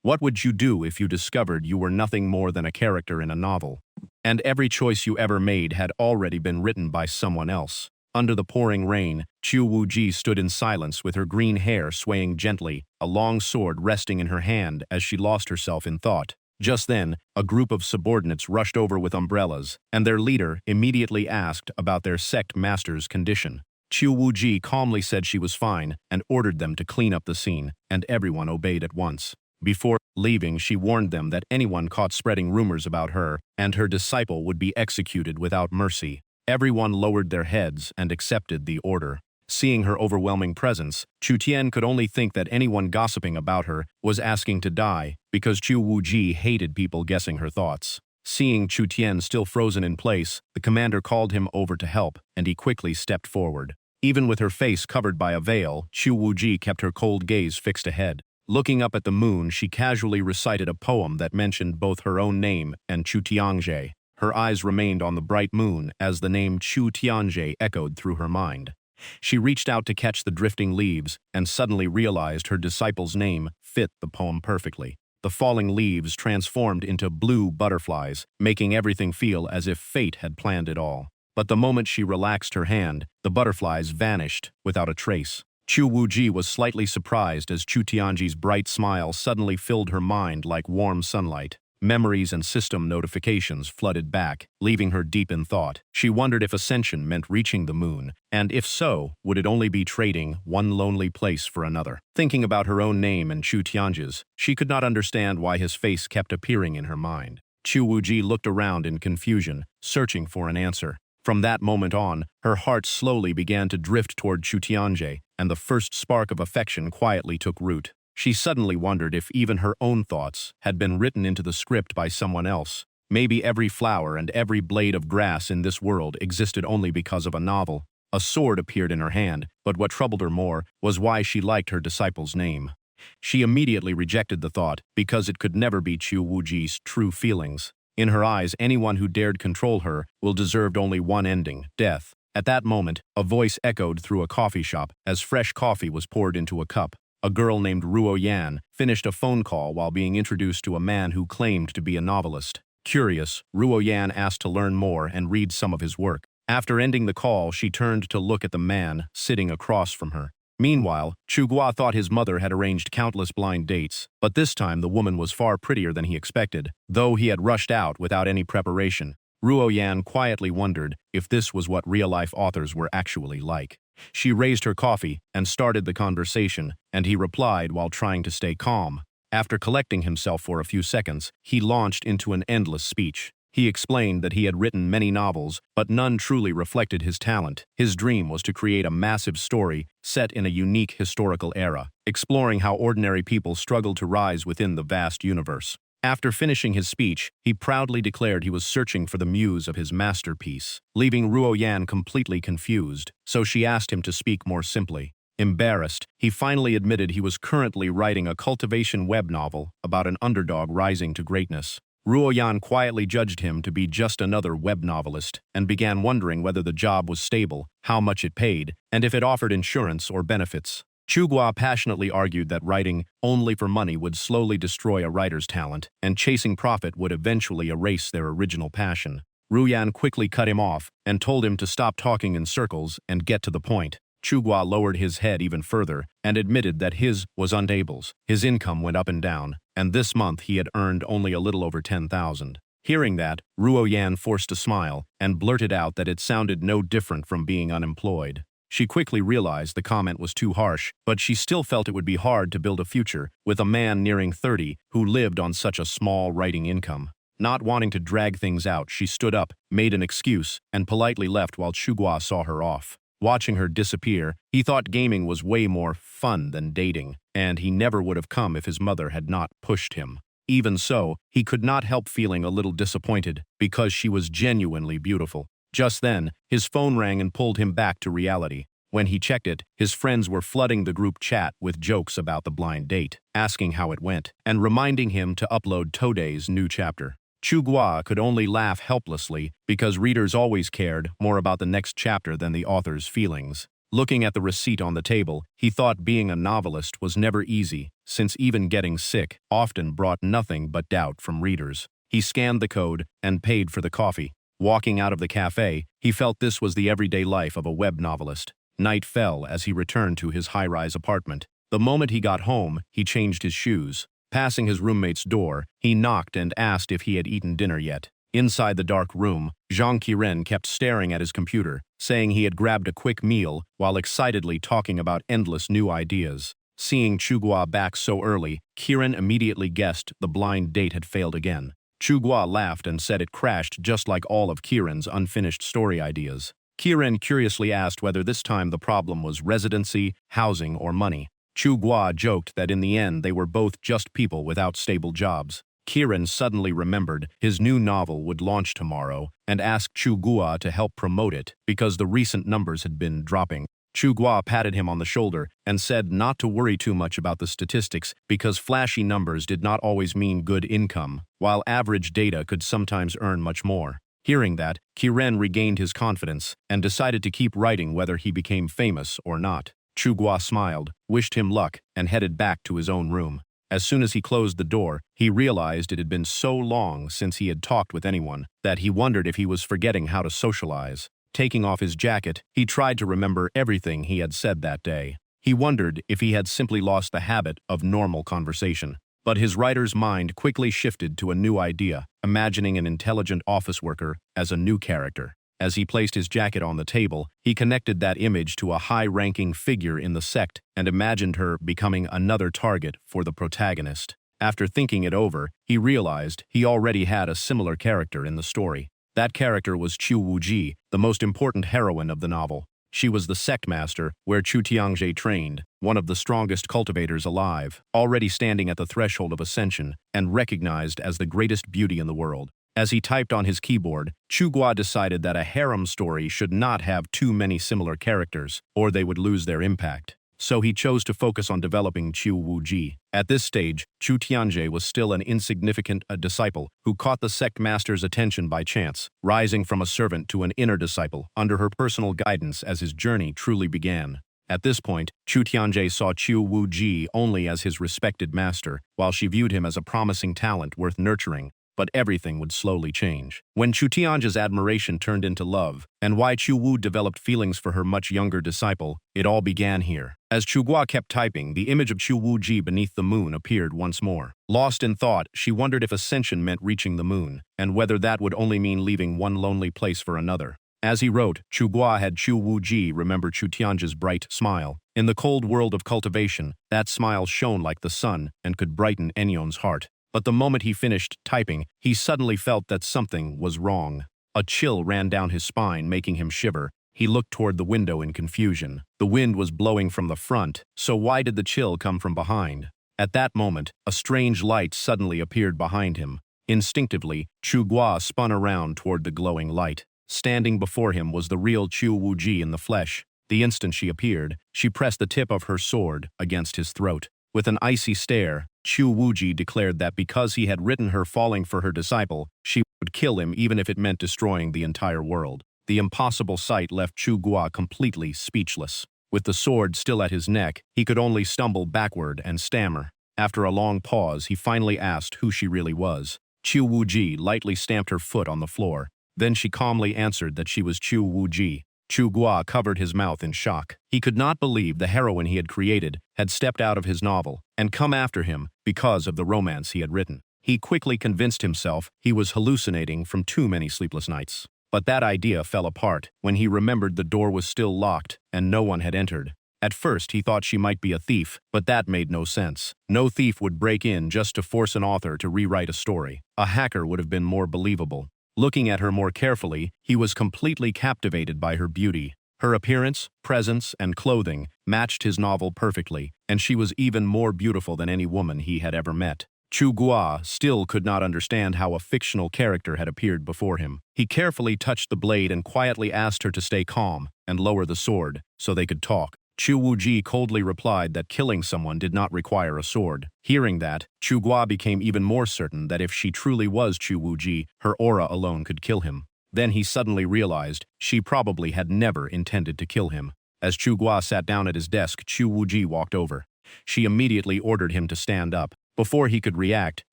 What would you do if you discovered you were nothing more than a character in a novel, and every choice you ever made had already been written by someone else? Under the pouring rain, Chu Wuji stood in silence with her green hair swaying gently, a long sword resting in her hand as she lost herself in thought. Just then, a group of subordinates rushed over with umbrellas, and their leader immediately asked about their sect master's condition. Chu Wuji calmly said she was fine and ordered them to clean up the scene, and everyone obeyed at once. Before leaving, she warned them that anyone caught spreading rumors about her and her disciple would be executed without mercy. Everyone lowered their heads and accepted the order. Seeing her overwhelming presence, Chu Tian could only think that anyone gossiping about her was asking to die, because Chu Wuji hated people guessing her thoughts. Seeing Chu Tian still frozen in place, the commander called him over to help, and he quickly stepped forward. Even with her face covered by a veil, Chu Wuji kept her cold gaze fixed ahead. Looking up at the moon, she casually recited a poem that mentioned both her own name and Chu Tianzhe. Her eyes remained on the bright moon as the name Chu Tianzhe echoed through her mind. She reached out to catch the drifting leaves and suddenly realized her disciple's name fit the poem perfectly. The falling leaves transformed into blue butterflies, making everything feel as if fate had planned it all. But the moment she relaxed her hand, the butterflies vanished without a trace. Chu Wuji was slightly surprised as Chu Tianji's bright smile suddenly filled her mind like warm sunlight. Memories and system notifications flooded back, leaving her deep in thought. She wondered if ascension meant reaching the moon, and if so, would it only be trading one lonely place for another? Thinking about her own name and Chu Tianji's, she could not understand why his face kept appearing in her mind. Chu Wuji looked around in confusion, searching for an answer. From that moment on, her heart slowly began to drift toward Chu Tianzhe, and the first spark of affection quietly took root. She suddenly wondered if even her own thoughts had been written into the script by someone else. Maybe every flower and every blade of grass in this world existed only because of a novel. A sword appeared in her hand, but what troubled her more was why she liked her disciple's name. She immediately rejected the thought because it could never be Chu Wuji's true feelings. In her eyes, anyone who dared control her deserved only one ending, death. At that moment, a voice echoed through a coffee shop as fresh coffee was poured into a cup. A girl named Ruo Yan finished a phone call while being introduced to a man who claimed to be a novelist. Curious, Ruo Yan asked to learn more and read some of his work. After ending the call, she turned to look at the man sitting across from her. Meanwhile, Chu Gua thought his mother had arranged countless blind dates, but this time the woman was far prettier than he expected, though he had rushed out without any preparation. Ruo Yan quietly wondered if this was what real-life authors were actually like. She raised her coffee and started the conversation, and he replied while trying to stay calm. After collecting himself for a few seconds, he launched into an endless speech. He explained that he had written many novels, but none truly reflected his talent. His dream was to create a massive story set in a unique historical era, exploring how ordinary people struggled to rise within the vast universe. After finishing his speech, he proudly declared he was searching for the muse of his masterpiece, leaving Ruo Yan completely confused, so she asked him to speak more simply. Embarrassed, he finally admitted he was currently writing a cultivation web novel about an underdog rising to greatness. Ruo Yan quietly judged him to be just another web novelist and began wondering whether the job was stable, how much it paid, and if it offered insurance or benefits. Chu Gua passionately argued that writing only for money would slowly destroy a writer's talent, and chasing profit would eventually erase their original passion. Ru Yan quickly cut him off and told him to stop talking in circles and get to the point. Chu Gua lowered his head even further and admitted that his was unstables. His income went up and down, and this month he had earned only a little over 10,000. Hearing that, Ruo Yan forced a smile and blurted out that it sounded no different from being unemployed. She quickly realized the comment was too harsh, but she still felt it would be hard to build a future with a man nearing 30 who lived on such a small writing income. Not wanting to drag things out, she stood up, made an excuse, and politely left while Chu Gua saw her off. Watching her disappear, he thought gaming was way more fun than dating, and he never would have come if his mother had not pushed him. Even so, he could not help feeling a little disappointed because she was genuinely beautiful. Just then, his phone rang and pulled him back to reality. When he checked it, his friends were flooding the group chat with jokes about the blind date, asking how it went, and reminding him to upload Today's new chapter. Chu Gua could only laugh helplessly because readers always cared more about the next chapter than the author's feelings. Looking at the receipt on the table, he thought being a novelist was never easy, since even getting sick often brought nothing but doubt from readers. He scanned the code and paid for the coffee. Walking out of the cafe, he felt this was the everyday life of a web novelist. Night fell as he returned to his high-rise apartment. The moment he got home, he changed his shoes. Passing his roommate's door, he knocked and asked if he had eaten dinner yet. Inside the dark room, Zhang Qiren kept staring at his computer, saying he had grabbed a quick meal while excitedly talking about endless new ideas. Seeing Chugua back so early, Qiren immediately guessed the blind date had failed again. Chugua laughed and said it crashed just like all of Qiren's unfinished story ideas. Qiren curiously asked whether this time the problem was residency, housing, or money. Chugua joked that in the end they were both just people without stable jobs. Qiren suddenly remembered his new novel would launch tomorrow and asked Chugua to help promote it because the recent numbers had been dropping. Chugua patted him on the shoulder and said not to worry too much about the statistics because flashy numbers did not always mean good income, while average data could sometimes earn much more. Hearing that, Qiren regained his confidence and decided to keep writing whether he became famous or not. Chugua smiled, wished him luck, and headed back to his own room. As soon as he closed the door, he realized it had been so long since he had talked with anyone that he wondered if he was forgetting how to socialize. Taking off his jacket, he tried to remember everything he had said that day. He wondered if he had simply lost the habit of normal conversation. But his writer's mind quickly shifted to a new idea, imagining an intelligent office worker as a new character. As he placed his jacket on the table, he connected that image to a high-ranking figure in the sect and imagined her becoming another target for the protagonist. After thinking it over, he realized he already had a similar character in the story. That character was Chu Wuji, the most important heroine of the novel. She was the sect master where Chu Tiangjie trained, one of the strongest cultivators alive, already standing at the threshold of ascension and recognized as the greatest beauty in the world. As he typed on his keyboard, Chugua decided that a harem story should not have too many similar characters, or they would lose their impact. So he chose to focus on developing Chu Wuji. At this stage, Chu Tianjie was still an insignificant disciple who caught the sect master's attention by chance, rising from a servant to an inner disciple under her personal guidance as his journey truly began. At this point, Chu Tianjie saw Chu Wuji only as his respected master, while she viewed him as a promising talent worth nurturing. But everything would slowly change. When Chu Tianjie's admiration turned into love, and why Chu Wu developed feelings for her much younger disciple, it all began here. As Chugua kept typing, the image of Chu Wuji beneath the moon appeared once more. Lost in thought, she wondered if ascension meant reaching the moon, and whether that would only mean leaving one lonely place for another. As he wrote, Chugua had Chu Wuji remember Chu Tianjie's bright smile. In the cold world of cultivation, that smile shone like the sun and could brighten Enyon's heart. But the moment he finished typing, he suddenly felt that something was wrong. A chill ran down his spine, making him shiver. He looked toward the window in confusion. The wind was blowing from the front, so why did the chill come from behind? At that moment, a strange light suddenly appeared behind him. Instinctively, Chugua spun around toward the glowing light. Standing before him was the real Chu Wuji in the flesh. The instant she appeared, she pressed the tip of her sword against his throat. With an icy stare, Chu Wuji declared that because he had written her falling for her disciple, she would kill him even if it meant destroying the entire world. The impossible sight left Chugua completely speechless. With the sword still at his neck, he could only stumble backward and stammer. After a long pause, he finally asked who she really was. Chu Wuji lightly stamped her foot on the floor. Then she calmly answered that she was Chu Wuji. Chugua covered his mouth in shock. He could not believe the heroine he had created had stepped out of his novel and come after him because of the romance he had written. He quickly convinced himself he was hallucinating from too many sleepless nights. But that idea fell apart when he remembered the door was still locked and no one had entered. At first, he thought she might be a thief, but that made no sense. No thief would break in just to force an author to rewrite a story. A hacker would have been more believable. Looking at her more carefully, he was completely captivated by her beauty. Her appearance, presence, and clothing matched his novel perfectly, and she was even more beautiful than any woman he had ever met. Chugua still could not understand how a fictional character had appeared before him. He carefully touched the blade and quietly asked her to stay calm and lower the sword so they could talk. Chu Wuji coldly replied that killing someone did not require a sword. Hearing that, Chugua became even more certain that if she truly was Chu Wuji, her aura alone could kill him. Then he suddenly realized she probably had never intended to kill him. As Chu Gua sat down at his desk, Chu Wuji walked over. She immediately ordered him to stand up. Before he could react,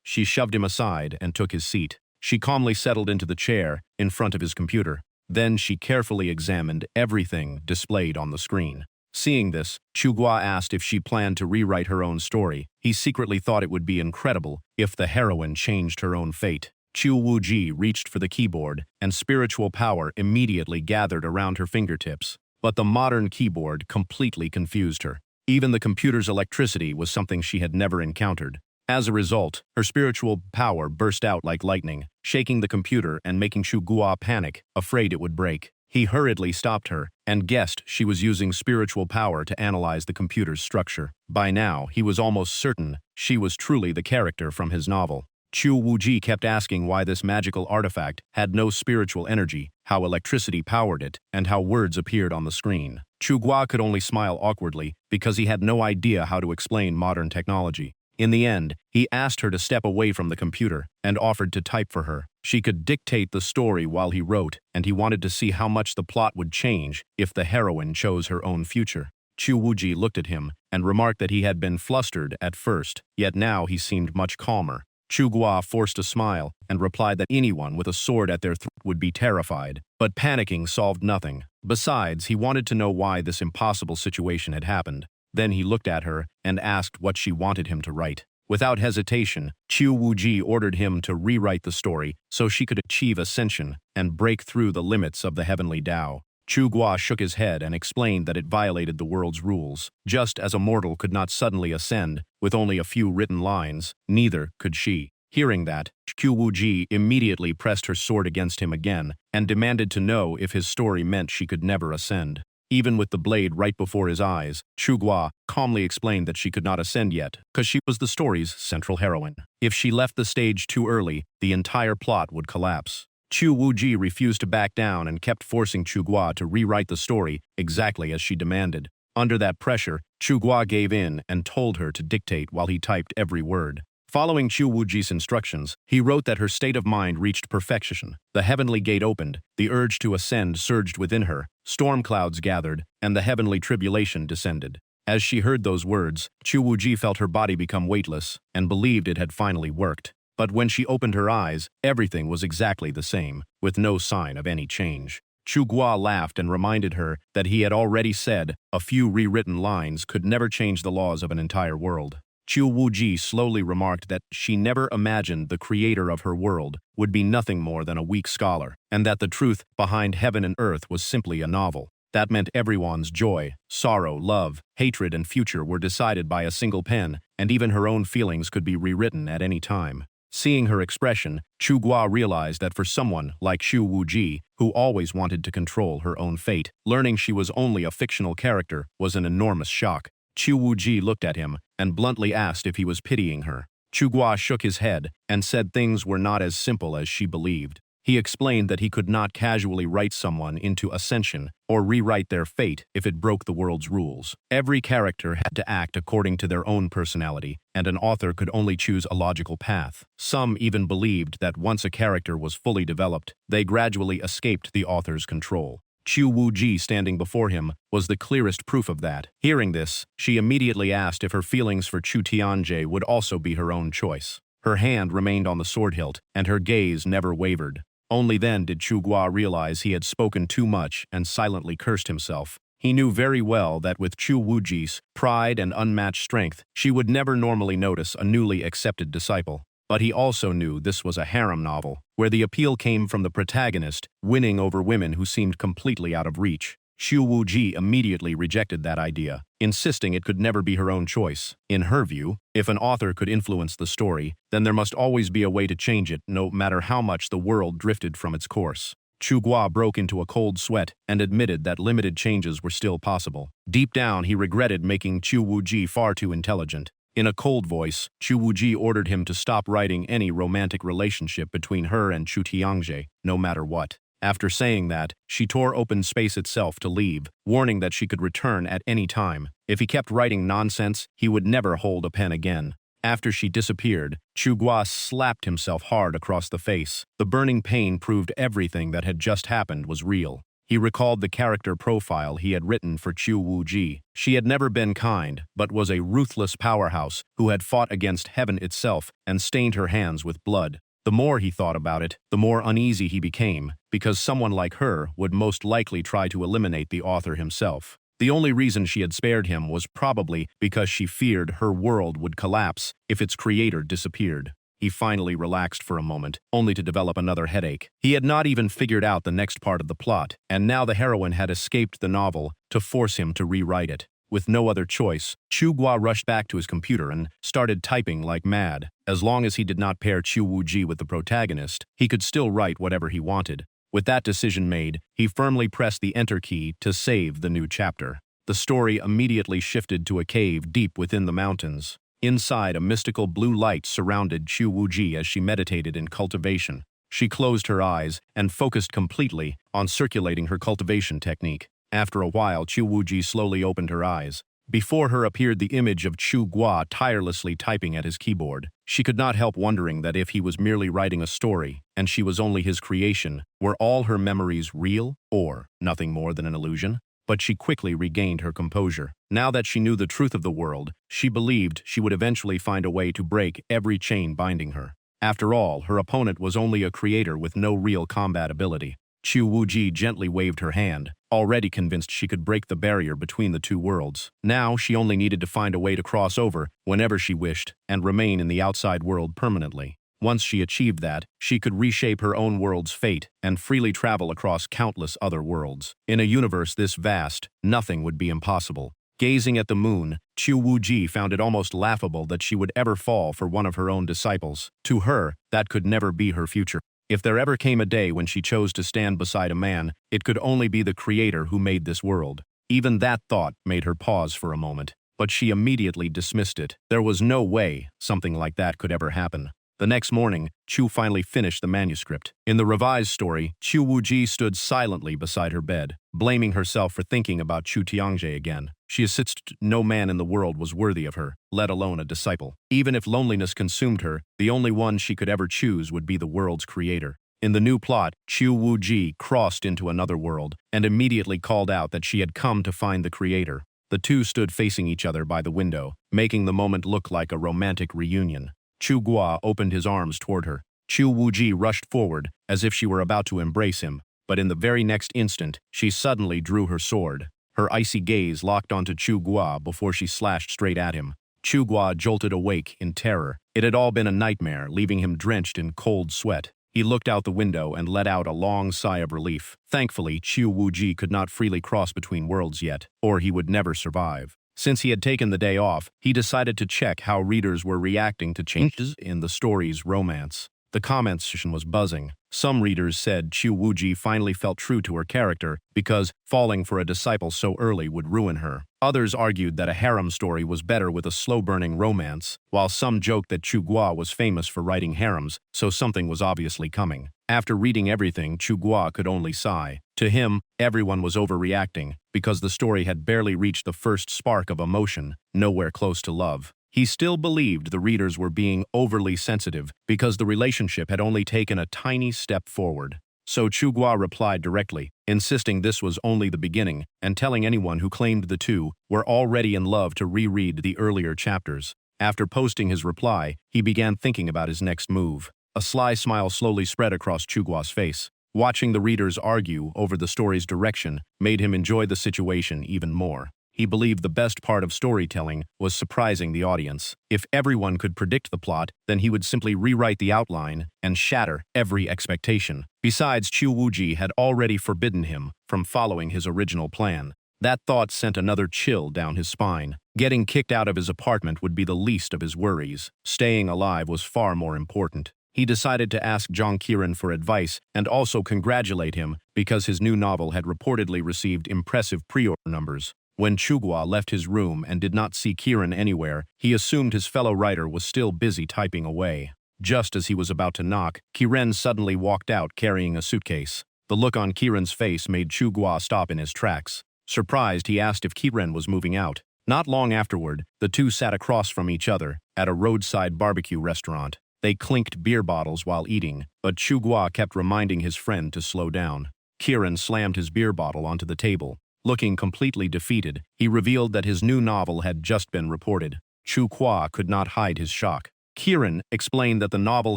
she shoved him aside and took his seat. She calmly settled into the chair in front of his computer. Then she carefully examined everything displayed on the screen. Seeing this, Chu Gua asked if she planned to rewrite her own story. He secretly thought it would be incredible if the heroine changed her own fate. Chu Wuji reached for the keyboard, and spiritual power immediately gathered around her fingertips. But the modern keyboard completely confused her. Even the computer's electricity was something she had never encountered. As a result, her spiritual power burst out like lightning, shaking the computer and making Chu Gua panic, afraid it would break. He hurriedly stopped her and guessed she was using spiritual power to analyze the computer's structure. By now, he was almost certain she was truly the character from his novel. Chu Wuji kept asking why this magical artifact had no spiritual energy, how electricity powered it, and how words appeared on the screen. Chu Gua could only smile awkwardly because he had no idea how to explain modern technology. In the end, he asked her to step away from the computer and offered to type for her. She could dictate the story while he wrote, and he wanted to see how much the plot would change if the heroine chose her own future. Chu Wuji looked at him and remarked that he had been flustered at first, yet now he seemed much calmer. Chu Gua forced a smile and replied that anyone with a sword at their throat would be terrified, but panicking solved nothing. Besides, he wanted to know why this impossible situation had happened. Then he looked at her and asked what she wanted him to write. Without hesitation, Chu Wuji ordered him to rewrite the story so she could achieve ascension and break through the limits of the heavenly Tao. Chu Gua shook his head and explained that it violated the world's rules. Just as a mortal could not suddenly ascend with only a few written lines, neither could she. Hearing that, Chu Wuji immediately pressed her sword against him again and demanded to know if his story meant she could never ascend. Even with the blade right before his eyes, Chu Gua calmly explained that she could not ascend yet because she was the story's central heroine. If she left the stage too early, the entire plot would collapse. Chu Wuji refused to back down and kept forcing Chu Gua to rewrite the story exactly as she demanded. Under that pressure, Chu Gua gave in and told her to dictate while he typed every word. Following Chu Wuji's instructions, he wrote that her state of mind reached perfection. The heavenly gate opened, the urge to ascend surged within her, storm clouds gathered, and the heavenly tribulation descended. As she heard those words, Chu Wuji felt her body become weightless and believed it had finally worked. But when she opened her eyes, everything was exactly the same, with no sign of any change. Chu Gua laughed and reminded her that he had already said a few rewritten lines could never change the laws of an entire world. Chu Wuji slowly remarked that she never imagined the creator of her world would be nothing more than a weak scholar, and that the truth behind heaven and earth was simply a novel. That meant everyone's joy, sorrow, love, hatred, and future were decided by a single pen, and even her own feelings could be rewritten at any time. Seeing her expression, Chu Gua realized that for someone like Chu Wuji, who always wanted to control her own fate, learning she was only a fictional character was an enormous shock. Chu Wuji looked at him and bluntly asked if he was pitying her. Chu Gua shook his head and said things were not as simple as she believed. He explained that he could not casually write someone into ascension or rewrite their fate if it broke the world's rules. Every character had to act according to their own personality, and an author could only choose a logical path. Some even believed that once a character was fully developed, they gradually escaped the author's control. Chu Wuji standing before him was the clearest proof of that. Hearing this, she immediately asked if her feelings for Chu Tianjie would also be her own choice. Her hand remained on the sword hilt, and her gaze never wavered. Only then did Chu Gua realize he had spoken too much and silently cursed himself. He knew very well that with Chu Wuji's pride and unmatched strength, she would never normally notice a newly accepted disciple. But he also knew this was a harem novel, where the appeal came from the protagonist winning over women who seemed completely out of reach. Chu Wuji immediately rejected that idea, insisting it could never be her own choice. In her view, if an author could influence the story, then there must always be a way to change it, no matter how much the world drifted from its course. Chu Gua broke into a cold sweat and admitted that limited changes were still possible. Deep down, he regretted making Chu Wuji far too intelligent. In a cold voice, Chu Wuji ordered him to stop writing any romantic relationship between her and Chu Tianjie, no matter what. After saying that, she tore open space itself to leave, warning that she could return at any time. If he kept writing nonsense, he would never hold a pen again. After she disappeared, Chu Gua slapped himself hard across the face. The burning pain proved everything that had just happened was real. He recalled the character profile he had written for Chu Wuji. She had never been kind, but was a ruthless powerhouse who had fought against heaven itself and stained her hands with blood. The more he thought about it, the more uneasy he became, because someone like her would most likely try to eliminate the author himself. The only reason she had spared him was probably because she feared her world would collapse if its creator disappeared. He finally relaxed for a moment, only to develop another headache. He had not even figured out the next part of the plot, and now the heroine had escaped the novel to force him to rewrite it. With no other choice, Chu Gua rushed back to his computer and started typing like mad. As long as he did not pair Chu Wuji with the protagonist, he could still write whatever he wanted. With that decision made, he firmly pressed the enter key to save the new chapter. The story immediately shifted to a cave deep within the mountains. Inside, a mystical blue light surrounded Chu Wuji as she meditated in cultivation. She closed her eyes and focused completely on circulating her cultivation technique. After a while, Chu Wuji slowly opened her eyes. Before her appeared the image of Chu Gua tirelessly typing at his keyboard. She could not help wondering that if he was merely writing a story, and she was only his creation, were all her memories real, or nothing more than an illusion? But she quickly regained her composure. Now that she knew the truth of the world, she believed she would eventually find a way to break every chain binding her. After all, her opponent was only a creator with no real combat ability. Chu Wuji gently waved her hand, already convinced she could break the barrier between the two worlds. Now she only needed to find a way to cross over whenever she wished and remain in the outside world permanently. Once she achieved that, she could reshape her own world's fate and freely travel across countless other worlds. In a universe this vast, nothing would be impossible. Gazing at the moon, Chu Wuji found it almost laughable that she would ever fall for one of her own disciples. To her, that could never be her future. If there ever came a day when she chose to stand beside a man, it could only be the creator who made this world. Even that thought made her pause for a moment, but she immediately dismissed it. There was no way something like that could ever happen. The next morning, Chu finally finished the manuscript. In the revised story, Chu Wuji stood silently beside her bed, blaming herself for thinking about Chu Tiangjie again. She insisted no man in the world was worthy of her, let alone a disciple. Even if loneliness consumed her, the only one she could ever choose would be the world's creator. In the new plot, Chu Wuji crossed into another world and immediately called out that she had come to find the creator. The two stood facing each other by the window, making the moment look like a romantic reunion. Chu Gua opened his arms toward her. Chu Wuji rushed forward, as if she were about to embrace him, but in the very next instant, she suddenly drew her sword. Her icy gaze locked onto Chu Gua before she slashed straight at him. Chu Gua jolted awake in terror. It had all been a nightmare, leaving him drenched in cold sweat. He looked out the window and let out a long sigh of relief. Thankfully, Chu Wuji could not freely cross between worlds yet, or he would never survive. Since he had taken the day off, he decided to check how readers were reacting to changes in the story's romance. The comment section was buzzing. Some readers said Chu Wuji finally felt true to her character because falling for a disciple so early would ruin her. Others argued that a harem story was better with a slow-burning romance, while some joked that Chu Gua was famous for writing harems, so something was obviously coming. After reading everything, Chu Gua could only sigh. To him, everyone was overreacting because the story had barely reached the first spark of emotion, nowhere close to love. He still believed the readers were being overly sensitive because the relationship had only taken a tiny step forward. So Chu Gua replied directly, insisting this was only the beginning and telling anyone who claimed the two were already in love to reread the earlier chapters. After posting his reply, he began thinking about his next move. A sly smile slowly spread across Chu Gua's face. Watching the readers argue over the story's direction made him enjoy the situation even more. He believed the best part of storytelling was surprising the audience. If everyone could predict the plot, then he would simply rewrite the outline and shatter every expectation. Besides, Chu Wuji had already forbidden him from following his original plan. That thought sent another chill down his spine. Getting kicked out of his apartment would be the least of his worries. Staying alive was far more important. He decided to ask Zhang Qiren for advice and also congratulate him because his new novel had reportedly received impressive pre-order numbers. When Chu Gua left his room and did not see Qiren anywhere, he assumed his fellow writer was still busy typing away. Just as he was about to knock, Qiren suddenly walked out carrying a suitcase. The look on Qiren's face made Chu Gua stop in his tracks. Surprised, he asked if Qiren was moving out. Not long afterward, the two sat across from each other at a roadside barbecue restaurant. They clinked beer bottles while eating, but Chu Gua kept reminding his friend to slow down. Kiran slammed his beer bottle onto the table. Looking completely defeated, he revealed that his new novel had just been reported. Chu Kwa could not hide his shock. Kiran explained that the novel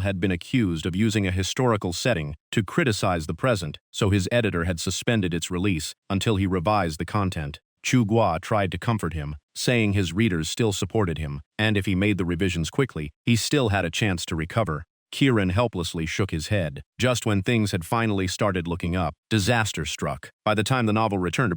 had been accused of using a historical setting to criticize the present, so his editor had suspended its release until he revised the content. Chu Gua tried to comfort him, saying his readers still supported him, and if he made the revisions quickly, he still had a chance to recover. Kiran helplessly shook his head. Just when things had finally started looking up, disaster struck. By the time the novel returned,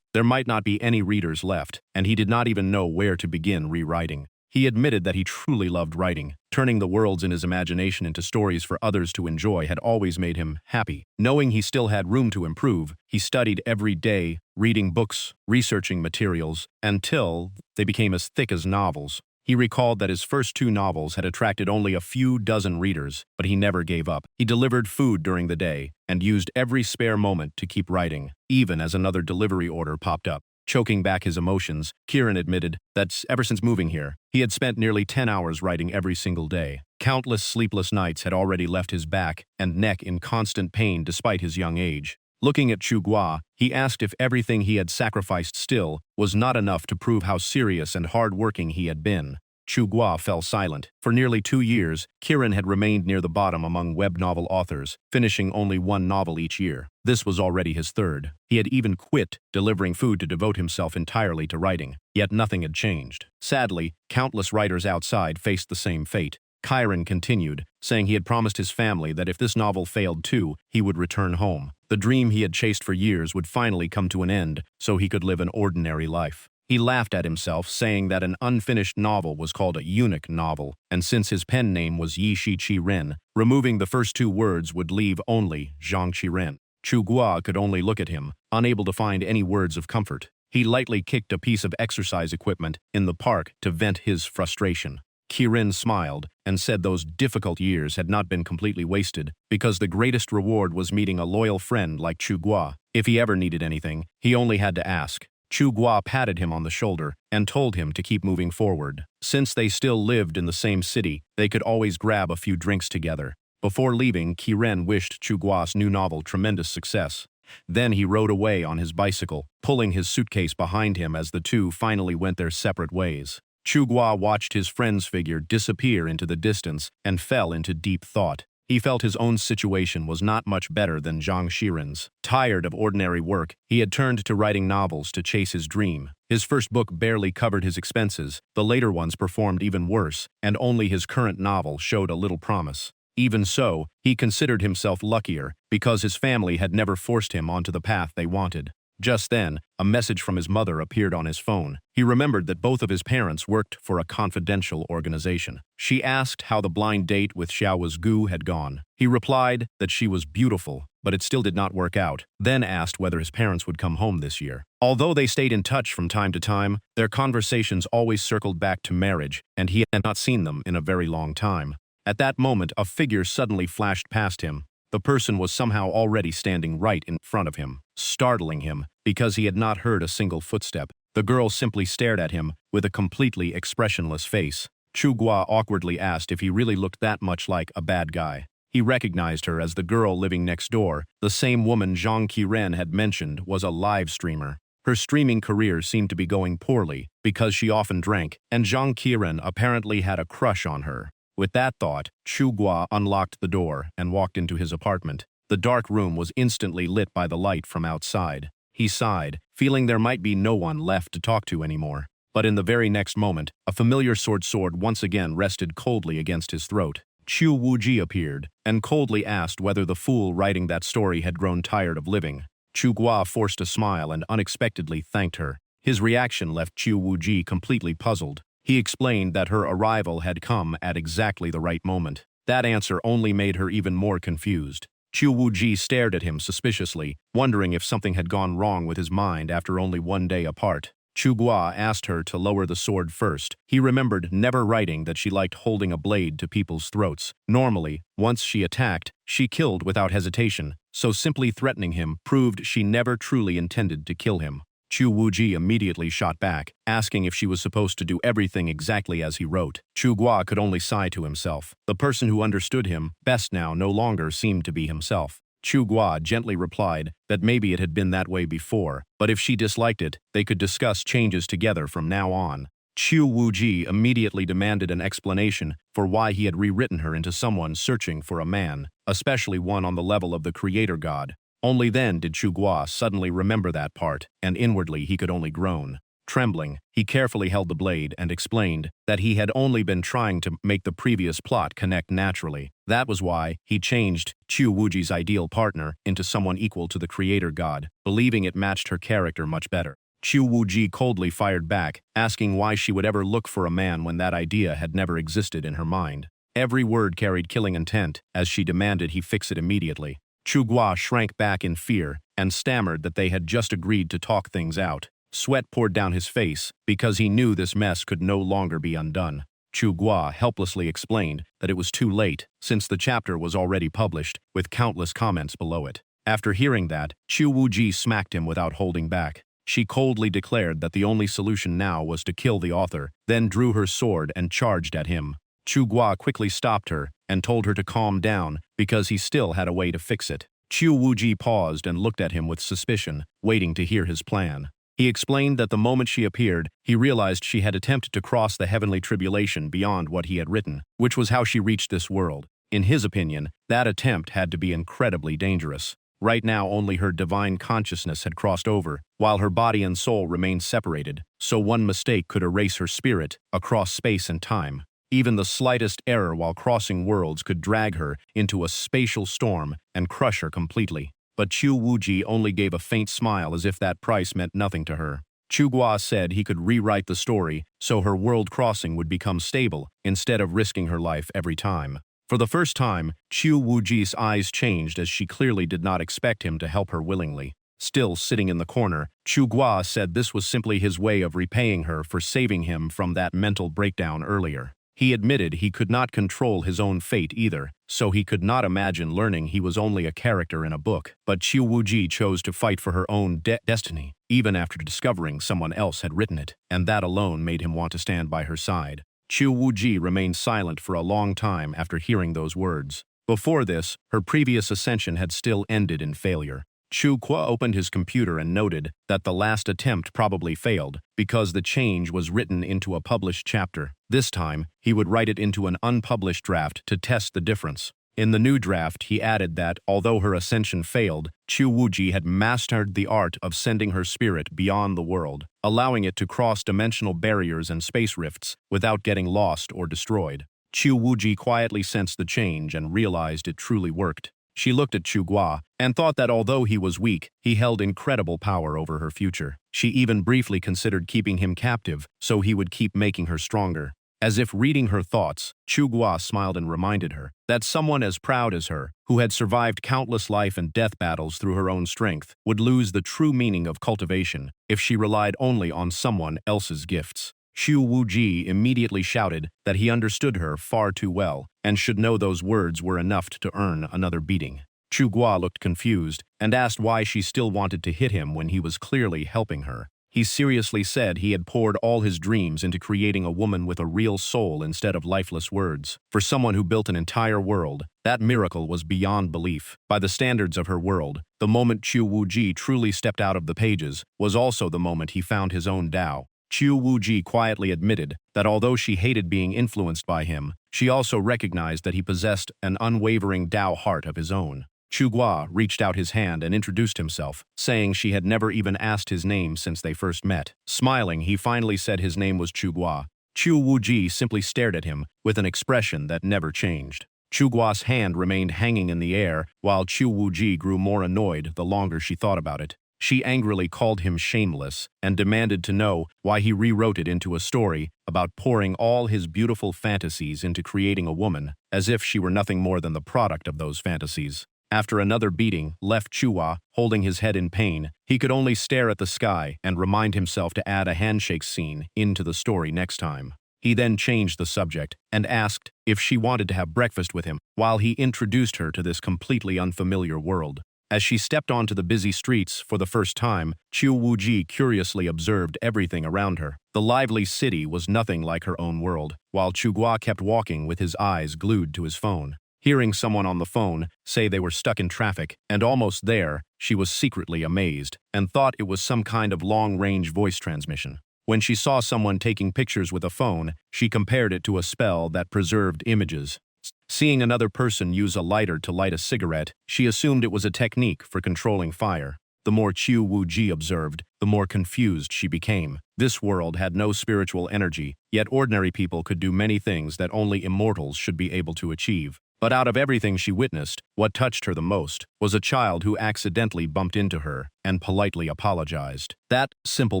there might not be any readers left, and he did not even know where to begin rewriting. He admitted that he truly loved writing. Turning the worlds in his imagination into stories for others to enjoy had always made him happy. Knowing he still had room to improve, he studied every day, reading books, researching materials, until they became as thick as novels. He recalled that his first 2 novels had attracted only a few dozen readers, but he never gave up. He delivered food during the day and used every spare moment to keep writing, even as another delivery order popped up. Choking back his emotions, Kiran admitted that ever since moving here, he had spent nearly 10 hours writing every single day. Countless sleepless nights had already left his back and neck in constant pain despite his young age. Looking at Chu Gua, he asked if everything he had sacrificed still was not enough to prove how serious and hard-working he had been. Chu Gua fell silent. For nearly 2 years, Kiran had remained near the bottom among web novel authors, finishing only 1 novel each year. This was already his 3rd. He had even quit delivering food to devote himself entirely to writing, yet nothing had changed. Sadly, countless writers outside faced the same fate. Kiran continued, saying he had promised his family that if this novel failed too, he would return home. The dream he had chased for years would finally come to an end, so he could live an ordinary life. He laughed at himself, saying that an unfinished novel was called a eunuch novel, and since his pen name was Yi Shi Chi Ren, removing the first 2 words would leave only Zhang Chi Ren. Chu Gua could only look at him, unable to find any words of comfort. He lightly kicked a piece of exercise equipment in the park to vent his frustration. Kiran smiled and said those difficult years had not been completely wasted because the greatest reward was meeting a loyal friend like Chu Gua. If he ever needed anything, he only had to ask. Chu Gua patted him on the shoulder and told him to keep moving forward. Since they still lived in the same city, they could always grab a few drinks together. Before leaving, Kiran wished Chu Gua's new novel tremendous success. Then he rode away on his bicycle, pulling his suitcase behind him as the two finally went their separate ways. Chu Gua watched his friend's figure disappear into the distance and fell into deep thought. He felt his own situation was not much better than Zhang Shiren's. Tired of ordinary work, he had turned to writing novels to chase his dream. His first book barely covered his expenses, the later ones performed even worse, and only his current novel showed a little promise. Even so, he considered himself luckier because his family had never forced him onto the path they wanted. Just then, a message from his mother appeared on his phone. He remembered that both of his parents worked for a confidential organization. She asked how the blind date with Xiao's Gu had gone. He replied that she was beautiful, but it still did not work out, then asked whether his parents would come home this year. Although they stayed in touch from time to time, their conversations always circled back to marriage, and he had not seen them in a very long time. At that moment, a figure suddenly flashed past him. The person was somehow already standing right in front of him, startling him because he had not heard a single footstep. The girl simply stared at him with a completely expressionless face. Chu Gua awkwardly asked if he really looked that much like a bad guy. He recognized her as the girl living next door, the same woman Zhang Qiren had mentioned was a live streamer. Her streaming career seemed to be going poorly because she often drank, and Zhang Qiren apparently had a crush on her. With that thought, Chu Gua unlocked the door and walked into his apartment. The dark room was instantly lit by the light from outside. He sighed, feeling there might be no one left to talk to anymore. But in the very next moment, a familiar sword once again rested coldly against his throat. Chu Wuji appeared and coldly asked whether the fool writing that story had grown tired of living. Chu Gua forced a smile and unexpectedly thanked her. His reaction left Chu Wuji completely puzzled. He explained that her arrival had come at exactly the right moment. That answer only made her even more confused. Chu Wuji stared at him suspiciously, wondering if something had gone wrong with his mind after only 1 day apart. Chu Gua asked her to lower the sword first. He remembered never writing that she liked holding a blade to people's throats. Normally, once she attacked, she killed without hesitation, so simply threatening him proved she never truly intended to kill him. Chu Wuji immediately shot back, asking if she was supposed to do everything exactly as he wrote. Chu Gua could only sigh to himself. The person who understood him best now no longer seemed to be himself. Chu Gua gently replied that maybe it had been that way before, but if she disliked it, they could discuss changes together from now on. Chu Wuji immediately demanded an explanation for why he had rewritten her into someone searching for a man, especially one on the level of the creator god. Only then did Chu Gua suddenly remember that part, and inwardly he could only groan. Trembling, he carefully held the blade and explained that he had only been trying to make the previous plot connect naturally. That was why he changed Chu Wuji's ideal partner into someone equal to the creator god, believing it matched her character much better. Chu Wuji coldly fired back, asking why she would ever look for a man when that idea had never existed in her mind. Every word carried killing intent, as she demanded he fix it immediately. Chu Gua shrank back in fear and stammered that they had just agreed to talk things out. Sweat poured down his face because he knew this mess could no longer be undone. Chu Gua helplessly explained that it was too late, since the chapter was already published, with countless comments below it. After hearing that, Chu Wuji smacked him without holding back. She coldly declared that the only solution now was to kill the author, then drew her sword and charged at him. Chu Gua quickly stopped her and told her to calm down because he still had a way to fix it. Chu Wuji paused and looked at him with suspicion, waiting to hear his plan. He explained that the moment she appeared, he realized she had attempted to cross the heavenly tribulation beyond what he had written, which was how she reached this world. In his opinion, that attempt had to be incredibly dangerous. Right now only her divine consciousness had crossed over, while her body and soul remained separated, so one mistake could erase her spirit across space and time. Even the slightest error while crossing worlds could drag her into a spatial storm and crush her completely. But Chu Wuji only gave a faint smile as if that price meant nothing to her. Chu Gua said he could rewrite the story so her world crossing would become stable instead of risking her life every time. For the first time, Chu Wuji's eyes changed as she clearly did not expect him to help her willingly. Still sitting in the corner, Chu Gua said this was simply his way of repaying her for saving him from that mental breakdown earlier. He admitted he could not control his own fate either, so he could not imagine learning he was only a character in a book. But Chu Wuji chose to fight for her own destiny, even after discovering someone else had written it, and that alone made him want to stand by her side. Chu Wuji remained silent for a long time after hearing those words. Before this, her previous ascension had still ended in failure. Chu Gua opened his computer and noted that the last attempt probably failed because the change was written into a published chapter. This time, he would write it into an unpublished draft to test the difference. In the new draft, he added that, although her ascension failed, Chu Wuji had mastered the art of sending her spirit beyond the world, allowing it to cross dimensional barriers and space rifts without getting lost or destroyed. Chu Wuji quietly sensed the change and realized it truly worked. She looked at Chu Gua and thought that although he was weak, he held incredible power over her future. She even briefly considered keeping him captive so he would keep making her stronger. As if reading her thoughts, Chu Gua smiled and reminded her that someone as proud as her, who had survived countless life and death battles through her own strength, would lose the true meaning of cultivation if she relied only on someone else's gifts. Chu Wuji immediately shouted that he understood her far too well and should know those words were enough to earn another beating. Chu Gua looked confused and asked why she still wanted to hit him when he was clearly helping her. He seriously said he had poured all his dreams into creating a woman with a real soul instead of lifeless words. For someone who built an entire world, that miracle was beyond belief. By the standards of her world, the moment Chu Wuji truly stepped out of the pages was also the moment he found his own Tao. Chu Wuji quietly admitted that although she hated being influenced by him, she also recognized that he possessed an unwavering Tao heart of his own. Chu Gua reached out his hand and introduced himself, saying she had never even asked his name since they first met. Smiling, he finally said his name was Chu Gua. Chu Wuji simply stared at him with an expression that never changed. Chu Gua's hand remained hanging in the air while Chu Wuji grew more annoyed the longer she thought about it. She angrily called him shameless and demanded to know why he rewrote it into a story about pouring all his beautiful fantasies into creating a woman, as if she were nothing more than the product of those fantasies. After another beating left Chua holding his head in pain, he could only stare at the sky and remind himself to add a handshake scene into the story next time. He then changed the subject and asked if she wanted to have breakfast with him while he introduced her to this completely unfamiliar world. As she stepped onto the busy streets for the first time, Chu Wuji curiously observed everything around her. The lively city was nothing like her own world, while Chu Gua kept walking with his eyes glued to his phone. Hearing someone on the phone say they were stuck in traffic and almost there, she was secretly amazed and thought it was some kind of long-range voice transmission. When she saw someone taking pictures with a phone, she compared it to a spell that preserved images. Seeing another person use a lighter to light a cigarette, she assumed it was a technique for controlling fire. The more Qiu Wuji observed, the more confused she became. This world had no spiritual energy, yet ordinary people could do many things that only immortals should be able to achieve. But out of everything she witnessed, what touched her the most was a child who accidentally bumped into her and politely apologized. That simple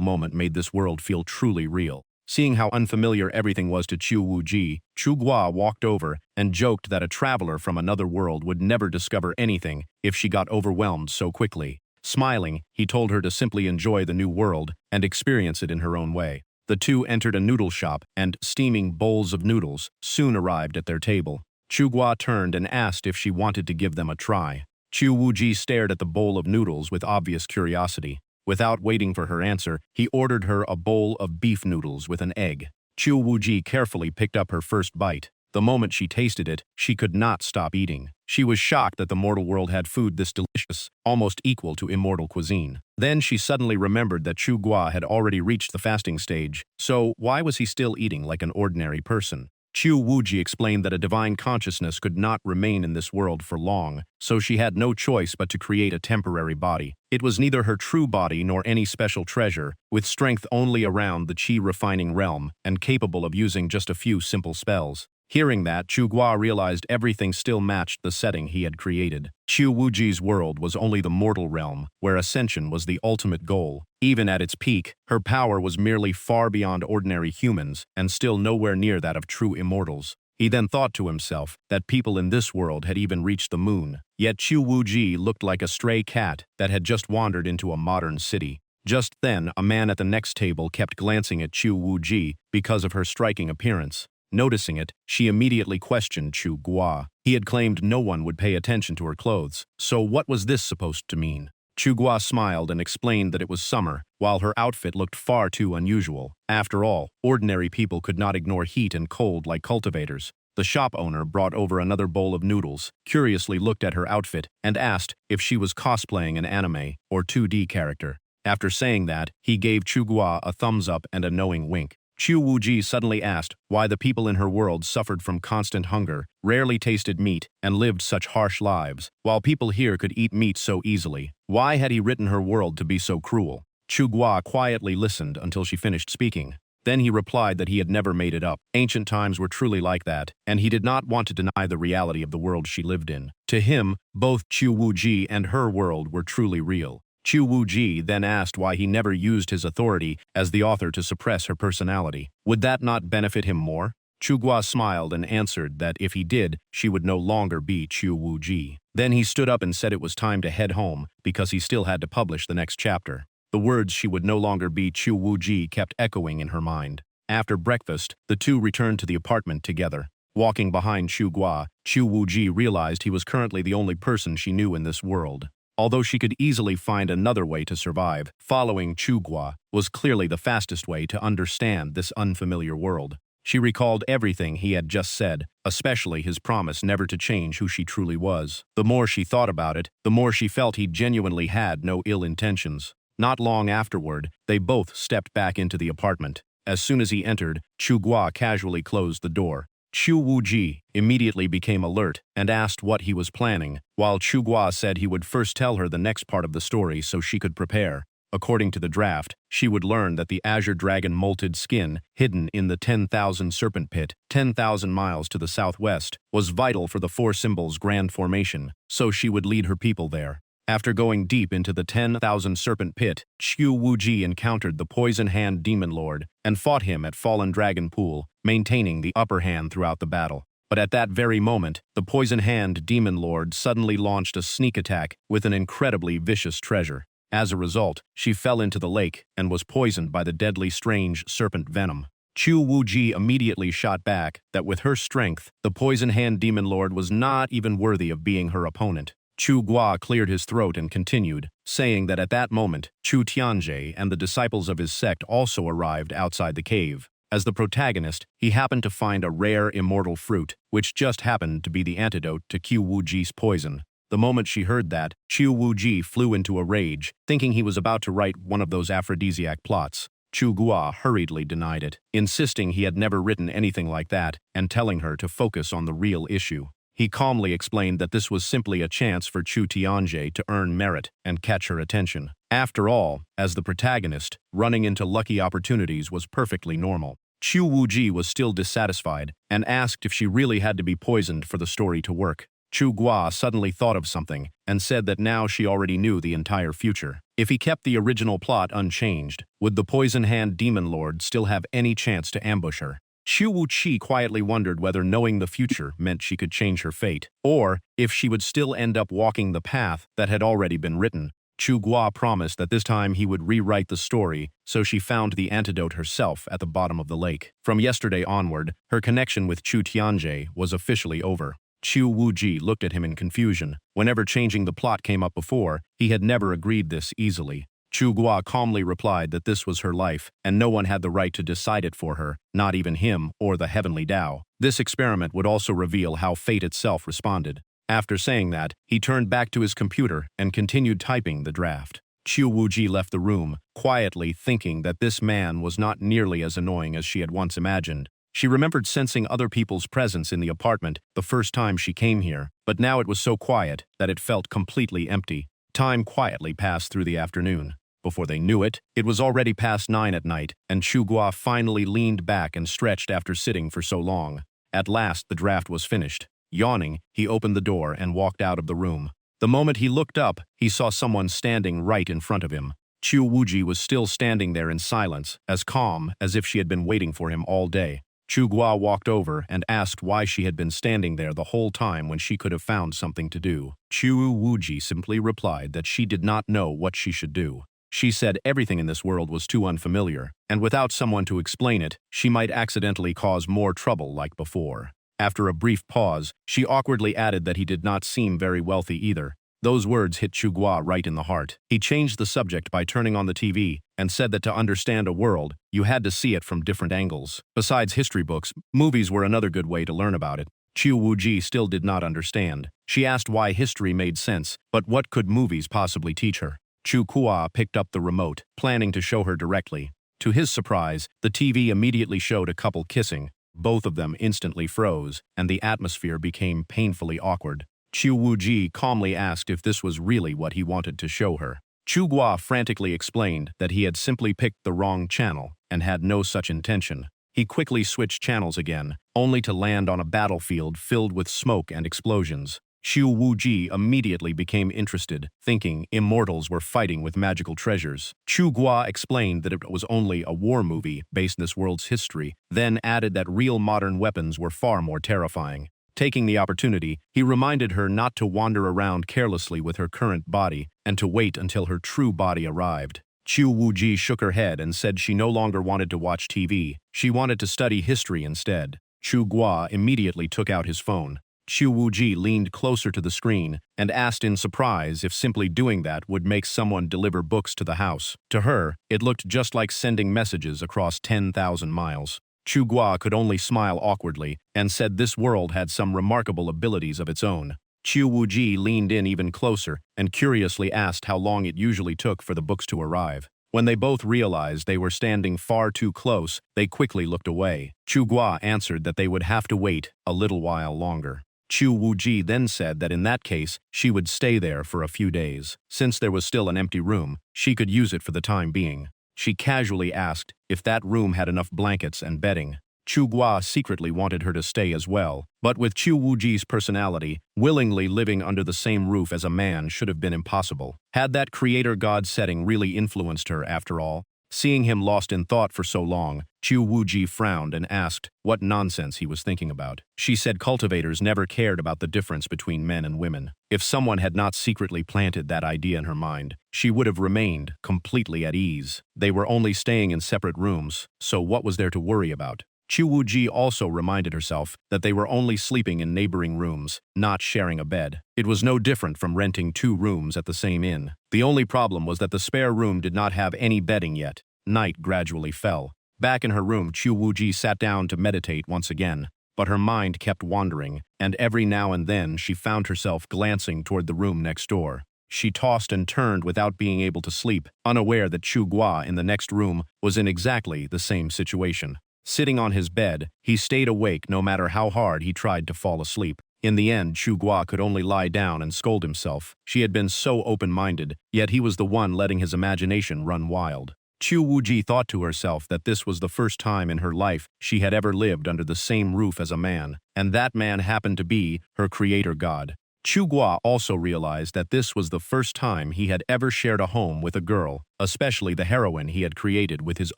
moment made this world feel truly real. Seeing how unfamiliar everything was to Qiu Wuji, Chu Guo walked over and joked that a traveler from another world would never discover anything if she got overwhelmed so quickly. Smiling, he told her to simply enjoy the new world and experience it in her own way. The two entered a noodle shop, and steaming bowls of noodles soon arrived at their table. Chu Guo turned and asked if she wanted to give them a try. Qiu Wuji stared at the bowl of noodles with obvious curiosity. Without waiting for her answer, he ordered her a bowl of beef noodles with an egg. Qiu Wuji carefully picked up her first bite. The moment she tasted it, she could not stop eating. She was shocked that the mortal world had food this delicious, almost equal to immortal cuisine. Then she suddenly remembered that Chu Guo had already reached the fasting stage, so why was he still eating like an ordinary person? Qiu Wuji explained that a divine consciousness could not remain in this world for long, so she had no choice but to create a temporary body. It was neither her true body nor any special treasure, with strength only around the qi refining realm and capable of using just a few simple spells. Hearing that, Chu Guo realized everything still matched the setting he had created. Qiu Wuji's world was only the mortal realm, where ascension was the ultimate goal. Even at its peak, her power was merely far beyond ordinary humans and still nowhere near that of true immortals. He then thought to himself that people in this world had even reached the moon. Yet Qiu Wuji looked like a stray cat that had just wandered into a modern city. Just then, a man at the next table kept glancing at Qiu Wuji because of her striking appearance. Noticing it, she immediately questioned Chu Guo. He had claimed no one would pay attention to her clothes, so what was this supposed to mean? Chu Guo smiled and explained that it was summer, while her outfit looked far too unusual. After all, ordinary people could not ignore heat and cold like cultivators. The shop owner brought over another bowl of noodles, curiously looked at her outfit, and asked if she was cosplaying an anime or 2D character. After saying that, he gave Chu Guo a thumbs up and a knowing wink. Qiu Wuji suddenly asked why the people in her world suffered from constant hunger, rarely tasted meat, and lived such harsh lives, while people here could eat meat so easily. Why had he written her world to be so cruel? Chu Guo quietly listened until she finished speaking. Then he replied that he had never made it up. Ancient times were truly like that, and he did not want to deny the reality of the world she lived in. To him, both Qiu Wuji and her world were truly real. Qiu Wuji then asked why he never used his authority as the author to suppress her personality. Would that not benefit him more? Chu Guo smiled and answered that if he did, she would no longer be Qiu Wuji. Then he stood up and said it was time to head home because he still had to publish the next chapter. The words "she would no longer be Qiu Wuji" kept echoing in her mind. After breakfast, the two returned to the apartment together. Walking behind Chu Guo, Qiu Wuji realized he was currently the only person she knew in this world. Although she could easily find another way to survive, following Chu Guo was clearly the fastest way to understand this unfamiliar world. She recalled everything he had just said, especially his promise never to change who she truly was. The more she thought about it, the more she felt he genuinely had no ill intentions. Not long afterward, they both stepped back into the apartment. As soon as he entered, Chu Guo casually closed the door. Qiu Wuji immediately became alert and asked what he was planning, while Chu Guo said he would first tell her the next part of the story so she could prepare. According to the draft, she would learn that the Azure Dragon molted skin, hidden in the 10,000 Serpent Pit, 10,000 miles to the southwest, was vital for the Four Symbols' grand formation, so she would lead her people there. After going deep into the 10,000 Serpent Pit, Qiu Wuji encountered the Poison Hand Demon Lord and fought him at Fallen Dragon Pool, maintaining the upper hand throughout the battle. But at that very moment, the Poison Hand Demon Lord suddenly launched a sneak attack with an incredibly vicious treasure. As a result, she fell into the lake and was poisoned by the deadly strange serpent venom. Qiu Wuji immediately shot back that with her strength, the Poison Hand Demon Lord was not even worthy of being her opponent. Chu Guo cleared his throat and continued, saying that at that moment, Chu Tianjie and the disciples of his sect also arrived outside the cave. As the protagonist, he happened to find a rare immortal fruit, which just happened to be the antidote to Qiu Wuji's poison. The moment she heard that, Qiu Wuji flew into a rage, thinking he was about to write one of those aphrodisiac plots. Chu Gua hurriedly denied it, insisting he had never written anything like that and telling her to focus on the real issue. He calmly explained that this was simply a chance for Chu Tianjie to earn merit and catch her attention. After all, as the protagonist, running into lucky opportunities was perfectly normal. Qiu Wuji was still dissatisfied and asked if she really had to be poisoned for the story to work. Chu Gua suddenly thought of something and said that now she already knew the entire future. If he kept the original plot unchanged, would the Poison Hand Demon Lord still have any chance to ambush her? Qiu Wuqi quietly wondered whether knowing the future meant she could change her fate, or if she would still end up walking the path that had already been written. Chu Gua promised that this time he would rewrite the story, so she found the antidote herself at the bottom of the lake. From yesterday onward, her connection with Chu Tianjie was officially over. Qiu Wuji looked at him in confusion. Whenever changing the plot came up before, he had never agreed this easily. Chu Gua calmly replied that this was her life, and no one had the right to decide it for her, not even him or the heavenly Tao. This experiment would also reveal how fate itself responded. After saying that, he turned back to his computer and continued typing the draft. Qiu Wuji left the room, quietly thinking that this man was not nearly as annoying as she had once imagined. She remembered sensing other people's presence in the apartment the first time she came here, but now it was so quiet that it felt completely empty. Time quietly passed through the afternoon. Before they knew it, it was already past 9 at night, and Chu Gua finally leaned back and stretched after sitting for so long. At last, the draft was finished. Yawning, he opened the door and walked out of the room. The moment he looked up, he saw someone standing right in front of him. Qiu Wuji was still standing there in silence, as calm as if she had been waiting for him all day. Chu Gua walked over and asked why she had been standing there the whole time when she could have found something to do. Qiu Wuji simply replied that she did not know what she should do. She said everything in this world was too unfamiliar, and without someone to explain it, she might accidentally cause more trouble like before. After a brief pause, she awkwardly added that he did not seem very wealthy either. Those words hit Chu Gua right in the heart. He changed the subject by turning on the TV and said that to understand a world, you had to see it from different angles. Besides history books, movies were another good way to learn about it. Qiu Wuji still did not understand. She asked why history made sense, but what could movies possibly teach her? Chu Gua picked up the remote, planning to show her directly. To his surprise, the TV immediately showed a couple kissing. Both of them instantly froze, and the atmosphere became painfully awkward. Qiu Wuji calmly asked if this was really what he wanted to show her. Chu Gua frantically explained that he had simply picked the wrong channel and had no such intention. He quickly switched channels again, only to land on a battlefield filled with smoke and explosions. Qiu Wuji immediately became interested, thinking immortals were fighting with magical treasures. Chu Gua explained that it was only a war movie based in this world's history, then added that real modern weapons were far more terrifying. Taking the opportunity, he reminded her not to wander around carelessly with her current body and to wait until her true body arrived. Qiu Wuji shook her head and said she no longer wanted to watch TV. She wanted to study history instead. Chu Gua immediately took out his phone. Qiu Wuji leaned closer to the screen and asked in surprise if simply doing that would make someone deliver books to the house. To her, it looked just like sending messages across 10,000 miles. Chu Gua could only smile awkwardly and said this world had some remarkable abilities of its own. Qiu Wuji leaned in even closer and curiously asked how long it usually took for the books to arrive. When they both realized they were standing far too close, they quickly looked away. Chu Gua answered that they would have to wait a little while longer. Qiu Wuji then said that in that case, she would stay there for a few days. Since there was still an empty room, she could use it for the time being. She casually asked if that room had enough blankets and bedding. Chu Gua secretly wanted her to stay as well, but with Qiu Wuji's personality, willingly living under the same roof as a man should have been impossible. Had that creator-god setting really influenced her after all? Seeing him lost in thought for so long, Qiu Wuji frowned and asked what nonsense he was thinking about. She said cultivators never cared about the difference between men and women. If someone had not secretly planted that idea in her mind, she would have remained completely at ease. They were only staying in separate rooms, so what was there to worry about? Qiu Wuji also reminded herself that they were only sleeping in neighboring rooms, not sharing a bed. It was no different from renting 2 rooms at the same inn. The only problem was that the spare room did not have any bedding yet. Night gradually fell. Back in her room, Chu Wuji sat down to meditate once again, but her mind kept wandering, and every now and then she found herself glancing toward the room next door. She tossed and turned without being able to sleep, unaware that Chu Gua in the next room was in exactly the same situation. Sitting on his bed, he stayed awake no matter how hard he tried to fall asleep. In the end, Chu Gua could only lie down and scold himself. She had been so open-minded, yet he was the one letting his imagination run wild. Chu Wuji thought to herself that this was the first time in her life she had ever lived under the same roof as a man, and that man happened to be her creator god. Chu Gua also realized that this was the first time he had ever shared a home with a girl, especially the heroine he had created with his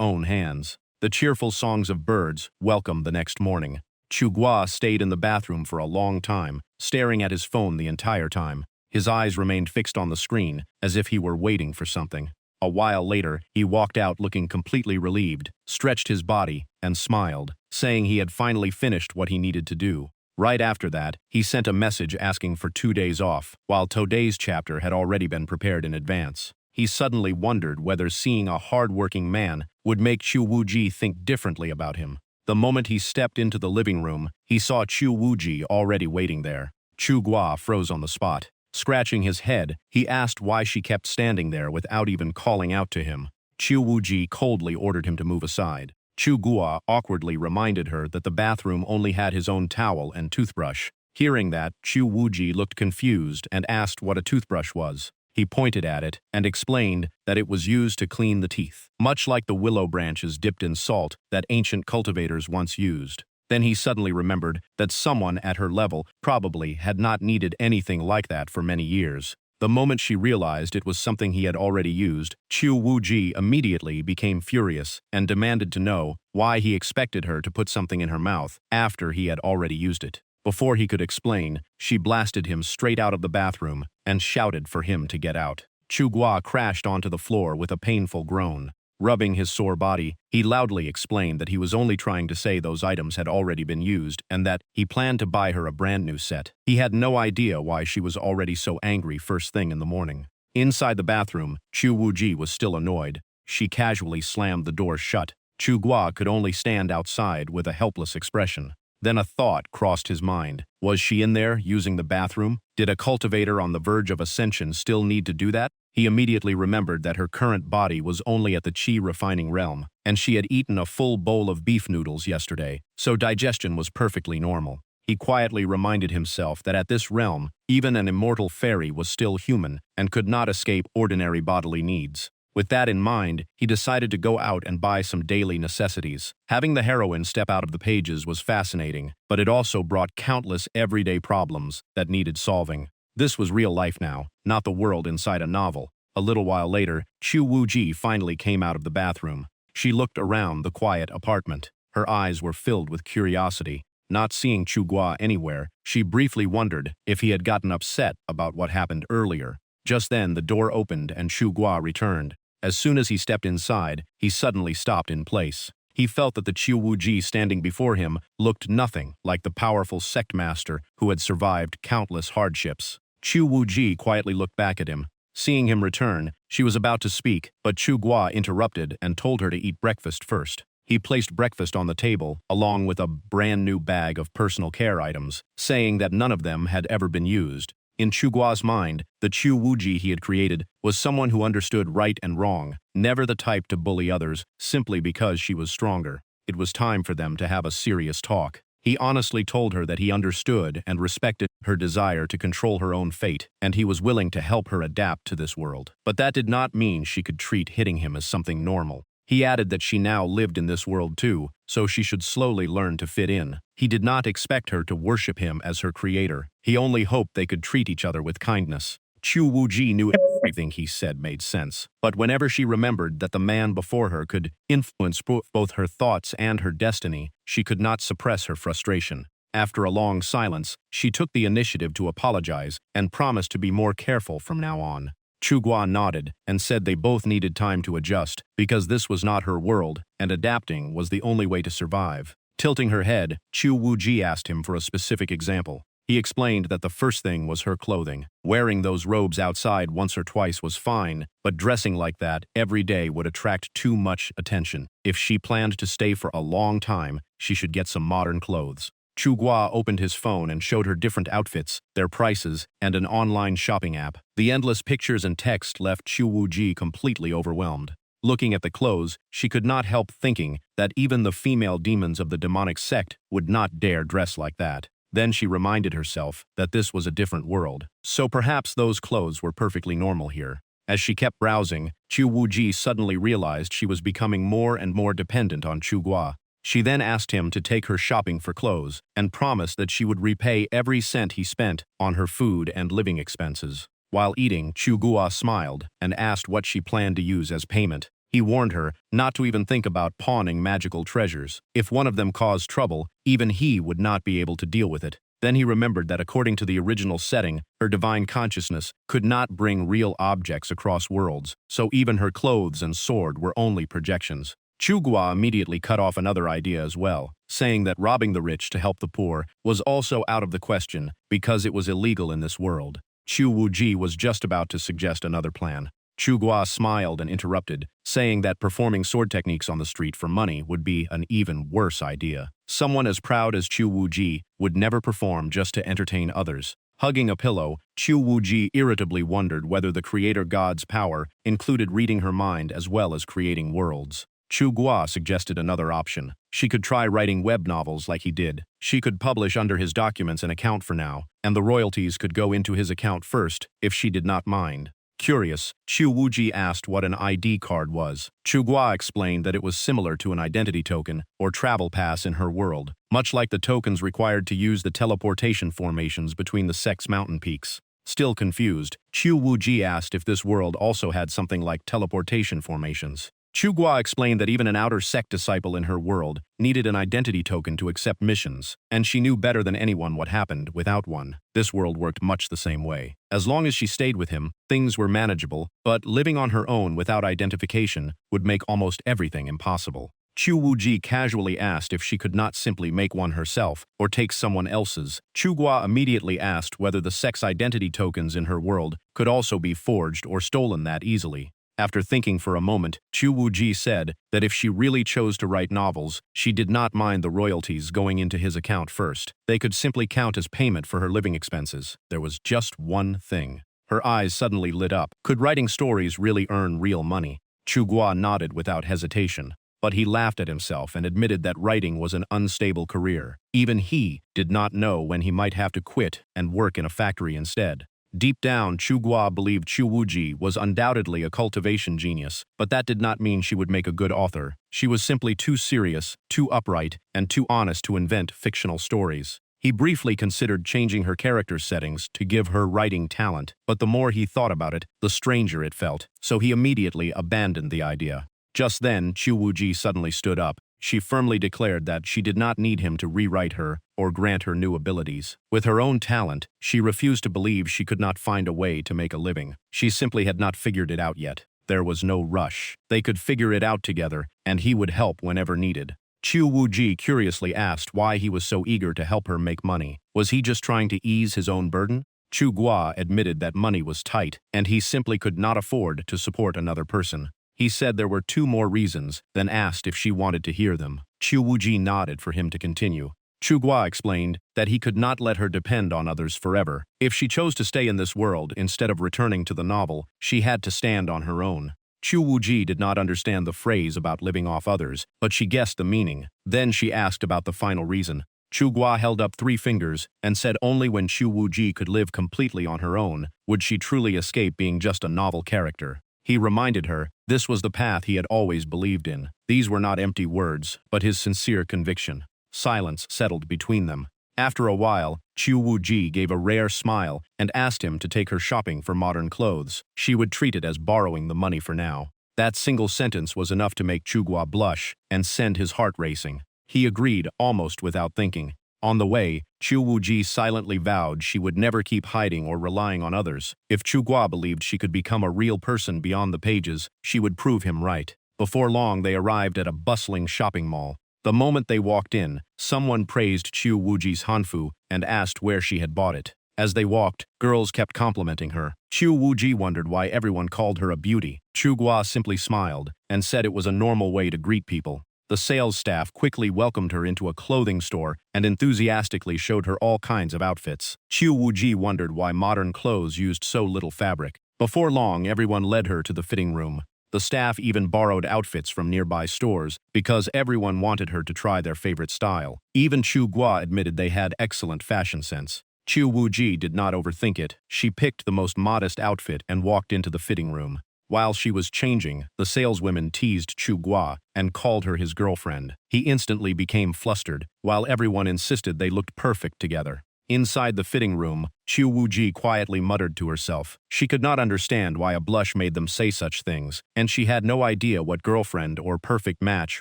own hands. The cheerful songs of birds welcomed the next morning. Chu Gua stayed in the bathroom for a long time, staring at his phone the entire time. His eyes remained fixed on the screen, as if he were waiting for something. A while later, he walked out looking completely relieved, stretched his body, and smiled, saying he had finally finished what he needed to do. Right after that, he sent a message asking for 2 days off, while today's chapter had already been prepared in advance. He suddenly wondered whether seeing a hard-working man would make Chu Wuji think differently about him. The moment he stepped into the living room, he saw Chu Wuji already waiting there. Chu Gua froze on the spot. Scratching his head, he asked why she kept standing there without even calling out to him. Chu Wuji coldly ordered him to move aside. Chu Gua awkwardly reminded her that the bathroom only had his own towel and toothbrush. Hearing that, Chu Wuji looked confused and asked what a toothbrush was. He pointed at it and explained that it was used to clean the teeth, much like the willow branches dipped in salt that ancient cultivators once used. Then he suddenly remembered that someone at her level probably had not needed anything like that for many years. The moment she realized it was something he had already used, Chu Wuji immediately became furious and demanded to know why he expected her to put something in her mouth after he had already used it. Before he could explain, she blasted him straight out of the bathroom and shouted for him to get out. Chu Gua crashed onto the floor with a painful groan. Rubbing his sore body, he loudly explained that he was only trying to say those items had already been used and that he planned to buy her a brand new set. He had no idea why she was already so angry first thing in the morning. Inside the bathroom, Chu Wuji was still annoyed. She casually slammed the door shut. Chu Gua could only stand outside with a helpless expression. Then a thought crossed his mind. Was she in there, using the bathroom? Did a cultivator on the verge of ascension still need to do that? He immediately remembered that her current body was only at the chi refining realm, and she had eaten a full bowl of beef noodles yesterday, so digestion was perfectly normal. He quietly reminded himself that at this realm, even an immortal fairy was still human and could not escape ordinary bodily needs. With that in mind, he decided to go out and buy some daily necessities. Having the heroine step out of the pages was fascinating, but it also brought countless everyday problems that needed solving. This was real life now, not the world inside a novel. A little while later, Chu Wuji finally came out of the bathroom. She looked around the quiet apartment. Her eyes were filled with curiosity. Not seeing Chu Gua anywhere, she briefly wondered if he had gotten upset about what happened earlier. Just then, the door opened and Chu Gua returned. As soon as he stepped inside, he suddenly stopped in place. He felt that the Chu Wuji standing before him looked nothing like the powerful sect master who had survived countless hardships. Chu Wuji quietly looked back at him. Seeing him return, she was about to speak, but Chu Gua interrupted and told her to eat breakfast first. He placed breakfast on the table, along with a brand new bag of personal care items, saying that none of them had ever been used. In Chu Gua's mind, the Chu Wuji he had created was someone who understood right and wrong, never the type to bully others simply because she was stronger. It was time for them to have a serious talk. He honestly told her that he understood and respected her desire to control her own fate, and he was willing to help her adapt to this world. But that did not mean she could treat hitting him as something normal. He added that she now lived in this world too, so she should slowly learn to fit in. He did not expect her to worship him as her creator. He only hoped they could treat each other with kindness. Chu Wuji knew everything he said made sense, but whenever she remembered that the man before her could influence both her thoughts and her destiny, she could not suppress her frustration. After a long silence, she took the initiative to apologize and promised to be more careful from now on. Chu Gua nodded and said they both needed time to adjust because this was not her world and adapting was the only way to survive. Tilting her head, Chu Wuji asked him for a specific example. He explained that the first thing was her clothing. Wearing those robes outside once or twice was fine, but dressing like that every day would attract too much attention. If she planned to stay for a long time, she should get some modern clothes. Chu Gua opened his phone and showed her different outfits, their prices, and an online shopping app. The endless pictures and text left Chu Wuji completely overwhelmed. Looking at the clothes, she could not help thinking that even the female demons of the demonic sect would not dare dress like that. Then she reminded herself that this was a different world, so perhaps those clothes were perfectly normal here. As she kept browsing, Chu Wuji suddenly realized she was becoming more and more dependent on Chu Gua. She then asked him to take her shopping for clothes and promised that she would repay every cent he spent on her food and living expenses. While eating, Chu Gua smiled and asked what she planned to use as payment. He warned her not to even think about pawning magical treasures. If one of them caused trouble, even he would not be able to deal with it. Then he remembered that according to the original setting, her divine consciousness could not bring real objects across worlds, so even her clothes and sword were only projections. Chu Gua immediately cut off another idea as well, saying that robbing the rich to help the poor was also out of the question because it was illegal in this world. Chu Wuji was just about to suggest another plan. Chu Gua smiled and interrupted, saying that performing sword techniques on the street for money would be an even worse idea. Someone as proud as Chu Wuji would never perform just to entertain others. Hugging a pillow, Chu Wuji irritably wondered whether the creator god's power included reading her mind as well as creating worlds. Chu Gua suggested another option. She could try writing web novels like he did. She could publish under his documents an account for now, and the royalties could go into his account first if she did not mind. Curious, Chu Wuji asked what an ID card was. Chu Gua explained that it was similar to an identity token or travel pass in her world, much like the tokens required to use the teleportation formations between the sect's mountain peaks. Still confused, Chu Wuji asked if this world also had something like teleportation formations. Chu Gua explained that even an outer sect disciple in her world needed an identity token to accept missions, and she knew better than anyone what happened without one. This world worked much the same way. As long as she stayed with him, things were manageable, but living on her own without identification would make almost everything impossible. Chu Wuji casually asked if she could not simply make one herself or take someone else's. Chu Gua immediately asked whether the sect's identity tokens in her world could also be forged or stolen that easily. After thinking for a moment, Chu Wuji said that if she really chose to write novels, she did not mind the royalties going into his account first. They could simply count as payment for her living expenses. There was just one thing. Her eyes suddenly lit up. Could writing stories really earn real money? Chu Gua nodded without hesitation, but he laughed at himself and admitted that writing was an unstable career. Even he did not know when he might have to quit and work in a factory instead. Deep down, Chu Gua believed Chu Wuji was undoubtedly a cultivation genius, but that did not mean she would make a good author. She was simply too serious, too upright, and too honest to invent fictional stories. He briefly considered changing her character settings to give her writing talent, but the more he thought about it, the stranger it felt, so he immediately abandoned the idea. Just then, Chu Wuji suddenly stood up. She firmly declared that she did not need him to rewrite her or grant her new abilities. With her own talent, she refused to believe she could not find a way to make a living. She simply had not figured it out yet. There was no rush. They could figure it out together, and he would help whenever needed. Chu Wuji curiously asked why he was so eager to help her make money. Was he just trying to ease his own burden? Chu Gua admitted that money was tight, and he simply could not afford to support another person. He said there were 2 more reasons, then asked if she wanted to hear them. Chu Wuji nodded for him to continue. Chu Gua explained that he could not let her depend on others forever. If she chose to stay in this world instead of returning to the novel, she had to stand on her own. Chu Wuji did not understand the phrase about living off others, but she guessed the meaning. Then she asked about the final reason. Chu Gua held up 3 fingers and said only when Chu Wuji could live completely on her own would she truly escape being just a novel character. He reminded her this was the path he had always believed in. These were not empty words, but his sincere conviction. Silence settled between them. After a while, Chu Wuji gave a rare smile and asked him to take her shopping for modern clothes. She would treat it as borrowing the money for now. That single sentence was enough to make Chu Gua blush and send his heart racing. He agreed almost without thinking. On the way, Chu Wuji silently vowed she would never keep hiding or relying on others. If Chu Gua believed she could become a real person beyond the pages, she would prove him right. Before long, they arrived at a bustling shopping mall. The moment they walked in, someone praised Chu Wuji's hanfu and asked where she had bought it. As they walked, girls kept complimenting her. Chu Wuji wondered why everyone called her a beauty. Chu Gua simply smiled and said it was a normal way to greet people. The sales staff quickly welcomed her into a clothing store and enthusiastically showed her all kinds of outfits. Chu Wuji wondered why modern clothes used so little fabric. Before long, everyone led her to the fitting room. The staff even borrowed outfits from nearby stores because everyone wanted her to try their favorite style. Even Chu Gua admitted they had excellent fashion sense. Chu Wuji did not overthink it. She picked the most modest outfit and walked into the fitting room. While she was changing, the saleswomen teased Chu Gua and called her his girlfriend. He instantly became flustered, while everyone insisted they looked perfect together. Inside the fitting room, Chu Wuji quietly muttered to herself. She could not understand why a blush made them say such things, and she had no idea what girlfriend or perfect match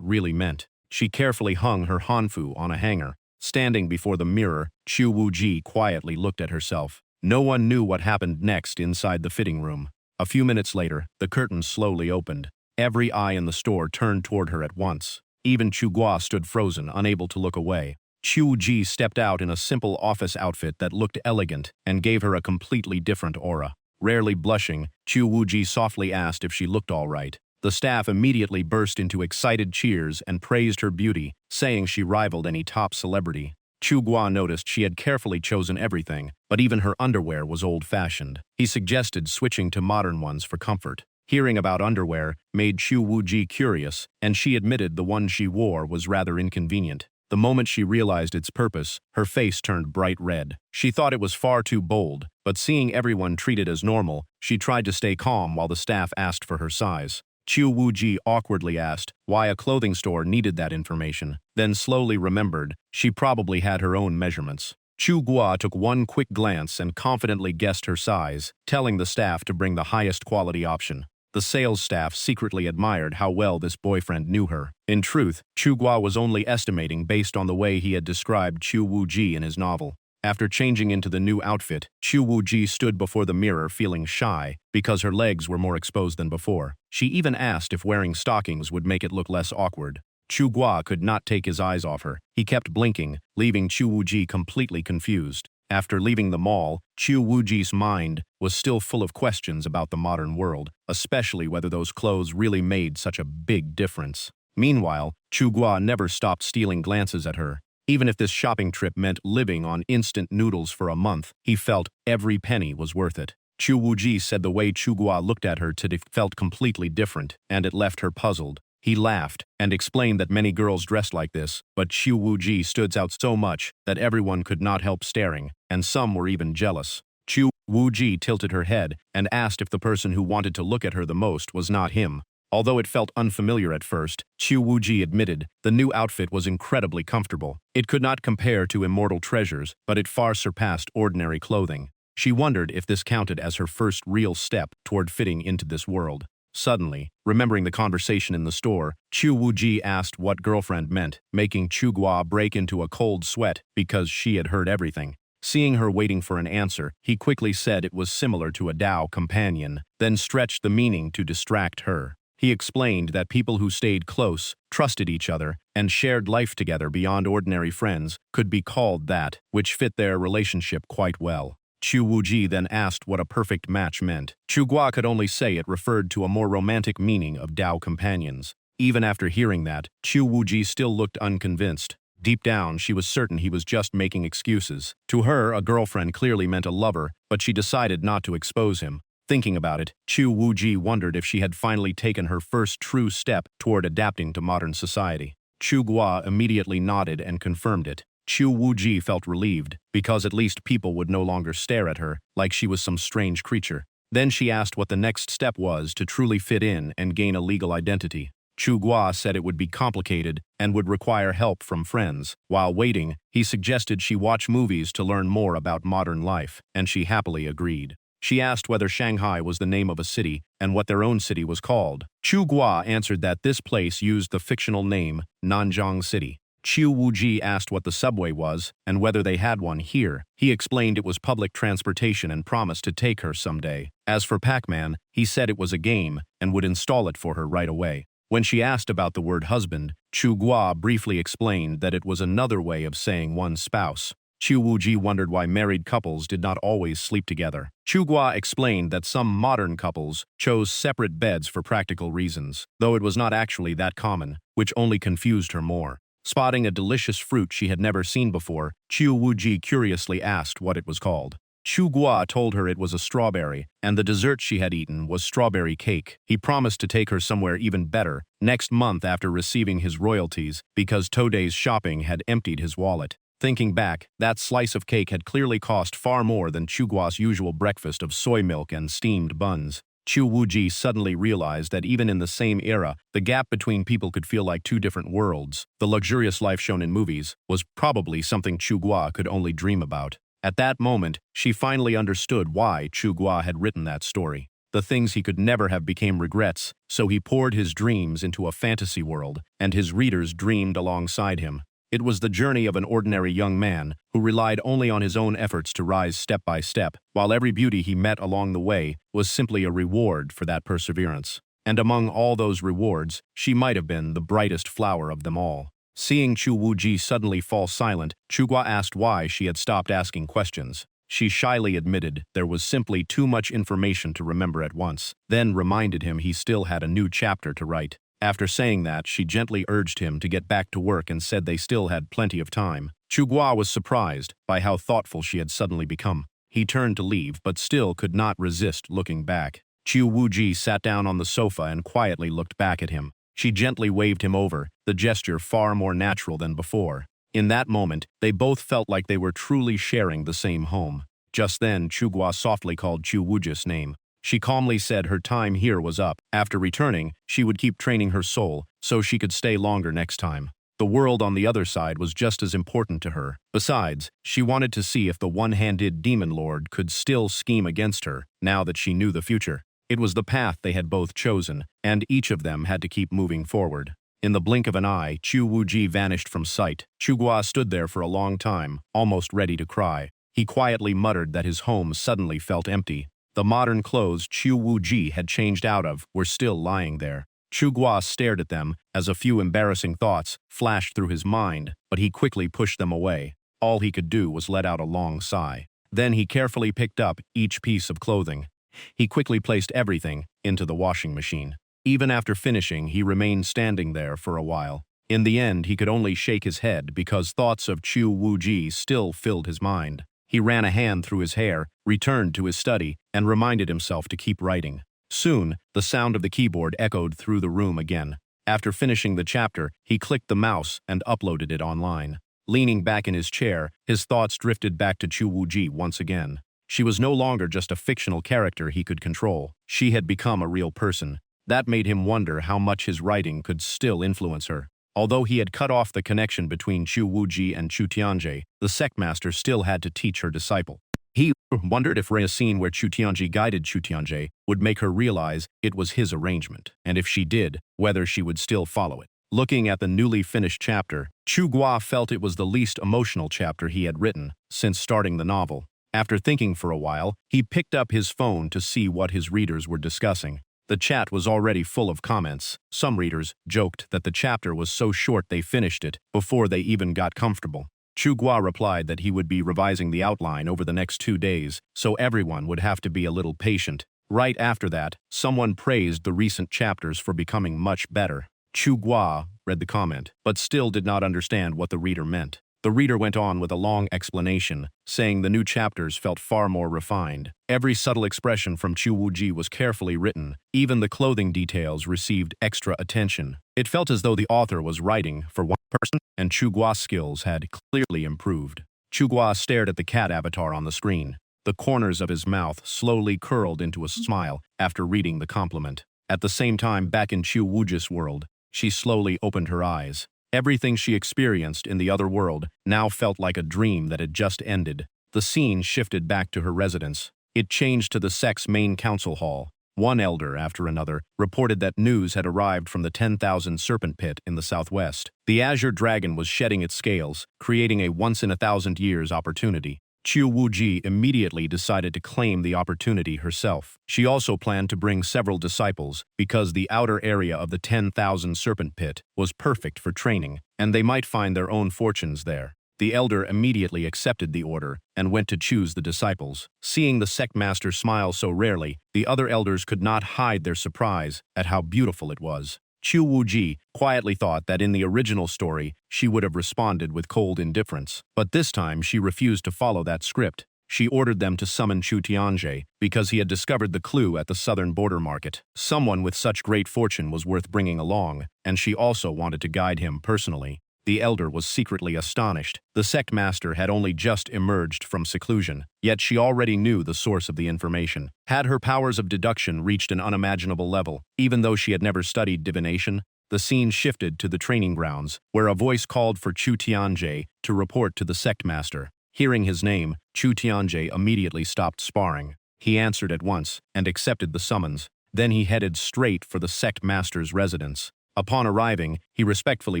really meant. She carefully hung her hanfu on a hanger. Standing before the mirror, Chu Wuji quietly looked at herself. No one knew what happened next inside the fitting room. A few minutes later, the curtains slowly opened. Every eye in the store turned toward her at once. Even Chu Gua stood frozen, unable to look away. Chu Ji stepped out in a simple office outfit that looked elegant and gave her a completely different aura. Rarely blushing, Chu Wuji softly asked if she looked all right. The staff immediately burst into excited cheers and praised her beauty, saying she rivaled any top celebrity. Chu Gua noticed she had carefully chosen everything, but even her underwear was old-fashioned. He suggested switching to modern ones for comfort. Hearing about underwear made Chu Wuji curious, and she admitted the one she wore was rather inconvenient. The moment she realized its purpose, her face turned bright red. She thought it was far too bold, but seeing everyone treat it as normal, she tried to stay calm while the staff asked for her size. Chu Wuji awkwardly asked why a clothing store needed that information, then slowly remembered she probably had her own measurements. Chu Gua took one quick glance and confidently guessed her size, telling the staff to bring the highest quality option. The sales staff secretly admired how well this boyfriend knew her. In truth, Chu Gua was only estimating based on the way he had described Chu Wuji in his novel. After changing into the new outfit, Chu Wuji stood before the mirror feeling shy because her legs were more exposed than before. She even asked if wearing stockings would make it look less awkward. Chu Gua could not take his eyes off her. He kept blinking, leaving Chu Wuji completely confused. After leaving the mall, Chu Wuji's mind was still full of questions about the modern world, especially whether those clothes really made such a big difference. Meanwhile, Chu Gua never stopped stealing glances at her. Even if this shopping trip meant living on instant noodles for a month, he felt every penny was worth it. Chu Wuji said the way Chu Gua looked at her today felt completely different, and it left her puzzled. He laughed and explained that many girls dressed like this, but Chu Wuji stood out so much that everyone could not help staring, and some were even jealous. Chu Wuji tilted her head and asked if the person who wanted to look at her the most was not him. Although it felt unfamiliar at first, Chu Wuji admitted the new outfit was incredibly comfortable. It could not compare to immortal treasures, but it far surpassed ordinary clothing. She wondered if this counted as her first real step toward fitting into this world. Suddenly, remembering the conversation in the store, Chu Wuji asked what girlfriend meant, making Chu Gua break into a cold sweat because she had heard everything. Seeing her waiting for an answer, he quickly said it was similar to a Dao companion, then stretched the meaning to distract her. He explained that people who stayed close, trusted each other, and shared life together beyond ordinary friends could be called that, which fit their relationship quite well. Chu Wuji then asked what a perfect match meant. Chu Gua could only say it referred to a more romantic meaning of Dao companions. Even after hearing that, Chu Wuji still looked unconvinced. Deep down, she was certain he was just making excuses. To her, a girlfriend clearly meant a lover, but she decided not to expose him. Thinking about it, Chu Wuji wondered if she had finally taken her first true step toward adapting to modern society. Chu Gua immediately nodded and confirmed it. Chu Wuji felt relieved, because at least people would no longer stare at her like she was some strange creature. Then she asked what the next step was to truly fit in and gain a legal identity. Chu Gua said it would be complicated and would require help from friends. While waiting, he suggested she watch movies to learn more about modern life, and she happily agreed. She asked whether Shanghai was the name of a city and what their own city was called. Chu Gua answered that this place used the fictional name Nanjing City. Chu Wuji asked what the subway was and whether they had one here. He explained it was public transportation and promised to take her someday. As for Pac-Man, he said it was a game and would install it for her right away. When she asked about the word husband, Chu Gua briefly explained that it was another way of saying one's spouse. Chu Wuji wondered why married couples did not always sleep together. Chu Gua explained that some modern couples chose separate beds for practical reasons, though it was not actually that common, which only confused her more. Spotting a delicious fruit she had never seen before, Chu Wuji curiously asked what it was called. Chu Gua told her it was a strawberry, and the dessert she had eaten was strawberry cake. He promised to take her somewhere even better next month after receiving his royalties, because Today's shopping had emptied his wallet. Thinking back, that slice of cake had clearly cost far more than Chu Gua's usual breakfast of soy milk and steamed buns. Chu Wuji suddenly realized that even in the same era, the gap between people could feel like two different worlds. The luxurious life shown in movies was probably something Chu Gua could only dream about. At that moment, she finally understood why Chu Gua had written that story. The things he could never have became regrets, so he poured his dreams into a fantasy world, and his readers dreamed alongside him. It was the journey of an ordinary young man who relied only on his own efforts to rise step by step, while every beauty he met along the way was simply a reward for that perseverance. And among all those rewards, she might have been the brightest flower of them all. Seeing Chu Wuji suddenly fall silent, Chu Gua asked why she had stopped asking questions. She shyly admitted there was simply too much information to remember at once, then reminded him he still had a new chapter to write. After saying that, she gently urged him to get back to work and said they still had plenty of time. Chu Gua was surprised by how thoughtful she had suddenly become. He turned to leave, but still could not resist looking back. Chu Wuji sat down on the sofa and quietly looked back at him. She gently waved him over, the gesture far more natural than before. In that moment, they both felt like they were truly sharing the same home. Just then, Chu Gua softly called Chu Wuji's name. She calmly said her time here was up. After returning, she would keep training her soul, so she could stay longer next time. The world on the other side was just as important to her. Besides, she wanted to see if the one-handed demon lord could still scheme against her, now that she knew the future. It was the path they had both chosen, and each of them had to keep moving forward. In the blink of an eye, Chu Wuji vanished from sight. Chu Gua stood there for a long time, almost ready to cry. He quietly muttered that his home suddenly felt empty. The modern clothes Chu Wuji had changed out of were still lying there. Chu Gua stared at them as a few embarrassing thoughts flashed through his mind, but he quickly pushed them away. All he could do was let out a long sigh. Then he carefully picked up each piece of clothing. He quickly placed everything into the washing machine. Even after finishing, he remained standing there for a while. In the end, he could only shake his head because thoughts of Chu Wuji still filled his mind. He ran a hand through his hair, returned to his study, and reminded himself to keep writing. Soon, the sound of the keyboard echoed through the room again. After finishing the chapter, he clicked the mouse and uploaded it online. Leaning back in his chair, his thoughts drifted back to Chu Wuji once again. She was no longer just a fictional character he could control. She had become a real person. That made him wonder how much his writing could still influence her. Although he had cut off the connection between Chu Wuji and Chu Tianjie, the sectmaster still had to teach her disciple. He wondered if a scene where Chu Tianjie guided Chu Tianjie would make her realize it was his arrangement, and if she did, whether she would still follow it. Looking at the newly finished chapter, Chu Gua felt it was the least emotional chapter he had written since starting the novel. After thinking for a while, he picked up his phone to see what his readers were discussing. The chat was already full of comments. Some readers joked that the chapter was so short they finished it before they even got comfortable. Chu Gua replied that he would be revising the outline over the next 2 days, so everyone would have to be a little patient. Right after that, someone praised the recent chapters for becoming much better. Chu Gua read the comment, but still did not understand what the reader meant. The reader went on with a long explanation, saying the new chapters felt far more refined. Every subtle expression from Chu Wuji was carefully written. Even the clothing details received extra attention. It felt as though the author was writing for one person, and Chu Gua's skills had clearly improved. Chu Gua stared at the cat avatar on the screen. The corners of his mouth slowly curled into a smile after reading the compliment. At the same time, back in Chu Wuji's world, she slowly opened her eyes. Everything she experienced in the other world now felt like a dream that had just ended. The scene shifted back to her residence. It changed to the sect's main council hall. One elder after another reported that news had arrived from the 10,000 serpent pit in the southwest. The azure dragon was shedding its scales, creating a once-in-a-thousand-years opportunity. Qiu Wuji immediately decided to claim the opportunity herself. She also planned to bring several disciples because the outer area of the 10,000 Serpent Pit was perfect for training, and they might find their own fortunes there. The elder immediately accepted the order and went to choose the disciples. Seeing the sect master smile so rarely, the other elders could not hide their surprise at how beautiful it was. Qiu Wuji quietly thought that in the original story, she would have responded with cold indifference. But this time, she refused to follow that script. She ordered them to summon Chu Tianjie because he had discovered the clue at the southern border market. Someone with such great fortune was worth bringing along, and she also wanted to guide him personally. The elder was secretly astonished. The sect master had only just emerged from seclusion, yet she already knew the source of the information. Had her powers of deduction reached an unimaginable level, even though she had never studied divination? The scene shifted to the training grounds, where a voice called for Chu Tianjie to report to the sect master. Hearing his name, Chu Tianjie immediately stopped sparring. He answered at once and accepted the summons. Then he headed straight for the sect master's residence. Upon arriving, he respectfully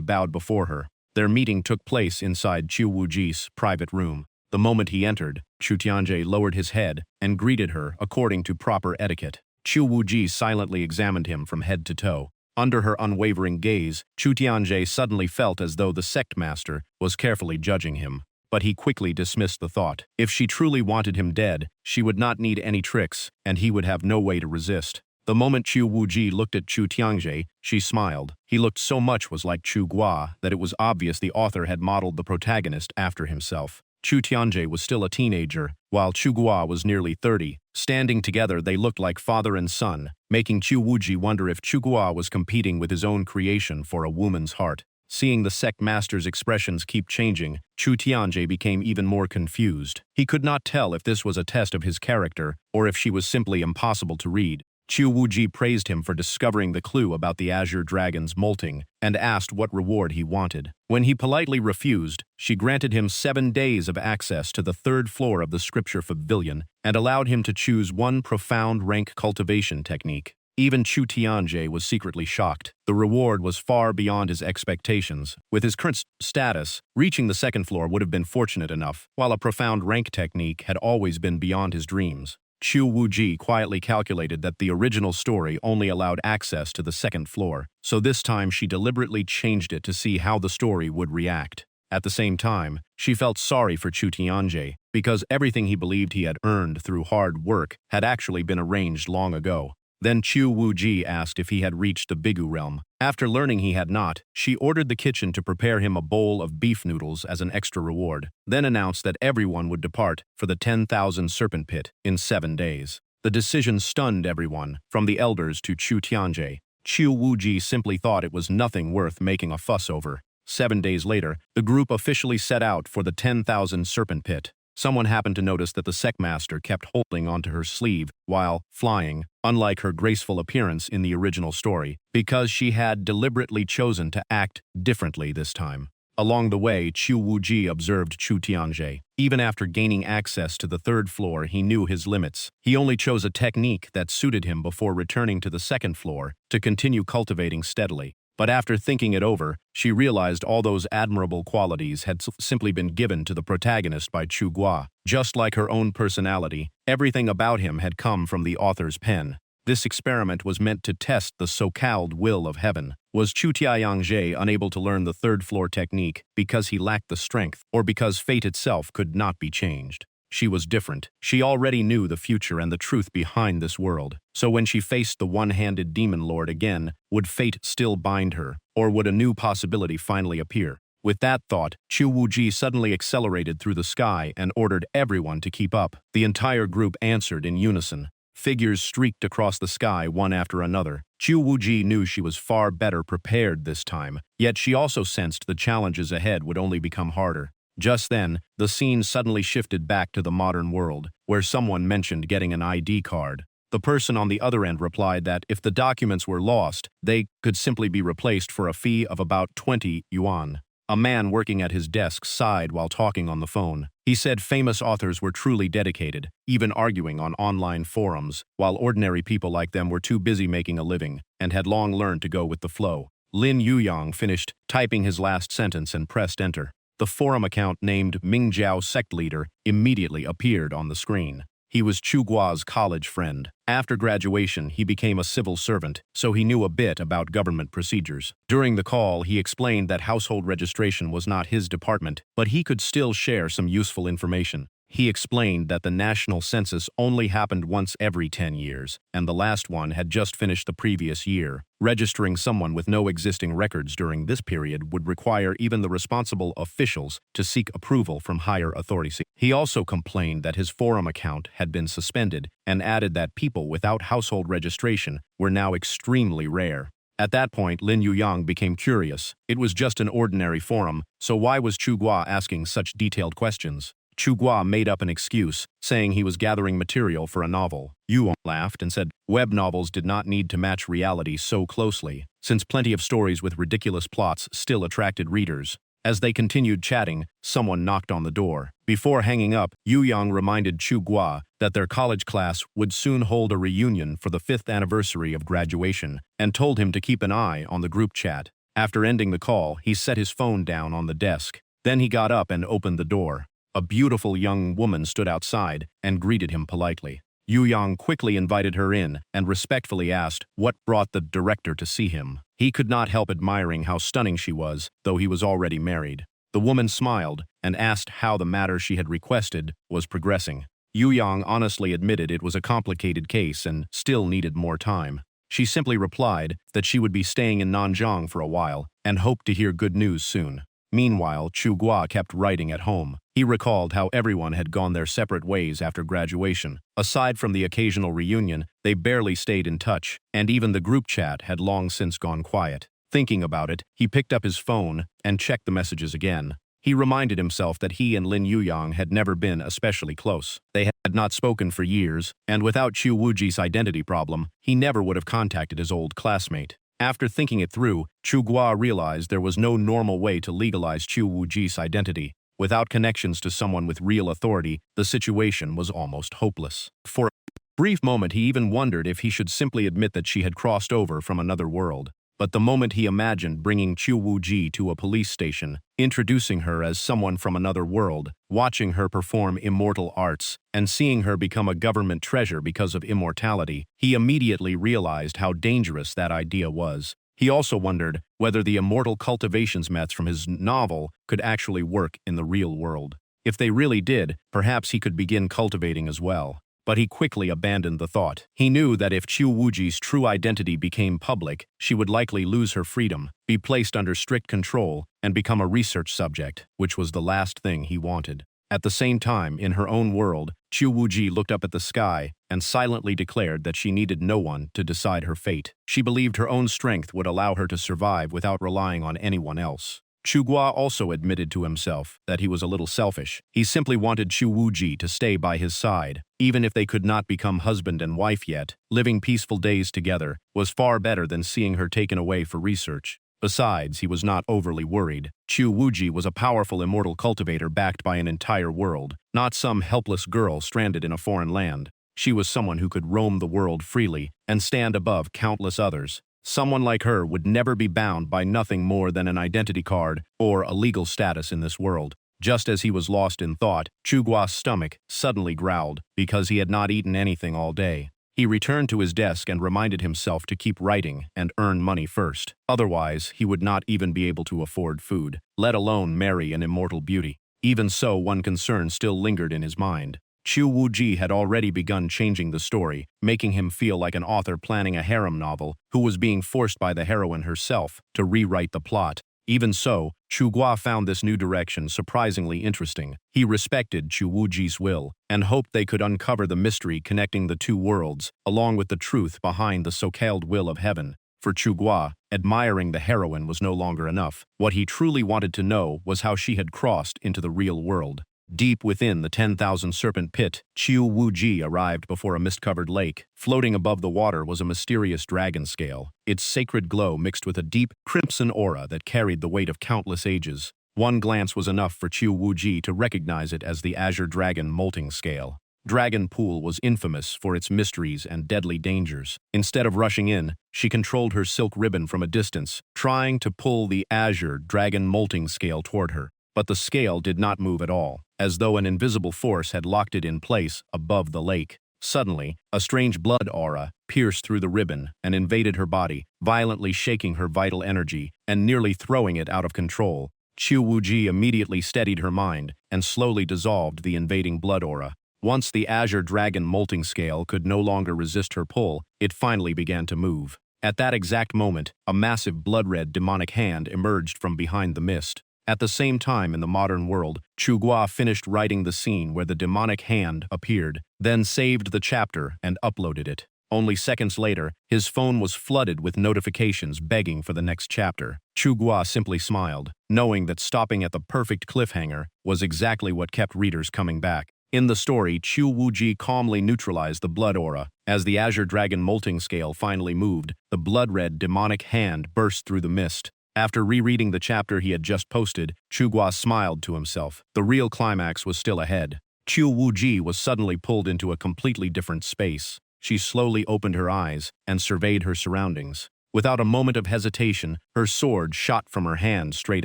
bowed before her. Their meeting took place inside Qiu Wuji's private room. The moment he entered, Chu Tianjie lowered his head and greeted her according to proper etiquette. Qiu Wuji silently examined him from head to toe. Under her unwavering gaze, Chu Tianjie suddenly felt as though the sect master was carefully judging him. But he quickly dismissed the thought. If she truly wanted him dead, she would not need any tricks, and he would have no way to resist. The moment Qiu Wuji looked at Chu Tianjie, she smiled. He looked so much like Chu Gua that it was obvious the author had modeled the protagonist after himself. Chu Tianjie was still a teenager, while Chu Gua was nearly 30. Standing together, they looked like father and son, making Qiu Wuji wonder if Chu Gua was competing with his own creation for a woman's heart. Seeing the sect master's expressions keep changing, Chu Tianjie became even more confused. He could not tell if this was a test of his character or if she was simply impossible to read. Qiu Wuji praised him for discovering the clue about the azure dragon's molting and asked what reward he wanted. When he politely refused, she granted him 7 days of access to the 3rd floor of the scripture pavilion and allowed him to choose one profound rank cultivation technique. Even Chu Tianjie was secretly shocked. The reward was far beyond his expectations. With his current status, reaching the 2nd floor would have been fortunate enough, while a profound rank technique had always been beyond his dreams. Qiu Wuji quietly calculated that the original story only allowed access to the 2nd floor, so this time she deliberately changed it to see how the story would react. At the same time, she felt sorry for Chu Tianjie, because everything he believed he had earned through hard work had actually been arranged long ago. Then Qiu Wuji asked if he had reached the Bigu realm. After learning he had not, she ordered the kitchen to prepare him a bowl of beef noodles as an extra reward, then announced that everyone would depart for the 10,000 Serpent Pit in 7 days. The decision stunned everyone, from the elders to Chu Tianjie. Qiu Wuji simply thought it was nothing worth making a fuss over. 7 days later, the group officially set out for the 10,000 Serpent Pit. Someone happened to notice that the sect master kept holding onto her sleeve while flying, unlike her graceful appearance in the original story, because she had deliberately chosen to act differently this time. Along the way, Qiu Wuji observed Chu Tianjie. Even after gaining access to the 3rd floor, he knew his limits. He only chose a technique that suited him before returning to the 2nd floor to continue cultivating steadily. But after thinking it over, she realized all those admirable qualities had simply been given to the protagonist by Chu Gua. Just like her own personality, everything about him had come from the author's pen. This experiment was meant to test the so-called will of heaven. Was Chu Tianjie unable to learn the 3rd floor technique because he lacked the strength, or because fate itself could not be changed? She was different. She already knew the future and the truth behind this world. So when she faced the one-handed demon lord again, would fate still bind her, or would a new possibility finally appear? With that thought, Qiu Wuji suddenly accelerated through the sky and ordered everyone to keep up. The entire group answered in unison. Figures streaked across the sky one after another. Qiu Wuji knew she was far better prepared this time, yet she also sensed the challenges ahead would only become harder. Just then, the scene suddenly shifted back to the modern world, where someone mentioned getting an ID card. The person on the other end replied that if the documents were lost, they could simply be replaced for a fee of about 20 yuan. A man working at his desk sighed while talking on the phone. He said famous authors were truly dedicated, even arguing on online forums, while ordinary people like them were too busy making a living, and had long learned to go with the flow. Lin Yuyang finished typing his last sentence and pressed enter. the forum account named Mingjiao Sect Leader immediately appeared on the screen. He was Chu Guo's college friend. After graduation, he became a civil servant, so he knew a bit about government procedures. During the call, he explained that household registration was not his department, but he could still share some useful information. He explained that the national census only happened once every 10 years, and the last one had just finished the previous year. Registering someone with no existing records during this period would require even the responsible officials to seek approval from higher authorities. He also complained that his forum account had been suspended and added that people without household registration were now extremely rare. At that point, Lin Yuyang became curious. It was just an ordinary forum, so why was Chu Guo asking such detailed questions? Chu Guo made up an excuse, saying he was gathering material for a novel. Yuan laughed and said web novels did not need to match reality so closely, since plenty of stories with ridiculous plots still attracted readers. As they continued chatting, someone knocked on the door. Before hanging up, Yu Yang reminded Chu Guo that their college class would soon hold a reunion for the 5th anniversary of graduation, and told him to keep an eye on the group chat. After ending the call, he set his phone down on the desk. Then he got up and opened the door. A beautiful young woman stood outside and greeted him politely. Yu Yang quickly invited her in and respectfully asked what brought the director to see him. He could not help admiring how stunning she was, though he was already married. The woman smiled and asked how the matter she had requested was progressing. Yu Yang honestly admitted it was a complicated case and still needed more time. She simply replied that she would be staying in Nanjing for a while and hoped to hear good news soon. Meanwhile, Chu Guo kept writing at home. He recalled how everyone had gone their separate ways after graduation. Aside from the occasional reunion, they barely stayed in touch, and even the group chat had long since gone quiet. Thinking about it, he picked up his phone and checked the messages again. He reminded himself that he and Lin Yuyang had never been especially close. They had not spoken for years, and without Chu Wuji's identity problem, he never would have contacted his old classmate. After thinking it through, Chu Guo realized there was no normal way to legalize Chu Wuji's identity. Without connections to someone with real authority, the situation was almost hopeless. For a brief moment, he even wondered if he should simply admit that she had crossed over from another world. But the moment he imagined bringing Chu Wuji to a police station, introducing her as someone from another world, watching her perform immortal arts, and seeing her become a government treasure because of immortality, he immediately realized how dangerous that idea was. He also wondered whether the immortal cultivations methods from his novel could actually work in the real world. If they really did, perhaps he could begin cultivating as well. But he quickly abandoned the thought. He knew that if Chu Wuji's true identity became public, she would likely lose her freedom, be placed under strict control, and become a research subject, which was the last thing he wanted. At the same time, in her own world, Chu Wuji looked up at the sky and silently declared that she needed no one to decide her fate. She believed her own strength would allow her to survive without relying on anyone else. Chu Guo also admitted to himself that he was a little selfish. He simply wanted Chu Wuji to stay by his side. Even if they could not become husband and wife yet, living peaceful days together was far better than seeing her taken away for research. Besides, he was not overly worried. Chu Wuji was a powerful immortal cultivator backed by an entire world, not some helpless girl stranded in a foreign land. She was someone who could roam the world freely and stand above countless others. Someone like her would never be bound by nothing more than an identity card or a legal status in this world. Just as he was lost in thought, Chu Guo's stomach suddenly growled because he had not eaten anything all day. He returned to his desk and reminded himself to keep writing and earn money first. Otherwise, he would not even be able to afford food, let alone marry an immortal beauty. Even so, one concern still lingered in his mind. Chu Wuji had already begun changing the story, making him feel like an author planning a harem novel who was being forced by the heroine herself to rewrite the plot. Even so, Chu Guo found this new direction surprisingly interesting. He respected Chu Wuji's will and hoped they could uncover the mystery connecting the two worlds, along with the truth behind the so-called will of heaven. For Chu Guo, admiring the heroine was no longer enough. What he truly wanted to know was how she had crossed into the real world. Deep within the 10,000 serpent pit, Chu Wuji arrived before a mist-covered lake. Floating above the water was a mysterious dragon scale, its sacred glow mixed with a deep, crimson aura that carried the weight of countless ages. One glance was enough for Chu Wuji to recognize it as the Azure Dragon Molting Scale. Dragon Pool was infamous for its mysteries and deadly dangers. Instead of rushing in, she controlled her silk ribbon from a distance, trying to pull the Azure Dragon Molting Scale toward her. but the scale did not move at all, as though an invisible force had locked it in place above the lake. Suddenly, a strange blood aura pierced through the ribbon and invaded her body, violently shaking her vital energy and nearly throwing it out of control. Chu Wuji immediately steadied her mind and slowly dissolved the invading blood aura. Once the azure dragon molting scale could no longer resist her pull, it finally began to move. At that exact moment, a massive blood-red demonic hand emerged from behind the mist. At the same time in the modern world, Chu Gua finished writing the scene where the demonic hand appeared, then saved the chapter and uploaded it. Only seconds later, his phone was flooded with notifications begging for the next chapter. Chu Gua simply smiled, knowing that stopping at the perfect cliffhanger was exactly what kept readers coming back. In the story, Chu Wuji calmly neutralized the blood aura. As the azure dragon molting scale finally moved, the blood-red demonic hand burst through the mist. After rereading the chapter he had just posted, Chu Gua smiled to himself. The real climax was still ahead. Chu Wuji was suddenly pulled into a completely different space. She slowly opened her eyes and surveyed her surroundings. Without a moment of hesitation, her sword shot from her hand straight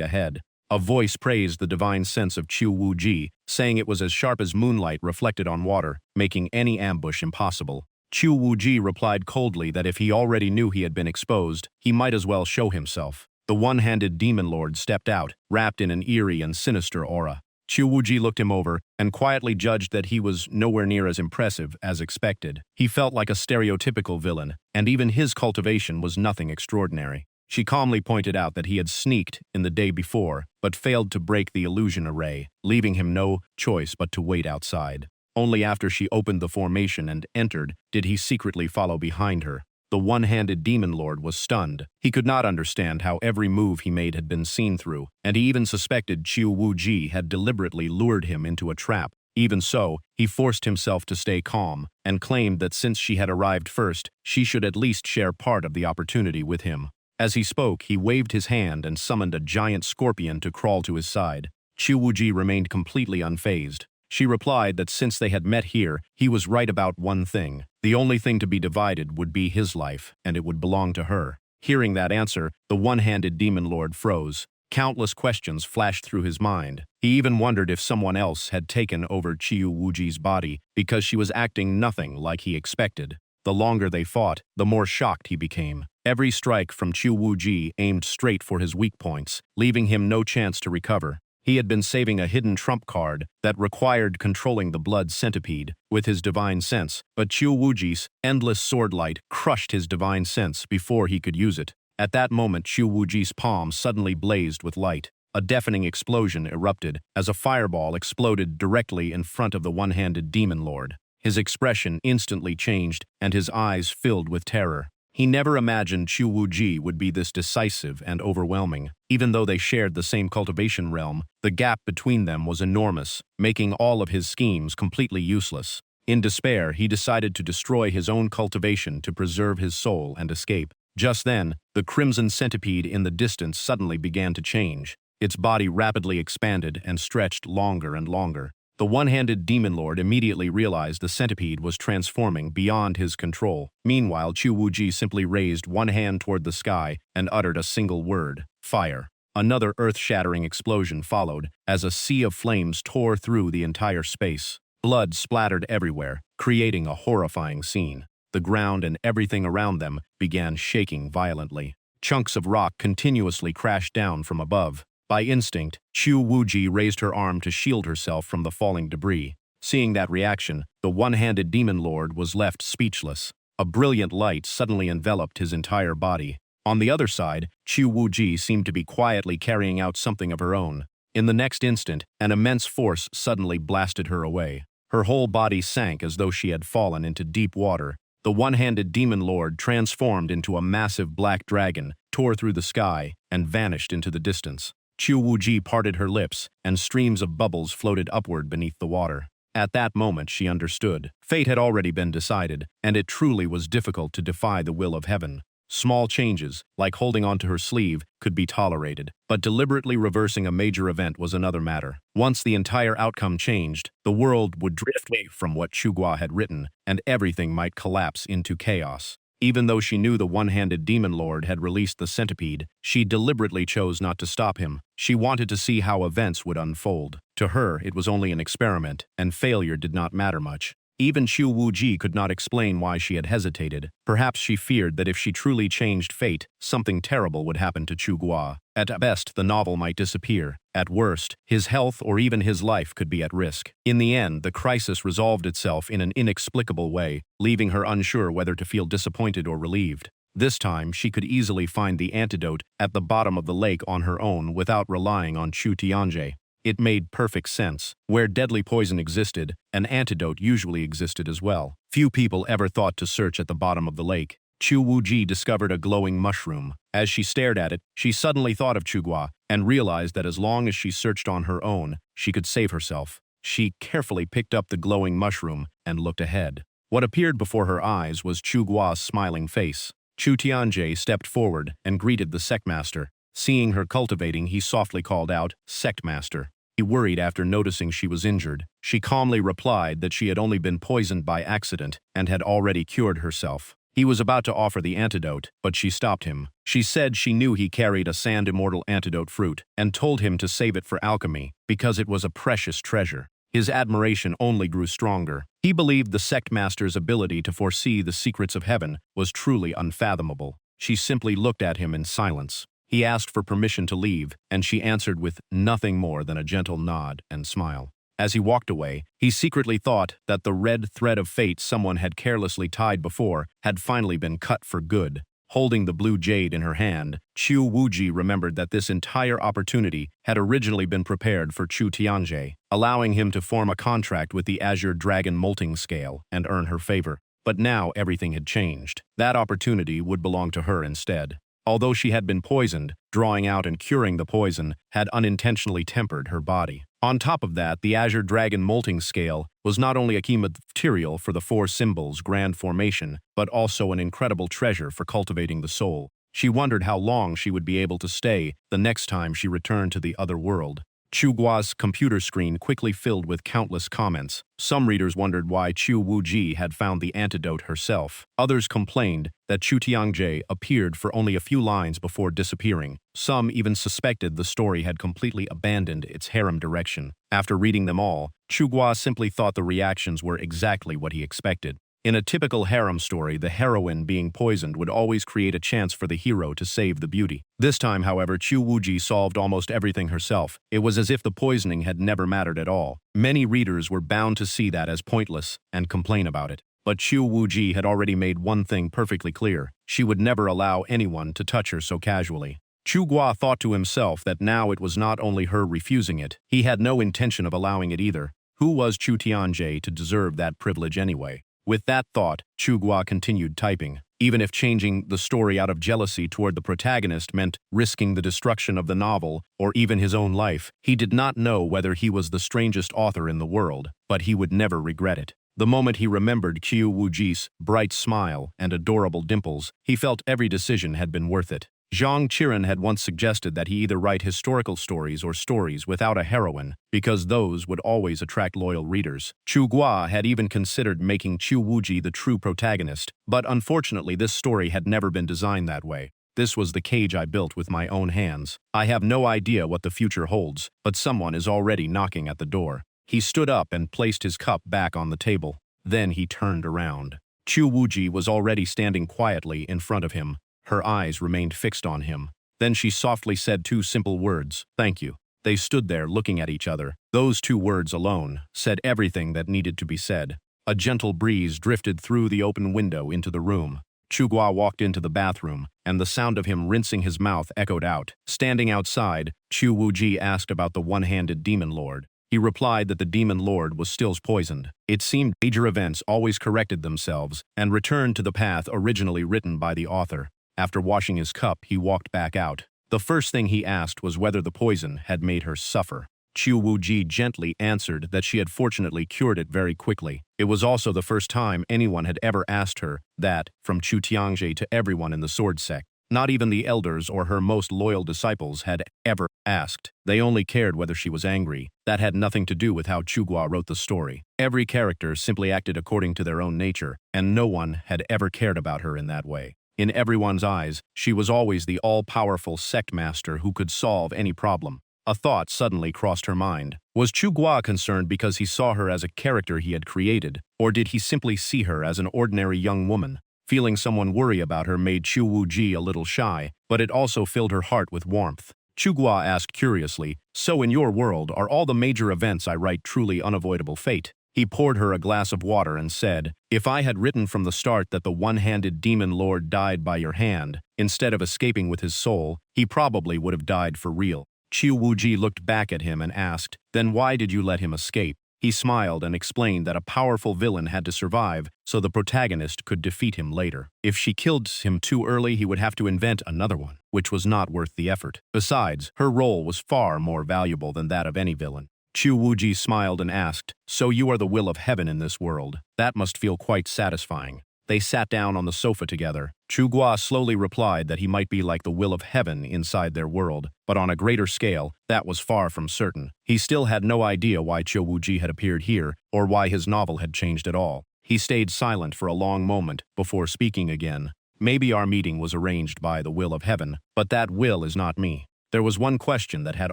ahead. A voice praised the divine sense of Chu Wuji, saying it was as sharp as moonlight reflected on water, making any ambush impossible. Chu Wuji replied coldly that if he already knew he had been exposed, he might as well show himself. The one-handed demon lord stepped out, wrapped in an eerie and sinister aura. Chu Wuji looked him over and quietly judged that he was nowhere near as impressive as expected. He felt like a stereotypical villain, and even his cultivation was nothing extraordinary. She calmly pointed out that he had sneaked in the day before, but failed to break the illusion array, leaving him no choice but to wait outside. Only after she opened the formation and entered did he secretly follow behind her. The one-handed demon lord was stunned. He could not understand how every move he made had been seen through, and he even suspected Chu Wuji had deliberately lured him into a trap. Even so, he forced himself to stay calm, and claimed that since she had arrived first, she should at least share part of the opportunity with him. As he spoke, he waved his hand and summoned a giant scorpion to crawl to his side. Chu Wuji remained completely unfazed. She replied that since they had met here, he was right about one thing. The only thing to be divided would be his life, and it would belong to her. Hearing that answer, the one-handed demon lord froze. Countless questions flashed through his mind. He even wondered if someone else had taken over Chiu Wuji's body because she was acting nothing like he expected. The longer they fought, the more shocked he became. Every strike from Chu Wuji aimed straight for his weak points, leaving him no chance to recover. He had been saving a hidden trump card that required controlling the blood centipede with his divine sense, but Chu Wuji's endless sword light crushed his divine sense before he could use it. At that moment, Chu Wuji's palm suddenly blazed with light. A deafening explosion erupted as a fireball exploded directly in front of the one-handed demon lord. His expression instantly changed, and his eyes filled with terror. He never imagined Chu Wuji would be this decisive and overwhelming. Even though they shared the same cultivation realm, the gap between them was enormous, making all of his schemes completely useless. In despair, he decided to destroy his own cultivation to preserve his soul and escape. Just then, the crimson centipede in the distance suddenly began to change. Its body rapidly expanded and stretched longer and longer. The one-handed demon lord immediately realized the centipede was transforming beyond his control. Meanwhile, Chu Wuji simply raised one hand toward the sky and uttered a single word: fire. Another earth-shattering explosion followed as a sea of flames tore through the entire space. Blood splattered everywhere, creating a horrifying scene. The ground and everything around them began shaking violently. Chunks of rock continuously crashed down from above. By instinct, Chu Wuji raised her arm to shield herself from the falling debris. Seeing that reaction, the one-handed demon lord was left speechless. A brilliant light suddenly enveloped his entire body. On the other side, Chu Wuji seemed to be quietly carrying out something of her own. In the next instant, an immense force suddenly blasted her away. Her whole body sank as though she had fallen into deep water. The one-handed demon lord transformed into a massive black dragon, tore through the sky, and vanished into the distance. Chu Wuji parted her lips, and streams of bubbles floated upward beneath the water. At that moment, she understood. Fate had already been decided, and it truly was difficult to defy the will of heaven. Small changes, like holding onto her sleeve, could be tolerated, but deliberately reversing a major event was another matter. Once the entire outcome changed, the world would drift away from what Chu Gua had written, and everything might collapse into chaos. Even though she knew the one-handed demon lord had released the centipede, she deliberately chose not to stop him. She wanted to see how events would unfold. To her, it was only an experiment, and failure did not matter much. Even Chu Wuji could not explain why she had hesitated. Perhaps she feared that if she truly changed fate, something terrible would happen to Chu Gua. At best, the novel might disappear. At worst, his health or even his life could be at risk. In the end, the crisis resolved itself in an inexplicable way, leaving her unsure whether to feel disappointed or relieved. This time, she could easily find the antidote at the bottom of the lake on her own without relying on Chu Tianjie. It made perfect sense. Where deadly poison existed, an antidote usually existed as well. Few people ever thought to search at the bottom of the lake. Chu Wuji discovered a glowing mushroom. As she stared at it, she suddenly thought of Chu Gua and realized that as long as she searched on her own, she could save herself. She carefully picked up the glowing mushroom and looked ahead. What appeared before her eyes was Chu Gua's smiling face. Chu Tianjie stepped forward and greeted the sectmaster. Seeing her cultivating, he softly called out, "Sectmaster." He worried after noticing she was injured. She calmly replied that she had only been poisoned by accident and had already cured herself. He was about to offer the antidote, but she stopped him. She said she knew he carried a sand immortal antidote fruit and told him to save it for alchemy because it was a precious treasure. His admiration only grew stronger. He believed the sectmaster's ability to foresee the secrets of heaven was truly unfathomable. She simply looked at him in silence. He asked for permission to leave, and she answered with nothing more than a gentle nod and smile. As he walked away, he secretly thought that the red thread of fate someone had carelessly tied before had finally been cut for good. Holding the blue jade in her hand, Chu Wuji remembered that this entire opportunity had originally been prepared for Chu Tianjie, allowing him to form a contract with the Azure Dragon Molting Scale and earn her favor. But now everything had changed. That opportunity would belong to her instead. Although she had been poisoned, drawing out and curing the poison had unintentionally tempered her body. On top of that, the Azure Dragon Molting Scale was not only a key material for the four symbols' grand formation, but also an incredible treasure for cultivating the soul. She wondered how long she would be able to stay the next time she returned to the other world. Chu Gua's computer screen quickly filled with countless comments. Some readers wondered why Chu Wuji had found the antidote herself. Others complained that Chu Tianjie appeared for only a few lines before disappearing. Some even suspected the story had completely abandoned its harem direction. After reading them all, Chu Gua simply thought the reactions were exactly what he expected. In a typical harem story, the heroine being poisoned would always create a chance for the hero to save the beauty. This time, however, Chu Wuji solved almost everything herself. It was as if the poisoning had never mattered at all. Many readers were bound to see that as pointless and complain about it. But Chu Wuji had already made one thing perfectly clear. She would never allow anyone to touch her so casually. Chu Gua thought to himself that now it was not only her refusing it, he had no intention of allowing it either. Who was Chu Tianjie to deserve that privilege anyway? With that thought, Chu Gua continued typing. Even if changing the story out of jealousy toward the protagonist meant risking the destruction of the novel or even his own life, he did not know whether he was the strangest author in the world, but he would never regret it. The moment he remembered Chu Wuji's bright smile and adorable dimples, he felt every decision had been worth it. Zhang Qiren had once suggested that he either write historical stories or stories without a heroine, because those would always attract loyal readers. Chu Gua had even considered making Chu Wuji the true protagonist, but unfortunately this story had never been designed that way. This was the cage I built with my own hands. I have no idea what the future holds, but someone is already knocking at the door. He stood up and placed his cup back on the table. Then he turned around. Chu Wuji was already standing quietly in front of him. Her eyes remained fixed on him. Then she softly said two simple words, "Thank you." They stood there looking at each other. Those two words alone said everything that needed to be said. A gentle breeze drifted through the open window into the room. Chu Gua walked into the bathroom, and the sound of him rinsing his mouth echoed out. Standing outside, Chu Wuji asked about the one-handed demon lord. He replied that the demon lord was still poisoned. It seemed major events always corrected themselves and returned to the path originally written by the author. After washing his cup, he walked back out. The first thing he asked was whether the poison had made her suffer. Chu Wuji gently answered that she had fortunately cured it very quickly. It was also the first time anyone had ever asked her that, from Chu Tianjie to everyone in the sword sect. Not even the elders or her most loyal disciples had ever asked. They only cared whether she was angry. That had nothing to do with how Chugwa wrote the story. Every character simply acted according to their own nature, and no one had ever cared about her in that way. In everyone's eyes, she was always the all-powerful sect master who could solve any problem. A thought suddenly crossed her mind. Was Chugwa concerned because he saw her as a character he had created, or did he simply see her as an ordinary young woman? Feeling someone worry about her made Chu Wuji a little shy, but it also filled her heart with warmth. Chugwa asked curiously, "So in your world, are all the major events I write truly unavoidable fate?" He poured her a glass of water and said, "If I had written from the start that the one-handed demon lord died by your hand, instead of escaping with his soul, he probably would have died for real." Chu Wuji looked back at him and asked, "Then why did you let him escape?" He smiled and explained that a powerful villain had to survive so the protagonist could defeat him later. If she killed him too early, he would have to invent another one, which was not worth the effort. Besides, her role was far more valuable than that of any villain. Chu Wuji smiled and asked, "So you are the will of heaven in this world? That must feel quite satisfying." They sat down on the sofa together. Chugwa slowly replied that he might be like the will of heaven inside their world, but on a greater scale, that was far from certain. He still had no idea why Chu Wuji had appeared here, or why his novel had changed at all. He stayed silent for a long moment before speaking again. "Maybe our meeting was arranged by the will of heaven, but that will is not me." There was one question that had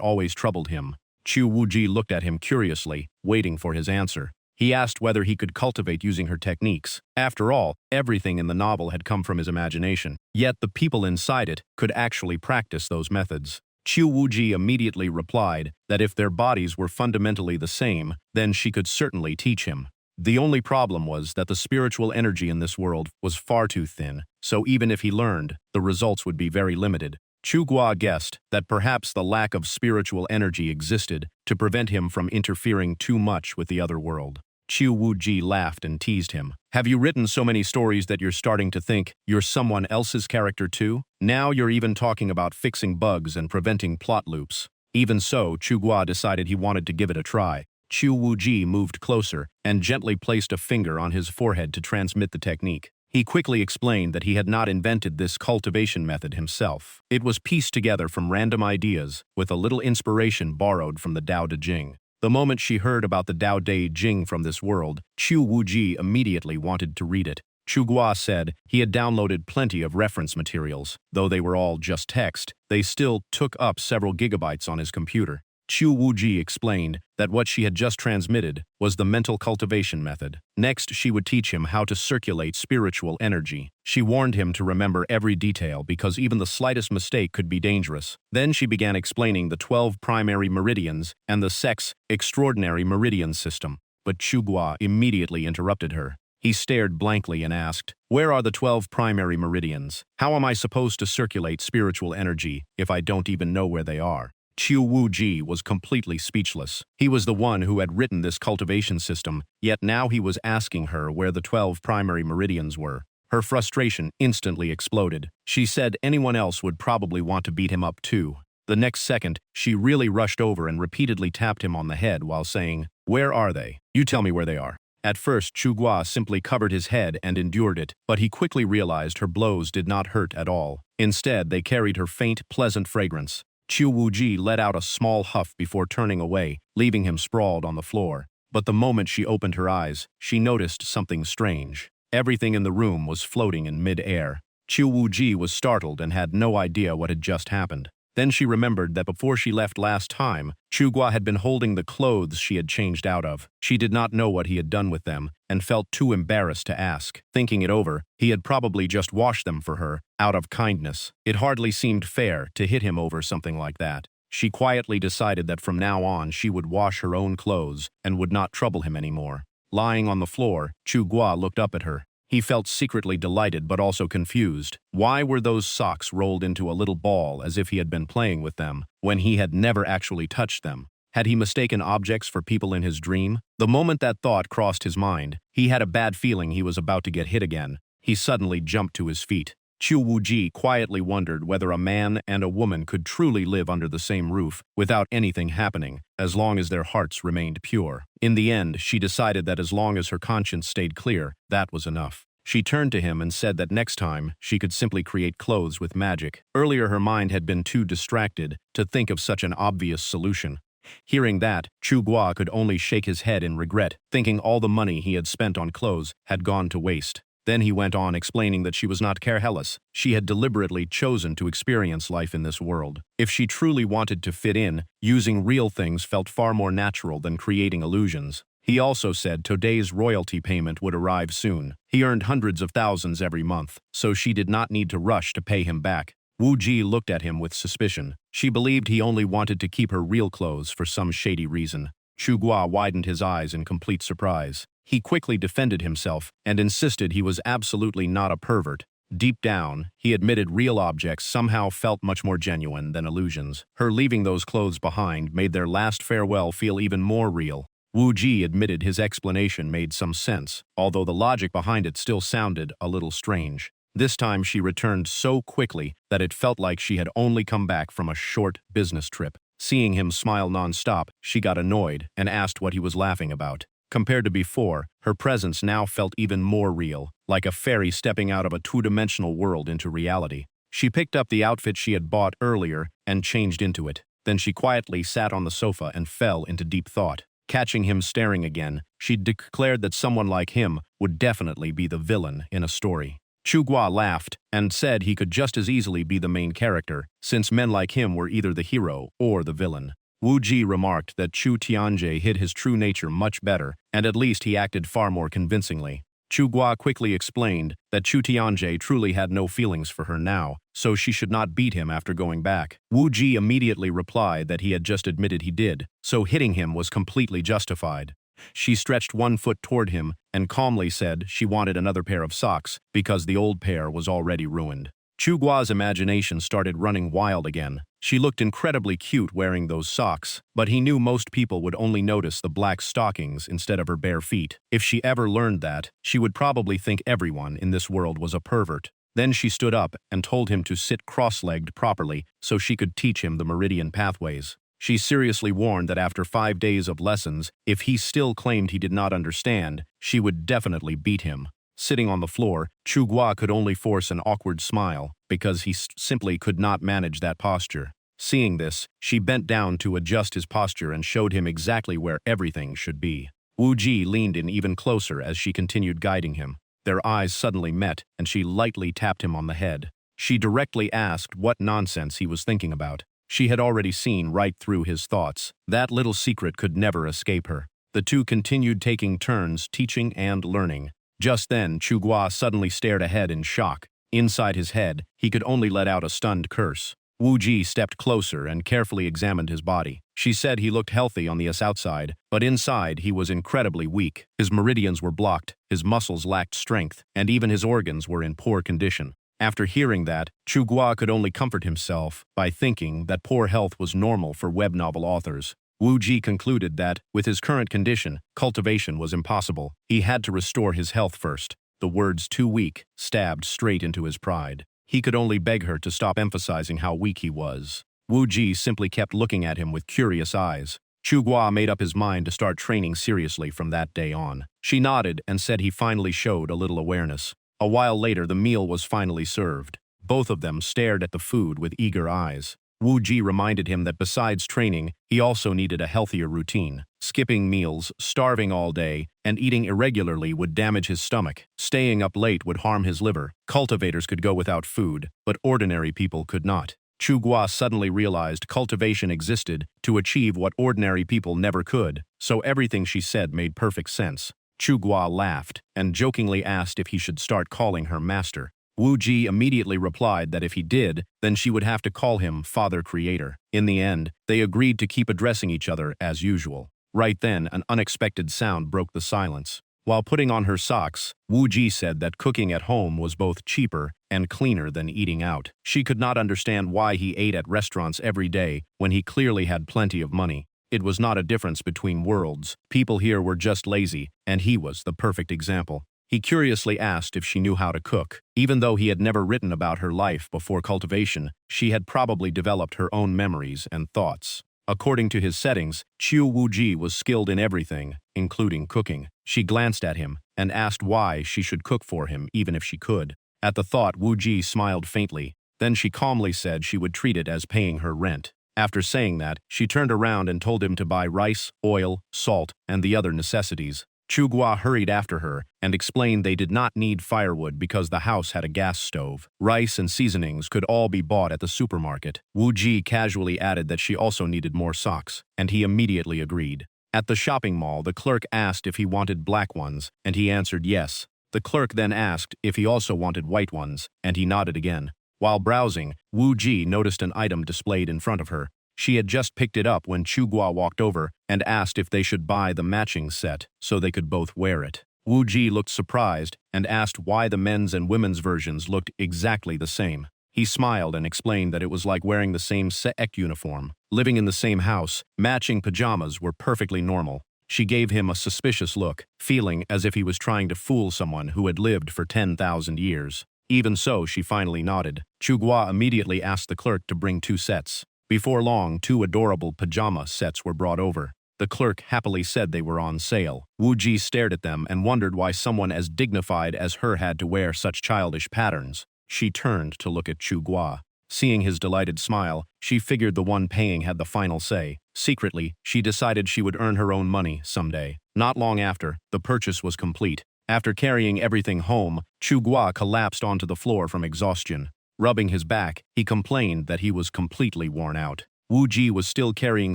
always troubled him. Chu Wuji looked at him curiously, waiting for his answer. He asked whether he could cultivate using her techniques. After all, everything in the novel had come from his imagination, yet the people inside it could actually practice those methods. Chu Wuji immediately replied that if their bodies were fundamentally the same, then she could certainly teach him. The only problem was that the spiritual energy in this world was far too thin, so even if he learned, the results would be very limited. Chugwa guessed that perhaps the lack of spiritual energy existed to prevent him from interfering too much with the other world. Chu Wuji laughed and teased him. "Have you written so many stories that you're starting to think you're someone else's character too? Now you're even talking about fixing bugs and preventing plot loops." Even so, Chugwa decided he wanted to give it a try. Chu Wuji moved closer and gently placed a finger on his forehead to transmit the technique. He quickly explained that he had not invented this cultivation method himself. It was pieced together from random ideas, with a little inspiration borrowed from the Tao Te Ching. The moment she heard about the Tao Te Ching from this world, Chu Wuji immediately wanted to read it. Chugwa said he had downloaded plenty of reference materials. Though they were all just text, they still took up several gigabytes on his computer. Chu Wuji explained that what she had just transmitted was the mental cultivation method. Next, she would teach him how to circulate spiritual energy. She warned him to remember every detail because even the slightest mistake could be dangerous. Then she began explaining the 12 primary meridians and the sect's extraordinary meridian system. But Chugwa immediately interrupted her. He stared blankly and asked, "Where are the 12 primary meridians? How am I supposed to circulate spiritual energy if I don't even know where they are?" Chu Wuji was completely speechless. He was the one who had written this cultivation system, yet now he was asking her where the 12 primary meridians were. Her frustration instantly exploded. She said anyone else would probably want to beat him up too. The next second, she really rushed over and repeatedly tapped him on the head while saying, "Where are they? You tell me where they are." At first, Chugwa simply covered his head and endured it, but he quickly realized her blows did not hurt at all. Instead, they carried her faint, pleasant fragrance. Chu Wuji let out a small huff before turning away, leaving him sprawled on the floor. But the moment she opened her eyes, she noticed something strange. Everything in the room was floating in mid-air. Chu Wuji was startled and had no idea what had just happened. Then she remembered that before she left last time, Chugwa had been holding the clothes she had changed out of. She did not know what he had done with them, and felt too embarrassed to ask. Thinking it over, he had probably just washed them for her, out of kindness. It hardly seemed fair to hit him over something like that. She quietly decided that from now on she would wash her own clothes and would not trouble him anymore. Lying on the floor, Chugwa looked up at her. He felt secretly delighted but also confused. Why were those socks rolled into a little ball as if he had been playing with them, when he had never actually touched them? Had he mistaken objects for people in his dream? The moment that thought crossed his mind, he had a bad feeling he was about to get hit again. He suddenly jumped to his feet. Chu Wuji quietly wondered whether a man and a woman could truly live under the same roof without anything happening, as long as their hearts remained pure. In the end, she decided that as long as her conscience stayed clear, that was enough. She turned to him and said that next time she could simply create clothes with magic. Earlier her mind had been too distracted to think of such an obvious solution. Hearing that, Chu Guo could only shake his head in regret, thinking all the money he had spent on clothes had gone to waste. Then he went on explaining that she was not careless. She had deliberately chosen to experience life in this world. If she truly wanted to fit in, using real things felt far more natural than creating illusions. He also said today's royalty payment would arrive soon. He earned hundreds of thousands every month, so she did not need to rush to pay him back. Wu Ji looked at him with suspicion. She believed he only wanted to keep her real clothes for some shady reason. Chu Guo widened his eyes in complete surprise. He quickly defended himself and insisted he was absolutely not a pervert. Deep down, he admitted real objects somehow felt much more genuine than illusions. Her leaving those clothes behind made their last farewell feel even more real. Wu Ji admitted his explanation made some sense, although the logic behind it still sounded a little strange. This time she returned so quickly that it felt like she had only come back from a short business trip. Seeing him smile non-stop, she got annoyed and asked what he was laughing about. Compared to before, her presence now felt even more real, like a fairy stepping out of a two-dimensional world into reality. She picked up the outfit she had bought earlier and changed into it. Then she quietly sat on the sofa and fell into deep thought. Catching him staring again, she declared that someone like him would definitely be the villain in a story. Chu Guo laughed and said he could just as easily be the main character, since men like him were either the hero or the villain. Wu Ji remarked that Chu Tianjie hid his true nature much better, and at least he acted far more convincingly. Chu Guo quickly explained that Chu Tianjie truly had no feelings for her now, so she should not beat him after going back. Wu Ji immediately replied that he had just admitted he did, so hitting him was completely justified. She stretched one foot toward him and calmly said she wanted another pair of socks because the old pair was already ruined. Chu Guo's imagination started running wild again. She looked incredibly cute wearing those socks, but he knew most people would only notice the black stockings instead of her bare feet. If she ever learned that, she would probably think everyone in this world was a pervert. Then she stood up and told him to sit cross-legged properly so she could teach him the meridian pathways. She seriously warned that after 5 days of lessons, if he still claimed he did not understand, she would definitely beat him. Sitting on the floor, Chu Guo could only force an awkward smile because he simply could not manage that posture. Seeing this, she bent down to adjust his posture and showed him exactly where everything should be. Wu Ji leaned in even closer as she continued guiding him. Their eyes suddenly met, and she lightly tapped him on the head. She directly asked what nonsense he was thinking about. She had already seen right through his thoughts. That little secret could never escape her. The two continued taking turns teaching and learning. Just then, Chu Guo suddenly stared ahead in shock. Inside his head, he could only let out a stunned curse. Wu Ji stepped closer and carefully examined his body. She said he looked healthy on the outside, but inside he was incredibly weak. His meridians were blocked, his muscles lacked strength, and even his organs were in poor condition. After hearing that, Chu Guo could only comfort himself by thinking that poor health was normal for web novel authors. Wu Ji concluded that, with his current condition, cultivation was impossible. He had to restore his health first. The words "too weak" stabbed straight into his pride. He could only beg her to stop emphasizing how weak he was. Wu Ji simply kept looking at him with curious eyes. Chu Guo made up his mind to start training seriously from that day on. She nodded and said he finally showed a little awareness. A while later, the meal was finally served. Both of them stared at the food with eager eyes. Wu Ji reminded him that besides training, he also needed a healthier routine. Skipping meals, starving all day, and eating irregularly would damage his stomach. Staying up late would harm his liver. Cultivators could go without food, but ordinary people could not. Chu Guo suddenly realized cultivation existed to achieve what ordinary people never could, so everything she said made perfect sense. Chu Guo laughed and jokingly asked if he should start calling her master. Wu Ji immediately replied that if he did, then she would have to call him Father Creator. In the end, they agreed to keep addressing each other as usual. Right then, an unexpected sound broke the silence. While putting on her socks, Wu Ji said that cooking at home was both cheaper and cleaner than eating out. She could not understand why he ate at restaurants every day when he clearly had plenty of money. It was not a difference between worlds. People here were just lazy, and he was the perfect example. He curiously asked if she knew how to cook. Even though he had never written about her life before cultivation, she had probably developed her own memories and thoughts. According to his settings, Wu Ji was skilled in everything, including cooking. She glanced at him and asked why she should cook for him even if she could. At the thought, Wu Ji smiled faintly. Then she calmly said she would treat it as paying her rent. After saying that, she turned around and told him to buy rice, oil, salt, and the other necessities. Chugua hurried after her and explained they did not need firewood because the house had a gas stove. Rice and seasonings could all be bought at the supermarket. Wu Ji casually added that she also needed more socks, and he immediately agreed. At the shopping mall, the clerk asked if he wanted black ones, and he answered yes. The clerk then asked if he also wanted white ones, and he nodded again. While browsing, Wu Ji noticed an item displayed in front of her. She had just picked it up when Chugua walked over and asked if they should buy the matching set so they could both wear it. Wu Ji looked surprised and asked why the men's and women's versions looked exactly the same. He smiled and explained that it was like wearing the same Seek uniform. Living in the same house, matching pajamas were perfectly normal. She gave him a suspicious look, feeling as if he was trying to fool someone who had lived for 10,000 years. Even so, she finally nodded. Chugua immediately asked the clerk to bring 2 sets. Before long, 2 adorable pajama sets were brought over. The clerk happily said they were on sale. Wu Ji stared at them and wondered why someone as dignified as her had to wear such childish patterns. She turned to look at Chugua. Seeing his delighted smile, she figured the one paying had the final say. Secretly, she decided she would earn her own money someday. Not long after, the purchase was complete. After carrying everything home, Chugua collapsed onto the floor from exhaustion. Rubbing his back, he complained that he was completely worn out. Wu Ji was still carrying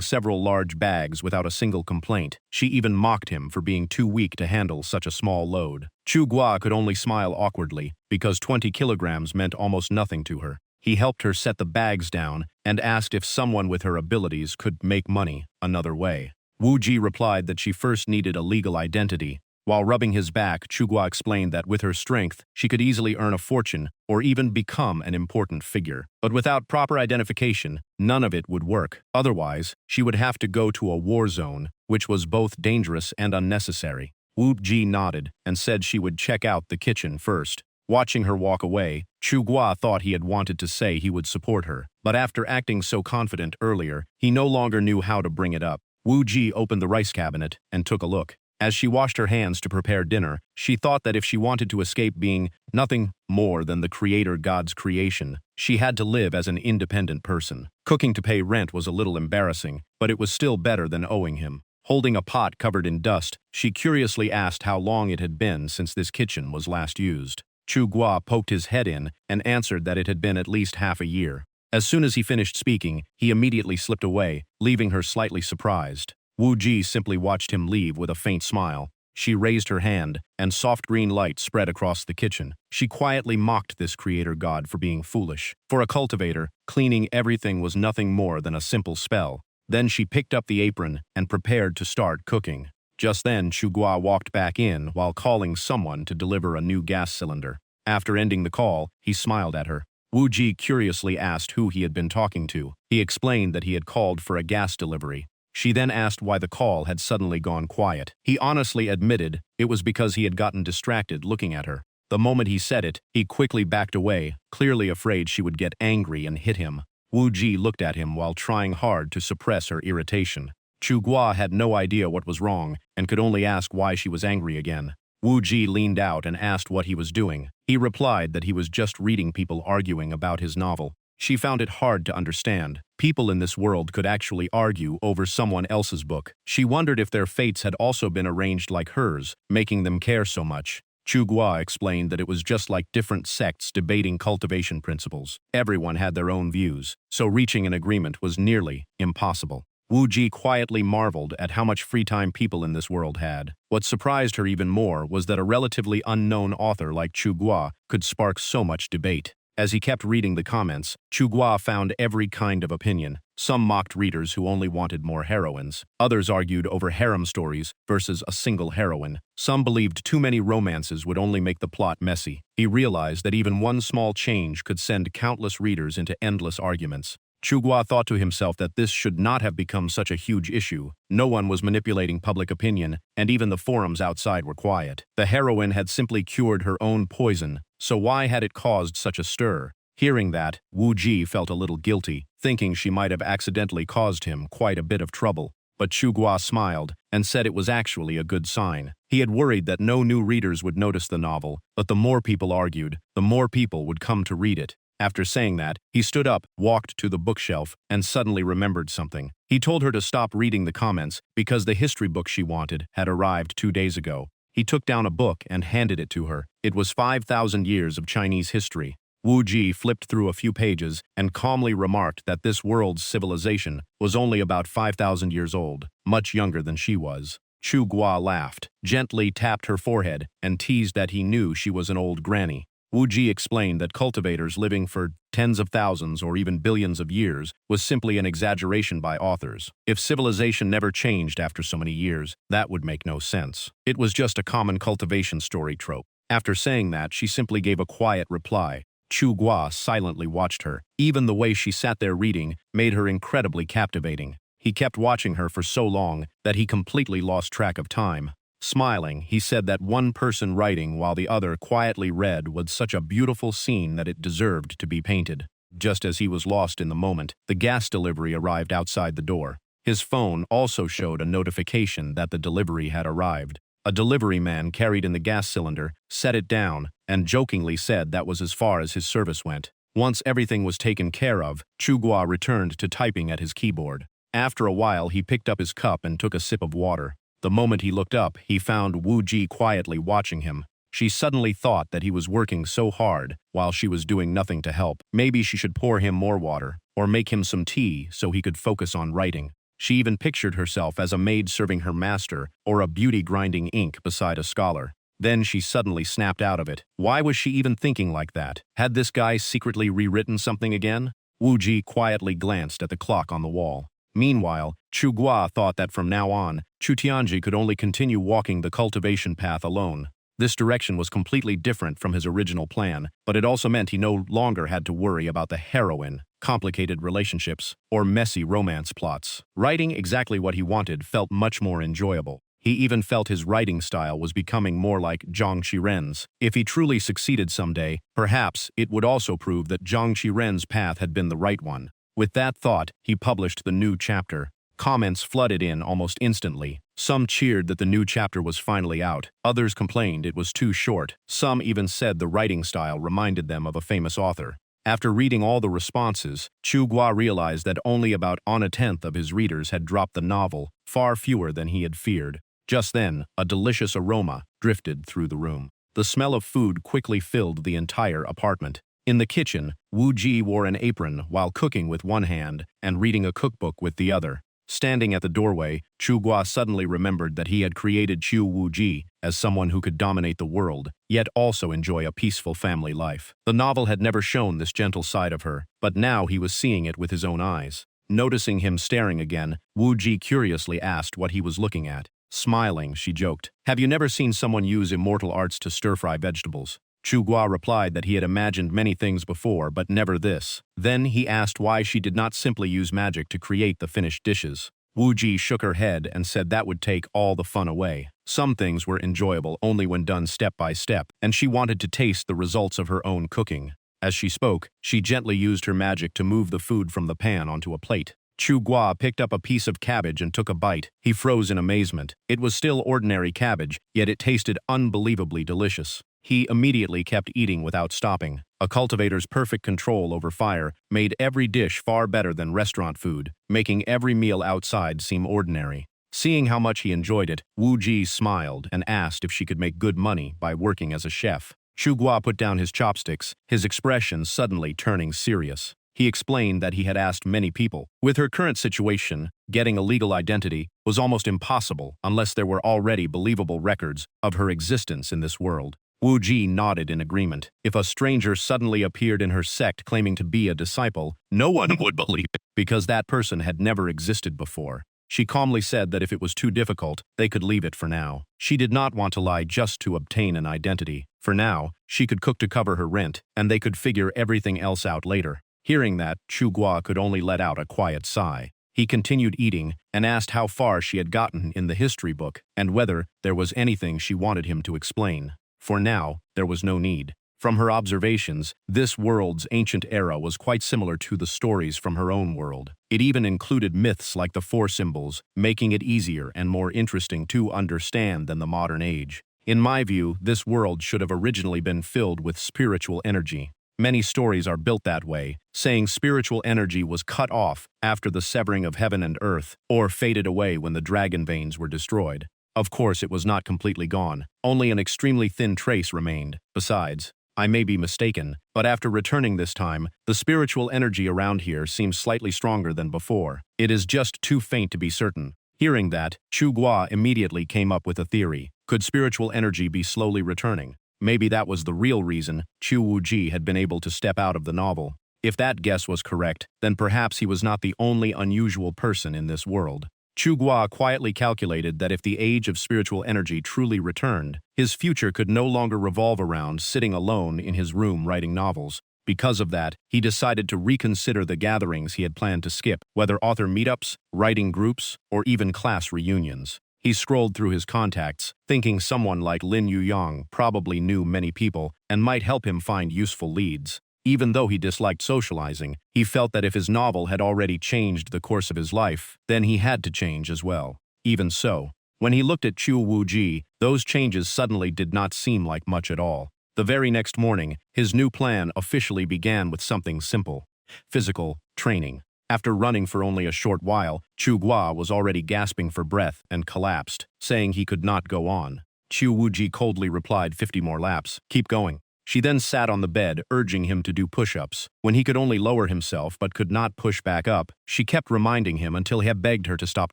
several large bags without a single complaint. She even mocked him for being too weak to handle such a small load. Chugua could only smile awkwardly, because 20 kilograms meant almost nothing to her. He helped her set the bags down and asked if someone with her abilities could make money another way. Wu Ji replied that she first needed a legal identity. While rubbing his back, Chugua explained that with her strength, she could easily earn a fortune or even become an important figure. But without proper identification, none of it would work. Otherwise, she would have to go to a war zone, which was both dangerous and unnecessary. Wu Ji nodded and said she would check out the kitchen first. Watching her walk away, Chugua thought he had wanted to say he would support her, but after acting so confident earlier, he no longer knew how to bring it up. Wu Ji opened the rice cabinet and took a look. As she washed her hands to prepare dinner, she thought that if she wanted to escape being nothing more than the Creator God's creation, she had to live as an independent person. Cooking to pay rent was a little embarrassing, but it was still better than owing him. Holding a pot covered in dust, she curiously asked how long it had been since this kitchen was last used. Chugua poked his head in and answered that it had been at least half a year. As soon as he finished speaking, he immediately slipped away, leaving her slightly surprised. Wu Ji simply watched him leave with a faint smile. She raised her hand, and soft green light spread across the kitchen. She quietly mocked this creator god for being foolish. For a cultivator, cleaning everything was nothing more than a simple spell. Then she picked up the apron and prepared to start cooking. Just then, Chugua walked back in while calling someone to deliver a new gas cylinder. After ending the call, he smiled at her. Wu Ji curiously asked who he had been talking to. He explained that he had called for a gas delivery. She then asked why the call had suddenly gone quiet. He honestly admitted it was because he had gotten distracted looking at her. The moment he said it, he quickly backed away, clearly afraid she would get angry and hit him. Wu Ji looked at him while trying hard to suppress her irritation. Chugua had no idea what was wrong and could only ask why she was angry again. Wu Ji leaned out and asked what he was doing. He replied that he was just reading people arguing about his novel. She found it hard to understand. People in this world could actually argue over someone else's book. She wondered if their fates had also been arranged like hers, making them care so much. Chugua explained that it was just like different sects debating cultivation principles. Everyone had their own views, so reaching an agreement was nearly impossible. Wu Ji quietly marveled at how much free time people in this world had. What surprised her even more was that a relatively unknown author like Chugua could spark so much debate. As he kept reading the comments, Chugua found every kind of opinion. Some mocked readers who only wanted more heroines. Others argued over harem stories versus a single heroine. Some believed too many romances would only make the plot messy. He realized that even one small change could send countless readers into endless arguments. Chugua thought to himself that this should not have become such a huge issue. No one was manipulating public opinion, and even the forums outside were quiet. The heroine had simply cured her own poison, so why had it caused such a stir? Hearing that, Wu Ji felt a little guilty, thinking she might have accidentally caused him quite a bit of trouble. but Chu Gua smiled and said it was actually a good sign. He had worried that no new readers would notice the novel, but the more people argued, the more people would come to read it. After saying that, he stood up, walked to the bookshelf, and suddenly remembered something. He told her to stop reading the comments because the history book she wanted had arrived 2 days ago. He took down a book and handed it to her. It was 5,000 years of Chinese history. Wu Ji flipped through a few pages and calmly remarked that this world's civilization was only about 5,000 years old, much younger than she was. Chu Gua laughed, gently tapped her forehead, and teased that he knew she was an old granny. Wu Ji explained that cultivators living for tens of thousands or even billions of years was simply an exaggeration by authors. If civilization never changed after so many years, that would make no sense. It was just a common cultivation story trope. After saying that, she simply gave a quiet reply. Chu Gua silently watched her. Even the way she sat there reading made her incredibly captivating. He kept watching her for so long that he completely lost track of time. Smiling, he said that one person writing while the other quietly read was such a beautiful scene that it deserved to be painted. Just as he was lost in the moment, the gas delivery arrived outside the door. His phone also showed a notification that the delivery had arrived. A delivery man carried in the gas cylinder, set it down, and jokingly said that was as far as his service went. Once everything was taken care of, Chu Gua returned to typing at his keyboard. After a while, he picked up his cup and took a sip of water. The moment he looked up, he found Wu Ji quietly watching him. She suddenly thought that he was working so hard while she was doing nothing to help. Maybe she should pour him more water, or make him some tea so he could focus on writing. She even pictured herself as a maid serving her master or a beauty grinding ink beside a scholar. Then she suddenly snapped out of it. Why was she even thinking like that? Had this guy secretly rewritten something again? Wu Ji quietly glanced at the clock on the wall. Meanwhile, Chu Gua thought that from now on, Chu Tianji could only continue walking the cultivation path alone. This direction was completely different from his original plan, but it also meant he no longer had to worry about the heroine, complicated relationships, or messy romance plots. Writing exactly what he wanted felt much more enjoyable. He even felt his writing style was becoming more like Zhang Qiren's. If he truly succeeded someday, perhaps it would also prove that Zhang Qiren's path had been the right one. With that thought, he published the new chapter. Comments flooded in almost instantly. Some cheered that the new chapter was finally out. Others complained it was too short. Some even said the writing style reminded them of a famous author. After reading all the responses, Chu Gua realized that only about 1/10 of his readers had dropped the novel, far fewer than he had feared. Just then, a delicious aroma drifted through the room. The smell of food quickly filled the entire apartment. In the kitchen, Wu Ji wore an apron while cooking with one hand and reading a cookbook with the other. Standing at the doorway, Chu Gua suddenly remembered that he had created Chu Wu Ji as someone who could dominate the world, yet also enjoy a peaceful family life. The novel had never shown this gentle side of her, but now he was seeing it with his own eyes. Noticing him staring again, Wu Ji curiously asked what he was looking at. Smiling, she joked, "Have you never seen someone use immortal arts to stir-fry vegetables?" Chu Gua replied that he had imagined many things before, but never this. Then he asked why she did not simply use magic to create the finished dishes. Wu Ji shook her head and said that would take all the fun away. Some things were enjoyable only when done step by step, and she wanted to taste the results of her own cooking. As she spoke, she gently used her magic to move the food from the pan onto a plate. Chu Gua picked up a piece of cabbage and took a bite. He froze in amazement. It was still ordinary cabbage, yet it tasted unbelievably delicious. He immediately kept eating without stopping. A cultivator's perfect control over fire made every dish far better than restaurant food, making every meal outside seem ordinary. Seeing how much he enjoyed it, Wu Ji smiled and asked if she could make good money by working as a chef. Chu Gua put down his chopsticks, his expression suddenly turning serious. He explained that he had asked many people. With her current situation, getting a legal identity was almost impossible unless there were already believable records of her existence in this world. Wu Ji nodded in agreement. If a stranger suddenly appeared in her sect claiming to be a disciple, no one would believe it, because that person had never existed before. She calmly said that if it was too difficult, they could leave it for now. She did not want to lie just to obtain an identity. For now, she could cook to cover her rent, and they could figure everything else out later. Hearing that, Chu Gua could only let out a quiet sigh. He continued eating and asked how far she had gotten in the history book and whether there was anything she wanted him to explain. For now, there was no need. From her observations, this world's ancient era was quite similar to the stories from her own world. It even included myths like the four symbols, making it easier and more interesting to understand than the modern age. In my view, this world should have originally been filled with spiritual energy. Many stories are built that way, saying spiritual energy was cut off after the severing of heaven and earth, or faded away when the dragon veins were destroyed. Of course, it was not completely gone. Only an extremely thin trace remained. Besides, I may be mistaken, but after returning this time, the spiritual energy around here seems slightly stronger than before. It is just too faint to be certain. Hearing that, Chu Gua immediately came up with a theory. Could spiritual energy be slowly returning? Maybe that was the real reason Chu Wuji had been able to step out of the novel. If that guess was correct, then perhaps he was not the only unusual person in this world. Chu Gua quietly calculated that if the age of spiritual energy truly returned, his future could no longer revolve around sitting alone in his room writing novels. Because of that, he decided to reconsider the gatherings he had planned to skip, whether author meetups, writing groups, or even class reunions. He scrolled through his contacts, thinking someone like Lin Yuyang probably knew many people and might help him find useful leads. Even though he disliked socializing, he felt that if his novel had already changed the course of his life, then he had to change as well. Even so, when he looked at Chu Wuji, those changes suddenly did not seem like much at all. The very next morning, his new plan officially began with something simple: physical training. After running for only a short while, Chu Gua was already gasping for breath and collapsed, saying he could not go on. Chu Wuji coldly replied, 50 more laps, keep going. She then sat on the bed, urging him to do push-ups. When he could only lower himself but could not push back up, she kept reminding him until he had begged her to stop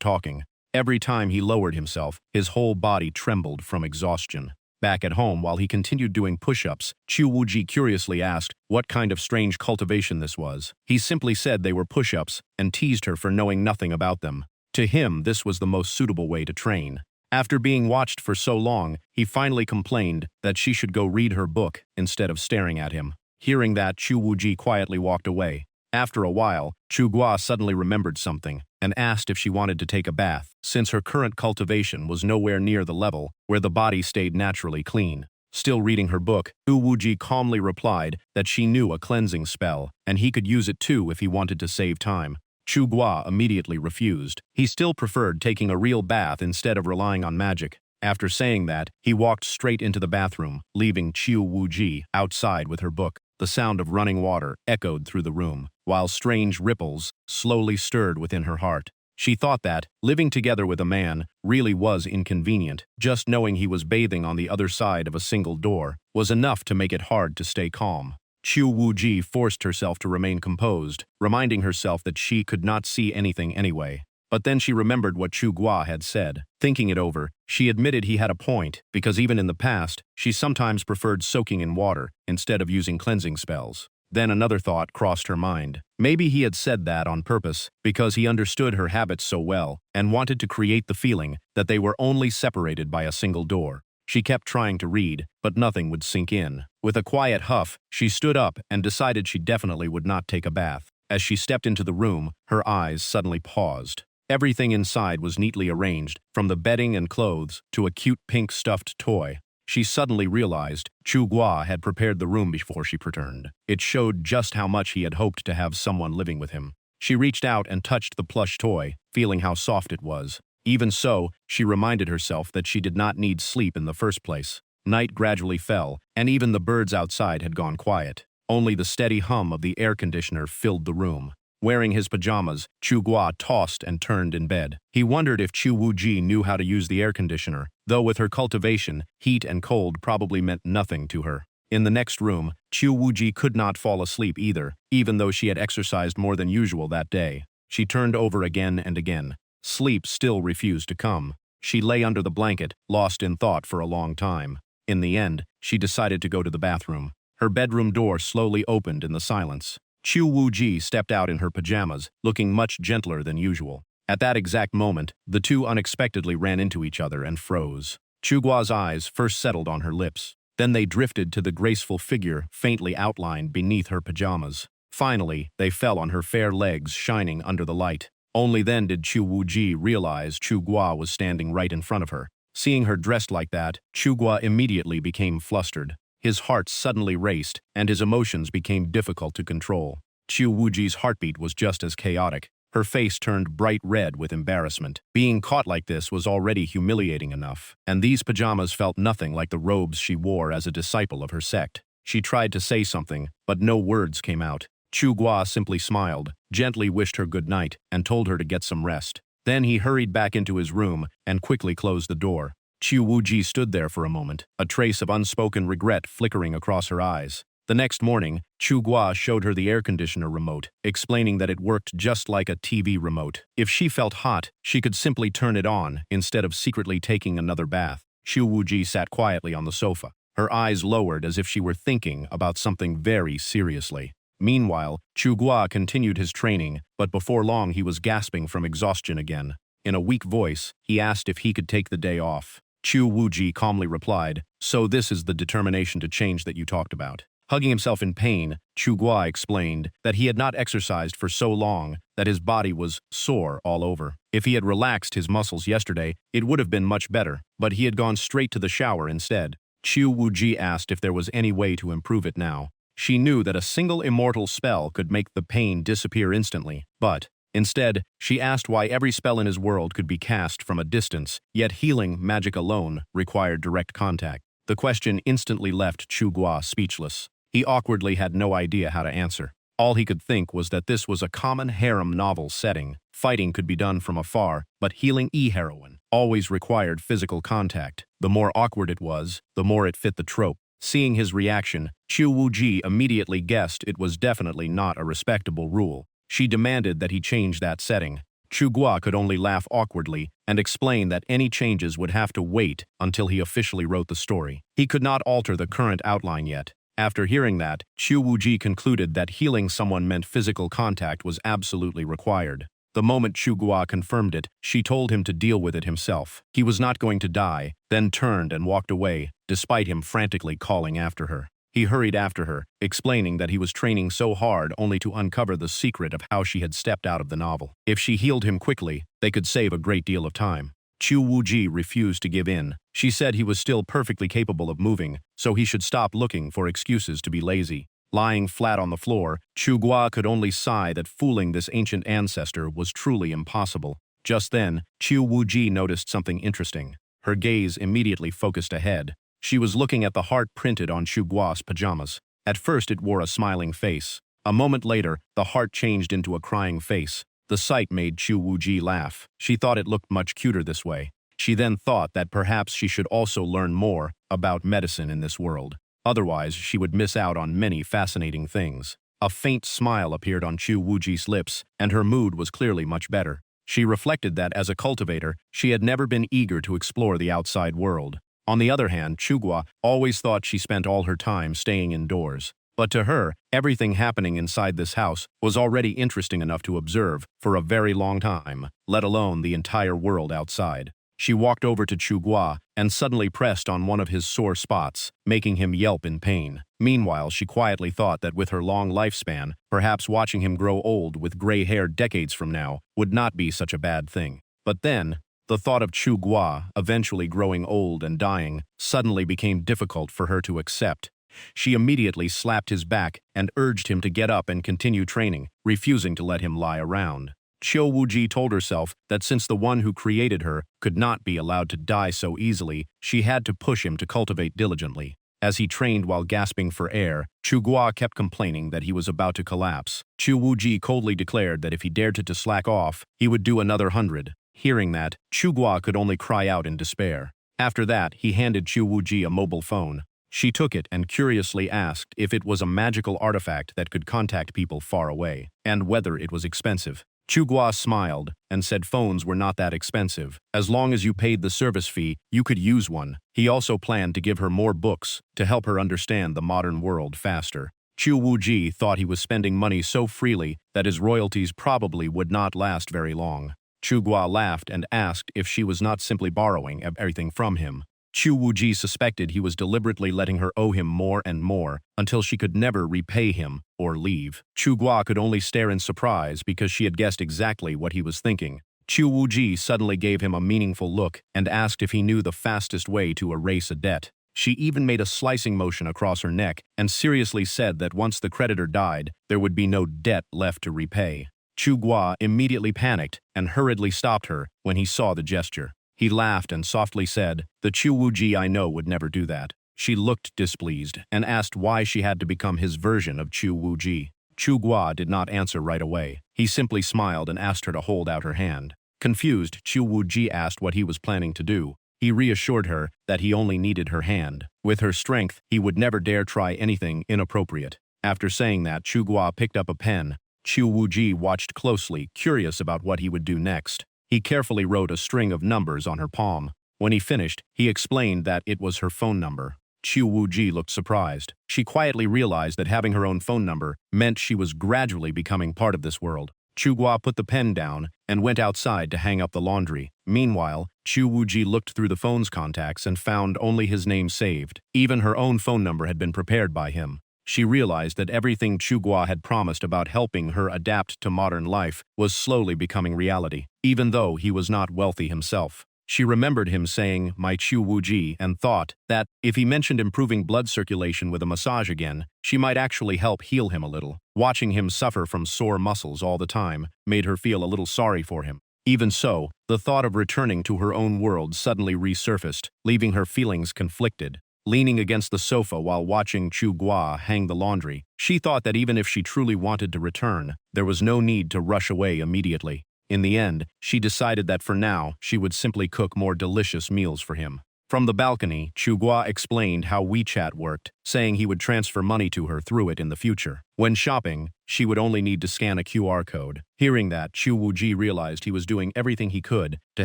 talking. Every time he lowered himself, his whole body trembled from exhaustion. Back at home, while he continued doing push-ups, Chu Wuji curiously asked what kind of strange cultivation this was. He simply said they were push-ups and teased her for knowing nothing about them. To him, this was the most suitable way to train. After being watched for so long, he finally complained that she should go read her book instead of staring at him. Hearing that, Chu Wuji quietly walked away. After a while, Chu Gua suddenly remembered something and asked if she wanted to take a bath, since her current cultivation was nowhere near the level where the body stayed naturally clean. Still reading her book, Chu Wuji calmly replied that she knew a cleansing spell, and he could use it too if he wanted to save time. Chu Gua immediately refused. He still preferred taking a real bath instead of relying on magic. After saying that, he walked straight into the bathroom, leaving Chu Wuji outside with her book. The sound of running water echoed through the room, while strange ripples slowly stirred within her heart. She thought that, living together with a man really was inconvenient. Just knowing he was bathing on the other side of a single door was enough to make it hard to stay calm. Chu Wuji forced herself to remain composed, reminding herself that she could not see anything anyway. But then she remembered what Chu Gua had said. Thinking it over, she admitted he had a point, because even in the past, she sometimes preferred soaking in water instead of using cleansing spells. Then another thought crossed her mind. Maybe he had said that on purpose, because he understood her habits so well and wanted to create the feeling that they were only separated by a single door. She kept trying to read, but nothing would sink in. With a quiet huff, she stood up and decided she definitely would not take a bath. As she stepped into the room, her eyes suddenly paused. Everything inside was neatly arranged, from the bedding and clothes to a cute pink stuffed toy. She suddenly realized Chu Gua had prepared the room before she returned. It showed just how much he had hoped to have someone living with him. She reached out and touched the plush toy, feeling how soft it was. Even so, she reminded herself that she did not need sleep in the first place. Night gradually fell, and even the birds outside had gone quiet. Only the steady hum of the air conditioner filled the room. Wearing his pajamas, Chu Gua tossed and turned in bed. He wondered if Chu Wuji knew how to use the air conditioner, though with her cultivation, heat and cold probably meant nothing to her. In the next room, Chu Wuji could not fall asleep either, even though she had exercised more than usual that day. She turned over again and again. Sleep still refused to come. She lay under the blanket, lost in thought for a long time. In the end, she decided to go to the bathroom. Her bedroom door slowly opened in the silence. Chu Wuji stepped out in her pajamas, looking much gentler than usual. At that exact moment, the two unexpectedly ran into each other and froze. Chu Gua's eyes first settled on her lips. Then they drifted to the graceful figure faintly outlined beneath her pajamas. Finally, they fell on her fair legs shining under the light. Only then did Chu Wuji realize Chu Gua was standing right in front of her. Seeing her dressed like that, Chu Gua immediately became flustered. His heart suddenly raced, and his emotions became difficult to control. Chu Wuji's heartbeat was just as chaotic. Her face turned bright red with embarrassment. Being caught like this was already humiliating enough, and these pajamas felt nothing like the robes she wore as a disciple of her sect. She tried to say something, but no words came out. Chu Gua simply smiled, gently wished her good night, and told her to get some rest. Then he hurried back into his room and quickly closed the door. Chu Wuji stood there for a moment, a trace of unspoken regret flickering across her eyes. The next morning, Chu Gua showed her the air conditioner remote, explaining that it worked just like a TV remote. If she felt hot, she could simply turn it on instead of secretly taking another bath. Chu Wuji sat quietly on the sofa, her eyes lowered as if she were thinking about something very seriously. Meanwhile, Chu Gua continued his training, but before long he was gasping from exhaustion again. In a weak voice, he asked if he could take the day off. Chu Wuji calmly replied, "So this is the determination to change that you talked about." Hugging himself in pain, Chu Gua explained that he had not exercised for so long that his body was sore all over. If he had relaxed his muscles yesterday, it would have been much better, but he had gone straight to the shower instead. Chu Wuji asked if there was any way to improve it now. She knew that a single immortal spell could make the pain disappear instantly, but instead, she asked why every spell in his world could be cast from a distance, yet healing magic alone required direct contact. The question instantly left Chu Gua speechless. He awkwardly had no idea how to answer. All he could think was that this was a common harem novel setting. Fighting could be done from afar, but healing Heroine always required physical contact. The more awkward it was, the more it fit the trope. Seeing his reaction, Chu Wuji immediately guessed it was definitely not a respectable rule. She demanded that he change that setting. Chu Gua could only laugh awkwardly and explain that any changes would have to wait until he officially wrote the story. He could not alter the current outline yet. After hearing that, Chu Wuji concluded that healing someone meant physical contact was absolutely required. The moment Chu Gua confirmed it, she told him to deal with it himself. He was not going to die, then turned and walked away, despite him frantically calling after her. He hurried after her, explaining that he was training so hard only to uncover the secret of how she had stepped out of the novel. If she healed him quickly, they could save a great deal of time. Chu Wuji refused to give in. She said he was still perfectly capable of moving, so he should stop looking for excuses to be lazy. Lying flat on the floor, Chu Gua could only sigh that fooling this ancient ancestor was truly impossible. Just then, Chu Wuji noticed something interesting. Her gaze immediately focused ahead. She was looking at the heart printed on Chu Gua's pajamas. At first it wore a smiling face. A moment later, the heart changed into a crying face. The sight made Chu Wuji laugh. She thought it looked much cuter this way. She then thought that perhaps she should also learn more about medicine in this world. Otherwise, she would miss out on many fascinating things. A faint smile appeared on Chu Wuji's lips, and her mood was clearly much better. She reflected that as a cultivator, she had never been eager to explore the outside world. On the other hand, Chu Gua always thought she spent all her time staying indoors. But to her, everything happening inside this house was already interesting enough to observe for a very long time, let alone the entire world outside. She walked over to Chu Gua and suddenly pressed on one of his sore spots, making him yelp in pain. Meanwhile, she quietly thought that with her long lifespan, perhaps watching him grow old with gray hair decades from now would not be such a bad thing. But then, the thought of Chu Gua eventually growing old and dying suddenly became difficult for her to accept. She immediately slapped his back and urged him to get up and continue training, refusing to let him lie around. Chu Wuji told herself that since the one who created her could not be allowed to die so easily, she had to push him to cultivate diligently. As he trained while gasping for air, Chu Gua kept complaining that he was about to collapse. Chu Wuji coldly declared that if he dared to slack off, he would do another 100. Hearing that, Chu Gua could only cry out in despair. After that, he handed Chu Wuji a mobile phone. She took it and curiously asked if it was a magical artifact that could contact people far away, and whether it was expensive. Chu Gua smiled and said phones were not that expensive. As long as you paid the service fee, you could use one. He also planned to give her more books to help her understand the modern world faster. Chu Wuji thought he was spending money so freely that his royalties probably would not last very long. Chu Gua laughed and asked if she was not simply borrowing everything from him. Chu Wuji suspected he was deliberately letting her owe him more and more until she could never repay him or leave. Chu Gua could only stare in surprise because she had guessed exactly what he was thinking. Chu Wuji suddenly gave him a meaningful look and asked if he knew the fastest way to erase a debt. She even made a slicing motion across her neck and seriously said that once the creditor died, there would be no debt left to repay. Chu Guo immediately panicked and hurriedly stopped her when he saw the gesture. He laughed and softly said, "The Chu Wuji I know would never do that." She looked displeased and asked why she had to become his version of Chu Wuji. Chu Guo did not answer right away. He simply smiled and asked her to hold out her hand. Confused, Chu Wuji asked what he was planning to do. He reassured her that he only needed her hand. With her strength, he would never dare try anything inappropriate. After saying that, Chu Guo picked up a pen. Chu Wuji watched closely, curious about what he would do next. He carefully wrote a string of numbers on her palm. When he finished, he explained that it was her phone number. Chu Wuji looked surprised. She quietly realized that having her own phone number meant she was gradually becoming part of this world. Chu Guo put the pen down and went outside to hang up the laundry. Meanwhile, Chu Wuji looked through the phone's contacts and found only his name saved. Even her own phone number had been prepared by him. She realized that everything Chu Guo had promised about helping her adapt to modern life was slowly becoming reality, even though he was not wealthy himself. She remembered him saying, "My Chu Wuji," and thought that, if he mentioned improving blood circulation with a massage again, she might actually help heal him a little. Watching him suffer from sore muscles all the time made her feel a little sorry for him. Even so, the thought of returning to her own world suddenly resurfaced, leaving her feelings conflicted. Leaning against the sofa while watching Chu Guo hang the laundry, she thought that even if she truly wanted to return, there was no need to rush away immediately. In the end, she decided that for now, she would simply cook more delicious meals for him. From the balcony, Chu Guo explained how WeChat worked, saying he would transfer money to her through it in the future. When shopping, she would only need to scan a QR code. Hearing that, Chu Wuji realized he was doing everything he could to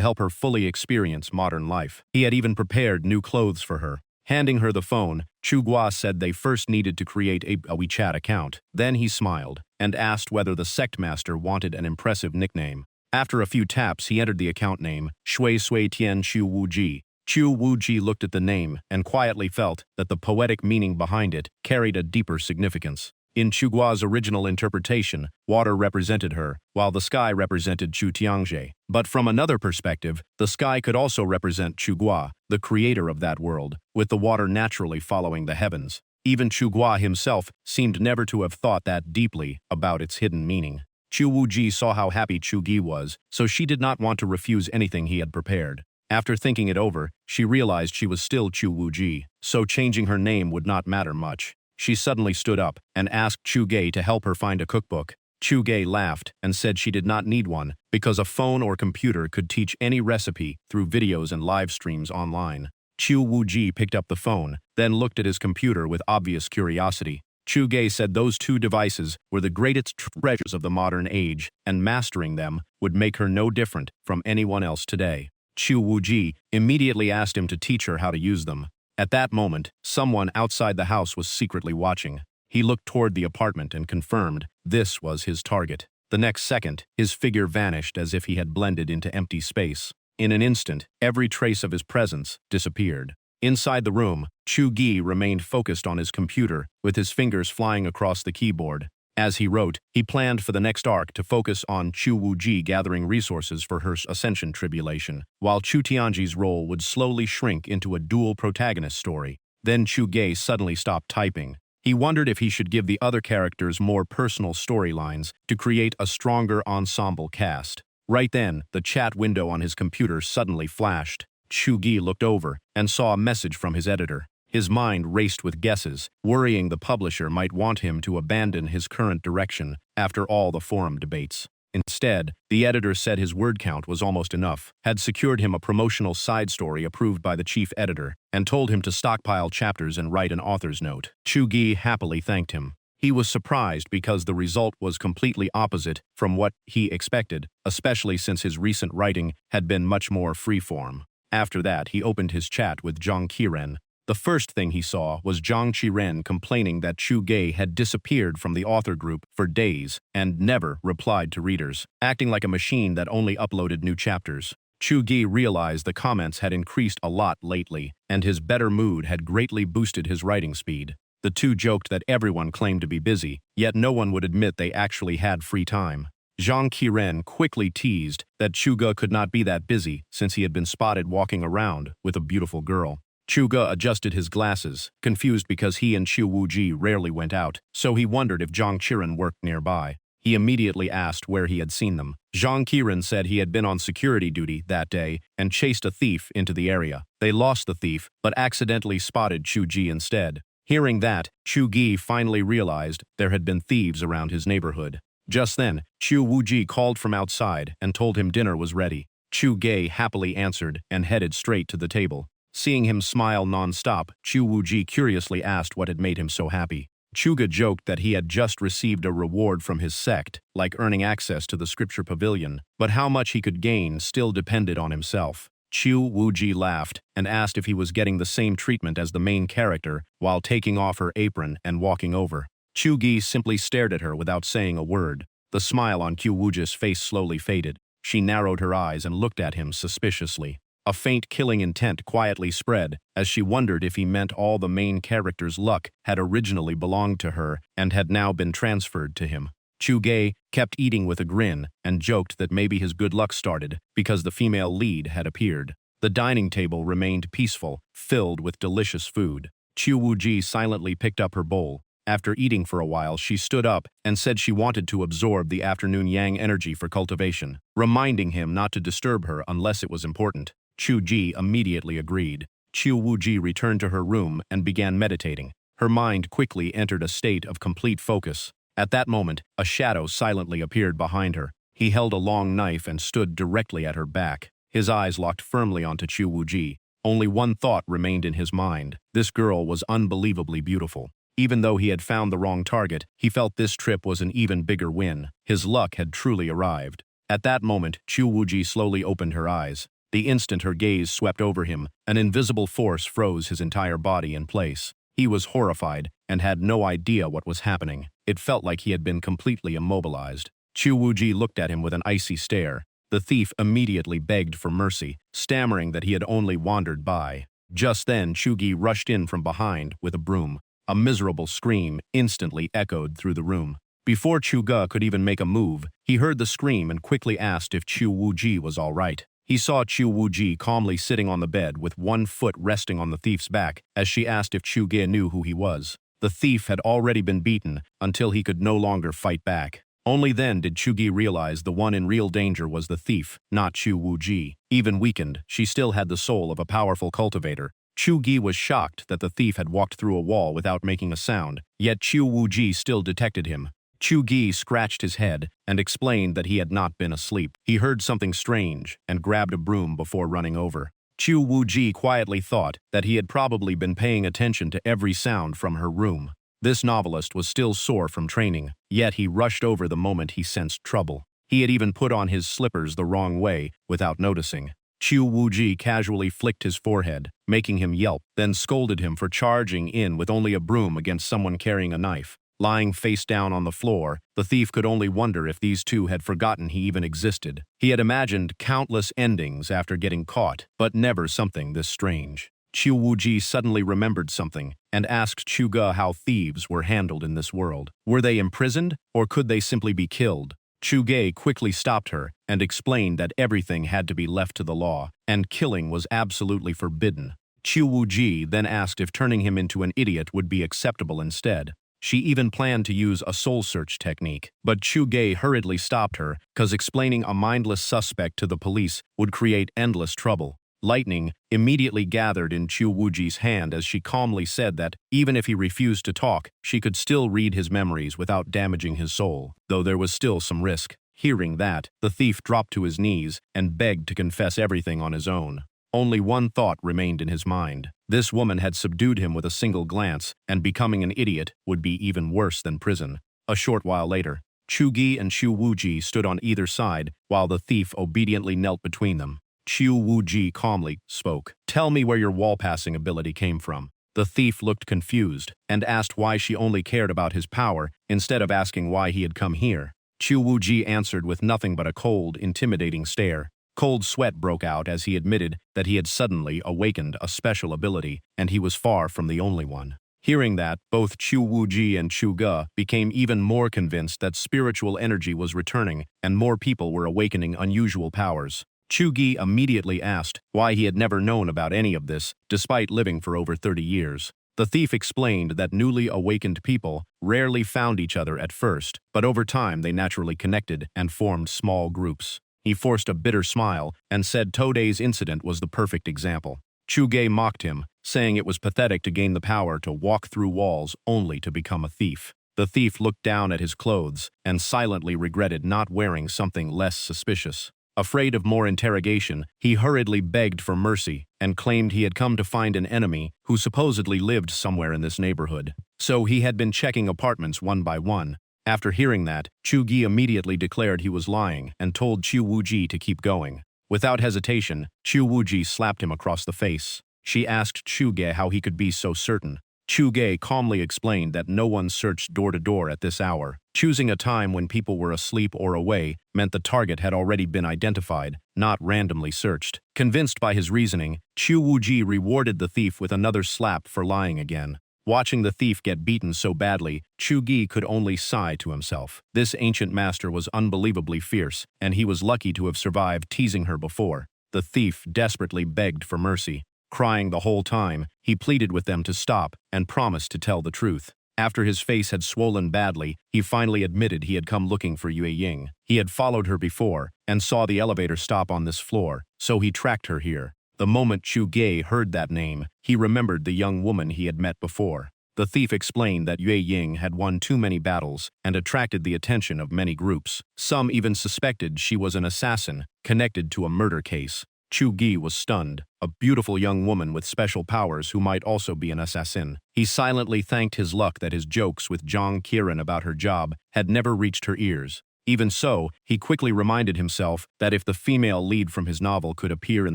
help her fully experience modern life. He had even prepared new clothes for her. Handing her the phone, Chu Guo said they first needed to create a WeChat account. Then he smiled and asked whether the sect master wanted an impressive nickname. After a few taps, he entered the account name, Shui Sui Tian Chu Wuji. Chu Wuji looked at the name and quietly felt that the poetic meaning behind it carried a deeper significance. In Chu Guo's original interpretation, water represented her, while the sky represented Chu Tiangjie. But from another perspective, the sky could also represent Chu Guo, the creator of that world, with the water naturally following the heavens. Even Chu Guo himself seemed never to have thought that deeply about its hidden meaning. Chu Wuji saw how happy Chu Gi was, so she did not want to refuse anything he had prepared. After thinking it over, she realized she was still Chu Wuji, so changing her name would not matter much. She suddenly stood up and asked Chu Gei to help her find a cookbook. Chu Gei laughed and said she did not need one because a phone or computer could teach any recipe through videos and live streams online. Chu Wuji picked up the phone, then looked at his computer with obvious curiosity. Chu Gei said those two devices were the greatest treasures of the modern age, and mastering them would make her no different from anyone else today. Chu Wuji immediately asked him to teach her how to use them. At that moment, someone outside the house was secretly watching. He looked toward the apartment and confirmed this was his target. The next second, his figure vanished as if he had blended into empty space. In an instant, every trace of his presence disappeared. Inside the room, Chu Gi remained focused on his computer, with his fingers flying across the keyboard. As he wrote, he planned for the next arc to focus on Chu Wuji gathering resources for her ascension tribulation, while Chu Tianji's role would slowly shrink into a dual protagonist story. Then Chu Gei suddenly stopped typing. He wondered if he should give the other characters more personal storylines to create a stronger ensemble cast. Right then, the chat window on his computer suddenly flashed. Chu Gi looked over and saw a message from his editor. His mind raced with guesses, worrying the publisher might want him to abandon his current direction after all the forum debates. Instead, the editor said his word count was almost enough, had secured him a promotional side story approved by the chief editor, and told him to stockpile chapters and write an author's note. Chu Gi happily thanked him. He was surprised because the result was completely opposite from what he expected, especially since his recent writing had been much more freeform. After that, he opened his chat with Zhang Qiren. The first thing he saw was Zhang Qiren complaining that Chu Gei had disappeared from the author group for days and never replied to readers, acting like a machine that only uploaded new chapters. Chu Gi realized the comments had increased a lot lately, and his better mood had greatly boosted his writing speed. The two joked that everyone claimed to be busy, yet no one would admit they actually had free time. Zhang Qiren quickly teased that Chu Ge could not be that busy since he had been spotted walking around with a beautiful girl. Chuga adjusted his glasses, confused because he and Chu Wuji rarely went out, so he wondered if Zhang Qiren worked nearby. He immediately asked where he had seen them. Zhang Qiren said he had been on security duty that day and chased a thief into the area. They lost the thief, but accidentally spotted Chu Ji instead. Hearing that, Chu Gi finally realized there had been thieves around his neighborhood. Just then, Chu Wuji called from outside and told him dinner was ready. Chu Ge happily answered and headed straight to the table. Seeing him smile non-stop, Chu Wuji curiously asked what had made him so happy. Chuga joked that he had just received a reward from his sect, like earning access to the scripture pavilion, but how much he could gain still depended on himself. Chu Wuji laughed and asked if he was getting the same treatment as the main character while taking off her apron and walking over. Chu Gi simply stared at her without saying a word. The smile on Chu Wuji's face slowly faded. She narrowed her eyes and looked at him suspiciously. A faint killing intent quietly spread as she wondered if he meant all the main character's luck had originally belonged to her and had now been transferred to him. Chu Ge kept eating with a grin and joked that maybe his good luck started because the female lead had appeared. The dining table remained peaceful, filled with delicious food. Chu Wuji silently picked up her bowl. After eating for a while, she stood up and said she wanted to absorb the afternoon yang energy for cultivation, reminding him not to disturb her unless it was important. Chu Ji immediately agreed. Chu Wuji returned to her room and began meditating. Her mind quickly entered a state of complete focus. At that moment, a shadow silently appeared behind her. He held a long knife and stood directly at her back. His eyes locked firmly onto Chu Wuji. Only one thought remained in his mind. This girl was unbelievably beautiful. Even though he had found the wrong target, he felt this trip was an even bigger win. His luck had truly arrived. At that moment, Chu Wuji slowly opened her eyes. The instant her gaze swept over him, an invisible force froze his entire body in place. He was horrified and had no idea what was happening. It felt like he had been completely immobilized. Chu Wuji looked at him with an icy stare. The thief immediately begged for mercy, stammering that he had only wandered by. Just then, Chu Gi rushed in from behind with a broom. A miserable scream instantly echoed through the room. Before Chu Ge could even make a move, he heard the scream and quickly asked if Chu Wuji was all right. He saw Chu Wuji calmly sitting on the bed with one foot resting on the thief's back as she asked if Chu Ge knew who he was. The thief had already been beaten until he could no longer fight back. Only then did Chu Gi realize the one in real danger was the thief, not Chu Wuji. Even weakened, she still had the soul of a powerful cultivator. Chu Gi was shocked that the thief had walked through a wall without making a sound, yet Chu Wuji still detected him. Chu Gi scratched his head and explained that he had not been asleep. He heard something strange and grabbed a broom before running over. Chu Wuji quietly thought that he had probably been paying attention to every sound from her room. This novelist was still sore from training, yet he rushed over the moment he sensed trouble. He had even put on his slippers the wrong way without noticing. Chu Wuji casually flicked his forehead, making him yelp, then scolded him for charging in with only a broom against someone carrying a knife. Lying face down on the floor, the thief could only wonder if these two had forgotten he even existed. He had imagined countless endings after getting caught, but never something this strange. Chu Wuji suddenly remembered something and asked Chu Ge how thieves were handled in this world. Were they imprisoned, or could they simply be killed? Chu Ge quickly stopped her and explained that everything had to be left to the law, and killing was absolutely forbidden. Chu Wuji then asked if turning him into an idiot would be acceptable instead. She even planned to use a soul search technique, but Chu Ge hurriedly stopped her because explaining a mindless suspect to the police would create endless trouble. Lightning immediately gathered in Chu Wuji's hand as she calmly said that, even if he refused to talk, she could still read his memories without damaging his soul, though there was still some risk. Hearing that, the thief dropped to his knees and begged to confess everything on his own. Only one thought remained in his mind. This woman had subdued him with a single glance, and becoming an idiot would be even worse than prison. A short while later, Chu Gi and Chu Wuji stood on either side, while the thief obediently knelt between them. Chu Wuji calmly spoke. "Tell me where your wall-passing ability came from." The thief looked confused and asked why she only cared about his power instead of asking why he had come here. Chu Wuji answered with nothing but a cold, intimidating stare. Cold sweat broke out as he admitted that he had suddenly awakened a special ability, and he was far from the only one. Hearing that, both Chu Wuji and Chu Ge became even more convinced that spiritual energy was returning and more people were awakening unusual powers. Chu-gi immediately asked why he had never known about any of this, despite living for over 30 years. The thief explained that newly awakened people rarely found each other at first, but over time they naturally connected and formed small groups. He forced a bitter smile and said Today's incident was the perfect example. Chu-ge mocked him, saying it was pathetic to gain the power to walk through walls only to become a thief. The thief looked down at his clothes and silently regretted not wearing something less suspicious. Afraid of more interrogation, he hurriedly begged for mercy and claimed he had come to find an enemy who supposedly lived somewhere in this neighborhood. So he had been checking apartments one by one. After hearing that, Chu-gi immediately declared he was lying and told Chu Wu-ji to keep going. Without hesitation, Chu Wu-ji slapped him across the face. She asked Chu-ge how he could be so certain. Chu-ge calmly explained that no one searched door to door at this hour. Choosing a time when people were asleep or away meant the target had already been identified, not randomly searched. Convinced by his reasoning, Chu Wu-ji rewarded the thief with another slap for lying again. Watching the thief get beaten so badly, Chu-gi could only sigh to himself. This ancient master was unbelievably fierce, and he was lucky to have survived teasing her before. The thief desperately begged for mercy. Crying the whole time, he pleaded with them to stop and promised to tell the truth. After his face had swollen badly, he finally admitted he had come looking for Yue Ying. He had followed her before and saw the elevator stop on this floor, so he tracked her here. The moment Chu-ge heard that name, he remembered the young woman he had met before. The thief explained that Yue Ying had won too many battles and attracted the attention of many groups. Some even suspected she was an assassin connected to a murder case. Chu-gi was stunned, a beautiful young woman with special powers who might also be an assassin. He silently thanked his luck that his jokes with Jong Kiran about her job had never reached her ears. Even so, he quickly reminded himself that if the female lead from his novel could appear in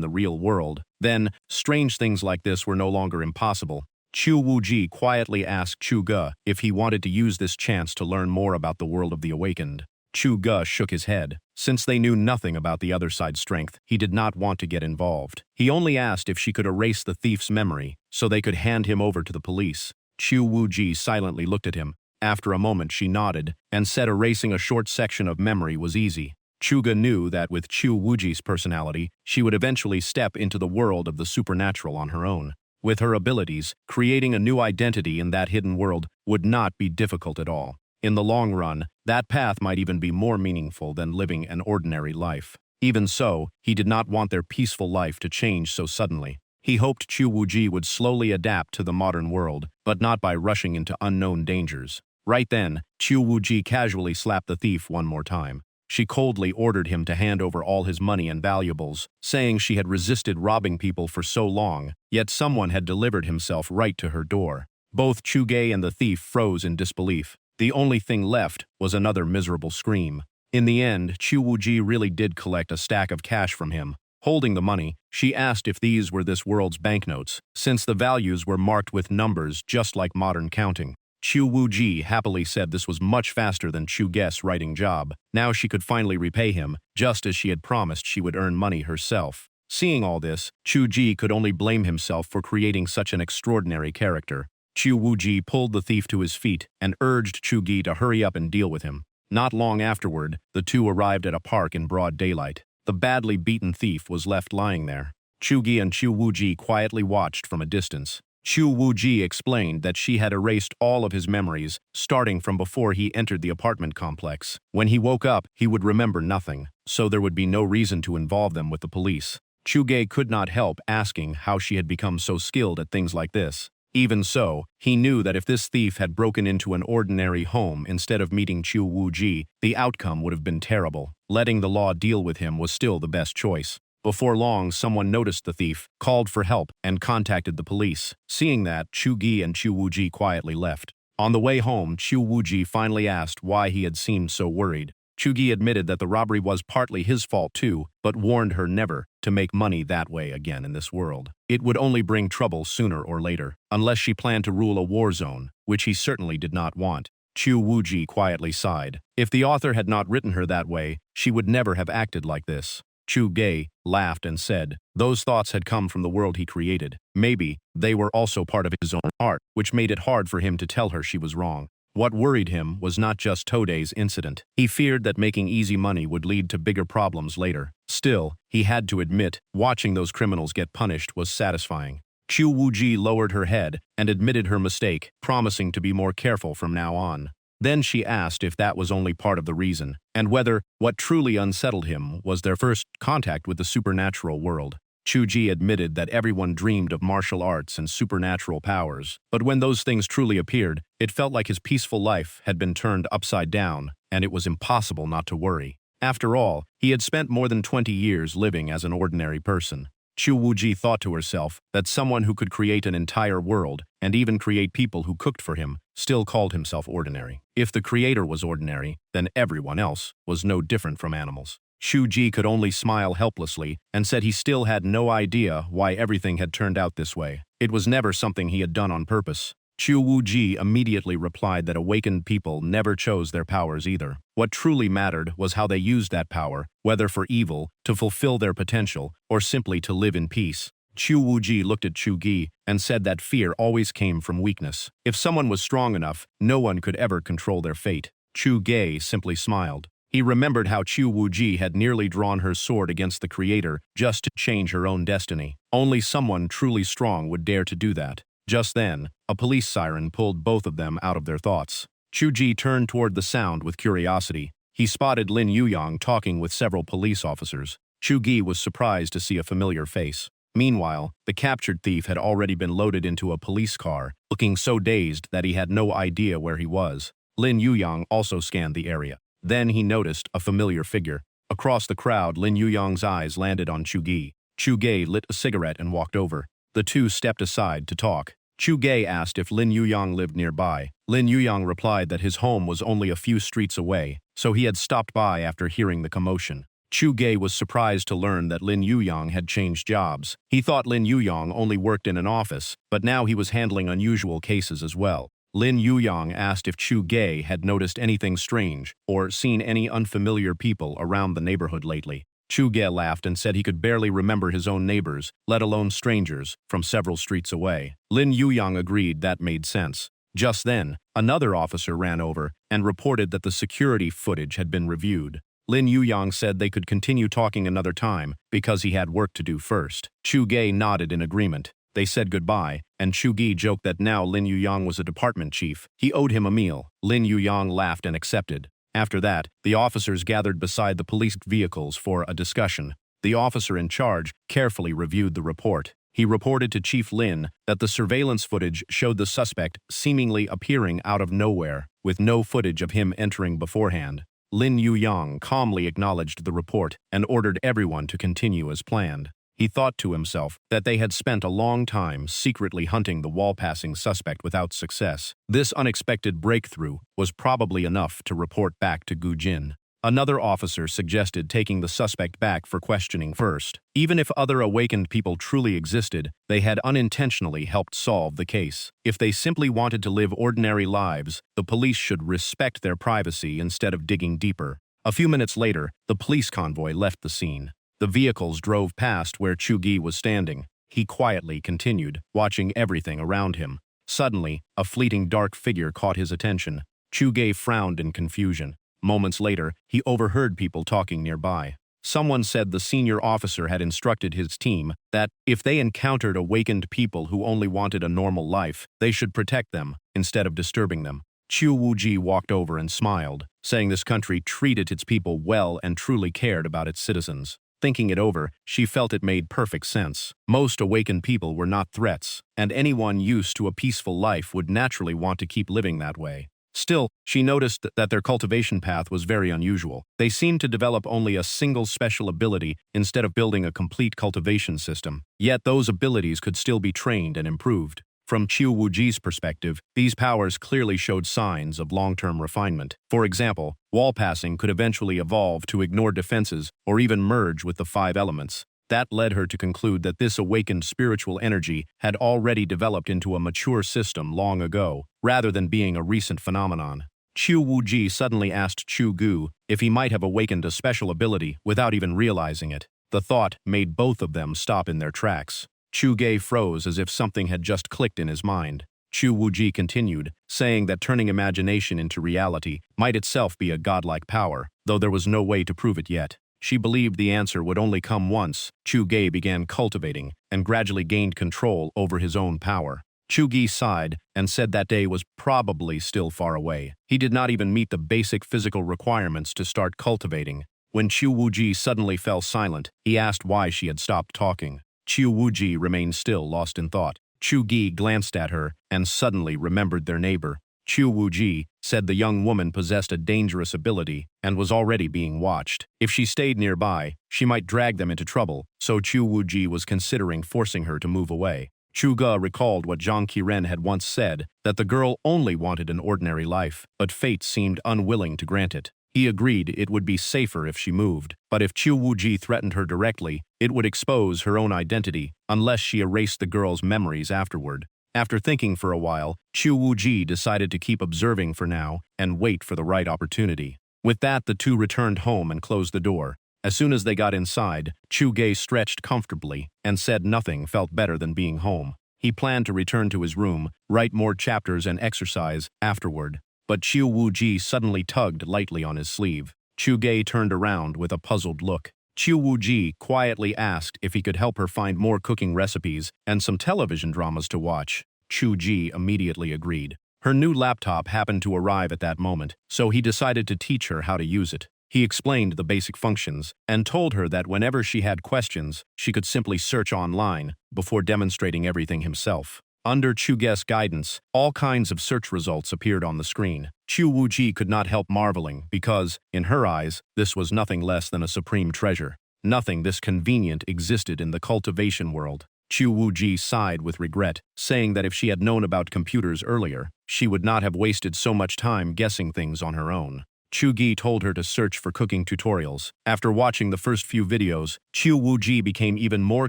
the real world, then strange things like this were no longer impossible. Chu Wu-ji quietly asked Chu-ge if he wanted to use this chance to learn more about the world of the awakened. Chu-ge shook his head. Since they knew nothing about the other side's strength, he did not want to get involved. He only asked if she could erase the thief's memory so they could hand him over to the police. Chu Wu-ji silently looked at him. After a moment she nodded and said erasing a short section of memory was easy. Chu-ge knew that with Chu Wu-ji's personality, she would eventually step into the world of the supernatural on her own. With her abilities, creating a new identity in that hidden world would not be difficult at all. In the long run, that path might even be more meaningful than living an ordinary life. Even so, he did not want their peaceful life to change so suddenly. He hoped Chu Wu-ji would slowly adapt to the modern world, but not by rushing into unknown dangers. Right then, Chu Wu-ji casually slapped the thief one more time. She coldly ordered him to hand over all his money and valuables, saying she had resisted robbing people for so long, yet someone had delivered himself right to her door. Both Chu-ge and the thief froze in disbelief. The only thing left was another miserable scream. In the end, Chu Wu-ji really did collect a stack of cash from him. Holding the money, she asked if these were this world's banknotes, since the values were marked with numbers just like modern counting. Chu Wu-ji happily said this was much faster than Chu-ge's writing job. Now she could finally repay him, just as she had promised she would earn money herself. Seeing all this, Chu-ji could only blame himself for creating such an extraordinary character. Chu Wu-ji pulled the thief to his feet and urged Chu-gi to hurry up and deal with him. Not long afterward, the two arrived at a park in broad daylight. The badly beaten thief was left lying there. Chu-gi and Chu Wu-ji quietly watched from a distance. Chu Wu-ji explained that she had erased all of his memories, starting from before he entered the apartment complex. When he woke up, he would remember nothing, so there would be no reason to involve them with the police. Chu-ge could not help asking how she had become so skilled at things like this. Even so, he knew that if this thief had broken into an ordinary home instead of meeting Chu Wu-ji, the outcome would have been terrible. Letting the law deal with him was still the best choice. Before long, someone noticed the thief, called for help, and contacted the police. Seeing that, Chu-gi and Chu Wu-ji quietly left. On the way home, Chu Wu-ji finally asked why he had seemed so worried. Chu-gi admitted that the robbery was partly his fault too, but warned her never to make money that way again in this world. It would only bring trouble sooner or later, unless she planned to rule a war zone, which he certainly did not want. Chu Wu-ji quietly sighed. If the author had not written her that way, she would never have acted like this. Chu-ge laughed and said, those thoughts had come from the world he created. Maybe they were also part of his own art, which made it hard for him to tell her she was wrong. What worried him was not just Today's incident. He feared that making easy money would lead to bigger problems later. Still, he had to admit, watching those criminals get punished was satisfying. Chu Wuji lowered her head and admitted her mistake, promising to be more careful from now on. Then she asked if that was only part of the reason, and whether what truly unsettled him was their first contact with the supernatural world. Chuji admitted that everyone dreamed of martial arts and supernatural powers, but when those things truly appeared, it felt like his peaceful life had been turned upside down, and it was impossible not to worry. After all, he had spent more than 20 years living as an ordinary person. Chu Wuji thought to herself that someone who could create an entire world, and even create people who cooked for him, still called himself ordinary. If the creator was ordinary, then everyone else was no different from animals. Shuji could only smile helplessly and said he still had no idea why everything had turned out this way. It was never something he had done on purpose. Chu Wuji immediately replied that awakened people never chose their powers either. What truly mattered was how they used that power, whether for evil, to fulfill their potential, or simply to live in peace. Chu Wuji looked at Chu Gi and said that fear always came from weakness. If someone was strong enough, no one could ever control their fate. Chu Ge simply smiled. He remembered how Chu Wuji had nearly drawn her sword against the creator just to change her own destiny. Only someone truly strong would dare to do that. Just then, a police siren pulled both of them out of their thoughts. Chu Ji turned toward the sound with curiosity. He spotted Lin Yuyang talking with several police officers. Chu Gi was surprised to see a familiar face. Meanwhile, the captured thief had already been loaded into a police car, looking so dazed that he had no idea where he was. Lin Yuyang also scanned the area. Then he noticed a familiar figure. Across the crowd, Lin Yuyang's eyes landed on Chu Gi. Chu Ge lit a cigarette and walked over. The two stepped aside to talk. Chu Ge asked if Lin Yuyang lived nearby. Lin Yuyang replied that his home was only a few streets away, so he had stopped by after hearing the commotion. Chu Ge was surprised to learn that Lin Yuyang had changed jobs. He thought Lin Yuyang only worked in an office, but now he was handling unusual cases as well. Lin Yuyang asked if Chu Ge had noticed anything strange or seen any unfamiliar people around the neighborhood lately. Chu Ge laughed and said he could barely remember his own neighbors, let alone strangers, from several streets away. Lin Yuyang agreed that made sense. Just then, another officer ran over and reported that the security footage had been reviewed. Lin Yuyang said they could continue talking another time because he had work to do first. Chu Ge nodded in agreement. They said goodbye, and Chu Gi joked that now Lin Yuyang was a department chief. He owed him a meal. Lin Yuyang laughed and accepted. After that, the officers gathered beside the police vehicles for a discussion. The officer in charge carefully reviewed the report. He reported to Chief Lin that the surveillance footage showed the suspect seemingly appearing out of nowhere, with no footage of him entering beforehand. Lin Yuyang calmly acknowledged the report and ordered everyone to continue as planned. He thought to himself that they had spent a long time secretly hunting the wall-passing suspect without success. This unexpected breakthrough was probably enough to report back to Gu Jin. Another officer suggested taking the suspect back for questioning first. Even if other awakened people truly existed, they had unintentionally helped solve the case. If they simply wanted to live ordinary lives, the police should respect their privacy instead of digging deeper. A few minutes later, the police convoy left the scene. The vehicles drove past where Chu Gi was standing. He quietly continued, watching everything around him. Suddenly, a fleeting dark figure caught his attention. Chu Ge frowned in confusion. Moments later, he overheard people talking nearby. Someone said the senior officer had instructed his team that if they encountered awakened people who only wanted a normal life, they should protect them instead of disturbing them. Chu Wuji walked over and smiled, saying this country treated its people well and truly cared about its citizens. Thinking it over, she felt it made perfect sense. Most awakened people were not threats, and anyone used to a peaceful life would naturally want to keep living that way. Still, she noticed that their cultivation path was very unusual. They seemed to develop only a single special ability instead of building a complete cultivation system. Yet those abilities could still be trained and improved. From Chiu Wuji's perspective, these powers clearly showed signs of long-term refinement. For example, wall passing could eventually evolve to ignore defenses or even merge with the 5 elements. That led her to conclude that this awakened spiritual energy had already developed into a mature system long ago, rather than being a recent phenomenon. Chiu Wuji suddenly asked Chu Gu if he might have awakened a special ability without even realizing it. The thought made both of them stop in their tracks. Chu Ge froze as if something had just clicked in his mind. Chu Wuji continued, saying that turning imagination into reality might itself be a godlike power, though there was no way to prove it yet. She believed the answer would only come once Chu Ge began cultivating and gradually gained control over his own power. Chu Ge sighed and said that day was probably still far away. He did not even meet the basic physical requirements to start cultivating. When Chu Wuji suddenly fell silent, he asked why she had stopped talking. Chu Wuji remained still, lost in thought. Chu Ge glanced at her and suddenly remembered their neighbor. Chu Wuji said the young woman possessed a dangerous ability and was already being watched. If she stayed nearby, she might drag them into trouble, so Chu Wuji was considering forcing her to move away. Chu Ge recalled what Zhang Qiren had once said, that the girl only wanted an ordinary life, but fate seemed unwilling to grant it. He agreed it would be safer if she moved, but if Chu Wuji threatened her directly, it would expose her own identity, unless she erased the girl's memories afterward. After thinking for a while, Chu Wuji decided to keep observing for now and wait for the right opportunity. With that, the two returned home and closed the door. As soon as they got inside, Chu Ge stretched comfortably and said nothing felt better than being home. He planned to return to his room, write more chapters and exercise afterward. But Chu Wuji suddenly tugged lightly on his sleeve. Chu Ge turned around with a puzzled look. Chu Wuji quietly asked if he could help her find more cooking recipes and some television dramas to watch. Chu Ji immediately agreed. Her new laptop happened to arrive at that moment, so he decided to teach her how to use it. He explained the basic functions and told her that whenever she had questions, she could simply search online before demonstrating everything himself. Under Chu Ge's guidance, all kinds of search results appeared on the screen. Chu Wuji could not help marveling because, in her eyes, this was nothing less than a supreme treasure. Nothing this convenient existed in the cultivation world. Chu Wuji sighed with regret, saying that if she had known about computers earlier, she would not have wasted so much time guessing things on her own. Chu Ge told her to search for cooking tutorials. After watching the first few videos, Chu Wuji became even more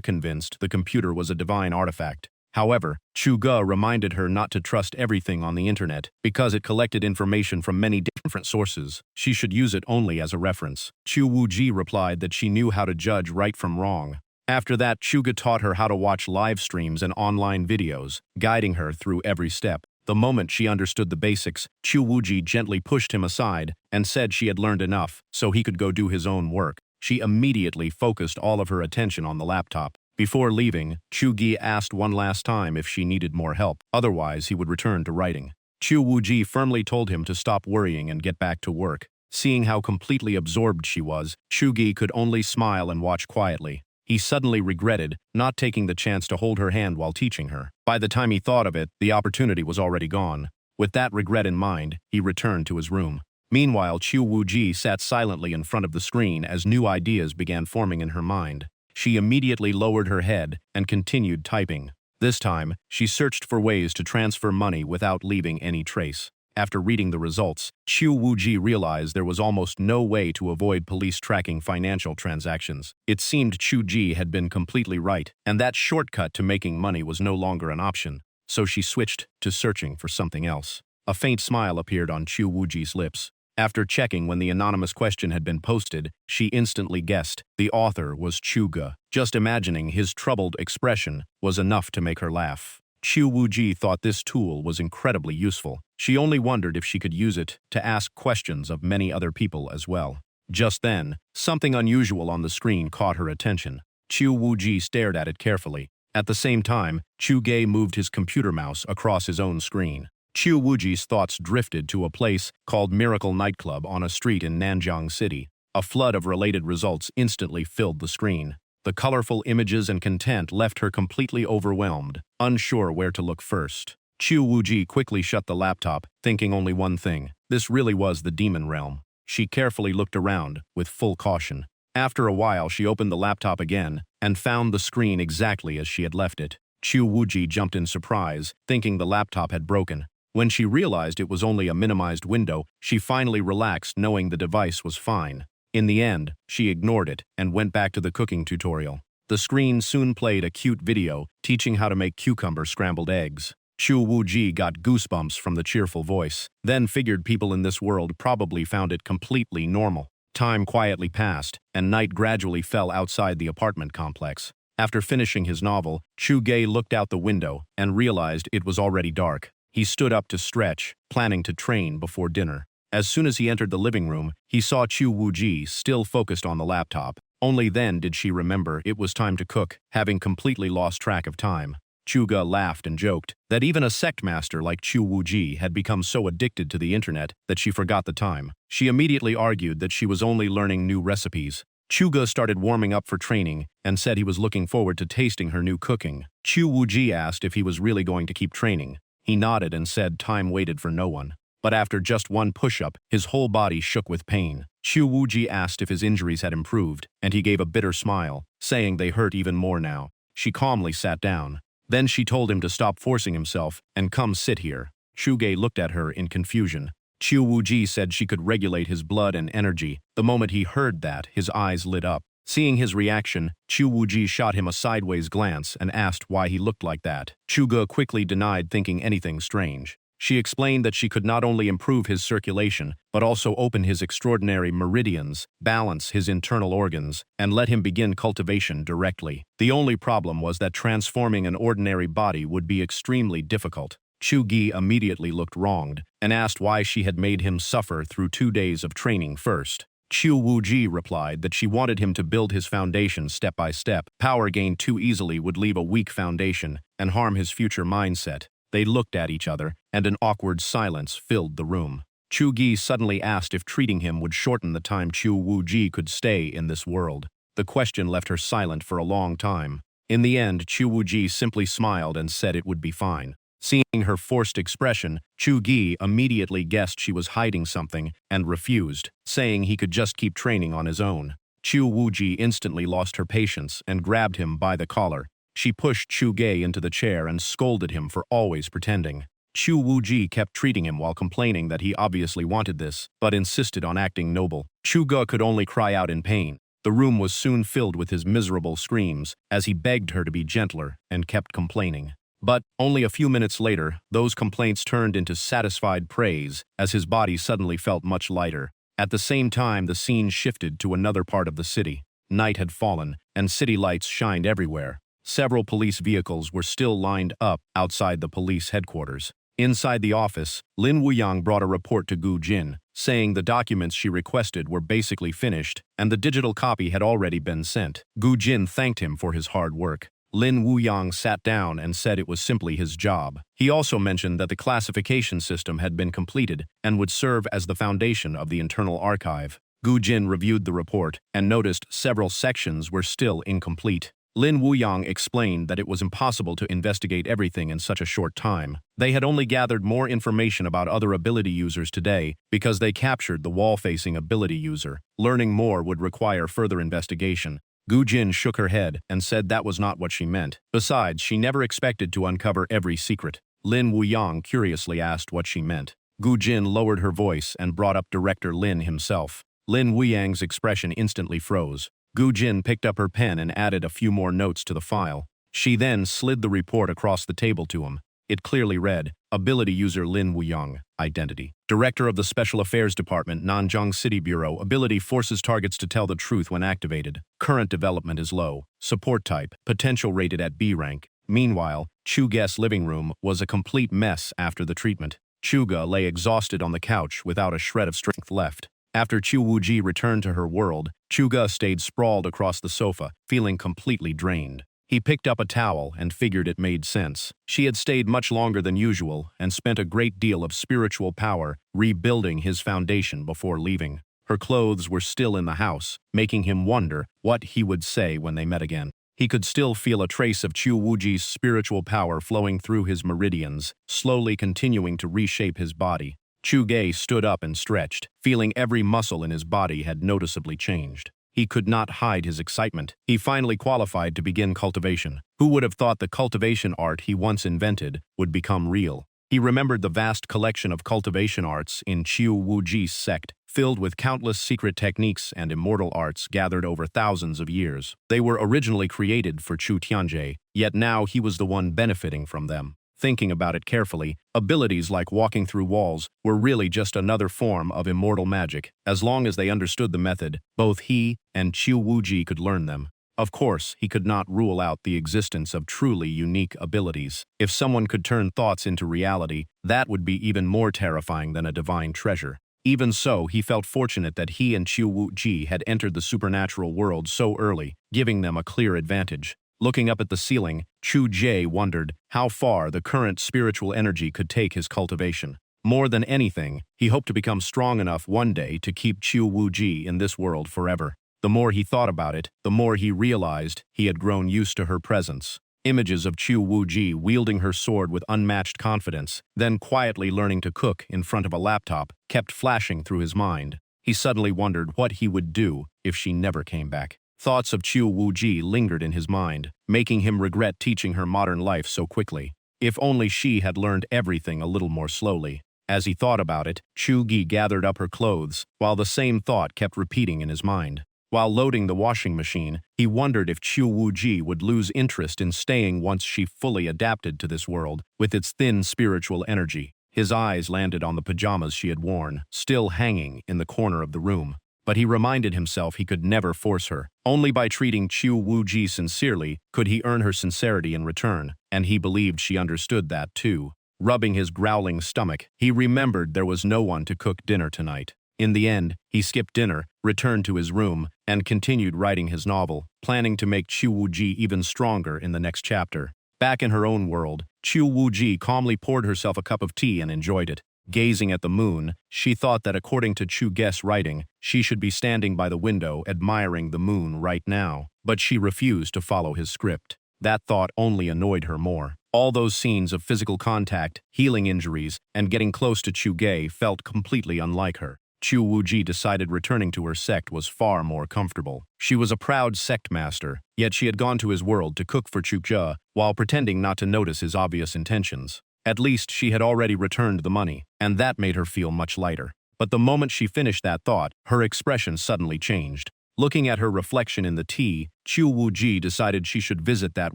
convinced the computer was a divine artifact. However, Chu Ge reminded her not to trust everything on the internet because it collected information from many different sources. She should use it only as a reference. Chu Wuji replied that she knew how to judge right from wrong. After that, Chu Ge taught her how to watch live streams and online videos, guiding her through every step. The moment she understood the basics, Chu Wuji gently pushed him aside and said she had learned enough so he could go do his own work. She immediately focused all of her attention on the laptop. Before leaving, Chu Ge asked one last time if she needed more help, otherwise he would return to writing. Chu Wuji firmly told him to stop worrying and get back to work. Seeing how completely absorbed she was, Chu Ge could only smile and watch quietly. He suddenly regretted not taking the chance to hold her hand while teaching her. By the time he thought of it, the opportunity was already gone. With that regret in mind, he returned to his room. Meanwhile, Chu Wuji sat silently in front of the screen as new ideas began forming in her mind. She immediately lowered her head and continued typing. This time, she searched for ways to transfer money without leaving any trace. After reading the results, Chu Wuji realized there was almost no way to avoid police tracking financial transactions. It seemed Chu Ji had been completely right, and that shortcut to making money was no longer an option, so she switched to searching for something else. A faint smile appeared on Chu Wuji's lips. After checking when the anonymous question had been posted, she instantly guessed the author was Chu Ge. Just imagining his troubled expression was enough to make her laugh. Chu Wuji thought this tool was incredibly useful. She only wondered if she could use it to ask questions of many other people as well. Just then, something unusual on the screen caught her attention. Chu Wuji stared at it carefully. At the same time, Chu Ge moved his computer mouse across his own screen. Chu Wuji's thoughts drifted to a place called Miracle Nightclub on a street in Nanjiang City. A flood of related results instantly filled the screen. The colorful images and content left her completely overwhelmed, unsure where to look first. Chu Wuji quickly shut the laptop, thinking only one thing. This really was the demon realm. She carefully looked around, with full caution. After a while, she opened the laptop again and found the screen exactly as she had left it. Chu Wuji jumped in surprise, thinking the laptop had broken. When she realized it was only a minimized window, she finally relaxed knowing the device was fine. In the end, she ignored it and went back to the cooking tutorial. The screen soon played a cute video teaching how to make cucumber scrambled eggs. Chu Wuji got goosebumps from the cheerful voice, then figured people in this world probably found it completely normal. Time quietly passed, and night gradually fell outside the apartment complex. After finishing his novel, Chu-ge looked out the window and realized it was already dark. He stood up to stretch, planning to train before dinner. As soon as he entered the living room, he saw Chu Wuji still focused on the laptop. Only then did she remember it was time to cook, having completely lost track of time. Chuga laughed and joked that even a sect master like Chu Wuji had become so addicted to the internet that she forgot the time. She immediately argued that she was only learning new recipes. Chuga started warming up for training and said he was looking forward to tasting her new cooking. Chu Wuji asked if he was really going to keep training. He nodded and said time waited for no one. But after just one push-up, his whole body shook with pain. Chu Wuji asked if his injuries had improved, and he gave a bitter smile, saying they hurt even more now. She calmly sat down. Then she told him to stop forcing himself and come sit here. Chuge looked at her in confusion. Chu Wuji said she could regulate his blood and energy. The moment he heard that, his eyes lit up. Seeing his reaction, Chu Wuji shot him a sideways glance and asked why he looked like that. Chuge quickly denied thinking anything strange. She explained that she could not only improve his circulation, but also open his extraordinary meridians, balance his internal organs, and let him begin cultivation directly. The only problem was that transforming an ordinary body would be extremely difficult. Chu Gi immediately looked wronged and asked why she had made him suffer through 2 days of training first. Chu Wuji replied that she wanted him to build his foundation step by step. Power gained too easily would leave a weak foundation and harm his future mindset. They looked at each other, and an awkward silence filled the room. Chu Gi suddenly asked if treating him would shorten the time Chu Wuji could stay in this world. The question left her silent for a long time. In the end, Chu Wuji simply smiled and said it would be fine. Seeing her forced expression, Chu Gi immediately guessed she was hiding something and refused, saying he could just keep training on his own. Chu Wuji instantly lost her patience and grabbed him by the collar. She pushed Chu Ge into the chair and scolded him for always pretending. Chu Wuji kept treating him while complaining that he obviously wanted this, but insisted on acting noble. Chu Ge could only cry out in pain. The room was soon filled with his miserable screams as he begged her to be gentler and kept complaining. But only a few minutes later, those complaints turned into satisfied praise as his body suddenly felt much lighter. At the same time, the scene shifted to another part of the city. Night had fallen, and city lights shined everywhere. Several police vehicles were still lined up outside the police headquarters. Inside the office, Lin Wuyang brought a report to Gu Jin, saying the documents she requested were basically finished and the digital copy had already been sent. Gu Jin thanked him for his hard work. Lin Wuyang sat down and said it was simply his job. He also mentioned that the classification system had been completed and would serve as the foundation of the internal archive. Gu Jin reviewed the report and noticed several sections were still incomplete. Lin Wuyang explained that it was impossible to investigate everything in such a short time. They had only gathered more information about other ability users today because they captured the wall-facing ability user. Learning more would require further investigation. Gu Jin shook her head and said that was not what she meant. Besides, she never expected to uncover every secret. Lin Wuyang curiously asked what she meant. Gu Jin lowered her voice and brought up director Lin himself. Lin Wuyang's expression instantly froze. Gu Jin picked up her pen and added a few more notes to the file. She then slid the report across the table to him. It clearly read, Ability User Lin Wuyang, Identity. Director of the Special Affairs Department, Nanjing City Bureau. Ability forces targets to tell the truth when activated. Current development is low. Support type, potential rated at B rank. Meanwhile, Chuge's living room was a complete mess after the treatment. Chuga lay exhausted on the couch without a shred of strength left. After Chu Wuji returned to her world, Chuga stayed sprawled across the sofa, feeling completely drained. He picked up a towel and figured it made sense. She had stayed much longer than usual and spent a great deal of spiritual power rebuilding his foundation before leaving. Her clothes were still in the house, making him wonder what he would say when they met again. He could still feel a trace of Chu Wuji's spiritual power flowing through his meridians, slowly continuing to reshape his body. Chu Ge stood up and stretched, feeling every muscle in his body had noticeably changed. He could not hide his excitement. He finally qualified to begin cultivation. Who would have thought the cultivation art he once invented would become real? He remembered the vast collection of cultivation arts in Chu Wuji's sect, filled with countless secret techniques and immortal arts gathered over thousands of years. They were originally created for Chu Tianjie, yet now he was the one benefiting from them. Thinking about it carefully, abilities like walking through walls were really just another form of immortal magic. As long as they understood the method, both he and Chu Wuji could learn them. Of course, he could not rule out the existence of truly unique abilities. If someone could turn thoughts into reality, that would be even more terrifying than a divine treasure. Even so, he felt fortunate that he and Chu Wu-ji had entered the supernatural world so early, giving them a clear advantage. Looking up at the ceiling, Chu Jie wondered how far the current spiritual energy could take his cultivation. More than anything, he hoped to become strong enough one day to keep Chu Wu-ji in this world forever. The more he thought about it, the more he realized he had grown used to her presence. Images of Chu Wu-ji wielding her sword with unmatched confidence, then quietly learning to cook in front of a laptop, kept flashing through his mind. He suddenly wondered what he would do if she never came back. Thoughts of Chu Wu-ji lingered in his mind, making him regret teaching her modern life so quickly. If only she had learned everything a little more slowly. As he thought about it, Chu-gi gathered up her clothes, while the same thought kept repeating in his mind. While loading the washing machine, he wondered if Chu Wu-ji would lose interest in staying once she fully adapted to this world, with its thin spiritual energy. His eyes landed on the pajamas she had worn, still hanging in the corner of the room. But he reminded himself he could never force her. Only by treating Chu Wu-ji sincerely could he earn her sincerity in return, and he believed she understood that too. Rubbing his growling stomach, he remembered there was no one to cook dinner tonight. In the end, he skipped dinner, returned to his room, and continued writing his novel, planning to make Chu Wu-ji even stronger in the next chapter. Back in her own world, Chu Wu-ji calmly poured herself a cup of tea and enjoyed it. Gazing at the moon, she thought that according to Chu Ge's writing, she should be standing by the window admiring the moon right now, but she refused to follow his script. That thought only annoyed her more. All those scenes of physical contact, healing injuries, and getting close to Chu Ge felt completely unlike her. Chu Wu-ji decided returning to her sect was far more comfortable. She was a proud sect master, yet she had gone to his world to cook for Chu Ge while pretending not to notice his obvious intentions. At least she had already returned the money, and that made her feel much lighter. But the moment she finished that thought, her expression suddenly changed. Looking at her reflection in the tea, Chu Wu-ji decided she should visit that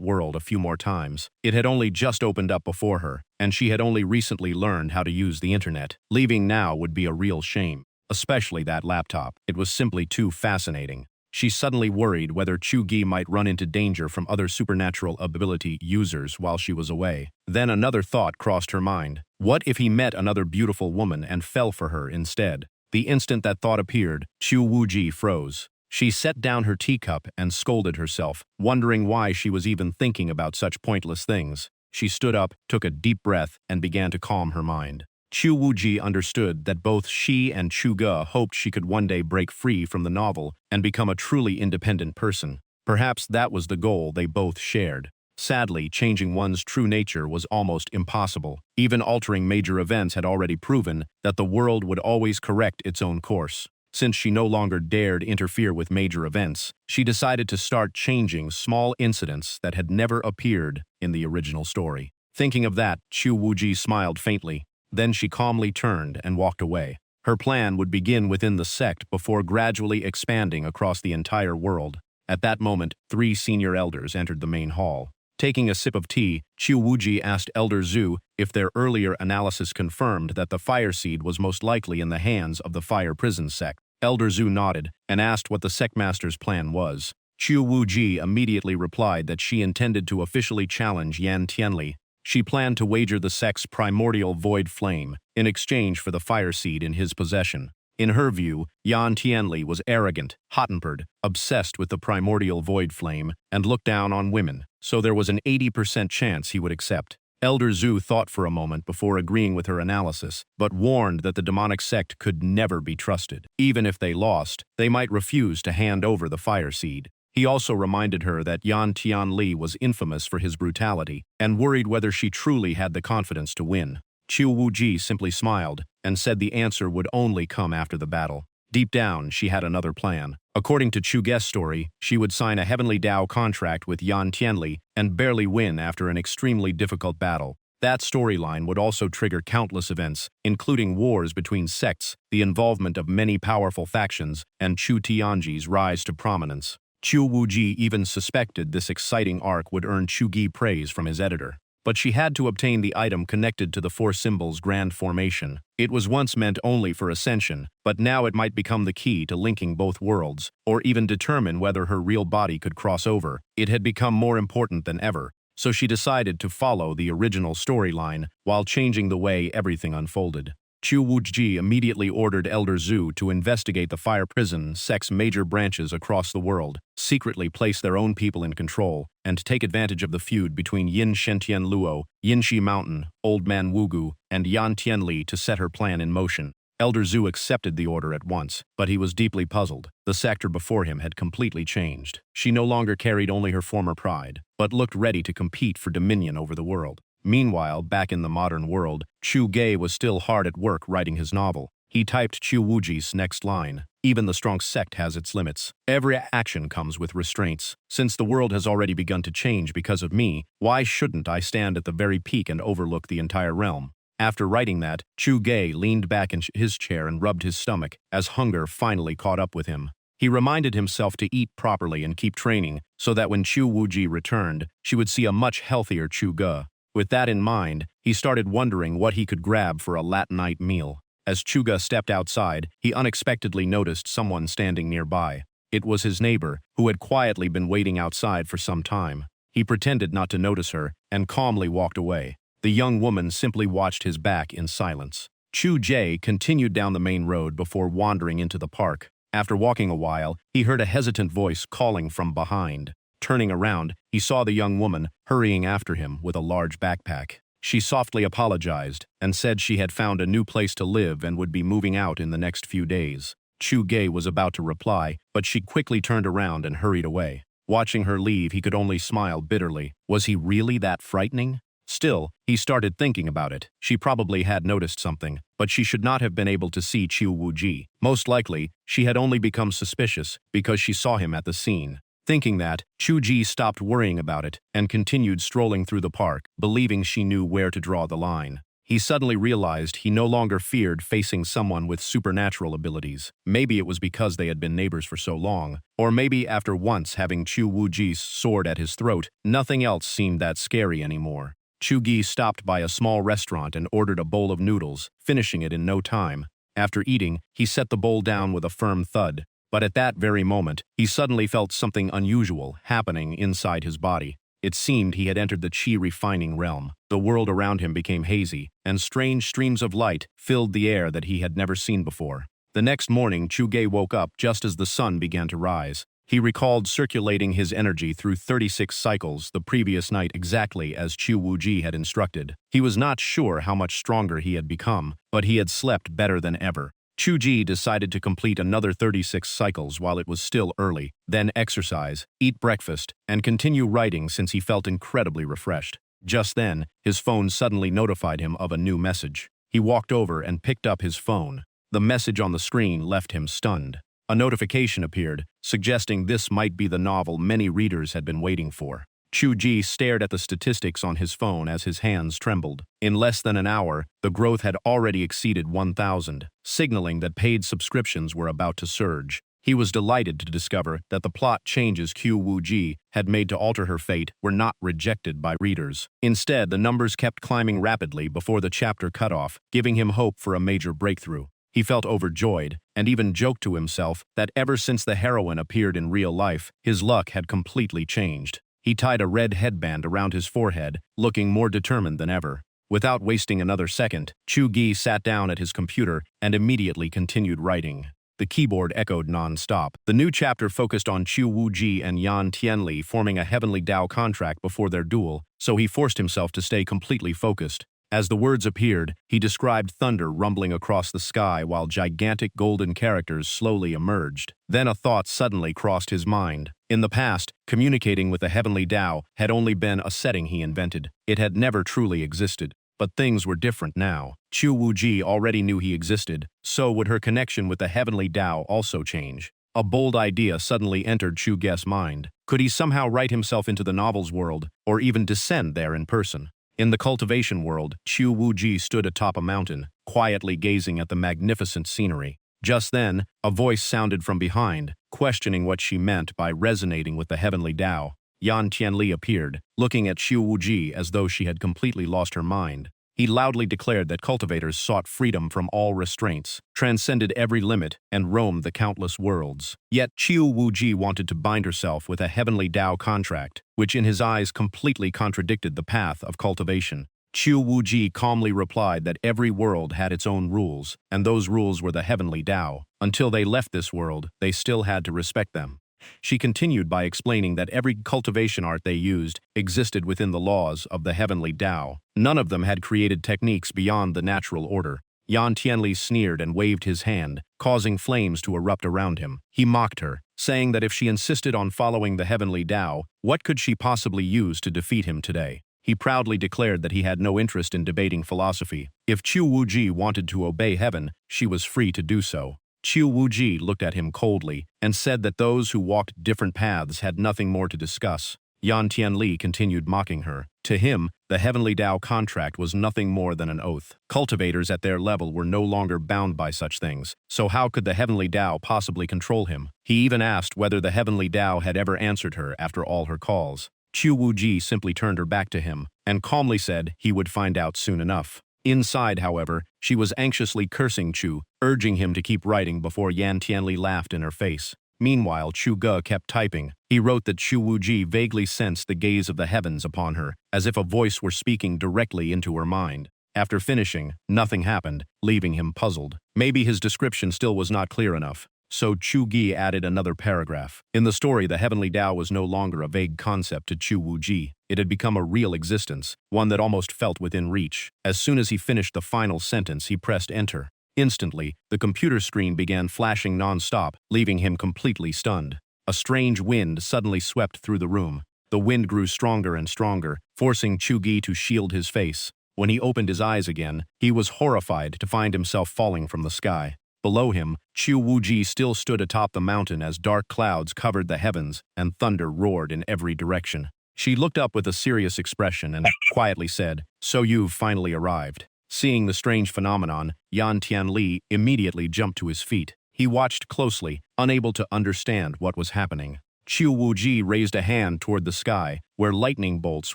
world a few more times. It had only just opened up before her, and she had only recently learned how to use the internet. Leaving now would be a real shame. Especially that laptop. It was simply too fascinating. She suddenly worried whether Chu-gi might run into danger from other supernatural ability users while she was away. Then another thought crossed her mind. What if he met another beautiful woman and fell for her instead? The instant that thought appeared, Chu Wu-ji froze. She set down her teacup and scolded herself, wondering why she was even thinking about such pointless things. She stood up, took a deep breath, and began to calm her mind. Chu Wu-ji understood that both she and Chu Ge hoped she could one day break free from the novel and become a truly independent person. Perhaps that was the goal they both shared. Sadly, changing one's true nature was almost impossible. Even altering major events had already proven that the world would always correct its own course. Since she no longer dared interfere with major events, she decided to start changing small incidents that had never appeared in the original story. Thinking of that, Chu Wu-ji smiled faintly. Then she calmly turned and walked away. Her plan would begin within the sect before gradually expanding across the entire world. At that moment, 3 senior elders entered the main hall. Taking a sip of tea, Chu Wu-ji asked Elder Zhu if their earlier analysis confirmed that the fire seed was most likely in the hands of the fire prison sect. Elder Zhu nodded and asked what the sectmaster's plan was. Chu Wu-ji immediately replied that she intended to officially challenge Yan Tianli. She planned to wager the sect's primordial void flame in exchange for the fire seed in his possession. In her view, Yan Tianli was arrogant, hot-tempered, obsessed with the primordial void flame, and looked down on women, so there was an 80% chance he would accept. Elder Zhu thought for a moment before agreeing with her analysis, but warned that the demonic sect could never be trusted. Even if they lost, they might refuse to hand over the fire seed. He also reminded her that Yan Tianli was infamous for his brutality, and worried whether she truly had the confidence to win. Chu Wu-ji simply smiled, and said the answer would only come after the battle. Deep down, she had another plan. According to Chu Ge's story, she would sign a Heavenly Dao contract with Yan Tianli and barely win after an extremely difficult battle. That storyline would also trigger countless events, including wars between sects, the involvement of many powerful factions, and Chu Tianji's rise to prominence. Chu Wu-ji even suspected this exciting arc would earn Chu Ge praise from his editor. but she had to obtain the item connected to the four symbols' grand formation. It was once meant only for ascension, but now it might become the key to linking both worlds, or even determine whether her real body could cross over. It had become more important than ever, so she decided to follow the original storyline while changing the way everything unfolded. Chu Wuji immediately ordered Elder Zhu to investigate the fire prison sect's major branches across the world, secretly place their own people in control, and take advantage of the feud between Yin Shentian Luo, Yinshi Mountain, Old Man Wugu, and Yan Tianli to set her plan in motion. Elder Zhu accepted the order at once, but he was deeply puzzled. The sector before him had completely changed. She no longer carried only her former pride, but looked ready to compete for dominion over the world. Meanwhile, back in the modern world, Chu Ge was still hard at work writing his novel. He typed Chu Wuji's next line. Even the strong sect has its limits. Every action comes with restraints. Since the world has already begun to change because of me, why shouldn't I stand at the very peak and overlook the entire realm? After writing that, Chu Ge leaned back in his chair and rubbed his stomach, as hunger finally caught up with him. He reminded himself to eat properly and keep training, so that when Chu Wuji returned, she would see a much healthier Chu Ge. With that in mind, he started wondering what he could grab for a late night meal. As Chuga stepped outside, he unexpectedly noticed someone standing nearby. It was his neighbor, who had quietly been waiting outside for some time. He pretended not to notice her and calmly walked away. The young woman simply watched his back in silence. Chu Jie continued down the main road before wandering into the park. After walking a while, he heard a hesitant voice calling from behind. Turning around, he saw the young woman hurrying after him with a large backpack. She softly apologized and said she had found a new place to live and would be moving out in the next few days. Chu Ge was about to reply, but she quickly turned around and hurried away. Watching her leave, he could only smile bitterly. Was he really that frightening? Still, he started thinking about it. She probably had noticed something, but she should not have been able to see Chu Wuji. Most likely, she had only become suspicious because she saw him at the scene. Thinking that, Chu Ji stopped worrying about it and continued strolling through the park, believing she knew where to draw the line. He suddenly realized he no longer feared facing someone with supernatural abilities. Maybe it was because they had been neighbors for so long, or maybe after once having Chu Wuji's sword at his throat, nothing else seemed that scary anymore. Chu Gi stopped by a small restaurant and ordered a bowl of noodles, finishing it in no time. After eating, he set the bowl down with a firm thud. But at that very moment, he suddenly felt something unusual happening inside his body. It seemed he had entered the chi refining realm. The world around him became hazy, and strange streams of light filled the air that he had never seen before. The next morning, Chu Ge woke up just as the sun began to rise. He recalled circulating his energy through 36 cycles the previous night exactly as Chu Wuji had instructed. He was not sure how much stronger he had become, but he had slept better than ever. Chu Ji decided to complete another 36 cycles while it was still early, then exercise, eat breakfast, and continue writing since he felt incredibly refreshed. Just then, his phone suddenly notified him of a new message. He walked over and picked up his phone. The message on the screen left him stunned. A notification appeared, suggesting this might be the novel many readers had been waiting for. Chu Ji stared at the statistics on his phone as his hands trembled. In less than an hour, the growth had already exceeded 1,000, signaling that paid subscriptions were about to surge. He was delighted to discover that the plot changes Q Wuji had made to alter her fate were not rejected by readers. Instead, the numbers kept climbing rapidly before the chapter cut off, giving him hope for a major breakthrough. He felt overjoyed, and even joked to himself that ever since the heroine appeared in real life, his luck had completely changed. He tied a red headband around his forehead, looking more determined than ever. Without wasting another second, Chu Gi sat down at his computer and immediately continued writing. The keyboard echoed non-stop. The new chapter focused on Chu Wuji and Yan Tianli forming a heavenly Dao contract before their duel, so he forced himself to stay completely focused. As the words appeared, he described thunder rumbling across the sky while gigantic golden characters slowly emerged. Then a thought suddenly crossed his mind. In the past, communicating with the heavenly Dao had only been a setting he invented. It had never truly existed. But things were different now. Chu Wuji already knew he existed, so would her connection with the heavenly Dao also change? A bold idea suddenly entered Chu Ge's mind. Could he somehow write himself into the novel's world, or even descend there in person? In the cultivation world, Chu Wuji stood atop a mountain, quietly gazing at the magnificent scenery. Just then, a voice sounded from behind, questioning what she meant by resonating with the heavenly Dao. Yan Tianli appeared, looking at Qiu Wuji as though she had completely lost her mind. He loudly declared that cultivators sought freedom from all restraints, transcended every limit, and roamed the countless worlds. Yet Qiu Wuji wanted to bind herself with a heavenly Tao contract, which in his eyes completely contradicted the path of cultivation. Qiu Wuji calmly replied that every world had its own rules, and those rules were the heavenly Tao. Until they left this world, they still had to respect them. She continued by explaining that every cultivation art they used existed within the laws of the heavenly Tao. None of them had created techniques beyond the natural order. Yan Tianli sneered and waved his hand, causing flames to erupt around him. He mocked her, saying that if she insisted on following the heavenly Tao, what could she possibly use to defeat him today? He proudly declared that he had no interest in debating philosophy. If Qiu Wuji wanted to obey heaven, she was free to do so. Qiu Wuji looked at him coldly and said that those who walked different paths had nothing more to discuss. Yan Tianli continued mocking her. To him, the heavenly Tao contract was nothing more than an oath. Cultivators at their level were no longer bound by such things, so how could the heavenly Tao possibly control him? He even asked whether the heavenly Tao had ever answered her after all her calls. Qiu Wuji simply turned her back to him and calmly said he would find out soon enough. Inside, however, she was anxiously cursing Chu, urging him to keep writing before Yan Tianli laughed in her face. Meanwhile, Chu Ge kept typing. He wrote that Qiu Wuji vaguely sensed the gaze of the heavens upon her, as if a voice were speaking directly into her mind. After finishing, nothing happened, leaving him puzzled. Maybe his description still was not clear enough. So Chu Ge added another paragraph. In the story, the heavenly Tao was no longer a vague concept to Qiu Wuji. It had become a real existence, one that almost felt within reach. As soon as he finished the final sentence, he pressed enter. Instantly, the computer screen began flashing non-stop, leaving him completely stunned. A strange wind suddenly swept through the room. The wind grew stronger and stronger, forcing Chu Ge to shield his face. When he opened his eyes again, he was horrified to find himself falling from the sky. Below him, Qiu Wuji still stood atop the mountain as dark clouds covered the heavens and thunder roared in every direction. She looked up with a serious expression and quietly said, "So you've finally arrived." Seeing the strange phenomenon, Yan Tianli immediately jumped to his feet. He watched closely, unable to understand what was happening. Qiu Wuji raised a hand toward the sky, where lightning bolts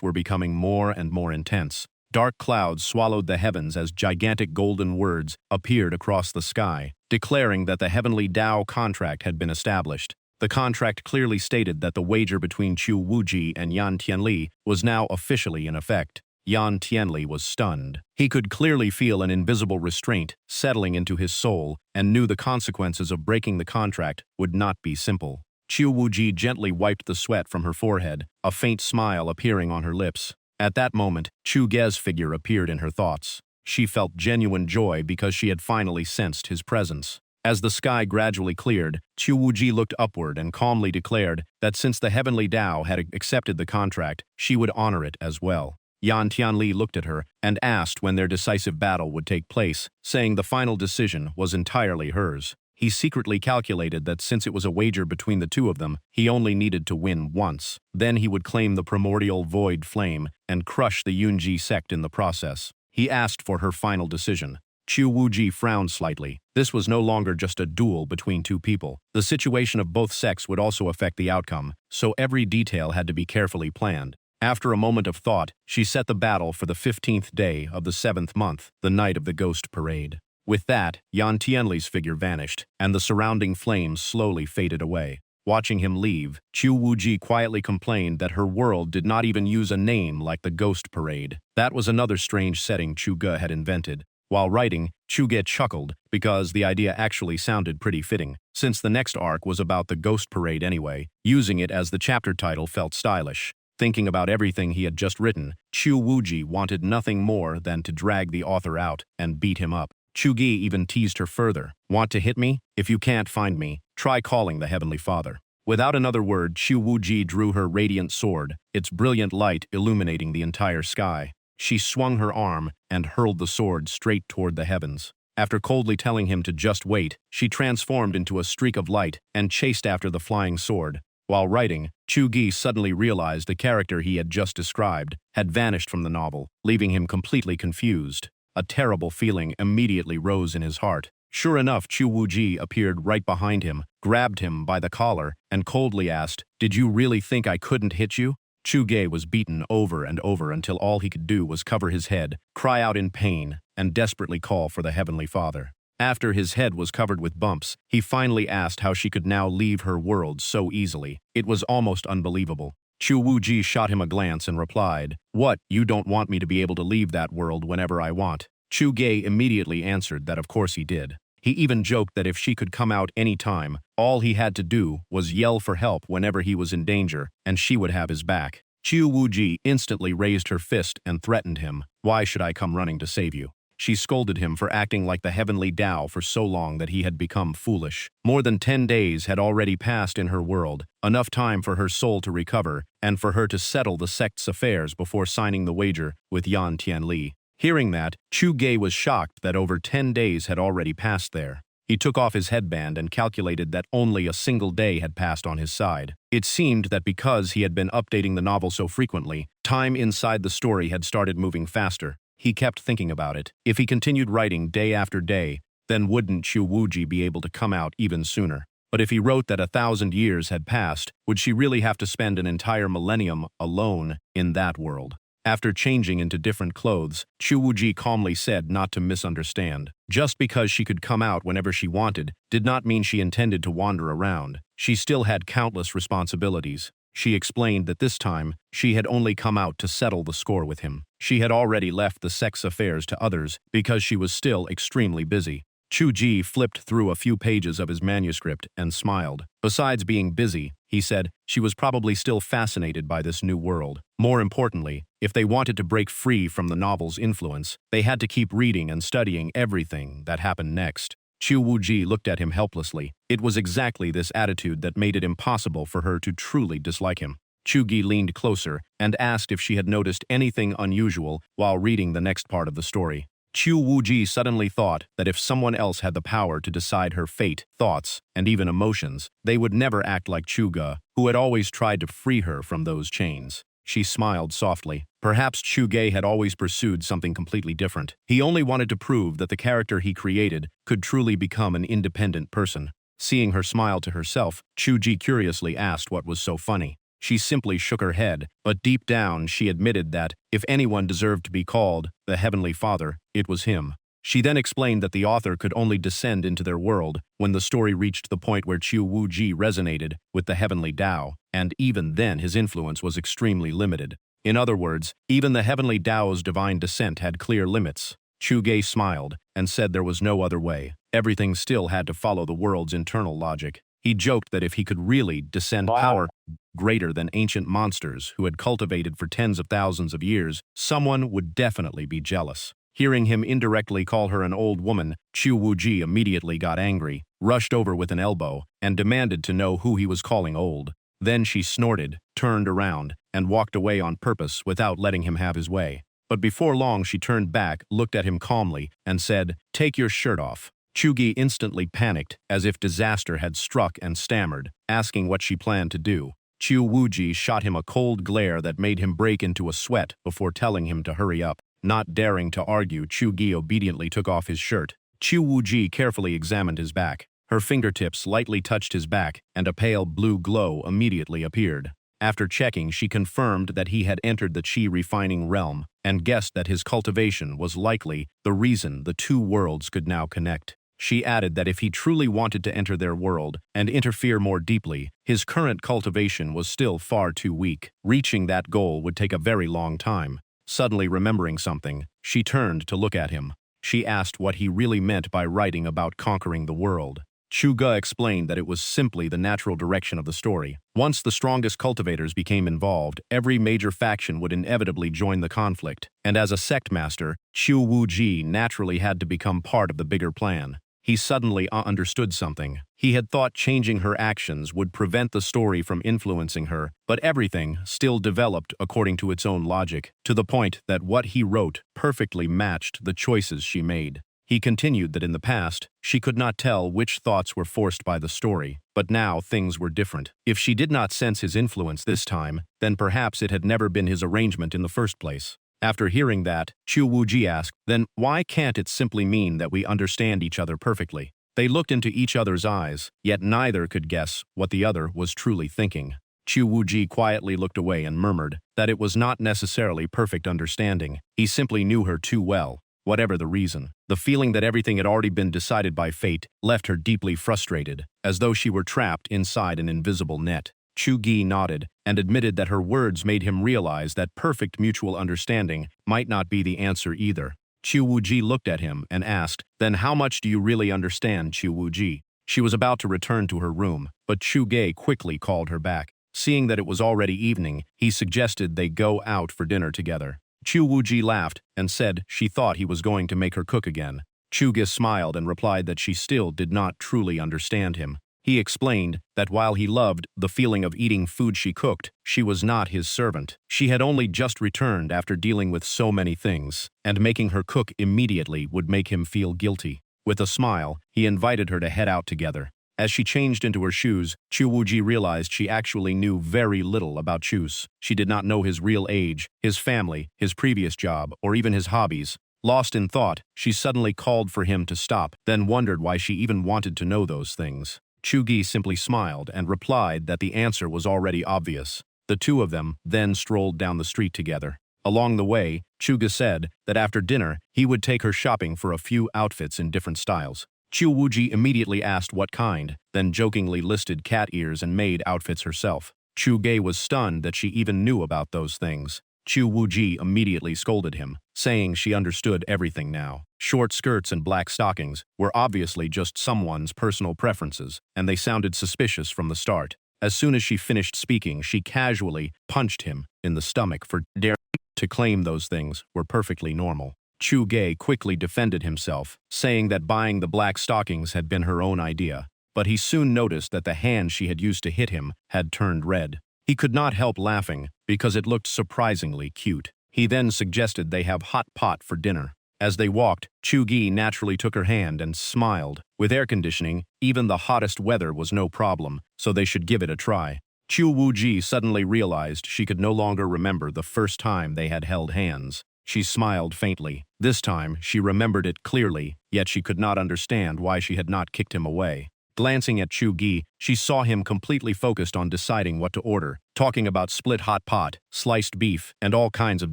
were becoming more and more intense. Dark clouds swallowed the heavens as gigantic golden words appeared across the sky, declaring that the heavenly Tao contract had been established. The contract clearly stated that the wager between Qiu Wuji and Yan Tianli was now officially in effect. Yan Tianli was stunned. He could clearly feel an invisible restraint settling into his soul and knew the consequences of breaking the contract would not be simple. Qiu Wuji gently wiped the sweat from her forehead, a faint smile appearing on her lips. At that moment, Chu Ge's figure appeared in her thoughts. She felt genuine joy because she had finally sensed his presence. As the sky gradually cleared, Qiu Wuji looked upward and calmly declared that since the heavenly Tao had accepted the contract, she would honor it as well. Yan Tianli looked at her and asked when their decisive battle would take place, saying the final decision was entirely hers. He secretly calculated that since it was a wager between the two of them, he only needed to win once. Then he would claim the primordial void flame and crush the Yunji sect in the process. He asked for her final decision. Qiu Wuji frowned slightly. This was no longer just a duel between two people. The situation of both sects would also affect the outcome, so every detail had to be carefully planned. After a moment of thought, she set the battle for the 15th day of the 7th month, the night of the ghost parade. With that, Yan Tianli's figure vanished, and the surrounding flames slowly faded away. Watching him leave, Qiu Wuji quietly complained that her world did not even use a name like the Ghost Parade. That was another strange setting Chu Ge had invented. While writing, Chu Ge chuckled because the idea actually sounded pretty fitting. Since the next arc was about the Ghost Parade anyway, using it as the chapter title felt stylish. Thinking about everything he had just written, Qiu Wuji wanted nothing more than to drag the author out and beat him up. Chu Ge even teased her further. "Want to hit me? If you can't find me, try calling the Heavenly Father." Without another word, Qiu Wuji drew her radiant sword, its brilliant light illuminating the entire sky. She swung her arm and hurled the sword straight toward the heavens. After coldly telling him to just wait, she transformed into a streak of light and chased after the flying sword. While writing, Chu Ge suddenly realized the character he had just described had vanished from the novel, leaving him completely confused. A terrible feeling immediately rose in his heart. Sure enough, Chu Wuji appeared right behind him, grabbed him by the collar, and coldly asked, "Did you really think I couldn't hit you?" Chu Ge was beaten over and over until all he could do was cover his head, cry out in pain, and desperately call for the Heavenly Father. After his head was covered with bumps, he finally asked how she could now leave her world so easily. It was almost unbelievable. Chu Wuji shot him a glance and replied, "What, you don't want me to be able to leave that world whenever I want?" Chu Ge immediately answered that of course he did. He even joked that if she could come out any time, all he had to do was yell for help whenever he was in danger, and she would have his back. Chu Wuji instantly raised her fist and threatened him. "Why should I come running to save you?" She scolded him for acting like the heavenly Tao for so long that he had become foolish. More than 10 days had already passed in her world, enough time for her soul to recover and for her to settle the sect's affairs before signing the wager with Yan Tianli. Hearing that, Chu Ge was shocked that over 10 days had already passed there. He took off his headband and calculated that only a single day had passed on his side. It seemed that because he had been updating the novel so frequently, time inside the story had started moving faster. He kept thinking about it. If he continued writing day after day, then wouldn't Chu Wuji be able to come out even sooner? But if he wrote that 1,000 years had passed, would she really have to spend an entire millennium alone in that world? After changing into different clothes, Chu Wuji calmly said not to misunderstand. Just because she could come out whenever she wanted did not mean she intended to wander around. She still had countless responsibilities. She explained that this time, she had only come out to settle the score with him. She had already left the sex affairs to others because she was still extremely busy. Chu Ji flipped through a few pages of his manuscript and smiled. Besides being busy, he said, she was probably still fascinated by this new world. More importantly, if they wanted to break free from the novel's influence, they had to keep reading and studying everything that happened next. Chu Wuji looked at him helplessly. It was exactly this attitude that made it impossible for her to truly dislike him. Chu Gi leaned closer and asked if she had noticed anything unusual while reading the next part of the story. Chu Wuji suddenly thought that if someone else had the power to decide her fate, thoughts, and even emotions, they would never act like Chu Ge, who had always tried to free her from those chains. She smiled softly. Perhaps Chu Ge had always pursued something completely different. He only wanted to prove that the character he created could truly become an independent person. Seeing her smile to herself, Chu Ji curiously asked what was so funny. She simply shook her head, but deep down she admitted that, if anyone deserved to be called the Heavenly Father, it was him. She then explained that the author could only descend into their world when the story reached the point where Chu Wuji resonated with the Heavenly Tao, and even then his influence was extremely limited. In other words, even the Heavenly Tao's divine descent had clear limits. Chu Ge smiled and said there was no other way. Everything still had to follow the world's internal logic. He joked that if he could really descend power greater than ancient monsters who had cultivated for tens of thousands of years, someone would definitely be jealous. Hearing him indirectly call her an old woman, Chu Wuji immediately got angry, rushed over with an elbow, and demanded to know who he was calling old. Then she snorted, turned around, and walked away on purpose without letting him have his way. But before long she turned back, looked at him calmly, and said, "Take your shirt off." Chu Gi instantly panicked, as if disaster had struck, and stammered, asking what she planned to do. Chu Wuji shot him a cold glare that made him break into a sweat before telling him to hurry up. Not daring to argue, Chu Gi obediently took off his shirt. Chu Wuji carefully examined his back. Her fingertips lightly touched his back, and a pale blue glow immediately appeared. After checking, she confirmed that he had entered the qi refining realm, and guessed that his cultivation was likely the reason the two worlds could now connect. She added that if he truly wanted to enter their world and interfere more deeply, his current cultivation was still far too weak. Reaching that goal would take a very long time. Suddenly remembering something, she turned to look at him. She asked what he really meant by writing about conquering the world. Chu Ge explained that it was simply the natural direction of the story. Once the strongest cultivators became involved, every major faction would inevitably join the conflict, and as a sect master, Chu Wuji naturally had to become part of the bigger plan. He suddenly understood something. He had thought changing her actions would prevent the story from influencing her, but everything still developed according to its own logic, to the point that what he wrote perfectly matched the choices she made. He continued that in the past, she could not tell which thoughts were forced by the story, but now things were different. If she did not sense his influence this time, then perhaps it had never been his arrangement in the first place. After hearing that, Chu Wuji asked, then why can't it simply mean that we understand each other perfectly? They looked into each other's eyes, yet neither could guess what the other was truly thinking. Chu Wuji quietly looked away and murmured that it was not necessarily perfect understanding. He simply knew her too well. Whatever the reason, the feeling that everything had already been decided by fate left her deeply frustrated, as though she were trapped inside an invisible net. Chu Gi nodded and admitted that her words made him realize that perfect mutual understanding might not be the answer either. Chu Wuji looked at him and asked, then how much do you really understand, Chu Wuji? She was about to return to her room, but Chu Ge quickly called her back. Seeing that it was already evening, he suggested they go out for dinner together. Chu Wuji laughed and said she thought he was going to make her cook again. Chu Ge smiled and replied that she still did not truly understand him. He explained that while he loved the feeling of eating food she cooked, she was not his servant. She had only just returned after dealing with so many things, and making her cook immediately would make him feel guilty. With a smile, he invited her to head out together. As she changed into her shoes, Chu Wuji realized she actually knew very little about Chu's. She did not know his real age, his family, his previous job, or even his hobbies. Lost in thought, she suddenly called for him to stop, then wondered why she even wanted to know those things. Chu Gi simply smiled and replied that the answer was already obvious. The two of them then strolled down the street together. Along the way, Chu Gi said that after dinner, he would take her shopping for a few outfits in different styles. Chu Wuji immediately asked what kind, then jokingly listed cat ears and made outfits herself. Chu Ge was stunned that she even knew about those things. Chu Wuji immediately scolded him, saying she understood everything now. Short skirts and black stockings were obviously just someone's personal preferences, and they sounded suspicious from the start. As soon as she finished speaking, she casually punched him in the stomach for daring to claim those things were perfectly normal. Chu Ge quickly defended himself, saying that buying the black stockings had been her own idea, but he soon noticed that the hand she had used to hit him had turned red. He could not help laughing because it looked surprisingly cute. He then suggested they have hot pot for dinner. As they walked, Chu Gi naturally took her hand and smiled. With air conditioning, even the hottest weather was no problem, so they should give it a try. Chu Wuji suddenly realized she could no longer remember the first time they had held hands. She smiled faintly. This time, she remembered it clearly, yet she could not understand why she had not kicked him away. Glancing at Chu Gi, she saw him completely focused on deciding what to order, talking about split hot pot, sliced beef, and all kinds of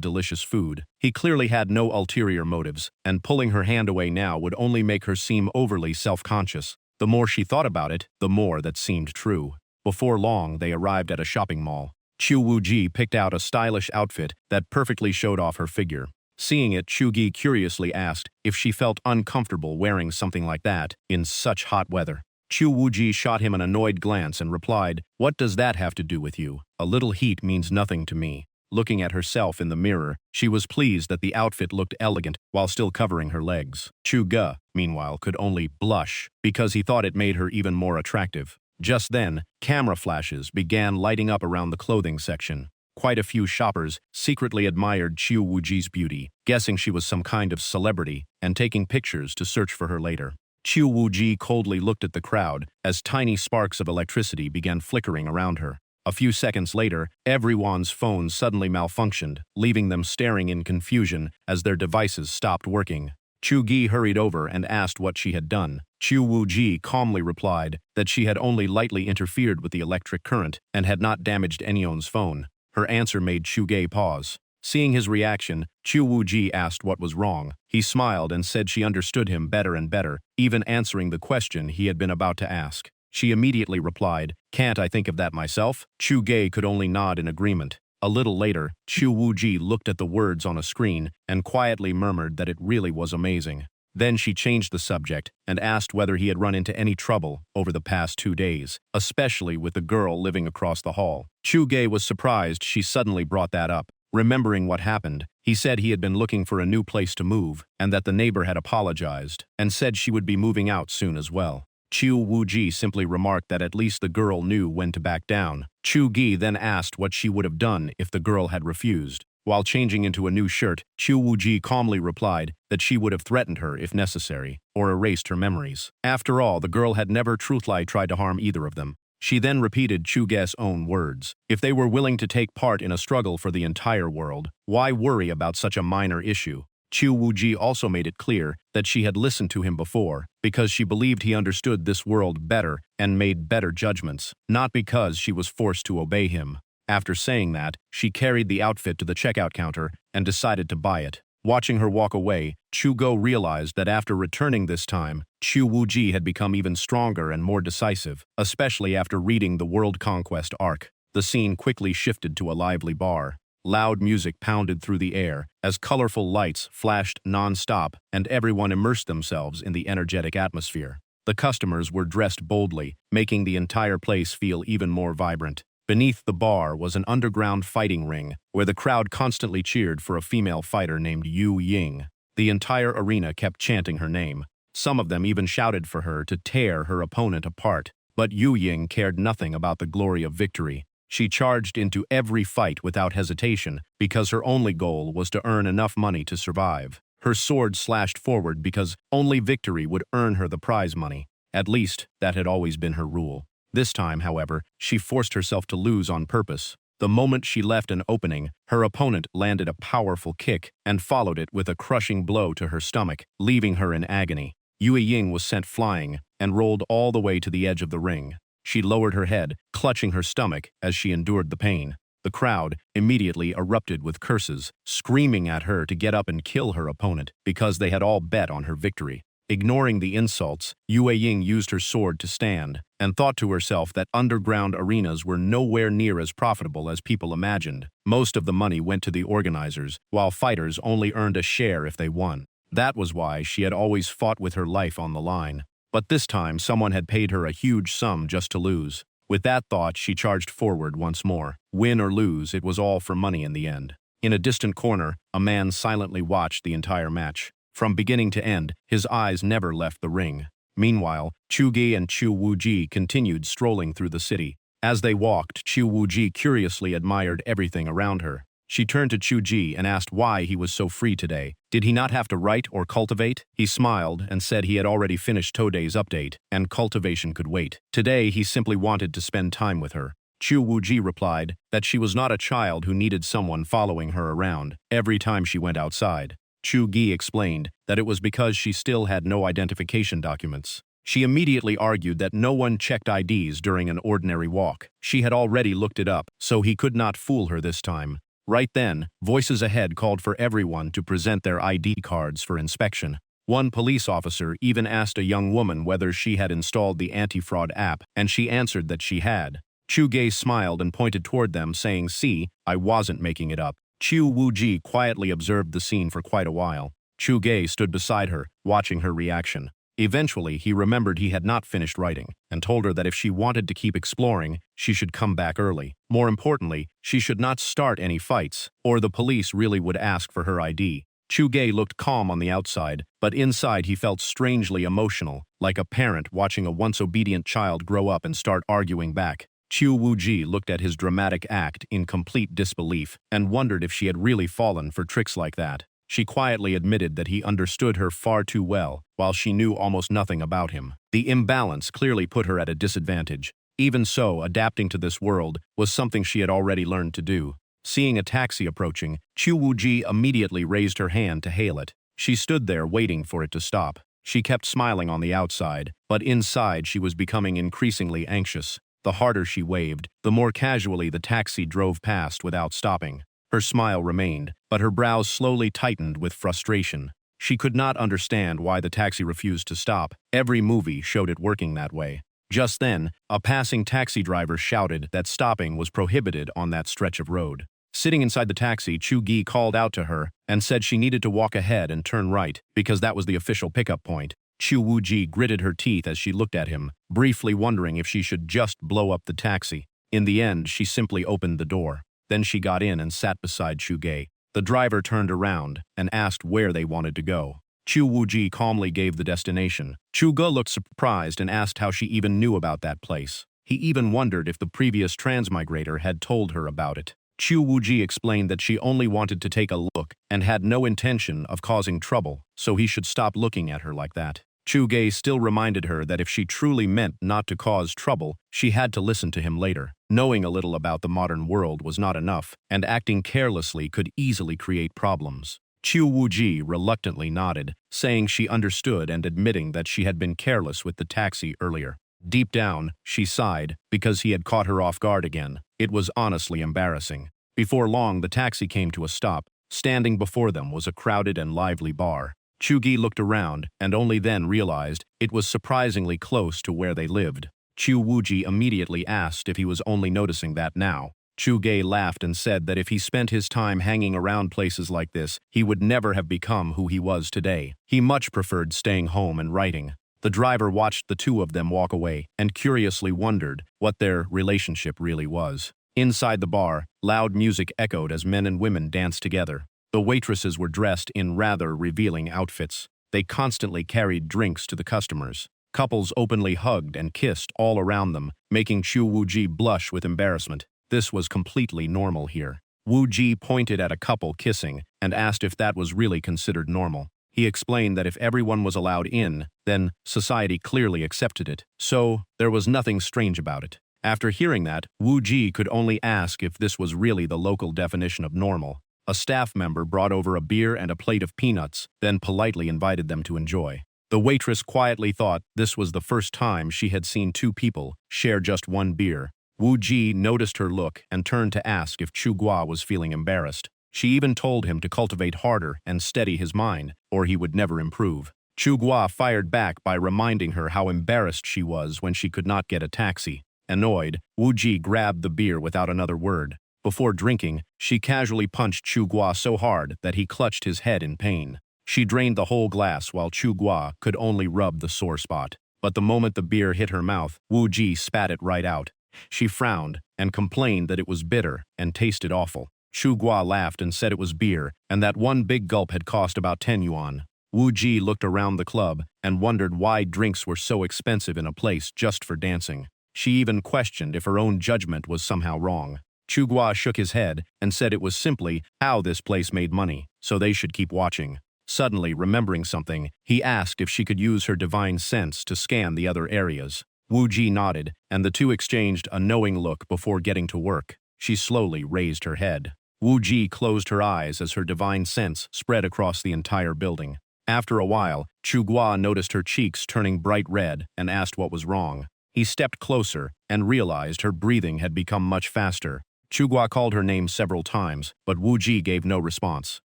delicious food. He clearly had no ulterior motives, and pulling her hand away now would only make her seem overly self-conscious. The more she thought about it, the more that seemed true. Before long, they arrived at a shopping mall. Chu Wuji picked out a stylish outfit that perfectly showed off her figure. Seeing it, Chu Gi curiously asked if she felt uncomfortable wearing something like that in such hot weather. Chu Wuji shot him an annoyed glance and replied, "What does that have to do with you? A little heat means nothing to me." Looking at herself in the mirror, she was pleased that the outfit looked elegant while still covering her legs. Chu Ge, meanwhile, could only blush because he thought it made her even more attractive. Just then, camera flashes began lighting up around the clothing section. Quite a few shoppers secretly admired Chu Wuji's beauty, guessing she was some kind of celebrity, and taking pictures to search for her later. Chu Wuji coldly looked at the crowd as tiny sparks of electricity began flickering around her. A few seconds later, everyone's phones suddenly malfunctioned, leaving them staring in confusion as their devices stopped working. Chu Gi hurried over and asked what she had done. Chu Wuji calmly replied that she had only lightly interfered with the electric current and had not damaged anyone's phone. Her answer made Chu Ge pause. Seeing his reaction, Chu Wuji asked what was wrong. He smiled and said she understood him better and better, even answering the question he had been about to ask. She immediately replied, "Can't I think of that myself?" Chu Ge could only nod in agreement. A little later, Chu Wuji looked at the words on a screen and quietly murmured that it really was amazing. Then she changed the subject and asked whether he had run into any trouble over the past 2 days, especially with the girl living across the hall. Chu Ge was surprised she suddenly brought that up. Remembering what happened, he said he had been looking for a new place to move and that the neighbor had apologized and said she would be moving out soon as well. Chu Wuji simply remarked that at least the girl knew when to back down. Chu Gi then asked what she would have done if the girl had refused. While changing into a new shirt, Chu Wuji calmly replied that she would have threatened her if necessary, or erased her memories. After all, the girl had never truthfully tried to harm either of them. She then repeated Chuge's own words. If they were willing to take part in a struggle for the entire world, why worry about such a minor issue? Chu Wuji also made it clear that she had listened to him before because she believed he understood this world better and made better judgments, not because she was forced to obey him. After saying that, she carried the outfit to the checkout counter and decided to buy it. Watching her walk away, Chu Go realized that after returning this time, Chu Wuji had become even stronger and more decisive, especially after reading the World Conquest arc. The scene quickly shifted to a lively bar. Loud music pounded through the air as colorful lights flashed non-stop and everyone immersed themselves in the energetic atmosphere. The customers were dressed boldly, making the entire place feel even more vibrant. Beneath the bar was an underground fighting ring where the crowd constantly cheered for a female fighter named Yu Ying. The entire arena kept chanting her name. Some of them even shouted for her to tear her opponent apart, but Yu Ying cared nothing about the glory of victory. She charged into every fight without hesitation because her only goal was to earn enough money to survive. Her sword slashed forward because only victory would earn her the prize money. At least, that had always been her rule. This time, however, she forced herself to lose on purpose. The moment she left an opening, her opponent landed a powerful kick and followed it with a crushing blow to her stomach, leaving her in agony. Yue Ying was sent flying and rolled all the way to the edge of the ring. She lowered her head, clutching her stomach as she endured the pain. The crowd immediately erupted with curses, screaming at her to get up and kill her opponent because they had all bet on her victory. Ignoring the insults, Yue Ying used her sword to stand and thought to herself that underground arenas were nowhere near as profitable as people imagined. Most of the money went to the organizers, while fighters only earned a share if they won. That was why she had always fought with her life on the line. But this time, someone had paid her a huge sum just to lose. With that thought, she charged forward once more. Win or lose, it was all for money in the end. In a distant corner, a man silently watched the entire match. From beginning to end, his eyes never left the ring. Meanwhile, Chu Gi and Chu Wuji continued strolling through the city. As they walked, Chu Wuji curiously admired everything around her. She turned to Chu Ji and asked why he was so free today. Did he not have to write or cultivate? He smiled and said he had already finished Today's update, and cultivation could wait. Today, he simply wanted to spend time with her. Chu Wuji replied that she was not a child who needed someone following her around every time she went outside. Chu Gi explained that it was because she still had no identification documents. She immediately argued that no one checked IDs during an ordinary walk. She had already looked it up, so he could not fool her this time. Right then, voices ahead called for everyone to present their ID cards for inspection. One police officer even asked a young woman whether she had installed the anti-fraud app, and she answered that she had. Chu Gei smiled and pointed toward them, saying, "See, I wasn't making it up." Chu Wuji quietly observed the scene for quite a while. Chu Gei stood beside her, watching her reaction. Eventually, he remembered he had not finished writing, and told her that if she wanted to keep exploring, she should come back early. More importantly, she should not start any fights, or the police really would ask for her ID. Chu Gei looked calm on the outside, but inside he felt strangely emotional, like a parent watching a once-obedient child grow up and start arguing back. Chu Wuji looked at his dramatic act in complete disbelief and wondered if she had really fallen for tricks like that. She quietly admitted that he understood her far too well, while she knew almost nothing about him. The imbalance clearly put her at a disadvantage. Even so, adapting to this world was something she had already learned to do. Seeing a taxi approaching, Chu Wuji immediately raised her hand to hail it. She stood there waiting for it to stop. She kept smiling on the outside, but inside she was becoming increasingly anxious. The harder she waved, the more casually the taxi drove past without stopping. Her smile remained, but her brows slowly tightened with frustration. She could not understand why the taxi refused to stop. Every movie showed it working that way. Just then, a passing taxi driver shouted that stopping was prohibited on that stretch of road. Sitting inside the taxi, Chu Gi called out to her and said she needed to walk ahead and turn right, because that was the official pickup point. Chu Wuji gritted her teeth as she looked at him, briefly wondering if she should just blow up the taxi. In the end, she simply opened the door. Then she got in and sat beside Chu Gei. The driver turned around and asked where they wanted to go. Chu Wuji calmly gave the destination. Chu Ge looked surprised and asked how she even knew about that place. He even wondered if the previous transmigrator had told her about it. Chu Wuji explained that she only wanted to take a look and had no intention of causing trouble, so he should stop looking at her like that. Chu-Gay still reminded her that if she truly meant not to cause trouble, she had to listen to him later. Knowing a little about the modern world was not enough, and acting carelessly could easily create problems. Chu Wuji reluctantly nodded, saying she understood and admitting that she had been careless with the taxi earlier. Deep down, she sighed, because he had caught her off guard again. It was honestly embarrassing. Before long, the taxi came to a stop. Standing before them was a crowded and lively bar. Chu-Gi looked around, and only then realized it was surprisingly close to where they lived. Chu Wuji immediately asked if he was only noticing that now. Chu-Gay laughed and said that if he spent his time hanging around places like this, he would never have become who he was today. He much preferred staying home and writing. The driver watched the two of them walk away and curiously wondered what their relationship really was. Inside the bar, loud music echoed as men and women danced together. The waitresses were dressed in rather revealing outfits. They constantly carried drinks to the customers. Couples openly hugged and kissed all around them, making Chu Wuji blush with embarrassment. This was completely normal here. Wuji pointed at a couple kissing and asked if that was really considered normal. He explained that if everyone was allowed in, then society clearly accepted it. So, there was nothing strange about it. After hearing that, Wuji could only ask if this was really the local definition of normal. A staff member brought over a beer and a plate of peanuts, then politely invited them to enjoy. The waitress quietly thought this was the first time she had seen two people share just one beer. Wuji noticed her look and turned to ask if Chu Gua was feeling embarrassed. She even told him to cultivate harder and steady his mind, or he would never improve. Chu Gua fired back by reminding her how embarrassed she was when she could not get a taxi. Annoyed, Wuji grabbed the beer without another word. Before drinking, she casually punched Chu Gua so hard that he clutched his head in pain. She drained the whole glass while Chu Gua could only rub the sore spot. But the moment the beer hit her mouth, Wuji spat it right out. She frowned and complained that it was bitter and tasted awful. Chu Gua laughed and said it was beer and that one big gulp had cost about 10 yuan. Wuji looked around the club and wondered why drinks were so expensive in a place just for dancing. She even questioned if her own judgment was somehow wrong. Chu Gua shook his head and said it was simply how this place made money, so they should keep watching. Suddenly, remembering something, he asked if she could use her divine sense to scan the other areas. Wuji nodded, and the two exchanged a knowing look before getting to work. She slowly raised her head. Wuji closed her eyes as her divine sense spread across the entire building. After a while, Chu Gua noticed her cheeks turning bright red and asked what was wrong. He stepped closer and realized her breathing had become much faster. Chu Gua called her name several times, but Wuji gave no response.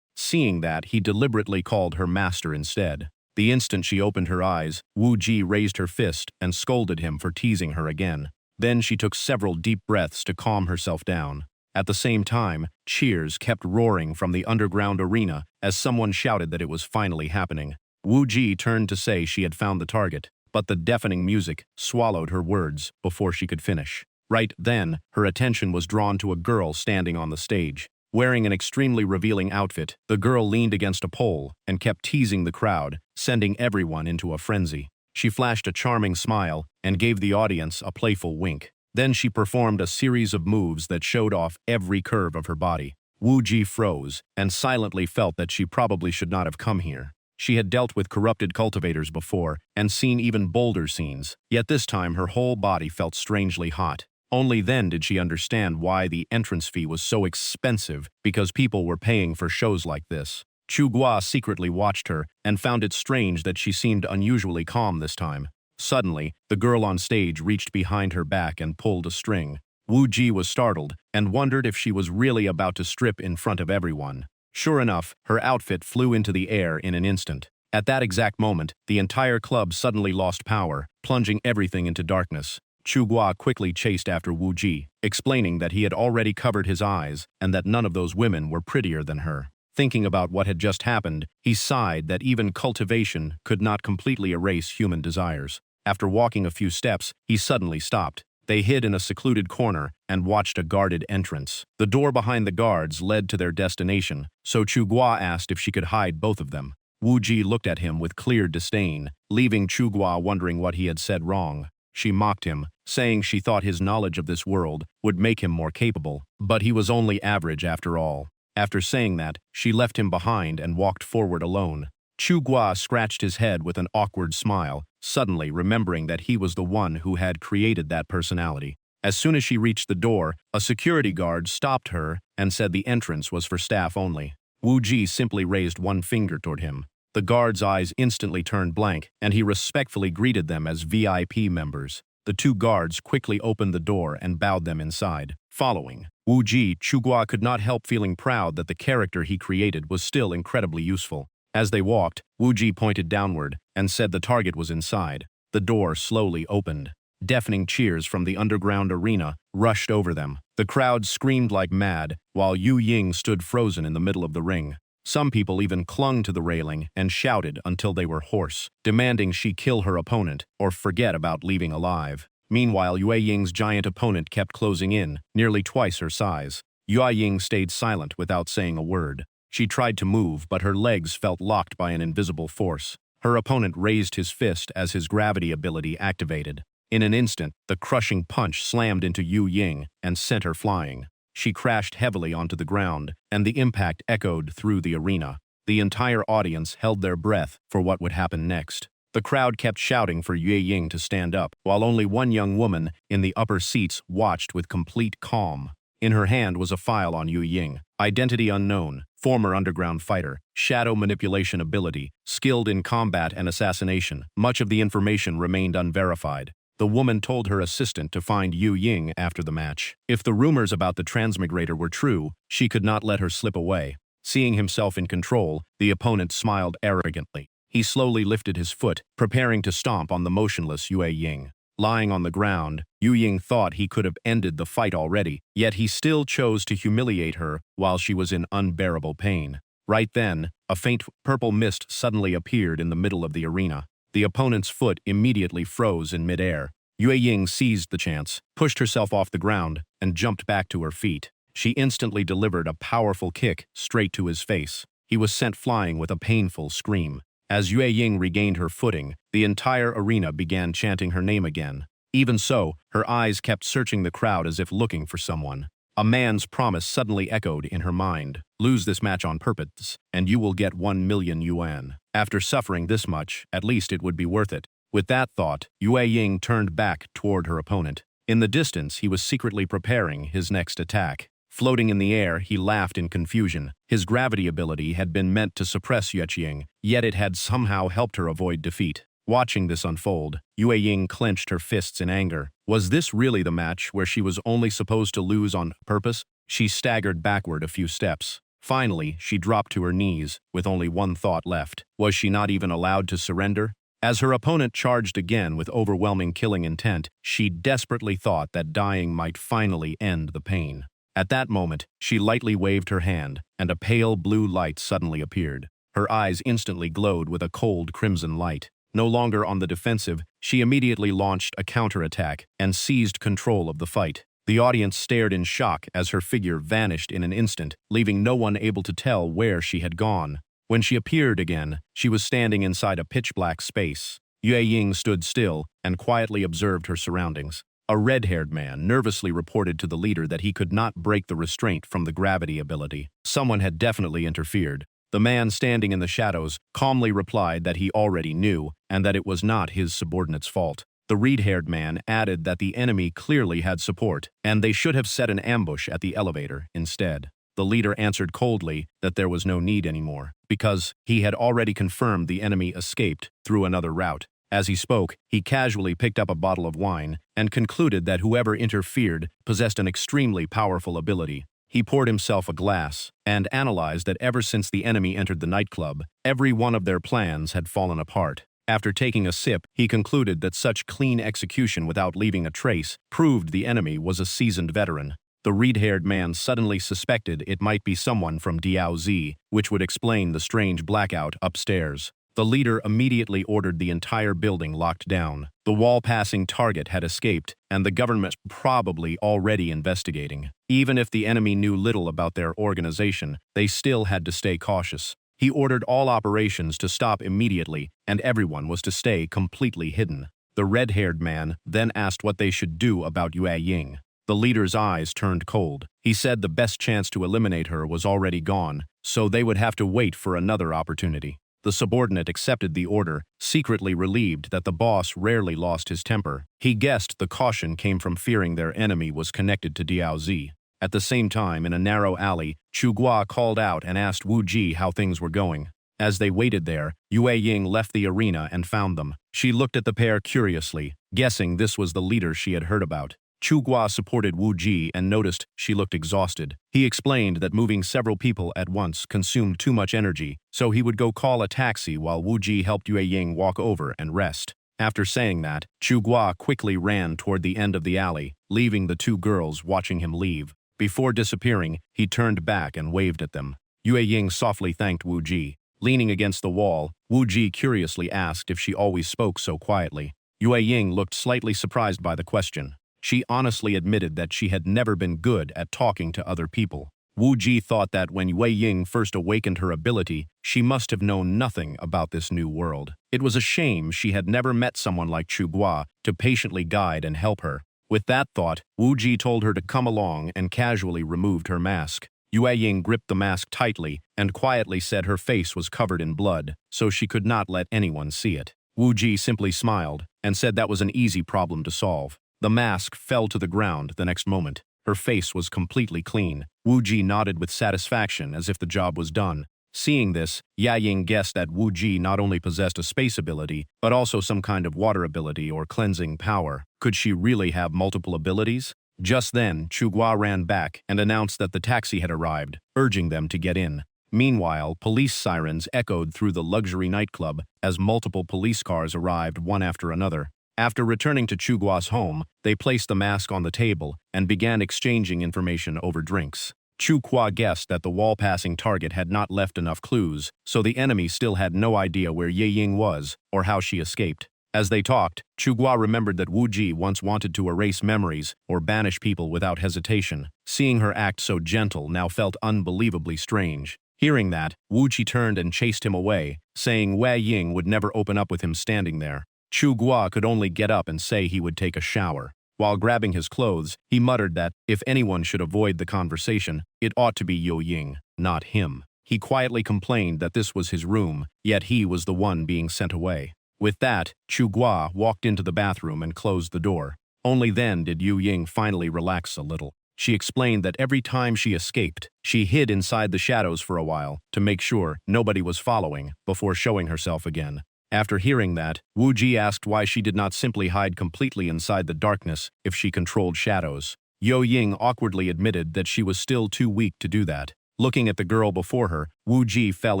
Seeing that, he deliberately called her master instead. The instant she opened her eyes, Wuji raised her fist and scolded him for teasing her again. Then she took several deep breaths to calm herself down. At the same time, cheers kept roaring from the underground arena as someone shouted that it was finally happening. Wuji turned to say she had found the target, but the deafening music swallowed her words before she could finish. Right then, her attention was drawn to a girl standing on the stage. Wearing an extremely revealing outfit, the girl leaned against a pole and kept teasing the crowd, sending everyone into a frenzy. She flashed a charming smile and gave the audience a playful wink. Then she performed a series of moves that showed off every curve of her body. Wuji froze and silently felt that she probably should not have come here. She had dealt with corrupted cultivators before and seen even bolder scenes, yet this time her whole body felt strangely hot. Only then did she understand why the entrance fee was so expensive, because people were paying for shows like this. Chu Gua secretly watched her and found it strange that she seemed unusually calm this time. Suddenly, the girl on stage reached behind her back and pulled a string. Wuji was startled and wondered if she was really about to strip in front of everyone. Sure enough, her outfit flew into the air in an instant. At that exact moment, the entire club suddenly lost power, plunging everything into darkness. Chu Gua quickly chased after Wuji, explaining that he had already covered his eyes and that none of those women were prettier than her. Thinking about what had just happened, he sighed that even cultivation could not completely erase human desires. After walking a few steps, he suddenly stopped. They hid in a secluded corner and watched a guarded entrance. The door behind the guards led to their destination, so Chu Gua asked if she could hide both of them. Wuji looked at him with clear disdain, leaving Chu Gua wondering what he had said wrong. She mocked him, saying she thought his knowledge of this world would make him more capable, but he was only average after all. After saying that, she left him behind and walked forward alone. Chu Gua scratched his head with an awkward smile, suddenly remembering that he was the one who had created that personality. As soon as she reached the door, a security guard stopped her and said the entrance was for staff only. Wu Ji simply raised one finger toward him. The guard's eyes instantly turned blank, and he respectfully greeted them as VIP members. The two guards quickly opened the door and bowed them inside. Following Wu Ji, Chu Gua could not help feeling proud that the character he created was still incredibly useful. As they walked, Wu Ji pointed downward and said the target was inside. The door slowly opened. Deafening cheers from the underground arena rushed over them. The crowd screamed like mad, while Yu Ying stood frozen in the middle of the ring. Some people even clung to the railing and shouted until they were hoarse, demanding she kill her opponent or forget about leaving alive. Meanwhile, Yue Ying's giant opponent kept closing in, nearly twice her size. Yue Ying stayed silent without saying a word. She tried to move, but her legs felt locked by an invisible force. Her opponent raised his fist as his gravity ability activated. In an instant, the crushing punch slammed into Yu Ying and sent her flying. She crashed heavily onto the ground, and the impact echoed through the arena. The entire audience held their breath for what would happen next. The crowd kept shouting for Yue Ying to stand up, while only one young woman in the upper seats watched with complete calm. In her hand was a file on Yu Ying. Identity unknown, former underground fighter, shadow manipulation ability, skilled in combat and assassination. Much of the information remained unverified. The woman told her assistant to find Yu Ying after the match. If the rumors about the transmigrator were true, she could not let her slip away. Seeing himself in control, the opponent smiled arrogantly. He slowly lifted his foot, preparing to stomp on the motionless Yue Ying. Lying on the ground, Yu Ying thought he could have ended the fight already, yet he still chose to humiliate her while she was in unbearable pain. Right then, a faint purple mist suddenly appeared in the middle of the arena. The opponent's foot immediately froze in midair. Yue Ying seized the chance, pushed herself off the ground, and jumped back to her feet. She instantly delivered a powerful kick straight to his face. He was sent flying with a painful scream. As Yue Ying regained her footing, the entire arena began chanting her name again. Even so, her eyes kept searching the crowd as if looking for someone. A man's promise suddenly echoed in her mind. Lose this match on purpose, and you will get 1 million yuan. After suffering this much, at least it would be worth it. With that thought, Yue Ying turned back toward her opponent. In the distance, he was secretly preparing his next attack. Floating in the air, he laughed in confusion. His gravity ability had been meant to suppress Yue Ying, yet it had somehow helped her avoid defeat. Watching this unfold, Yue Ying clenched her fists in anger. Was this really the match where she was only supposed to lose on purpose? She staggered backward a few steps. Finally, she dropped to her knees, with only one thought left. Was she not even allowed to surrender? As her opponent charged again with overwhelming killing intent, she desperately thought that dying might finally end the pain. At that moment, she lightly waved her hand, and a pale blue light suddenly appeared. Her eyes instantly glowed with a cold crimson light. No longer on the defensive, she immediately launched a counterattack and seized control of the fight. The audience stared in shock as her figure vanished in an instant, leaving no one able to tell where she had gone. When she appeared again, she was standing inside a pitch-black space. Yue Ying stood still and quietly observed her surroundings. A red-haired man nervously reported to the leader that he could not break the restraint from the gravity ability. Someone had definitely interfered. The man standing in the shadows calmly replied that he already knew and that it was not his subordinate's fault. The red-haired man added that the enemy clearly had support, and they should have set an ambush at the elevator instead. The leader answered coldly that there was no need anymore, because he had already confirmed the enemy escaped through another route. As he spoke, he casually picked up a bottle of wine and concluded that whoever interfered possessed an extremely powerful ability. He poured himself a glass and analyzed that ever since the enemy entered the nightclub, every one of their plans had fallen apart. After taking a sip, he concluded that such clean execution without leaving a trace proved the enemy was a seasoned veteran. The red-haired man suddenly suspected it might be someone from DAOZ, which would explain the strange blackout upstairs. The leader immediately ordered the entire building locked down. The wall-passing target had escaped, and the government probably already investigating. Even if the enemy knew little about their organization, they still had to stay cautious. He ordered all operations to stop immediately, and everyone was to stay completely hidden. The red-haired man then asked what they should do about Yue Ying. The leader's eyes turned cold. He said the best chance to eliminate her was already gone, so they would have to wait for another opportunity. The subordinate accepted the order, secretly relieved that the boss rarely lost his temper. He guessed the caution came from fearing their enemy was connected to Diaozi. At the same time, in a narrow alley, Chu Guo called out and asked Wu Ji how things were going. As they waited there, Yue Ying left the arena and found them. She looked at the pair curiously, guessing this was the leader she had heard about. Chu Guo supported Wu Ji and noticed she looked exhausted. He explained that moving several people at once consumed too much energy, so he would go call a taxi while Wu Ji helped Yue Ying walk over and rest. After saying that, Chu Guo quickly ran toward the end of the alley, leaving the two girls watching him leave. Before disappearing, he turned back and waved at them. Yue Ying softly thanked Wu Ji. Leaning against the wall, Wu Ji curiously asked if she always spoke so quietly. Yue Ying looked slightly surprised by the question. She honestly admitted that she had never been good at talking to other people. Wu Ji thought that when Yue Ying first awakened her ability, she must have known nothing about this new world. It was a shame she had never met someone like Chu Guo to patiently guide and help her. With that thought, Wu Ji told her to come along and casually removed her mask. Yue Ying gripped the mask tightly and quietly said her face was covered in blood, so she could not let anyone see it. Wu Ji simply smiled and said that was an easy problem to solve. The mask fell to the ground the next moment. Her face was completely clean. Wu Ji nodded with satisfaction as if the job was done. Seeing this, Ya Ying guessed that Wu Ji not only possessed a space ability, but also some kind of water ability or cleansing power. Could she really have multiple abilities? Just then, Chu Guo ran back and announced that the taxi had arrived, urging them to get in. Meanwhile, police sirens echoed through the luxury nightclub as multiple police cars arrived one after another. After returning to Chu Guo's home, they placed the mask on the table and began exchanging information over drinks. Chu Guo guessed that the wall-passing target had not left enough clues, so the enemy still had no idea where Ye Ying was or how she escaped. As they talked, Chu Guo remembered that Wu Ji once wanted to erase memories or banish people without hesitation. Seeing her act so gentle now felt unbelievably strange. Hearing that, Wu Ji turned and chased him away, saying Wei Ying would never open up with him standing there. Chu Guo could only get up and say he would take a shower. While grabbing his clothes, he muttered that if anyone should avoid the conversation, it ought to be Yue Ying, not him. He quietly complained that this was his room, yet he was the one being sent away. With that, Chu Guo walked into the bathroom and closed the door. Only then did Yue Ying finally relax a little. She explained that every time she escaped, she hid inside the shadows for a while to make sure nobody was following before showing herself again. After hearing that, Wu Ji asked why she did not simply hide completely inside the darkness if she controlled shadows. Yue Ying awkwardly admitted that she was still too weak to do that. Looking at the girl before her, Wu Ji fell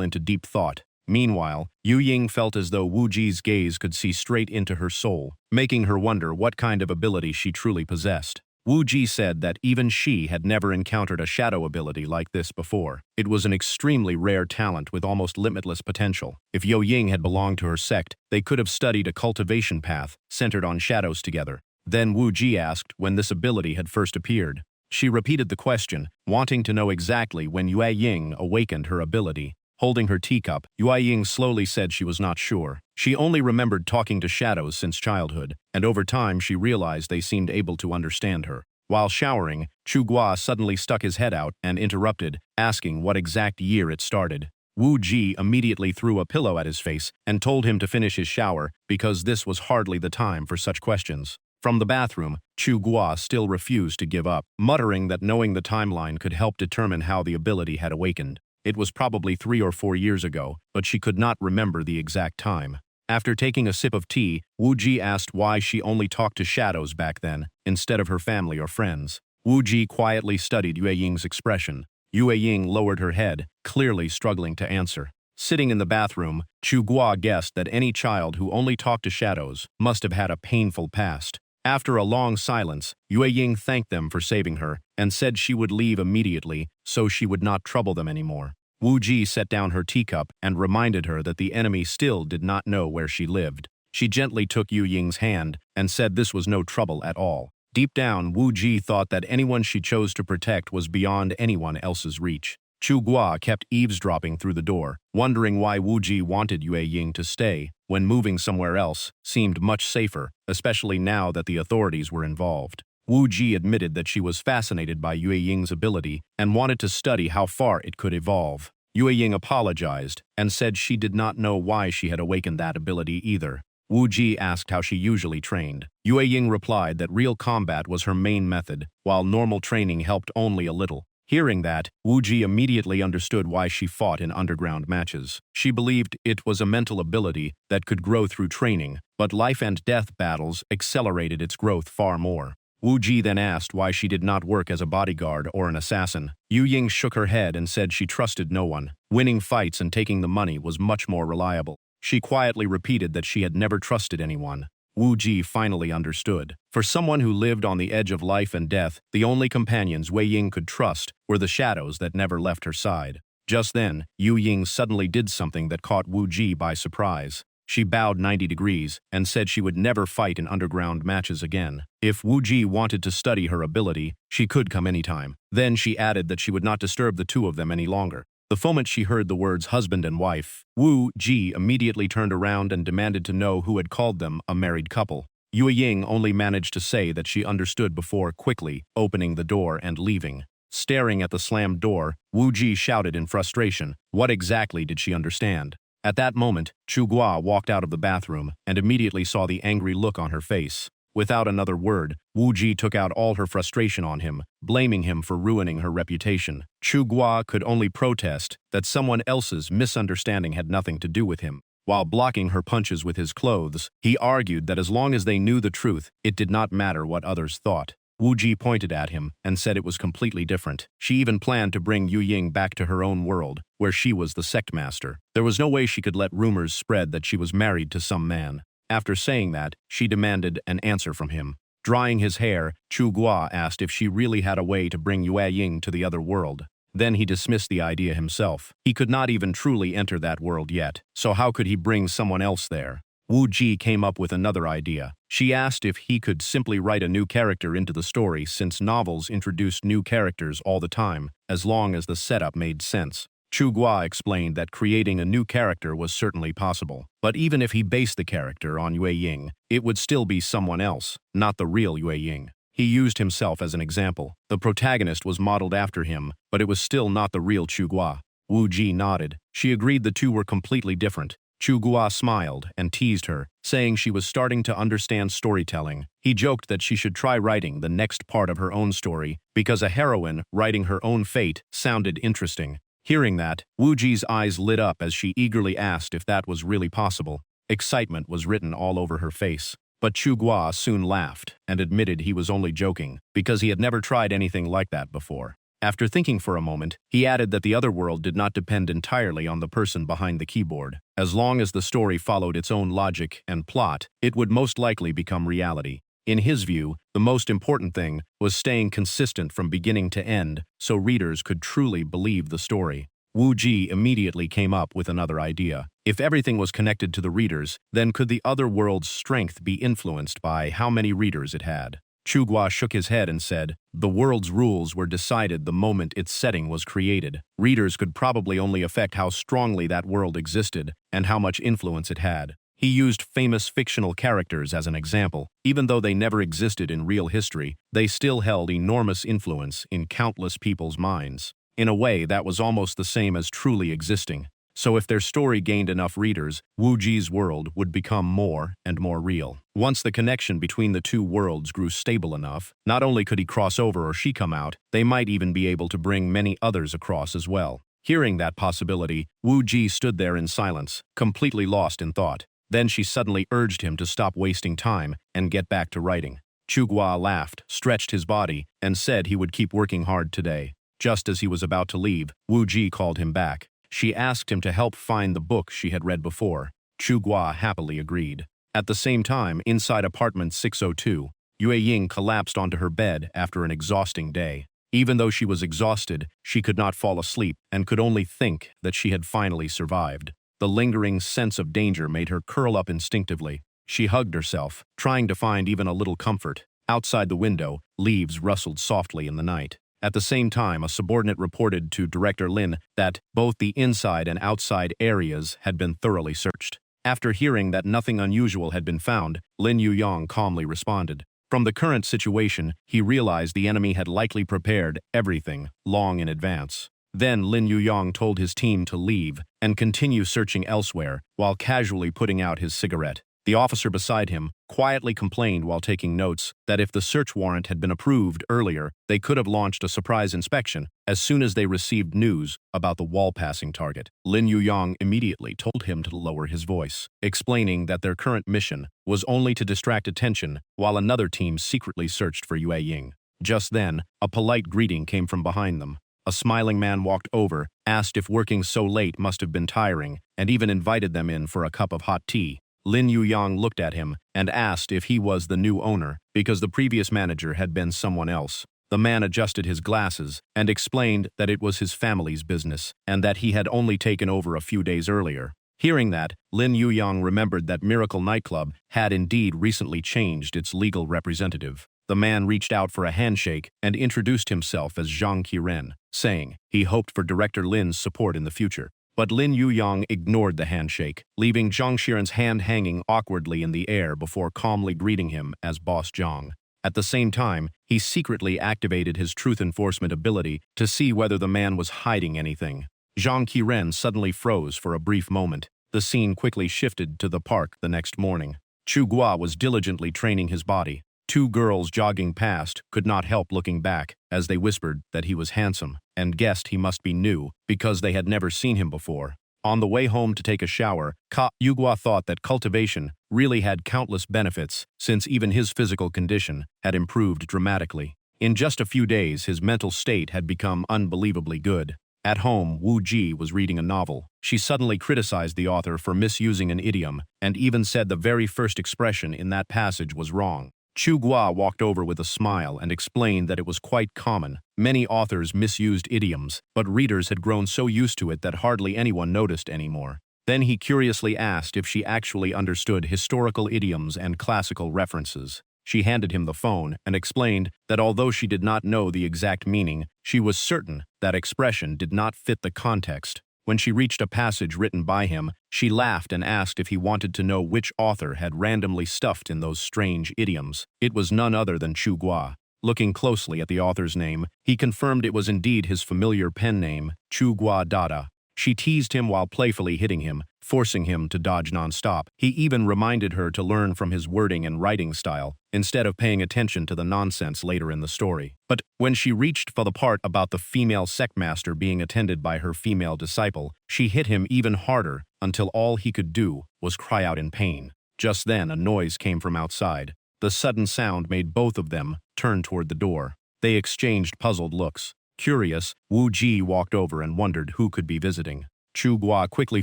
into deep thought. Meanwhile, Yue Ying felt as though Wu Ji's gaze could see straight into her soul, making her wonder what kind of ability she truly possessed. Wu Ji said that even she had never encountered a shadow ability like this before. It was an extremely rare talent with almost limitless potential. If Yue Ying had belonged to her sect, they could have studied a cultivation path centered on shadows together. Then Wu Ji asked when this ability had first appeared. She repeated the question, wanting to know exactly when Yue Ying awakened her ability. Holding her teacup, Yue Ying slowly said she was not sure. She only remembered talking to shadows since childhood, and over time she realized they seemed able to understand her. While showering, Chu Guo suddenly stuck his head out and interrupted, asking what exact year it started. Wu Ji immediately threw a pillow at his face and told him to finish his shower because this was hardly the time for such questions. From the bathroom, Chu Guo still refused to give up, muttering that knowing the timeline could help determine how the ability had awakened. It was probably 3 or 4 years ago, but she could not remember the exact time. After taking a sip of tea, Wu Ji asked why she only talked to shadows back then, instead of her family or friends. Wu Ji quietly studied Yue Ying's expression. Yue Ying lowered her head, clearly struggling to answer. Sitting in the bathroom, Chu Guo guessed that any child who only talked to shadows must have had a painful past. After a long silence, Yue Ying thanked them for saving her and said she would leave immediately so she would not trouble them anymore. Wu Ji set down her teacup and reminded her that the enemy still did not know where she lived. She gently took Yue Ying's hand and said this was no trouble at all. Deep down, Wu Ji thought that anyone she chose to protect was beyond anyone else's reach. Chu Guo kept eavesdropping through the door, wondering why Wu Ji wanted Yue Ying to stay, when moving somewhere else seemed much safer, especially now that the authorities were involved. Wu Ji admitted that she was fascinated by Yue Ying's ability and wanted to study how far it could evolve. Yue Ying apologized and said she did not know why she had awakened that ability either. Wu Ji asked how she usually trained. Yue Ying replied that real combat was her main method, while normal training helped only a little. Hearing that, Wu Ji immediately understood why she fought in underground matches. She believed it was a mental ability that could grow through training, but life and death battles accelerated its growth far more. Wu Ji then asked why she did not work as a bodyguard or an assassin. Yu Ying shook her head and said she trusted no one. Winning fights and taking the money was much more reliable. She quietly repeated that she had never trusted anyone. Wu Ji finally understood. For someone who lived on the edge of life and death, the only companions Wei Ying could trust were the shadows that never left her side. Just then, Yu Ying suddenly did something that caught Wu Ji by surprise. She bowed 90 degrees and said she would never fight in underground matches again. If Wu Ji wanted to study her ability, she could come anytime. Then she added that she would not disturb the two of them any longer. The moment she heard the words husband and wife, Wu Ji immediately turned around and demanded to know who had called them a married couple. Yue Ying only managed to say that she understood before quickly opening the door and leaving. Staring at the slammed door, Wu Ji shouted in frustration. What exactly did she understand? At that moment, Chu Guo walked out of the bathroom and immediately saw the angry look on her face. Without another word, Wu Ji took out all her frustration on him, blaming him for ruining her reputation. Chu Guo could only protest that someone else's misunderstanding had nothing to do with him. While blocking her punches with his clothes, he argued that as long as they knew the truth, it did not matter what others thought. Wu Ji pointed at him and said it was completely different. She even planned to bring Yu Ying back to her own world, where she was the sect master. There was no way she could let rumors spread that she was married to some man. After saying that, she demanded an answer from him. Drying his hair, Chu Guo asked if she really had a way to bring Yue Ying to the other world. Then he dismissed the idea himself. He could not even truly enter that world yet, so how could he bring someone else there? Wu Ji came up with another idea. She asked if he could simply write a new character into the story since novels introduced new characters all the time, as long as the setup made sense. Chu Guo explained that creating a new character was certainly possible, but even if he based the character on Yue Ying, it would still be someone else, not the real Yue Ying. He used himself as an example. The protagonist was modeled after him, but it was still not the real Chu Guo. Wu Ji nodded. She agreed the two were completely different. Chu Guo smiled and teased her, saying she was starting to understand storytelling. He joked that she should try writing the next part of her own story, because a heroine writing her own fate sounded interesting. Hearing that, Wu Ji's eyes lit up as she eagerly asked if that was really possible. Excitement was written all over her face. But Chu Guo soon laughed and admitted he was only joking, because he had never tried anything like that before. After thinking for a moment, he added that the other world did not depend entirely on the person behind the keyboard. As long as the story followed its own logic and plot, it would most likely become reality. In his view, the most important thing was staying consistent from beginning to end so readers could truly believe the story. Wu Ji immediately came up with another idea. If everything was connected to the readers, then could the other world's strength be influenced by how many readers it had? Chu Guo shook his head and said, the world's rules were decided the moment its setting was created. Readers could probably only affect how strongly that world existed and how much influence it had. He used famous fictional characters as an example. Even though they never existed in real history, they still held enormous influence in countless people's minds. In a way, that was almost the same as truly existing. So if their story gained enough readers, Wu Ji's world would become more and more real. Once the connection between the two worlds grew stable enough, not only could he cross over or she come out, they might even be able to bring many others across as well. Hearing that possibility, Wu Ji stood there in silence, completely lost in thought. Then she suddenly urged him to stop wasting time and get back to writing. Chu Guo laughed, stretched his body, and said he would keep working hard today. Just as he was about to leave, Wu Ji called him back. She asked him to help find the book she had read before. Chu Guo happily agreed. At the same time, inside apartment 602, Yue Ying collapsed onto her bed after an exhausting day. Even though she was exhausted, she could not fall asleep and could only think that she had finally survived. The lingering sense of danger made her curl up instinctively. She hugged herself, trying to find even a little comfort. Outside the window, leaves rustled softly in the night. At the same time, a subordinate reported to Director Lin that both the inside and outside areas had been thoroughly searched. After hearing that nothing unusual had been found, Lin Yuyong calmly responded. From the current situation, he realized the enemy had likely prepared everything long in advance. Then Lin Yuyong told his team to leave and continue searching elsewhere while casually putting out his cigarette. The officer beside him quietly complained while taking notes that if the search warrant had been approved earlier, they could have launched a surprise inspection as soon as they received news about the wall-passing target. Lin Yuyong immediately told him to lower his voice, explaining that their current mission was only to distract attention while another team secretly searched for Yue Ying. Just then, a polite greeting came from behind them. A smiling man walked over, asked if working so late must have been tiring, and even invited them in for a cup of hot tea. Lin Yuyong looked at him and asked if he was the new owner, because the previous manager had been someone else. The man adjusted his glasses and explained that it was his family's business and that he had only taken over a few days earlier. Hearing that, Lin Yuyong remembered that Miracle Nightclub had indeed recently changed its legal representative. The man reached out for a handshake and introduced himself as Zhang Qiren, saying he hoped for Director Lin's support in the future. But Lin Yuyong ignored the handshake, leaving Zhang Qiren's hand hanging awkwardly in the air before calmly greeting him as Boss Zhang. At the same time, he secretly activated his truth enforcement ability to see whether the man was hiding anything. Zhang Qiren suddenly froze for a brief moment. The scene quickly shifted to the park the next morning. Chu Gua was diligently training his body. Two girls jogging past could not help looking back as they whispered that he was handsome and guessed he must be new because they had never seen him before. On the way home to take a shower, Yugua thought that cultivation really had countless benefits since even his physical condition had improved dramatically. In just a few days, his mental state had become unbelievably good. At home, Wu Ji was reading a novel. She suddenly criticized the author for misusing an idiom and even said the very first expression in that passage was wrong. Chu Gua walked over with a smile and explained that it was quite common. Many authors misused idioms, but readers had grown so used to it that hardly anyone noticed anymore. Then he curiously asked if she actually understood historical idioms and classical references. She handed him the phone and explained that although she did not know the exact meaning, she was certain that expression did not fit the context. When she reached a passage written by him, she laughed and asked if he wanted to know which author had randomly stuffed in those strange idioms. It was none other than Chu Gua. Looking closely at the author's name, he confirmed it was indeed his familiar pen name, Chu Gua Dada. She teased him while playfully hitting him, forcing him to dodge nonstop. He even reminded her to learn from his wording and writing style, instead of paying attention to the nonsense later in the story. But when she reached for the part about the female sectmaster being attended by her female disciple, she hit him even harder until all he could do was cry out in pain. Just then, a noise came from outside. The sudden sound made both of them turn toward the door. They exchanged puzzled looks. Curious, Wu Ji walked over and wondered who could be visiting. Chu Gua quickly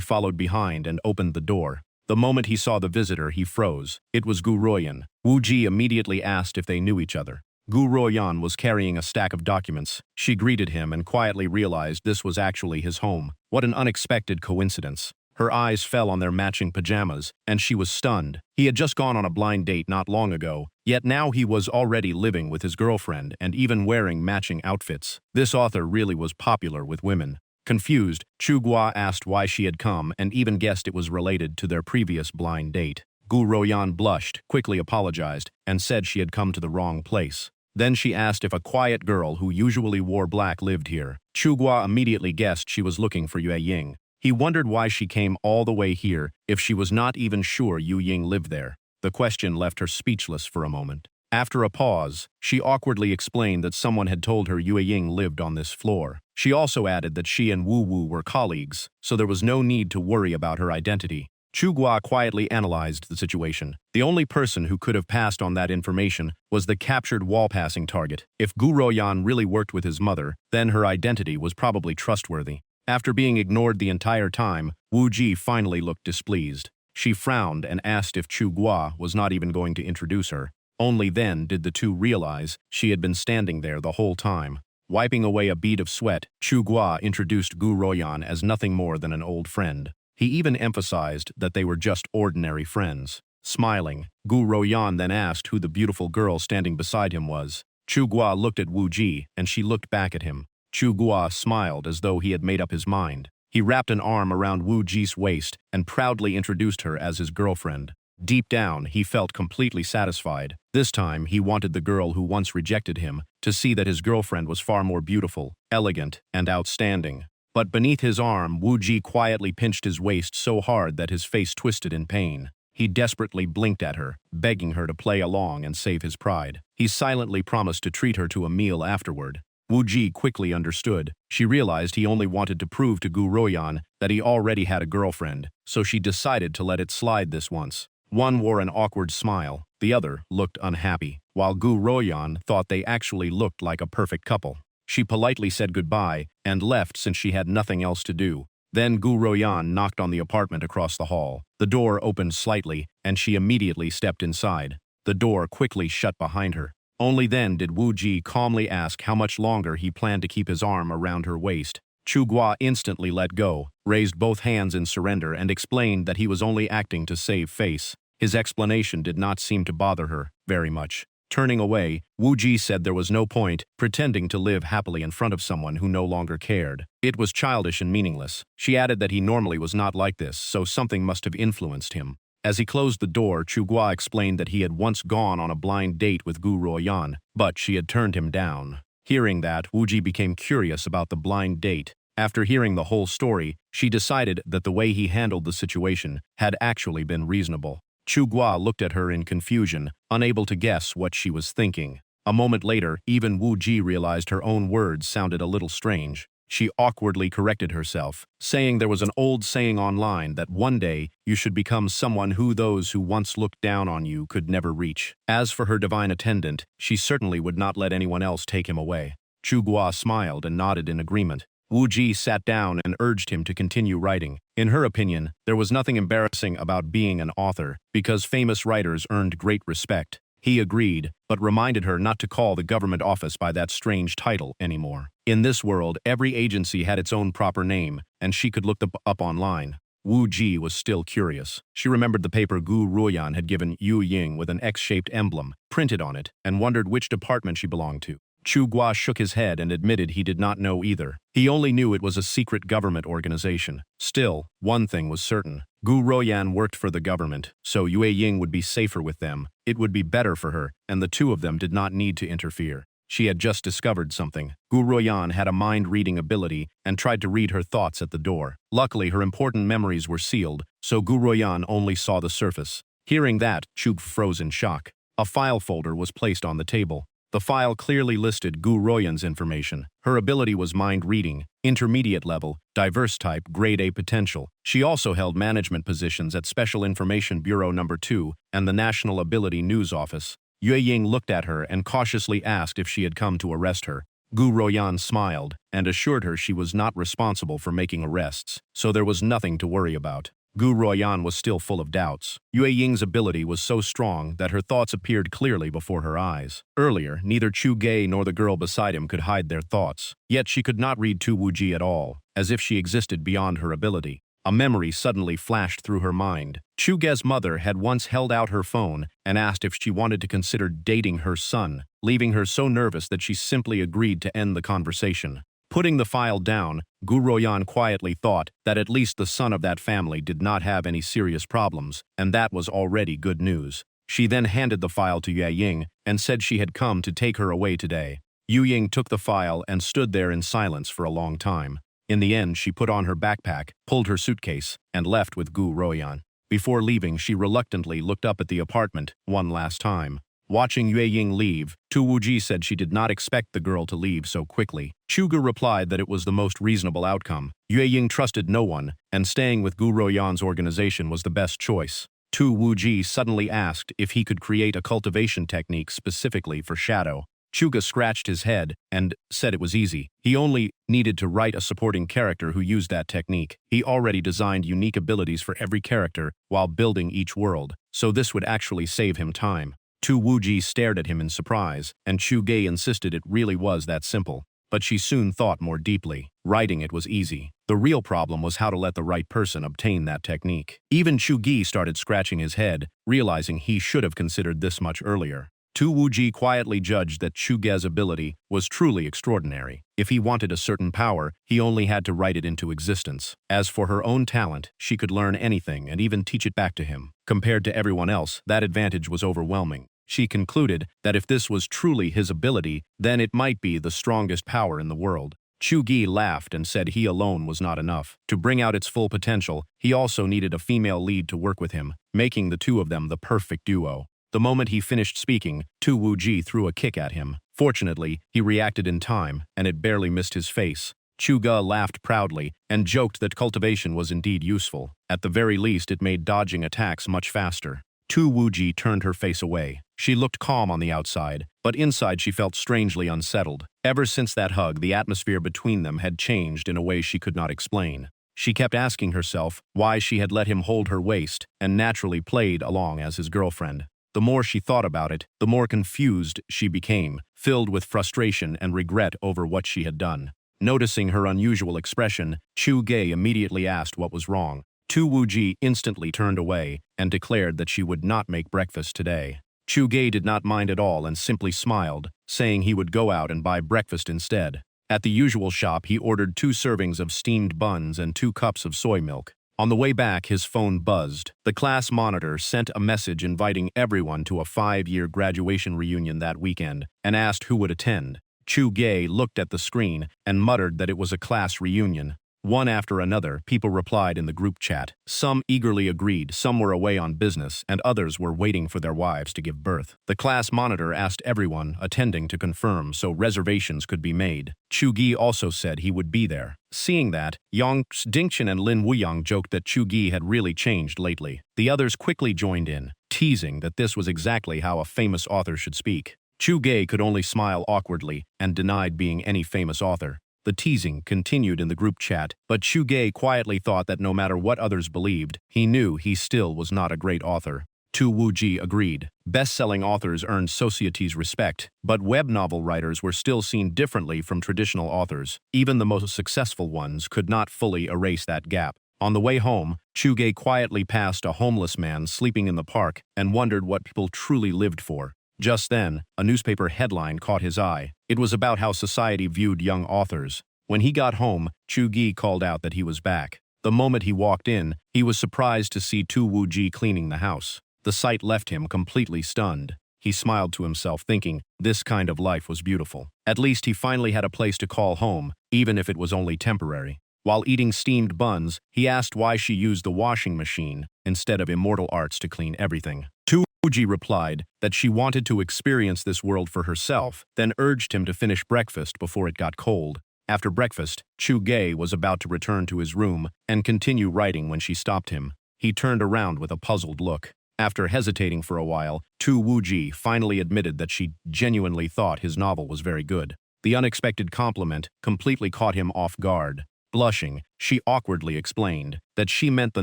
followed behind and opened the door. The moment he saw the visitor, he froze. It was Gu Royan. Wu Ji immediately asked if they knew each other. Gu Royan was carrying a stack of documents. She greeted him and quietly realized this was actually his home. What an unexpected coincidence. Her eyes fell on their matching pajamas, and she was stunned. He had just gone on a blind date not long ago, yet now he was already living with his girlfriend and even wearing matching outfits. This author really was popular with women. Confused, Chu Gua asked why she had come and even guessed it was related to their previous blind date. Gu Royan blushed, quickly apologized, and said she had come to the wrong place. Then she asked if a quiet girl who usually wore black lived here. Chu Gua immediately guessed she was looking for Yue Ying. He wondered why she came all the way here if she was not even sure Yu Ying lived there. The question left her speechless for a moment. After a pause, she awkwardly explained that someone had told her Yue Ying lived on this floor. She also added that she and Wu Wu were colleagues, so there was no need to worry about her identity. Chu Gua quietly analyzed the situation. The only person who could have passed on that information was the captured wall-passing target. If Gu Royan really worked with his mother, then her identity was probably trustworthy. After being ignored the entire time, Wu Ji finally looked displeased. She frowned and asked if Chu Gua was not even going to introduce her. Only then did the two realize she had been standing there the whole time. Wiping away a bead of sweat, Chu Gua introduced Gu Royan as nothing more than an old friend. He even emphasized that they were just ordinary friends. Smiling, Gu Royan then asked who the beautiful girl standing beside him was. Chu Gua looked at Wu Ji, and she looked back at him. Chu Gua smiled as though he had made up his mind. He wrapped an arm around Wu Ji's waist and proudly introduced her as his girlfriend. Deep down, he felt completely satisfied. This time, he wanted the girl who once rejected him to see that his girlfriend was far more beautiful, elegant, and outstanding. But beneath his arm, Wu Ji quietly pinched his waist so hard that his face twisted in pain. He desperately blinked at her, begging her to play along and save his pride. He silently promised to treat her to a meal afterward. Wu Ji quickly understood. She realized he only wanted to prove to Gu Royan that he already had a girlfriend, so she decided to let it slide this once. One wore an awkward smile, the other looked unhappy, while Gu Royan thought they actually looked like a perfect couple. She politely said goodbye and left since she had nothing else to do. Then Gu Royan knocked on the apartment across the hall. The door opened slightly, and she immediately stepped inside. The door quickly shut behind her. Only then did Wu Ji calmly ask how much longer he planned to keep his arm around her waist. Chu Gua instantly let go, raised both hands in surrender, and explained that he was only acting to save face. His explanation did not seem to bother her very much. Turning away, Wu Ji said there was no point pretending to live happily in front of someone who no longer cared. It was childish and meaningless. She added that he normally was not like this, so something must have influenced him. As he closed the door, Chu Gua explained that he had once gone on a blind date with Gu Royan, but she had turned him down. Hearing that, Wu Ji became curious about the blind date. After hearing the whole story, she decided that the way he handled the situation had actually been reasonable. Chu Gua looked at her in confusion, unable to guess what she was thinking. A moment later, even Wu Ji realized her own words sounded a little strange. She awkwardly corrected herself, saying there was an old saying online that one day you should become someone who those who once looked down on you could never reach. As for her divine attendant, she certainly would not let anyone else take him away. Chu Gua smiled and nodded in agreement. Wu Ji sat down and urged him to continue writing. In her opinion, there was nothing embarrassing about being an author, because famous writers earned great respect. He agreed, but reminded her not to call the government office by that strange title anymore. In this world, every agency had its own proper name, and she could look them up online. Wu Ji was still curious. She remembered the paper Gu Ruoyan had given Yu Ying with an X-shaped emblem printed on it, and wondered which department she belonged to. Chu Gua shook his head and admitted he did not know either. He only knew it was a secret government organization. Still, one thing was certain. Gu Royan worked for the government, so Yue Ying would be safer with them. It would be better for her, and the two of them did not need to interfere. She had just discovered something. Gu Royan had a mind-reading ability and tried to read her thoughts at the door. Luckily, her important memories were sealed, so Gu Royan only saw the surface. Hearing that, Chu froze in shock. A file folder was placed on the table. The file clearly listed Gu Royan's information. Her ability was mind-reading, intermediate level, diverse type, grade A potential. She also held management positions at Special Information Bureau No. 2 and the National Ability News Office. Yue Ying looked at her and cautiously asked if she had come to arrest her. Gu Royan smiled and assured her she was not responsible for making arrests, so there was nothing to worry about. Gu Royan was still full of doubts. Yue Ying's ability was so strong that her thoughts appeared clearly before her eyes. Earlier, neither Chu Gei nor the girl beside him could hide their thoughts. Yet she could not read Tu Wu Ji at all, as if she existed beyond her ability. A memory suddenly flashed through her mind. Chu Gei's mother had once held out her phone and asked if she wanted to consider dating her son, leaving her so nervous that she simply agreed to end the conversation. Putting the file down, Gu Royan quietly thought that at least the son of that family did not have any serious problems, and that was already good news. She then handed the file to Yue Ying and said she had come to take her away today. Yu Ying took the file and stood there in silence for a long time. In the end, she put on her backpack, pulled her suitcase, and left with Gu Royan. Before leaving, she reluctantly looked up at the apartment one last time. Watching Yue Ying leave, Tu Wuji said she did not expect the girl to leave so quickly. Chuga replied that it was the most reasonable outcome. Yue Ying trusted no one, and staying with Gu Royan's organization was the best choice. Tu Wuji suddenly asked if he could create a cultivation technique specifically for Shadow. Chuga scratched his head and said it was easy. He only needed to write a supporting character who used that technique. He already designed unique abilities for every character while building each world, so this would actually save him time. Tu Wuji stared at him in surprise, and Chu Gei insisted it really was that simple. But she soon thought more deeply. Writing it was easy. The real problem was how to let the right person obtain that technique. Even Chu Gi started scratching his head, realizing he should have considered this much earlier. Tu Wuji quietly judged that Chuge's ability was truly extraordinary. If he wanted a certain power, he only had to write it into existence. As for her own talent, she could learn anything and even teach it back to him. Compared to everyone else, that advantage was overwhelming. She concluded that if this was truly his ability, then it might be the strongest power in the world. Chugi laughed and said he alone was not enough. To bring out its full potential, he also needed a female lead to work with him, making the two of them the perfect duo. The moment he finished speaking, Tu Wuji threw a kick at him. Fortunately, he reacted in time, and it barely missed his face. Chuga laughed proudly and joked that cultivation was indeed useful. At the very least, it made dodging attacks much faster. Tu Wuji turned her face away. She looked calm on the outside, but inside she felt strangely unsettled. Ever since that hug, the atmosphere between them had changed in a way she could not explain. She kept asking herself why she had let him hold her waist and naturally played along as his girlfriend. The more she thought about it, the more confused she became, filled with frustration and regret over what she had done. Noticing her unusual expression, Chu Ge immediately asked what was wrong. Tu Wuji instantly turned away and declared that she would not make breakfast today. Chu Ge did not mind at all and simply smiled, saying he would go out and buy breakfast instead. At the usual shop, he ordered 2 servings of steamed buns and 2 cups of soy milk. On the way back, his phone buzzed. The class monitor sent a message inviting everyone to a 5-year graduation reunion that weekend and asked who would attend. Chu Ge looked at the screen and muttered that it was a class reunion. One after another, people replied in the group chat. Some eagerly agreed, some were away on business, and others were waiting for their wives to give birth. The class monitor asked everyone attending to confirm so reservations could be made. Chu Gi also said he would be there. Seeing that, Yang Dingchen and Lin Wuyang joked that Chu Gi had really changed lately. The others quickly joined in, teasing that this was exactly how a famous author should speak. Chu Ge could only smile awkwardly and denied being any famous author. The teasing continued in the group chat, but Chu Ge quietly thought that no matter what others believed, he knew he still was not a great author. Tu Wuji agreed. Best-selling authors earned society's respect, but web novel writers were still seen differently from traditional authors. Even the most successful ones could not fully erase that gap. On the way home, Chu Ge quietly passed a homeless man sleeping in the park and wondered what people truly lived for. Just then, a newspaper headline caught his eye. It was about how society viewed young authors. When he got home, Chu Gi called out that he was back. The moment he walked in, he was surprised to see Tu Wuji cleaning the house. The sight left him completely stunned. He smiled to himself, thinking this kind of life was beautiful. At least he finally had a place to call home, even if it was only temporary. While eating steamed buns, he asked why she used the washing machine instead of immortal arts to clean everything. Tu Wuji replied that she wanted to experience this world for herself, then urged him to finish breakfast before it got cold. After breakfast, Chu Ge was about to return to his room and continue writing when she stopped him. He turned around with a puzzled look. After hesitating for a while, Tu Wuji finally admitted that she genuinely thought his novel was very good. The unexpected compliment completely caught him off guard. Blushing, she awkwardly explained that she meant the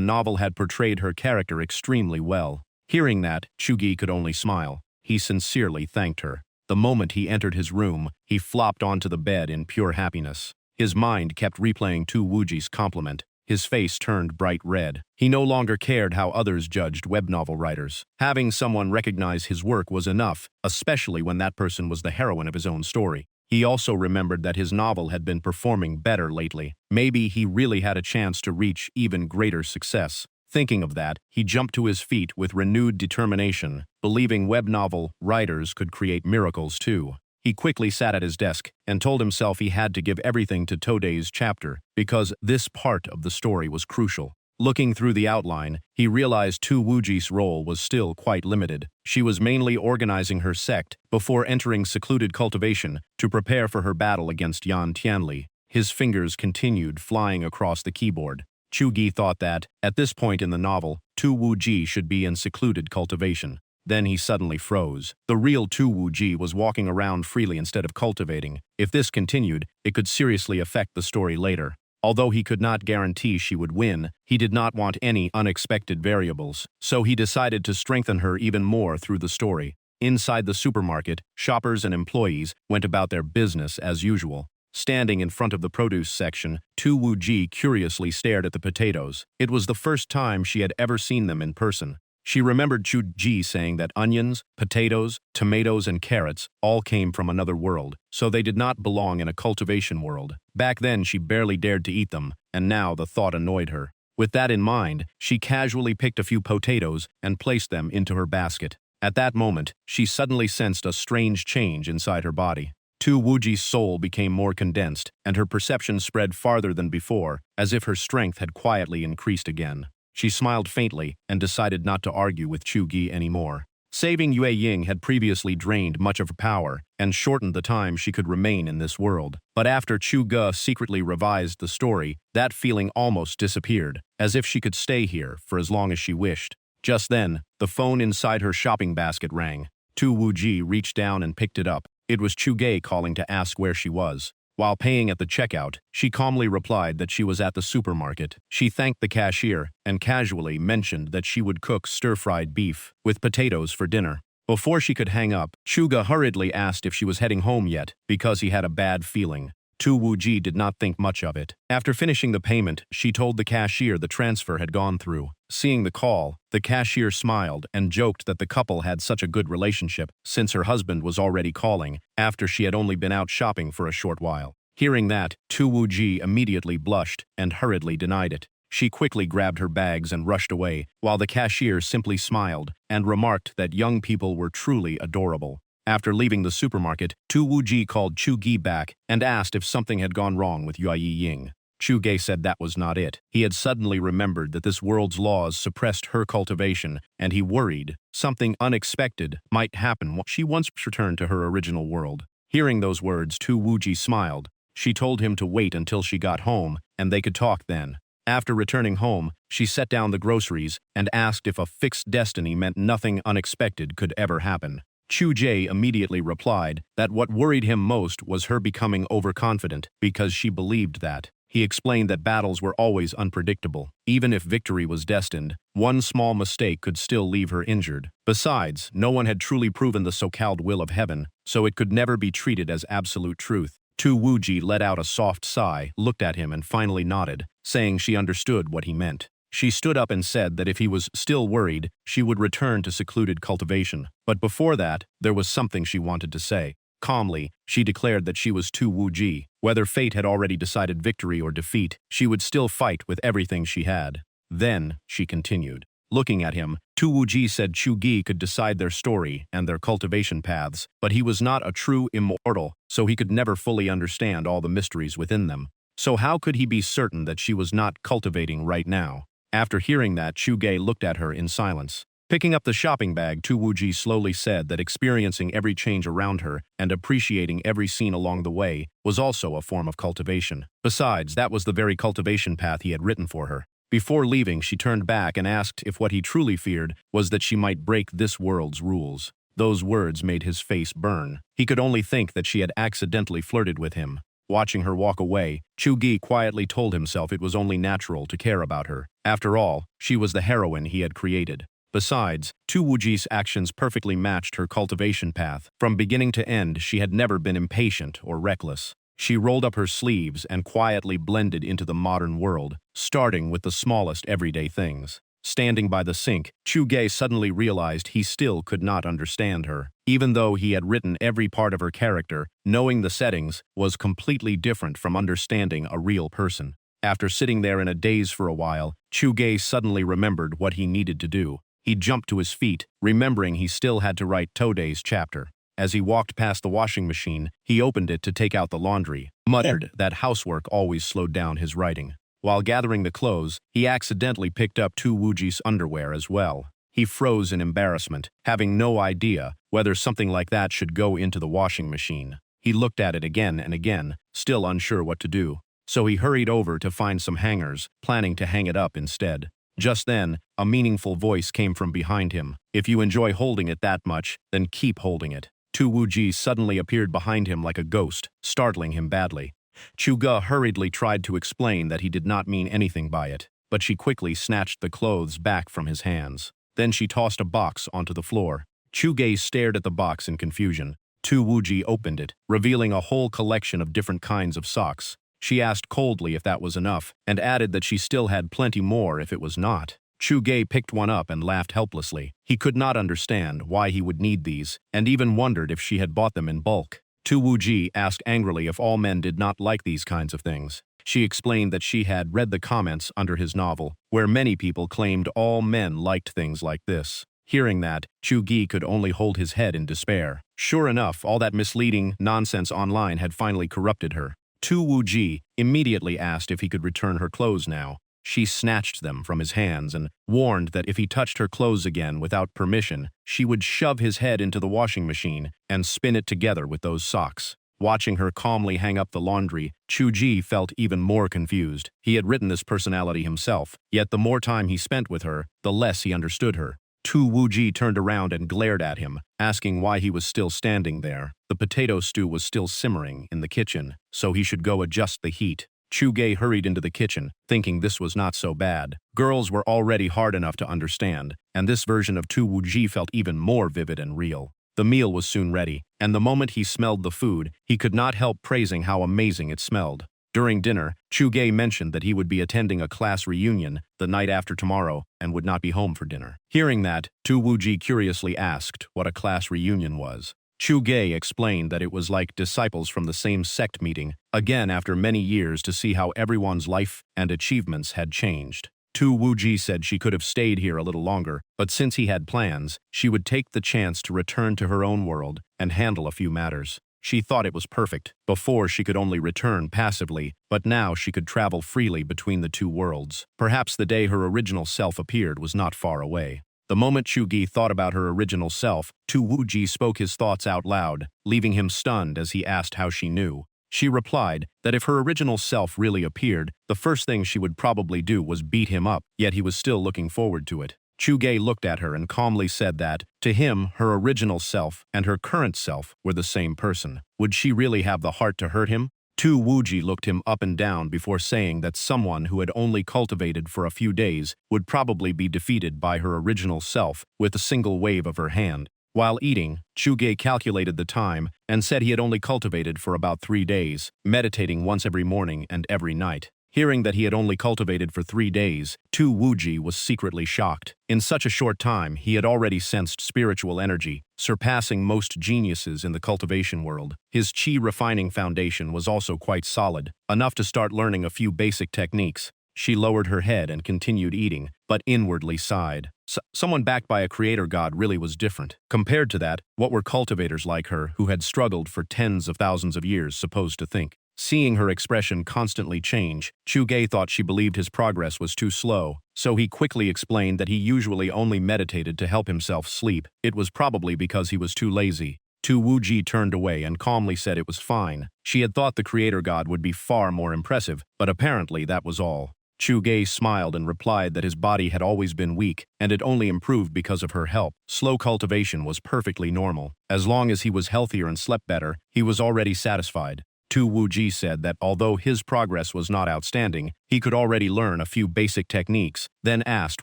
novel had portrayed her character extremely well. Hearing that, Chu Gi could only smile. He sincerely thanked her. The moment he entered his room, he flopped onto the bed in pure happiness. His mind kept replaying Tu Wuji's compliment. His face turned bright red. He no longer cared how others judged web novel writers. Having someone recognize his work was enough, especially when that person was the heroine of his own story. He also remembered that his novel had been performing better lately. Maybe he really had a chance to reach even greater success. Thinking of that, he jumped to his feet with renewed determination, believing web novel writers could create miracles too. He quickly sat at his desk and told himself he had to give everything to Today's chapter because this part of the story was crucial. Looking through the outline, he realized Tu Wuji's role was still quite limited. She was mainly organizing her sect before entering secluded cultivation to prepare for her battle against Yan Tianli. His fingers continued flying across the keyboard. Chu Gi thought that, at this point in the novel, Tu Wuji should be in secluded cultivation. Then he suddenly froze. The real Tu Wuji was walking around freely instead of cultivating. If this continued, it could seriously affect the story later. Although he could not guarantee she would win, he did not want any unexpected variables, so he decided to strengthen her even more through the story. Inside the supermarket, shoppers and employees went about their business as usual. Standing in front of the produce section, Tu Wuji curiously stared at the potatoes. It was the first time she had ever seen them in person. She remembered Chu-ji saying that onions, potatoes, tomatoes, and carrots all came from another world, so they did not belong in a cultivation world. Back then, she barely dared to eat them, and now the thought annoyed her. With that in mind, she casually picked a few potatoes and placed them into her basket. At that moment, she suddenly sensed a strange change inside her body. Tu Wuji's soul became more condensed, and her perception spread farther than before, as if her strength had quietly increased again. She smiled faintly and decided not to argue with Chu Gi anymore. Saving Yue Ying had previously drained much of her power and shortened the time she could remain in this world. But after Chu Ge secretly revised the story, that feeling almost disappeared, as if she could stay here for as long as she wished. Just then, the phone inside her shopping basket rang. Tu Wuji reached down and picked it up. It was Chu Ge calling to ask where she was. While paying at the checkout, she calmly replied that she was at the supermarket. She thanked the cashier and casually mentioned that she would cook stir-fried beef with potatoes for dinner. Before she could hang up, Chuga hurriedly asked if she was heading home yet, because he had a bad feeling. Tu Wuji did not think much of it. After finishing the payment, she told the cashier the transfer had gone through. Seeing the call, the cashier smiled and joked that the couple had such a good relationship since her husband was already calling after she had only been out shopping for a short while. Hearing that, Tu Wuji immediately blushed and hurriedly denied it. She quickly grabbed her bags and rushed away, while the cashier simply smiled and remarked that young people were truly adorable. After leaving the supermarket, Tu Wuji called Chu Gi back and asked if something had gone wrong with Yue Ying. Chu Ge said that was not it. He had suddenly remembered that this world's laws suppressed her cultivation, and he worried something unexpected might happen when she once returned to her original world. Hearing those words, Tu Wuji smiled. She told him to wait until she got home, and they could talk then. After returning home, she set down the groceries and asked if a fixed destiny meant nothing unexpected could ever happen. Chu Jie immediately replied that what worried him most was her becoming overconfident because she believed that. He explained that battles were always unpredictable. Even if victory was destined, one small mistake could still leave her injured. Besides, no one had truly proven the so-called will of heaven, so it could never be treated as absolute truth. Tu Wuji let out a soft sigh, looked at him and finally nodded, saying she understood what he meant. She stood up and said that if he was still worried, she would return to secluded cultivation. But before that, there was something she wanted to say. Calmly, she declared that she was Tu Wuji. Whether fate had already decided victory or defeat, she would still fight with everything she had. Then, she continued. Looking at him, Tu Wuji said Chu Gi could decide their story and their cultivation paths, but he was not a true immortal, so he could never fully understand all the mysteries within them. So how could he be certain that she was not cultivating right now? After hearing that, Chu Ge looked at her in silence. Picking up the shopping bag, Tu Wuji slowly said that experiencing every change around her and appreciating every scene along the way was also a form of cultivation. Besides, that was the very cultivation path he had written for her. Before leaving, she turned back and asked if what he truly feared was that she might break this world's rules. Those words made his face burn. He could only think that she had accidentally flirted with him. Watching her walk away, Chu Gi quietly told himself it was only natural to care about her. After all, she was the heroine he had created. Besides, Tu Wuji's actions perfectly matched her cultivation path. From beginning to end, she had never been impatient or reckless. She rolled up her sleeves and quietly blended into the modern world, starting with the smallest everyday things. Standing by the sink, Chu Ge suddenly realized he still could not understand her. Even though he had written every part of her character, knowing the settings was completely different from understanding a real person. After sitting there in a daze for a while, Chu Ge suddenly remembered what he needed to do. He jumped to his feet, remembering he still had to write Today's chapter. As he walked past the washing machine, he opened it to take out the laundry, muttered that housework always slowed down his writing. While gathering the clothes, he accidentally picked up Tu Wuji's underwear as well. He froze in embarrassment, having no idea whether something like that should go into the washing machine. He looked at it again and again, still unsure what to do. So he hurried over to find some hangers, planning to hang it up instead. Just then, a meaningful voice came from behind him. If you enjoy holding it that much, then keep holding it. Tu Wuji suddenly appeared behind him like a ghost, startling him badly. Chu Ge hurriedly tried to explain that he did not mean anything by it, but she quickly snatched the clothes back from his hands. Then she tossed a box onto the floor. Chu Ge stared at the box in confusion. Tu Wuji opened it, revealing a whole collection of different kinds of socks. She asked coldly if that was enough, and added that she still had plenty more if it was not. Chu-Gay picked one up and laughed helplessly. He could not understand why he would need these, and even wondered if she had bought them in bulk. Tu Wu-ji asked angrily if all men did not like these kinds of things. She explained that she had read the comments under his novel, where many people claimed all men liked things like this. Hearing that, Chu-Gi could only hold his head in despair. Sure enough, all that misleading nonsense online had finally corrupted her. Tu Wu-ji immediately asked if he could return her clothes now. She snatched them from his hands and warned that if he touched her clothes again without permission, she would shove his head into the washing machine and spin it together with those socks. Watching her calmly hang up the laundry, Chu-Ji felt even more confused. He had written this personality himself, yet the more time he spent with her, the less he understood her. Tu Wu-ji turned around and glared at him, asking why he was still standing there. The potato stew was still simmering in the kitchen, so he should go adjust the heat. Chu-Gay hurried into the kitchen, thinking this was not so bad. Girls were already hard enough to understand, and this version of Tu Wu-ji felt even more vivid and real. The meal was soon ready, and the moment he smelled the food, he could not help praising how amazing it smelled. During dinner, Chu-Gay mentioned that he would be attending a class reunion the night after tomorrow and would not be home for dinner. Hearing that, Tu Wu-ji curiously asked what a class reunion was. Chu-Gay explained that it was like disciples from the same sect meeting, again after many years to see how everyone's life and achievements had changed. Tu Wu-ji said she could have stayed here a little longer, but since he had plans, she would take the chance to return to her own world and handle a few matters. She thought it was perfect. Before she could only return passively, but now she could travel freely between the two worlds. Perhaps the day her original self appeared was not far away. The moment Chu-Gi thought about her original self, Tu Wu-ji spoke his thoughts out loud, leaving him stunned as he asked how she knew. She replied that if her original self really appeared, the first thing she would probably do was beat him up, yet he was still looking forward to it. Chu-Gay looked at her and calmly said that, to him, her original self and her current self were the same person. Would she really have the heart to hurt him? Tu Wu-ji looked him up and down before saying that someone who had only cultivated for a few days would probably be defeated by her original self with a single wave of her hand. While eating, Chu-Gay calculated the time and said he had only cultivated for about 3 days, meditating once every morning and every night. Hearing that he had only cultivated for 3 days, Tu Wu-ji was secretly shocked. In such a short time, he had already sensed spiritual energy, surpassing most geniuses in the cultivation world. His chi-refining foundation was also quite solid, enough to start learning a few basic techniques. She lowered her head and continued eating, but inwardly sighed. Someone backed by a creator god really was different. Compared to that, what were cultivators like her, who had struggled for tens of thousands of years, supposed to think? Seeing her expression constantly change, Chu-Gay thought she believed his progress was too slow, so he quickly explained that he usually only meditated to help himself sleep. It was probably because he was too lazy. Tu Wu-ji turned away and calmly said it was fine. She had thought the creator god would be far more impressive, but apparently that was all. Chu-Gay smiled and replied that his body had always been weak and had only improved because of her help. Slow cultivation was perfectly normal. As long as he was healthier and slept better, he was already satisfied. Tu Wu-ji said that although his progress was not outstanding, he could already learn a few basic techniques, then asked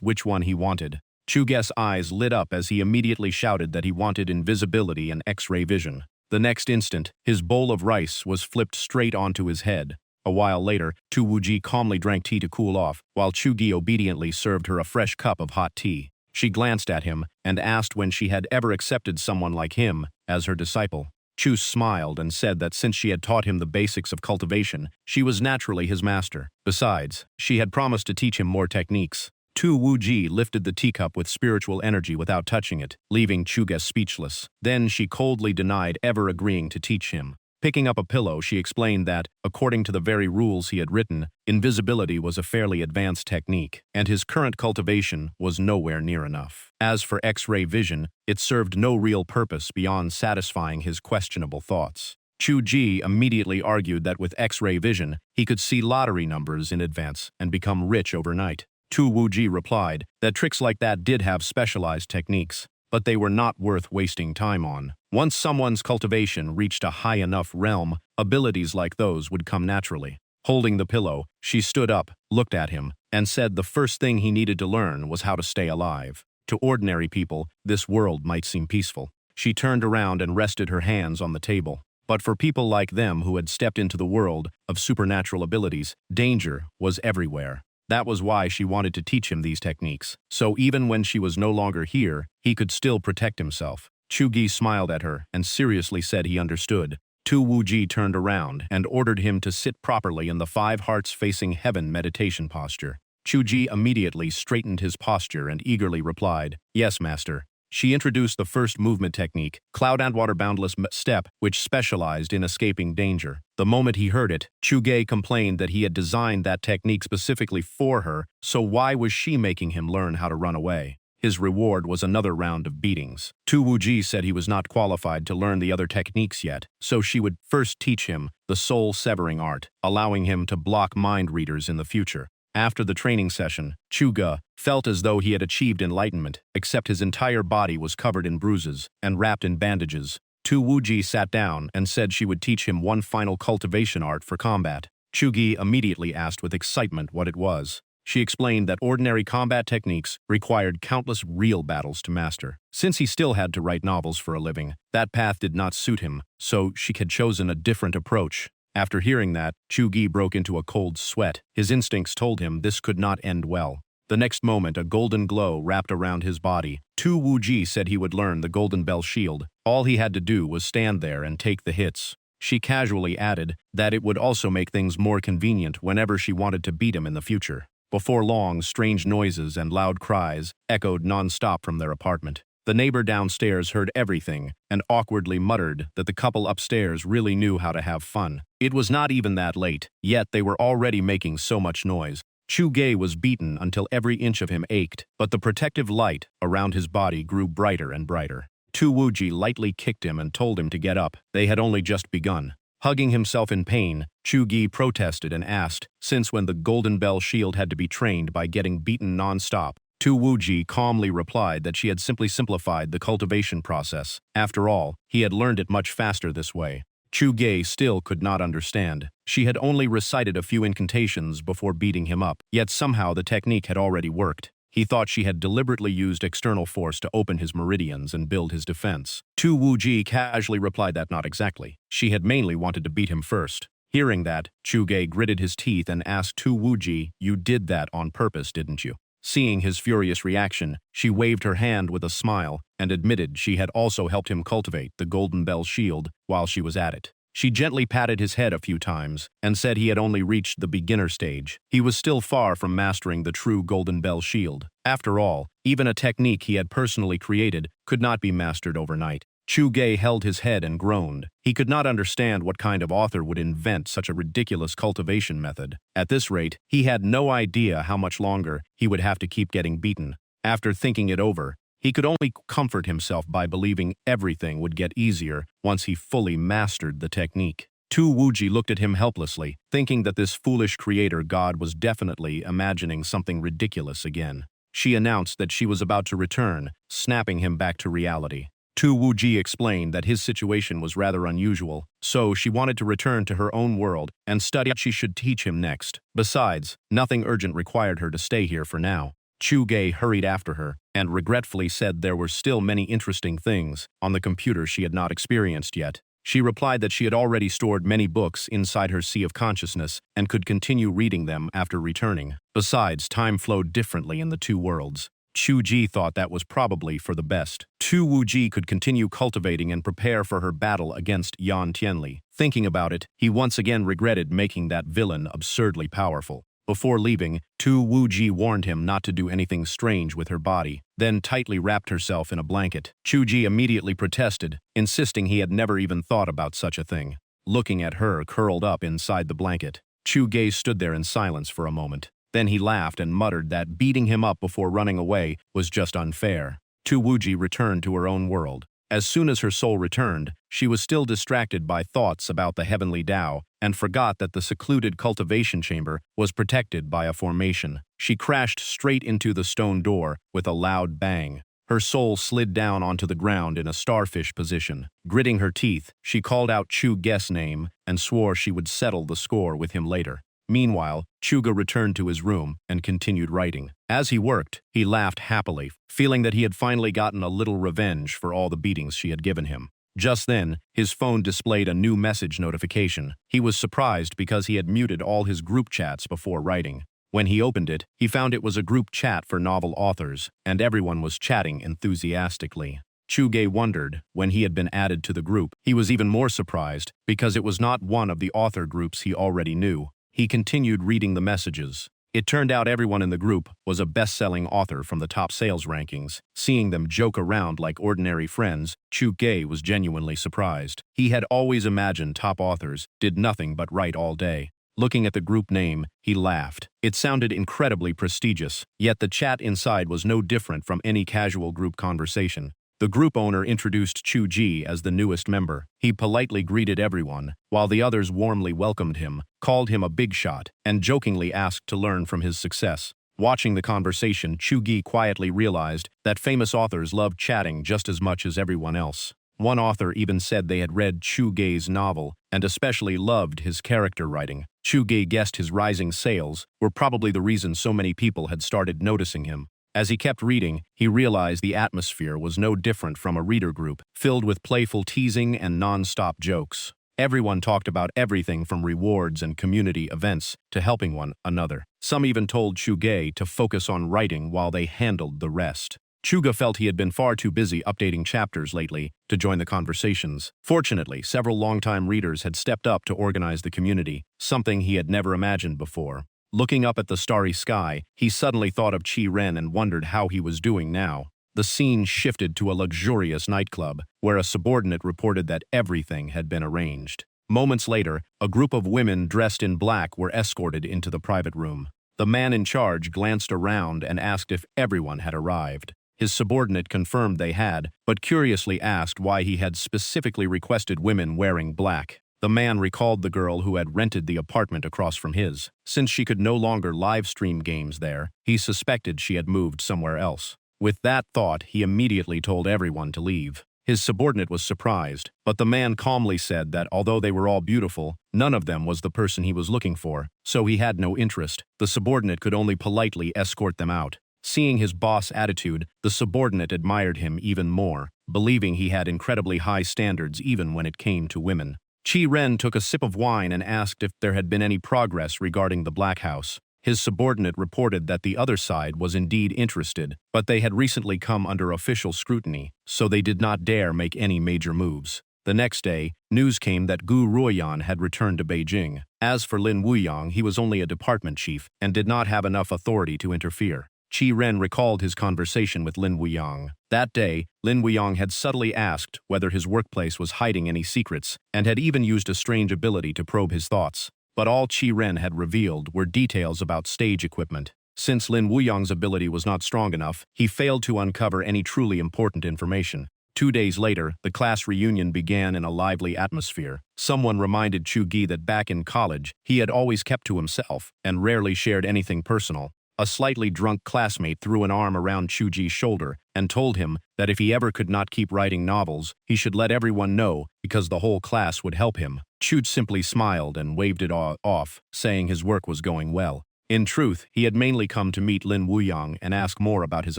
which one he wanted. Chu-Gay's eyes lit up as he immediately shouted that he wanted invisibility and X-ray vision. The next instant, his bowl of rice was flipped straight onto his head. A while later, Tu Wu-ji calmly drank tea to cool off, while Chu-Gi obediently served her a fresh cup of hot tea. She glanced at him and asked when she had ever accepted someone like him as her disciple. Chu smiled and said that since she had taught him the basics of cultivation, she was naturally his master. Besides, she had promised to teach him more techniques. Tu Wu-ji lifted the teacup with spiritual energy without touching it, leaving Chu-Ge speechless. Then she coldly denied ever agreeing to teach him. Picking up a pillow, she explained that, according to the very rules he had written, invisibility was a fairly advanced technique, and his current cultivation was nowhere near enough. As for X-ray vision, it served no real purpose beyond satisfying his questionable thoughts. Chu-Ji immediately argued that with X-ray vision, he could see lottery numbers in advance and become rich overnight. Tu Wu-ji replied that tricks like that did have specialized techniques, but they were not worth wasting time on. Once someone's cultivation reached a high enough realm, abilities like those would come naturally. Holding the pillow, she stood up, looked at him, and said the first thing he needed to learn was how to stay alive. To ordinary people, this world might seem peaceful. She turned around and rested her hands on the table. But for people like them who had stepped into the world of supernatural abilities, danger was everywhere. That was why she wanted to teach him these techniques, so even when she was no longer here, he could still protect himself. Chugi smiled at her and seriously said he understood. Tu Wuji turned around and ordered him to sit properly in the 5 hearts facing heaven meditation posture. Chuji immediately straightened his posture and eagerly replied, "Yes, master." She introduced the first movement technique, Cloud and Water Boundless Step, which specialized in escaping danger. The moment he heard it, Chuge complained that he had designed that technique specifically for her, so why was she making him learn how to run away? His reward was another round of beatings. Tu Wuji said he was not qualified to learn the other techniques yet, so she would first teach him the soul-severing art, allowing him to block mind readers in the future. After the training session, Chuga felt as though he had achieved enlightenment, except his entire body was covered in bruises and wrapped in bandages. Tu Wuji sat down and said she would teach him one final cultivation art for combat. Chugi immediately asked with excitement what it was. She explained that ordinary combat techniques required countless real battles to master. Since he still had to write novels for a living, that path did not suit him, so she had chosen a different approach. After hearing that, Chugi broke into a cold sweat. His instincts told him this could not end well. The next moment, a golden glow wrapped around his body. Tu Wuji said he would learn the Golden Bell Shield. All he had to do was stand there and take the hits. She casually added that it would also make things more convenient whenever she wanted to beat him in the future. Before long, strange noises and loud cries echoed non-stop from their apartment. The neighbor downstairs heard everything and awkwardly muttered that the couple upstairs really knew how to have fun. It was not even that late, yet they were already making so much noise. Chuge was beaten until every inch of him ached, but the protective light around his body grew brighter and brighter. Tu Wuji lightly kicked him and told him to get up. They had only just begun. Hugging himself in pain, Chugi protested and asked, since when the Golden Bell Shield had to be trained by getting beaten non-stop. Tu Wuji calmly replied that she had simply simplified the cultivation process. After all, he had learned it much faster this way. Chuge still could not understand. She had only recited a few incantations before beating him up, yet somehow the technique had already worked. He thought she had deliberately used external force to open his meridians and build his defense. Tu Wuji casually replied that not exactly. She had mainly wanted to beat him first. Hearing that, Chuge gritted his teeth and asked Tu Wuji, "You did that on purpose, didn't you?" Seeing his furious reaction, she waved her hand with a smile and admitted she had also helped him cultivate the Golden Bell Shield while she was at it. She gently patted his head a few times and said he had only reached the beginner stage. He was still far from mastering the true Golden Bell Shield. After all, even a technique he had personally created could not be mastered overnight. Chuge held his head and groaned. He could not understand what kind of author would invent such a ridiculous cultivation method. At this rate, he had no idea how much longer he would have to keep getting beaten. After thinking it over, he could only comfort himself by believing everything would get easier once he fully mastered the technique. Tu Wuji looked at him helplessly, thinking that this foolish creator god was definitely imagining something ridiculous again. She announced that she was about to return, snapping him back to reality. Tu Wuji explained that his situation was rather unusual, so she wanted to return to her own world and study what she should teach him next. Besides, nothing urgent required her to stay here for now. Chuge hurried after her and regretfully said there were still many interesting things on the computer she had not experienced yet. She replied that she had already stored many books inside her sea of consciousness and could continue reading them after returning. Besides, time flowed differently in the two worlds. Chuji thought that was probably for the best. Tu Wuji could continue cultivating and prepare for her battle against Yan Tianli. Thinking about it, he once again regretted making that villain absurdly powerful. Before leaving, Tu Wuji warned him not to do anything strange with her body, then tightly wrapped herself in a blanket. Chuji immediately protested, insisting he had never even thought about such a thing. Looking at her curled up inside the blanket, Chuge stood there in silence for a moment. Then he laughed and muttered that beating him up before running away was just unfair. Tu Wuji returned to her own world. As soon as her soul returned, she was still distracted by thoughts about the heavenly Tao and forgot that the secluded cultivation chamber was protected by a formation. She crashed straight into the stone door with a loud bang. Her soul slid down onto the ground in a starfish position. Gritting her teeth, she called out Chuge's name and swore she would settle the score with him later. Meanwhile, Chuga returned to his room and continued writing. As he worked, he laughed happily, feeling that he had finally gotten a little revenge for all the beatings she had given him. Just then, his phone displayed a new message notification. He was surprised because he had muted all his group chats before writing. When he opened it, he found it was a group chat for novel authors, and everyone was chatting enthusiastically. Chuge wondered, when he had been added to the group, he was even more surprised because it was not one of the author groups he already knew. He continued reading the messages. It turned out everyone in the group was a best-selling author from the top sales rankings. Seeing them joke around like ordinary friends, Chuge was genuinely surprised. He had always imagined top authors did nothing but write all day. Looking at the group name, he laughed. It sounded incredibly prestigious, yet the chat inside was no different from any casual group conversation. The group owner introduced Chu-ji as the newest member. He politely greeted everyone, while the others warmly welcomed him, called him a big shot, and jokingly asked to learn from his success. Watching the conversation, Chu-gi quietly realized that famous authors loved chatting just as much as everyone else. One author even said they had read Chu-ge's novel and especially loved his character writing. Chu-ge guessed his rising sales were probably the reason so many people had started noticing him. As he kept reading, he realized the atmosphere was no different from a reader group, filled with playful teasing and non-stop jokes. Everyone talked about everything from rewards and community events to helping one another. Some even told Chuge to focus on writing while they handled the rest. Chuga felt he had been far too busy updating chapters lately to join the conversations. Fortunately, several longtime readers had stepped up to organize the community, something he had never imagined before. Looking up at the starry sky, he suddenly thought of Chi-Ren and wondered how he was doing now. The scene shifted to a luxurious nightclub, where a subordinate reported that everything had been arranged. Moments later, a group of women dressed in black were escorted into the private room. The man in charge glanced around and asked if everyone had arrived. His subordinate confirmed they had, but curiously asked why he had specifically requested women wearing black. The man recalled the girl who had rented the apartment across from his. Since she could no longer live stream games there, he suspected she had moved somewhere else. With that thought, he immediately told everyone to leave. His subordinate was surprised, but the man calmly said that although they were all beautiful, none of them was the person he was looking for, so he had no interest. The subordinate could only politely escort them out. Seeing his boss' attitude, the subordinate admired him even more, believing he had incredibly high standards even when it came to women. Chi-Ren took a sip of wine and asked if there had been any progress regarding the Black House. His subordinate reported that the other side was indeed interested, but they had recently come under official scrutiny, so they did not dare make any major moves. The next day, news came that Gu Ruoyan had returned to Beijing. As for Lin Wuyang, he was only a department chief and did not have enough authority to interfere. Chi-Ren recalled his conversation with Lin Wuyang. That day, Lin Wuyang had subtly asked whether his workplace was hiding any secrets, and had even used a strange ability to probe his thoughts. But all Chi-Ren had revealed were details about stage equipment. Since Lin Wuyang's ability was not strong enough, he failed to uncover any truly important information. 2 days later, the class reunion began in a lively atmosphere. Someone reminded Chu-gi that back in college, he had always kept to himself and rarely shared anything personal. A slightly drunk classmate threw an arm around Chu-ji's shoulder and told him that if he ever could not keep writing novels, he should let everyone know because the whole class would help him. Chu simply smiled and waved it off, saying his work was going well. In truth, he had mainly come to meet Lin Wuyang and ask more about his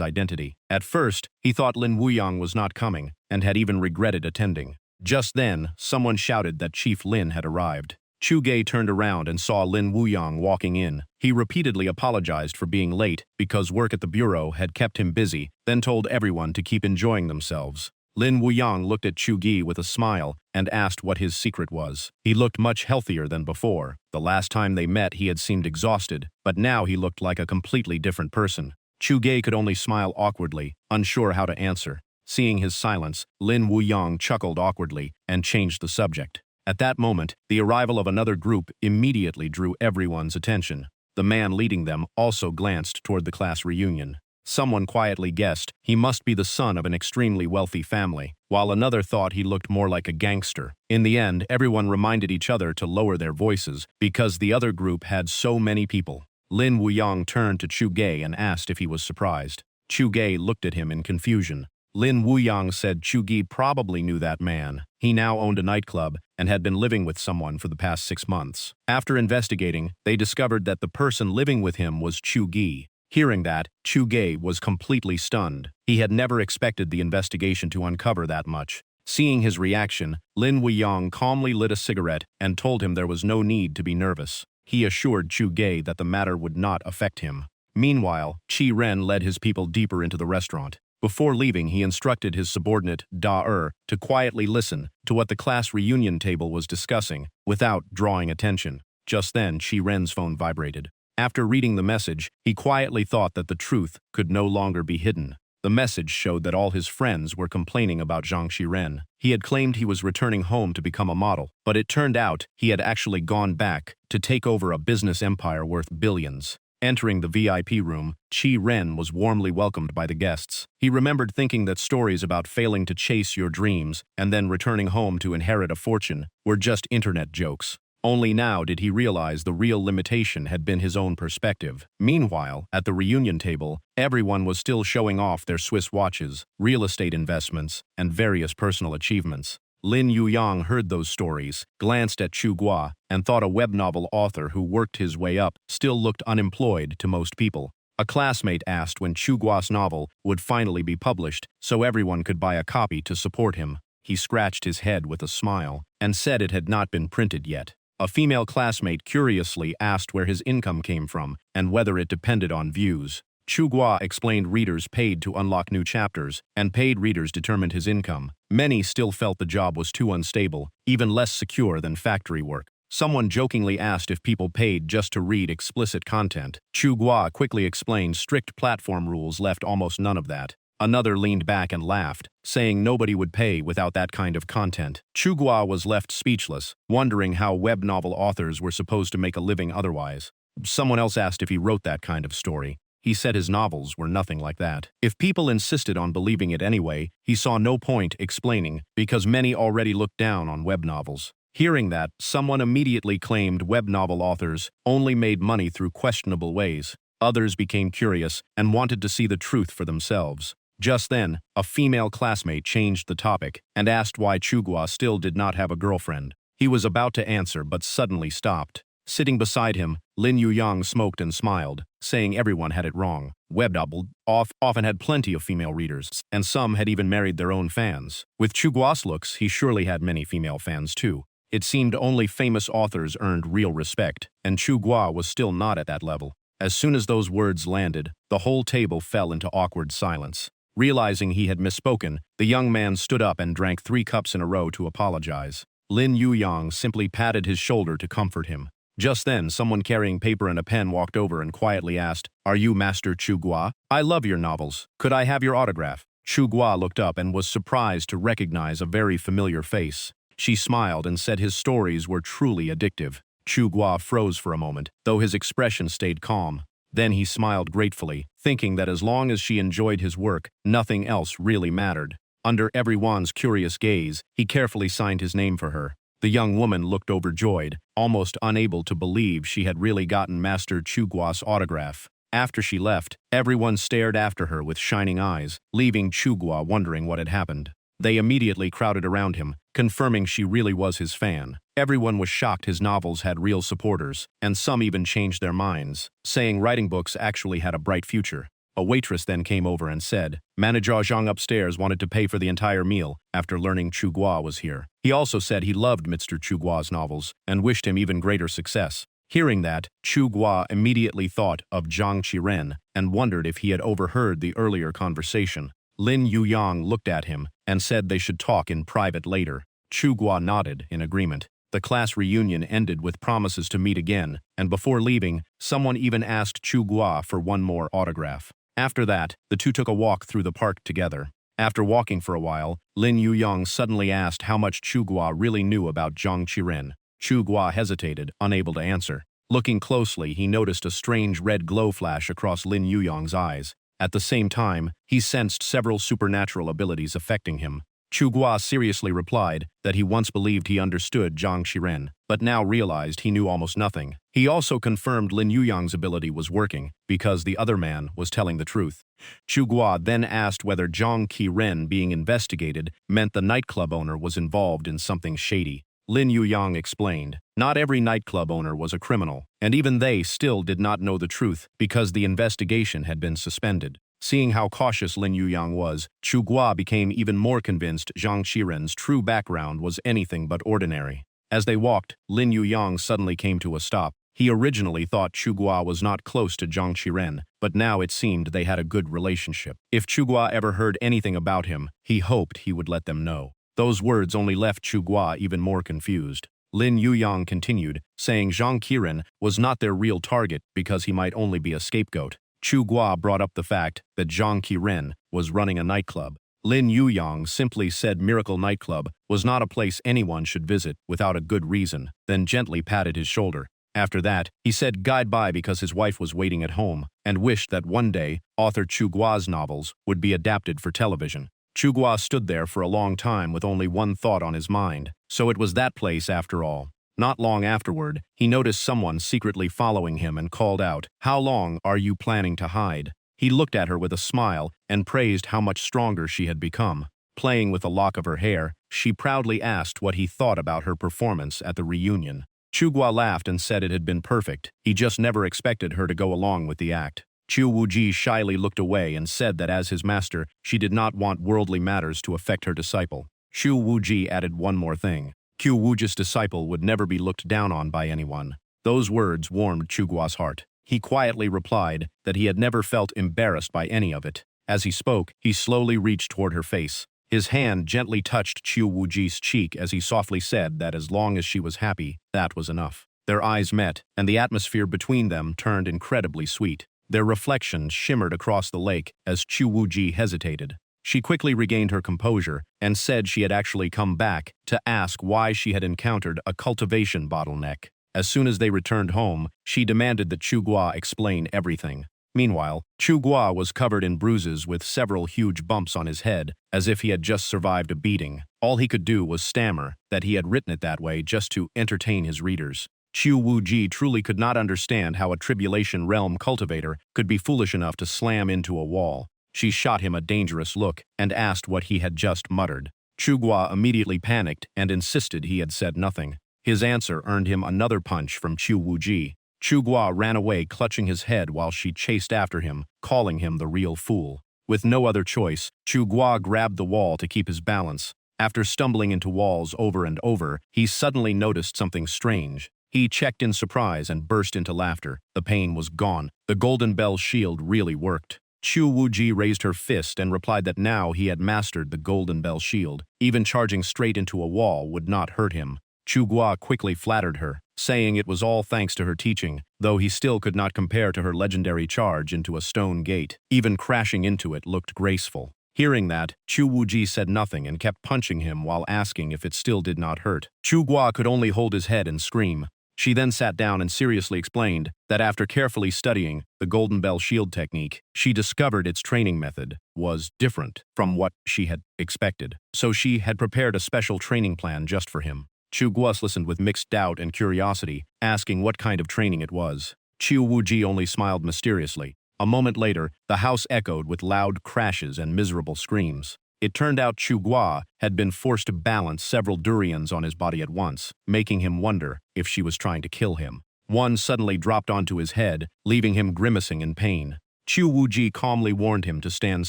identity. At first, he thought Lin Wuyang was not coming and had even regretted attending. Just then, someone shouted that Chief Lin had arrived. Chu-ge turned around and saw Lin Wuyang walking in. He repeatedly apologized for being late because work at the bureau had kept him busy, then told everyone to keep enjoying themselves. Lin Wuyang looked at Chu-ge with a smile and asked what his secret was. He looked much healthier than before. The last time they met, he had seemed exhausted, but now he looked like a completely different person. Chu-ge could only smile awkwardly, unsure how to answer. Seeing his silence, Lin Wuyang chuckled awkwardly and changed the subject. At that moment, the arrival of another group immediately drew everyone's attention. The man leading them also glanced toward the class reunion. Someone quietly guessed he must be the son of an extremely wealthy family, while another thought he looked more like a gangster. In the end, everyone reminded each other to lower their voices because the other group had so many people. Lin Wuyang turned to Chu-ge and asked if he was surprised. Chu-ge looked at him in confusion. Lin Wuyang said Chu-ge probably knew that man. He now owned a nightclub and had been living with someone for the past 6 months. After investigating, they discovered that the person living with him was Chu-ge. Hearing that, Chu-ge was completely stunned. He had never expected the investigation to uncover that much. Seeing his reaction, Lin Wuyang calmly lit a cigarette and told him there was no need to be nervous. he assured Chu Gei that the matter would not affect him. Meanwhile, Chi Ren led his people deeper into the restaurant. Before leaving, he instructed his subordinate, Da-er, to quietly listen to what the class reunion table was discussing, without drawing attention. Just then, Chi Ren's phone vibrated. After reading the message, he quietly thought that the truth could no longer be hidden. The message showed that all his friends were complaining about Zhang Qiren. He had claimed he was returning home to become a model, but it turned out he had actually gone back to take over a business empire worth billions. Entering the VIP room, Chi Ren was warmly welcomed by the guests. He remembered thinking that stories about failing to chase your dreams and then returning home to inherit a fortune were just internet jokes. Only now did he realize the real limitation had been his own perspective. Meanwhile, at the reunion table, everyone was still showing off their Swiss watches, real estate investments, and various personal achievements. Lin Yuyang heard those stories, glanced at Chu Gua, and thought a web novel author who worked his way up still looked unemployed to most people. A classmate asked when Chu Gua's novel would finally be published so everyone could buy a copy to support him. He scratched his head with a smile and said it had not been printed yet. A female classmate curiously asked where his income came from and whether it depended on views. Chu Gua explained readers paid to unlock new chapters, and paid readers determined his income. Many still felt the job was too unstable, even less secure than factory work. Someone jokingly asked if people paid just to read explicit content. Chu Gua quickly explained strict platform rules left almost none of that. Another leaned back and laughed, saying nobody would pay without that kind of content. Chu Gua was left speechless, wondering how web novel authors were supposed to make a living otherwise. Someone else asked if he wrote that kind of story. He said his novels were nothing like that. If people insisted on believing it anyway, he saw no point explaining, because many already looked down on web novels. Hearing that, someone immediately claimed web novel authors only made money through questionable ways. Others became curious and wanted to see the truth for themselves. Just then, a female classmate changed the topic and asked why Chu Gua still did not have a girlfriend. He was about to answer but suddenly stopped. Sitting beside him, Lin Yuyang smoked and smiled, saying everyone had it wrong. Web novel often had plenty of female readers, and some had even married their own fans. With Chu Gua's looks, he surely had many female fans too. It seemed only famous authors earned real respect, and Chu Gua was still not at that level. As soon as those words landed, the whole table fell into awkward silence. Realizing he had misspoken, the young man stood up and drank 3 cups in a row to apologize. Lin Yuyang simply patted his shoulder to comfort him. Just then, someone carrying paper and a pen walked over and quietly asked, "Are you Master Chu Gua? I love your novels. Could I have your autograph?" Chu Gua looked up and was surprised to recognize a very familiar face. She smiled and said his stories were truly addictive. Chu Gua froze for a moment, though his expression stayed calm. Then he smiled gratefully, thinking that as long as she enjoyed his work, nothing else really mattered. Under everyone's curious gaze, he carefully signed his name for her. The young woman looked overjoyed, almost unable to believe she had really gotten Master Chu Gua's autograph. After she left, everyone stared after her with shining eyes, leaving Chu Gua wondering what had happened. They immediately crowded around him, confirming she really was his fan. Everyone was shocked his novels had real supporters, and some even changed their minds, saying writing books actually had a bright future. A waitress then came over and said, "Manager Zhang upstairs wanted to pay for the entire meal after learning Chu Gua was here. He also said he loved Mr. Chu Gua's novels and wished him even greater success." Hearing that, Chu Gua immediately thought of Zhang Qiren and wondered if he had overheard the earlier conversation. Lin Yuyang looked at him and said they should talk in private later. Chu Gua nodded in agreement. The class reunion ended with promises to meet again, and before leaving, someone even asked Chu Gua for one more autograph. After that, the two took a walk through the park together. After walking for a while, Lin Yuyang suddenly asked how much Chu Gua really knew about Zhang Qiren. Chu Gua hesitated, unable to answer. Looking closely, he noticed a strange red glow flash across Lin Yuyang's eyes. At the same time, he sensed several supernatural abilities affecting him. Chu Gua seriously replied that he once believed he understood Zhang Qiren, but now realized he knew almost nothing. He also confirmed Lin Yuyang's ability was working, because the other man was telling the truth. Chu Gua then asked whether Zhang Qiren being investigated meant the nightclub owner was involved in something shady. Lin Yuyang explained, not every nightclub owner was a criminal, and even they still did not know the truth because the investigation had been suspended. Seeing how cautious Lin Yuyang was, Chu Gua became even more convinced Zhang Qiren's true background was anything but ordinary. As they walked, Lin Yuyang suddenly came to a stop. He originally thought Chugua was not close to Zhang Qiren, but now it seemed they had a good relationship. If Chugua ever heard anything about him, he hoped he would let them know. Those words only left Chugua even more confused. Lin Yuyang continued, saying Zhang Qiren was not their real target because he might only be a scapegoat. Chugua brought up the fact that Zhang Qiren was running a nightclub. Lin Yuyang simply said Miracle Nightclub was not a place anyone should visit without a good reason, then gently patted his shoulder. After that, he said goodbye because his wife was waiting at home and wished that one day author Chugua's novels would be adapted for television. Chugua stood there for a long time with only one thought on his mind, so it was that place after all. Not long afterward, he noticed someone secretly following him and called out, "How long are you planning to hide?" He looked at her with a smile and praised how much stronger she had become. Playing with a lock of her hair, she proudly asked what he thought about her performance at the reunion. Chugua laughed and said it had been perfect. He just never expected her to go along with the act. Chu Wuji shyly looked away and said that as his master, she did not want worldly matters to affect her disciple. Chu Wuji added one more thing. Qiu Wuji's disciple would never be looked down on by anyone. Those words warmed Chugua's heart. He quietly replied that he had never felt embarrassed by any of it. As he spoke, he slowly reached toward her face. His hand gently touched Qiu Wuji's cheek as he softly said that as long as she was happy, that was enough. Their eyes met, and the atmosphere between them turned incredibly sweet. Their reflections shimmered across the lake as Qiu Wuji hesitated. She quickly regained her composure and said she had actually come back to ask why she had encountered a cultivation bottleneck. As soon as they returned home, she demanded that Chugua explain everything. Meanwhile, Chugua was covered in bruises with several huge bumps on his head, as if he had just survived a beating. All he could do was stammer that he had written it that way just to entertain his readers. Qiu Wuji truly could not understand how a Tribulation Realm cultivator could be foolish enough to slam into a wall. She shot him a dangerous look and asked what he had just muttered. Chugua immediately panicked and insisted he had said nothing. His answer earned him another punch from Qiu Wuji. Chugua ran away clutching his head while she chased after him, calling him the real fool. With no other choice, Chugua grabbed the wall to keep his balance. After stumbling into walls over and over, he suddenly noticed something strange. He checked in surprise and burst into laughter. The pain was gone. The Golden Bell shield really worked. Qiu Wuji raised her fist and replied that now he had mastered the Golden Bell shield. Even charging straight into a wall would not hurt him. Chugua quickly flattered her, saying it was all thanks to her teaching, though he still could not compare to her legendary charge into a stone gate. Even crashing into it looked graceful. Hearing that, Qiu Wuji said nothing and kept punching him while asking if it still did not hurt. Chugua could only hold his head and scream. She then sat down and seriously explained that after carefully studying the Golden Bell shield technique, she discovered its training method was different from what she had expected. So she had prepared a special training plan just for him. Chugua listened with mixed doubt and curiosity, asking what kind of training it was. Qiu Wuji only smiled mysteriously. A moment later, the house echoed with loud crashes and miserable screams. It turned out Chugua had been forced to balance several durians on his body at once, making him wonder if she was trying to kill him. One suddenly dropped onto his head, leaving him grimacing in pain. Qiu Wuji calmly warned him to stand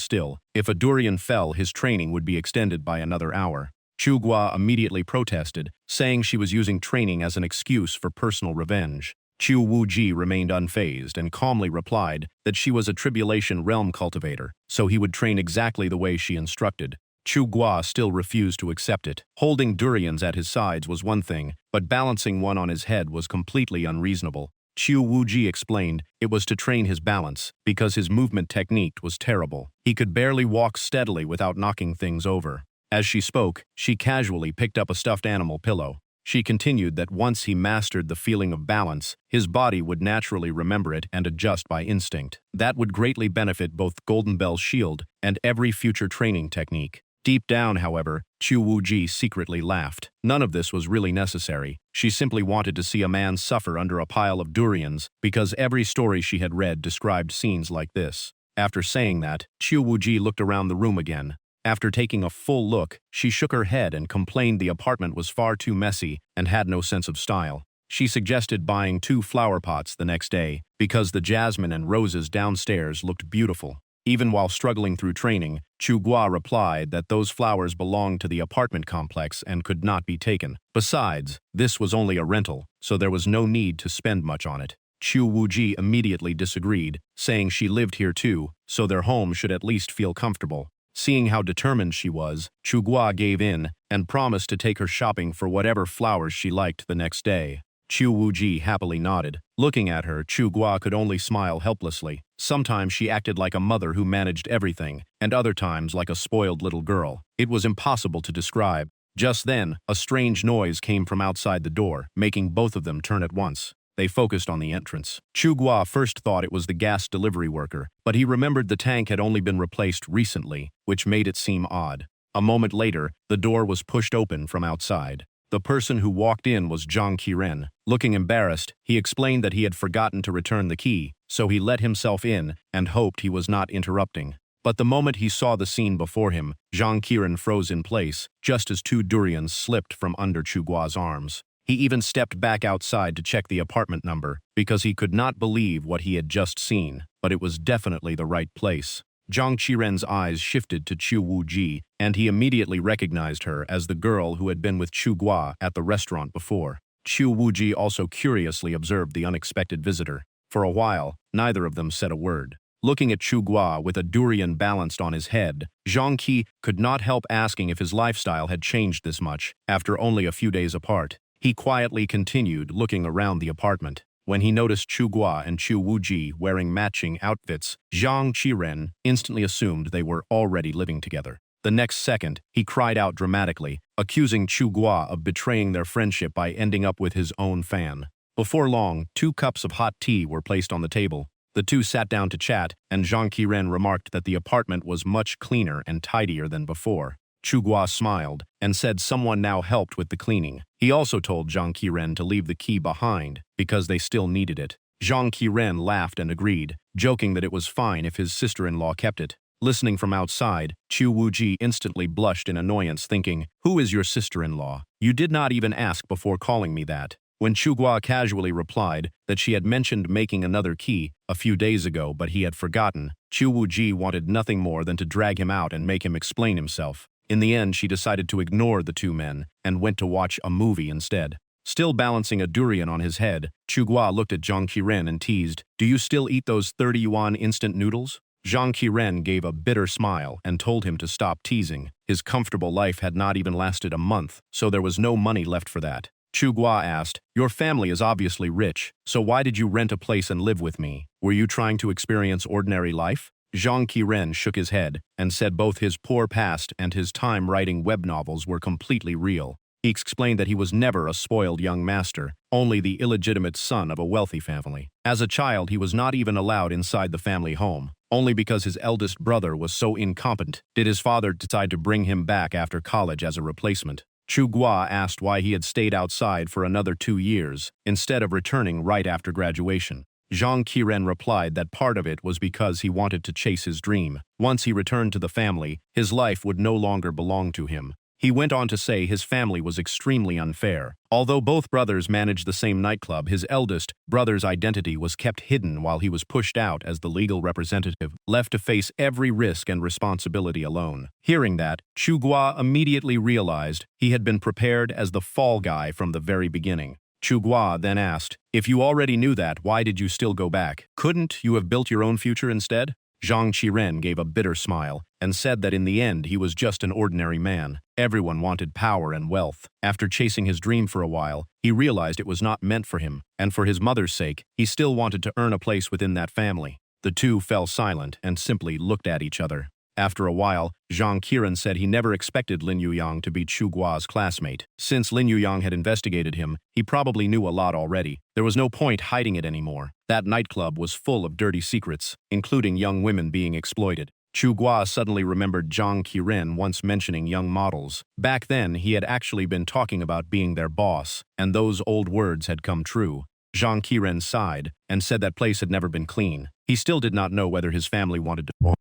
still. If a durian fell, his training would be extended by another hour. Chugua immediately protested, saying she was using training as an excuse for personal revenge. Qiu Wuji remained unfazed and calmly replied that she was a Tribulation Realm cultivator, so he would train exactly the way she instructed. Chugua still refused to accept it. Holding durians at his sides was one thing, but balancing one on his head was completely unreasonable. Qiu Wuji explained it was to train his balance, because his movement technique was terrible. He could barely walk steadily without knocking things over. As she spoke, she casually picked up a stuffed animal pillow. She continued that once he mastered the feeling of balance, his body would naturally remember it and adjust by instinct. That would greatly benefit both Golden Bell's shield and every future training technique. Deep down, however, Qiu Wuji secretly laughed. None of this was really necessary. She simply wanted to see a man suffer under a pile of durians, because every story she had read described scenes like this. After saying that, Qiu Wuji looked around the room again. After taking a full look, she shook her head and complained the apartment was far too messy and had no sense of style. She suggested buying 2 flower pots the next day, because the jasmine and roses downstairs looked beautiful. Even while struggling through training, Chu Gua replied that those flowers belonged to the apartment complex and could not be taken. Besides, this was only a rental, so there was no need to spend much on it. Chu Wuji immediately disagreed, saying she lived here too, so their home should at least feel comfortable. Seeing how determined she was, Chu Gua gave in and promised to take her shopping for whatever flowers she liked the next day. Chu Wuji happily nodded. Looking at her, Chu Gua could only smile helplessly. Sometimes she acted like a mother who managed everything, and other times like a spoiled little girl. It was impossible to describe. Just then, a strange noise came from outside the door, making both of them turn at once. They focused on the entrance. Chu Gua first thought it was the gas delivery worker, but he remembered the tank had only been replaced recently, which made it seem odd. A moment later, the door was pushed open from outside. The person who walked in was Zhang Qiren. Looking embarrassed, he explained that he had forgotten to return the key, so he let himself in and hoped he was not interrupting. But the moment he saw the scene before him, Zhang Qiren froze in place, just as two durians slipped from under Chu Gua's arms. He even stepped back outside to check the apartment number, because he could not believe what he had just seen, but it was definitely the right place. Zhang Qiren's eyes shifted to Chu Wuji, and he immediately recognized her as the girl who had been with Chu Gua at the restaurant before. Chu Wuji also curiously observed the unexpected visitor. For a while, neither of them said a word. Looking at Chu Gua with a durian balanced on his head, Zhang Qi could not help asking if his lifestyle had changed this much, after only a few days apart. He quietly continued looking around the apartment. When he noticed Chu Gua and Chu Wuji wearing matching outfits, Zhang Qiren instantly assumed they were already living together. The next second, he cried out dramatically, accusing Chu Gua of betraying their friendship by ending up with his own fan. Before long, 2 cups of hot tea were placed on the table. The two sat down to chat, and Zhang Qiren remarked that the apartment was much cleaner and tidier than before. Chu Gua smiled and said someone now helped with the cleaning. He also told Zhang Qiren to leave the key behind because they still needed it. Zhang Qiren laughed and agreed, joking that it was fine if his sister-in-law kept it. Listening from outside, Chu Wuji instantly blushed in annoyance, thinking, "Who is your sister-in-law? You did not even ask before calling me that." When Chu Gua casually replied that she had mentioned making another key a few days ago but he had forgotten, Chu Wuji wanted nothing more than to drag him out and make him explain himself. In the end, she decided to ignore the two men and went to watch a movie instead. Still balancing a durian on his head, Chu Gua looked at Zhang Qiren and teased, "Do you still eat those 30 yuan instant noodles?" Zhang Qiren gave a bitter smile and told him to stop teasing. His comfortable life had not even lasted a month, so there was no money left for that. Chu Gua asked, "Your family is obviously rich, so why did you rent a place and live with me? Were you trying to experience ordinary life?" Zhang Qiren shook his head and said both his poor past and his time writing web novels were completely real. He explained that he was never a spoiled young master, only the illegitimate son of a wealthy family. As a child, he was not even allowed inside the family home. Only because his eldest brother was so incompetent did his father decide to bring him back after college as a replacement. Chu Gua asked why he had stayed outside for another 2 years, instead of returning right after graduation. Zhang Qiren replied that part of it was because he wanted to chase his dream. Once he returned to the family, his life would no longer belong to him. He went on to say his family was extremely unfair. Although both brothers managed the same nightclub, his eldest brother's identity was kept hidden while he was pushed out as the legal representative, left to face every risk and responsibility alone. Hearing that, Chu Gua immediately realized he had been prepared as the fall guy from the very beginning. Chu Gua then asked, "If you already knew that, why did you still go back? Couldn't you have built your own future instead?" Zhang Qiren gave a bitter smile and said that in the end he was just an ordinary man. Everyone wanted power and wealth. After chasing his dream for a while, he realized it was not meant for him, and for his mother's sake, he still wanted to earn a place within that family. The two fell silent and simply looked at each other. After a while, Zhang Qiren said he never expected Lin Yuyang to be Chu Gua's classmate. Since Lin Yuyang had investigated him, he probably knew a lot already. There was no point hiding it anymore. That nightclub was full of dirty secrets, including young women being exploited. Chu Gua suddenly remembered Zhang Qiren once mentioning young models. Back then, he had actually been talking about being their boss, and those old words had come true. Zhang Qiren sighed and said that place had never been clean. He still did not know whether his family wanted to or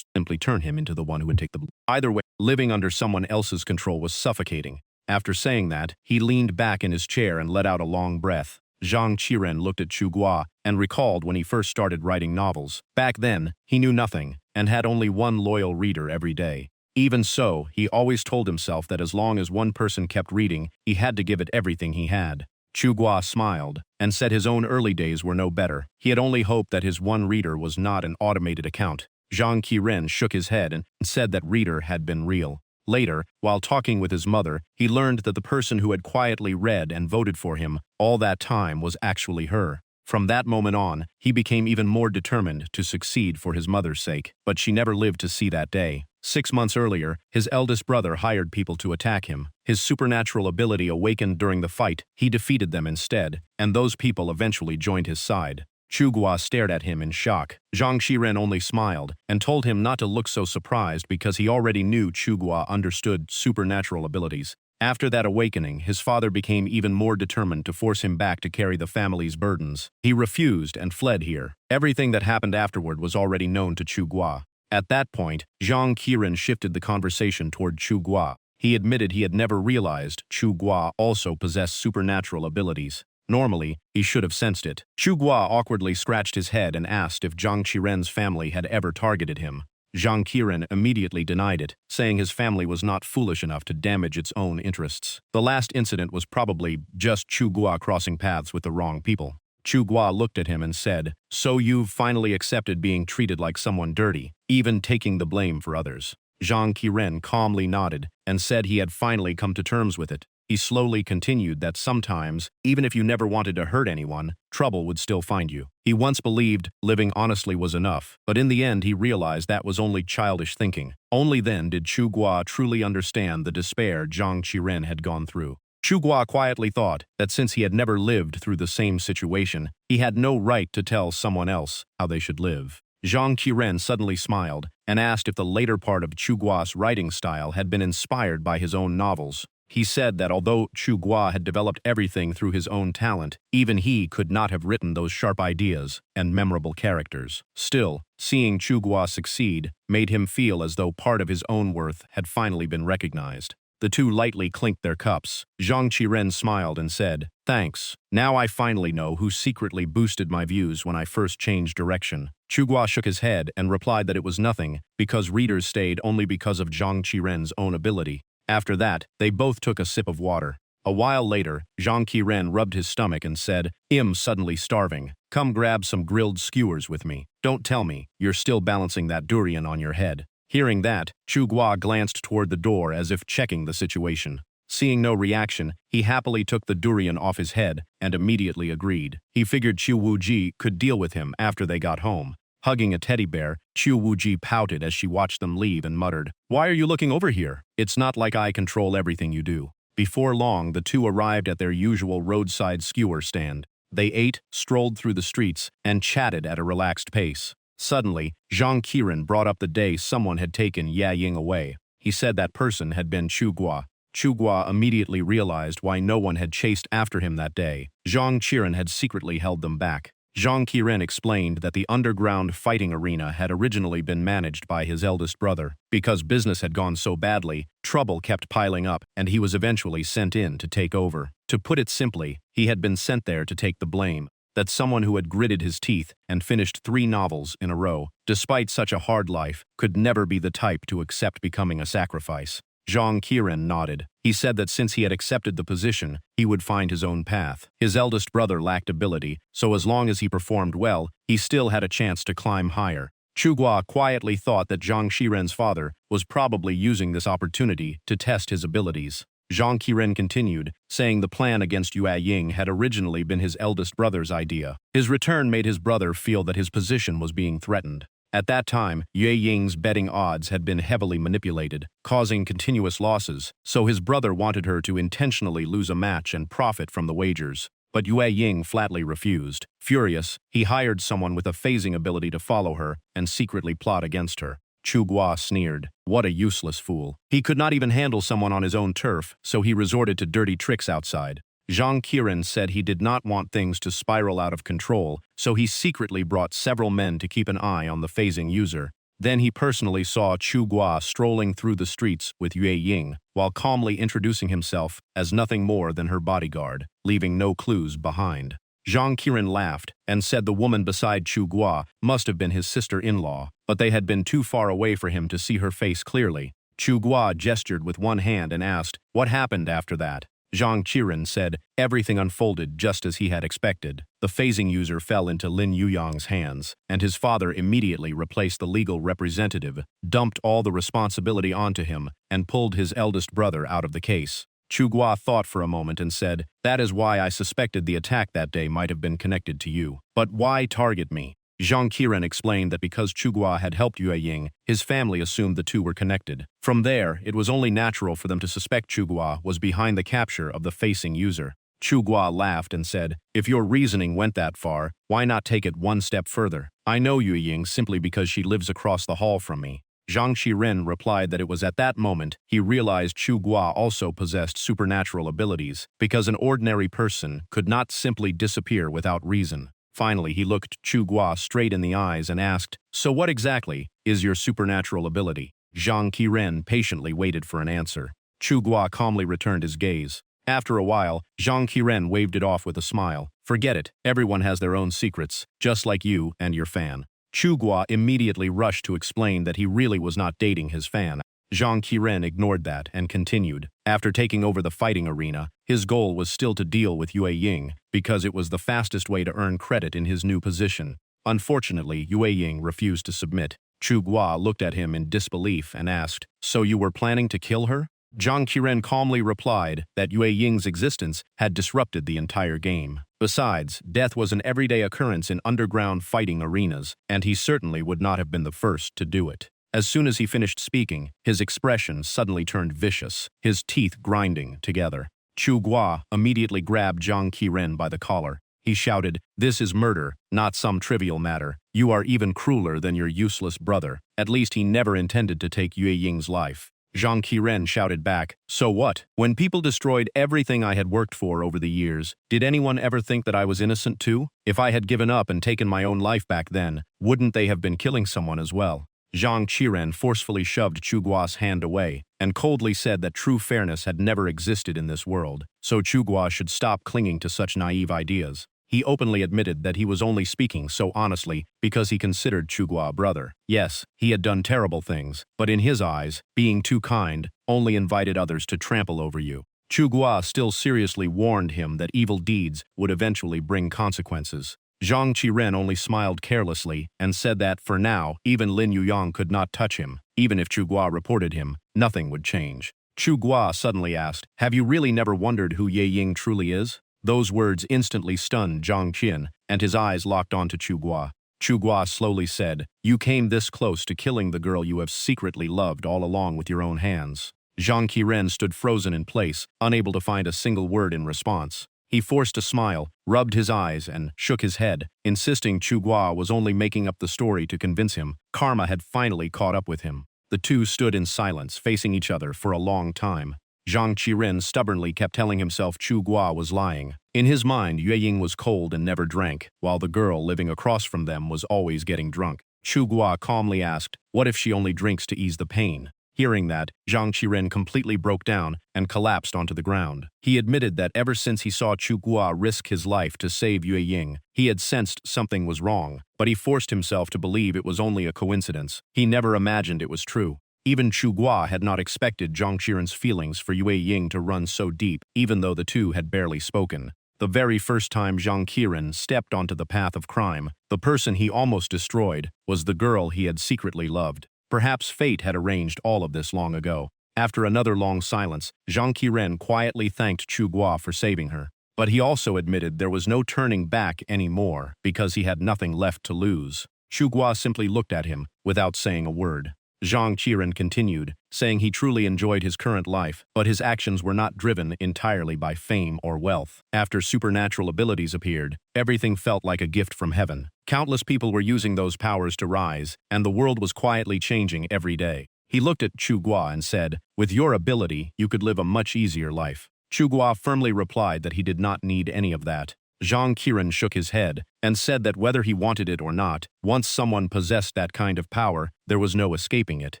simply turn him into the one who would take the blame. Either way, living under someone else's control was suffocating. After saying that, he leaned back in his chair and let out a long breath. Zhang Qiren looked at Chu Guo and recalled when he first started writing novels. Back then, he knew nothing and had only one loyal reader every day. Even so, he always told himself that as long as one person kept reading, he had to give it everything he had. Chu Guo smiled and said his own early days were no better. He had only hoped that his one reader was not an automated account. Zhang Qiren shook his head and said that reader had been real. Later, while talking with his mother, he learned that the person who had quietly read and voted for him all that time was actually her. From that moment on, he became even more determined to succeed for his mother's sake, but she never lived to see that day. 6 months earlier, his eldest brother hired people to attack him. His supernatural ability awakened during the fight. He defeated them instead, and those people eventually joined his side. Chu Guo stared at him in shock. Zhang Qiren only smiled and told him not to look so surprised because he already knew Chu Guo understood supernatural abilities. After that awakening, his father became even more determined to force him back to carry the family's burdens. He refused and fled here. Everything that happened afterward was already known to Chu Guo. At that point, Zhang Qiren shifted the conversation toward Chu Guo. He admitted he had never realized Chu Guo also possessed supernatural abilities. Normally, he should have sensed it. Chu Guo awkwardly scratched his head and asked if Zhang Qiren's family had ever targeted him. Zhang Qiren immediately denied it, saying his family was not foolish enough to damage its own interests. The last incident was probably just Chu Guo crossing paths with the wrong people. Chu Guo looked at him and said, "So you've finally accepted being treated like someone dirty, even taking the blame for others." Zhang Qiren calmly nodded and said he had finally come to terms with it. He slowly continued that sometimes, even if you never wanted to hurt anyone, trouble would still find you. He once believed living honestly was enough, but in the end he realized that was only childish thinking. Only then did Chu Guo truly understand the despair Zhang Qiren had gone through. Chu Guo quietly thought that since he had never lived through the same situation, he had no right to tell someone else how they should live. Zhang Qiren suddenly smiled and asked if the later part of Chu Guo's writing style had been inspired by his own novels. He said that although Chu Guo had developed everything through his own talent, even he could not have written those sharp ideas and memorable characters. Still, seeing Chu Guo succeed made him feel as though part of his own worth had finally been recognized. The two lightly clinked their cups. Zhang Qiren smiled and said, "Thanks. Now I finally know who secretly boosted my views when I first changed direction." Chu Guo shook his head and replied that it was nothing, because readers stayed only because of Zhang Qiren's own ability. After that, they both took a sip of water. A while later, Zhang Qiren rubbed his stomach and said, "I'm suddenly starving. Come grab some grilled skewers with me. Don't tell me you're still balancing that durian on your head." Hearing that, Chu Guo glanced toward the door as if checking the situation. Seeing no reaction, he happily took the durian off his head and immediately agreed. He figured Chu Wuji could deal with him after they got home. Hugging a teddy bear, Chu Wuji pouted as she watched them leave and muttered, "Why are you looking over here? It's not like I control everything you do." Before long, the two arrived at their usual roadside skewer stand. They ate, strolled through the streets, and chatted at a relaxed pace. Suddenly, Zhang Qiren brought up the day someone had taken Ya Ying away. He said that person had been Chu Guo. Chu Guo immediately realized why no one had chased after him that day. Zhang Qiren had secretly held them back. Zhang Qiren explained that the underground fighting arena had originally been managed by his eldest brother. Because business had gone so badly, trouble kept piling up, and he was eventually sent in to take over. To put it simply, he had been sent there to take the blame. That someone who had gritted his teeth and finished 3 novels in a row, despite such a hard life, could never be the type to accept becoming a sacrifice. Zhang Qiren nodded. He said that since he had accepted the position, he would find his own path. His eldest brother lacked ability, so as long as he performed well, he still had a chance to climb higher. Chu Guo quietly thought that Zhang Qiren's father was probably using this opportunity to test his abilities. Zhang Qiren continued, saying the plan against Yue Ying had originally been his eldest brother's idea. His return made his brother feel that his position was being threatened. At that time, Yue Ying's betting odds had been heavily manipulated, causing continuous losses, so his brother wanted her to intentionally lose a match and profit from the wagers. But Yue Ying flatly refused. Furious, he hired someone with a phasing ability to follow her and secretly plot against her. Chu Guo sneered. What a useless fool. He could not even handle someone on his own turf, so he resorted to dirty tricks outside. Zhang Qiren said he did not want things to spiral out of control, so he secretly brought several men to keep an eye on the phasing user. Then he personally saw Chu Guo strolling through the streets with Yue Ying, while calmly introducing himself as nothing more than her bodyguard, leaving no clues behind. Zhang Qiren laughed and said the woman beside Chu Guo must have been his sister-in-law, but they had been too far away for him to see her face clearly. Chu Guo gestured with one hand and asked, "What happened after that?" Zhang Qiren said, "Everything unfolded just as he had expected. The phasing user fell into Lin Yuyang's hands, and his father immediately replaced the legal representative, dumped all the responsibility onto him, and pulled his eldest brother out of the case." Chu Guo thought for a moment and said, "That is why I suspected the attack that day might have been connected to you. But why target me?" Zhang Qiren explained that because Chu Guo had helped Yue Ying, his family assumed the two were connected. From there, it was only natural for them to suspect Chu Guo was behind the capture of the facing user. Chu Guo laughed and said, "If your reasoning went that far, why not take it one step further? I know Yue Ying simply because she lives across the hall from me." Zhang Qiren replied that it was at that moment he realized Chu Guo also possessed supernatural abilities, because an ordinary person could not simply disappear without reason. Finally, he looked Chu Guo straight in the eyes and asked, "So what exactly is your supernatural ability?" Zhang Qiren patiently waited for an answer. Chu Guo calmly returned his gaze. After a while, Zhang Qiren waved it off with a smile. "Forget it, everyone has their own secrets, just like you and your fan." Chu Guo immediately rushed to explain that he really was not dating his fan. Zhang Qiren ignored that and continued. After taking over the fighting arena, his goal was still to deal with Yue Ying, because it was the fastest way to earn credit in his new position. Unfortunately, Yue Ying refused to submit. Chu Guo looked at him in disbelief and asked, "So you were planning to kill her?" Zhang Qiren calmly replied that Yue Ying's existence had disrupted the entire game. Besides, death was an everyday occurrence in underground fighting arenas, and he certainly would not have been the first to do it. As soon as he finished speaking, his expression suddenly turned vicious, his teeth grinding together. Chu Guo immediately grabbed Zhang Qiren by the collar. He shouted, "This is murder, not some trivial matter. You are even crueler than your useless brother. At least he never intended to take Yue Ying's life." Zhang Qiren shouted back, "So what? When people destroyed everything I had worked for over the years, did anyone ever think that I was innocent too? If I had given up and taken my own life back then, wouldn't they have been killing someone as well?" Zhang Qiren forcefully shoved Chu Guo's hand away and coldly said that true fairness had never existed in this world, so Chu Guo should stop clinging to such naive ideas. He openly admitted that he was only speaking so honestly because he considered Chu Guo a brother. Yes, he had done terrible things, but in his eyes, being too kind only invited others to trample over you. Chu Guo still seriously warned him that evil deeds would eventually bring consequences. Zhang Qiren only smiled carelessly and said that, for now, even Lin Yuyang could not touch him. Even if Chu Guo reported him, nothing would change. Chu Guo suddenly asked, "Have you really never wondered who Yue Ying truly is?" Those words instantly stunned Zhang Qian, and his eyes locked onto Chu Guo. Chu Guo slowly said, "You came this close to killing the girl you have secretly loved all along with your own hands." Zhang Qiren stood frozen in place, unable to find a single word in response. He forced a smile, rubbed his eyes, and shook his head, insisting Chu Guo was only making up the story to convince him. Karma had finally caught up with him. The two stood in silence, facing each other for a long time. Zhang Qiren stubbornly kept telling himself Chu Guo was lying. In his mind, Yue Ying was cold and never drank, while the girl living across from them was always getting drunk. Chu Guo calmly asked, "What if she only drinks to ease the pain?" Hearing that, Zhang Qiren completely broke down and collapsed onto the ground. He admitted that ever since he saw Chu Guo risk his life to save Yue Ying, he had sensed something was wrong, but he forced himself to believe it was only a coincidence. He never imagined it was true. Even Chu Guo had not expected Zhang Qiren's feelings for Yue Ying to run so deep, even though the two had barely spoken. The very first time Zhang Qiren stepped onto the path of crime, the person he almost destroyed was the girl he had secretly loved. Perhaps fate had arranged all of this long ago. After another long silence, Zhang Qiren quietly thanked Chu Guo for saving her. But he also admitted there was no turning back anymore because he had nothing left to lose. Chu Guo simply looked at him without saying a word. Zhang Qiren continued, saying he truly enjoyed his current life, but his actions were not driven entirely by fame or wealth. After supernatural abilities appeared, everything felt like a gift from heaven. Countless people were using those powers to rise, and the world was quietly changing every day. He looked at Chu Guo and said, "With your ability, you could live a much easier life." Chu Guo firmly replied that he did not need any of that. Zhang Qiren shook his head and said that whether he wanted it or not, once someone possessed that kind of power, there was no escaping it.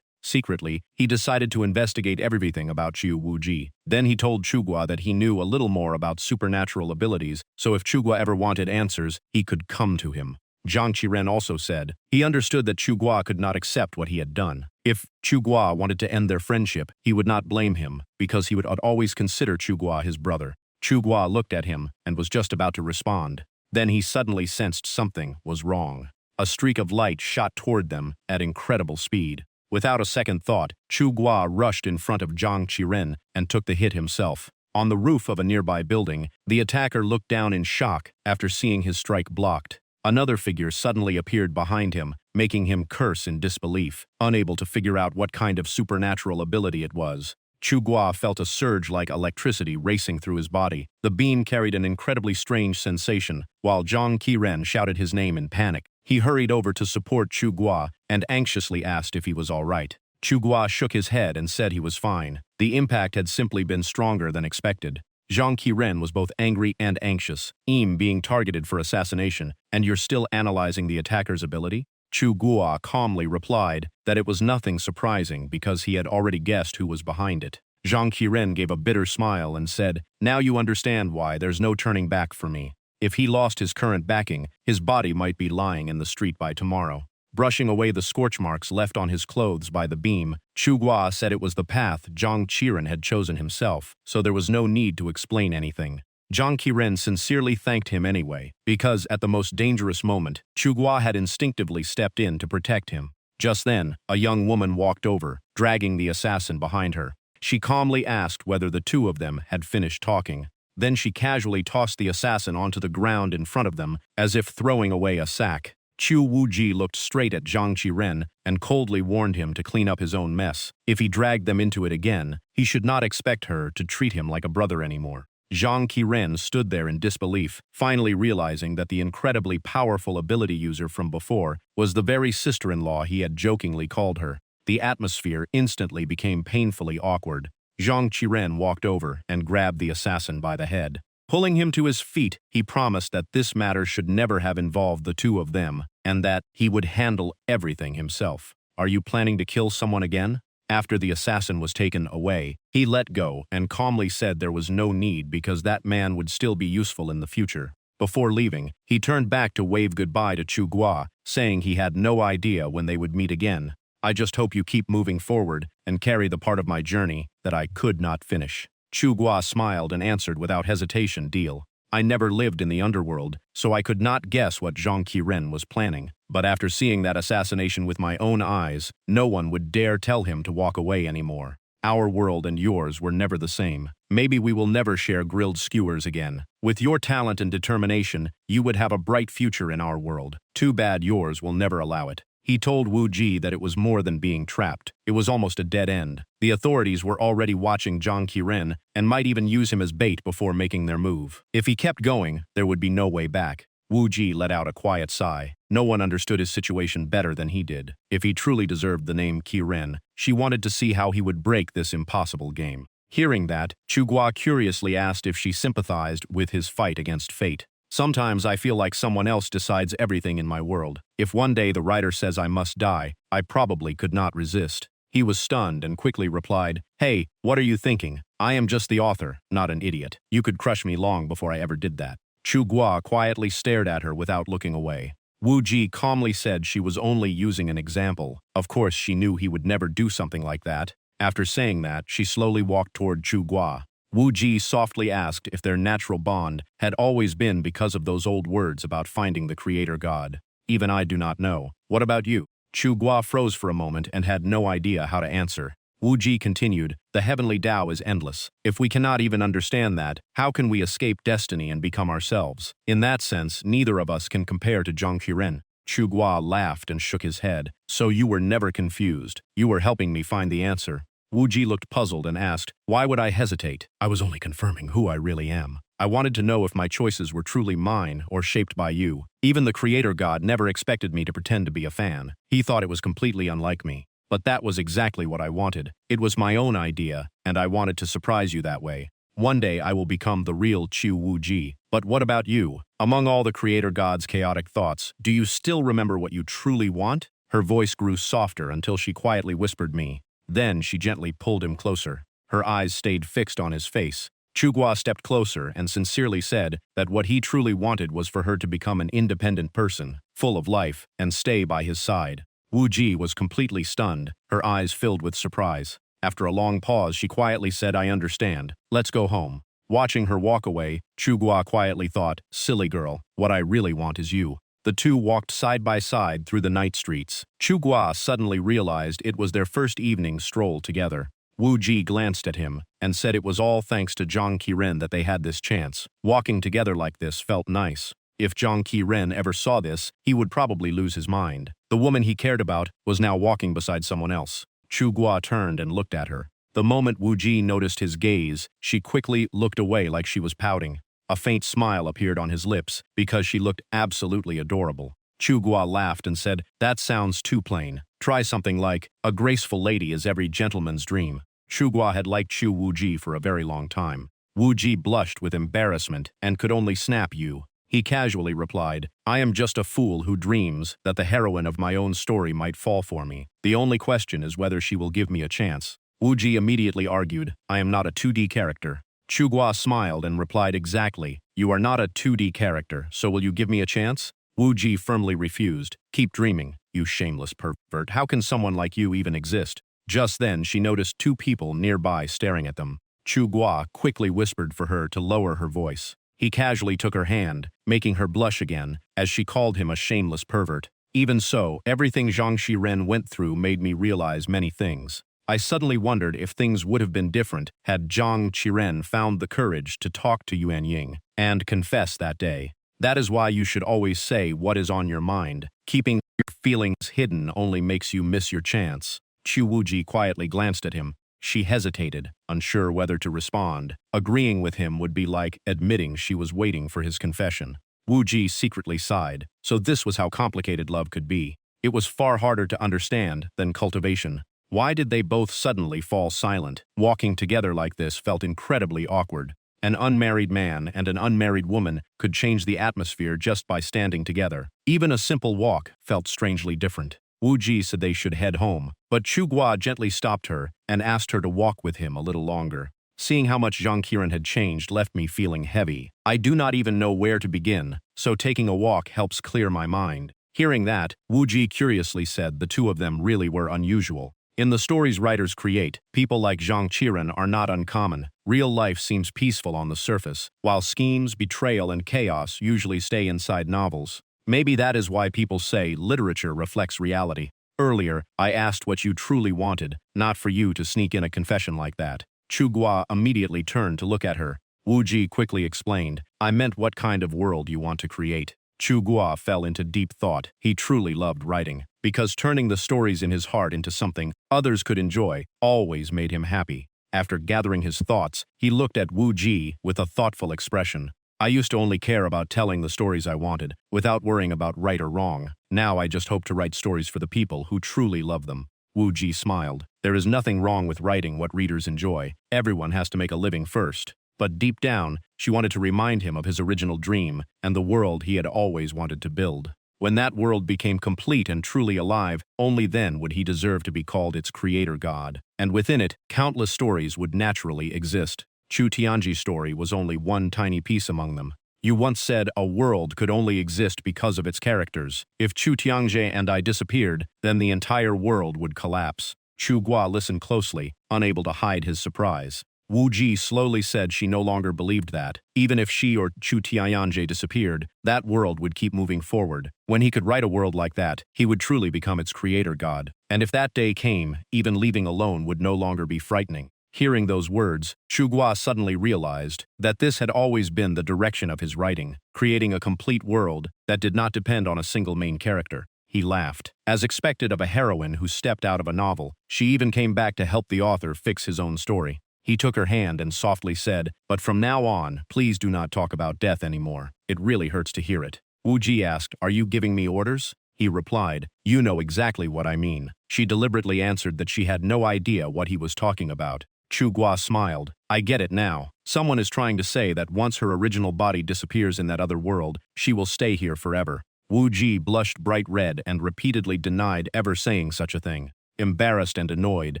Secretly, he decided to investigate everything about Chu Wuji. Then he told Chugua that he knew a little more about supernatural abilities, so if Chugua ever wanted answers, he could come to him. Zhang Qiren also said he understood that Chugua could not accept what he had done. If Chugua wanted to end their friendship, he would not blame him, because he would always consider Chugua his brother. Chugua looked at him and was just about to respond. Then he suddenly sensed something was wrong. A streak of light shot toward them at incredible speed. Without a second thought, Chugua rushed in front of Zhang Qiren and took the hit himself. On the roof of a nearby building, the attacker looked down in shock after seeing his strike blocked. Another figure suddenly appeared behind him, making him curse in disbelief, unable to figure out what kind of supernatural ability it was. Chugua felt a surge like electricity racing through his body. The beam carried an incredibly strange sensation, while Zhang Qiren shouted his name in panic. He hurried over to support Chugua and anxiously asked if he was all right. Chugua shook his head and said he was fine. The impact had simply been stronger than expected. Zhang Qiren was both angry and anxious. Being targeted for assassination, and you're still analyzing the attacker's ability? Chugua calmly replied that it was nothing surprising because he had already guessed who was behind it. Zhang Qiren gave a bitter smile and said, "Now you understand why there's no turning back for me. If he lost his current backing, his body might be lying in the street by tomorrow." Brushing away the scorch marks left on his clothes by the beam, Chugua said it was the path Zhang Qiren had chosen himself, so there was no need to explain anything. Zhang Qiren sincerely thanked him anyway, because at the most dangerous moment, Chugua had instinctively stepped in to protect him. Just then, a young woman walked over, dragging the assassin behind her. She calmly asked whether the two of them had finished talking. Then she casually tossed the assassin onto the ground in front of them, as if throwing away a sack. Chu Wuji looked straight at Zhang Qiren and coldly warned him to clean up his own mess. If he dragged them into it again, he should not expect her to treat him like a brother anymore. Zhang Qiren stood there in disbelief, finally realizing that the incredibly powerful ability user from before was the very sister-in-law he had jokingly called her. The atmosphere instantly became painfully awkward. Zhang Qiren walked over and grabbed the assassin by the head. Pulling him to his feet, he promised that this matter should never have involved the two of them, and that he would handle everything himself. "Are you planning to kill someone again?" After the assassin was taken away, he let go and calmly said there was no need because that man would still be useful in the future. Before leaving, he turned back to wave goodbye to Chugua, saying he had no idea when they would meet again. "I just hope you keep moving forward and carry the part of my journey that I could not finish." Chugua smiled and answered without hesitation, "Deal." I never lived in the underworld, so I could not guess what Zhang Qiren was planning. But after seeing that assassination with my own eyes, no one would dare tell him to walk away anymore. Our world and yours were never the same. Maybe we will never share grilled skewers again. With your talent and determination, you would have a bright future in our world. Too bad yours will never allow it. He told Wu Ji that it was more than being trapped. It was almost a dead end. The authorities were already watching Zhang Qiren and might even use him as bait before making their move. If he kept going, there would be no way back. Wu Ji let out a quiet sigh. No one understood his situation better than he did. If he truly deserved the name Qiren, she wanted to see how he would break this impossible game. Hearing that, Chugua curiously asked if she sympathized with his fight against fate. "Sometimes I feel like someone else decides everything in my world. If one day the writer says I must die, I probably could not resist." He was stunned and quickly replied, "Hey, what are you thinking? I am just the author, not an idiot. You could crush me long before I ever did that." Chugua quietly stared at her without looking away. Wu Ji calmly said she was only using an example. Of course, she knew he would never do something like that. After saying that, she slowly walked toward Chugua. Wu Ji softly asked if their natural bond had always been because of those old words about finding the creator god. "Even I do not know. What about you?" Chugua froze for a moment and had no idea how to answer. Wu Ji continued, "The heavenly Tao is endless. If we cannot even understand that, how can we escape destiny and become ourselves? In that sense, neither of us can compare to Zhang Qiren." Chugua laughed and shook his head. "So you were never confused. You were helping me find the answer." Wu Ji looked puzzled and asked, "Why would I hesitate? I was only confirming who I really am. I wanted to know if my choices were truly mine or shaped by you. Even the creator god never expected me to pretend to be a fan. He thought it was completely unlike me. But that was exactly what I wanted. It was my own idea, and I wanted to surprise you that way. One day I will become the real Chu Wu Ji. But what about you? Among all the creator god's chaotic thoughts, do you still remember what you truly want?" Her voice grew softer until she quietly whispered me. Then she gently pulled him closer. Her eyes stayed fixed on his face. Chugwa stepped closer and sincerely said that what he truly wanted was for her to become an independent person, full of life, and stay by his side. Wu Ji was completely stunned, her eyes filled with surprise. After a long pause, she quietly said, "I understand. Let's go home." Watching her walk away, Chugwa quietly thought, "Silly girl, what I really want is you." The two walked side by side through the night streets. Chugwa suddenly realized it was their first evening stroll together. Wu Ji glanced at him and said it was all thanks to Zhang Qiren that they had this chance. Walking together like this felt nice. If Zhang Qiren ever saw this, he would probably lose his mind. The woman he cared about was now walking beside someone else. Chugwa turned and looked at her. The moment Wu Ji noticed his gaze, she quickly looked away like she was pouting. A faint smile appeared on his lips because she looked absolutely adorable. Chugwa laughed and said, "That sounds too plain. Try something like, a graceful lady is every gentleman's dream." Chugwa had liked Chu Wu Ji for a very long time. Wu Ji blushed with embarrassment and could only snap you. He casually replied, "I am just a fool who dreams that the heroine of my own story might fall for me. The only question is whether she will give me a chance." Wu Ji immediately argued, "I am not a 2D character." Chugwa smiled and replied, "Exactly. You are not a 2D character, so will you give me a chance?" Wu Ji firmly refused. "Keep dreaming, you shameless pervert. How can someone like you even exist?" Just then, she noticed two people nearby staring at them. Chugwa quickly whispered for her to lower her voice. He casually took her hand, making her blush again, as she called him a shameless pervert. Even so, everything Zhang Qiren went through made me realize many things. I suddenly wondered if things would have been different had Zhang Qiren found the courage to talk to Yuan Ying and confess that day. That is why you should always say what is on your mind. Keeping your feelings hidden only makes you miss your chance. Chu Wuji quietly glanced at him. She hesitated, unsure whether to respond. Agreeing with him would be like admitting she was waiting for his confession. Wu Ji secretly sighed. So this was how complicated love could be. It was far harder to understand than cultivation. Why did they both suddenly fall silent? Walking together like this felt incredibly awkward. An unmarried man and an unmarried woman could change the atmosphere just by standing together. Even a simple walk felt strangely different. Wu Ji said they should head home, but Chugwa gently stopped her and asked her to walk with him a little longer. Seeing how much Zhang Qiren had changed left me feeling heavy. I do not even know where to begin, so taking a walk helps clear my mind. Hearing that, Wu Ji curiously said the two of them really were unusual. In the stories writers create, people like Zhang Qiren are not uncommon. Real life seems peaceful on the surface, while schemes, betrayal, and chaos usually stay inside novels. Maybe that is why people say literature reflects reality. Earlier, I asked what you truly wanted, not for you to sneak in a confession like that. Chugwa immediately turned to look at her. Wu Ji quickly explained, "I meant what kind of world you want to create." Chugwa fell into deep thought. He truly loved writing, because turning the stories in his heart into something others could enjoy always made him happy. After gathering his thoughts, he looked at Wu Ji with a thoughtful expression. "I used to only care about telling the stories I wanted, without worrying about right or wrong. Now I just hope to write stories for the people who truly love them." Wu Ji smiled. There is nothing wrong with writing what readers enjoy. Everyone has to make a living first. But deep down, she wanted to remind him of his original dream and the world he had always wanted to build. When that world became complete and truly alive, only then would he deserve to be called its creator god. And within it, countless stories would naturally exist. Chu Tianji's story was only one tiny piece among them. You once said a world could only exist because of its characters. If Chu Tianji and I disappeared, then the entire world would collapse. Chu Gua listened closely, unable to hide his surprise. Wu Ji slowly said she no longer believed that. Even if she or Chu Tianji disappeared, that world would keep moving forward. When he could write a world like that, he would truly become its creator god. And if that day came, even leaving alone would no longer be frightening. Hearing those words, Chugwa suddenly realized that this had always been the direction of his writing, creating a complete world that did not depend on a single main character. He laughed. As expected of a heroine who stepped out of a novel, she even came back to help the author fix his own story. He took her hand and softly said, "But from now on, please do not talk about death anymore. It really hurts to hear it." Wu Ji asked, "Are you giving me orders?" He replied, "You know exactly what I mean." She deliberately answered that she had no idea what he was talking about. Chugwa smiled. "I get it now. Someone is trying to say that once her original body disappears in that other world, she will stay here forever." Wu Ji blushed bright red and repeatedly denied ever saying such a thing. Embarrassed and annoyed,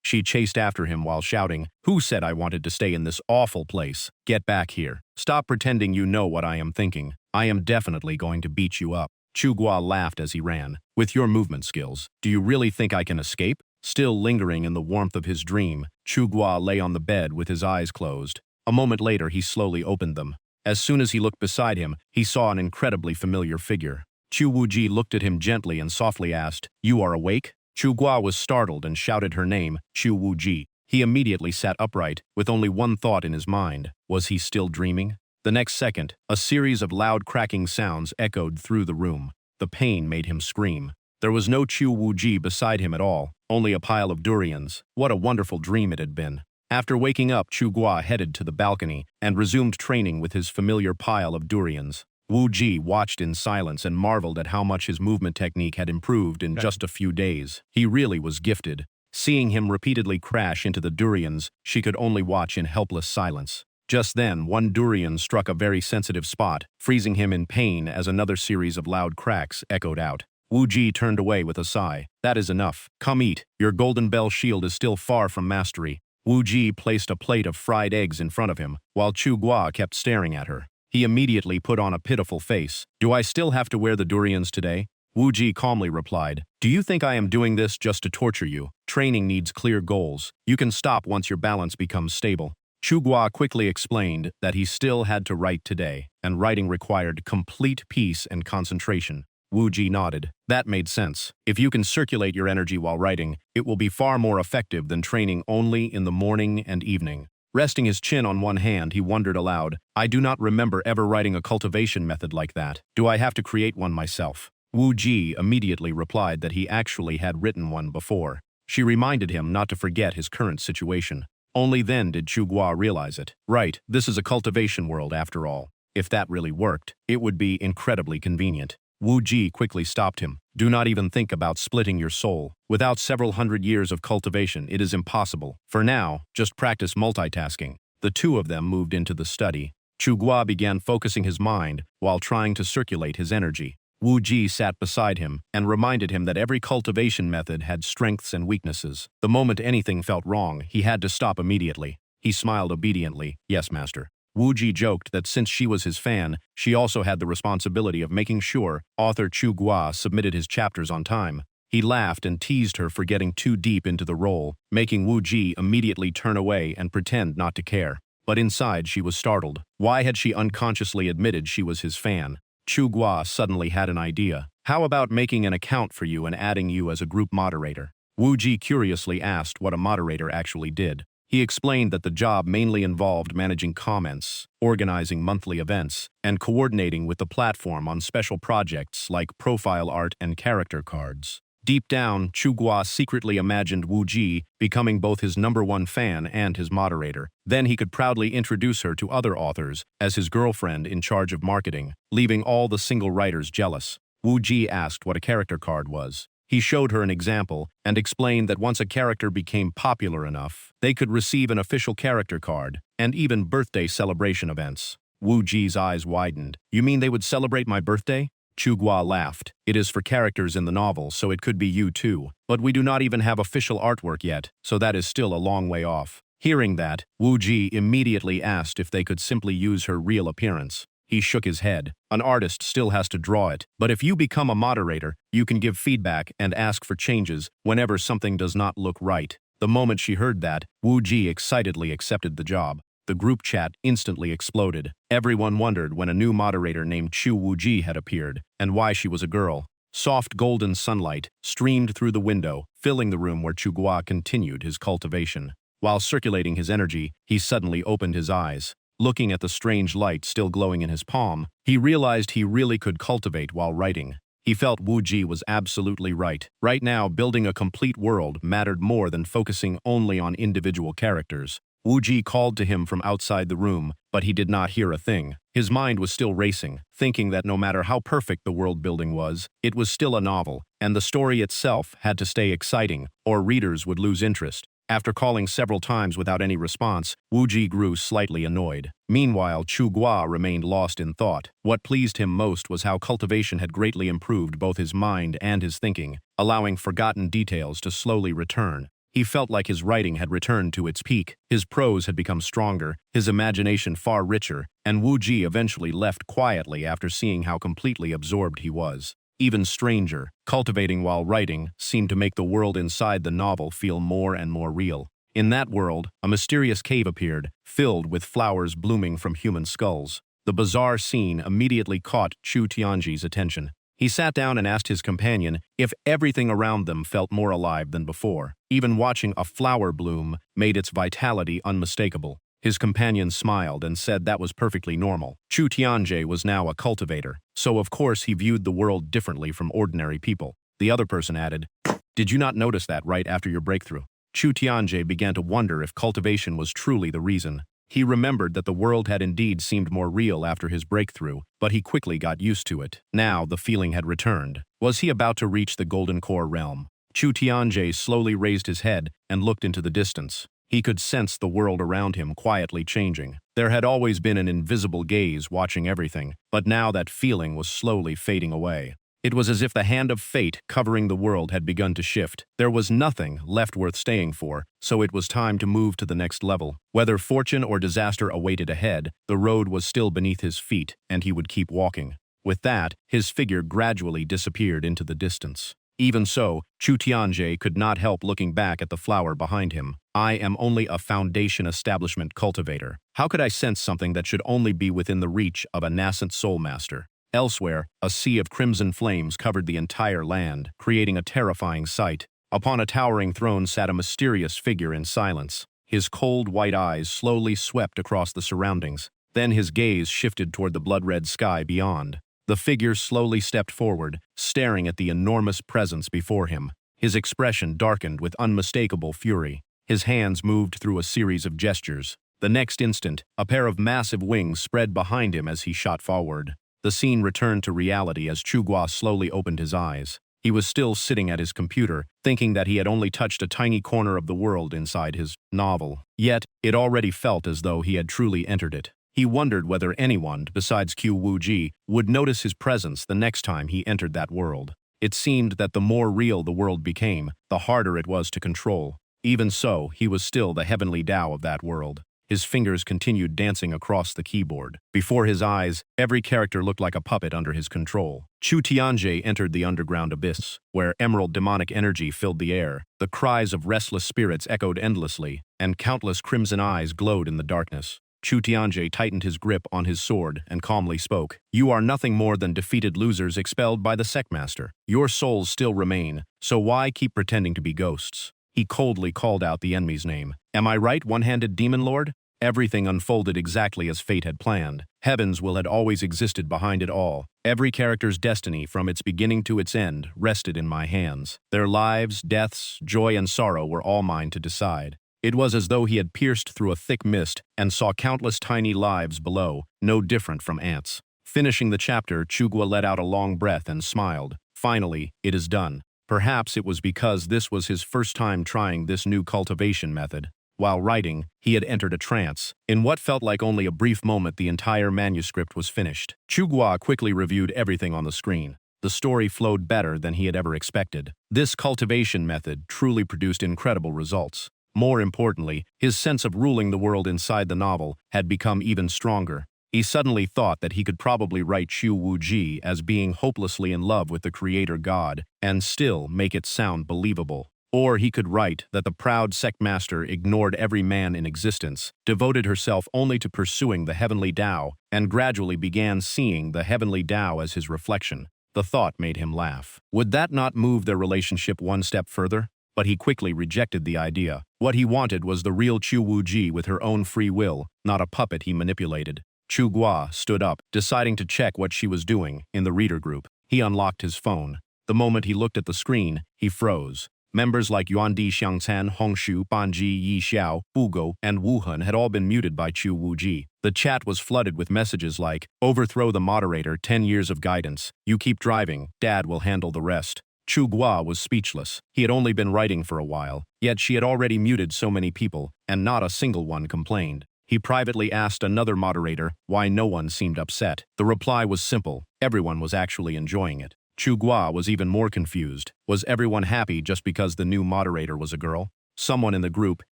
she chased after him while shouting, "Who said I wanted to stay in this awful place? Get back here. Stop pretending you know what I am thinking. I am definitely going to beat you up." Chu Guo laughed as he ran. "With your movement skills, do you really think I can escape?" Still lingering in the warmth of his dream, Chu Guo lay on the bed with his eyes closed. A moment later, he slowly opened them. As soon as he looked beside him, he saw an incredibly familiar figure. Chu Wuji looked at him gently and softly asked, "You are awake?" Chu Guo was startled and shouted her name, Chu Wuji. He immediately sat upright, with only one thought in his mind. Was he still dreaming? The next second, a series of loud cracking sounds echoed through the room. The pain made him scream. There was no Chu Wuji beside him at all, only a pile of durians. What a wonderful dream it had been. After waking up, Chu Guo headed to the balcony and resumed training with his familiar pile of durians. Wu Ji watched in silence and marveled at how much his movement technique had improved in just a few days. He really was gifted. Seeing him repeatedly crash into the durians, she could only watch in helpless silence. Just then, one durian struck a very sensitive spot, freezing him in pain as another series of loud cracks echoed out. Wu Ji turned away with a sigh. "That is enough. Come eat. Your golden bell shield is still far from mastery." Wu Ji placed a plate of fried eggs in front of him, while Chu Guo kept staring at her. He immediately put on a pitiful face. "Do I still have to wear the durians today?" Wu Ji calmly replied, "Do you think I am doing this just to torture you? Training needs clear goals. You can stop once your balance becomes stable." Chu Guo quickly explained that he still had to write today, and writing required complete peace and concentration. Wu Ji nodded. That made sense. If you can circulate your energy while writing, it will be far more effective than training only in the morning and evening. Resting his chin on one hand, he wondered aloud, "I do not remember ever writing a cultivation method like that. Do I have to create one myself?" Wu Ji immediately replied that he actually had written one before. She reminded him not to forget his current situation. Only then did Chu Guo realize it. Right, this is a cultivation world after all. If that really worked, it would be incredibly convenient. Wu Ji quickly stopped him. "Do not even think about splitting your soul. Without several hundred years of cultivation, it is impossible. For now, just practice multitasking." The two of them moved into the study. Chu Guo began focusing his mind while trying to circulate his energy. Wu Ji sat beside him and reminded him that every cultivation method had strengths and weaknesses. The moment anything felt wrong, he had to stop immediately. He smiled obediently. "Yes, master." Wu Ji joked that since she was his fan, she also had the responsibility of making sure author Chu Guo submitted his chapters on time. He laughed and teased her for getting too deep into the role, making Wu Ji immediately turn away and pretend not to care. But inside she was startled. Why had she unconsciously admitted she was his fan? Chu Guo suddenly had an idea. "How about making an account for you and adding you as a group moderator?" Wu Ji curiously asked what a moderator actually did. He explained that the job mainly involved managing comments, organizing monthly events, and coordinating with the platform on special projects like profile art and character cards. Deep down, Chu Guo secretly imagined Wu Ji becoming both his #1 fan and his moderator. Then he could proudly introduce her to other authors as his girlfriend in charge of marketing, leaving all the single writers jealous. Wu Ji asked what a character card was. He showed her an example and explained that once a character became popular enough, they could receive an official character card and even birthday celebration events. Wu Ji's eyes widened. "You mean they would celebrate my birthday?" Chu Guo laughed. "It is for characters in the novel, so it could be you too. But we do not even have official artwork yet, so that is still a long way off." Hearing that, Wu Ji immediately asked if they could simply use her real appearance. He shook his head. "An artist still has to draw it, but if you become a moderator, you can give feedback and ask for changes whenever something does not look right." The moment she heard that, Wu Ji excitedly accepted the job. The group chat instantly exploded. Everyone wondered when a new moderator named Chu Wu Ji had appeared, and why she was a girl. Soft golden sunlight streamed through the window, filling the room where Chu Guo continued his cultivation. While circulating his energy, he suddenly opened his eyes. Looking at the strange light still glowing in his palm, he realized he really could cultivate while writing. He felt Wu Ji was absolutely right. Right now, building a complete world mattered more than focusing only on individual characters. Wu Ji called to him from outside the room, but he did not hear a thing. His mind was still racing, thinking that no matter how perfect the world building was, it was still a novel, and the story itself had to stay exciting, or readers would lose interest. After calling several times without any response, Wu Ji grew slightly annoyed. Meanwhile, Chu Guo remained lost in thought. What pleased him most was how cultivation had greatly improved both his mind and his thinking, allowing forgotten details to slowly return. He felt like his writing had returned to its peak, his prose had become stronger, his imagination far richer, and Wu Ji eventually left quietly after seeing how completely absorbed he was. Even stranger, cultivating while writing seemed to make the world inside the novel feel more and more real. In that world, a mysterious cave appeared, filled with flowers blooming from human skulls. The bizarre scene immediately caught Chu Tianji's attention. He sat down and asked his companion if everything around them felt more alive than before. Even watching a flower bloom made its vitality unmistakable. His companion smiled and said that was perfectly normal. Chu Tianjie was now a cultivator, so of course he viewed the world differently from ordinary people. The other person added, "Did you not notice that right after your breakthrough?" Chu Tianjie began to wonder if cultivation was truly the reason. He remembered that the world had indeed seemed more real after his breakthrough, but he quickly got used to it. Now the feeling had returned. Was he about to reach the Golden Core realm? Chu Tianjie slowly raised his head and looked into the distance. He could sense the world around him quietly changing. There had always been an invisible gaze watching everything, but now that feeling was slowly fading away. It was as if the hand of fate covering the world had begun to shift. There was nothing left worth staying for, so it was time to move to the next level. Whether fortune or disaster awaited ahead, the road was still beneath his feet, and he would keep walking. With that, his figure gradually disappeared into the distance. Even so, Chu Tianjie could not help looking back at the flower behind him. I am only a foundation establishment cultivator. How could I sense something that should only be within the reach of a nascent soul master? Elsewhere, a sea of crimson flames covered the entire land, creating a terrifying sight. Upon a towering throne sat a mysterious figure in silence. His cold white eyes slowly swept across the surroundings. Then his gaze shifted toward the blood-red sky beyond. The figure slowly stepped forward, staring at the enormous presence before him. His expression darkened with unmistakable fury. His hands moved through a series of gestures. The next instant, a pair of massive wings spread behind him as he shot forward. The scene returned to reality as Chu Guo slowly opened his eyes. He was still sitting at his computer, thinking that he had only touched a tiny corner of the world inside his novel. Yet, it already felt as though he had truly entered it. He wondered whether anyone, besides Q Wu Ji, would notice his presence the next time he entered that world. It seemed that the more real the world became, the harder it was to control. Even so, he was still the heavenly Tao of that world. His fingers continued dancing across the keyboard. Before his eyes, every character looked like a puppet under his control. Chu Tianjie entered the underground abyss, where emerald demonic energy filled the air. The cries of restless spirits echoed endlessly, and countless crimson eyes glowed in the darkness. Chu Tianjie tightened his grip on his sword and calmly spoke. "You are nothing more than defeated losers expelled by the Sectmaster. Your souls still remain, so why keep pretending to be ghosts?" He coldly called out the enemy's name. "Am I right, one-handed demon lord?" Everything unfolded exactly as fate had planned. Heaven's will had always existed behind it all. Every character's destiny, from its beginning to its end, rested in my hands. Their lives, deaths, joy, and sorrow were all mine to decide. It was as though he had pierced through a thick mist and saw countless tiny lives below, no different from ants. Finishing the chapter, Chu Guo let out a long breath and smiled. Finally, it is done. Perhaps it was because this was his first time trying this new cultivation method. While writing, he had entered a trance. In what felt like only a brief moment, the entire manuscript was finished. Chu Guo quickly reviewed everything on the screen. The story flowed better than he had ever expected. This cultivation method truly produced incredible results. More importantly, his sense of ruling the world inside the novel had become even stronger. He suddenly thought that he could probably write Chu Wu Ji as being hopelessly in love with the creator god and still make it sound believable. Or he could write that the proud sectmaster ignored every man in existence, devoted herself only to pursuing the heavenly Tao, and gradually began seeing the heavenly Tao as his reflection. The thought made him laugh. Would that not move their relationship one step further? But he quickly rejected the idea. What he wanted was the real Chu Wu Ji with her own free will, not a puppet he manipulated. Chu Guo stood up, deciding to check what she was doing in the reader group. He unlocked his phone. The moment he looked at the screen, he froze. Members like Yuandi Xiangcan, Hongshu, Banji, Yi Xiao, Bugo, and Wuhan had all been muted by Chu Wu Ji. The chat was flooded with messages like, "Overthrow the moderator, 10 years of guidance. You keep driving, Dad will handle the rest." Chu Gua was speechless. He had only been writing for a while, yet she had already muted so many people, and not a single one complained. He privately asked another moderator why no one seemed upset. The reply was simple: everyone was actually enjoying it. Chu Gua was even more confused. Was everyone happy just because the new moderator was a girl? Someone in the group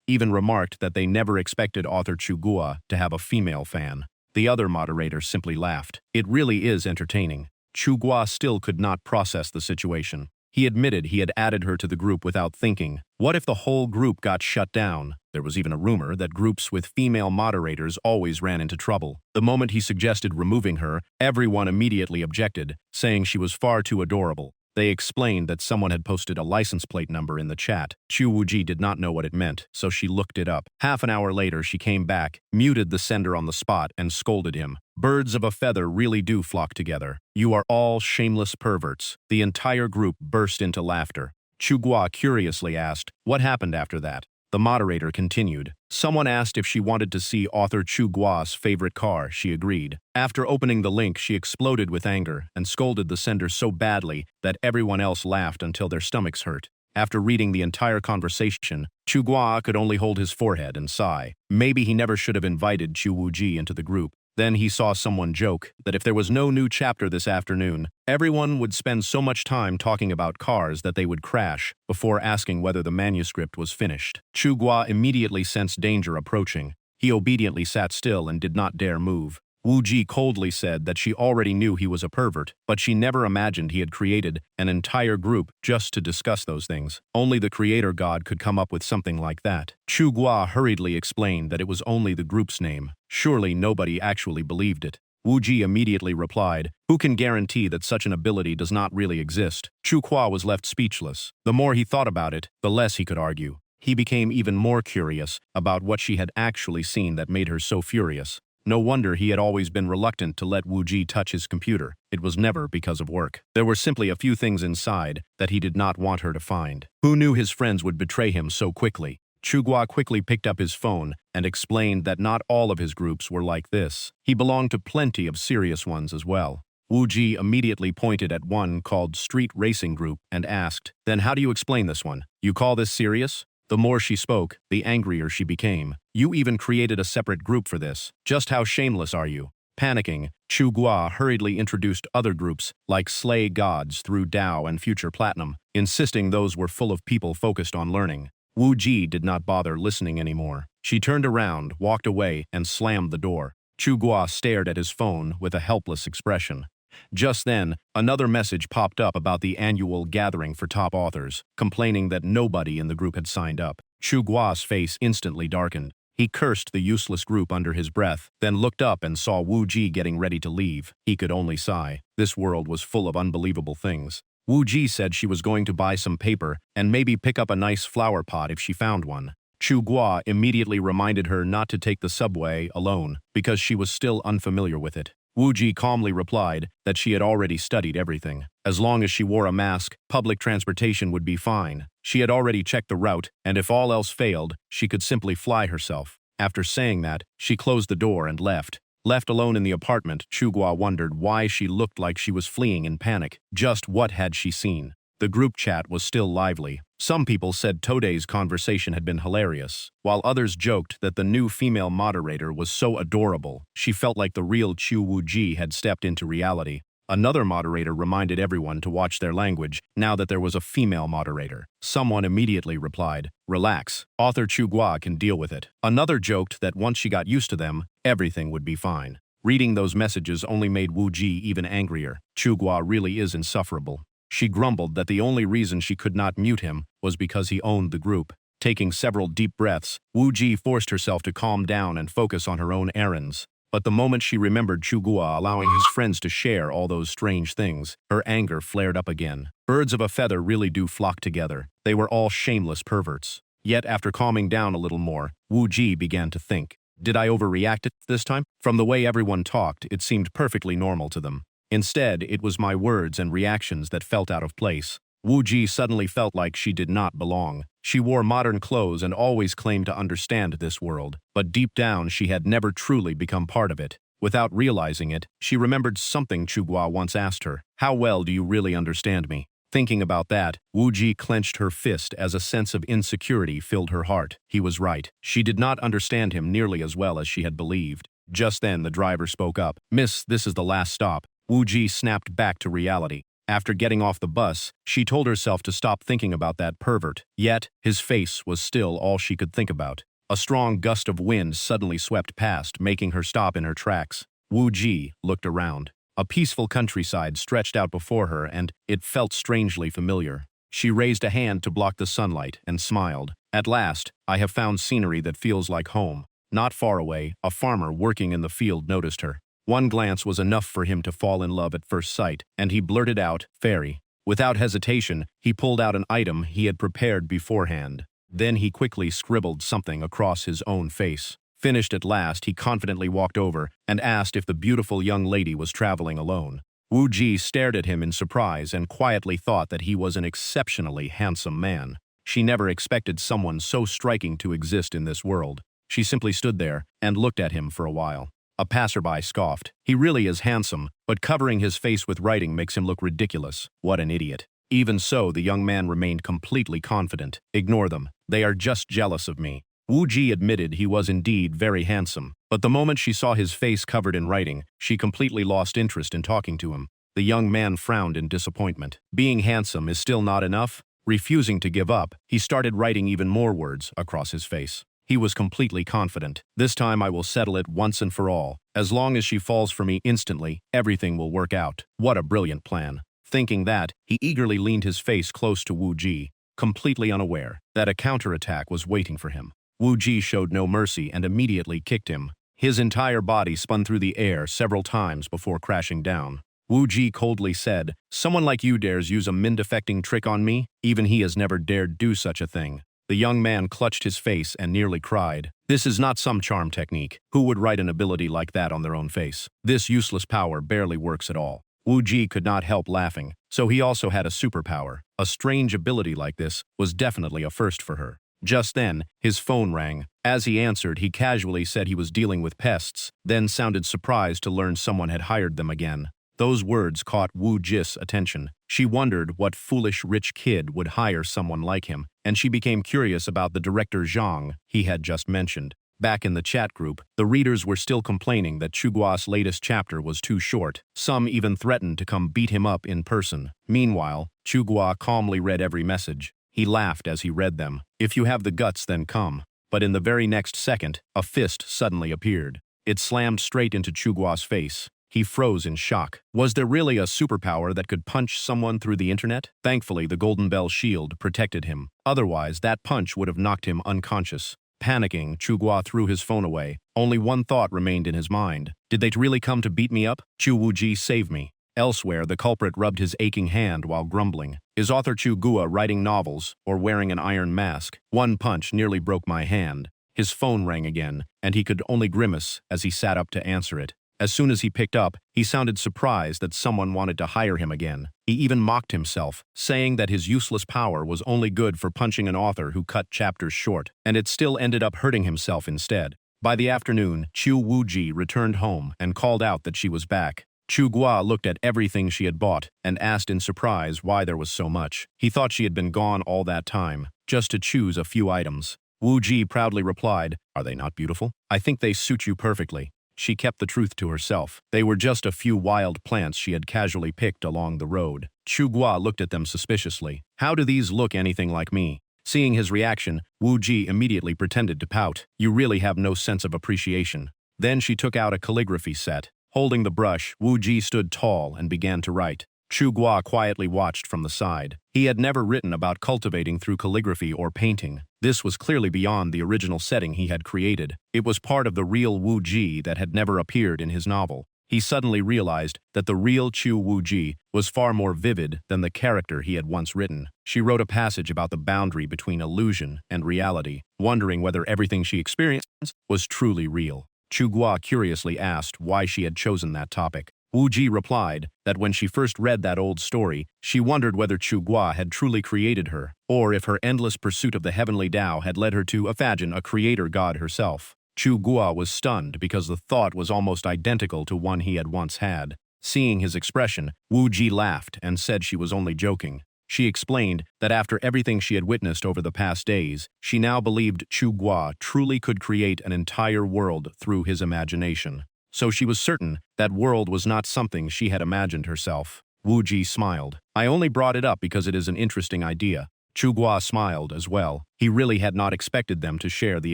even remarked that they never expected author Chu Gua to have a female fan. The other moderator simply laughed. It really is entertaining. Chu Gua still could not process the situation. He admitted he had added her to the group without thinking. What if the whole group got shut down? There was even a rumor that groups with female moderators always ran into trouble. The moment he suggested removing her, everyone immediately objected, saying she was far too adorable. They explained that someone had posted a license plate number in the chat. Chu Wuji did not know what it meant, so she looked it up. Half an hour later, she came back, muted the sender on the spot, and scolded him. Birds of a feather really do flock together. You are all shameless perverts. The entire group burst into laughter. Chu Gua curiously asked, what happened after that? The moderator continued. Someone asked if she wanted to see author Chu Gua's favorite car. She agreed. After opening the link, she exploded with anger and scolded the sender so badly that everyone else laughed until their stomachs hurt. After reading the entire conversation, Chu Gua could only hold his forehead and sigh. Maybe he never should have invited Chu Wuji into the group. Then he saw someone joke that if there was no new chapter this afternoon, everyone would spend so much time talking about cars that they would crash before asking whether the manuscript was finished. Chu Gua immediately sensed danger approaching. He obediently sat still and did not dare move. Wu Ji coldly said that she already knew he was a pervert, but she never imagined he had created an entire group just to discuss those things. Only the creator god could come up with something like that. Chu Gua hurriedly explained that it was only the group's name. Surely nobody actually believed it. Wu Ji immediately replied, who can guarantee that such an ability does not really exist? Chu Gua was left speechless. The more he thought about it, the less he could argue. He became even more curious about what she had actually seen that made her so furious. No wonder he had always been reluctant to let Wu Ji touch his computer. It was never because of work. There were simply a few things inside that he did not want her to find. Who knew his friends would betray him so quickly? Chu Gua quickly picked up his phone and explained that not all of his groups were like this. He belonged to plenty of serious ones as well. Wu Ji immediately pointed at one called Street Racing Group and asked, then how do you explain this one? You call this serious? The more she spoke, the angrier she became. You even created a separate group for this. Just how shameless are you? Panicking, Chu Gua hurriedly introduced other groups, like Slay Gods through Dao and Future Platinum, insisting those were full of people focused on learning. Wu Ji did not bother listening anymore. She turned around, walked away, and slammed the door. Chu Gua stared at his phone with a helpless expression. Just then, another message popped up about the annual gathering for top authors, complaining that nobody in the group had signed up. Chu Gua's face instantly darkened. He cursed the useless group under his breath, then looked up and saw Wu Ji getting ready to leave. He could only sigh. This world was full of unbelievable things. Wu Ji said she was going to buy some paper and maybe pick up a nice flower pot if she found one. Chu Gua immediately reminded her not to take the subway alone because she was still unfamiliar with it. Wu Ji calmly replied that she had already studied everything. As long as she wore a mask, public transportation would be fine. She had already checked the route, and if all else failed, she could simply fly herself. After saying that, she closed the door and left. Left alone in the apartment, Chu Gua wondered why she looked like she was fleeing in panic. Just what had she seen? The group chat was still lively. Some people said Today's conversation had been hilarious, while others joked that the new female moderator was so adorable. She felt like the real Chu Wuji had stepped into reality. Another moderator reminded everyone to watch their language now that there was a female moderator. Someone immediately replied, relax, author Chu Gua can deal with it. Another joked that once she got used to them, everything would be fine. Reading those messages only made Wu Ji even angrier. Chu Gua really is insufferable. She grumbled that the only reason she could not mute him was because he owned the group. Taking several deep breaths, Wu Ji forced herself to calm down and focus on her own errands. But the moment she remembered Chu Gua allowing his friends to share all those strange things, her anger flared up again. Birds of a feather really do flock together. They were all shameless perverts. Yet after calming down a little more, Wu Ji began to think, did I overreact this time? From the way everyone talked, it seemed perfectly normal to them. Instead, it was my words and reactions that felt out of place. Wu Ji suddenly felt like she did not belong. She wore modern clothes and always claimed to understand this world, but deep down she had never truly become part of it. Without realizing it, she remembered something Chu Gua once asked her. How well do you really understand me? Thinking about that, Wu Ji clenched her fist as a sense of insecurity filled her heart. He was right. She did not understand him nearly as well as she had believed. Just then, the driver spoke up. "Miss, this is the last stop." Wu Ji snapped back to reality. After getting off the bus, she told herself to stop thinking about that pervert. Yet, his face was still all she could think about. A strong gust of wind suddenly swept past, making her stop in her tracks. Wu Ji looked around. A peaceful countryside stretched out before her, and it felt strangely familiar. She raised a hand to block the sunlight and smiled. "At last, I have found scenery that feels like home." Not far away, a farmer working in the field noticed her. One glance was enough for him to fall in love at first sight, and he blurted out, "Fairy." Without hesitation, he pulled out an item he had prepared beforehand. Then he quickly scribbled something across his own face. Finished at last, he confidently walked over and asked if the beautiful young lady was traveling alone. Wu Ji stared at him in surprise and quietly thought that he was an exceptionally handsome man. She never expected someone so striking to exist in this world. She simply stood there and looked at him for a while. A passerby scoffed. "He really is handsome, but covering his face with writing makes him look ridiculous. What an idiot." Even so, the young man remained completely confident. "Ignore them. They are just jealous of me." Wu Ji admitted he was indeed very handsome, but the moment she saw his face covered in writing, she completely lost interest in talking to him. The young man frowned in disappointment. Being handsome is still not enough? Refusing to give up, he started writing even more words across his face. He was completely confident. "This time I will settle it once and for all. As long as she falls for me instantly, everything will work out." What a brilliant plan. Thinking that, he eagerly leaned his face close to Wu Ji, completely unaware that a counterattack was waiting for him. Wu Ji showed no mercy and immediately kicked him. His entire body spun through the air several times before crashing down. Wu Ji coldly said, "Someone like you dares use a min-defecting trick on me? Even he has never dared do such a thing." The young man clutched his face and nearly cried. This is not some charm technique. Who would write an ability like that on their own face? This useless power barely works at all. Wu Ji could not help laughing, so he also had a superpower. A strange ability like this was definitely a first for her. Just then, his phone rang. As he answered, he casually said he was dealing with pests, then sounded surprised to learn someone had hired them again. Those words caught Wu Ji's attention. She wondered what foolish rich kid would hire someone like him, and she became curious about the director Zhang he had just mentioned. Back in the chat group, the readers were still complaining that Chugua's latest chapter was too short. Some even threatened to come beat him up in person. Meanwhile, Chugua calmly read every message. He laughed as he read them. "If you have the guts, then come." But in the very next second, a fist suddenly appeared. It slammed straight into Chugua's face. He froze in shock. Was there really a superpower that could punch someone through the internet? Thankfully, the Golden Bell shield protected him. Otherwise, that punch would have knocked him unconscious. Panicking, Chugua threw his phone away. Only one thought remained in his mind. Did they really come to beat me up? Chu Wuji, save me. Elsewhere, the culprit rubbed his aching hand while grumbling. Is author Chu Gua writing novels or wearing an iron mask? One punch nearly broke my hand. His phone rang again, and he could only grimace as he sat up to answer it. As soon as he picked up, he sounded surprised that someone wanted to hire him again. He even mocked himself, saying that his useless power was only good for punching an author who cut chapters short, and it still ended up hurting himself instead. By the afternoon, Chu Wuji returned home and called out that she was back. Chu Gua looked at everything she had bought and asked in surprise why there was so much. He thought she had been gone all that time, just to choose a few items. Wu Ji proudly replied, "Are they not beautiful? I think they suit you perfectly." She kept the truth to herself. They were just a few wild plants she had casually picked along the road. Chu Gua looked at them suspiciously. "How do these look anything like me?" Seeing his reaction, Wu Ji immediately pretended to pout. "You really have no sense of appreciation." Then she took out a calligraphy set. Holding the brush, Wu Ji stood tall and began to write. Chu Gua quietly watched from the side. He had never written about cultivating through calligraphy or painting. This was clearly beyond the original setting he had created. It was part of the real Wu Ji that had never appeared in his novel. He suddenly realized that the real Chu Wu Ji was far more vivid than the character he had once written. She wrote a passage about the boundary between illusion and reality, wondering whether everything she experienced was truly real. Chu Gua curiously asked why she had chosen that topic. Wu Ji replied that when she first read that old story, she wondered whether Chu Gua had truly created her, or if her endless pursuit of the heavenly Tao had led her to imagine a creator god herself. Chu Gua was stunned because the thought was almost identical to one he had once had. Seeing his expression, Wu Ji laughed and said she was only joking. She explained that after everything she had witnessed over the past days, she now believed Chu Guo truly could create an entire world through his imagination. So she was certain that world was not something she had imagined herself. Wu Ji smiled. I only brought it up because it is an interesting idea. Chu Guo smiled as well. He really had not expected them to share the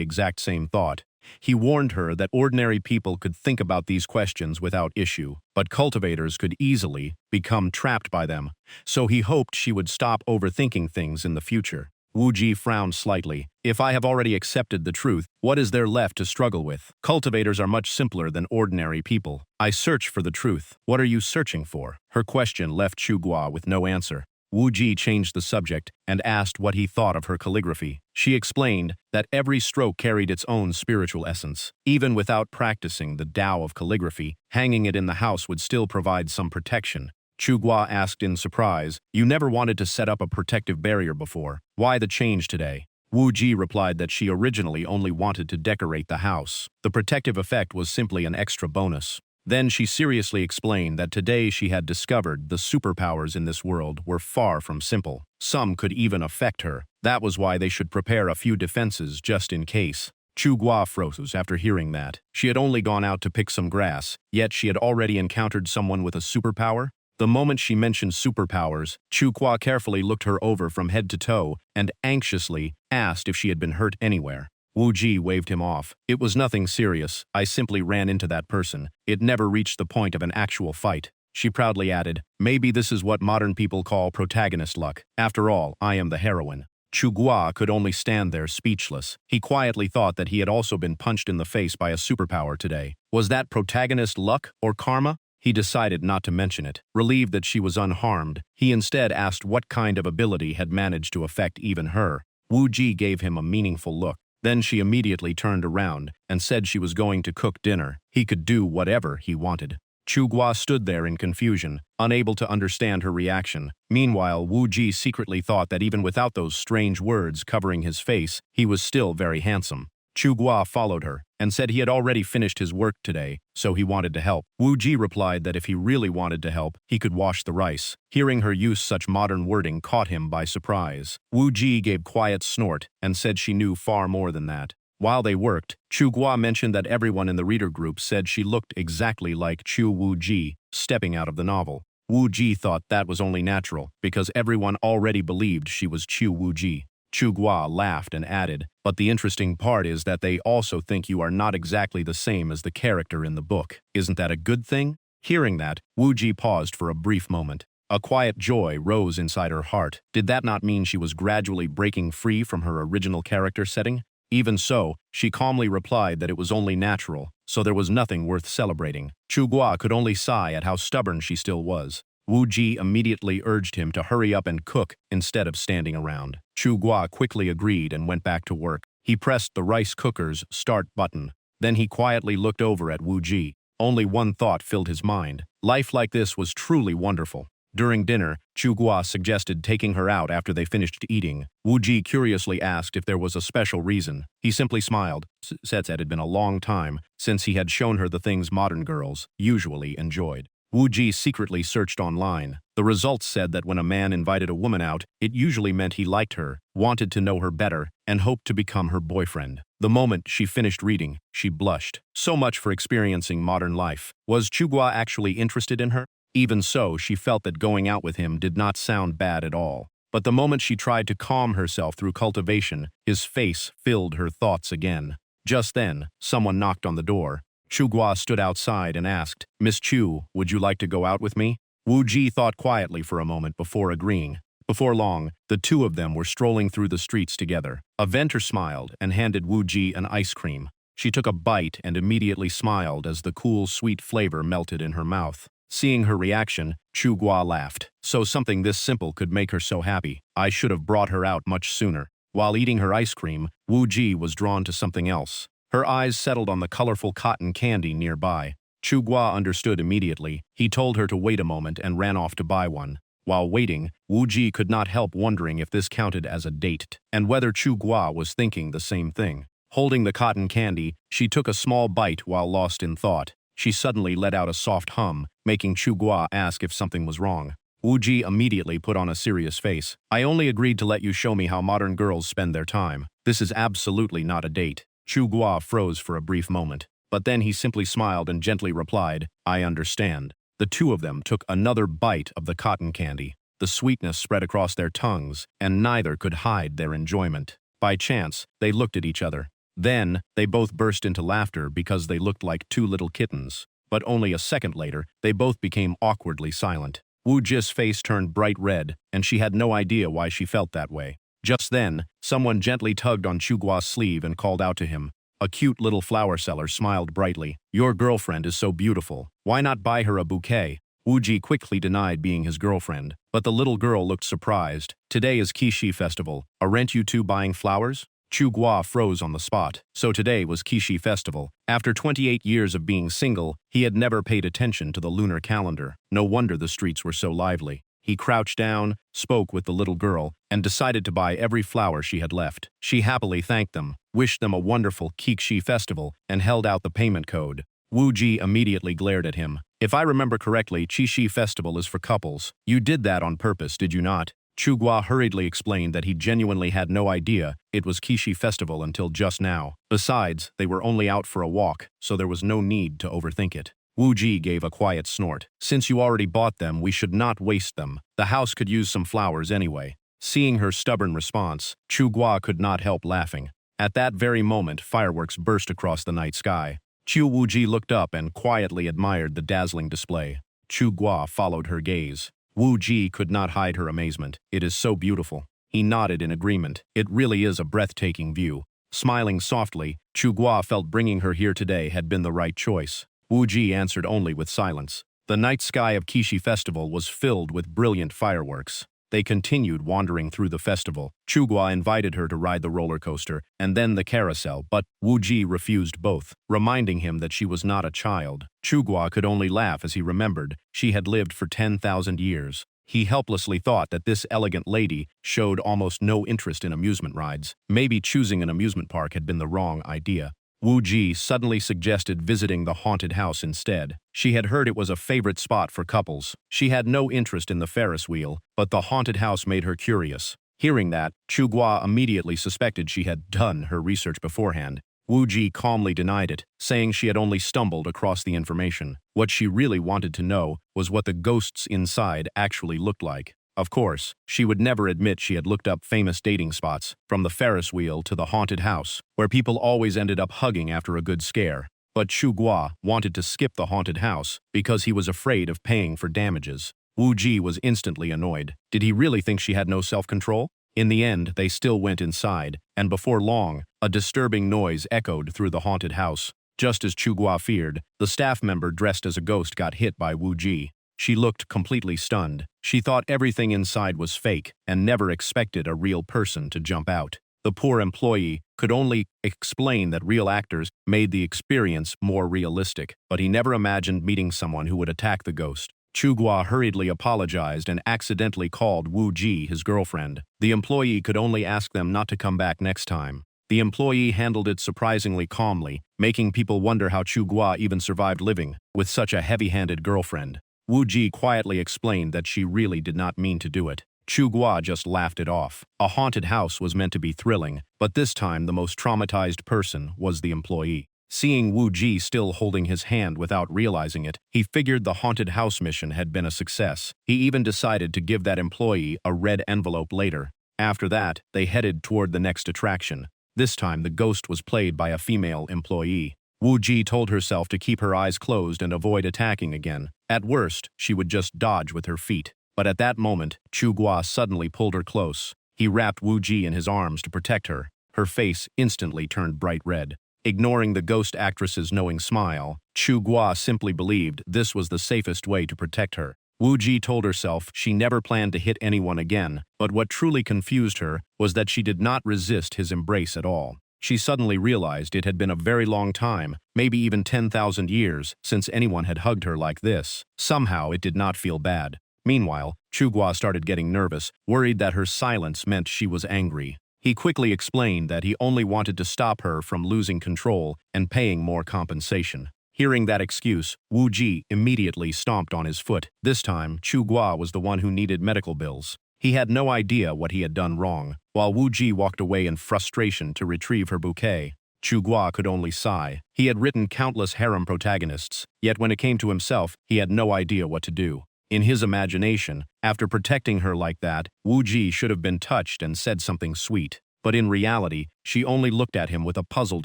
exact same thought. He warned her that ordinary people could think about these questions without issue, but cultivators could easily become trapped by them, so he hoped she would stop overthinking things in the future. Wu Ji frowned slightly. If I have already accepted the truth, what is there left to struggle with? Cultivators are much simpler than ordinary people. I search for the truth. What are you searching for? Her question left Chu Guo with no answer. Wu Ji changed the subject and asked what he thought of her calligraphy. She explained that every stroke carried its own spiritual essence. Even without practicing the Tao of calligraphy, hanging it in the house would still provide some protection. Chu Guo asked in surprise, "You never wanted to set up a protective barrier before. Why the change today?" Wu Ji replied that she originally only wanted to decorate the house. The protective effect was simply an extra bonus. Then she seriously explained that today she had discovered the superpowers in this world were far from simple. Some could even affect her. That was why they should prepare a few defenses just in case. Chu Guo froze after hearing that. She had only gone out to pick some grass, yet she had already encountered someone with a superpower. The moment she mentioned superpowers, Chu Guo carefully looked her over from head to toe and anxiously asked if she had been hurt anywhere. Wu Ji waved him off. It was nothing serious. I simply ran into that person. It never reached the point of an actual fight. She proudly added, maybe this is what modern people call protagonist luck. After all, I am the heroine. Chu Guo could only stand there speechless. He quietly thought that he had also been punched in the face by a superpower today. Was that protagonist luck or karma? He decided not to mention it. Relieved that she was unharmed, he instead asked what kind of ability had managed to affect even her. Wu Ji gave him a meaningful look. Then she immediately turned around and said she was going to cook dinner. He could do whatever he wanted. Chu Guo stood there in confusion, unable to understand her reaction. Meanwhile, Wu Ji secretly thought that even without those strange words covering his face, he was still very handsome. Chu Guo followed her and said he had already finished his work today, so he wanted to help. Wu Ji replied that if he really wanted to help, he could wash the rice. Hearing her use such modern wording caught him by surprise. Wu Ji gave quiet snort and said she knew far more than that. While they worked, Chu Guo mentioned that everyone in the reader group said she looked exactly like Chu Wu Ji, stepping out of the novel. Wu Ji thought that was only natural, because everyone already believed she was Chu Wu Ji. Chu Guo laughed and added, but the interesting part is that they also think you are not exactly the same as the character in the book. Isn't that a good thing? Hearing that, Wu Ji paused for a brief moment. A quiet joy rose inside her heart. Did that not mean she was gradually breaking free from her original character setting? Even so, she calmly replied that it was only natural, so there was nothing worth celebrating. Chu Guo could only sigh at how stubborn she still was. Wu Ji immediately urged him to hurry up and cook instead of standing around. Chu Guo quickly agreed and went back to work. He pressed the rice cooker's start button. Then he quietly looked over at Wu Ji. Only one thought filled his mind. Life like this was truly wonderful. During dinner, Chu Guo suggested taking her out after they finished eating. Wu Ji curiously asked if there was a special reason. He simply smiled, said it had been a long time since he had shown her the things modern girls usually enjoyed. Wu Ji secretly searched online. The results said that when a man invited a woman out, it usually meant he liked her, wanted to know her better, and hoped to become her boyfriend. The moment she finished reading, she blushed. So much for experiencing modern life. Was Chu Guo actually interested in her? Even so, she felt that going out with him did not sound bad at all. But the moment she tried to calm herself through cultivation, his face filled her thoughts again. Just then, someone knocked on the door. Chu Guo stood outside and asked, "Miss Chu, would you like to go out with me?" Wu Ji thought quietly for a moment before agreeing. Before long, the two of them were strolling through the streets together. A vendor smiled and handed Wu Ji an ice cream. She took a bite and immediately smiled as the cool, sweet flavor melted in her mouth. Seeing her reaction, Chu Guo laughed. So something this simple could make her so happy. I should have brought her out much sooner. While eating her ice cream, Wu Ji was drawn to something else. Her eyes settled on the colorful cotton candy nearby. Chu Guo understood immediately. He told her to wait a moment and ran off to buy one. While waiting, Wu Ji could not help wondering if this counted as a date, and whether Chu Guo was thinking the same thing. Holding the cotton candy, she took a small bite while lost in thought. She suddenly let out a soft hum, making Chu Guo ask if something was wrong. Wu Ji immediately put on a serious face. I only agreed to let you show me how modern girls spend their time. This is absolutely not a date. Chu Guo froze for a brief moment, but then he simply smiled and gently replied, I understand. The two of them took another bite of the cotton candy. The sweetness spread across their tongues, and neither could hide their enjoyment. By chance, they looked at each other. Then, they both burst into laughter because they looked like two little kittens. But only a second later, they both became awkwardly silent. Wu Ji's face turned bright red, and she had no idea why she felt that way. Just then, someone gently tugged on Chu Guo's sleeve and called out to him. A cute little flower seller smiled brightly. Your girlfriend is so beautiful. Why not buy her a bouquet? Wu Ji quickly denied being his girlfriend, but the little girl looked surprised. Today is Qixi Festival. Aren't you two buying flowers? Chu Guo froze on the spot. So today was Qixi Festival. After 28 years of being single, he had never paid attention to the lunar calendar. No wonder the streets were so lively. He crouched down, spoke with the little girl, and decided to buy every flower she had left. She happily thanked them, wished them a wonderful Qixi Festival, and held out the payment code. Wu Ji immediately glared at him. If I remember correctly, Qixi Festival is for couples. You did that on purpose, did you not? Chu Guo hurriedly explained that he genuinely had no idea it was Qixi Festival until just now. Besides, they were only out for a walk, so there was no need to overthink it. Wu Ji gave a quiet snort. Since you already bought them, we should not waste them. The house could use some flowers anyway. Seeing her stubborn response, Chu Guo could not help laughing. At that very moment, fireworks burst across the night sky. Wu Ji looked up and quietly admired the dazzling display. Chu Guo followed her gaze. Wu Ji could not hide her amazement. It is so beautiful. He nodded in agreement. It really is a breathtaking view. Smiling softly, Chu Guo felt bringing her here today had been the right choice. Wu Ji answered only with silence. The night sky of Qixi Festival was filled with brilliant fireworks. They continued wandering through the festival. Chu Guo invited her to ride the roller coaster and then the carousel, but Wu Ji refused both, reminding him that she was not a child. Chu Guo could only laugh as he remembered she had lived for 10,000 years. He helplessly thought that this elegant lady showed almost no interest in amusement rides. Maybe choosing an amusement park had been the wrong idea. Wu Ji suddenly suggested visiting the haunted house instead. She had heard it was a favorite spot for couples. She had no interest in the Ferris wheel, but the haunted house made her curious. Hearing that, Chu Guo immediately suspected she had done her research beforehand. Wu Ji calmly denied it, saying she had only stumbled across the information. What she really wanted to know was what the ghosts inside actually looked like. Of course, she would never admit she had looked up famous dating spots, from the Ferris wheel to the haunted house, where people always ended up hugging after a good scare. But Chu Guo wanted to skip the haunted house because he was afraid of paying for damages. Wu Ji was instantly annoyed. Did he really think she had no self-control? In the end, they still went inside, and before long, a disturbing noise echoed through the haunted house. Just as Chu Guo feared, the staff member dressed as a ghost got hit by Wu Ji. She looked completely stunned. She thought everything inside was fake and never expected a real person to jump out. The poor employee could only explain that real actors made the experience more realistic, but he never imagined meeting someone who would attack the ghost. Chu Guo hurriedly apologized and accidentally called Wu Ji his girlfriend. The employee could only ask them not to come back next time. The employee handled it surprisingly calmly, making people wonder how Chu Guo even survived living with such a heavy-handed girlfriend. Wu Ji quietly explained that she really did not mean to do it. Chu Guo just laughed it off. A haunted house was meant to be thrilling, but this time the most traumatized person was the employee. Seeing Wu Ji still holding his hand without realizing it, he figured the haunted house mission had been a success. He even decided to give that employee a red envelope later. After that, they headed toward the next attraction. This time the ghost was played by a female employee. Wu Ji told herself to keep her eyes closed and avoid attacking again. At worst, she would just dodge with her feet. But at that moment, Chu Guo suddenly pulled her close. He wrapped Wu Ji in his arms to protect her. Her face instantly turned bright red. Ignoring the ghost actress's knowing smile, Chu Guo simply believed this was the safest way to protect her. Wu Ji told herself she never planned to hit anyone again, but what truly confused her was that she did not resist his embrace at all. She suddenly realized it had been a very long time, maybe even 10,000 years, since anyone had hugged her like this. Somehow it did not feel bad. Meanwhile, Chu Guo started getting nervous, worried that her silence meant she was angry. He quickly explained that he only wanted to stop her from losing control and paying more compensation. Hearing that excuse, Wu Ji immediately stomped on his foot. This time, Chu Gua was the one who needed medical bills. He had no idea what he had done wrong, while Wu Ji walked away in frustration to retrieve her bouquet. Chu Gua could only sigh. He had written countless harem protagonists, yet when it came to himself, he had no idea what to do. In his imagination, after protecting her like that, Wu Ji should have been touched and said something sweet. But in reality, she only looked at him with a puzzled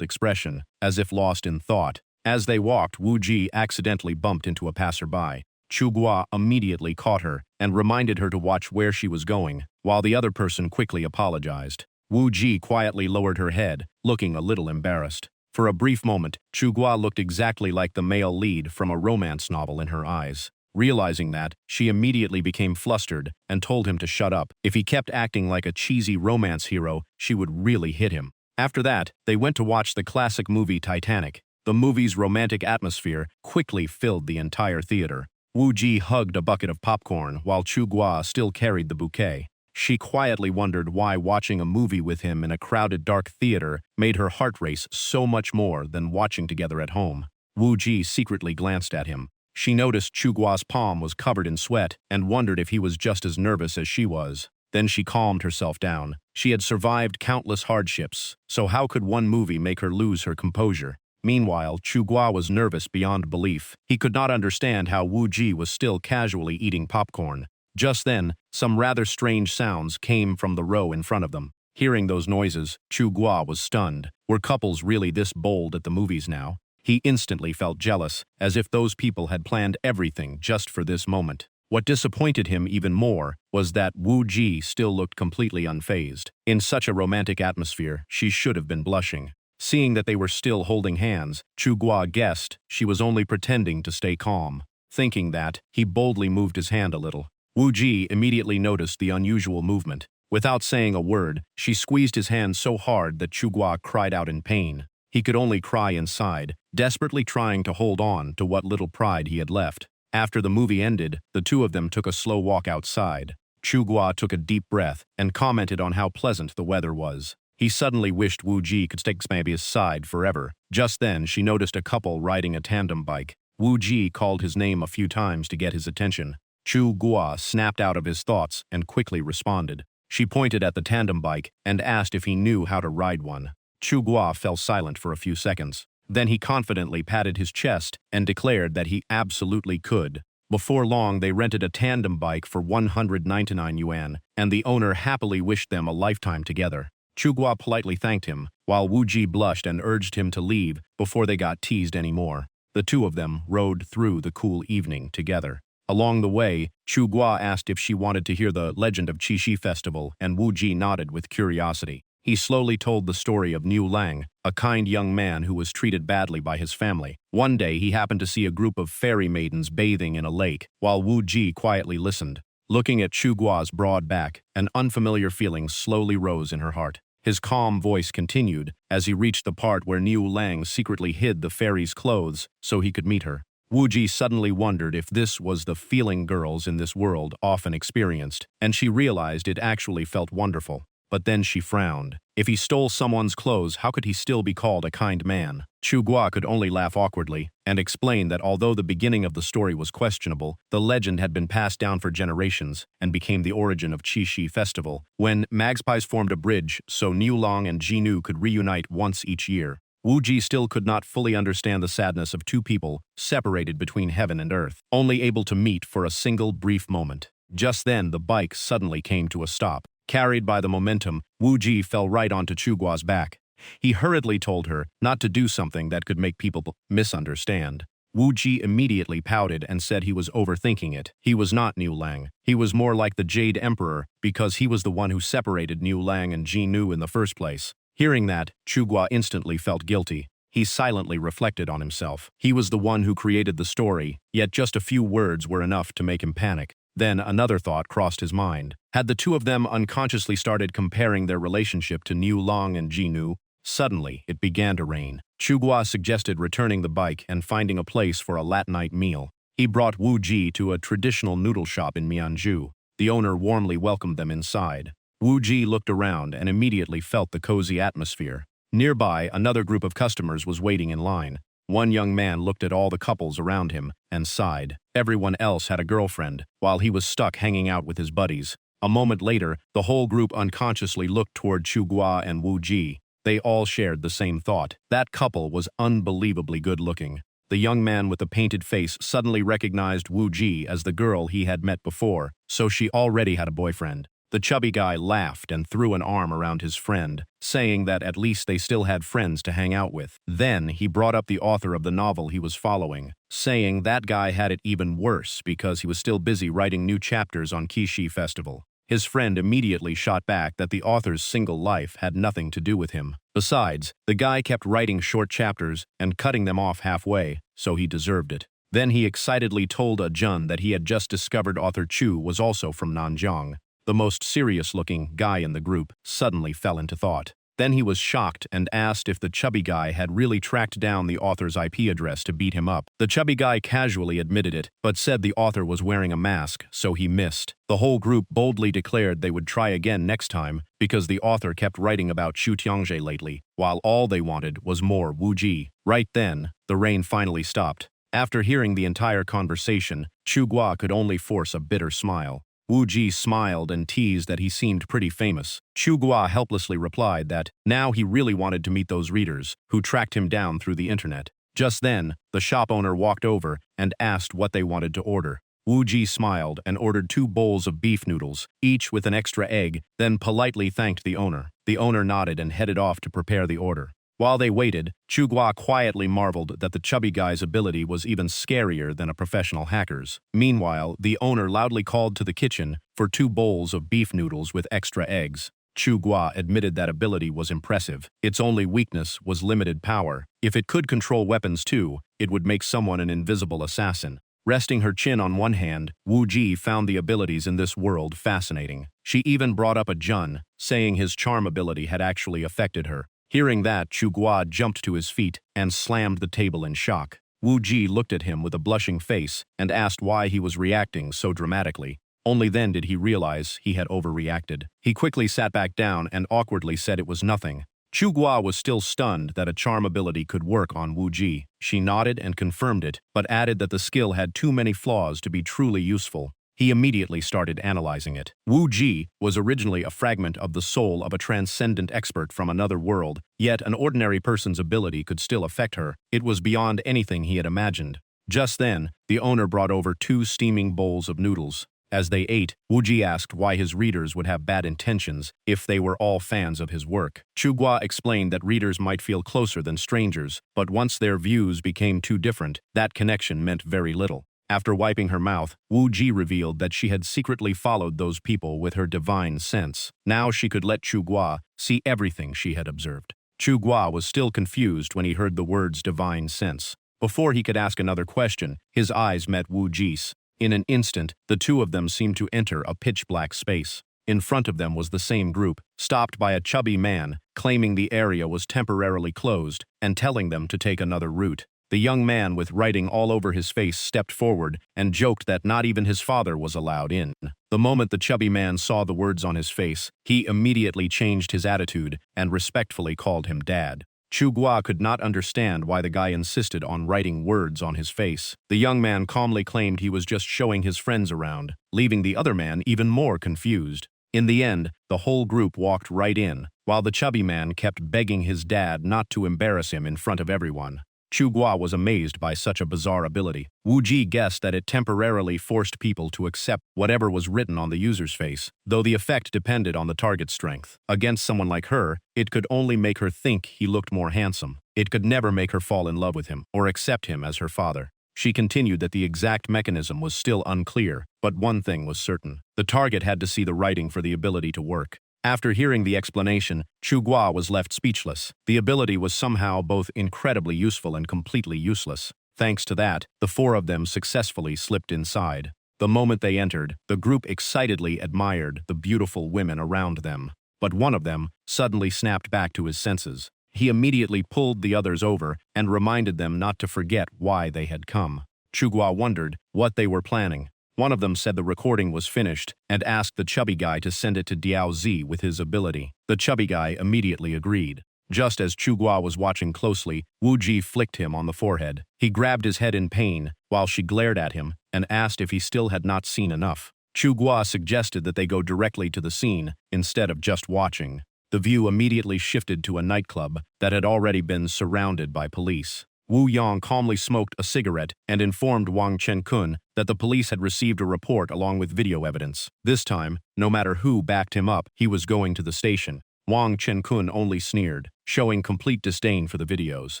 expression, as if lost in thought. As they walked, Wu Ji accidentally bumped into a passerby. Chu Gua immediately caught her and reminded her to watch where she was going, while the other person quickly apologized. Wu Ji quietly lowered her head, looking a little embarrassed. For a brief moment, Chu Gua looked exactly like the male lead from a romance novel in her eyes. Realizing that, she immediately became flustered and told him to shut up. If he kept acting like a cheesy romance hero, she would really hit him. After that, they went to watch the classic movie Titanic. The movie's romantic atmosphere quickly filled the entire theater. Wu Ji hugged a bucket of popcorn while Chu Gua still carried the bouquet. She quietly wondered why watching a movie with him in a crowded dark theater made her heart race so much more than watching together at home. Wu Ji secretly glanced at him. She noticed Chu Gua's palm was covered in sweat and wondered if he was just as nervous as she was. Then she calmed herself down. She had survived countless hardships, so how could one movie make her lose her composure? Meanwhile, Chu Gua was nervous beyond belief. He could not understand how Wu Ji was still casually eating popcorn. Just then, some rather strange sounds came from the row in front of them. Hearing those noises, Chu Gua was stunned. Were couples really this bold at the movies now? He instantly felt jealous, as if those people had planned everything just for this moment. What disappointed him even more was that Wu Ji still looked completely unfazed. In such a romantic atmosphere, she should have been blushing. Seeing that they were still holding hands, Chu Gua guessed she was only pretending to stay calm. Thinking that, he boldly moved his hand a little. Wu Ji immediately noticed the unusual movement. Without saying a word, she squeezed his hand so hard that Chu Gua cried out in pain. He could only cry inside, desperately trying to hold on to what little pride he had left. After the movie ended, the two of them took a slow walk outside. Chu Gua took a deep breath and commented on how pleasant the weather was. He suddenly wished Wu Ji could stay by his side forever. Just then, she noticed a couple riding a tandem bike. Wu Ji called his name a few times to get his attention. Chu Gua snapped out of his thoughts and quickly responded. She pointed at the tandem bike and asked if he knew how to ride one. Chu Gua fell silent for a few seconds. Then he confidently patted his chest and declared that he absolutely could. Before long, they rented a tandem bike for 199 yuan, and the owner happily wished them a lifetime together. Chu Gua politely thanked him, while Wu Ji blushed and urged him to leave before they got teased anymore. The two of them rode through the cool evening together. Along the way, Chu Gua asked if she wanted to hear the legend of Qixi Festival, and Wu Ji nodded with curiosity. He slowly told the story of Niu Lang, a kind young man who was treated badly by his family. One day, he happened to see a group of fairy maidens bathing in a lake, while Wu Ji quietly listened. Looking at Chu Gua's broad back, an unfamiliar feeling slowly rose in her heart. His calm voice continued as he reached the part where Niu Lang secretly hid the fairy's clothes so he could meet her. Wu Ji suddenly wondered if this was the feeling girls in this world often experienced, and she realized it actually felt wonderful. But then she frowned. If he stole someone's clothes, how could he still be called a kind man? Chu Gua could only laugh awkwardly and explain that although the beginning of the story was questionable, the legend had been passed down for generations and became the origin of Qixi Festival, when magpies formed a bridge so Niu Lang and Jinu could reunite once each year. Wu Ji still could not fully understand the sadness of two people separated between heaven and earth, only able to meet for a single brief moment. Just then, the bike suddenly came to a stop. Carried by the momentum, Wu Ji fell right onto Chu Gua's back. He hurriedly told her not to do something that could make people misunderstand. Wu Ji immediately pouted and said he was overthinking it. He was not Niu Lang. He was more like the Jade Emperor because he was the one who separated Niu Lang and Jinu in the first place. Hearing that, Chu Gua instantly felt guilty. He silently reflected on himself. He was the one who created the story, yet just a few words were enough to make him panic. Then another thought crossed his mind. Had the two of them unconsciously started comparing their relationship to Niu Lang and Jinu? Suddenly, it began to rain. Chu Gua suggested returning the bike and finding a place for a late-night meal. He brought Wu Ji to a traditional noodle shop in Mianzhu. The owner warmly welcomed them inside. Wu Ji looked around and immediately felt the cozy atmosphere. Nearby, another group of customers was waiting in line. One young man looked at all the couples around him and sighed. Everyone else had a girlfriend, while he was stuck hanging out with his buddies. A moment later, the whole group unconsciously looked toward Chugua and Wu Ji. They all shared the same thought. That couple was unbelievably good-looking. The young man with the painted face suddenly recognized Wu Ji as the girl he had met before, so she already had a boyfriend. The chubby guy laughed and threw an arm around his friend, saying that at least they still had friends to hang out with. Then he brought up the author of the novel he was following, saying that guy had it even worse because he was still busy writing new chapters on Kishi Festival. His friend immediately shot back that the author's single life had nothing to do with him. Besides, the guy kept writing short chapters and cutting them off halfway, so he deserved it. Then he excitedly told Jun that he had just discovered author Chu was also from Nanjing. The most serious-looking guy in the group suddenly fell into thought. Then he was shocked and asked if the chubby guy had really tracked down the author's IP address to beat him up. The chubby guy casually admitted it, but said the author was wearing a mask, so he missed. The whole group boldly declared they would try again next time because the author kept writing about Xu Tiangje lately, while all they wanted was more Wu Ji. Right then, the rain finally stopped. After hearing the entire conversation, Chu Gua could only force a bitter smile. Wu Ji smiled and teased that he seemed pretty famous. Chu Gua helplessly replied that now he really wanted to meet those readers who tracked him down through the internet. Just then, the shop owner walked over and asked what they wanted to order. Wu Ji smiled and ordered 2 bowls of beef noodles, each with an extra egg, then politely thanked the owner. The owner nodded and headed off to prepare the order. While they waited, Chu Gua quietly marveled that the chubby guy's ability was even scarier than a professional hacker's. Meanwhile, the owner loudly called to the kitchen for 2 bowls of beef noodles with extra eggs. Chu Gua admitted that ability was impressive. Its only weakness was limited power. If it could control weapons too, it would make someone an invisible assassin. Resting her chin on one hand, Wu Ji found the abilities in this world fascinating. She even brought up Jun, saying his charm ability had actually affected her. Hearing that, Chu Gua jumped to his feet and slammed the table in shock. Wu Ji looked at him with a blushing face and asked why he was reacting so dramatically. Only then did he realize he had overreacted. He quickly sat back down and awkwardly said it was nothing. Chu Gua was still stunned that a charm ability could work on Wu Ji. She nodded and confirmed it, but added that the skill had too many flaws to be truly useful. He immediately started analyzing it. Wu Ji was originally a fragment of the soul of a transcendent expert from another world, yet an ordinary person's ability could still affect her. It was beyond anything he had imagined. Just then, the owner brought over 2 steaming bowls of noodles. As they ate, Wu Ji asked why his readers would have bad intentions if they were all fans of his work. Chu Gua explained that readers might feel closer than strangers, but once their views became too different, that connection meant very little. After wiping her mouth, Wu Ji revealed that she had secretly followed those people with her divine sense. Now she could let Chu Gua see everything she had observed. Chu Gua was still confused when he heard the words divine sense. Before he could ask another question, his eyes met Wu Ji's. In an instant, the two of them seemed to enter a pitch-black space. In front of them was the same group, stopped by a chubby man, claiming the area was temporarily closed and telling them to take another route. The young man with writing all over his face stepped forward and joked that not even his father was allowed in. The moment the chubby man saw the words on his face, he immediately changed his attitude and respectfully called him Dad. Chu Gua could not understand why the guy insisted on writing words on his face. The young man calmly claimed he was just showing his friends around, leaving the other man even more confused. In the end, the whole group walked right in, while the chubby man kept begging his dad not to embarrass him in front of everyone. Chu Gua was amazed by such a bizarre ability. Wu Ji guessed that it temporarily forced people to accept whatever was written on the user's face, though the effect depended on the target's strength. Against someone like her, it could only make her think he looked more handsome. It could never make her fall in love with him or accept him as her father. She continued that the exact mechanism was still unclear, but one thing was certain. The target had to see the writing for the ability to work. After hearing the explanation, Chu Gua was left speechless. The ability was somehow both incredibly useful and completely useless. Thanks to that, the 4 of them successfully slipped inside. The moment they entered, the group excitedly admired the beautiful women around them. But one of them suddenly snapped back to his senses. He immediately pulled the others over and reminded them not to forget why they had come. Chu Gua wondered what they were planning. One of them said the recording was finished and asked the chubby guy to send it to Diao Zi with his ability. The chubby guy immediately agreed. Just as Chugua was watching closely, Wu Ji flicked him on the forehead. He grabbed his head in pain, while she glared at him and asked if he still had not seen enough. Chugua suggested that they go directly to the scene, instead of just watching. The view immediately shifted to a nightclub that had already been surrounded by police. Wu Yang calmly smoked a cigarette and informed Wang Chen-kun that the police had received a report along with video evidence. This time, no matter who backed him up, he was going to the station. Wang Chen-kun only sneered, showing complete disdain for the videos.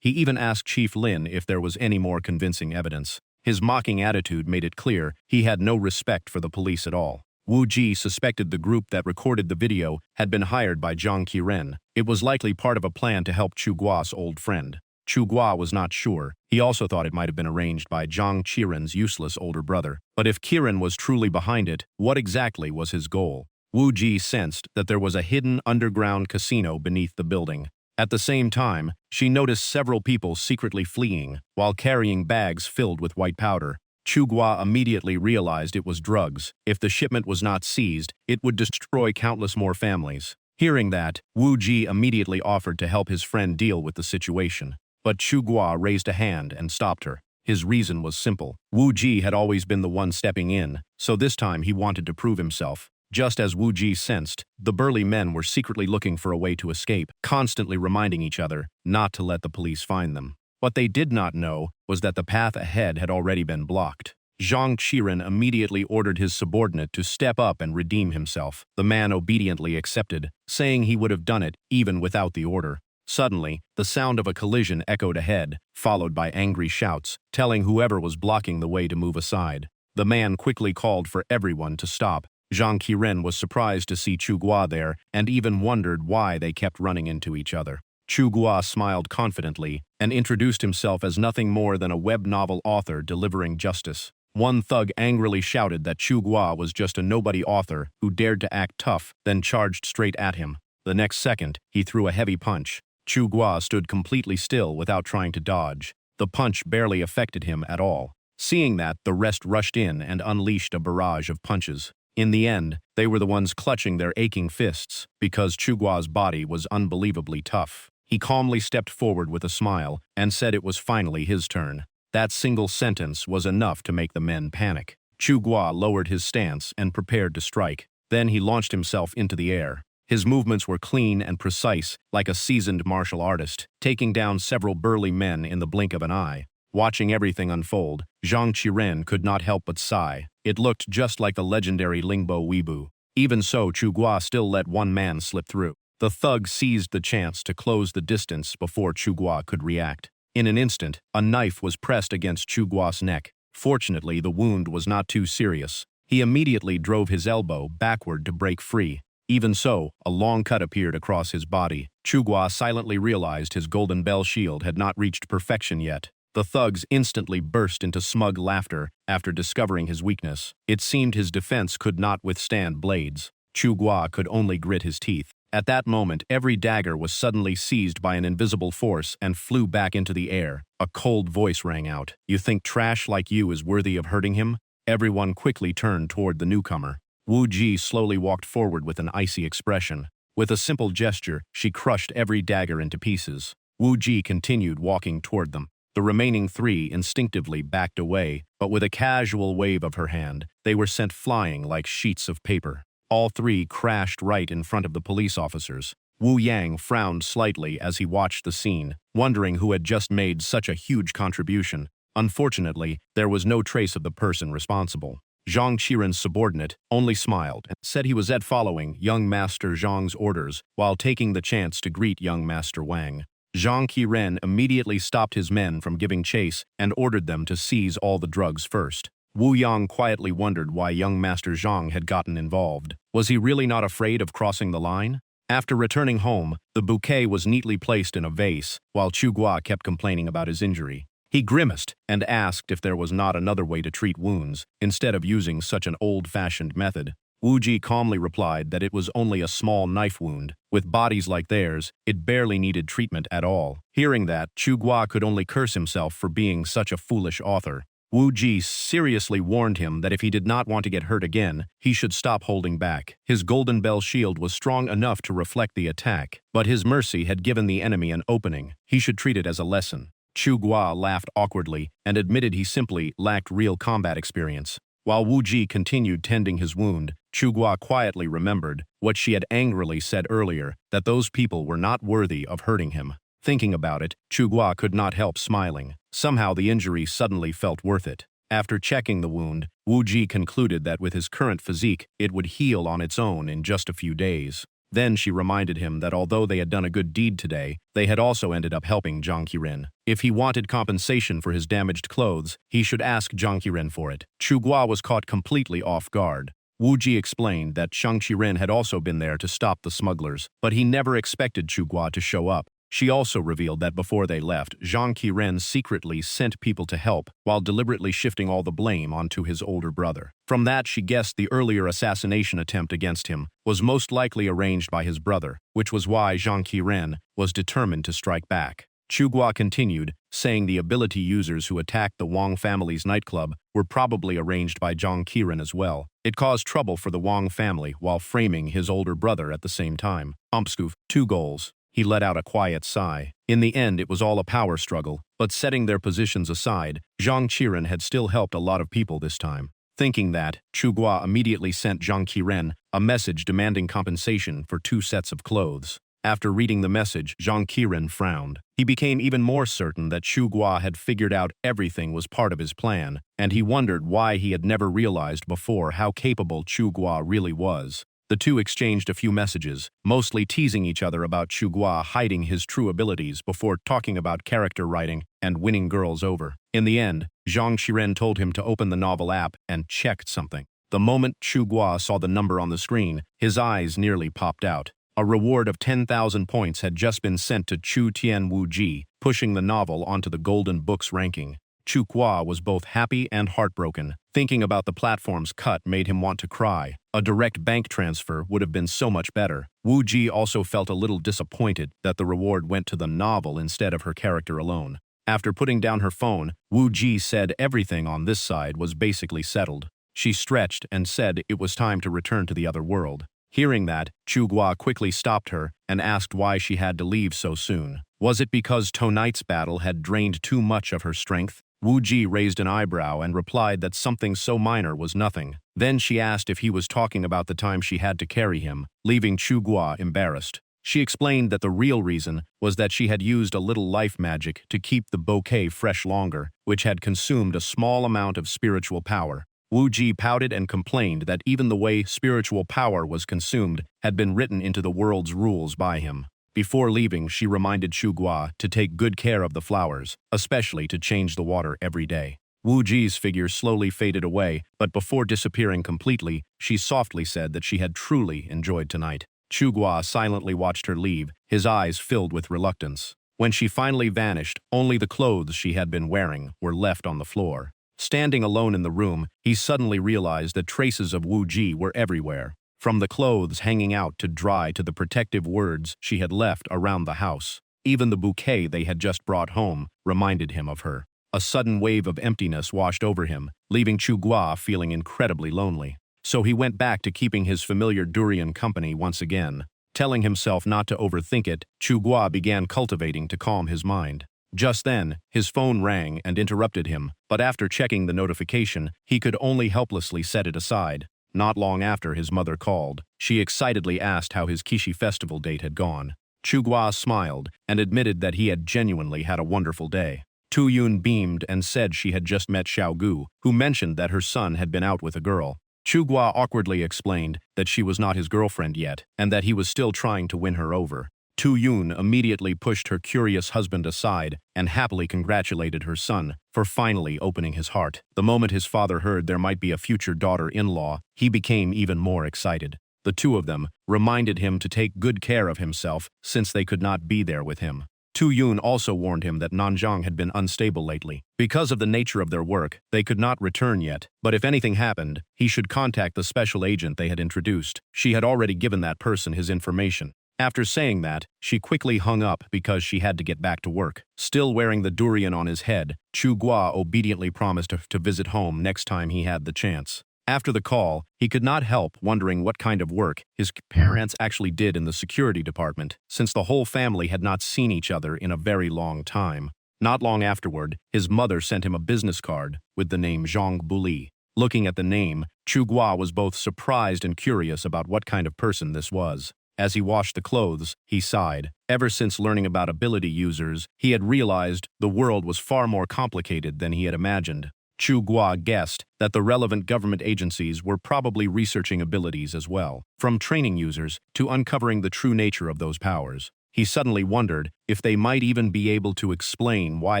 He even asked Chief Lin if there was any more convincing evidence. His mocking attitude made it clear he had no respect for the police at all. Wu Ji suspected the group that recorded the video had been hired by Zhang Qiren. It was likely part of a plan to help Chugua's old friend. Chugua was not sure. He also thought it might have been arranged by Zhang Qiren's useless older brother. But if Qiren was truly behind it, what exactly was his goal? Wu Ji sensed that there was a hidden underground casino beneath the building. At the same time, she noticed several people secretly fleeing while carrying bags filled with white powder. Chugua immediately realized it was drugs. If the shipment was not seized, it would destroy countless more families. Hearing that, Wu Ji immediately offered to help his friend deal with the situation. But Chugua raised a hand and stopped her. His reason was simple. Wu Ji had always been the one stepping in, so this time he wanted to prove himself. Just as Wu Ji sensed, the burly men were secretly looking for a way to escape, constantly reminding each other not to let the police find them. What they did not know was that the path ahead had already been blocked. Zhang Qiren immediately ordered his subordinate to step up and redeem himself. The man obediently accepted, saying he would have done it even without the order. Suddenly, the sound of a collision echoed ahead, followed by angry shouts, telling whoever was blocking the way to move aside. The man quickly called for everyone to stop. Zhang Qiren was surprised to see Chugua there and even wondered why they kept running into each other. Chugua smiled confidently and introduced himself as nothing more than a web novel author delivering justice. One thug angrily shouted that Chugua was just a nobody author who dared to act tough, then charged straight at him. The next second, he threw a heavy punch. Chugua stood completely still without trying to dodge. The punch barely affected him at all. Seeing that, the rest rushed in and unleashed a barrage of punches. In the end, they were the ones clutching their aching fists because Chugua's body was unbelievably tough. He calmly stepped forward with a smile and said it was finally his turn. That single sentence was enough to make the men panic. Chugua lowered his stance and prepared to strike. Then he launched himself into the air. His movements were clean and precise, like a seasoned martial artist, taking down several burly men in the blink of an eye. Watching everything unfold, Zhang Qiren could not help but sigh. It looked just like the legendary Lingbo Weibo. Even so, Chugua still let one man slip through. The thug seized the chance to close the distance before Chugua could react. In an instant, a knife was pressed against Chugua's neck. Fortunately, the wound was not too serious. He immediately drove his elbow backward to break free. Even so, a long cut appeared across his body. Chugua silently realized his golden bell shield had not reached perfection yet. The thugs instantly burst into smug laughter after discovering his weakness. It seemed his defense could not withstand blades. Chugua could only grit his teeth. At that moment, every dagger was suddenly seized by an invisible force and flew back into the air. A cold voice rang out. "You think trash like you is worthy of hurting him?" Everyone quickly turned toward the newcomer. Wu Ji slowly walked forward with an icy expression. With a simple gesture, she crushed every dagger into pieces. Wu Ji continued walking toward them. The remaining three instinctively backed away, but with a casual wave of her hand, they were sent flying like sheets of paper. All three crashed right in front of the police officers. Wu Yang frowned slightly as he watched the scene, wondering who had just made such a huge contribution. Unfortunately, there was no trace of the person responsible. Zhang Qiren's subordinate only smiled and said he was following young Master Zhang's orders while taking the chance to greet young Master Wang. Zhang Qiren immediately stopped his men from giving chase and ordered them to seize all the drugs first. Wu Yang quietly wondered why young Master Zhang had gotten involved. Was he really not afraid of crossing the line? After returning home, the bouquet was neatly placed in a vase, while Chugua kept complaining about his injury. He grimaced and asked if there was not another way to treat wounds, instead of using such an old-fashioned method. Wu Ji calmly replied that it was only a small knife wound. With bodies like theirs, it barely needed treatment at all. Hearing that, Chugua could only curse himself for being such a foolish author. Wu Ji seriously warned him that if he did not want to get hurt again, he should stop holding back. His golden bell shield was strong enough to reflect the attack, but his mercy had given the enemy an opening. He should treat it as a lesson. Chu Gua laughed awkwardly and admitted he simply lacked real combat experience. While Wu Ji continued tending his wound, Chu Gua quietly remembered what she had angrily said earlier, that those people were not worthy of hurting him. Thinking about it, Chu Gua could not help smiling. Somehow the injury suddenly felt worth it. After checking the wound, Wu Ji concluded that with his current physique, it would heal on its own in just a few days. Then she reminded him that although they had done a good deed today, they had also ended up helping Zhang Qiren. If he wanted compensation for his damaged clothes, he should ask Zhang Qiren for it. Chu Gua was caught completely off guard. Wu Ji explained that Zhang Qiren had also been there to stop the smugglers, but he never expected Chu Gua to show up. She also revealed that before they left, Zhang Qiren secretly sent people to help, while deliberately shifting all the blame onto his older brother. From that, she guessed the earlier assassination attempt against him was most likely arranged by his brother, which was why Zhang Qiren was determined to strike back. Chu Gua continued, saying the ability users who attacked the Wang family's nightclub were probably arranged by Zhang Qiren as well. It caused trouble for the Wang family while framing his older brother at the same time. Umpskoof, 2 goals. He let out a quiet sigh. In the end, it was all a power struggle, but setting their positions aside, Zhang Qiren had still helped a lot of people this time. Thinking that, Chu Gua immediately sent Zhang Qiren a message demanding compensation for 2 sets of clothes. After reading the message, Zhang Qiren frowned. He became even more certain that Chu Gua had figured out everything was part of his plan, and he wondered why he had never realized before how capable Chu Gua really was. The two exchanged a few messages, mostly teasing each other about Chu Gua hiding his true abilities before talking about character writing and winning girls over. In the end, Zhang Qiren told him to open the novel app and checked something. The moment Chu Gua saw the number on the screen, his eyes nearly popped out. A reward of 10,000 points had just been sent to Chu Tian Wu Ji, pushing the novel onto the Golden Books ranking. Chu Gua was both happy and heartbroken. Thinking about the platform's cut made him want to cry. A direct bank transfer would have been so much better. Wu Ji also felt a little disappointed that the reward went to the novel instead of her character alone. After putting down her phone, Wu Ji said everything on this side was basically settled. She stretched and said it was time to return to the other world. Hearing that, Chu Gua quickly stopped her and asked why she had to leave so soon. Was it because tonight's battle had drained too much of her strength? Wu Ji raised an eyebrow and replied that something so minor was nothing. Then she asked if he was talking about the time she had to carry him, leaving Chu Gua embarrassed. She explained that the real reason was that she had used a little life magic to keep the bouquet fresh longer, which had consumed a small amount of spiritual power. Wu Ji pouted and complained that even the way spiritual power was consumed had been written into the world's rules by him. Before leaving, she reminded Chu Gua to take good care of the flowers, especially to change the water every day. Wu Ji's figure slowly faded away, but before disappearing completely, she softly said that she had truly enjoyed tonight. Chu Gua silently watched her leave, his eyes filled with reluctance. When she finally vanished, only the clothes she had been wearing were left on the floor. Standing alone in the room, he suddenly realized that traces of Wu Ji were everywhere. From the clothes hanging out to dry to the protective words she had left around the house. Even the bouquet they had just brought home reminded him of her. A sudden wave of emptiness washed over him, leaving Chu Gua feeling incredibly lonely. So he went back to keeping his familiar durian company once again. Telling himself not to overthink it, Chu Gua began cultivating to calm his mind. Just then, his phone rang and interrupted him, but after checking the notification, he could only helplessly set it aside. Not long after his mother called, she excitedly asked how his Kishi festival date had gone. Chu Gua smiled and admitted that he had genuinely had a wonderful day. Tu Yun beamed and said she had just met Xiao Gu, who mentioned that her son had been out with a girl. Chu Gua awkwardly explained that she was not his girlfriend yet and that he was still trying to win her over. Tu Yun immediately pushed her curious husband aside and happily congratulated her son for finally opening his heart. The moment his father heard there might be a future daughter-in-law, he became even more excited. The two of them reminded him to take good care of himself since they could not be there with him. Tu Yun also warned him that Nanzhang had been unstable lately. Because of the nature of their work, they could not return yet, but if anything happened, he should contact the special agent they had introduced. She had already given that person his information. After saying that, she quickly hung up because she had to get back to work. Still wearing the durian on his head, Chu Gua obediently promised to visit home next time he had the chance. After the call, he could not help wondering what kind of work his parents actually did in the security department, since the whole family had not seen each other in a very long time. Not long afterward, his mother sent him a business card with the name Zhang Buli. Looking at the name, Chu Gua was both surprised and curious about what kind of person this was. As he washed the clothes, he sighed. Ever since learning about ability users, he had realized the world was far more complicated than he had imagined. Chu Gua guessed that the relevant government agencies were probably researching abilities as well, from training users to uncovering the true nature of those powers. He suddenly wondered if they might even be able to explain why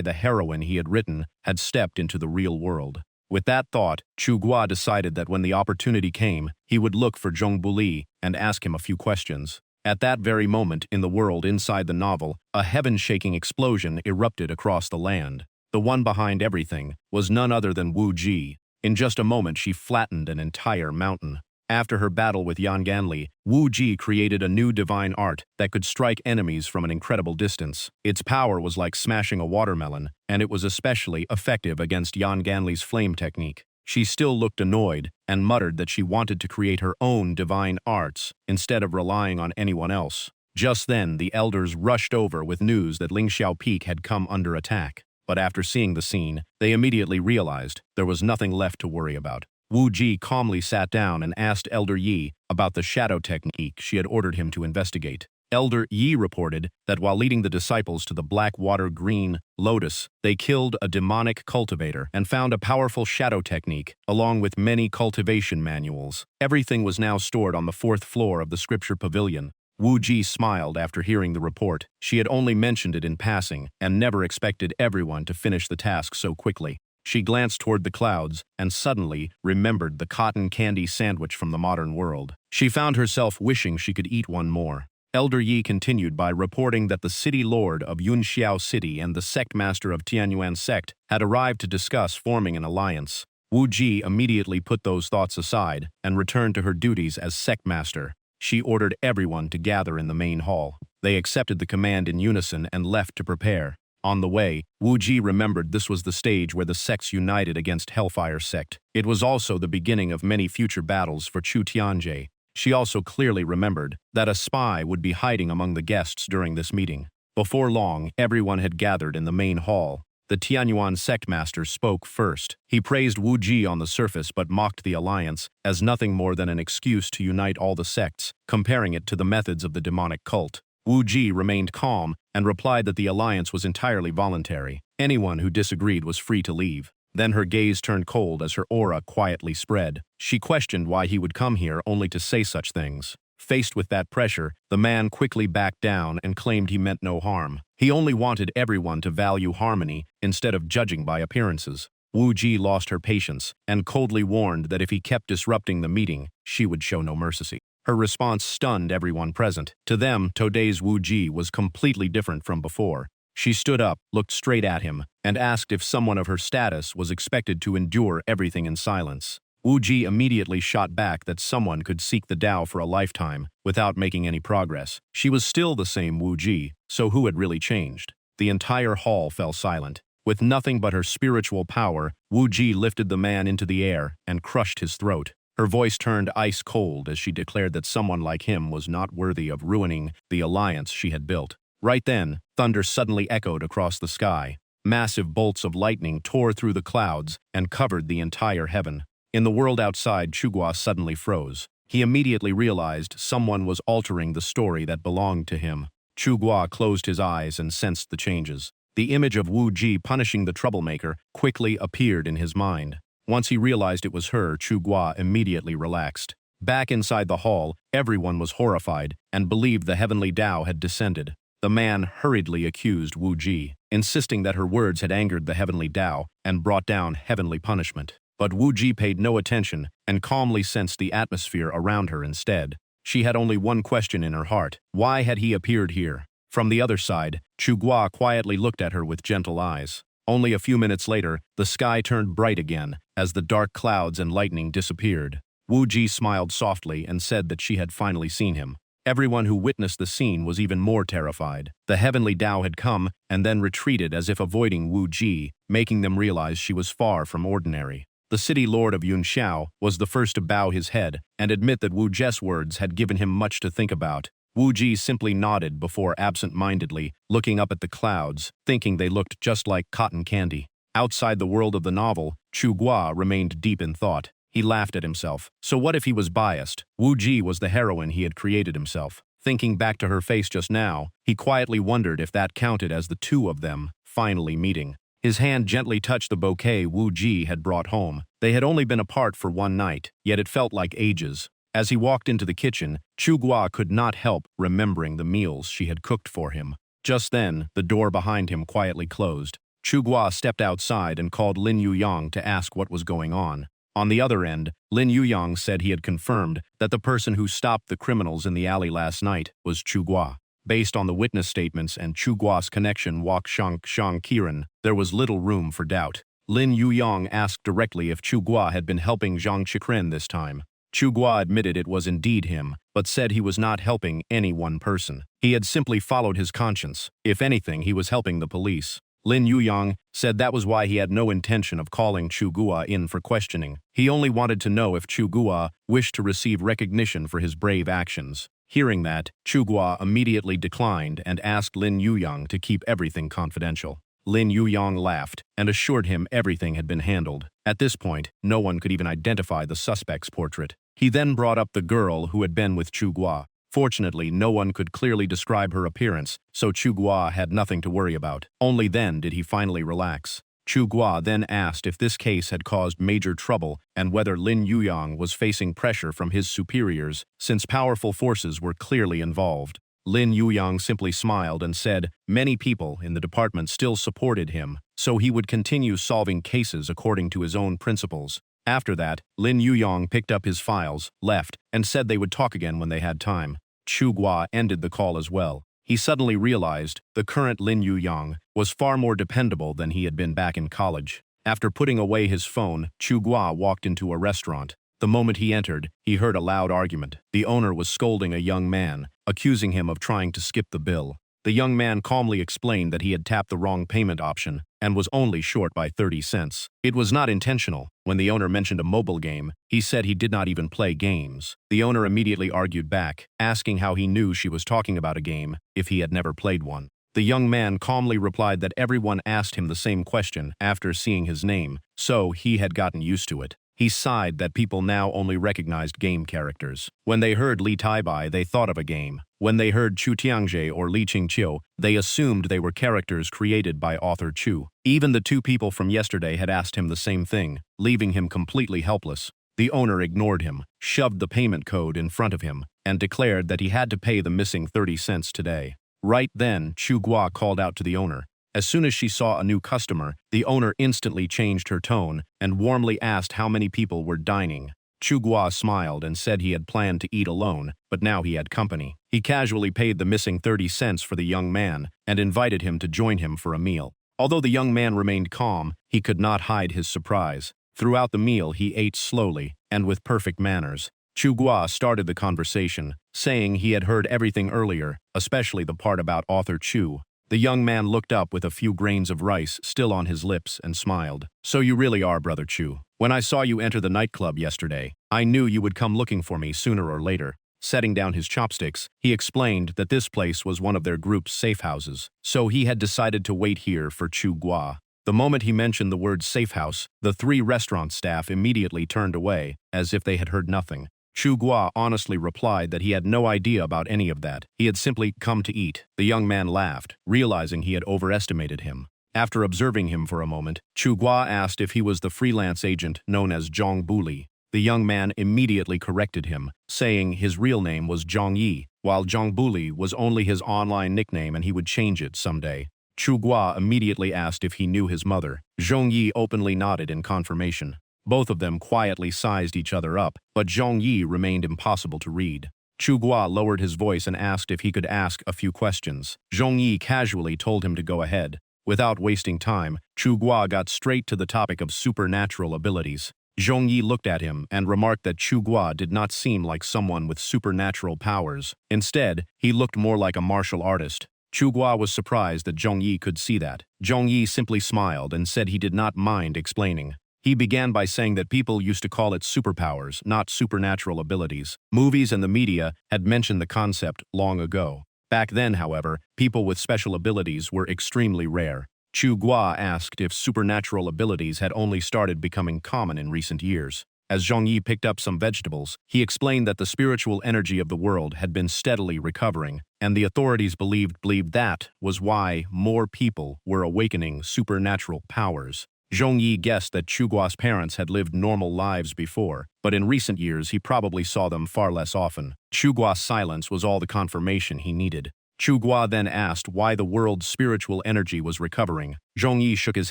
the heroine he had written had stepped into the real world. With that thought, Chu Gua decided that when the opportunity came, he would look for Zhong Buli and ask him a few questions. At that very moment in the world inside the novel, a heaven-shaking explosion erupted across the land. The one behind everything was none other than Wu Ji. In just a moment, she flattened an entire mountain. After her battle with Yan Ganli, Wu Ji created a new divine art that could strike enemies from an incredible distance. Its power was like smashing a watermelon, and it was especially effective against Yan Ganli's flame technique. She still looked annoyed and muttered that she wanted to create her own divine arts instead of relying on anyone else. Just then, the elders rushed over with news that Lingxiao Peak had come under attack. But after seeing the scene, they immediately realized there was nothing left to worry about. Wu Ji calmly sat down and asked Elder Yi about the shadow technique she had ordered him to investigate. Elder Yi reported that while leading the disciples to the black water green lotus, they killed a demonic cultivator and found a powerful shadow technique, along with many cultivation manuals. Everything was now stored on the 4th floor of the scripture pavilion. Wu Ji smiled after hearing the report. She had only mentioned it in passing and never expected everyone to finish the task so quickly. She glanced toward the clouds and suddenly remembered the cotton candy sandwich from the modern world. She found herself wishing she could eat one more. Elder Yi continued by reporting that the city lord of Yunxiao City and the sect master of Tianyuan sect had arrived to discuss forming an alliance. Wu Ji immediately put those thoughts aside and returned to her duties as sect master. She ordered everyone to gather in the main hall. They accepted the command in unison and left to prepare. On the way, Wu Ji remembered this was the stage where the sects united against Hellfire sect. It was also the beginning of many future battles for Chu Tianjie. She also clearly remembered that a spy would be hiding among the guests during this meeting. Before long, everyone had gathered in the main hall. The Tianyuan sect master spoke first. He praised Wu Ji on the surface but mocked the alliance as nothing more than an excuse to unite all the sects, comparing it to the methods of the demonic cult. Wu Ji remained calm and replied that the alliance was entirely voluntary. Anyone who disagreed was free to leave. Then her gaze turned cold as her aura quietly spread. She questioned why he would come here only to say such things. Faced with that pressure, the man quickly backed down and claimed he meant no harm. He only wanted everyone to value harmony instead of judging by appearances. Wu Ji lost her patience and coldly warned that if he kept disrupting the meeting, she would show no mercy. Her response stunned everyone present. To them, Today's Wu Ji was completely different from before. She stood up, looked straight at him, and asked if someone of her status was expected to endure everything in silence. Wu Ji immediately shot back that someone could seek the Tao for a lifetime without making any progress. She was still the same Wu Ji, so who had really changed? The entire hall fell silent. With nothing but her spiritual power, Wu Ji lifted the man into the air and crushed his throat. Her voice turned ice cold as she declared that someone like him was not worthy of ruining the alliance she had built. Right then, thunder suddenly echoed across the sky. Massive bolts of lightning tore through the clouds and covered the entire heaven. In the world outside, Chu Gua suddenly froze. He immediately realized someone was altering the story that belonged to him. Chu Gua closed his eyes and sensed the changes. The image of Wu Ji punishing the troublemaker quickly appeared in his mind. Once he realized it was her, Chu Gua immediately relaxed. Back inside the hall, everyone was horrified and believed the heavenly Tao had descended. The man hurriedly accused Wu Ji, insisting that her words had angered the heavenly Tao and brought down heavenly punishment. But Wu Ji paid no attention and calmly sensed the atmosphere around her instead. She had only one question in her heart. Why had he appeared here? From the other side, Chu Gua quietly looked at her with gentle eyes. Only a few minutes later, the sky turned bright again as the dark clouds and lightning disappeared. Wu Ji smiled softly and said that she had finally seen him. Everyone who witnessed the scene was even more terrified. The heavenly Tao had come and then retreated as if avoiding Wu Ji, making them realize she was far from ordinary. The city lord of Yunxiao was the first to bow his head and admit that Wu Ji's words had given him much to think about. Wu Ji simply nodded before absent-mindedly looking up at the clouds, thinking they looked just like cotton candy. Outside the world of the novel, Chu Gua remained deep in thought. He laughed at himself. So what if he was biased? Wu Ji was the heroine he had created himself. Thinking back to her face just now, he quietly wondered if that counted as the two of them finally meeting. His hand gently touched the bouquet Wu Ji had brought home. They had only been apart for one night, yet it felt like ages. As he walked into the kitchen, Chu Gua could not help remembering the meals she had cooked for him. Just then, the door behind him quietly closed. Chu Gua stepped outside and called Lin Yuyang to ask what was going on. On the other end, Lin Yuyang said he had confirmed that the person who stopped the criminals in the alley last night was Chu Gua. Based on the witness statements and Chu Gua's connection Wak Shang Kiran, there was little room for doubt. Lin Yuyang asked directly if Chu Gua had been helping Zhang Chikren this time. Chu Gua admitted it was indeed him, but said he was not helping any one person. He had simply followed his conscience. If anything, he was helping the police. Lin Yuyang said that was why he had no intention of calling Chu Gua in for questioning. He only wanted to know if Chu Gua wished to receive recognition for his brave actions. Hearing that, Chu Gua immediately declined and asked Lin Yuyang to keep everything confidential. Lin Yuyang laughed and assured him everything had been handled. At this point, no one could even identify the suspect's portrait. He then brought up the girl who had been with Chu Gua. Fortunately, no one could clearly describe her appearance, so Chu Gua had nothing to worry about. Only then did he finally relax. Chu Gua then asked if this case had caused major trouble and whether Lin Yuyang was facing pressure from his superiors, since powerful forces were clearly involved. Lin Yuyang simply smiled and said many people in the department still supported him, so he would continue solving cases according to his own principles. After that, Lin Yuyang picked up his files, left, and said they would talk again when they had time. Chu Gua ended the call as well. He suddenly realized the current Lin Yuyang was far more dependable than he had been back in college. After putting away his phone, Chu Gua walked into a restaurant. The moment he entered, he heard a loud argument. The owner was scolding a young man, accusing him of trying to skip the bill. The young man calmly explained that he had tapped the wrong payment option and was only short by 30 cents. It was not intentional. When the owner mentioned a mobile game, he said he did not even play games. The owner immediately argued back, asking how he knew she was talking about a game if he had never played one. The young man calmly replied that everyone asked him the same question after seeing his name, so he had gotten used to it. He sighed that people now only recognized game characters. When they heard Li Taibai, they thought of a game. When they heard Chu Tiangjie or Li Qingqiu, they assumed they were characters created by author Chu. Even the two people from yesterday had asked him the same thing, leaving him completely helpless. The owner ignored him, shoved the payment code in front of him, and declared that he had to pay the missing 30 cents today. Right then, Chu Gua called out to the owner. As soon as she saw a new customer, the owner instantly changed her tone and warmly asked how many people were dining. Chu Gua smiled and said he had planned to eat alone, but now he had company. He casually paid the missing 30 cents for the young man and invited him to join him for a meal. Although the young man remained calm, he could not hide his surprise. Throughout the meal, he ate slowly and with perfect manners. Chu Gua started the conversation, saying he had heard everything earlier, especially the part about author Chu. The young man looked up with a few grains of rice still on his lips and smiled. So you really are Brother Chu. When I saw you enter the nightclub yesterday, I knew you would come looking for me sooner or later. Setting down his chopsticks, he explained that this place was one of their group's safe houses, so he had decided to wait here for Chu Gua. The moment he mentioned the word safe house, the three restaurant staff immediately turned away, as if they had heard nothing. Chu Gua honestly replied that he had no idea about any of that. He had simply come to eat. The young man laughed, realizing he had overestimated him. After observing him for a moment, Chu Gua asked if he was the freelance agent known as Zhang Buli. The young man immediately corrected him, saying his real name was Zhang Yi, while Zhang Buli was only his online nickname and he would change it someday. Chu Gua immediately asked if he knew his mother. Zhang Yi openly nodded in confirmation. Both of them quietly sized each other up, but Zhang Yi remained impossible to read. Chu Gua lowered his voice and asked if he could ask a few questions. Zhang Yi casually told him to go ahead. Without wasting time, Chu Gua got straight to the topic of supernatural abilities. Zhongyi looked at him and remarked that Chu Guo did not seem like someone with supernatural powers. Instead, he looked more like a martial artist. Chu Guo was surprised that Zhongyi could see that. Zhongyi simply smiled and said he did not mind explaining. He began by saying that people used to call it superpowers, not supernatural abilities. Movies and the media had mentioned the concept long ago. Back then, however, people with special abilities were extremely rare. Chu Guo asked if supernatural abilities had only started becoming common in recent years. As Zhongyi picked up some vegetables, he explained that the spiritual energy of the world had been steadily recovering, and the authorities believed that was why more people were awakening supernatural powers. Zhongyi guessed that Chu Guo's parents had lived normal lives before, but in recent years he probably saw them far less often. Chu Guo's silence was all the confirmation he needed. Chu Guo then asked why the world's spiritual energy was recovering. Zhongyi shook his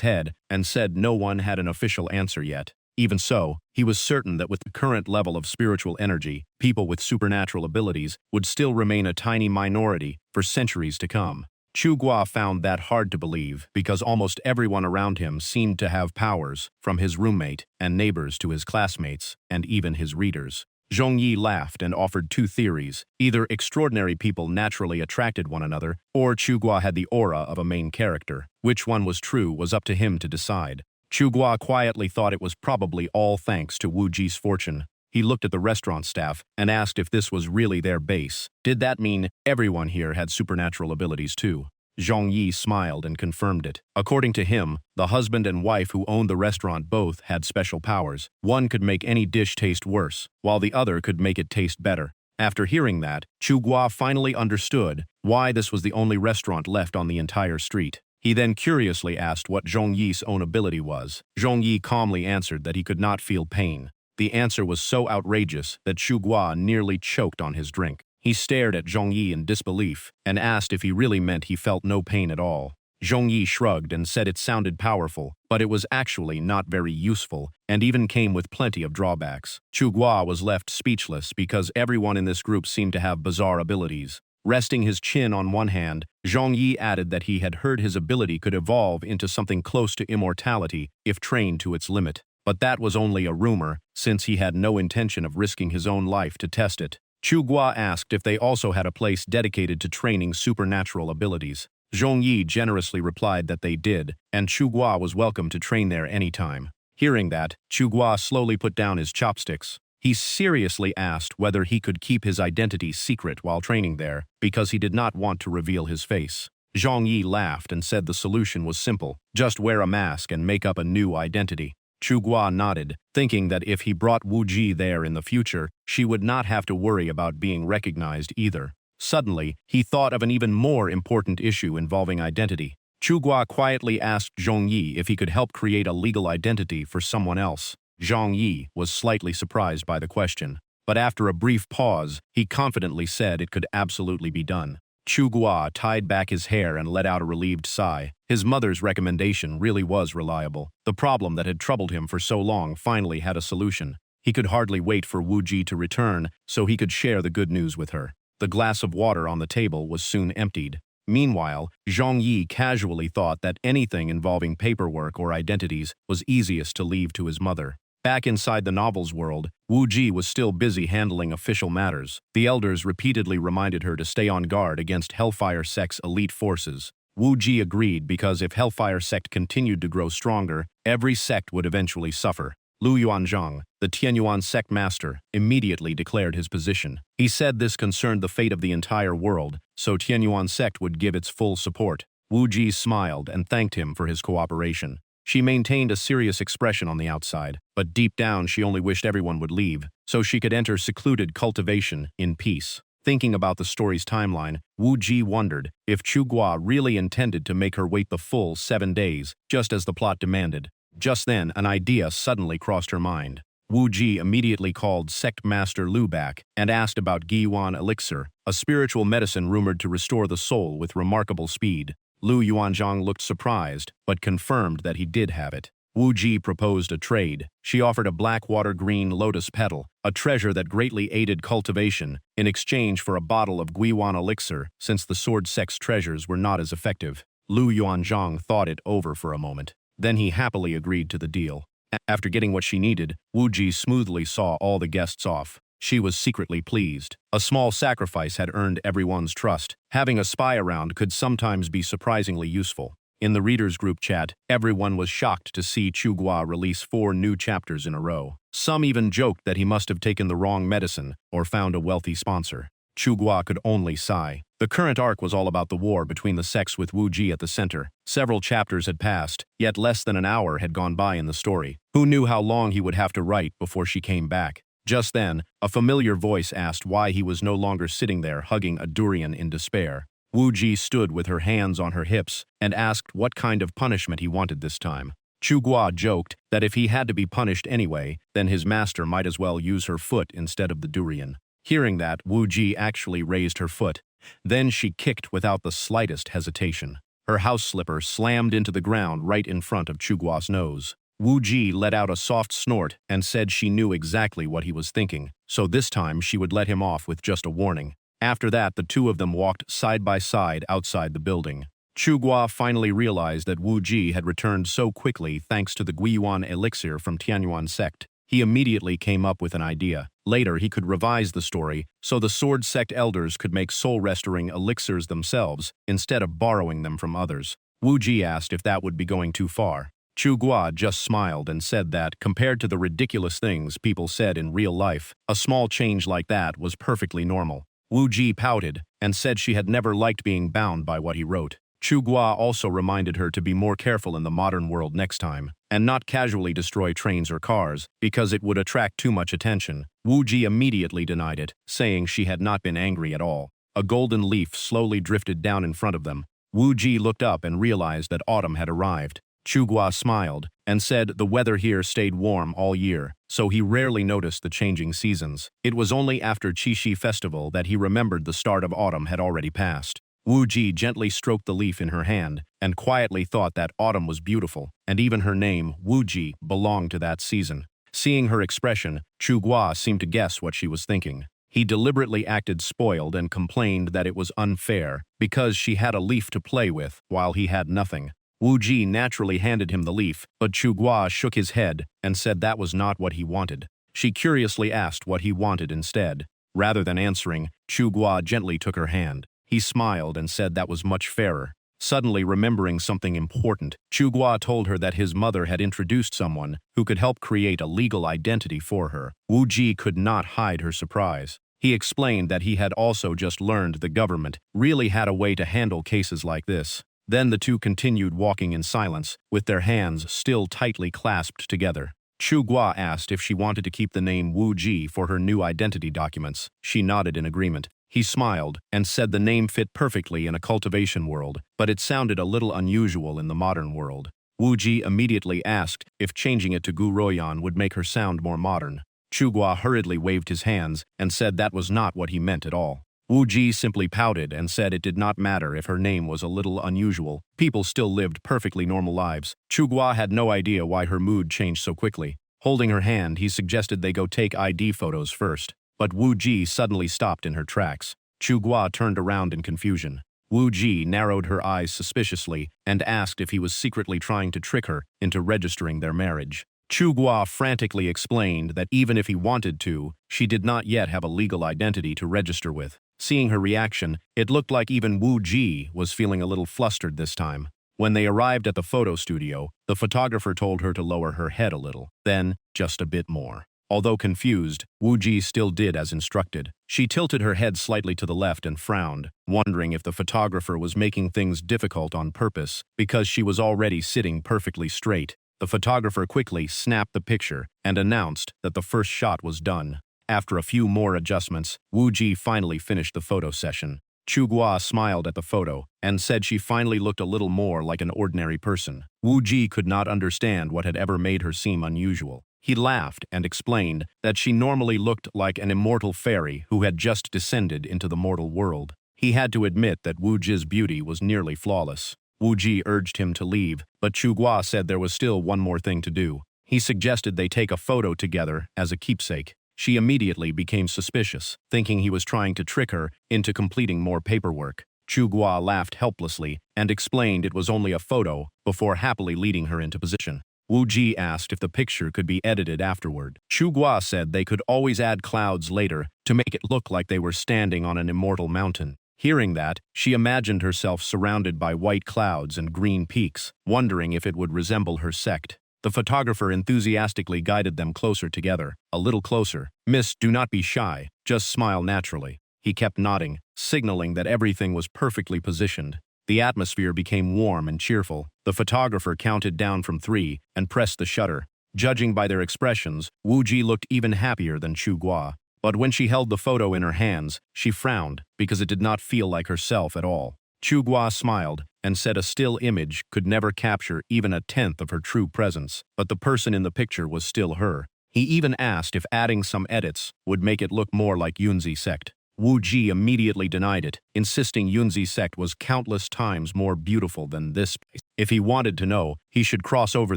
head and said no one had an official answer yet. Even so, he was certain that with the current level of spiritual energy, people with supernatural abilities would still remain a tiny minority for centuries to come. Chu Guo found that hard to believe because almost everyone around him seemed to have powers, from his roommate and neighbors to his classmates and even his readers. Zhongyi laughed and offered two theories. Either extraordinary people naturally attracted one another, or Chu Guo had the aura of a main character. Which one was true was up to him to decide. Chu Guo quietly thought it was probably all thanks to Wu Ji's fortune. He looked at the restaurant staff and asked if this was really their base. Did that mean everyone here had supernatural abilities too? Zhongyi smiled and confirmed it. According to him, the husband and wife who owned the restaurant both had special powers. One could make any dish taste worse, while the other could make it taste better. After hearing that, Chu Guo finally understood why this was the only restaurant left on the entire street. He then curiously asked what Zhongyi's own ability was. Zhongyi calmly answered that he could not feel pain. The answer was so outrageous that Chu Guo nearly choked on his drink. He stared at Zhongyi in disbelief and asked if he really meant he felt no pain at all. Zhongyi shrugged and said it sounded powerful, but it was actually not very useful and even came with plenty of drawbacks. Chu Guo was left speechless because everyone in this group seemed to have bizarre abilities. Resting his chin on one hand, Zhongyi added that he had heard his ability could evolve into something close to immortality if trained to its limit. But that was only a rumor, since he had no intention of risking his own life to test it. Chu Guo asked if they also had a place dedicated to training supernatural abilities. Zhongyi generously replied that they did, and Chu Guo was welcome to train there anytime. Hearing that, Chu Guo slowly put down his chopsticks. He seriously asked whether he could keep his identity secret while training there, because he did not want to reveal his face. Zhongyi laughed and said the solution was simple: just wear a mask and make up a new identity. Chu Guo nodded, thinking that if he brought Wu Ji there in the future, she would not have to worry about being recognized either. Suddenly, he thought of an even more important issue involving identity. Chu Guo quietly asked Zhongyi if he could help create a legal identity for someone else. Zhongyi was slightly surprised by the question, but after a brief pause, he confidently said it could absolutely be done. Chu Guo tied back his hair and let out a relieved sigh. His mother's recommendation really was reliable. The problem that had troubled him for so long finally had a solution. He could hardly wait for Wu Ji to return so he could share the good news with her. The glass of water on the table was soon emptied. Meanwhile, Zhongyi casually thought that anything involving paperwork or identities was easiest to leave to his mother. Back inside the novel's world, Wu Ji was still busy handling official matters. The elders repeatedly reminded her to stay on guard against Hellfire Sect's elite forces. Wu Ji agreed because if Hellfire Sect continued to grow stronger, every sect would eventually suffer. Lu Yuanzhang, the Tianyuan sect master, immediately declared his position. He said this concerned the fate of the entire world, so Tianyuan sect would give its full support. Wu Ji smiled and thanked him for his cooperation. She maintained a serious expression on the outside, but deep down she only wished everyone would leave, so she could enter secluded cultivation in peace. Thinking about the story's timeline, Wu Ji wondered if Chu Guo really intended to make her wait the full 7 days, just as the plot demanded. Just then, an idea suddenly crossed her mind. Wu Ji immediately called Sect Master Lu back and asked about Guiyuan Elixir, a spiritual medicine rumored to restore the soul with remarkable speed. Lu Yuanzhang looked surprised, but confirmed that he did have it. Wu Ji proposed a trade. She offered a black water-green lotus petal, a treasure that greatly aided cultivation, in exchange for a bottle of Guiyuan Elixir, since the Sword Sect's treasures were not as effective. Lu Yuanzhang thought it over for a moment. Then he happily agreed to the deal. After getting what she needed, Wu Ji smoothly saw all the guests off. She was secretly pleased. A small sacrifice had earned everyone's trust. Having a spy around could sometimes be surprisingly useful. In the readers' group chat, everyone was shocked to see Chugua release 4 new chapters in a row. Some even joked that he must have taken the wrong medicine or found a wealthy sponsor. Chugua could only sigh. The current arc was all about the war between the sects with Wu Ji at the center. Several chapters had passed, yet less than an hour had gone by in the story. Who knew how long he would have to write before she came back? Just then, a familiar voice asked why he was no longer sitting there hugging a durian in despair. Wu Ji stood with her hands on her hips and asked what kind of punishment he wanted this time. Chugua joked that if he had to be punished anyway, then his master might as well use her foot instead of the durian. Hearing that, Wu Ji actually raised her foot. Then she kicked without the slightest hesitation. Her house slipper slammed into the ground right in front of Chugua's nose. Wu Ji let out a soft snort and said she knew exactly what he was thinking, so this time she would let him off with just a warning. After that, the two of them walked side by side outside the building. Chugua finally realized that Wu Ji had returned so quickly thanks to the Guiyuan elixir from Tianyuan sect. He immediately came up with an idea. Later, he could revise the story so the sword sect elders could make soul-restoring elixirs themselves instead of borrowing them from others. Wu Ji asked if that would be going too far. Chugua just smiled and said that, compared to the ridiculous things people said in real life, a small change like that was perfectly normal. Wu Ji pouted and said she had never liked being bound by what he wrote. Chugua also reminded her to be more careful in the modern world next time, and not casually destroy trains or cars, because it would attract too much attention. Wu Ji immediately denied it, saying she had not been angry at all. A golden leaf slowly drifted down in front of them. Wu Ji looked up and realized that autumn had arrived. Chugua smiled and said the weather here stayed warm all year, so he rarely noticed the changing seasons. It was only after Qixi festival that he remembered the start of autumn had already passed. Wu Ji gently stroked the leaf in her hand and quietly thought that autumn was beautiful, and even her name, Wu Ji, belonged to that season. Seeing her expression, Chugua seemed to guess what she was thinking. He deliberately acted spoiled and complained that it was unfair because she had a leaf to play with while he had nothing. Wu Ji naturally handed him the leaf, but Chugua shook his head and said that was not what he wanted. She curiously asked what he wanted instead. Rather than answering, Chugua gently took her hand. He smiled and said that was much fairer. Suddenly remembering something important, Chugua told her that his mother had introduced someone who could help create a legal identity for her. Wu Ji could not hide her surprise. He explained that he had also just learned the government really had a way to handle cases like this. Then the two continued walking in silence, with their hands still tightly clasped together. Chugua asked if she wanted to keep the name Wu Ji for her new identity documents. She nodded in agreement. He smiled and said the name fit perfectly in a cultivation world, but it sounded a little unusual in the modern world. Wu Ji immediately asked if changing it to Gu Royan would make her sound more modern. Chugua hurriedly waved his hands and said that was not what he meant at all. Wu Ji simply pouted and said it did not matter if her name was a little unusual. People still lived perfectly normal lives. Chugua had no idea why her mood changed so quickly. Holding her hand, he suggested they go take ID photos first. But Wu Ji suddenly stopped in her tracks. Chugua turned around in confusion. Wu Ji narrowed her eyes suspiciously and asked if he was secretly trying to trick her into registering their marriage. Chugua frantically explained that even if he wanted to, she did not yet have a legal identity to register with. Seeing her reaction, it looked like even Wu Ji was feeling a little flustered this time. When they arrived at the photo studio, the photographer told her to lower her head a little, then just a bit more. Although confused, Wu Ji still did as instructed. She tilted her head slightly to the left and frowned, wondering if the photographer was making things difficult on purpose because she was already sitting perfectly straight. The photographer quickly snapped the picture and announced that the first shot was done. After a few more adjustments, Wu Ji finally finished the photo session. Chugua smiled at the photo and said she finally looked a little more like an ordinary person. Wu Ji could not understand what had ever made her seem unusual. He laughed and explained that she normally looked like an immortal fairy who had just descended into the mortal world. He had to admit that Wu Ji's beauty was nearly flawless. Wu Ji urged him to leave, but Chugua said there was still one more thing to do. He suggested they take a photo together as a keepsake. She immediately became suspicious, thinking he was trying to trick her into completing more paperwork. Chugua laughed helplessly and explained it was only a photo before happily leading her into position. Wu Ji asked if the picture could be edited afterward. Chu Gua said they could always add clouds later to make it look like they were standing on an immortal mountain. Hearing that, she imagined herself surrounded by white clouds and green peaks, wondering if it would resemble her sect. The photographer enthusiastically guided them closer together, a little closer. "Miss, do not be shy, just smile naturally." He kept nodding, signaling that everything was perfectly positioned. The atmosphere became warm and cheerful. The photographer counted down from 3 and pressed the shutter. Judging by their expressions, Wu Ji looked even happier than Chu Gua. But when she held the photo in her hands, she frowned because it did not feel like herself at all. Chu Gua smiled and said a still image could never capture even a tenth of her true presence, but the person in the picture was still her. He even asked if adding some edits would make it look more like Yunzi sect. Wu Ji immediately denied it, insisting Yunzi sect was countless times more beautiful than this place. If he wanted to know, he should cross over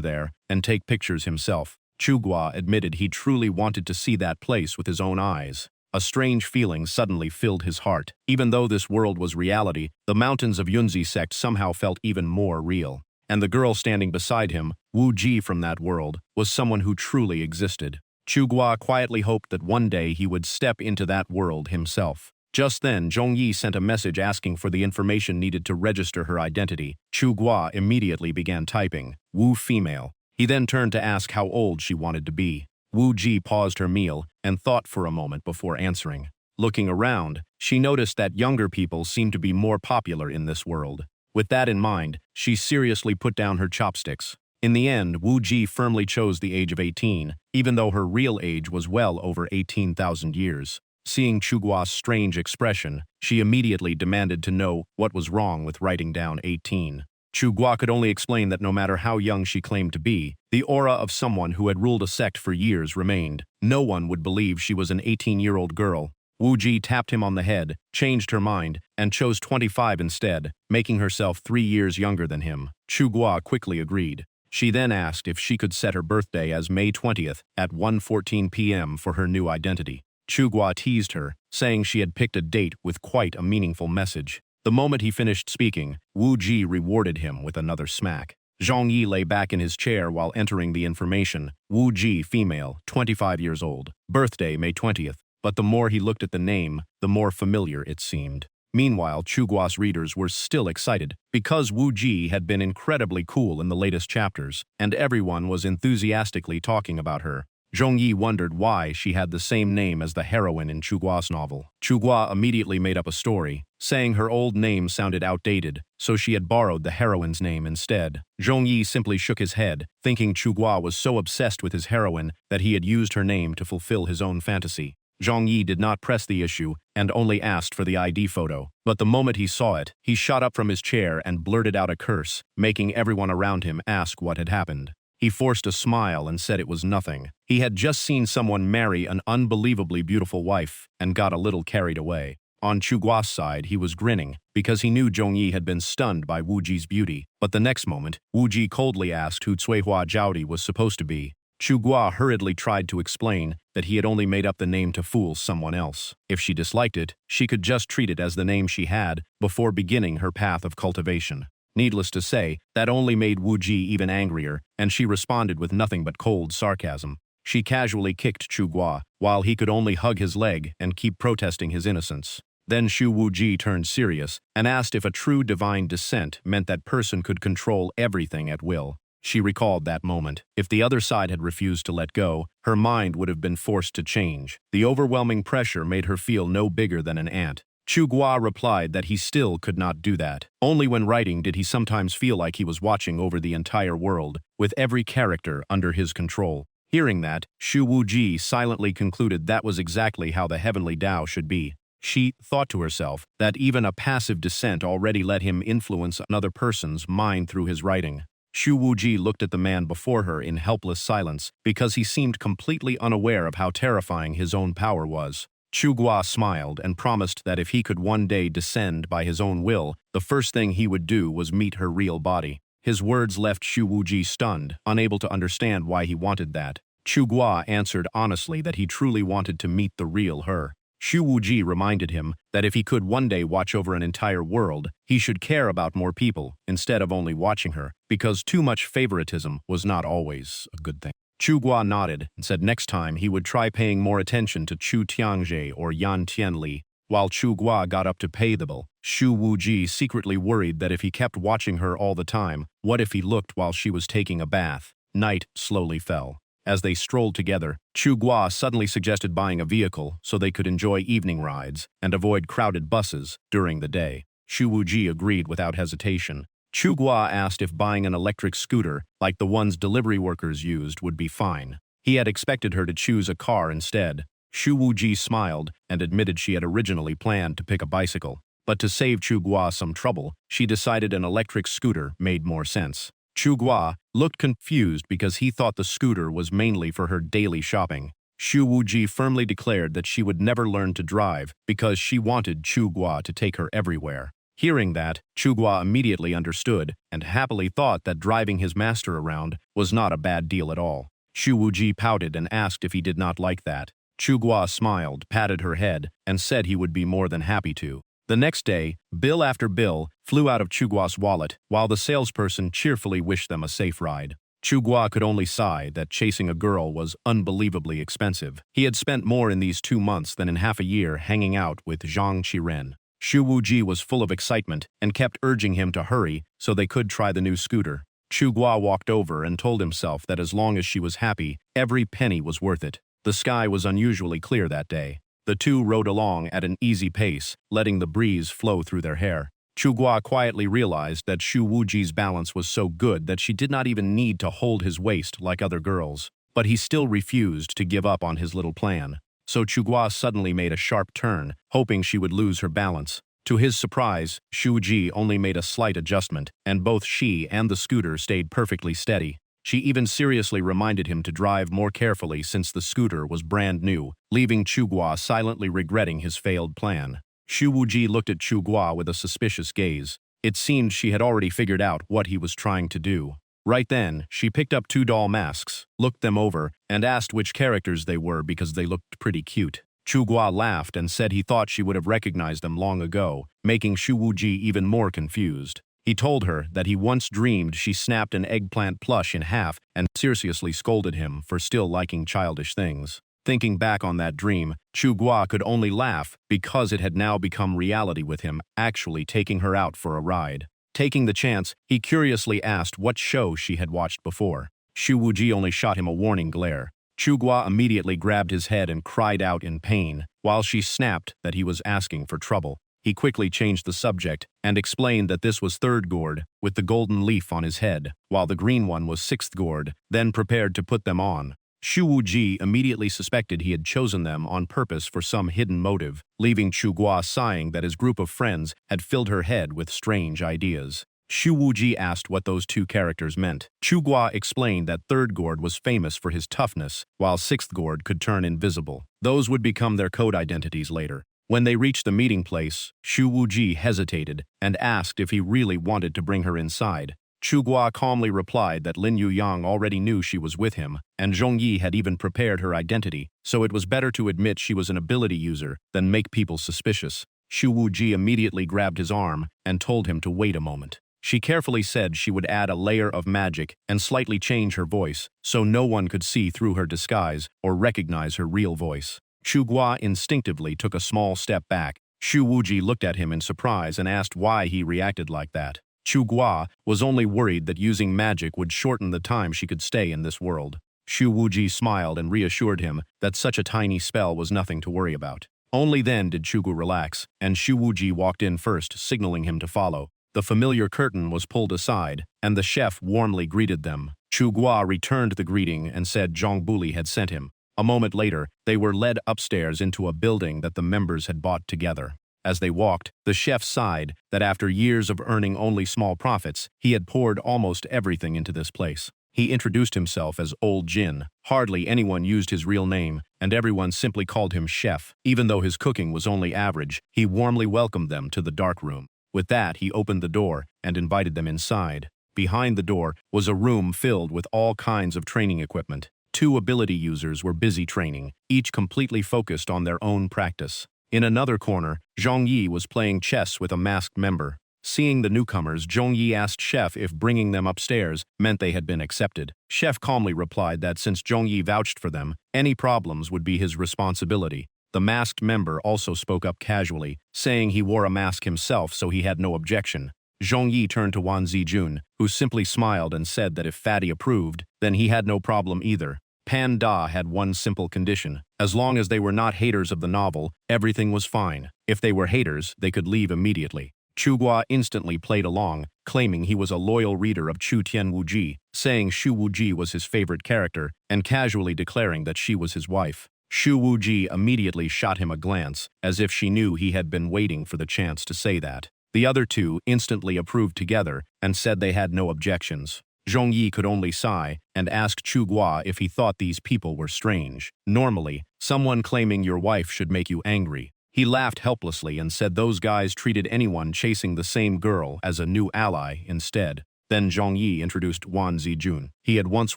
there and take pictures himself. Chu Gua admitted he truly wanted to see that place with his own eyes. A strange feeling suddenly filled his heart. Even though this world was reality, the mountains of Yunzi sect somehow felt even more real. And the girl standing beside him, Wu Ji from that world, was someone who truly existed. Chu Gua quietly hoped that one day he would step into that world himself. Just then, Zhongyi sent a message asking for the information needed to register her identity. Chu Gua immediately began typing, "Wu female." He then turned to ask how old she wanted to be. Wu Ji paused her meal and thought for a moment before answering. Looking around, she noticed that younger people seemed to be more popular in this world. With that in mind, she seriously put down her chopsticks. In the end, Wu Ji firmly chose the age of 18, even though her real age was well over 18,000 years. Seeing Chu Gua's strange expression, she immediately demanded to know what was wrong with writing down 18. Chu Gua could only explain that no matter how young she claimed to be, the aura of someone who had ruled a sect for years remained. No one would believe she was an 18-year-old girl. Wu Ji tapped him on the head, changed her mind, and chose 25 instead, making herself 3 years younger than him. Chu Gua quickly agreed. She then asked if she could set her birthday as May 20th at 1:14 p.m. for her new identity. Chu Gua teased her, saying she had picked a date with quite a meaningful message. The moment he finished speaking, Wu Ji rewarded him with another smack. Zhang Yi lay back in his chair while entering the information. Wu Ji, female, 25 years old. Birthday, May 20th. But the more he looked at the name, the more familiar it seemed. Meanwhile, Chu Gua's readers were still excited, because Wu Ji had been incredibly cool in the latest chapters, and everyone was enthusiastically talking about her. Zhongyi wondered why she had the same name as the heroine in Chu Gua's novel. Chu Gua immediately made up a story, saying her old name sounded outdated, so she had borrowed the heroine's name instead. Zhongyi simply shook his head, thinking Chu Gua was so obsessed with his heroine that he had used her name to fulfill his own fantasy. Zhang Yi did not press the issue and only asked for the ID photo. But the moment he saw it, he shot up from his chair and blurted out a curse, making everyone around him ask what had happened. He forced a smile and said it was nothing. He had just seen someone marry an unbelievably beautiful wife and got a little carried away. On Chu Gua's side, he was grinning because he knew Zhong Yi had been stunned by Wu Ji's beauty. But the next moment, Wu Ji coldly asked who Cuihua Zhaodi was supposed to be. Chu Gua hurriedly tried to explain that he had only made up the name to fool someone else. If she disliked it, she could just treat it as the name she had before beginning her path of cultivation. Needless to say, that only made Wu Ji even angrier, and she responded with nothing but cold sarcasm. She casually kicked Chu Gua, while he could only hug his leg and keep protesting his innocence. Then Shu Wu Ji turned serious and asked if a true divine descent meant that person could control everything at will. She recalled that moment. If the other side had refused to let go, her mind would have been forced to change. The overwhelming pressure made her feel no bigger than an ant. Chu Gua replied that he still could not do that. Only when writing did he sometimes feel like he was watching over the entire world, with every character under his control. Hearing that, Shu Wu Ji silently concluded that was exactly how the heavenly Tao should be. She thought to herself that even a passive descent already let him influence another person's mind through his writing. Shu Wu Ji looked at the man before her in helpless silence because he seemed completely unaware of how terrifying his own power was. Chu Gua smiled and promised that if he could one day descend by his own will, the first thing he would do was meet her real body. His words left Shu Wu Ji stunned, unable to understand why he wanted that. Chu Gua answered honestly that he truly wanted to meet the real her. Xu Wuji reminded him that if he could one day watch over an entire world, he should care about more people instead of only watching her, because too much favoritism was not always a good thing. Chu Guo nodded and said next time he would try paying more attention to Chu Tiangjie or Yan Tianli. While Chu Guo got up to pay the bill, Xu Wuji secretly worried that if he kept watching her all the time, what if he looked while she was taking a bath? Night slowly fell. As they strolled together, Chu Guo suddenly suggested buying a vehicle so they could enjoy evening rides and avoid crowded buses during the day. Xu Wuji agreed without hesitation. Chu Guo asked if buying an electric scooter, like the ones delivery workers used, would be fine. He had expected her to choose a car instead. Xu Wuji smiled and admitted she had originally planned to pick a bicycle. But to save Chu Guo some trouble, she decided an electric scooter made more sense. Chu Guo looked confused because he thought the scooter was mainly for her daily shopping. Xu Wuji firmly declared that she would never learn to drive because she wanted Chu Guo to take her everywhere. Hearing that, Chu Guo immediately understood and happily thought that driving his master around was not a bad deal at all. Xu Wuji pouted and asked if he did not like that. Chu Guo smiled, patted her head, and said he would be more than happy to. The next day, bill after bill flew out of Chu Guo's wallet, while the salesperson cheerfully wished them a safe ride. Chu Guo could only sigh that chasing a girl was unbelievably expensive. He had spent more in these 2 months than in half a year hanging out with Zhang Qiren. Xu Wuji was full of excitement and kept urging him to hurry so they could try the new scooter. Chu Guo walked over and told himself that as long as she was happy, every penny was worth it. The sky was unusually clear that day. The two rode along at an easy pace, letting the breeze flow through their hair. Chu Guo quietly realized that Xu Wuji's balance was so good that she did not even need to hold his waist like other girls. But he still refused to give up on his little plan. So Chu Guo suddenly made a sharp turn, hoping she would lose her balance. To his surprise, Xu Ji only made a slight adjustment, and both she and the scooter stayed perfectly steady. She even seriously reminded him to drive more carefully since the scooter was brand new, leaving Chu Guo silently regretting his failed plan. Xu Wuji looked at Chu Guo with a suspicious gaze. It seemed she had already figured out what he was trying to do. Right then, she picked up 2 doll masks, looked them over, and asked which characters they were because they looked pretty cute. Chu Guo laughed and said he thought she would have recognized them long ago, making Xu Wuji even more confused. He told her that he once dreamed she snapped an eggplant plush in half and seriously scolded him for still liking childish things. Thinking back on that dream, Chu Guo could only laugh because it had now become reality with him actually taking her out for a ride. Taking the chance, he curiously asked what show she had watched before. Xu Wuji only shot him a warning glare. Chu Guo immediately grabbed his head and cried out in pain, while she snapped that he was asking for trouble. He quickly changed the subject and explained that this was 3rd gourd with the golden leaf on his head, while the green one was 6th gourd, then prepared to put them on. Xu Wuji immediately suspected he had chosen them on purpose for some hidden motive, leaving Chu Guo sighing that his group of friends had filled her head with strange ideas. Xu Wuji asked what those 2 characters meant. Chu Guo explained that 3rd gourd was famous for his toughness, while 6th gourd could turn invisible. Those would become their code identities later. When they reached the meeting place, Xu Wuji hesitated and asked if he really wanted to bring her inside. Chu Guo calmly replied that Lin Yuyang already knew she was with him, and Zhong Yi had even prepared her identity, so it was better to admit she was an ability user than make people suspicious. Xu Wuji immediately grabbed his arm and told him to wait a moment. She carefully said she would add a layer of magic and slightly change her voice, so no one could see through her disguise or recognize her real voice. Chu Guo instinctively took a small step back. Xu Wuji looked at him in surprise and asked why he reacted like that. Chu Guo was only worried that using magic would shorten the time she could stay in this world. Xu Wuji smiled and reassured him that such a tiny spell was nothing to worry about. Only then did Chu Guo relax, and Xu Wuji walked in first, signaling him to follow. The familiar curtain was pulled aside, and the chef warmly greeted them. Chu Guo returned the greeting and said Zhang Buli had sent him. A moment later, they were led upstairs into a building that the members had bought together. As they walked, the chef sighed that after years of earning only small profits, he had poured almost everything into this place. He introduced himself as Old Jin. Hardly anyone used his real name, and everyone simply called him Chef. Even though his cooking was only average, he warmly welcomed them to the dark room. With that, he opened the door and invited them inside. Behind the door was a room filled with all kinds of training equipment. 2 ability users were busy training, each completely focused on their own practice. In another corner, Zhong Yi was playing chess with a masked member. Seeing the newcomers, Zhong Yi asked Chef if bringing them upstairs meant they had been accepted. Chef calmly replied that since Zhong Yi vouched for them, any problems would be his responsibility. The masked member also spoke up casually, saying he wore a mask himself so he had no objection. Zhong Yi turned to Wan Zijun, who simply smiled and said that if Fatty approved, then he had no problem either. Pan Da had one simple condition. As long as they were not haters of the novel, everything was fine. If they were haters, they could leave immediately. Chu Gua instantly played along, claiming he was a loyal reader of Chu Tian Wuji, saying Shu Wuji was his favorite character, and casually declaring that she was his wife. Shu Wuji immediately shot him a glance, as if she knew he had been waiting for the chance to say that. The other two instantly approved together and said they had no objections. Zhong Yi could only sigh and ask Chu Gua if he thought these people were strange. Normally, someone claiming your wife should make you angry. He laughed helplessly and said those guys treated anyone chasing the same girl as a new ally instead. Then Zhong Yi introduced Wan Zijun. He had once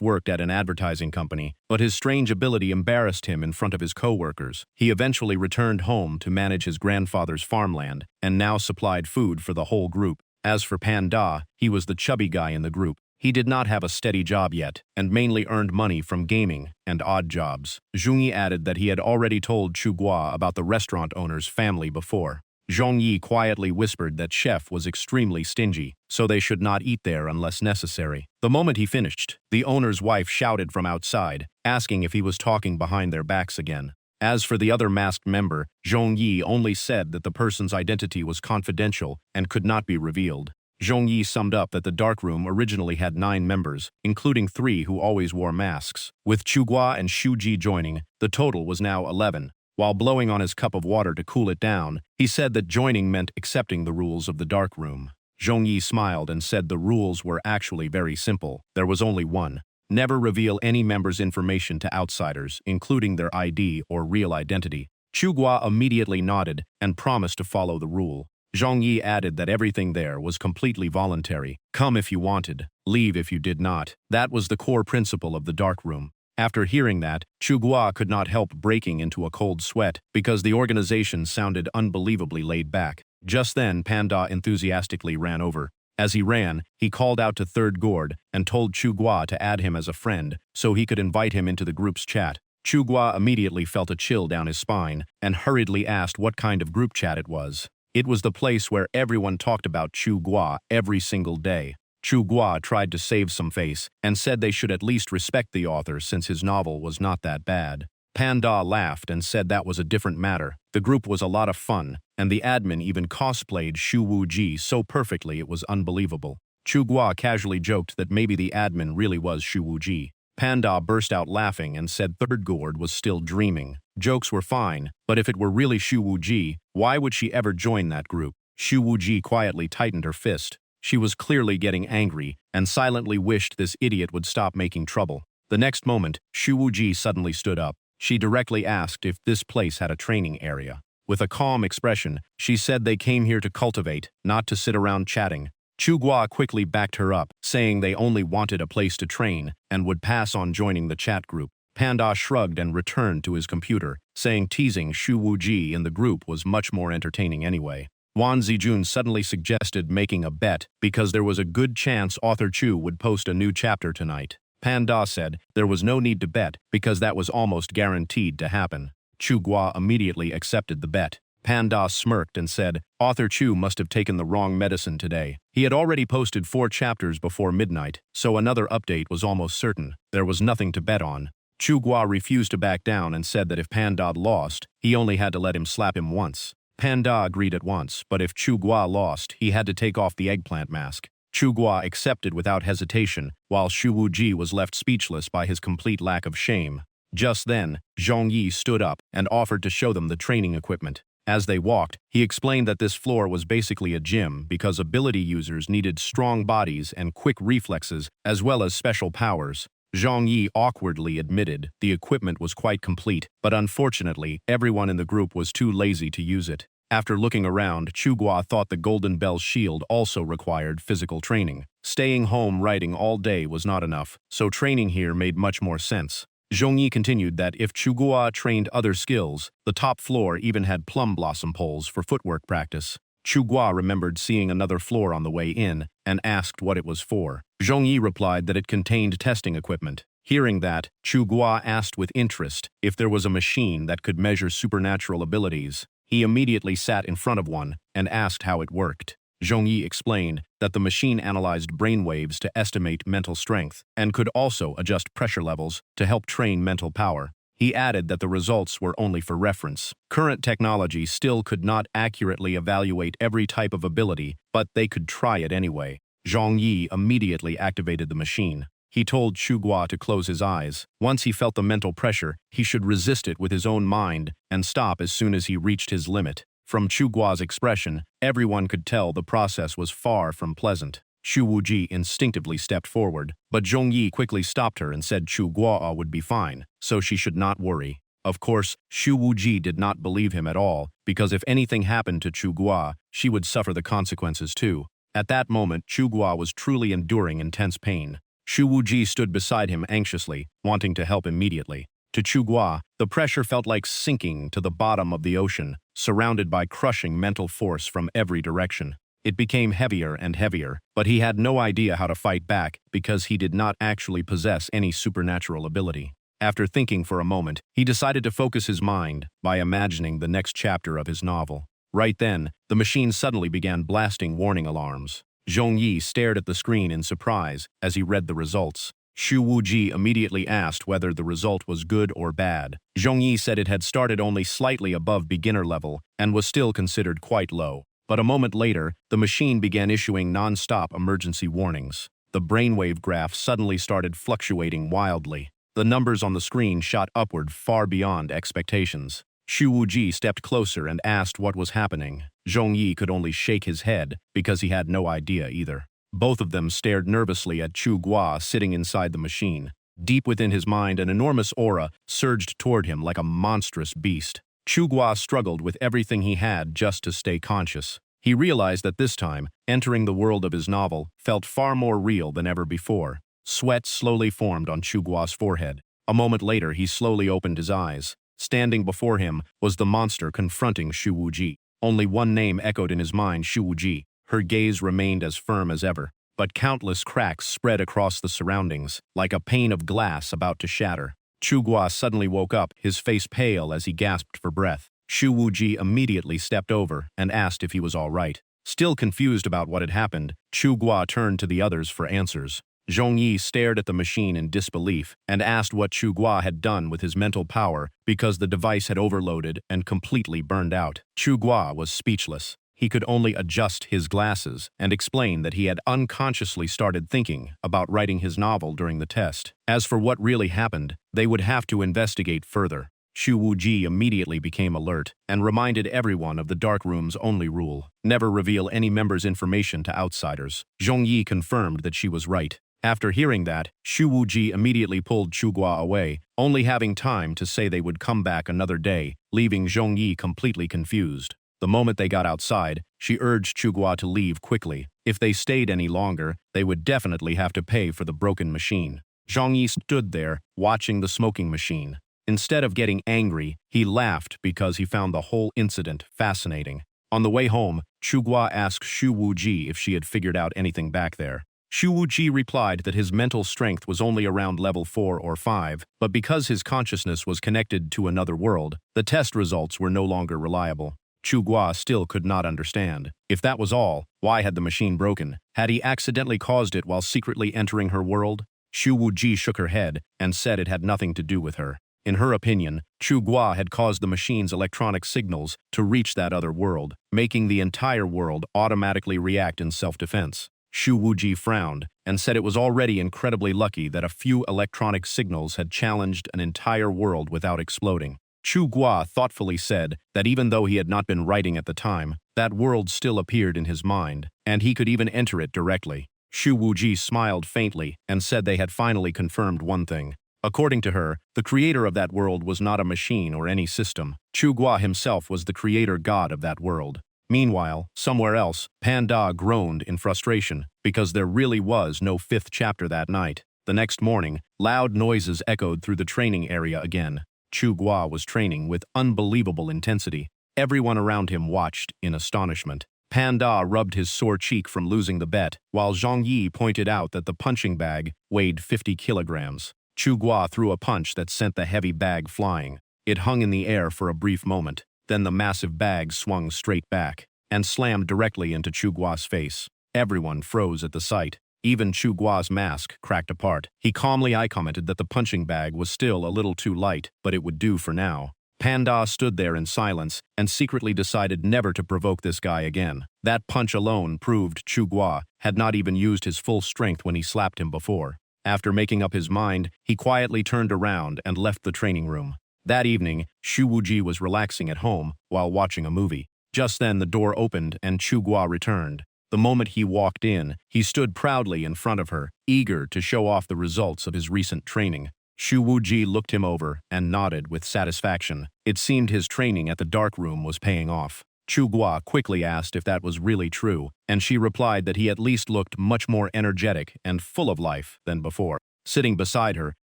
worked at an advertising company, but his strange ability embarrassed him in front of his co-workers. He eventually returned home to manage his grandfather's farmland and now supplied food for the whole group. As for Pan Da, he was the chubby guy in the group. He did not have a steady job yet, and mainly earned money from gaming and odd jobs. Zhong Yi added that he had already told Chu Gua about the restaurant owner's family before. Zhong Yi quietly whispered that Chef was extremely stingy, so they should not eat there unless necessary. The moment he finished, the owner's wife shouted from outside, asking if he was talking behind their backs again. As for the other masked member, Zhong Yi only said that the person's identity was confidential and could not be revealed. Zhong Yi summed up that the darkroom originally had 9 members, including 3 who always wore masks. With Chu Gua and Shu Ji joining, the total was now 11. While blowing on his cup of water to cool it down, he said that joining meant accepting the rules of the darkroom. Zhong Yi smiled and said the rules were actually very simple. There was only one. Never reveal any member's information to outsiders, including their ID or real identity. Chu Gua immediately nodded and promised to follow the rule. Zhong Yi added that everything there was completely voluntary. Come if you wanted, leave if you did not. That was the core principle of the darkroom. After hearing that, Chu Gua could not help breaking into a cold sweat because the organization sounded unbelievably laid back. Just then, Panda enthusiastically ran over. As he ran, he called out to Third Gourd and told Chu Gua to add him as a friend so he could invite him into the group's chat. Chu Gua immediately felt a chill down his spine and hurriedly asked what kind of group chat it was. It was the place where everyone talked about Chu Gua every single day. Chu Gua tried to save some face and said they should at least respect the author since his novel was not that bad. Panda laughed and said that was a different matter. The group was a lot of fun, and the admin even cosplayed Shu Wuji so perfectly it was unbelievable. Chu Gua casually joked that maybe the admin really was Shu Wuji. Panda burst out laughing and said Third Gourd was still dreaming. Jokes were fine, but if it were really Shu Wuji, why would she ever join that group? Shu Wuji quietly tightened her fist. She was clearly getting angry and silently wished this idiot would stop making trouble. The next moment, Shu Wuji suddenly stood up. She directly asked if this place had a training area. With a calm expression, she said they came here to cultivate, not to sit around chatting. Chu Gua quickly backed her up, saying they only wanted a place to train and would pass on joining the chat group. Panda shrugged and returned to his computer, saying teasing Shu Wuji in the group was much more entertaining anyway. Wan Zijun suddenly suggested making a bet because there was a good chance author Chu would post a new chapter tonight. Panda said there was no need to bet because that was almost guaranteed to happen. Chu Gua immediately accepted the bet. Panda smirked and said, author Chu must have taken the wrong medicine today. He had already posted 4 chapters before midnight, so another update was almost certain. There was nothing to bet on. Chu Gua refused to back down and said that if Panda lost, he only had to let him slap him once. Panda agreed at once, but if Chu Gua lost, he had to take off the eggplant mask. Chu Gua accepted without hesitation, while Shu Wuji was left speechless by his complete lack of shame. Just then, Zhong Yi stood up and offered to show them the training equipment. As they walked, he explained that this floor was basically a gym because ability users needed strong bodies and quick reflexes as well as special powers. Zhong Yi awkwardly admitted the equipment was quite complete, but unfortunately, everyone in the group was too lazy to use it. After looking around, Chu Gua thought the Golden Bell Shield also required physical training. Staying home writing all day was not enough, so training here made much more sense. Zhongyi continued that if Chugua trained other skills, the top floor even had plum blossom poles for footwork practice. Chugua remembered seeing another floor on the way in and asked what it was for. Zhongyi replied that it contained testing equipment. Hearing that, Chugua asked with interest if there was a machine that could measure supernatural abilities. He immediately sat in front of one and asked how it worked. Zhongyi explained that the machine analyzed brainwaves to estimate mental strength and could also adjust pressure levels to help train mental power. He added that the results were only for reference. Current technology still could not accurately evaluate every type of ability, but they could try it anyway. Zhongyi immediately activated the machine. He told Chugua to close his eyes. Once he felt the mental pressure, he should resist it with his own mind and stop as soon as he reached his limit. From Chugua's expression, everyone could tell the process was far from pleasant. Shu Wuji instinctively stepped forward, but Zhongyi quickly stopped her and said Chugua would be fine, so she should not worry. Of course, Shu Wuji did not believe him at all, because if anything happened to Chugua, she would suffer the consequences too. At that moment, Chugua was truly enduring intense pain. Shu Wuji stood beside him anxiously, wanting to help immediately. To Chugua, the pressure felt like sinking to the bottom of the ocean, surrounded by crushing mental force from every direction. It became heavier and heavier, but he had no idea how to fight back because he did not actually possess any supernatural ability. After thinking for a moment, he decided to focus his mind by imagining the next chapter of his novel. Right then, the machine suddenly began blasting warning alarms. Zhongyi stared at the screen in surprise as he read the results. Shu Wuji immediately asked whether the result was good or bad. Zhongyi said it had started only slightly above beginner level and was still considered quite low. But a moment later, the machine began issuing non-stop emergency warnings. The brainwave graph suddenly started fluctuating wildly. The numbers on the screen shot upward far beyond expectations. Shu Wuji stepped closer and asked what was happening. Zhongyi could only shake his head because he had no idea either. Both of them stared nervously at Chugua sitting inside the machine. Deep within his mind, an enormous aura surged toward him like a monstrous beast. Chugua struggled with everything he had just to stay conscious. He realized that this time, entering the world of his novel felt far more real than ever before. Sweat slowly formed on Chugua's forehead. A moment later, he slowly opened his eyes. Standing before him was the monster confronting Shu Wuji. Only one name echoed in his mind, Shu Wuji. Her gaze remained as firm as ever, but countless cracks spread across the surroundings, like a pane of glass about to shatter. Chugua suddenly woke up, his face pale as he gasped for breath. Shu Wuji immediately stepped over and asked if he was all right. Still confused about what had happened, Chugua turned to the others for answers. Zhongyi stared at the machine in disbelief and asked what Chugua had done with his mental power because the device had overloaded and completely burned out. Chugua was speechless. He could only adjust his glasses and explain that he had unconsciously started thinking about writing his novel during the test. As for what really happened, they would have to investigate further. Shu Wuji immediately became alert and reminded everyone of the dark room's only rule: never reveal any member's information to outsiders. Zhongyi confirmed that she was right. After hearing that, Shu Wuji immediately pulled Chugua away, only having time to say they would come back another day, leaving Zhongyi completely confused. The moment they got outside, she urged Chugua to leave quickly. If they stayed any longer, they would definitely have to pay for the broken machine. Zhongyi stood there, watching the smoking machine. Instead of getting angry, he laughed because he found the whole incident fascinating. On the way home, Chugua asked Shu Wuji if she had figured out anything back there. Shu Wuji replied that his mental strength was only around level 4 or 5, but because his consciousness was connected to another world, the test results were no longer reliable. Chugua still could not understand. If that was all, why had the machine broken? Had he accidentally caused it while secretly entering her world? Shu Wuji shook her head and said it had nothing to do with her. In her opinion, Chugua had caused the machine's electronic signals to reach that other world, making the entire world automatically react in self-defense. Shu Wuji frowned and said it was already incredibly lucky that a few electronic signals had challenged an entire world without exploding. Chugua thoughtfully said that even though he had not been writing at the time, that world still appeared in his mind, and he could even enter it directly. Shu Wuji smiled faintly and said they had finally confirmed one thing. According to her, the creator of that world was not a machine or any system. Chugua himself was the creator god of that world. Meanwhile, somewhere else, Panda groaned in frustration because there really was no 5th chapter that night. The next morning, loud noises echoed through the training area again. Chu Gua was training with unbelievable intensity. Everyone around him watched in astonishment. Panda rubbed his sore cheek from losing the bet, while Zhang Yi pointed out that the punching bag weighed 50 kilograms. Chu Gua threw a punch that sent the heavy bag flying. It hung in the air for a brief moment, then the massive bag swung straight back and slammed directly into Chu Gua's face. Everyone froze at the sight. Even Chu Gua's mask cracked apart. He calmly commented that the punching bag was still a little too light, but it would do for now. Panda stood there in silence and secretly decided never to provoke this guy again. That punch alone proved Chu Gua had not even used his full strength when he slapped him before. After making up his mind, he quietly turned around and left the training room. That evening, Shu Wuji was relaxing at home while watching a movie. Just then the door opened and Chu Gua returned. The moment he walked in, he stood proudly in front of her, eager to show off the results of his recent training. Shu Wuji looked him over and nodded with satisfaction. It seemed his training at the dark room was paying off. Chu Gua quickly asked if that was really true, and she replied that he at least looked much more energetic and full of life than before. Sitting beside her,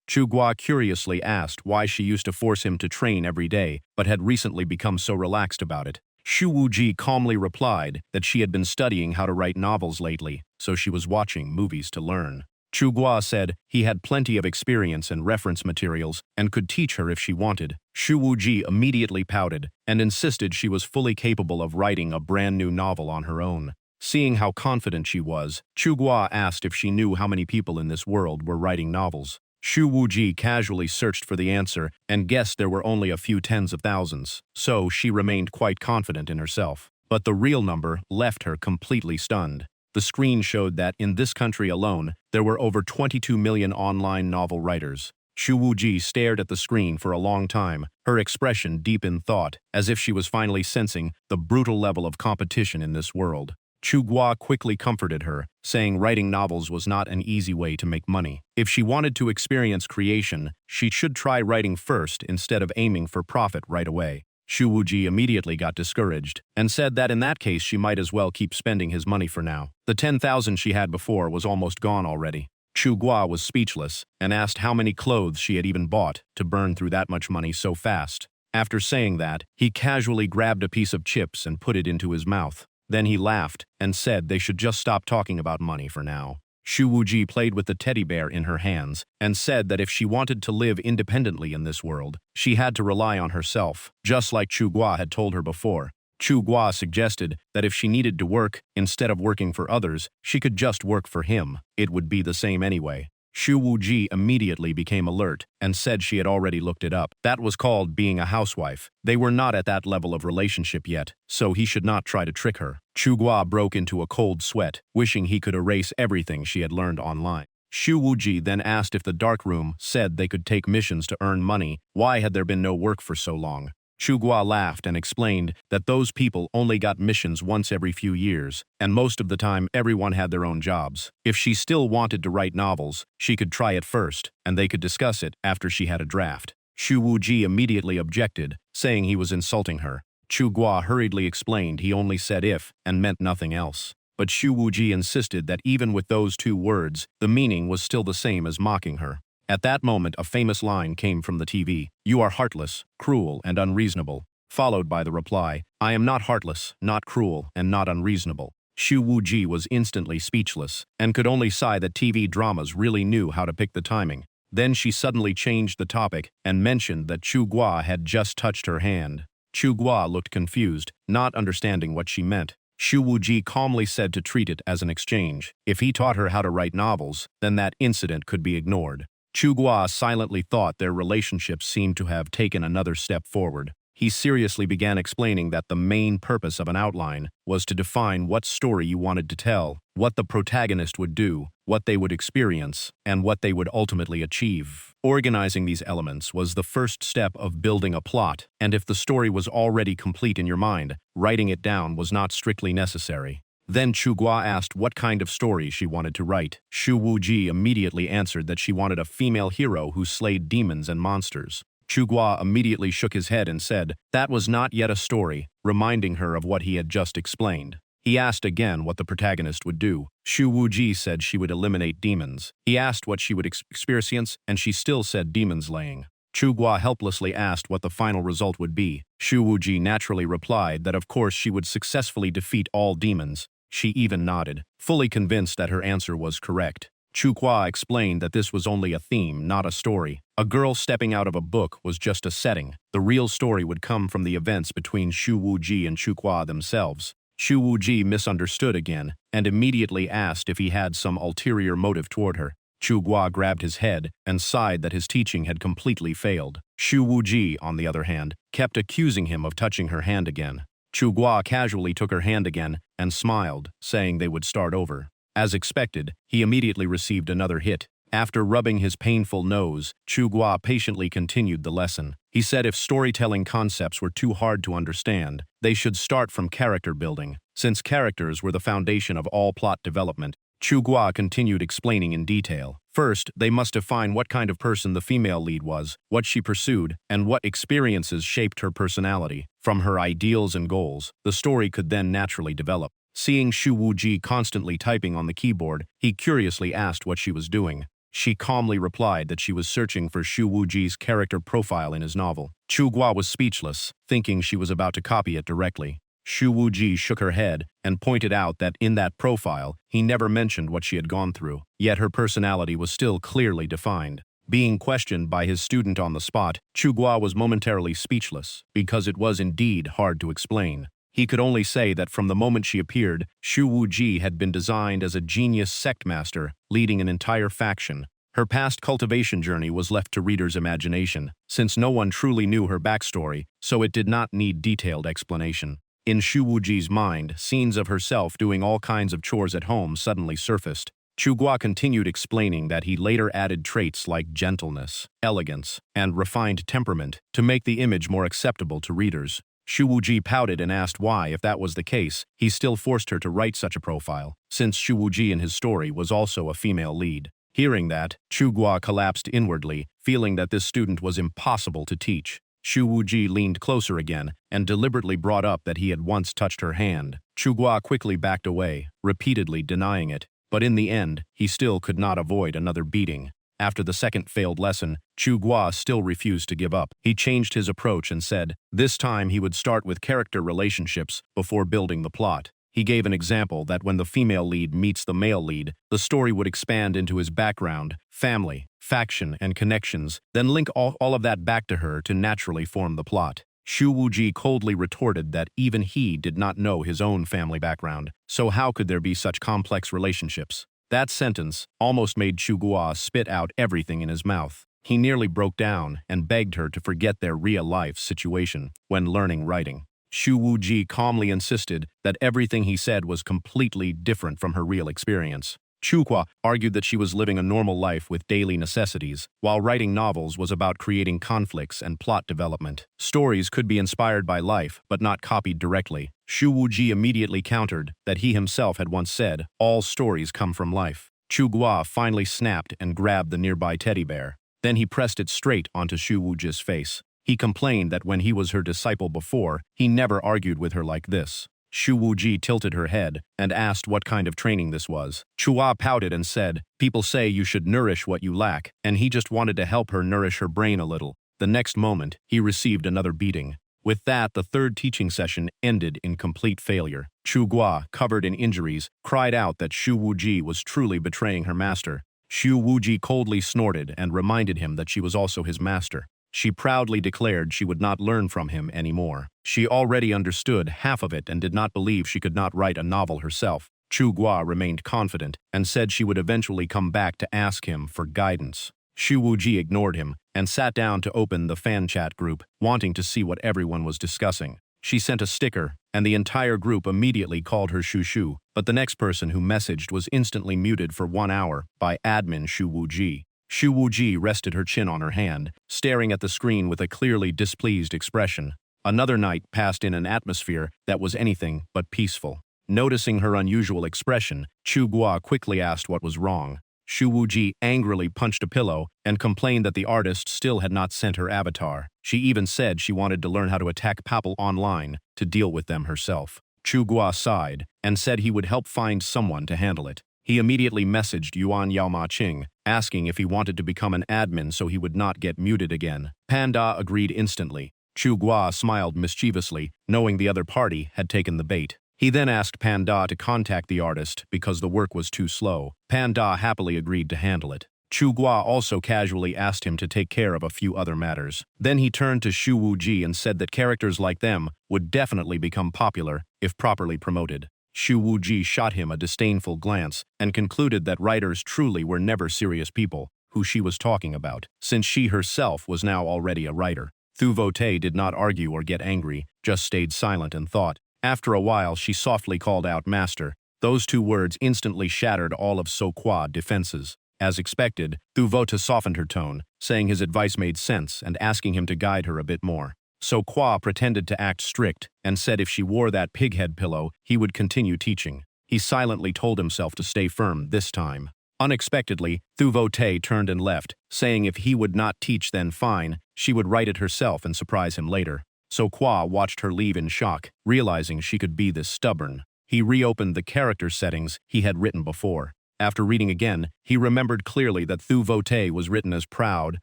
Chu Gua curiously asked why she used to force him to train every day, but had recently become so relaxed about it. Shu Wuji calmly replied that she had been studying how to write novels lately, so she was watching movies to learn. Chu Gua said he had plenty of experience and reference materials and could teach her if she wanted. Shu Wuji immediately pouted and insisted she was fully capable of writing a brand new novel on her own. Seeing how confident she was, Chu Gua asked if she knew how many people in this world were writing novels. Shu Wuji casually searched for the answer and guessed there were only a few tens of thousands, so she remained quite confident in herself. But the real number left her completely stunned. The screen showed that in this country alone, there were over 22 million online novel writers. Shu Wuji stared at the screen for a long time, her expression deep in thought, as if she was finally sensing the brutal level of competition in this world. Chu Gua quickly comforted her, saying writing novels was not an easy way to make money. If she wanted to experience creation, she should try writing first instead of aiming for profit right away. Shu Wuji immediately got discouraged and said that in that case she might as well keep spending his money for now. The 10,000 she had before was almost gone already. Chu Gua was speechless and asked how many clothes she had even bought to burn through that much money so fast. After saying that, he casually grabbed a piece of chips and put it into his mouth. Then he laughed and said they should just stop talking about money for now. Shu Wuji played with the teddy bear in her hands and said that if she wanted to live independently in this world, she had to rely on herself, just like Chu Gua had told her before. Chu Gua suggested that if she needed to work, instead of working for others, she could just work for him. It would be the same anyway. Shu Wuji immediately became alert and said she had already looked it up. That was called being a housewife. They were not at that level of relationship yet, so he should not try to trick her. Chu Gua broke into a cold sweat, wishing he could erase everything she had learned online. Shu Wuji then asked if the dark room said they could take missions to earn money. Why had there been no work for so long? Chu Gua laughed and explained that those people only got missions once every few years, and most of the time everyone had their own jobs. If she still wanted to write novels, she could try it first, and they could discuss it after she had a draft. Shu Wuji immediately objected, saying he was insulting her. Chu Gua hurriedly explained he only said if and meant nothing else. But Shu Wuji insisted that even with those two words, the meaning was still the same as mocking her. At that moment, a famous line came from the TV. "You are heartless, cruel, and unreasonable," followed by the reply, "I am not heartless, not cruel, and not unreasonable." Shu Wuji was instantly speechless and could only sigh that TV dramas really knew how to pick the timing. Then she suddenly changed the topic and mentioned that Chu Gua had just touched her hand. Chu Gua looked confused, not understanding what she meant. Shu Wuji calmly said to treat it as an exchange. If he taught her how to write novels, then that incident could be ignored. Chu Gua silently thought their relationship seemed to have taken another step forward. He seriously began explaining that the main purpose of an outline was to define what story you wanted to tell, what the protagonist would do, what they would experience, and what they would ultimately achieve. Organizing these elements was the first step of building a plot, and if the story was already complete in your mind, writing it down was not strictly necessary. Then Chu Gua asked what kind of story she wanted to write. Shu Wuji immediately answered that she wanted a female hero who slayed demons and monsters. Chu Gua immediately shook his head and said that was not yet a story, reminding her of what he had just explained. He asked again what the protagonist would do. Shu Wuji said she would eliminate demons. He asked what she would experience, and she still said demon slaying. Chu Guo helplessly asked what the final result would be. Shu Wuji naturally replied that of course she would successfully defeat all demons. She even nodded, fully convinced that her answer was correct. Chu Guo explained that this was only a theme, not a story. A girl stepping out of a book was just a setting. The real story would come from the events between Shu Wuji and Chu Guo themselves. Shu Wuji misunderstood again, and immediately asked if he had some ulterior motive toward her. Chu Guo grabbed his head and sighed that his teaching had completely failed. Shu Wuji, on the other hand, kept accusing him of touching her hand again. Chu Guo casually took her hand again and smiled, saying they would start over. As expected, he immediately received another hit. After rubbing his painful nose, Chu Guo patiently continued the lesson. He said if storytelling concepts were too hard to understand, they should start from character building. Since characters were the foundation of all plot development, Chu Guo continued explaining in detail. First, they must define what kind of person the female lead was, what she pursued, and what experiences shaped her personality. From her ideals and goals, the story could then naturally develop. Seeing Shu Wuji constantly typing on the keyboard, he curiously asked what she was doing. She calmly replied that she was searching for Shu Wuji's character profile in his novel. Chu Guo was speechless, thinking she was about to copy it directly. Shu Wuji shook her head and pointed out that in that profile, he never mentioned what she had gone through, yet her personality was still clearly defined. Being questioned by his student on the spot, Chu Guo was momentarily speechless, because it was indeed hard to explain. He could only say that from the moment she appeared, Shu Wuji had been designed as a genius sect master, leading an entire faction. Her past cultivation journey was left to readers' imagination, since no one truly knew her backstory, so it did not need detailed explanation. In Shu Wuji's mind, scenes of herself doing all kinds of chores at home suddenly surfaced. Chu Guo continued explaining that he later added traits like gentleness, elegance, and refined temperament to make the image more acceptable to readers. Shu Wuji pouted and asked why, if that was the case, he still forced her to write such a profile, since Shu Wuji in his story was also a female lead. Hearing that, Chu Guo collapsed inwardly, feeling that this student was impossible to teach. Shu Wuji leaned closer again and deliberately brought up that he had once touched her hand. Chu Guo quickly backed away, repeatedly denying it, but in the end, he still could not avoid another beating. After the second failed lesson, Chu Guo still refused to give up. He changed his approach and said, this time he would start with character relationships before building the plot. He gave an example that when the female lead meets the male lead, the story would expand into his background, family, faction, and connections, then link all of that back to her to naturally form the plot. Shu Wuji coldly retorted that even he did not know his own family background, so how could there be such complex relationships? That sentence almost made Chu Guo spit out everything in his mouth. He nearly broke down and begged her to forget their real-life situation when learning writing. Shu Wuji calmly insisted that everything he said was completely different from her real experience. Chu Guo argued that she was living a normal life with daily necessities, while writing novels was about creating conflicts and plot development. Stories could be inspired by life, but not copied directly. Shu Wuji immediately countered that he himself had once said, all stories come from life. Chu Guo finally snapped and grabbed the nearby teddy bear. Then he pressed it straight onto Shu Wuji's face. He complained that when he was her disciple before, he never argued with her like this. Shu Wuji tilted her head and asked what kind of training this was. Chu Guo pouted and said, people say you should nourish what you lack, and he just wanted to help her nourish her brain a little. The next moment, he received another beating. With that, the third teaching session ended in complete failure. Chu Guo, covered in injuries, cried out that Shu Wuji was truly betraying her master. Shu Wuji coldly snorted and reminded him that she was also his master. She proudly declared she would not learn from him anymore. She already understood half of it and did not believe she could not write a novel herself. Chu Guo remained confident and said she would eventually come back to ask him for guidance. Shu Wuji ignored him and sat down to open the fan chat group, wanting to see what everyone was discussing. She sent a sticker, and the entire group immediately called her Shu Shu, but the next person who messaged was instantly muted for 1 hour by admin Shu Wuji. Shu Wuji rested her chin on her hand, staring at the screen with a clearly displeased expression. Another night passed in an atmosphere that was anything but peaceful. Noticing her unusual expression, Chu Guo quickly asked what was wrong. Shu Wuji angrily punched a pillow and complained that the artist still had not sent her avatar. She even said she wanted to learn how to attack people online to deal with them herself. Chu Gua sighed and said he would help find someone to handle it. He immediately messaged Yuan Yaoma Qing, asking if he wanted to become an admin so he would not get muted again. Panda agreed instantly. Chu Gua smiled mischievously, knowing the other party had taken the bait. He then asked Panda to contact the artist because the work was too slow. Panda happily agreed to handle it. Chu Gua also casually asked him to take care of a few other matters. Then he turned to Shu Wuji and said that characters like them would definitely become popular if properly promoted. Shu Wuji shot him a disdainful glance and concluded that writers truly were never serious people who she was talking about, since she herself was now already a writer. Thu Vote did not argue or get angry, just stayed silent and thought. After a while, she softly called out "Master." Those two words instantly shattered all of So-Kwa's defenses. As expected, Thu Vote softened her tone, saying his advice made sense and asking him to guide her a bit more. So-Kwa pretended to act strict and said if she wore that pighead pillow, he would continue teaching. He silently told himself to stay firm this time. Unexpectedly, Thu Vote turned and left, saying if he would not teach then fine, she would write it herself and surprise him later. So-Kwa watched her leave in shock, realizing she could be this stubborn. He reopened the character settings he had written before. After reading again, he remembered clearly that Thu Vote was written as proud,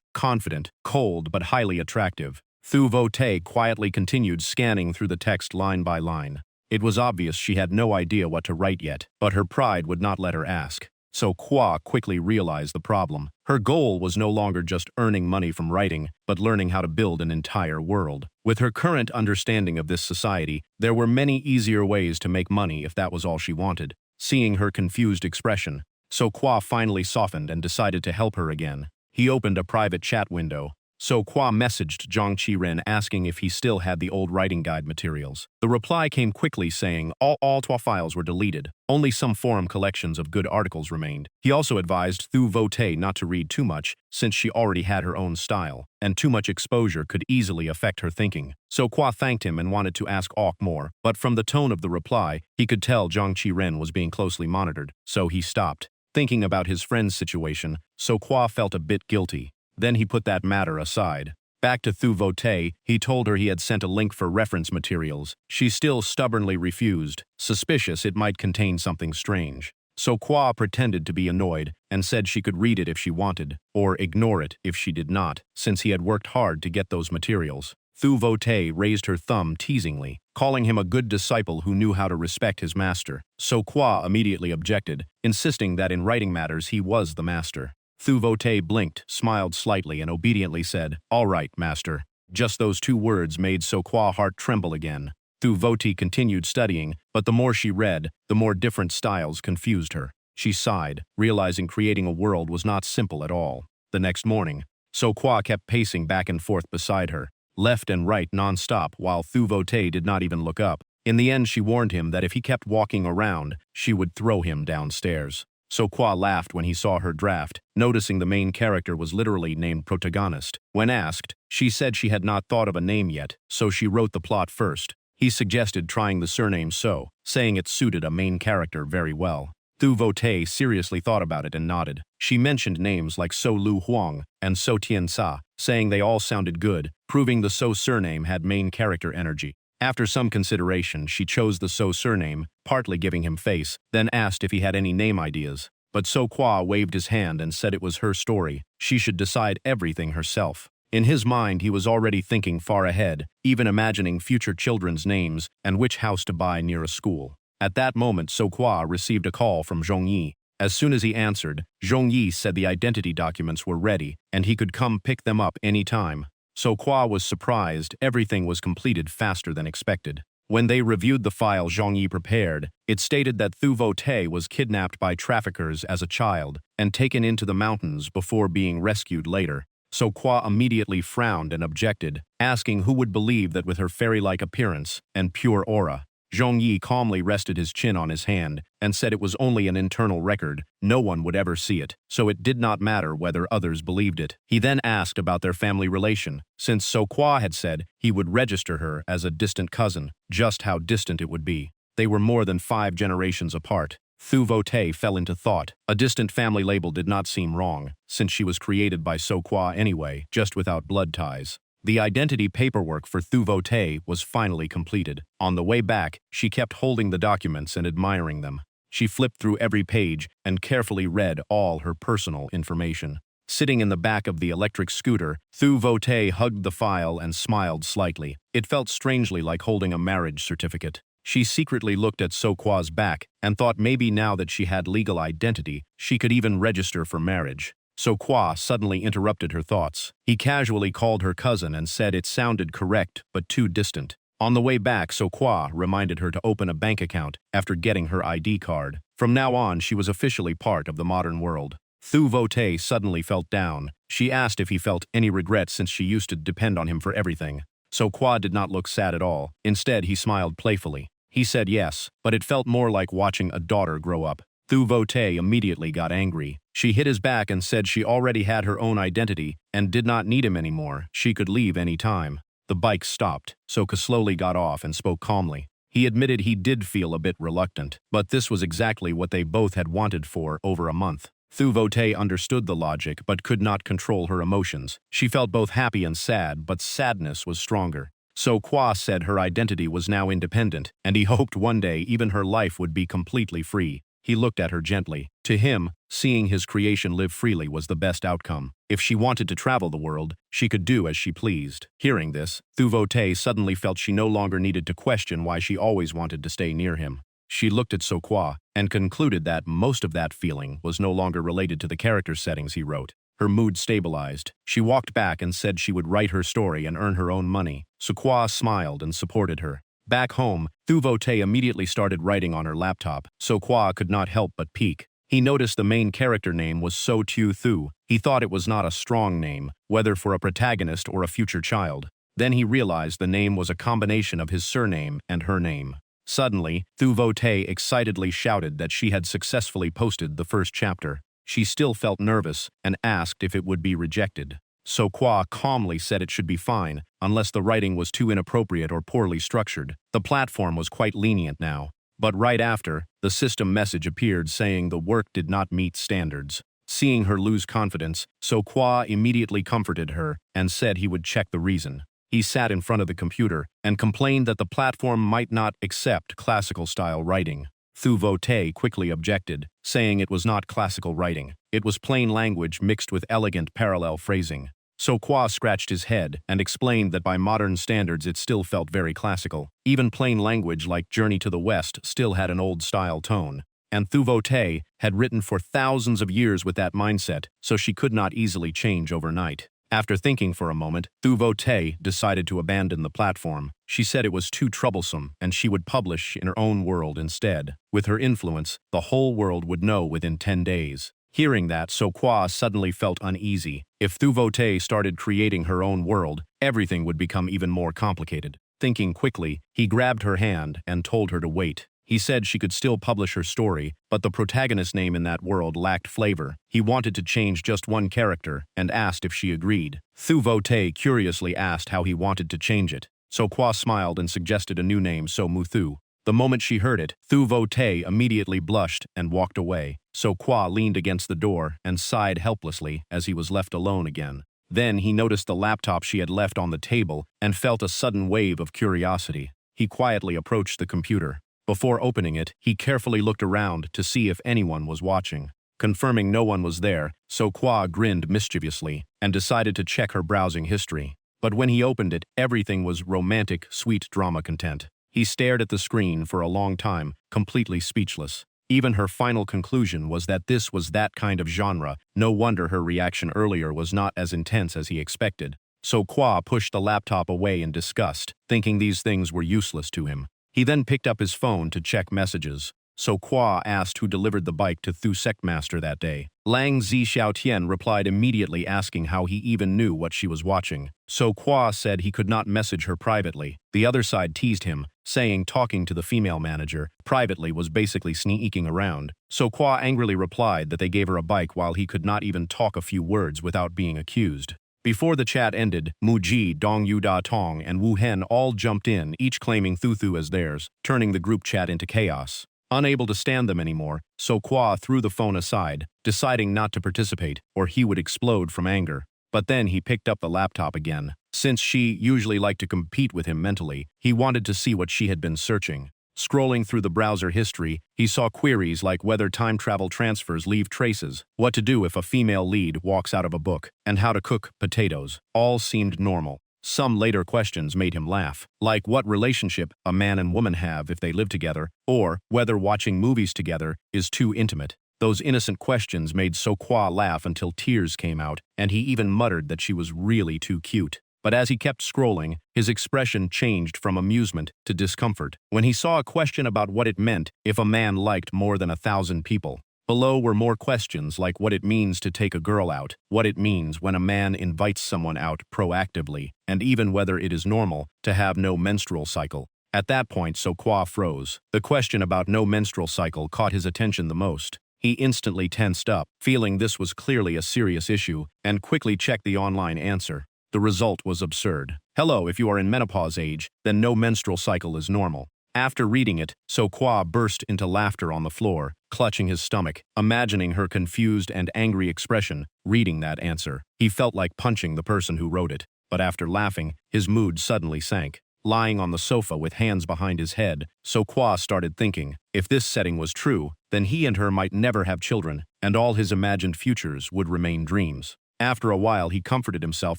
confident, cold, but highly attractive. Thu Vote quietly continued scanning through the text line by line. It was obvious she had no idea what to write yet, but her pride would not let her ask. So-Kwa quickly realized the problem. Her goal was no longer just earning money from writing, but learning how to build an entire world. With her current understanding of this society, there were many easier ways to make money if that was all she wanted. Seeing her confused expression, So-Kwa finally softened and decided to help her again. He opened a private chat window. So-Kwa messaged Zhang Qiren asking if he still had the old writing guide materials. The reply came quickly saying all 12 files were deleted. Only some forum collections of good articles remained. He also advised Thu Vote not to read too much, since she already had her own style, and too much exposure could easily affect her thinking. So-Kwa thanked him and wanted to ask Auk more, but from the tone of the reply, he could tell Zhang Qiren was being closely monitored, so he stopped. Thinking about his friend's situation, So-Kwa felt a bit guilty. Then he put that matter aside. Back to Thu Vote, he told her he had sent a link for reference materials. She still stubbornly refused, suspicious it might contain something strange. So-Kwa pretended to be annoyed and said she could read it if she wanted, or ignore it if she did not, since he had worked hard to get those materials. Thu Vote raised her thumb teasingly, calling him a good disciple who knew how to respect his master. So-Kwa immediately objected, insisting that in writing matters he was the master. Thu Vote blinked, smiled slightly, and obediently said, "All right, master." Just those two words made So-Kwa's heart tremble again. Thu Vote continued studying, but the more she read, the more different styles confused her. She sighed, realizing creating a world was not simple at all. The next morning, So-Kwa kept pacing back and forth beside her, left and right non-stop, while Thu Vote did not even look up. In the end, she warned him that if he kept walking around, she would throw him downstairs. So-Kwa laughed when he saw her draft, noticing the main character was literally named protagonist. When asked, she said she had not thought of a name yet, so she wrote the plot first. He suggested trying the surname So, saying it suited a main character very well. Thu Vote seriously thought about it and nodded. She mentioned names like So Lu Huang and So Tian Sa, saying they all sounded good, proving the So surname had main character energy. After some consideration, she chose the So surname, partly giving him face, then asked if he had any name ideas. But So-Kwa waved his hand and said it was her story. She should decide everything herself. In his mind, he was already thinking far ahead, even imagining future children's names and which house to buy near a school. At that moment, So-Kwa received a call from Zhongyi. As soon as he answered, Zhongyi said the identity documents were ready and he could come pick them up any time. So-Kwa was surprised everything was completed faster than expected. When they reviewed the file Zhongyi prepared, it stated that Thu Vote was kidnapped by traffickers as a child and taken into the mountains before being rescued later. So-Kwa immediately frowned and objected, asking who would believe that with her fairy-like appearance and pure aura. Zhongyi calmly rested his chin on his hand and said it was only an internal record, no one would ever see it, so it did not matter whether others believed it. He then asked about their family relation, since So-Kwa had said he would register her as a distant cousin, just how distant it would be. They were more than 5 generations apart. Thu Vote fell into thought. A distant family label did not seem wrong, since she was created by So-Kwa anyway, just without blood ties. The identity paperwork for Thu Vo Te was finally completed. On the way back, she kept holding the documents and admiring them. She flipped through every page and carefully read all her personal information. Sitting in the back of the electric scooter, Thu Vo Te hugged the file and smiled slightly. It felt strangely like holding a marriage certificate. She secretly looked at So Kwa's back and thought maybe now that she had legal identity, she could even register for marriage. So Kwa suddenly interrupted her thoughts. He casually called her cousin and said it sounded correct but too distant. On the way back, So Kwa reminded her to open a bank account after getting her ID card. From now on, she was officially part of the modern world. Thu Vo Te suddenly felt down. She asked if he felt any regret since she used to depend on him for everything. So Kwa did not look sad at all. Instead, he smiled playfully. He said yes, but it felt more like watching a daughter grow up. Thu Vo Te immediately got angry. She hit his back and said she already had her own identity and did not need him anymore. She could leave any time. The bike stopped. Soka slowly got off and spoke calmly. He admitted he did feel a bit reluctant, but this was exactly what they both had wanted for over a month. Thu Vo Te understood the logic but could not control her emotions. She felt both happy and sad, but sadness was stronger. So Kwa said her identity was now independent, and he hoped one day even her life would be completely free. He looked at her gently. To him, seeing his creation live freely was the best outcome. If she wanted to travel the world, she could do as she pleased. Hearing this, Thu Vo Te suddenly felt she no longer needed to question why she always wanted to stay near him. She looked at So Kwa and concluded that most of that feeling was no longer related to the character settings he wrote. Her mood stabilized. She walked back and said she would write her story and earn her own money. So Kwa smiled and supported her. Back home, Thu Vo Te immediately started writing on her laptop. So Kwa could not help but peek. He noticed the main character name was So Tu Thu. He thought it was not a strong name, whether for a protagonist or a future child. Then he realized the name was a combination of his surname and her name. Suddenly, Thu Vo Te excitedly shouted that she had successfully posted the first chapter. She still felt nervous and asked if it would be rejected. So Kwa calmly said it should be fine, unless the writing was too inappropriate or poorly structured. The platform was quite lenient now. But right after, the system message appeared saying the work did not meet standards. Seeing her lose confidence, So Kwa immediately comforted her and said he would check the reason. He sat in front of the computer and complained that the platform might not accept classical-style writing. Thu Vo Te quickly objected, saying it was not classical writing. It was plain language mixed with elegant parallel phrasing. So Kwa scratched his head and explained that by modern standards it still felt very classical. Even plain language like Journey to the West still had an old-style tone. And Thu Vo Te had written for thousands of years with that mindset, so she could not easily change overnight. After thinking for a moment, Thu Vo Te decided to abandon the platform. She said it was too troublesome and she would publish in her own world instead. With her influence, the whole world would know within 10 days. Hearing that, So Kwa suddenly felt uneasy. If Thu Vo Te started creating her own world, everything would become even more complicated. Thinking quickly, he grabbed her hand and told her to wait. He said she could still publish her story, but the protagonist's name in that world lacked flavor. He wanted to change just one character and asked if she agreed. Thu Vo Te curiously asked how he wanted to change it. So Kwa smiled and suggested a new name, So Muthu. The moment she heard it, Thu Vo Te immediately blushed and walked away. So Kwa leaned against the door and sighed helplessly as he was left alone again. Then he noticed the laptop she had left on the table and felt a sudden wave of curiosity. He quietly approached the computer. Before opening it, he carefully looked around to see if anyone was watching. Confirming no one was there, So Kwa grinned mischievously and decided to check her browsing history. But when he opened it, everything was romantic, sweet drama content. He stared at the screen for a long time, completely speechless. Even her final conclusion was that this was that kind of genre. No wonder her reaction earlier was not as intense as he expected. So Kwa pushed the laptop away in disgust, thinking these things were useless to him. He then picked up his phone to check messages. So Kwa asked who delivered the bike to Thu Sectmaster that day. Lang Zi Xiaotian replied immediately asking how he even knew what she was watching. So Kwa said he could not message her privately. The other side teased him, saying talking to the female manager privately was basically sneaking around. So Kwa angrily replied that they gave her a bike while he could not even talk a few words without being accused. Before the chat ended, Mu Ji, Dong Yu Da Tong, and Wu Hen all jumped in, each claiming Thu Thu as theirs, turning the group chat into chaos. Unable to stand them anymore, So Kwa threw the phone aside, deciding not to participate, or he would explode from anger. But then he picked up the laptop again. Since she usually liked to compete with him mentally, he wanted to see what she had been searching. Scrolling through the browser history, he saw queries like whether time travel transfers leave traces, what to do if a female lead walks out of a book, and how to cook potatoes. All seemed normal. Some later questions made him laugh, like what relationship a man and woman have if they live together, or whether watching movies together is too intimate. Those innocent questions made So-kwa laugh until tears came out, and he even muttered that she was really too cute. But as he kept scrolling, his expression changed from amusement to discomfort when he saw a question about what it meant if a man liked more than 1,000 people. Below were more questions like what it means to take a girl out, what it means when a man invites someone out proactively, and even whether it is normal to have no menstrual cycle. At that point, So-kwa froze. The question about no menstrual cycle caught his attention the most. He instantly tensed up, feeling this was clearly a serious issue, and quickly checked the online answer. The result was absurd. Hello, if you are in menopause age, then no menstrual cycle is normal. After reading it, So-kwa burst into laughter on the floor, clutching his stomach, imagining her confused and angry expression, reading that answer. He felt like punching the person who wrote it, but after laughing, his mood suddenly sank. Lying on the sofa with hands behind his head, So-kwa started thinking, if this setting was true, then he and her might never have children, and all his imagined futures would remain dreams. After a while, he comforted himself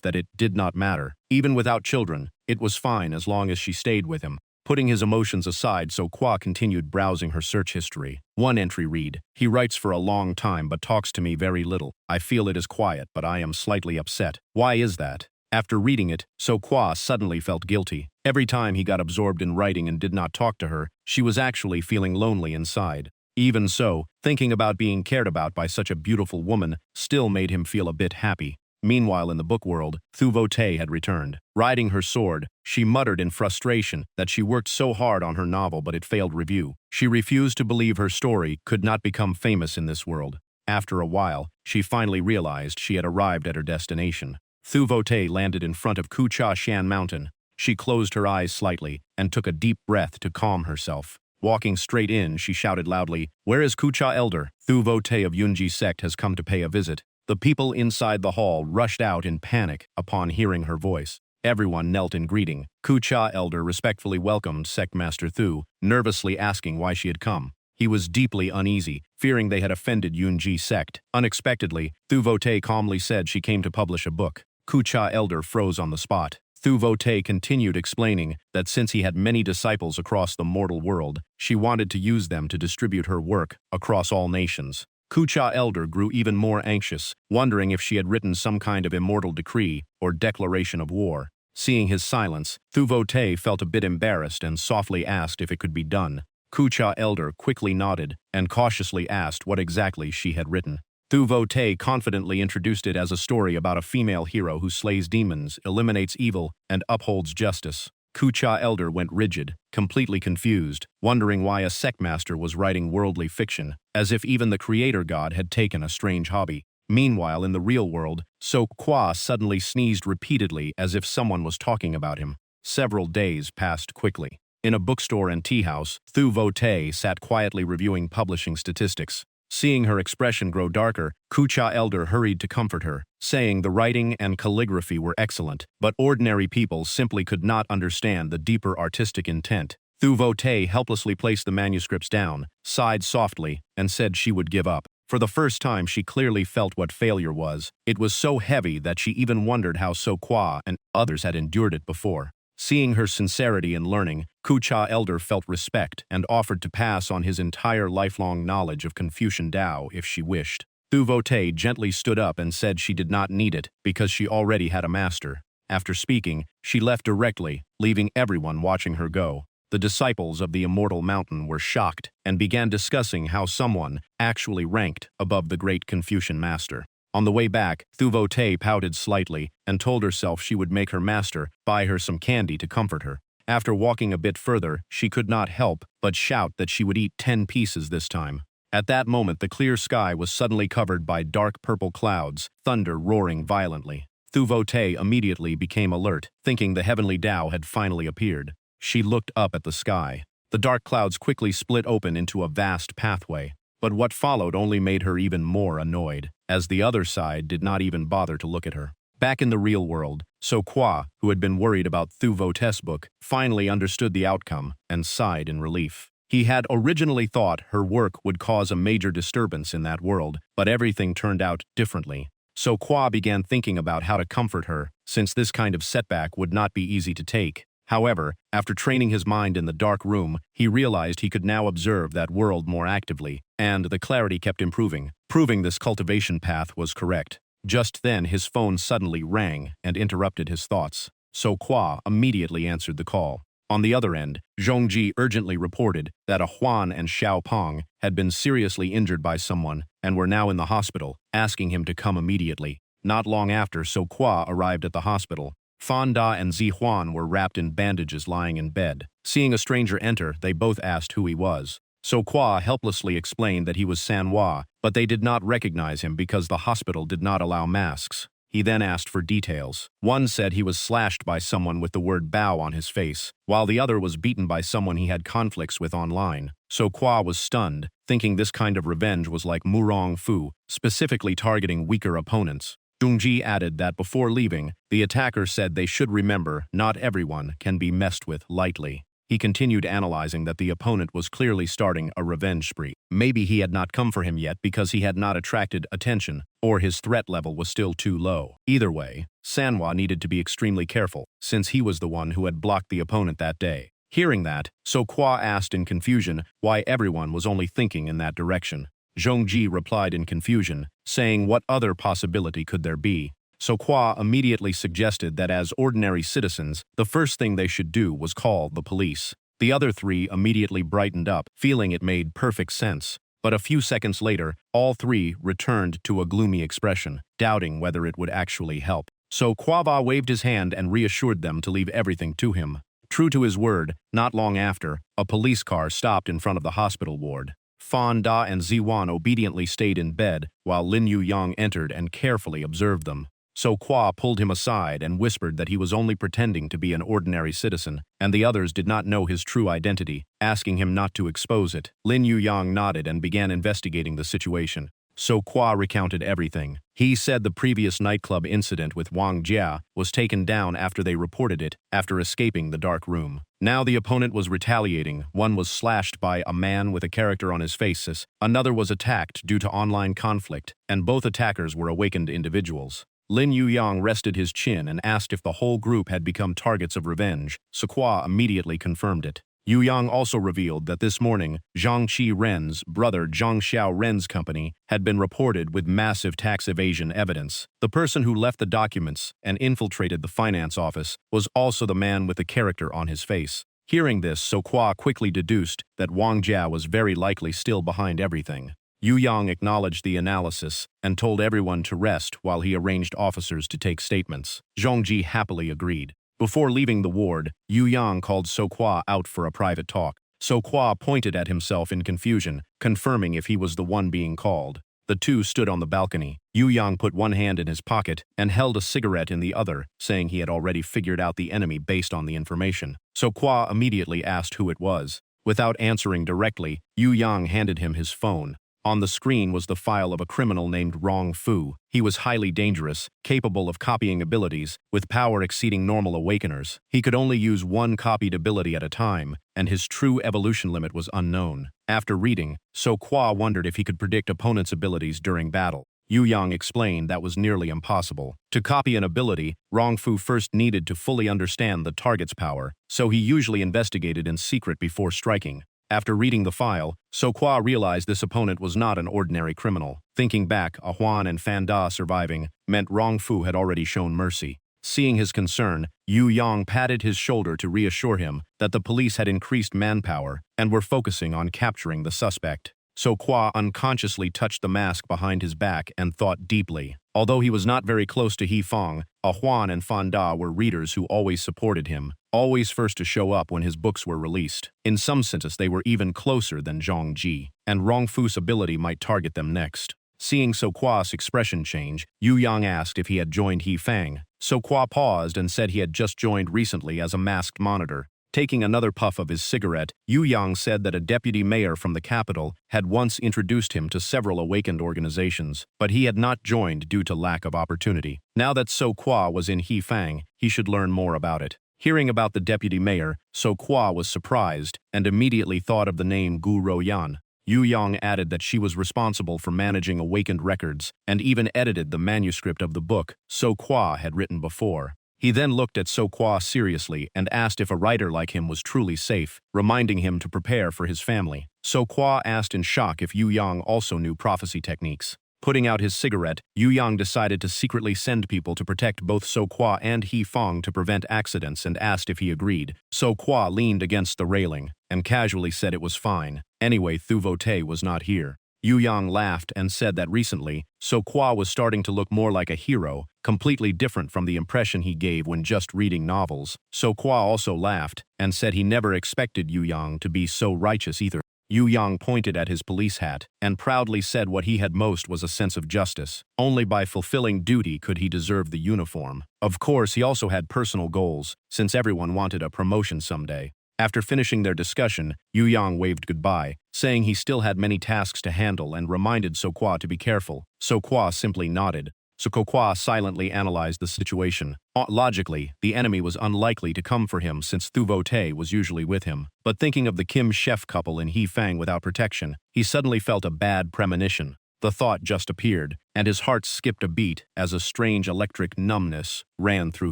that it did not matter. Even without children, it was fine as long as she stayed with him. Putting his emotions aside, So-kwa continued browsing her search history. One entry read, "He writes for a long time but talks to me very little. I feel it is quiet, but I am slightly upset. Why is that?" After reading it, So-kwa suddenly felt guilty. Every time he got absorbed in writing and did not talk to her, she was actually feeling lonely inside. Even so, thinking about being cared about by such a beautiful woman still made him feel a bit happy. Meanwhile, in the book world, Thu-vo-tae had returned. Riding her sword, she muttered in frustration that she worked so hard on her novel but it failed review. She refused to believe her story could not become famous in this world. After a while, she finally realized she had arrived at her destination. Thu-vo-tae landed in front of Kucha-shan Mountain. She closed her eyes slightly and took a deep breath to calm herself. Walking straight in, she shouted loudly, "Where is Kucha Elder? Thu-vo-tae of Yunji sect has come to pay a visit." The people inside the hall rushed out in panic upon hearing her voice. Everyone knelt in greeting. Kucha Elder respectfully welcomed Sectmaster Thu, nervously asking why she had come. He was deeply uneasy, fearing they had offended Yunji sect. Unexpectedly, Thu-vo-tae calmly said she came to publish a book. Kucha Elder froze on the spot. Thu-vo-tae continued explaining that since he had many disciples across the mortal world, she wanted to use them to distribute her work across all nations. Kucha Elder grew even more anxious, wondering if she had written some kind of immortal decree or declaration of war. Seeing his silence, Thu-vo-tae felt a bit embarrassed and softly asked if it could be done. Kucha Elder quickly nodded and cautiously asked what exactly she had written. Thu-vo-tae confidently introduced it as a story about a female hero who slays demons, eliminates evil, and upholds justice. Kucha Elder went rigid, completely confused, wondering why a sectmaster was writing worldly fiction, as if even the creator god had taken a strange hobby. Meanwhile, in the real world, So-kwa suddenly sneezed repeatedly as if someone was talking about him. Several days passed quickly. In a bookstore and tea house, Thu-vo-tae sat quietly reviewing publishing statistics. Seeing her expression grow darker, Kucha Elder hurried to comfort her, saying the writing and calligraphy were excellent, but ordinary people simply could not understand the deeper artistic intent. Thu-vo-tae helplessly placed the manuscripts down, sighed softly, and said she would give up. For the first time, she clearly felt what failure was. It was so heavy that she even wondered how So-kwa and others had endured it before. Seeing her sincerity in learning, Kucha Elder felt respect and offered to pass on his entire lifelong knowledge of Confucian Tao if she wished. Thu-vo-tae gently stood up and said she did not need it because she already had a master. After speaking, she left directly, leaving everyone watching her go. The disciples of the Immortal Mountain were shocked and began discussing how someone actually ranked above the great Confucian master. On the way back, Thu-vo-tae pouted slightly and told herself she would make her master buy her some candy to comfort her. After walking a bit further, she could not help but shout that she would eat 10 pieces this time. At that moment, the clear sky was suddenly covered by dark purple clouds, thunder roaring violently. Thu-vo-tae immediately became alert, thinking the heavenly Tao had finally appeared. She looked up at the sky. The dark clouds quickly split open into a vast pathway. But what followed only made her even more annoyed, as the other side did not even bother to look at her. Back in the real world, So Kwa, who had been worried about Thu Vo Tess book, finally understood the outcome and sighed in relief. He had originally thought her work would cause a major disturbance in that world, but everything turned out differently. So Kwa began thinking about how to comfort her, since this kind of setback would not be easy to take. However, after training his mind in the dark room, he realized he could now observe that world more actively, and the clarity kept improving, proving this cultivation path was correct. Just then his phone suddenly rang and interrupted his thoughts. So Kwa immediately answered the call. On the other end, Zhongji urgently reported that a Huan and Xiao Pong had been seriously injured by someone and were now in the hospital, asking him to come immediately. Not long after, So Kwa arrived at the hospital. Fan Da and Zi Huan were wrapped in bandages lying in bed. Seeing a stranger enter, they both asked who he was. So Kwa helplessly explained that he was Sanhua, but they did not recognize him because the hospital did not allow masks. He then asked for details. One said he was slashed by someone with the word Bao on his face, while the other was beaten by someone he had conflicts with online. So Kwa was stunned, thinking this kind of revenge was like Murong Fu, specifically targeting weaker opponents. Zhongji added that before leaving, the attacker said they should remember not everyone can be messed with lightly. He continued analyzing that the opponent was clearly starting a revenge spree. Maybe he had not come for him yet because he had not attracted attention, or his threat level was still too low. Either way, Sanhwa needed to be extremely careful, since he was the one who had blocked the opponent that day. Hearing that, So Kwa asked in confusion why everyone was only thinking in that direction. Zhongji replied in confusion, saying what other possibility could there be. So Kwa immediately suggested that as ordinary citizens, the first thing they should do was call the police. The other three immediately brightened up, feeling it made perfect sense. But a few seconds later, all three returned to a gloomy expression, doubting whether it would actually help. So Kwava waved his hand and reassured them to leave everything to him. True to his word, not long after, a police car stopped in front of the hospital ward. Fan Da and Ziwan obediently stayed in bed, while Lin Yu Yang entered and carefully observed them. So Kwa pulled him aside and whispered that he was only pretending to be an ordinary citizen, and the others did not know his true identity, asking him not to expose it. Lin Yu Yang nodded and began investigating the situation. So Kwa recounted everything. He said the previous nightclub incident with Wang Jia was taken down after they reported it, after escaping the dark room. Now the opponent was retaliating. One was slashed by a man with a character on his face, another was attacked due to online conflict, and both attackers were awakened individuals. Lin Yu Yang rested his chin and asked if the whole group had become targets of revenge. So Kwa immediately confirmed it. Yu Yang also revealed that this morning, Zhang Qi Ren's brother Zhang Xiao Ren's company had been reported with massive tax evasion evidence. The person who left the documents and infiltrated the finance office was also the man with the character on his face. Hearing this, So Kwa quickly deduced that Wang Jia was very likely still behind everything. Yu Yang acknowledged the analysis and told everyone to rest while he arranged officers to take statements. Zhongji happily agreed. Before leaving the ward, Yu Yang called So Kwa out for a private talk. So Kwa pointed at himself in confusion, confirming if he was the one being called. The two stood on the balcony. Yu Yang put one hand in his pocket and held a cigarette in the other, saying he had already figured out the enemy based on the information. So Kwa immediately asked who it was. Without answering directly, Yu Yang handed him his phone. On the screen was the file of a criminal named Rong Fu. He was highly dangerous, capable of copying abilities, with power exceeding normal awakeners. He could only use one copied ability at a time, and his true evolution limit was unknown. After reading, So Kwa wondered if he could predict opponents' abilities during battle. Yu Yang explained that was nearly impossible. To copy an ability, Rong Fu first needed to fully understand the target's power, so he usually investigated in secret before striking. After reading the file, So Kwa realized this opponent was not an ordinary criminal. Thinking back, a Huan and Fan Da surviving meant Rong Fu had already shown mercy. Seeing his concern, Yu Yang patted his shoulder to reassure him that the police had increased manpower and were focusing on capturing the suspect. So Kwa unconsciously touched the mask behind his back and thought deeply. Although he was not very close to He Fong, a Huan and Fan Da were readers who always supported him, always first to show up when his books were released. In some senses, they were even closer than Zhang Ji, and Rong Fu's ability might target them next. Seeing So Kwa's expression change, Yu Yang asked if he had joined He Fang. So Kwa paused and said he had just joined recently as a masked monitor. Taking another puff of his cigarette, Yu Yang said that a deputy mayor from the capital had once introduced him to several awakened organizations, but he had not joined due to lack of opportunity. Now that So Kwa was in Hefang, he should learn more about it. Hearing about the deputy mayor, So Kwa was surprised and immediately thought of the name Gu Royan. Yu Yang added that she was responsible for managing awakened records and even edited the manuscript of the book So Kwa had written before. He then looked at So Kwa seriously and asked if a writer like him was truly safe, reminding him to prepare for his family. So Kwa asked in shock if Yu Yang also knew prophecy techniques. Putting out his cigarette, Yu Yang decided to secretly send people to protect both So Kwa and He Fong to prevent accidents and asked if he agreed. So Kwa leaned against the railing and casually said it was fine. Anyway, Thu Vote was not here. Yu Yang laughed and said that recently, So Kwa was starting to look more like a hero, completely different from the impression he gave when just reading novels. So Kwa also laughed and said he never expected Yu Yang to be so righteous either. Yu Yang pointed at his police hat and proudly said what he had most was a sense of justice. Only by fulfilling duty could he deserve the uniform. Of course, he also had personal goals, since everyone wanted a promotion someday. After finishing their discussion, Yu Yang waved goodbye, saying he still had many tasks to handle and reminded So Kwa to be careful. So Kwa simply nodded. So Kwa silently analyzed the situation. Logically, the enemy was unlikely to come for him since Thu Vote was usually with him. But thinking of the Kim chef couple in Hefang without protection, he suddenly felt a bad premonition. The thought just appeared, and his heart skipped a beat as a strange electric numbness ran through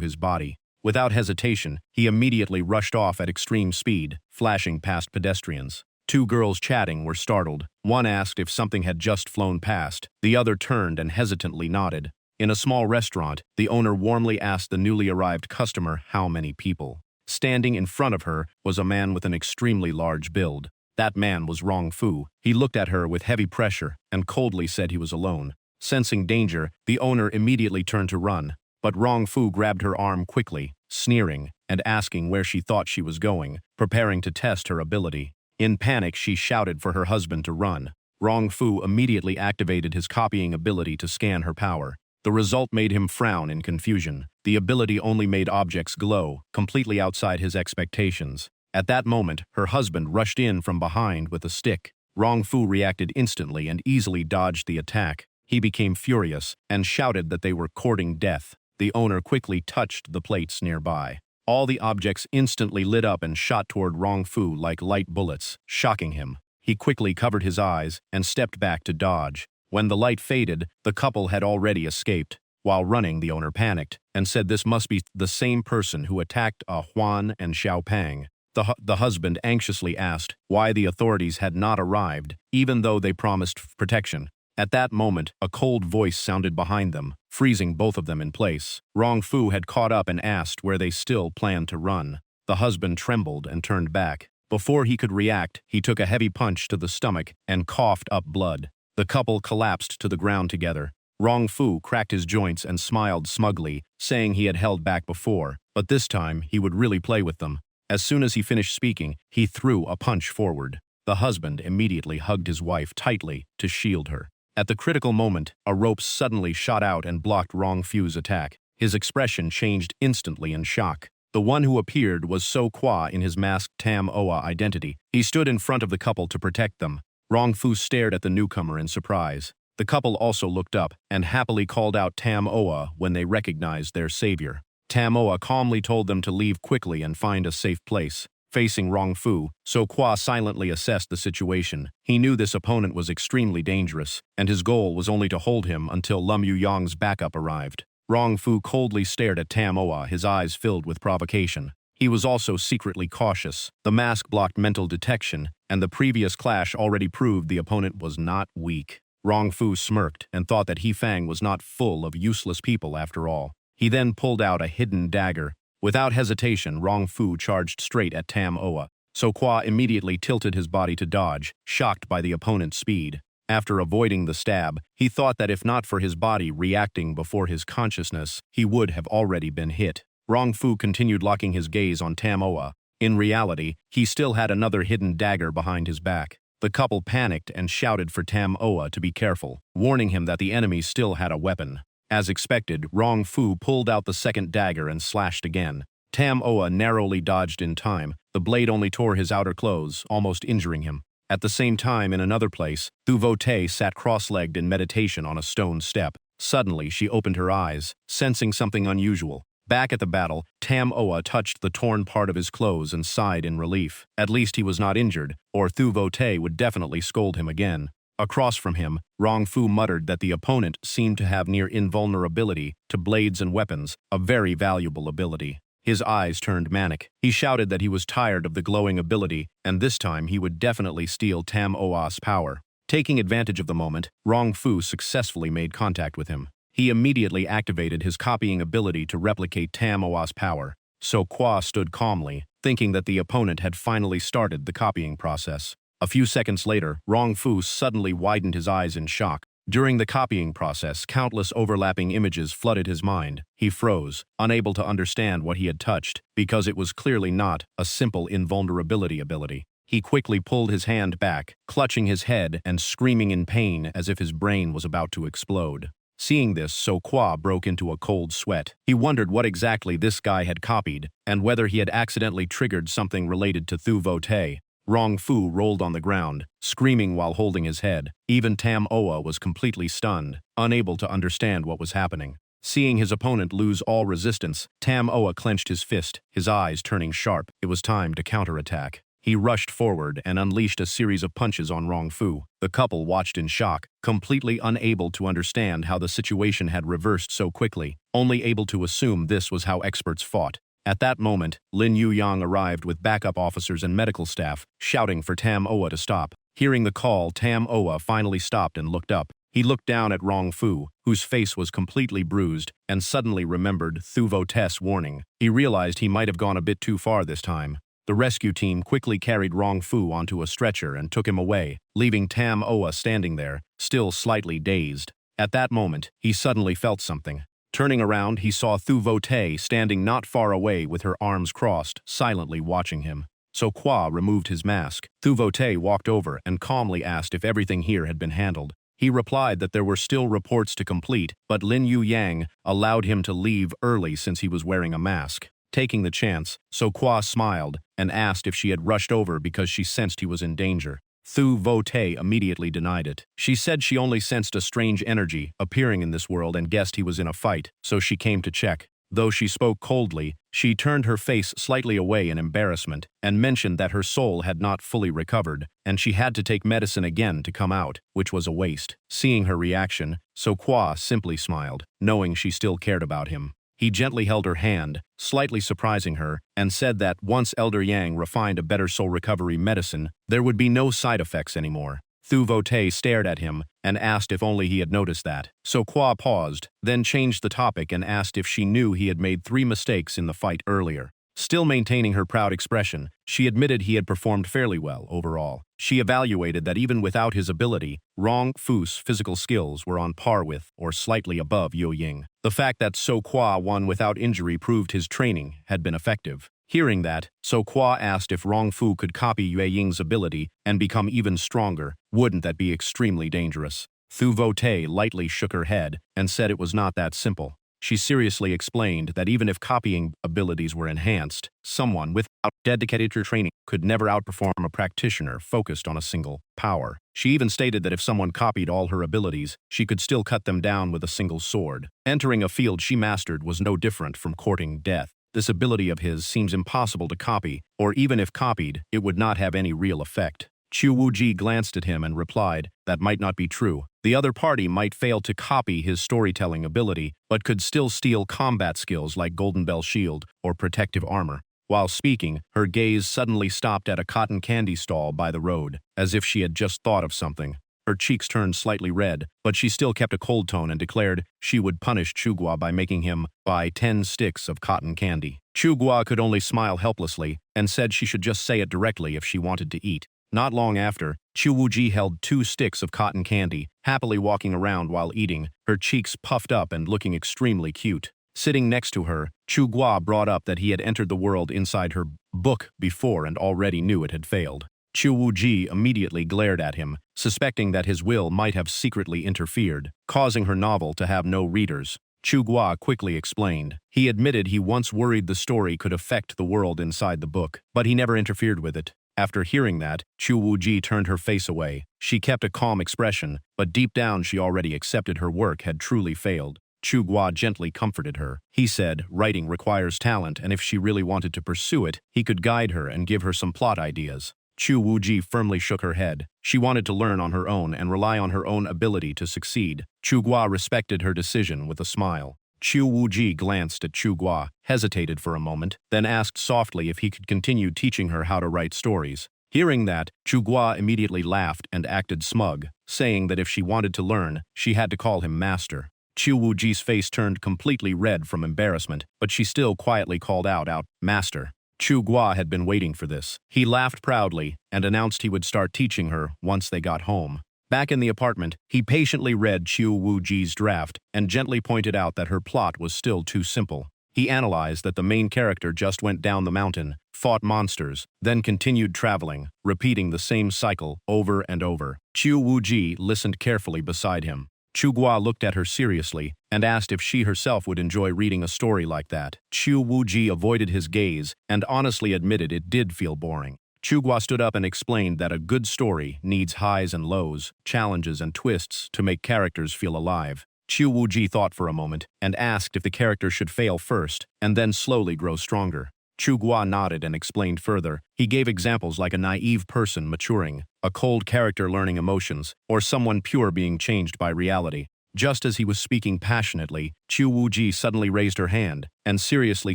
his body. Without hesitation, he immediately rushed off at extreme speed, flashing past pedestrians. Two girls chatting were startled. One asked if something had just flown past. The other turned and hesitantly nodded. In a small restaurant, the owner warmly asked the newly arrived customer how many people. Standing in front of her was a man with an extremely large build. That man was Rong Fu. He looked at her with heavy pressure and coldly said he was alone. Sensing danger, the owner immediately turned to run. But Rong Fu grabbed her arm quickly, sneering and asking where she thought she was going, preparing to test her ability. In panic, she shouted for her husband to run. Rong Fu immediately activated his copying ability to scan her power. The result made him frown in confusion. The ability only made objects glow, completely outside his expectations. At that moment, her husband rushed in from behind with a stick. Rong Fu reacted instantly and easily dodged the attack. He became furious and shouted that they were courting death. The owner quickly touched the plates nearby. All the objects instantly lit up and shot toward Rong Fu like light bullets, shocking him. He quickly covered his eyes and stepped back to dodge. When the light faded, the couple had already escaped. While running, the owner panicked and said this must be the same person who attacked Huan and Xiaopang. The husband anxiously asked why the authorities had not arrived, even though they promised protection. At that moment, a cold voice sounded behind them, freezing both of them in place. Rong Fu had caught up and asked where they still planned to run. The husband trembled and turned back. Before he could react, he took a heavy punch to the stomach and coughed up blood. The couple collapsed to the ground together. Rong Fu cracked his joints and smiled smugly, saying he had held back before, but this time he would really play with them. As soon as he finished speaking, he threw a punch forward. The husband immediately hugged his wife tightly to shield her. At the critical moment, a rope suddenly shot out and blocked Rong Fu's attack. His expression changed instantly in shock. The one who appeared was So Kwa in his masked Tam Oa identity. He stood in front of the couple to protect them. Rong Fu stared at the newcomer in surprise. The couple also looked up and happily called out Tam Oa when they recognized their savior. Tam Oa calmly told them to leave quickly and find a safe place. Facing Rong Fu, So Kwa silently assessed the situation. He knew this opponent was extremely dangerous, and his goal was only to hold him until Lum Yu Yang's backup arrived. Rong Fu coldly stared at Tam Oa, his eyes filled with provocation. He was also secretly cautious. The mask blocked mental detection, and the previous clash already proved the opponent was not weak. Rong Fu smirked and thought that Hefang was not full of useless people after all. He then pulled out a hidden dagger. Without hesitation, Rong Fu charged straight at Tam Oa. So Kwa immediately tilted his body to dodge, shocked by the opponent's speed. After avoiding the stab, he thought that if not for his body reacting before his consciousness, he would have already been hit. Rong Fu continued locking his gaze on Tam Oa. In reality, he still had another hidden dagger behind his back. The couple panicked and shouted for Tam Oa to be careful, warning him that the enemy still had a weapon. As expected, Rong Fu pulled out the second dagger and slashed again. Tam Oa narrowly dodged in time. The blade only tore his outer clothes, almost injuring him. At the same time, in another place, Thu Vo Te sat cross-legged in meditation on a stone step. Suddenly, she opened her eyes, sensing something unusual. Back at the battle, Tam Oa touched the torn part of his clothes and sighed in relief. At least he was not injured, or Thu Vo Te would definitely scold him again. Across from him, Rong Fu muttered that the opponent seemed to have near invulnerability to blades and weapons, a very valuable ability. His eyes turned manic. He shouted that he was tired of the glowing ability, and this time he would definitely steal Tam Oa's power. Taking advantage of the moment, Rong Fu successfully made contact with him. He immediately activated his copying ability to replicate Tam Oa's power. So Kwa stood calmly, thinking that the opponent had finally started the copying process. A few seconds later, Rong Fu suddenly widened his eyes in shock. During the copying process, countless overlapping images flooded his mind. He froze, unable to understand what he had touched, because it was clearly not a simple invulnerability ability. He quickly pulled his hand back, clutching his head and screaming in pain as if his brain was about to explode. Seeing this, So Kwa broke into a cold sweat. He wondered what exactly this guy had copied, and whether he had accidentally triggered something related to Thu Vo Te. Rong Fu rolled on the ground, screaming while holding his head. Even Tam Oa was completely stunned, unable to understand what was happening. Seeing his opponent lose all resistance, Tam Oa clenched his fist, his eyes turning sharp. It was time to counterattack. He rushed forward and unleashed a series of punches on Rong Fu. The couple watched in shock, completely unable to understand how the situation had reversed so quickly, only able to assume this was how experts fought. At that moment, Lin Yuyang arrived with backup officers and medical staff, shouting for Tam Oa to stop. Hearing the call, Tam Oa finally stopped and looked up. He looked down at Rong Fu, whose face was completely bruised, and suddenly remembered Thu Vo Te's warning. He realized he might have gone a bit too far this time. The rescue team quickly carried Rong Fu onto a stretcher and took him away, leaving Tam Oa standing there, still slightly dazed. At that moment, he suddenly felt something. Turning around, he saw Thu Vo Te standing not far away with her arms crossed, silently watching him. So Kwa removed his mask. Thu Vo Te walked over and calmly asked if everything here had been handled. He replied that there were still reports to complete, but Lin Yuyang allowed him to leave early since he was wearing a mask. Taking the chance, So Kwa smiled and asked if she had rushed over because she sensed he was in danger. Thu Vo Te immediately denied it. She said she only sensed a strange energy appearing in this world and guessed he was in a fight, so she came to check. Though she spoke coldly, she turned her face slightly away in embarrassment and mentioned that her soul had not fully recovered, and she had to take medicine again to come out, which was a waste. Seeing her reaction, So Kwa simply smiled, knowing she still cared about him. He gently held her hand, slightly surprising her, and said that once Elder Yang refined a better soul recovery medicine, there would be no side effects anymore. Thu Vo Te stared at him and asked if only he had noticed that. So Kwa paused, then changed the topic and asked if she knew he had made 3 mistakes in the fight earlier. Still maintaining her proud expression, she admitted he had performed fairly well overall. She evaluated that even without his ability, Rong Fu's physical skills were on par with or slightly above Yo Ying. The fact that So Kwa won without injury proved his training had been effective. Hearing that, So Kwa asked if Rong Fu could copy Yue Ying's ability and become even stronger. Wouldn't that be extremely dangerous? Thu Vo Te lightly shook her head and said it was not that simple. She seriously explained that even if copying abilities were enhanced, someone without dedicated training could never outperform a practitioner focused on a single power. She even stated that if someone copied all her abilities, she could still cut them down with a single sword. Entering a field she mastered was no different from courting death. This ability of his seems impossible to copy, or even if copied, it would not have any real effect. Chu Wuji glanced at him and replied, that might not be true. The other party might fail to copy his storytelling ability, but could still steal combat skills like Golden Bell Shield or protective armor. While speaking, her gaze suddenly stopped at a cotton candy stall by the road, as if she had just thought of something. Her cheeks turned slightly red, but she still kept a cold tone and declared she would punish Chugua by making him buy 10 sticks of cotton candy. Chugua could only smile helplessly and said she should just say it directly if she wanted to eat. Not long after, Chu Wuji held 2 sticks of cotton candy, happily walking around while eating, her cheeks puffed up and looking extremely cute. Sitting next to her, Chu Gua brought up that he had entered the world inside her book before and already knew it had failed. Chu Wuji immediately glared at him, suspecting that his will might have secretly interfered, causing her novel to have no readers. Gua quickly explained. He admitted he once worried the story could affect the world inside the book, but he never interfered with it. After hearing that, Chu Wuji turned her face away. She kept a calm expression, but deep down she already accepted her work had truly failed. Gua gently comforted her. He said, writing requires talent, and if she really wanted to pursue it, he could guide her and give her some plot ideas. Chu Wuji firmly shook her head. She wanted to learn on her own and rely on her own ability to succeed. Gua respected her decision with a smile. Chu Wuji glanced at Gua, hesitated for a moment, then asked softly if he could continue teaching her how to write stories. Hearing that, Gua immediately laughed and acted smug, saying that if she wanted to learn, she had to call him master. Chu Wuji's face turned completely red from embarrassment, but she still quietly called out, "Master." Gua had been waiting for this. He laughed proudly and announced he would start teaching her once they got home. Back in the apartment, he patiently read Chu Wuji's draft and gently pointed out that her plot was still too simple. He analyzed that the main character just went down the mountain, fought monsters, then continued traveling, repeating the same cycle over and over. Chu Wuji listened carefully beside him. Gua looked at her seriously and asked if she herself would enjoy reading a story like that. Chu Wuji avoided his gaze and honestly admitted it did feel boring. Gua stood up and explained that a good story needs highs and lows, challenges and twists to make characters feel alive. Chu Wuji thought for a moment and asked if the character should fail first and then slowly grow stronger. Gua nodded and explained further. He gave examples like a naive person maturing, a cold character learning emotions, or someone pure being changed by reality. Just as he was speaking passionately, Chu Wuji suddenly raised her hand and seriously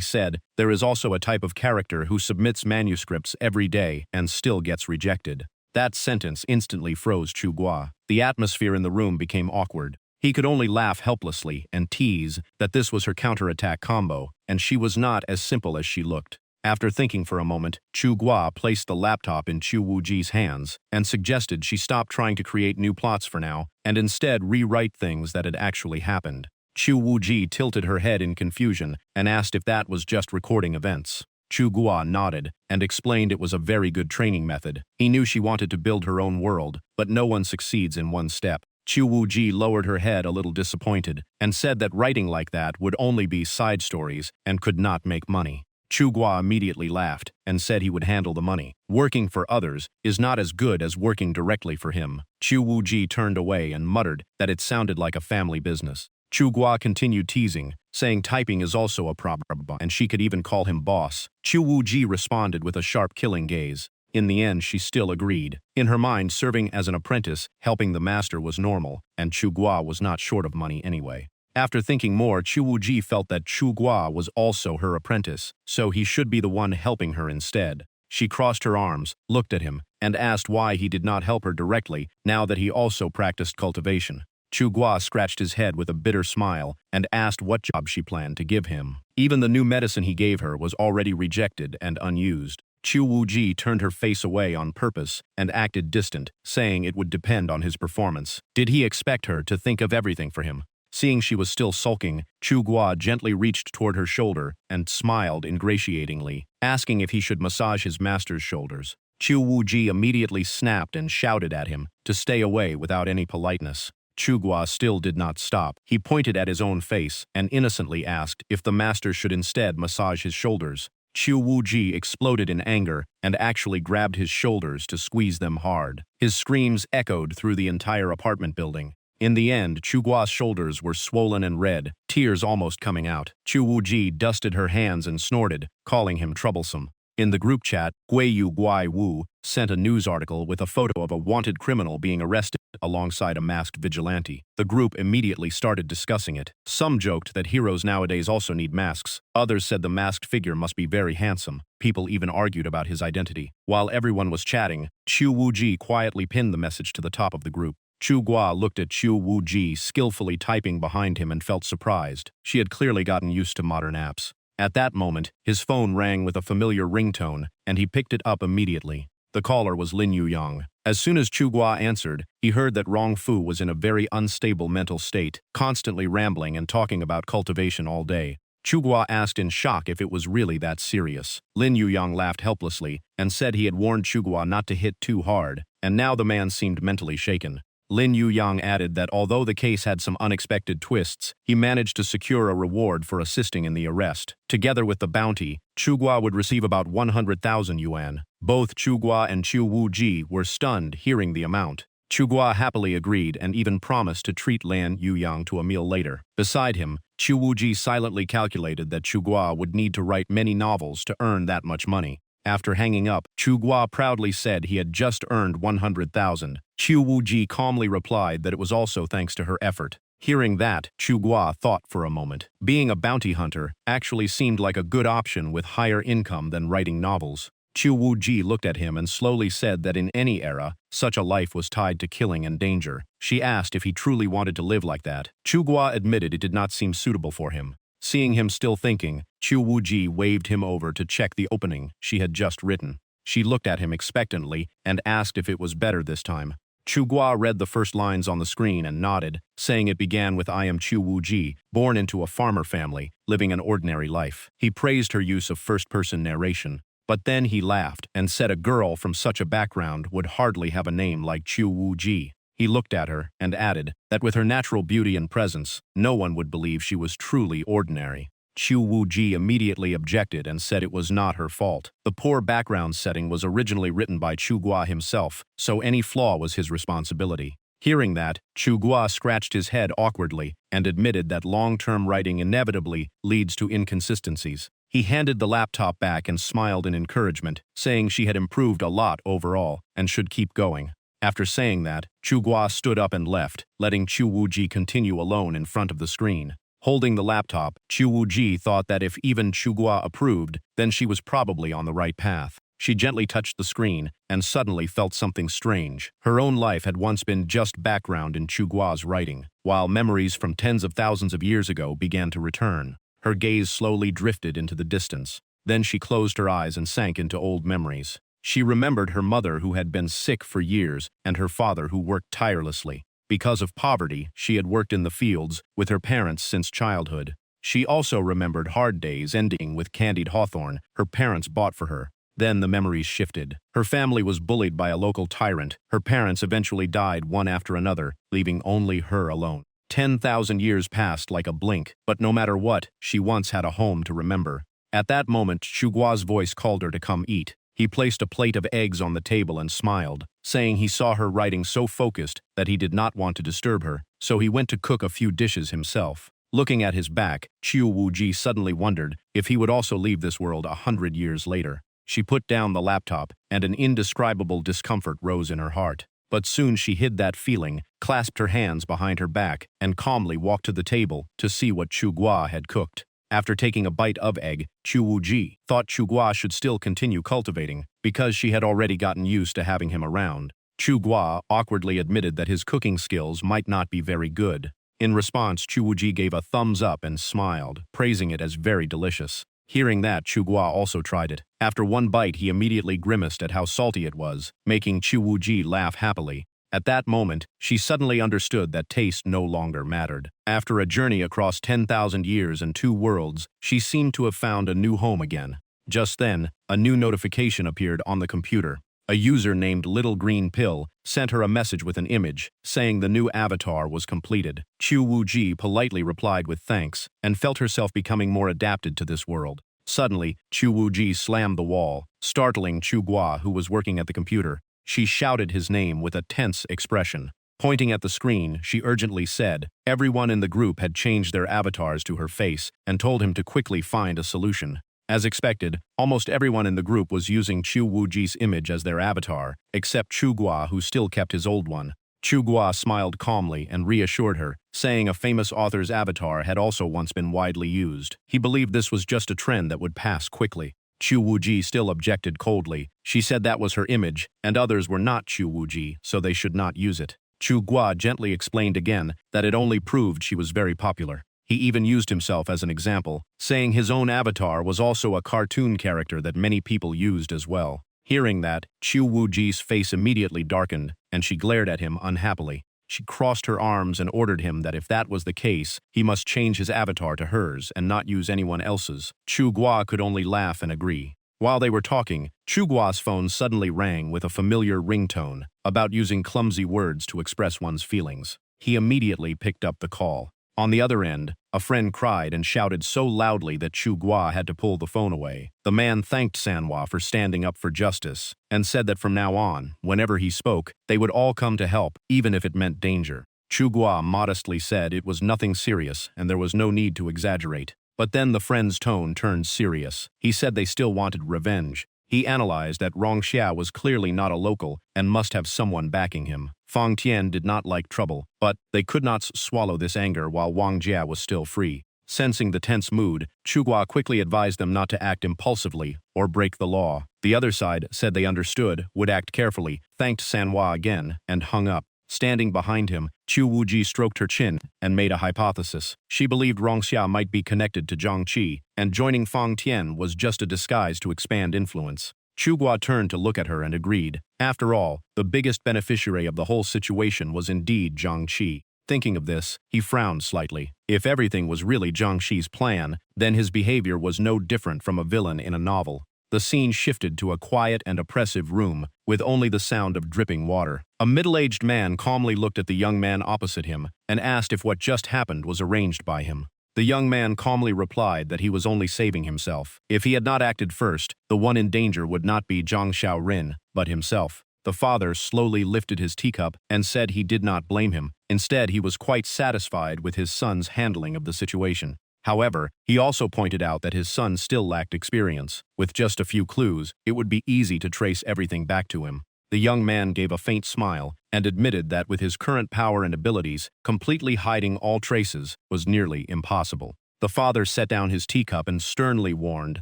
said, "There is also a type of character who submits manuscripts every day and still gets rejected." That sentence instantly froze Gua. The atmosphere in the room became awkward. He could only laugh helplessly and tease that this was her counterattack combo, and she was not as simple as she looked. After thinking for a moment, Gua placed the laptop in Chu Wuji's hands and suggested she stop trying to create new plots for now and instead rewrite things that had actually happened. Chu Wuji tilted her head in confusion and asked if that was just recording events. Gua nodded and explained it was a very good training method. He knew she wanted to build her own world, but no one succeeds in one step. Chu Wuji lowered her head a little disappointed and said that writing like that would only be side stories and could not make money. Gua immediately laughed and said he would handle the money. Working for others is not as good as working directly for him. Chu Wuji turned away and muttered that it sounded like a family business. Gua continued teasing, saying typing is also a problem and she could even call him boss. Chu Wuji responded with a sharp killing gaze. In the end, she still agreed. In her mind, serving as an apprentice, helping the master was normal, and Gua was not short of money anyway. After thinking more, Chu Wuji felt that Gua was also her apprentice, so he should be the one helping her instead. She crossed her arms, looked at him, and asked why he did not help her directly now that he also practiced cultivation. Gua scratched his head with a bitter smile and asked what job she planned to give him. Even the new medicine he gave her was already rejected and unused. Chu Wuji turned her face away on purpose and acted distant, saying it would depend on his performance. Did he expect her to think of everything for him? Seeing she was still sulking, Gua gently reached toward her shoulder and smiled ingratiatingly, asking if he should massage his master's shoulders. Chu Wuji immediately snapped and shouted at him to stay away without any politeness. Gua still did not stop. He pointed at his own face and innocently asked if the master should instead massage his shoulders. Chu Wuji exploded in anger and actually grabbed his shoulders to squeeze them hard. His screams echoed through the entire apartment building. In the end, Gua's shoulders were swollen and red, tears almost coming out. Chu Wuji dusted her hands and snorted, calling him troublesome. In the group chat, Guiyu Guai Wu sent a news article with a photo of a wanted criminal being arrested alongside a masked vigilante. The group immediately started discussing it. Some joked that heroes nowadays also need masks. Others said the masked figure must be very handsome. People even argued about his identity. While everyone was chatting, Chu Wuji quietly pinned the message to the top of the group. Gua looked at Chu Wuji skillfully typing behind him and felt surprised. She had clearly gotten used to modern apps. At that moment, his phone rang with a familiar ringtone, and he picked it up immediately. The caller was Lin Yuyang. As soon as Gua answered, he heard that Rong Fu was in a very unstable mental state, constantly rambling and talking about cultivation all day. Gua asked in shock if it was really that serious. Lin Yuyang laughed helplessly and said he had warned Gua not to hit too hard, and now the man seemed mentally shaken. Lin Yuyang added that although the case had some unexpected twists, he managed to secure a reward for assisting in the arrest. Together with the bounty, Chugua would receive about 100,000 yuan. Both Chugua and Chu Wuji were stunned hearing the amount. Chugua happily agreed and even promised to treat Lin Yuyang to a meal later. Beside him, Chu Wuji silently calculated that Chugua would need to write many novels to earn that much money. After hanging up, Chugua proudly said he had just earned 100,000. Chu Wuji calmly replied that it was also thanks to her effort. Hearing that, Chugua thought for a moment. Being a bounty hunter actually seemed like a good option with higher income than writing novels. Chu Wuji looked at him and slowly said that in any era, such a life was tied to killing and danger. She asked if he truly wanted to live like that. Chugua admitted it did not seem suitable for him. Seeing him still thinking, Chu Wuji waved him over to check the opening she had just written. She looked at him expectantly and asked if it was better this time. Chugua read the first lines on the screen and nodded, saying it began with "I am Chu Wuji, born into a farmer family, living an ordinary life." He praised her use of first-person narration. But then he laughed and said a girl from such a background would hardly have a name like Chu Wuji. He looked at her and added that with her natural beauty and presence, no one would believe she was truly ordinary. Chu Wuji immediately objected and said it was not her fault. The poor background setting was originally written by Chugua himself, so any flaw was his responsibility. Hearing that, Chugua scratched his head awkwardly and admitted that long-term writing inevitably leads to inconsistencies. He handed the laptop back and smiled in encouragement, saying she had improved a lot overall and should keep going. After saying that, Chugua stood up and left, letting Chu Wuji continue alone in front of the screen. Holding the laptop, Chu Wuji thought that if even Chugua approved, then she was probably on the right path. She gently touched the screen and suddenly felt something strange. Her own life had once been just background in Chugua's writing, while memories from tens of thousands of years ago began to return. Her gaze slowly drifted into the distance. Then she closed her eyes and sank into old memories. She remembered her mother who had been sick for years and her father who worked tirelessly. Because of poverty, she had worked in the fields with her parents since childhood. She also remembered hard days ending with candied hawthorn her parents bought for her. Then the memories shifted. Her family was bullied by a local tyrant. Her parents eventually died one after another, leaving only her alone. 10,000 years passed like a blink, but no matter what, she once had a home to remember. At that moment, Chugua's voice called her to come eat. He placed a plate of eggs on the table and smiled, saying he saw her writing so focused that he did not want to disturb her, so he went to cook a few dishes himself. Looking at his back, Chu Wuji suddenly wondered if he would also leave this world 100 years later. She put down the laptop, and an indescribable discomfort rose in her heart. But soon she hid that feeling, clasped her hands behind her back, and calmly walked to the table to see what Chugua had cooked. After taking a bite of egg, Chu Wuji thought Chugua should still continue cultivating, because she had already gotten used to having him around. Chugua awkwardly admitted that his cooking skills might not be very good. In response, Chu Wuji gave a thumbs up and smiled, praising it as very delicious. Hearing that, Chugua also tried it. After one bite, he immediately grimaced at how salty it was, making Chu Wuji laugh happily. At that moment, she suddenly understood that taste no longer mattered. After a journey across 10,000 years and 2 worlds, she seemed to have found a new home again. Just then, a new notification appeared on the computer. A user named Little Green Pill sent her a message with an image, saying the new avatar was completed. Chu Wuji politely replied with thanks, and felt herself becoming more adapted to this world. Suddenly, Chu Wuji slammed the wall, startling Chugua, who was working at the computer. She shouted his name with a tense expression. Pointing at the screen, she urgently said everyone in the group had changed their avatars to her face and told him to quickly find a solution. As expected, almost everyone in the group was using Chu Wuji's image as their avatar, except Chugua, who still kept his old one. Chugua smiled calmly and reassured her, saying a famous author's avatar had also once been widely used. He believed this was just a trend that would pass quickly. Chu Wuji still objected coldly. She said that was her image, and others were not Chu Wuji, so they should not use it. Chugua gently explained again that it only proved she was very popular. He even used himself as an example, saying his own avatar was also a cartoon character that many people used as well. Hearing that, Chu Wuji's face immediately darkened, and she glared at him unhappily. She crossed her arms and ordered him that if that was the case, he must change his avatar to hers and not use anyone else's. Chugua could only laugh and agree. While they were talking, Chugua's phone suddenly rang with a familiar ringtone about using clumsy words to express one's feelings. He immediately picked up the call. On the other end, a friend cried and shouted so loudly that Chugua had to pull the phone away. The man thanked Sanhwa for standing up for justice and said that from now on, whenever he spoke, they would all come to help, even if it meant danger. Chugua modestly said it was nothing serious and there was no need to exaggerate. But then the friend's tone turned serious. He said they still wanted revenge. He analyzed that Rongxia was clearly not a local and must have someone backing him. Fang Tian did not like trouble, but they could not swallow this anger while Wang Jia was still free. Sensing the tense mood, Chugua quickly advised them not to act impulsively or break the law. The other side said they understood, would act carefully, thanked Sanhwa again, and hung up. Standing behind him, Chu Wuji stroked her chin and made a hypothesis. She believed Rongxia might be connected to Zhang Qi, and joining Fang Tian was just a disguise to expand influence. Chugua turned to look at her and agreed. After all, the biggest beneficiary of the whole situation was indeed Zhang Qi. Thinking of this, he frowned slightly. If everything was really Zhang Qi's plan, then his behavior was no different from a villain in a novel. The scene shifted to a quiet and oppressive room, with only the sound of dripping water. A middle-aged man calmly looked at the young man opposite him and asked if what just happened was arranged by him. The young man calmly replied that he was only saving himself. If he had not acted first, the one in danger would not be Zhang Xiaorin, but himself. The father slowly lifted his teacup and said he did not blame him. Instead, he was quite satisfied with his son's handling of the situation. However, he also pointed out that his son still lacked experience. With just a few clues, it would be easy to trace everything back to him. The young man gave a faint smile and admitted that with his current power and abilities, completely hiding all traces was nearly impossible. The father set down his teacup and sternly warned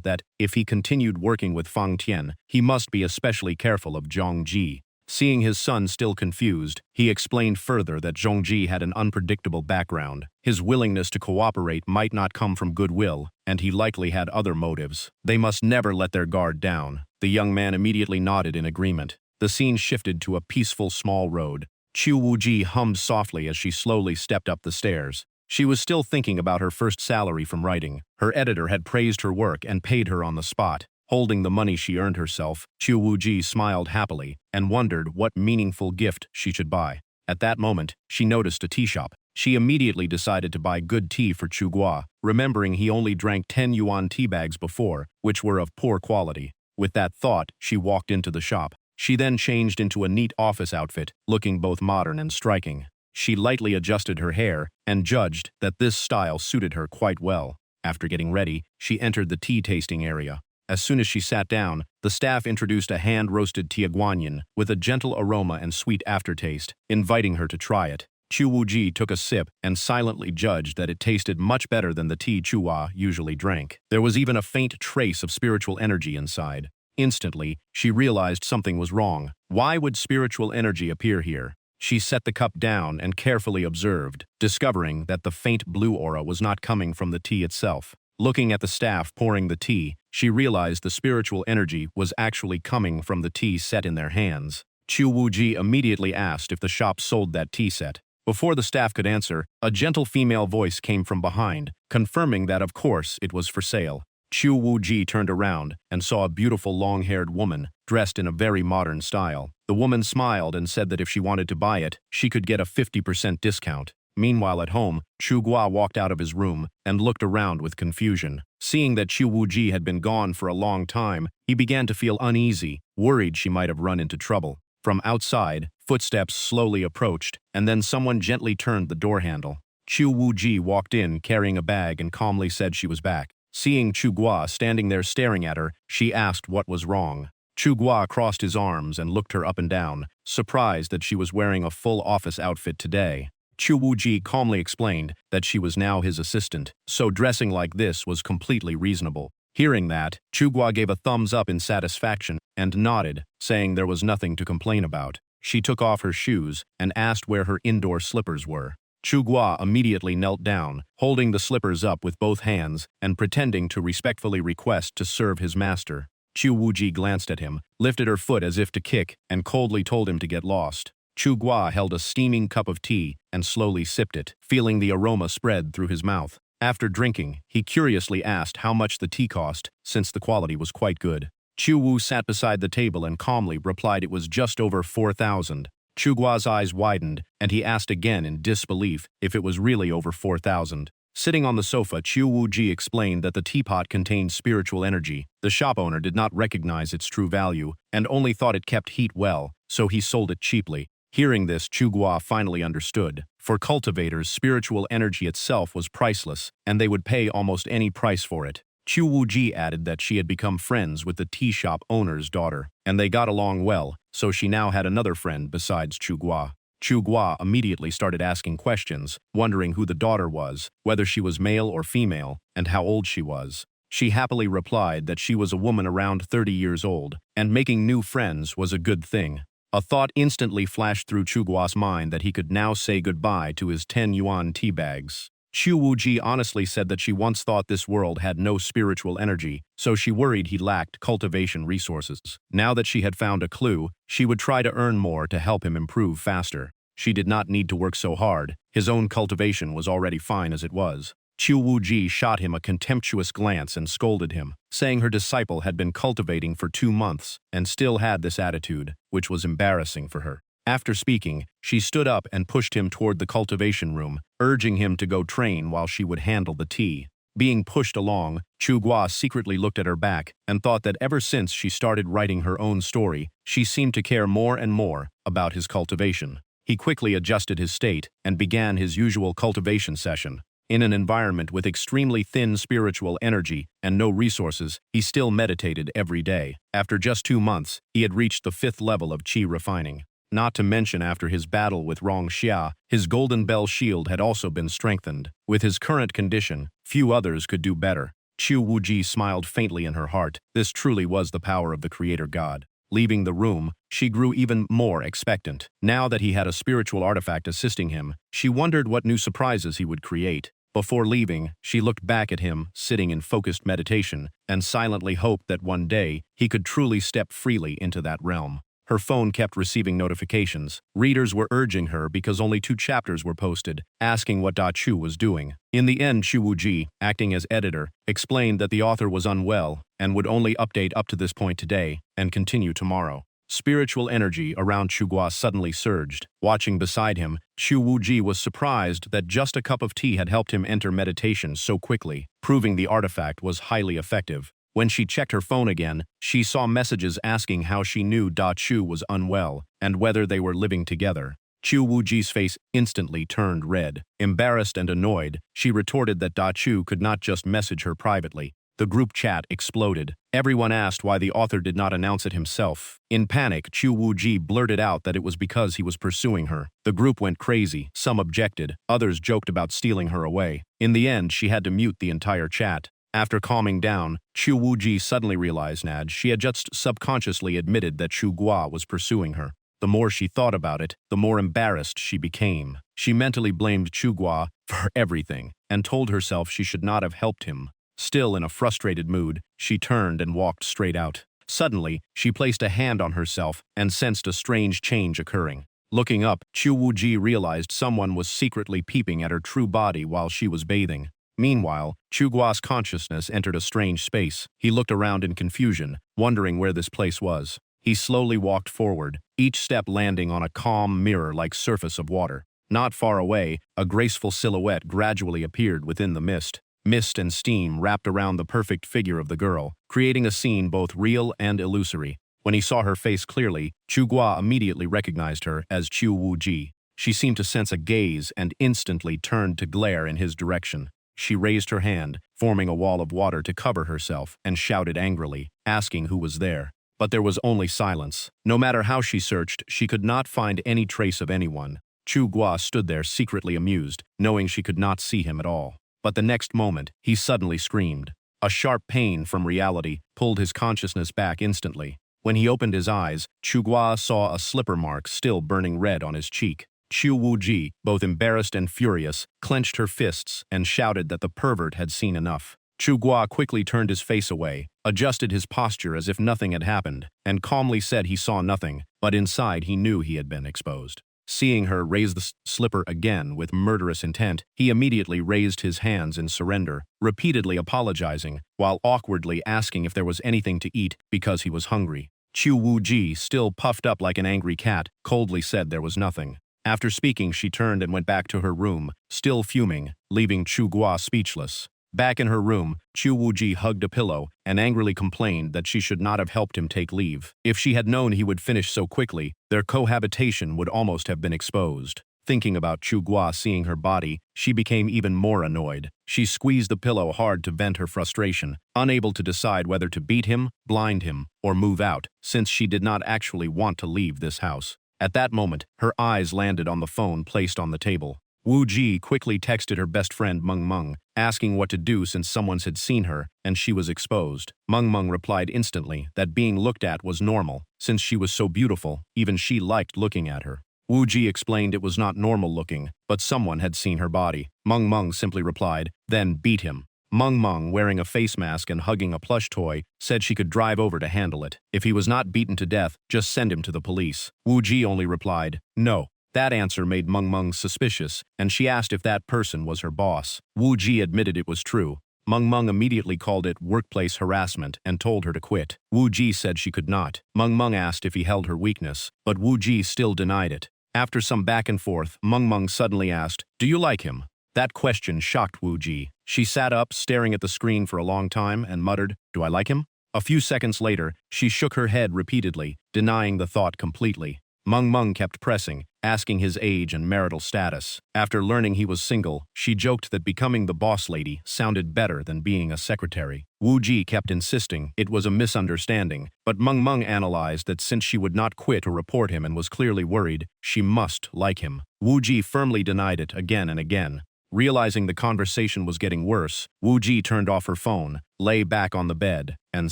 that if he continued working with Fang Tian, he must be especially careful of Zhang Ji. Seeing his son still confused, he explained further that Zhang Ji had an unpredictable background. His willingness to cooperate might not come from goodwill, and he likely had other motives. They must never let their guard down. The young man immediately nodded in agreement. The scene shifted to a peaceful small road. Chu Wuji hummed softly as she slowly stepped up the stairs. She was still thinking about her first salary from writing. Her editor had praised her work and paid her on the spot. Holding the money she earned herself, Chu Wuji smiled happily and wondered what meaningful gift she should buy. At that moment, she noticed a tea shop. She immediately decided to buy good tea for Chugua, remembering he only drank 10 yuan tea bags before, which were of poor quality. With that thought, she walked into the shop. She then changed into a neat office outfit, looking both modern and striking. She lightly adjusted her hair and judged that this style suited her quite well. After getting ready, she entered the tea tasting area. As soon as she sat down, the staff introduced a hand-roasted tiaguanyin with a gentle aroma and sweet aftertaste, inviting her to try it. Chu Wuji took a sip and silently judged that it tasted much better than the tea Chua usually drank. There was even a faint trace of spiritual energy inside. Instantly, she realized something was wrong. Why would spiritual energy appear here? She set the cup down and carefully observed, discovering that the faint blue aura was not coming from the tea itself. Looking at the staff pouring the tea, she realized the spiritual energy was actually coming from the tea set in their hands. Chu Wuji immediately asked if the shop sold that tea set. Before the staff could answer, a gentle female voice came from behind, confirming that of course it was for sale. Chu Wuji turned around and saw a beautiful long-haired woman, dressed in a very modern style. The woman smiled and said that if she wanted to buy it, she could get a 50% discount. Meanwhile at home, Chu Gua walked out of his room and looked around with confusion. Seeing that Chu Wuji had been gone for a long time, he began to feel uneasy, worried she might have run into trouble. From outside, footsteps slowly approached, and then someone gently turned the door handle. Chu Wuji walked in carrying a bag and calmly said she was back. Seeing Chu Gua standing there staring at her, she asked what was wrong. Chu Gua crossed his arms and looked her up and down, surprised that she was wearing a full office outfit today. Chu Wuji calmly explained that she was now his assistant, so dressing like this was completely reasonable. Hearing that, Chu Gua gave a thumbs up in satisfaction and nodded, saying there was nothing to complain about. She took off her shoes and asked where her indoor slippers were. Chu Gua immediately knelt down, holding the slippers up with both hands and pretending to respectfully request to serve his master. Chu Wuji glanced at him, lifted her foot as if to kick, and coldly told him to get lost. Chu Gua held a steaming cup of tea and slowly sipped it, feeling the aroma spread through his mouth. After drinking, he curiously asked how much the tea cost, since the quality was quite good. Chu Wu sat beside the table and calmly replied it was just over 4,000. Chu Gua's eyes widened, and he asked again in disbelief if it was really over 4,000. Sitting on the sofa, Chu Wuji explained that the teapot contained spiritual energy. The shop owner did not recognize its true value and only thought it kept heat well, so he sold it cheaply. Hearing this, Chu Gua finally understood. For cultivators, spiritual energy itself was priceless, and they would pay almost any price for it. Chu Wuji added that she had become friends with the tea shop owner's daughter, and they got along well, so she now had another friend besides Chu Gua. Chu Gua immediately started asking questions, wondering who the daughter was, whether she was male or female, and how old she was. She happily replied that she was a woman around 30 years old, and making new friends was a good thing. A thought instantly flashed through Chu Gua's mind that he could now say goodbye to his 10 yuan tea bags. Chu Wuji honestly said that she once thought this world had no spiritual energy, so she worried he lacked cultivation resources. Now that she had found a clue, she would try to earn more to help him improve faster. She did not need to work so hard. His own cultivation was already fine as it was. Chu Wuji shot him a contemptuous glance and scolded him, saying her disciple had been cultivating for 2 months and still had this attitude, which was embarrassing for her. After speaking, she stood up and pushed him toward the cultivation room, urging him to go train while she would handle the tea. Being pushed along, Chu Gua secretly looked at her back and thought that ever since she started writing her own story, she seemed to care more and more about his cultivation. He quickly adjusted his state and began his usual cultivation session. In an environment with extremely thin spiritual energy and no resources, he still meditated every day. After just 2 months, he had reached the 5th level of qi refining. Not to mention after his battle with Rong Xia, his golden bell shield had also been strengthened. With his current condition, few others could do better. Chu Wuji smiled faintly in her heart. This truly was the power of the Creator God. Leaving the room, she grew even more expectant. Now that he had a spiritual artifact assisting him, she wondered what new surprises he would create. Before leaving, she looked back at him, sitting in focused meditation, and silently hoped that one day he could truly step freely into that realm. Her phone kept receiving notifications. Readers were urging her because only 2 chapters were posted, asking what Da Chu was doing. In the end, Chu Wuji, acting as editor, explained that the author was unwell and would only update up to this point today and continue tomorrow. Spiritual energy around Chu Gua suddenly surged. Watching beside him, Chu Wuji was surprised that just a cup of tea had helped him enter meditation so quickly, proving the artifact was highly effective. When she checked her phone again, she saw messages asking how she knew Da Chu was unwell and whether they were living together. Chu Wuji's face instantly turned red. Embarrassed and annoyed, she retorted that Da Chu could not just message her privately. The group chat exploded. Everyone asked why the author did not announce it himself. In panic, Chu Wuji blurted out that it was because he was pursuing her. The group went crazy. Some objected. Others joked about stealing her away. In the end, she had to mute the entire chat. After calming down, Chu Wuji suddenly realized that she had just subconsciously admitted that Chu Gua was pursuing her. The more she thought about it, the more embarrassed she became. She mentally blamed Chu Gua for everything and told herself she should not have helped him. Still in a frustrated mood, she turned and walked straight out. Suddenly, she placed a hand on herself and sensed a strange change occurring. Looking up, Chu Wuji realized someone was secretly peeping at her true body while she was bathing. Meanwhile, Chu Gua's consciousness entered a strange space. He looked around in confusion, wondering where this place was. He slowly walked forward, each step landing on a calm, mirror-like surface of water. Not far away, a graceful silhouette gradually appeared within the mist. Mist and steam wrapped around the perfect figure of the girl, creating a scene both real and illusory. When he saw her face clearly, Chu Gua immediately recognized her as Chu Wuji. She seemed to sense a gaze and instantly turned to glare in his direction. She raised her hand, forming a wall of water to cover herself, and shouted angrily, asking who was there. But there was only silence. No matter how she searched, she could not find any trace of anyone. Chu Gua stood there secretly amused, knowing she could not see him at all. But the next moment, he suddenly screamed. A sharp pain from reality pulled his consciousness back instantly. When he opened his eyes, Chu Gua saw a slipper mark still burning red on his cheek. Chu Wuji, both embarrassed and furious, clenched her fists and shouted that the pervert had seen enough. Chu Gua quickly turned his face away, adjusted his posture as if nothing had happened, and calmly said he saw nothing, but inside he knew he had been exposed. Seeing her raise the slipper again with murderous intent, he immediately raised his hands in surrender, repeatedly apologizing, while awkwardly asking if there was anything to eat because he was hungry. Chu Wuji, still puffed up like an angry cat, coldly said there was nothing. After speaking, she turned and went back to her room, still fuming, leaving Chu Guo speechless. Back in her room, Chu Wuji hugged a pillow and angrily complained that she should not have helped him take leave. If she had known he would finish so quickly, their cohabitation would almost have been exposed. Thinking about Chu Guo seeing her body, she became even more annoyed. She squeezed the pillow hard to vent her frustration, unable to decide whether to beat him, blind him, or move out, since she did not actually want to leave this house. At that moment, her eyes landed on the phone placed on the table. Wu Ji quickly texted her best friend Meng Meng, asking what to do since someone had seen her and she was exposed. Meng Meng replied instantly that being looked at was normal, since she was so beautiful, even she liked looking at her. Wu Ji explained it was not normal looking, but someone had seen her body. Meng Meng simply replied, then beat him. Meng Meng, wearing a face mask and hugging a plush toy, said she could drive over to handle it. If he was not beaten to death, just send him to the police. Wu Ji only replied, no. That answer made Meng Meng suspicious, and she asked if that person was her boss. Wu Ji admitted it was true. Meng Meng immediately called it workplace harassment and told her to quit. Wu Ji said she could not. Meng Meng asked if he held her weakness, but Wu Ji still denied it. After some back and forth, Meng Meng suddenly asked, do you like him? That question shocked Wu Ji. She sat up, staring at the screen for a long time, and muttered, do I like him? A few seconds later, she shook her head repeatedly, denying the thought completely. Meng Meng kept pressing, asking his age and marital status. After learning he was single, she joked that becoming the boss lady sounded better than being a secretary. Wu Ji kept insisting it was a misunderstanding, but Meng Meng analyzed that since she would not quit or report him and was clearly worried, she must like him. Wu Ji firmly denied it again and again. Realizing the conversation was getting worse, Wu Ji turned off her phone, lay back on the bed, and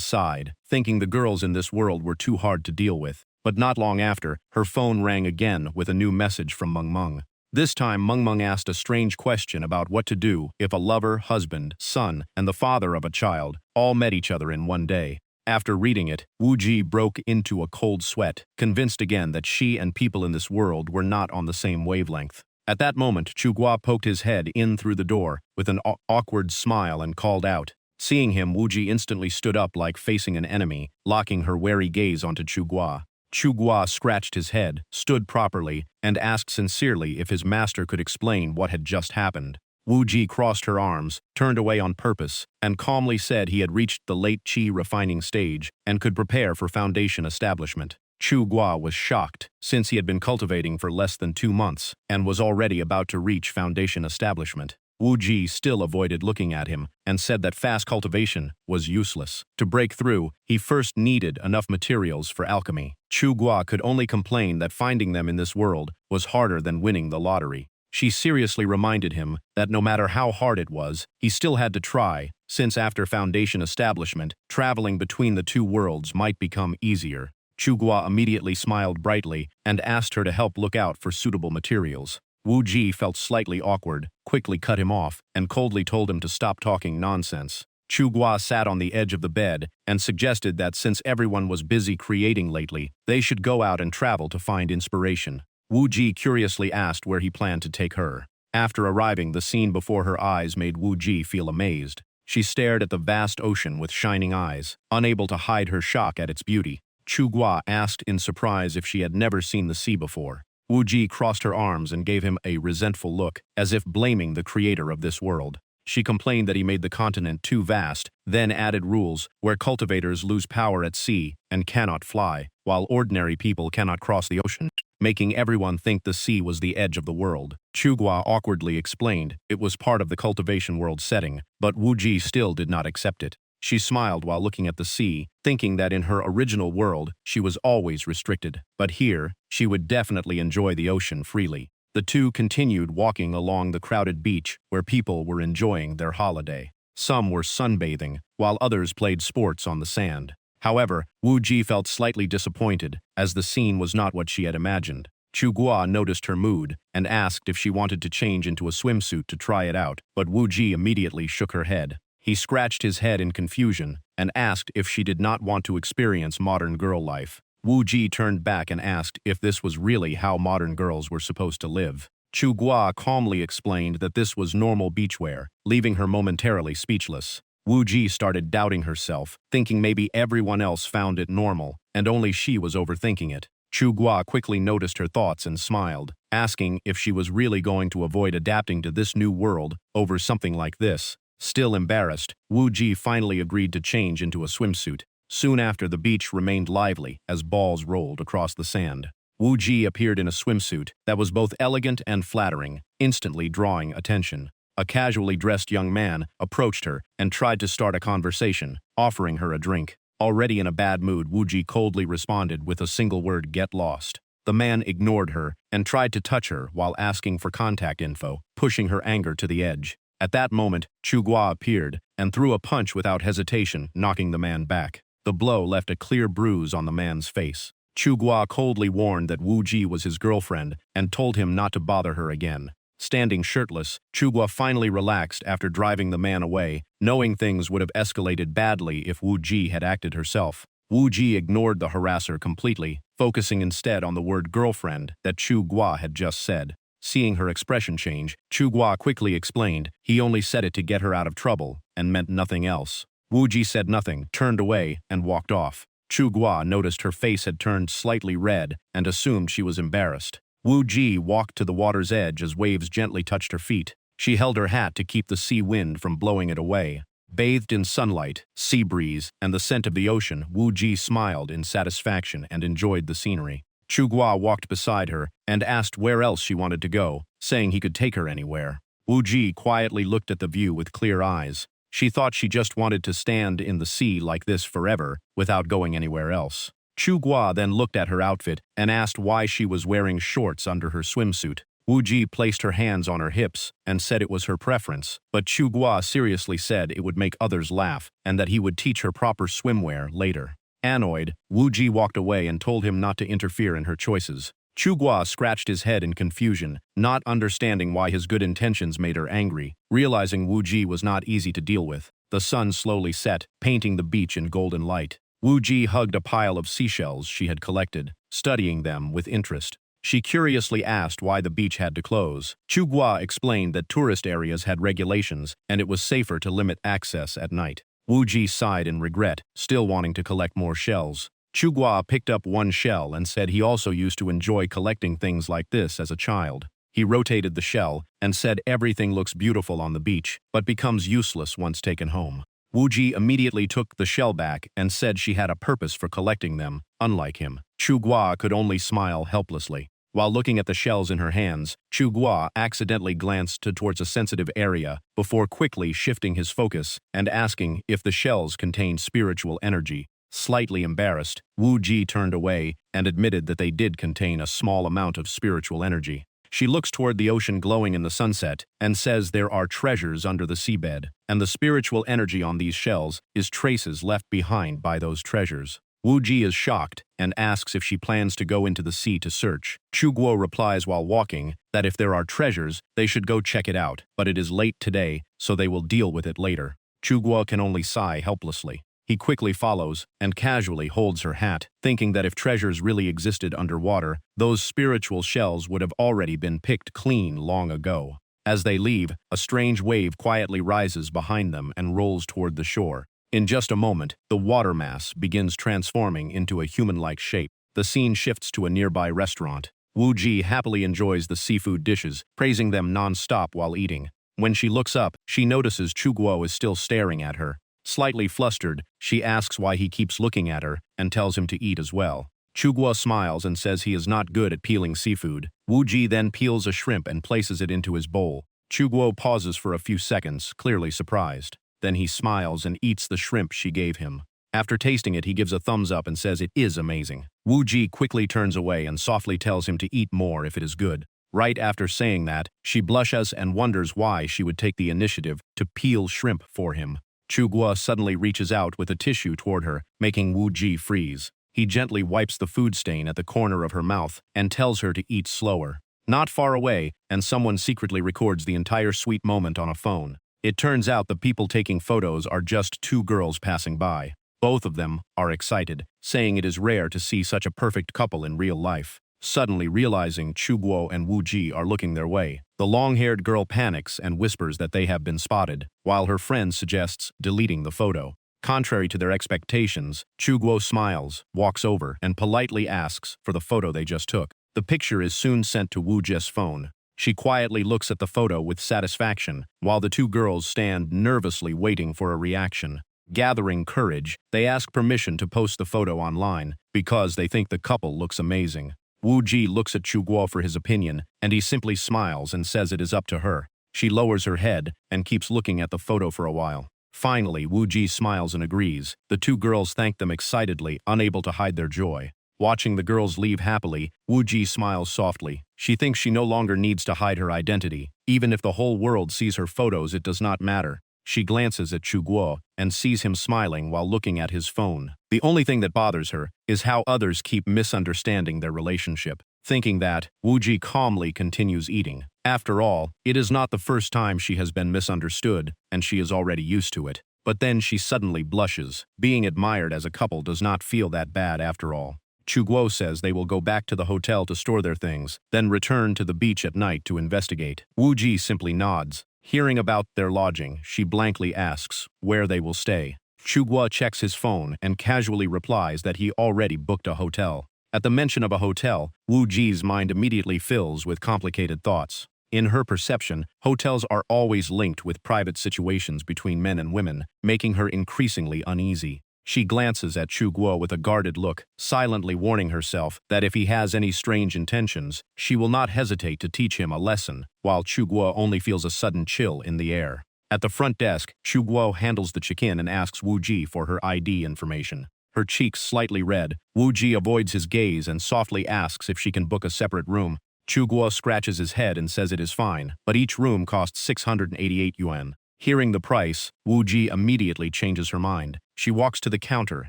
sighed, thinking the girls in this world were too hard to deal with. But not long after, her phone rang again with a new message from Meng Meng. This time, Meng Meng asked a strange question about what to do if a lover, husband, son, and the father of a child all met each other in one day. After reading it, Wu Ji broke into a cold sweat, convinced again that she and people in this world were not on the same wavelength. At that moment, Chu Guo poked his head in through the door with an awkward smile and called out. Seeing him, Wu Ji instantly stood up like facing an enemy, locking her wary gaze onto Chu Guo. Chu Guo scratched his head, stood properly, and asked sincerely if his master could explain what had just happened. Wu Ji crossed her arms, turned away on purpose, and calmly said he had reached the late qi refining stage and could prepare for foundation establishment. Chu Guo was shocked, since he had been cultivating for less than 2 months and was already about to reach foundation establishment. Wu Ji still avoided looking at him and said that fast cultivation was useless. To break through, he first needed enough materials for alchemy. Chu Guo could only complain that finding them in this world was harder than winning the lottery. She seriously reminded him that no matter how hard it was, he still had to try, since after foundation establishment, traveling between the two worlds might become easier. Chu Guo immediately smiled brightly and asked her to help look out for suitable materials. Wu Ji felt slightly awkward, quickly cut him off, and coldly told him to stop talking nonsense. Chu Guo sat on the edge of the bed and suggested that since everyone was busy creating lately, they should go out and travel to find inspiration. Wu Ji curiously asked where he planned to take her. After arriving, the scene before her eyes made Wu Ji feel amazed. She stared at the vast ocean with shining eyes, unable to hide her shock at its beauty. Chu Guo asked in surprise if she had never seen the sea before. Wu Ji crossed her arms and gave him a resentful look, as if blaming the creator of this world. She complained that he made the continent too vast, then added rules where cultivators lose power at sea and cannot fly, while ordinary people cannot cross the ocean, making everyone think the sea was the edge of the world. Chu Guo awkwardly explained it was part of the cultivation world setting, but Wu Ji still did not accept it. She smiled while looking at the sea, thinking that in her original world she was always restricted, but here she would definitely enjoy the ocean freely. The two continued walking along the crowded beach where people were enjoying their holiday. Some were sunbathing, while others played sports on the sand. However, Wu Ji felt slightly disappointed, as the scene was not what she had imagined. Chu Guo noticed her mood and asked if she wanted to change into a swimsuit to try it out, but Wu Ji immediately shook her head. He scratched his head in confusion and asked if she did not want to experience modern girl life. Wu Ji turned back and asked if this was really how modern girls were supposed to live. Chu Guo calmly explained that this was normal beachwear, leaving her momentarily speechless. Wu Ji started doubting herself, thinking maybe everyone else found it normal, and only she was overthinking it. Chu Guo quickly noticed her thoughts and smiled, asking if she was really going to avoid adapting to this new world over something like this. Still embarrassed, Wu Ji finally agreed to change into a swimsuit. Soon after, the beach remained lively as balls rolled across the sand. Wu Ji appeared in a swimsuit that was both elegant and flattering, instantly drawing attention. A casually dressed young man approached her and tried to start a conversation, offering her a drink. Already in a bad mood, Wu Ji coldly responded with a single word: "Get lost." The man ignored her and tried to touch her while asking for contact info, pushing her anger to the edge. At that moment, Chu Guo appeared and threw a punch without hesitation, knocking the man back. The blow left a clear bruise on the man's face. Chu Guo coldly warned that Wu Ji was his girlfriend and told him not to bother her again. Standing shirtless, Chu Guo finally relaxed after driving the man away, knowing things would have escalated badly if Wu Ji had acted herself. Wu Ji ignored the harasser completely, focusing instead on the word girlfriend that Chu Guo had just said. Seeing her expression change, Chu Guo quickly explained he only said it to get her out of trouble and meant nothing else. Wu Ji said nothing, turned away, and walked off. Chu Guo noticed her face had turned slightly red and assumed she was embarrassed. Wu Ji walked to the water's edge as waves gently touched her feet. She held her hat to keep the sea wind from blowing it away. Bathed in sunlight, sea breeze, and the scent of the ocean, Wu Ji smiled in satisfaction and enjoyed the scenery. Chu Guo walked beside her and asked where else she wanted to go, saying he could take her anywhere. Wu Ji quietly looked at the view with clear eyes. She thought she just wanted to stand in the sea like this forever, without going anywhere else. Chu Guo then looked at her outfit and asked why she was wearing shorts under her swimsuit. Wu Ji placed her hands on her hips and said it was her preference, but Chu Guo seriously said it would make others laugh and that he would teach her proper swimwear later. Annoyed, Wu Ji walked away and told him not to interfere in her choices. Chu Guo scratched his head in confusion, not understanding why his good intentions made her angry. Realizing Wu Ji was not easy to deal with, the sun slowly set, painting the beach in golden light. Wu Ji hugged a pile of seashells she had collected, studying them with interest. She curiously asked why the beach had to close. Chu Guo explained that tourist areas had regulations and it was safer to limit access at night. Wu Ji sighed in regret, still wanting to collect more shells. Chu Guo picked up one shell and said he also used to enjoy collecting things like this as a child. He rotated the shell and said everything looks beautiful on the beach, but becomes useless once taken home. Wu Ji immediately took the shell back and said she had a purpose for collecting them, unlike him. Chu Guo could only smile helplessly. While looking at the shells in her hands, Chu Guo accidentally glanced towards a sensitive area before quickly shifting his focus and asking if the shells contained spiritual energy. Slightly embarrassed, Wu Ji turned away and admitted that they did contain a small amount of spiritual energy. She looks toward the ocean glowing in the sunset and says there are treasures under the seabed, and the spiritual energy on these shells is traces left behind by those treasures. Wu Ji is shocked and asks if she plans to go into the sea to search. Chu Guo replies while walking that if there are treasures, they should go check it out, but it is late today, so they will deal with it later. Chu Guo can only sigh helplessly. He quickly follows and casually holds her hat, thinking that if treasures really existed underwater, those spiritual shells would have already been picked clean long ago. As they leave, a strange wave quietly rises behind them and rolls toward the shore. In just a moment, the water mass begins transforming into a human-like shape. The scene shifts to a nearby restaurant. Wu Ji happily enjoys the seafood dishes, praising them non-stop while eating. When she looks up, she notices Chu Guo is still staring at her. Slightly flustered, she asks why he keeps looking at her and tells him to eat as well. Chu Guo smiles and says he is not good at peeling seafood. Wu Ji then peels a shrimp and places it into his bowl. Chu Guo pauses for a few seconds, clearly surprised. Then he smiles and eats the shrimp she gave him. After tasting it, he gives a thumbs up and says it is amazing. Wu Ji quickly turns away and softly tells him to eat more if it is good. Right after saying that, she blushes and wonders why she would take the initiative to peel shrimp for him. Chu Guo suddenly reaches out with a tissue toward her, making Wu Ji freeze. He gently wipes the food stain at the corner of her mouth and tells her to eat slower. Not far away, and someone secretly records the entire sweet moment on a phone. It turns out the people taking photos are just two girls passing by. Both of them are excited, saying it is rare to see such a perfect couple in real life. Suddenly realizing Chuguo and Wu Ji are looking their way, the long-haired girl panics and whispers that they have been spotted, while her friend suggests deleting the photo. Contrary to their expectations, Chuguo smiles, walks over, and politely asks for the photo they just took. The picture is soon sent to Wu Ji's phone. She quietly looks at the photo with satisfaction, while the two girls stand nervously waiting for a reaction. Gathering courage, they ask permission to post the photo online, because they think the couple looks amazing. Wu Ji looks at Chuguo for his opinion, and he simply smiles and says it is up to her. She lowers her head and keeps looking at the photo for a while. Finally, Wu Ji smiles and agrees. The two girls thank them excitedly, unable to hide their joy. Watching the girls leave happily, Wu Ji smiles softly. She thinks she no longer needs to hide her identity. Even if the whole world sees her photos, it does not matter. She glances at Chuguo and sees him smiling while looking at his phone. The only thing that bothers her is how others keep misunderstanding their relationship. Thinking that, Wu Ji calmly continues eating. After all, it is not the first time she has been misunderstood, and she is already used to it. But then she suddenly blushes. Being admired as a couple does not feel that bad after all. Chuguo says they will go back to the hotel to store their things, then return to the beach at night to investigate. Wu Ji simply nods. Hearing about their lodging, she blankly asks where they will stay. Chuguo checks his phone and casually replies that he already booked a hotel. At the mention of a hotel, Wu Ji's mind immediately fills with complicated thoughts. In her perception, hotels are always linked with private situations between men and women, making her increasingly uneasy. She glances at Chuguo with a guarded look, silently warning herself that if he has any strange intentions, she will not hesitate to teach him a lesson, while Chuguo only feels a sudden chill in the air. At the front desk, Chuguo handles the check-in and asks Wu Ji for her ID information. Her cheeks slightly red, Wu Ji avoids his gaze and softly asks if she can book a separate room. Chuguo scratches his head and says it is fine, but each room costs 688 yuan. Hearing the price, Wu Ji immediately changes her mind. She walks to the counter,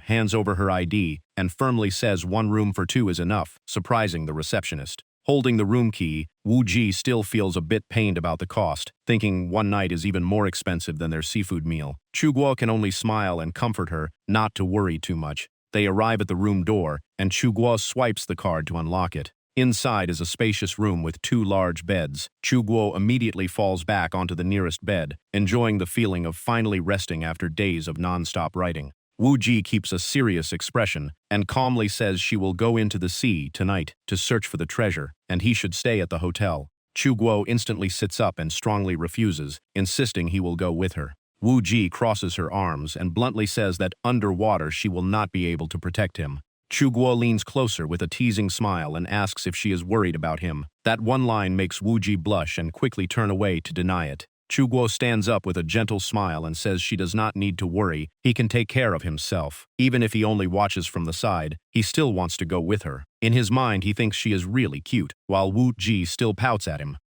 hands over her ID, and firmly says one room for two is enough, surprising the receptionist. Holding the room key, Wu Ji still feels a bit pained about the cost, thinking one night is even more expensive than their seafood meal. Chuguo can only smile and comfort her not to worry too much. They arrive at the room door, and Chuguo swipes the card to unlock it. Inside is a spacious room with two large beds. Chuguo immediately falls back onto the nearest bed, enjoying the feeling of finally resting after days of non-stop writing. Wu Ji keeps a serious expression and calmly says she will go into the sea tonight to search for the treasure, and he should stay at the hotel. Chuguo instantly sits up and strongly refuses, insisting he will go with her. Wu Ji crosses her arms and bluntly says that underwater she will not be able to protect him. Chuguo leans closer with a teasing smile and asks if she is worried about him. That one line makes Wu Ji blush and quickly turn away to deny it. Chuguo stands up with a gentle smile and says she does not need to worry, he can take care of himself. Even if he only watches from the side, he still wants to go with her. In his mind, he thinks she is really cute, while Wu Ji still pouts at him.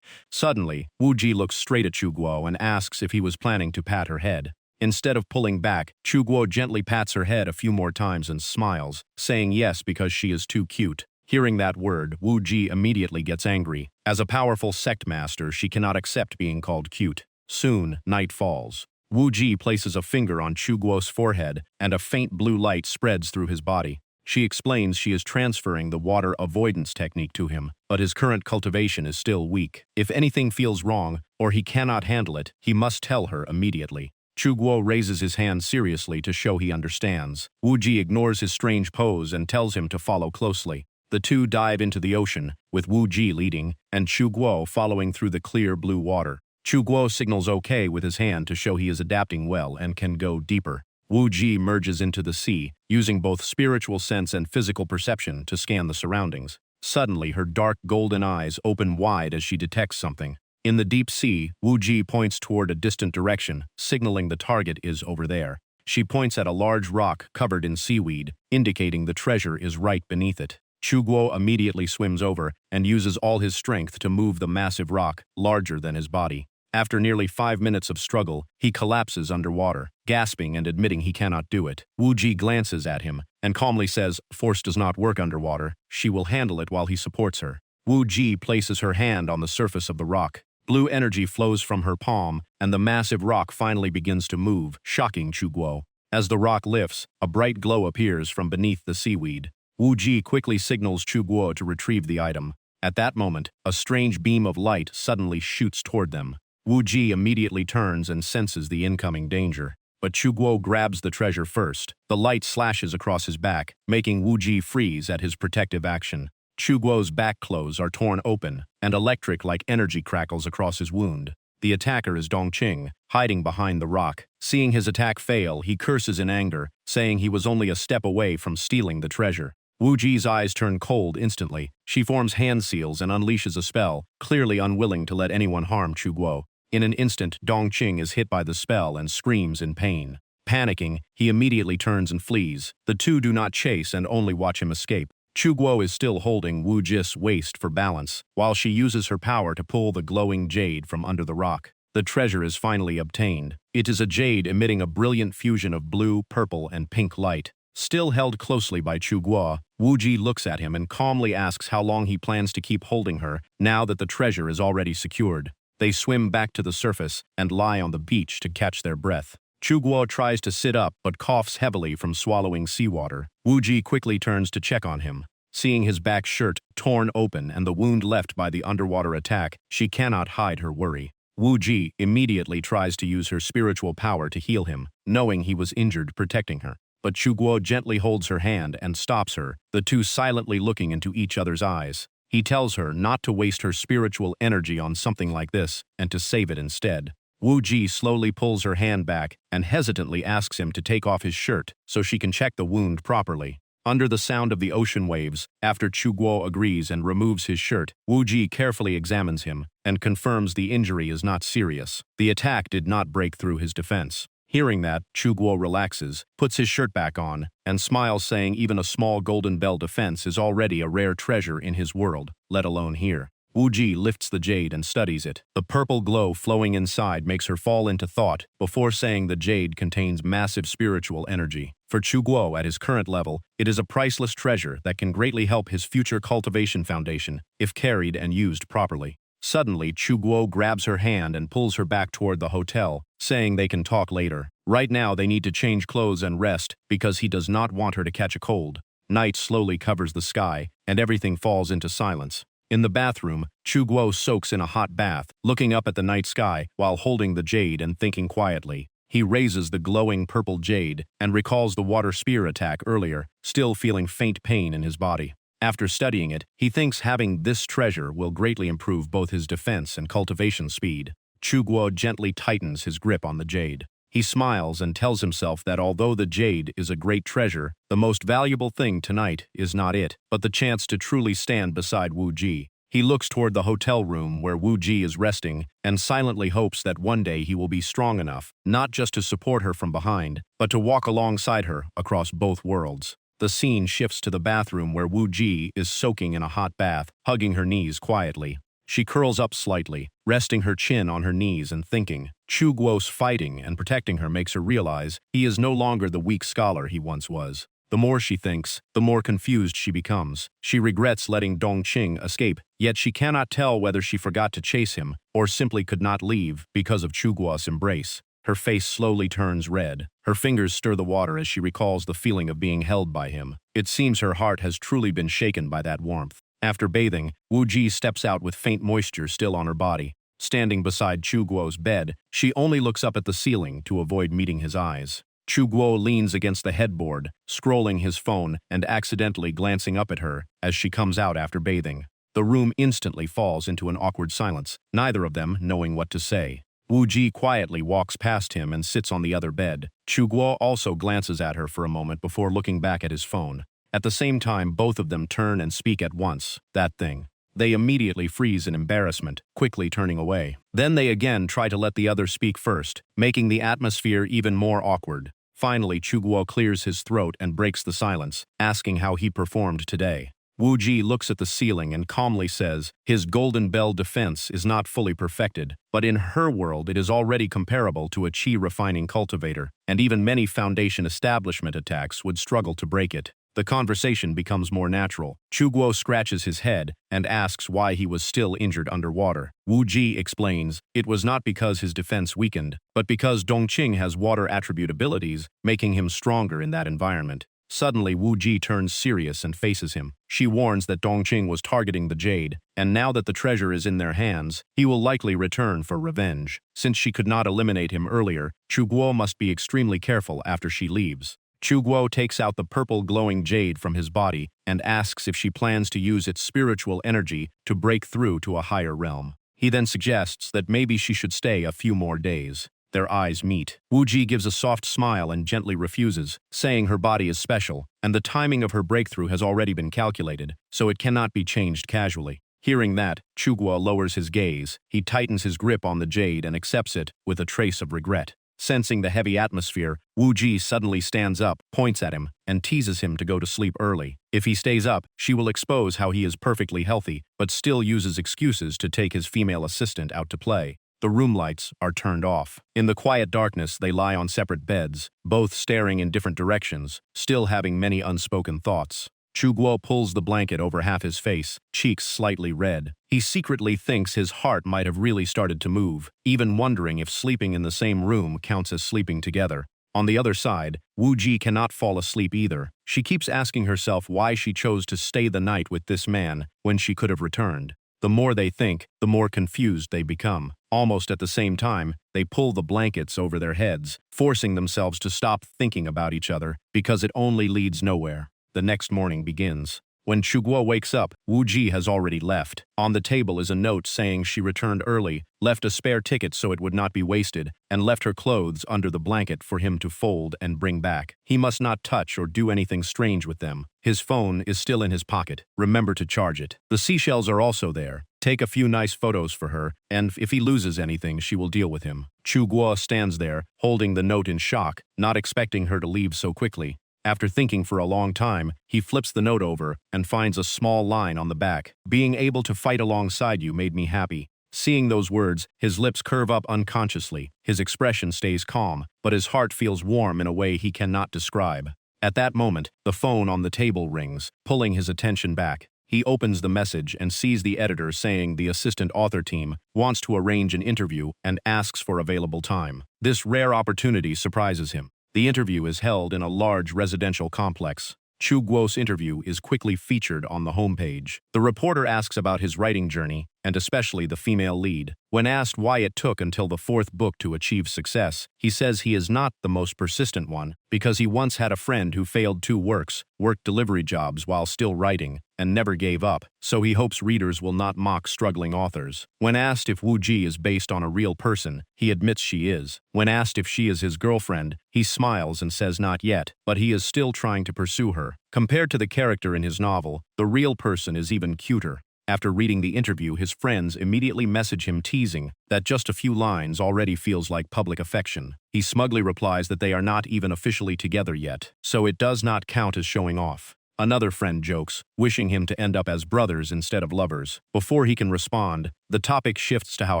Suddenly, Wu Ji looks straight at Chuguo and asks if he was planning to pat her head. Instead of pulling back, Chuguo gently pats her head a few more times and smiles, saying yes because she is too cute. Hearing that word, Wu Ji immediately gets angry. As a powerful sect master, she cannot accept being called cute. Soon, night falls. Wu Ji places a finger on Chuguo's forehead, and a faint blue light spreads through his body. She explains she is transferring the water avoidance technique to him, but his current cultivation is still weak. If anything feels wrong, or he cannot handle it, he must tell her immediately. Chuguo raises his hand seriously to show he understands. Wu Ji ignores his strange pose and tells him to follow closely. The two dive into the ocean, with Wu Ji leading, and Chuguo following through the clear blue water. Chuguo signals okay with his hand to show he is adapting well and can go deeper. Wu Ji merges into the sea, using both spiritual sense and physical perception to scan the surroundings. Suddenly, her dark golden eyes open wide as she detects something. In the deep sea, Wu Ji points toward a distant direction, signaling the target is over there. She points at a large rock covered in seaweed, indicating the treasure is right beneath it. Chuguo immediately swims over and uses all his strength to move the massive rock, larger than his body. After nearly 5 minutes of struggle, he collapses underwater, gasping and admitting he cannot do it. Wu Ji glances at him and calmly says, "Force does not work underwater. She will handle it while he supports her." Wu Ji places her hand on the surface of the rock. Blue energy flows from her palm, and the massive rock finally begins to move, shocking Chuguo. As the rock lifts, a bright glow appears from beneath the seaweed. Wu Ji quickly signals Chu Guo to retrieve the item. At that moment, a strange beam of light suddenly shoots toward them. Wu Ji immediately turns and senses the incoming danger. But Chu Guo grabs the treasure first. The light slashes across his back, making Wu Ji freeze at his protective action. Chu Guo's back clothes are torn open, and electric-like energy crackles across his wound. The attacker is Dongqing, hiding behind the rock. Seeing his attack fail, he curses in anger, saying he was only a step away from stealing the treasure. Wu Ji's eyes turn cold instantly. She forms hand seals and unleashes a spell, clearly unwilling to let anyone harm Chu Guo. In an instant, Dongqing is hit by the spell and screams in pain. Panicking, he immediately turns and flees. The two do not chase and only watch him escape. Chu Guo is still holding Wu Ji's waist for balance, while she uses her power to pull the glowing jade from under the rock. The treasure is finally obtained. It is a jade emitting a brilliant fusion of blue, purple, and pink light. Still held closely by Chu Guo, Wu Ji looks at him and calmly asks how long he plans to keep holding her, now that the treasure is already secured. They swim back to the surface and lie on the beach to catch their breath. Chu Guo tries to sit up but coughs heavily from swallowing seawater. Wu Ji quickly turns to check on him. Seeing his back shirt torn open and the wound left by the underwater attack, she cannot hide her worry. Wu Ji immediately tries to use her spiritual power to heal him, knowing he was injured protecting her. But Chu Guo gently holds her hand and stops her, the two silently looking into each other's eyes. He tells her not to waste her spiritual energy on something like this, and to save it instead. Wu Ji slowly pulls her hand back and hesitantly asks him to take off his shirt so she can check the wound properly. Under the sound of the ocean waves, after Chu Guo agrees and removes his shirt, Wu Ji carefully examines him and confirms the injury is not serious. The attack did not break through his defense. Hearing that, Chu Guo relaxes, puts his shirt back on, and smiles, saying even a small golden bell defense is already a rare treasure in his world, let alone here. Wu Ji lifts the jade and studies it. The purple glow flowing inside makes her fall into thought before saying the jade contains massive spiritual energy. For Chu Guo at his current level, it is a priceless treasure that can greatly help his future cultivation foundation if carried and used properly. Suddenly, Chu Guo grabs her hand and pulls her back toward the hotel, saying they can talk later. Right now, they need to change clothes and rest because he does not want her to catch a cold. Night slowly covers the sky, and everything falls into silence. In the bathroom, Chu Guo soaks in a hot bath, looking up at the night sky while holding the jade and thinking quietly. He raises the glowing purple jade and recalls the water spear attack earlier, still feeling faint pain in his body. After studying it, he thinks having this treasure will greatly improve both his defense and cultivation speed. Chu Guo gently tightens his grip on the jade. He smiles and tells himself that although the jade is a great treasure, the most valuable thing tonight is not it, but the chance to truly stand beside Wu Ji. He looks toward the hotel room where Wu Ji is resting and silently hopes that one day he will be strong enough, not just to support her from behind, but to walk alongside her across both worlds. The scene shifts to the bathroom where Wu Ji is soaking in a hot bath, hugging her knees quietly. She curls up slightly, resting her chin on her knees and thinking. Chu Guo's fighting and protecting her makes her realize he is no longer the weak scholar he once was. The more she thinks, the more confused she becomes. She regrets letting Dongqing escape, yet she cannot tell whether she forgot to chase him or simply could not leave because of Chu Guo's embrace. Her face slowly turns red. Her fingers stir the water as she recalls the feeling of being held by him. It seems her heart has truly been shaken by that warmth. After bathing, Wu Ji steps out with faint moisture still on her body. Standing beside Chu Guo's bed, she only looks up at the ceiling to avoid meeting his eyes. Chu Guo leans against the headboard, scrolling his phone and accidentally glancing up at her as she comes out after bathing. The room instantly falls into an awkward silence, neither of them knowing what to say. Wu Ji quietly walks past him and sits on the other bed. Chu Guo also glances at her for a moment before looking back at his phone. At the same time, both of them turn and speak at once. That thing. They immediately freeze in embarrassment, quickly turning away. Then they again try to let the other speak first, making the atmosphere even more awkward. Finally, Chu Guo clears his throat and breaks the silence, asking how he performed today. Wu Ji looks at the ceiling and calmly says, his golden bell defense is not fully perfected, but in her world it is already comparable to a qi refining cultivator, and even many foundation establishment attacks would struggle to break it. The conversation becomes more natural. Chuguo scratches his head and asks why he was still injured underwater. Wu Ji explains it was not because his defense weakened, but because Dongqing has water attribute abilities, making him stronger in that environment. Suddenly, Wu Ji turns serious and faces him. She warns that Dongqing was targeting the jade, and now that the treasure is in their hands, he will likely return for revenge. Since she could not eliminate him earlier, Chuguo must be extremely careful after she leaves. Chuguo takes out the purple glowing jade from his body and asks if she plans to use its spiritual energy to break through to a higher realm. He then suggests that maybe she should stay a few more days. Their eyes meet. Wu Ji gives a soft smile and gently refuses, saying her body is special, and the timing of her breakthrough has already been calculated, so it cannot be changed casually. Hearing that, Chuguo lowers his gaze. He tightens his grip on the jade and accepts it with a trace of regret. Sensing the heavy atmosphere, Wu Ji suddenly stands up, points at him, and teases him to go to sleep early. If he stays up, she will expose how he is perfectly healthy, but still uses excuses to take his female assistant out to play. The room lights are turned off. In the quiet darkness, they lie on separate beds, both staring in different directions, still having many unspoken thoughts. Chuguo pulls the blanket over half his face, cheeks slightly red. He secretly thinks his heart might have really started to move, even wondering if sleeping in the same room counts as sleeping together. On the other side, Wu Ji cannot fall asleep either. She keeps asking herself why she chose to stay the night with this man when she could have returned. The more they think, the more confused they become. Almost at the same time, they pull the blankets over their heads, forcing themselves to stop thinking about each other because it only leads nowhere. The next morning begins. When Chuguo wakes up, Wu Ji has already left. On the table is a note saying she returned early, left a spare ticket so it would not be wasted, and left her clothes under the blanket for him to fold and bring back. He must not touch or do anything strange with them. His phone is still in his pocket. Remember to charge it. The seashells are also there. Take a few nice photos for her, and if he loses anything, she will deal with him. Chuguo stands there, holding the note in shock, not expecting her to leave so quickly. After thinking for a long time, he flips the note over and finds a small line on the back. Being able to fight alongside you made me happy. Seeing those words, his lips curve up unconsciously. His expression stays calm, but his heart feels warm in a way he cannot describe. At that moment, the phone on the table rings, pulling his attention back. He opens the message and sees the editor saying the assistant author team wants to arrange an interview and asks for available time. This rare opportunity surprises him. The interview is held in a large residential complex. Chuguo's interview is quickly featured on the homepage. The reporter asks about his writing journey, and especially the female lead. When asked why it took until the fourth book to achieve success, he says he is not the most persistent one, because he once had a friend who failed 2 works, worked delivery jobs while still writing, and never gave up, so he hopes readers will not mock struggling authors. When asked if Wu Ji is based on a real person, he admits she is. When asked if she is his girlfriend, he smiles and says not yet, but he is still trying to pursue her. Compared to the character in his novel, the real person is even cuter. After reading the interview, his friends immediately message him teasing that just a few lines already feels like public affection. He smugly replies that they are not even officially together yet, so it does not count as showing off. Another friend jokes, wishing him to end up as brothers instead of lovers. Before he can respond, the topic shifts to how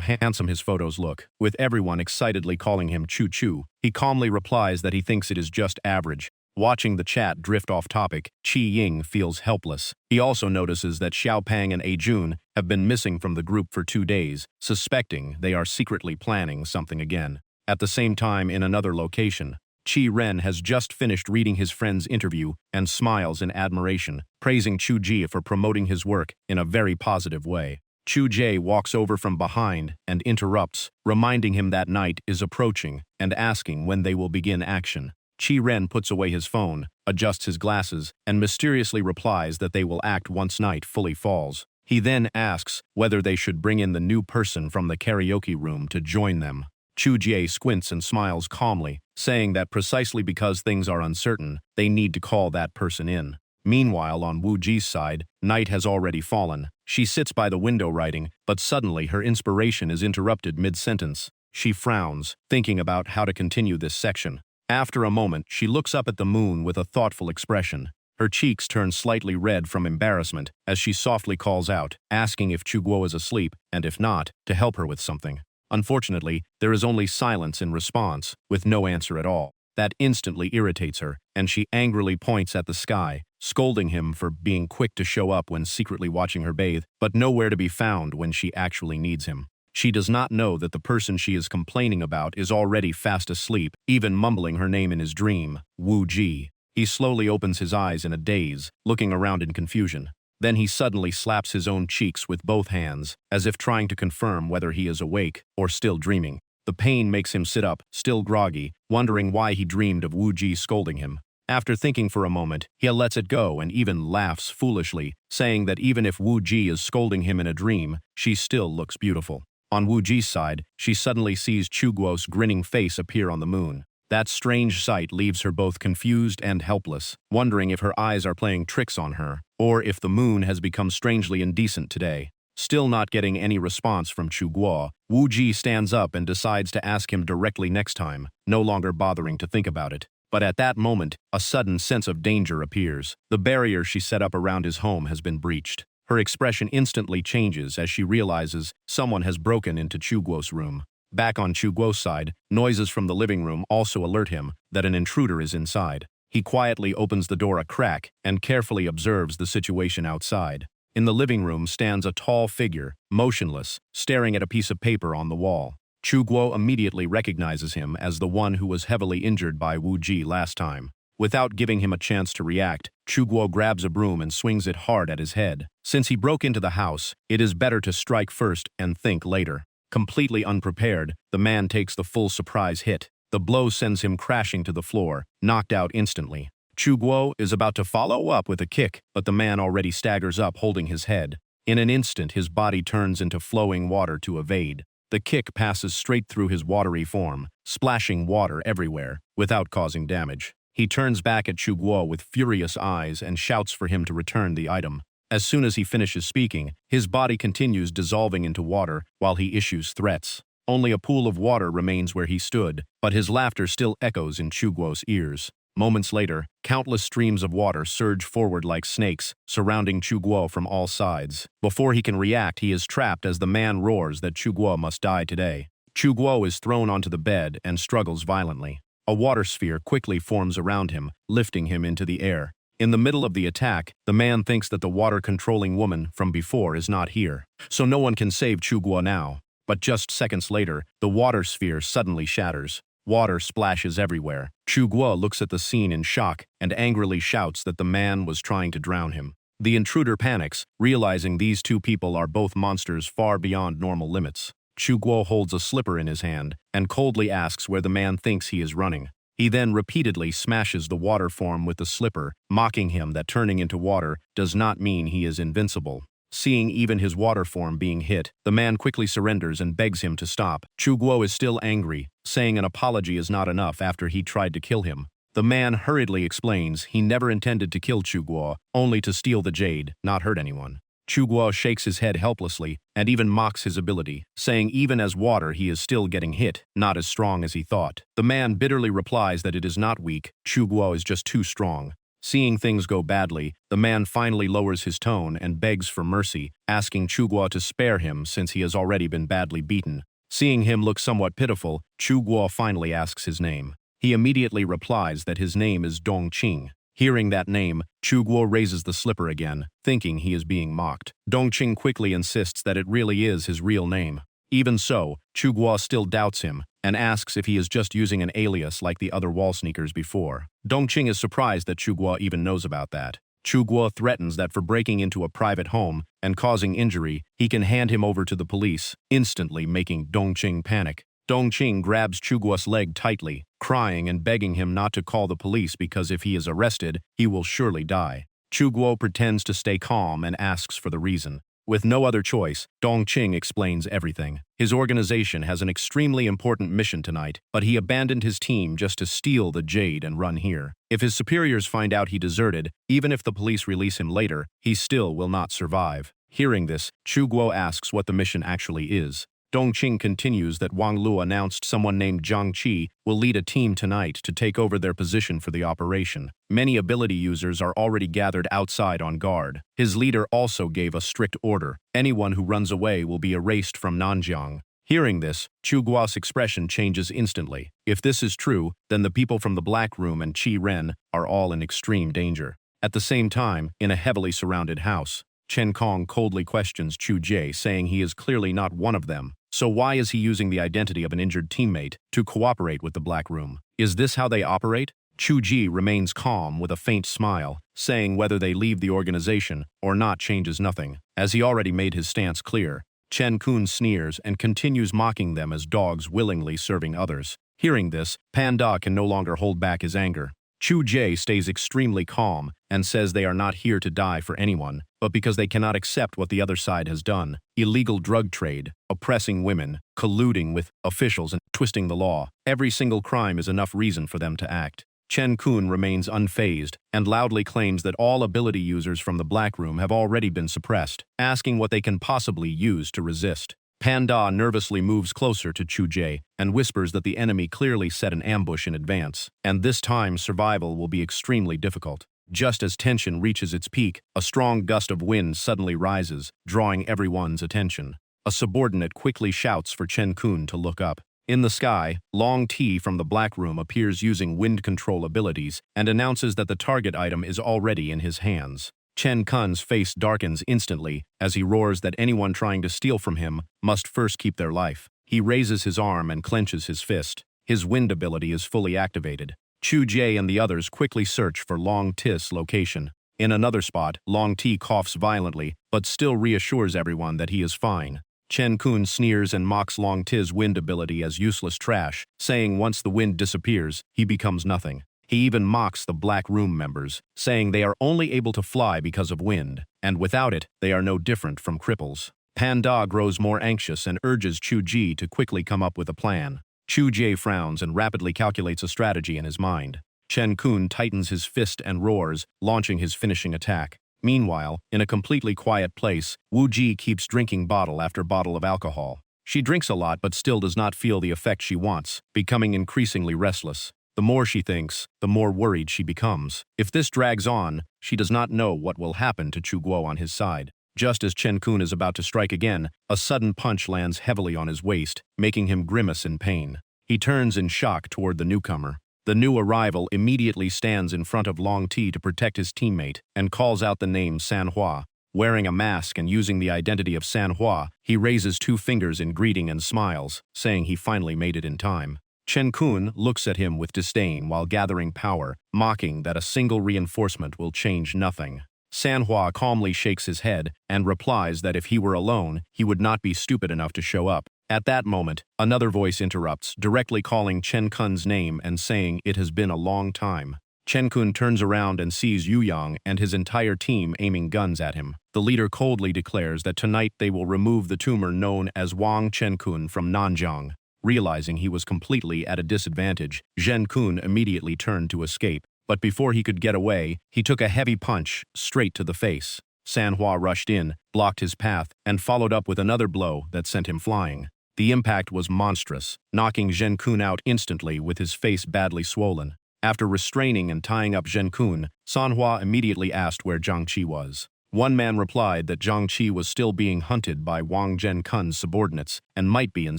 handsome his photos look, with everyone excitedly calling him Choo Choo. He calmly replies that he thinks it is just average. Watching the chat drift off topic, Qi Ying feels helpless. He also notices that Xiaopang and Ajun have been missing from the group for 2 days, suspecting they are secretly planning something again. At the same time, in another location, Qi Ren has just finished reading his friend's interview and smiles in admiration, praising Chu Ji for promoting his work in a very positive way. Chu Jie walks over from behind and interrupts, reminding him that night is approaching and asking when they will begin action. Qi Ren puts away his phone, adjusts his glasses, and mysteriously replies that they will act once night fully falls. He then asks whether they should bring in the new person from the karaoke room to join them. Chu Jie squints and smiles calmly, saying that precisely because things are uncertain, they need to call that person in. Meanwhile, on Wu Ji's side, night has already fallen. She sits by the window writing, but suddenly her inspiration is interrupted mid-sentence. She frowns, thinking about how to continue this section. After a moment, she looks up at the moon with a thoughtful expression. Her cheeks turn slightly red from embarrassment as she softly calls out, asking if Chuguo is asleep, and if not, to help her with something. Unfortunately, there is only silence in response, with no answer at all. That instantly irritates her, and she angrily points at the sky, scolding him for being quick to show up when secretly watching her bathe, but nowhere to be found when she actually needs him. She does not know that the person she is complaining about is already fast asleep, even mumbling her name in his dream, Wu Ji. He slowly opens his eyes in a daze, looking around in confusion. Then he suddenly slaps his own cheeks with both hands, as if trying to confirm whether he is awake or still dreaming. The pain makes him sit up, still groggy, wondering why he dreamed of Wu Ji scolding him. After thinking for a moment, he lets it go and even laughs foolishly, saying that even if Wu Ji is scolding him in a dream, she still looks beautiful. On Wu Ji's side, she suddenly sees Chuguo's grinning face appear on the moon. That strange sight leaves her both confused and helpless, wondering if her eyes are playing tricks on her, or if the moon has become strangely indecent today. Still not getting any response from Chuguo, Wu Ji stands up and decides to ask him directly next time, no longer bothering to think about it. But at that moment, a sudden sense of danger appears. The barrier she set up around his home has been breached. Her expression instantly changes as she realizes someone has broken into Chuguo's room. Back on Chuguo's side, noises from the living room also alert him that an intruder is inside. He quietly opens the door a crack and carefully observes the situation outside. In the living room stands a tall figure, motionless, staring at a piece of paper on the wall. Chuguo immediately recognizes him as the one who was heavily injured by Wu Ji last time. Without giving him a chance to react, Chuguo grabs a broom and swings it hard at his head. Since he broke into the house, it is better to strike first and think later. Completely unprepared, the man takes the full surprise hit. The blow sends him crashing to the floor, knocked out instantly. Chuguo is about to follow up with a kick, but the man already staggers up holding his head. In an instant, his body turns into flowing water to evade. The kick passes straight through his watery form, splashing water everywhere, without causing damage. He turns back at Chuguo with furious eyes and shouts for him to return the item. As soon as he finishes speaking, his body continues dissolving into water while he issues threats. Only a pool of water remains where he stood, but his laughter still echoes in Chuguo's ears. Moments later, countless streams of water surge forward like snakes, surrounding Chuguo from all sides. Before he can react, he is trapped as the man roars that Chuguo must die today. Chuguo is thrown onto the bed and struggles violently. A water sphere quickly forms around him, lifting him into the air. In the middle of the attack, the man thinks that the water-controlling woman from before is not here, so no one can save Chuguo now. But just seconds later, the water sphere suddenly shatters. Water splashes everywhere. Chuguo looks at the scene in shock and angrily shouts that the man was trying to drown him. The intruder panics, realizing these two people are both monsters far beyond normal limits. Chuguo holds a slipper in his hand and coldly asks where the man thinks he is running. He then repeatedly smashes the water form with the slipper, mocking him that turning into water does not mean he is invincible. Seeing even his water form being hit, the man quickly surrenders and begs him to stop. Chuguo is still angry, saying an apology is not enough after he tried to kill him. The man hurriedly explains he never intended to kill Chuguo, only to steal the jade, not hurt anyone. Chuguo shakes his head helplessly and even mocks his ability, saying even as water he is still getting hit, not as strong as he thought. The man bitterly replies that it is not weak, Chuguo is just too strong. Seeing things go badly, the man finally lowers his tone and begs for mercy, asking Chuguo to spare him since he has already been badly beaten. Seeing him look somewhat pitiful, Chuguo finally asks his name. He immediately replies that his name is Dongqing. Hearing that name, Chuguo raises the slipper again, thinking he is being mocked. Dongqing quickly insists that it really is his real name. Even so, Chuguo still doubts him and asks if he is just using an alias like the other wall sneakers before. Dongqing is surprised that Chuguo even knows about that. Chuguo threatens that for breaking into a private home and causing injury, he can hand him over to the police, instantly making Dongqing panic. Dongqing grabs Chuguo's leg tightly, crying and begging him not to call the police because if he is arrested, he will surely die. Chuguo pretends to stay calm and asks for the reason. With no other choice, Dongqing explains everything. His organization has an extremely important mission tonight, but he abandoned his team just to steal the jade and run here. If his superiors find out he deserted, even if the police release him later, he still will not survive. Hearing this, Chuguo asks what the mission actually is. Dongqing continues that Wang Lu announced someone named Zhang Qi will lead a team tonight to take over their position for the operation. Many ability users are already gathered outside on guard. His leader also gave a strict order. Anyone who runs away will be erased from Nanjiang. Hearing this, Chuguo's expression changes instantly. If this is true, then the people from the Black Room and Qi Ren are all in extreme danger. At the same time, in a heavily surrounded house, Chen Kong coldly questions Chu Jie, saying he is clearly not one of them. So why is he using the identity of an injured teammate to cooperate with the Black Room? Is this how they operate? Chu Ji remains calm with a faint smile, saying whether they leave the organization or not changes nothing, as he already made his stance clear. Chen Kun sneers and continues mocking them as dogs willingly serving others. Hearing this, Panda can no longer hold back his anger. Chu Jie stays extremely calm and says they are not here to die for anyone, but because they cannot accept what the other side has done: illegal drug trade, oppressing women, colluding with officials, and twisting the law. Every single crime is enough reason for them to act. Chen Kun remains unfazed and loudly claims that all ability users from the Black Room have already been suppressed, asking what they can possibly use to resist. Panda nervously moves closer to Chu Jie and whispers that the enemy clearly set an ambush in advance, and this time survival will be extremely difficult. Just as tension reaches its peak, a strong gust of wind suddenly rises, drawing everyone's attention. A subordinate quickly shouts for Chen Kun to look up. In the sky, Long T from the Black Room appears using wind control abilities and announces that the target item is already in his hands. Chen Kun's face darkens instantly as he roars that anyone trying to steal from him must first keep their life. He raises his arm and clenches his fist. His wind ability is fully activated. Chu Jie and the others quickly search for Long T's location. In another spot, Long T coughs violently, but still reassures everyone that he is fine. Chen Kun sneers and mocks Long T's wind ability as useless trash, saying once the wind disappears, he becomes nothing. He even mocks the Black Room members, saying they are only able to fly because of wind, and without it, they are no different from cripples. Panda grows more anxious and urges Chu Ji to quickly come up with a plan. Chu Jie frowns and rapidly calculates a strategy in his mind. Chen Kun tightens his fist and roars, launching his finishing attack. Meanwhile, in a completely quiet place, Wu Ji keeps drinking bottle after bottle of alcohol. She drinks a lot but still does not feel the effect she wants, becoming increasingly restless. The more she thinks, the more worried she becomes. If this drags on, she does not know what will happen to Chu Guo on his side. Just as Chen Kun is about to strike again, a sudden punch lands heavily on his waist, making him grimace in pain. He turns in shock toward the newcomer. The new arrival immediately stands in front of Long T to protect his teammate and calls out the name Manhwa. Wearing a mask and using the identity of Manhwa, he raises 2 fingers in greeting and smiles, saying he finally made it in time. Chen Kun looks at him with disdain while gathering power, mocking that a single reinforcement will change nothing. Manhwa calmly shakes his head and replies that if he were alone, he would not be stupid enough to show up. At that moment, another voice interrupts, directly calling Chen Kun's name and saying it has been a long time. Chen Kun turns around and sees Yu Yang and his entire team aiming guns at him. The leader coldly declares that tonight they will remove the tumor known as Wang Chen Kun from Nanjiang. Realizing he was completely at a disadvantage, Zhen Kun immediately turned to escape. But before he could get away, he took a heavy punch straight to the face. Manhwa rushed in, blocked his path, and followed up with another blow that sent him flying. The impact was monstrous, knocking Zhen Kun out instantly with his face badly swollen. After restraining and tying up Zhen Kun, Manhwa immediately asked where Zhang Qi was. One man replied that Zhang Qi was still being hunted by Wang Zhen Kun's subordinates and might be in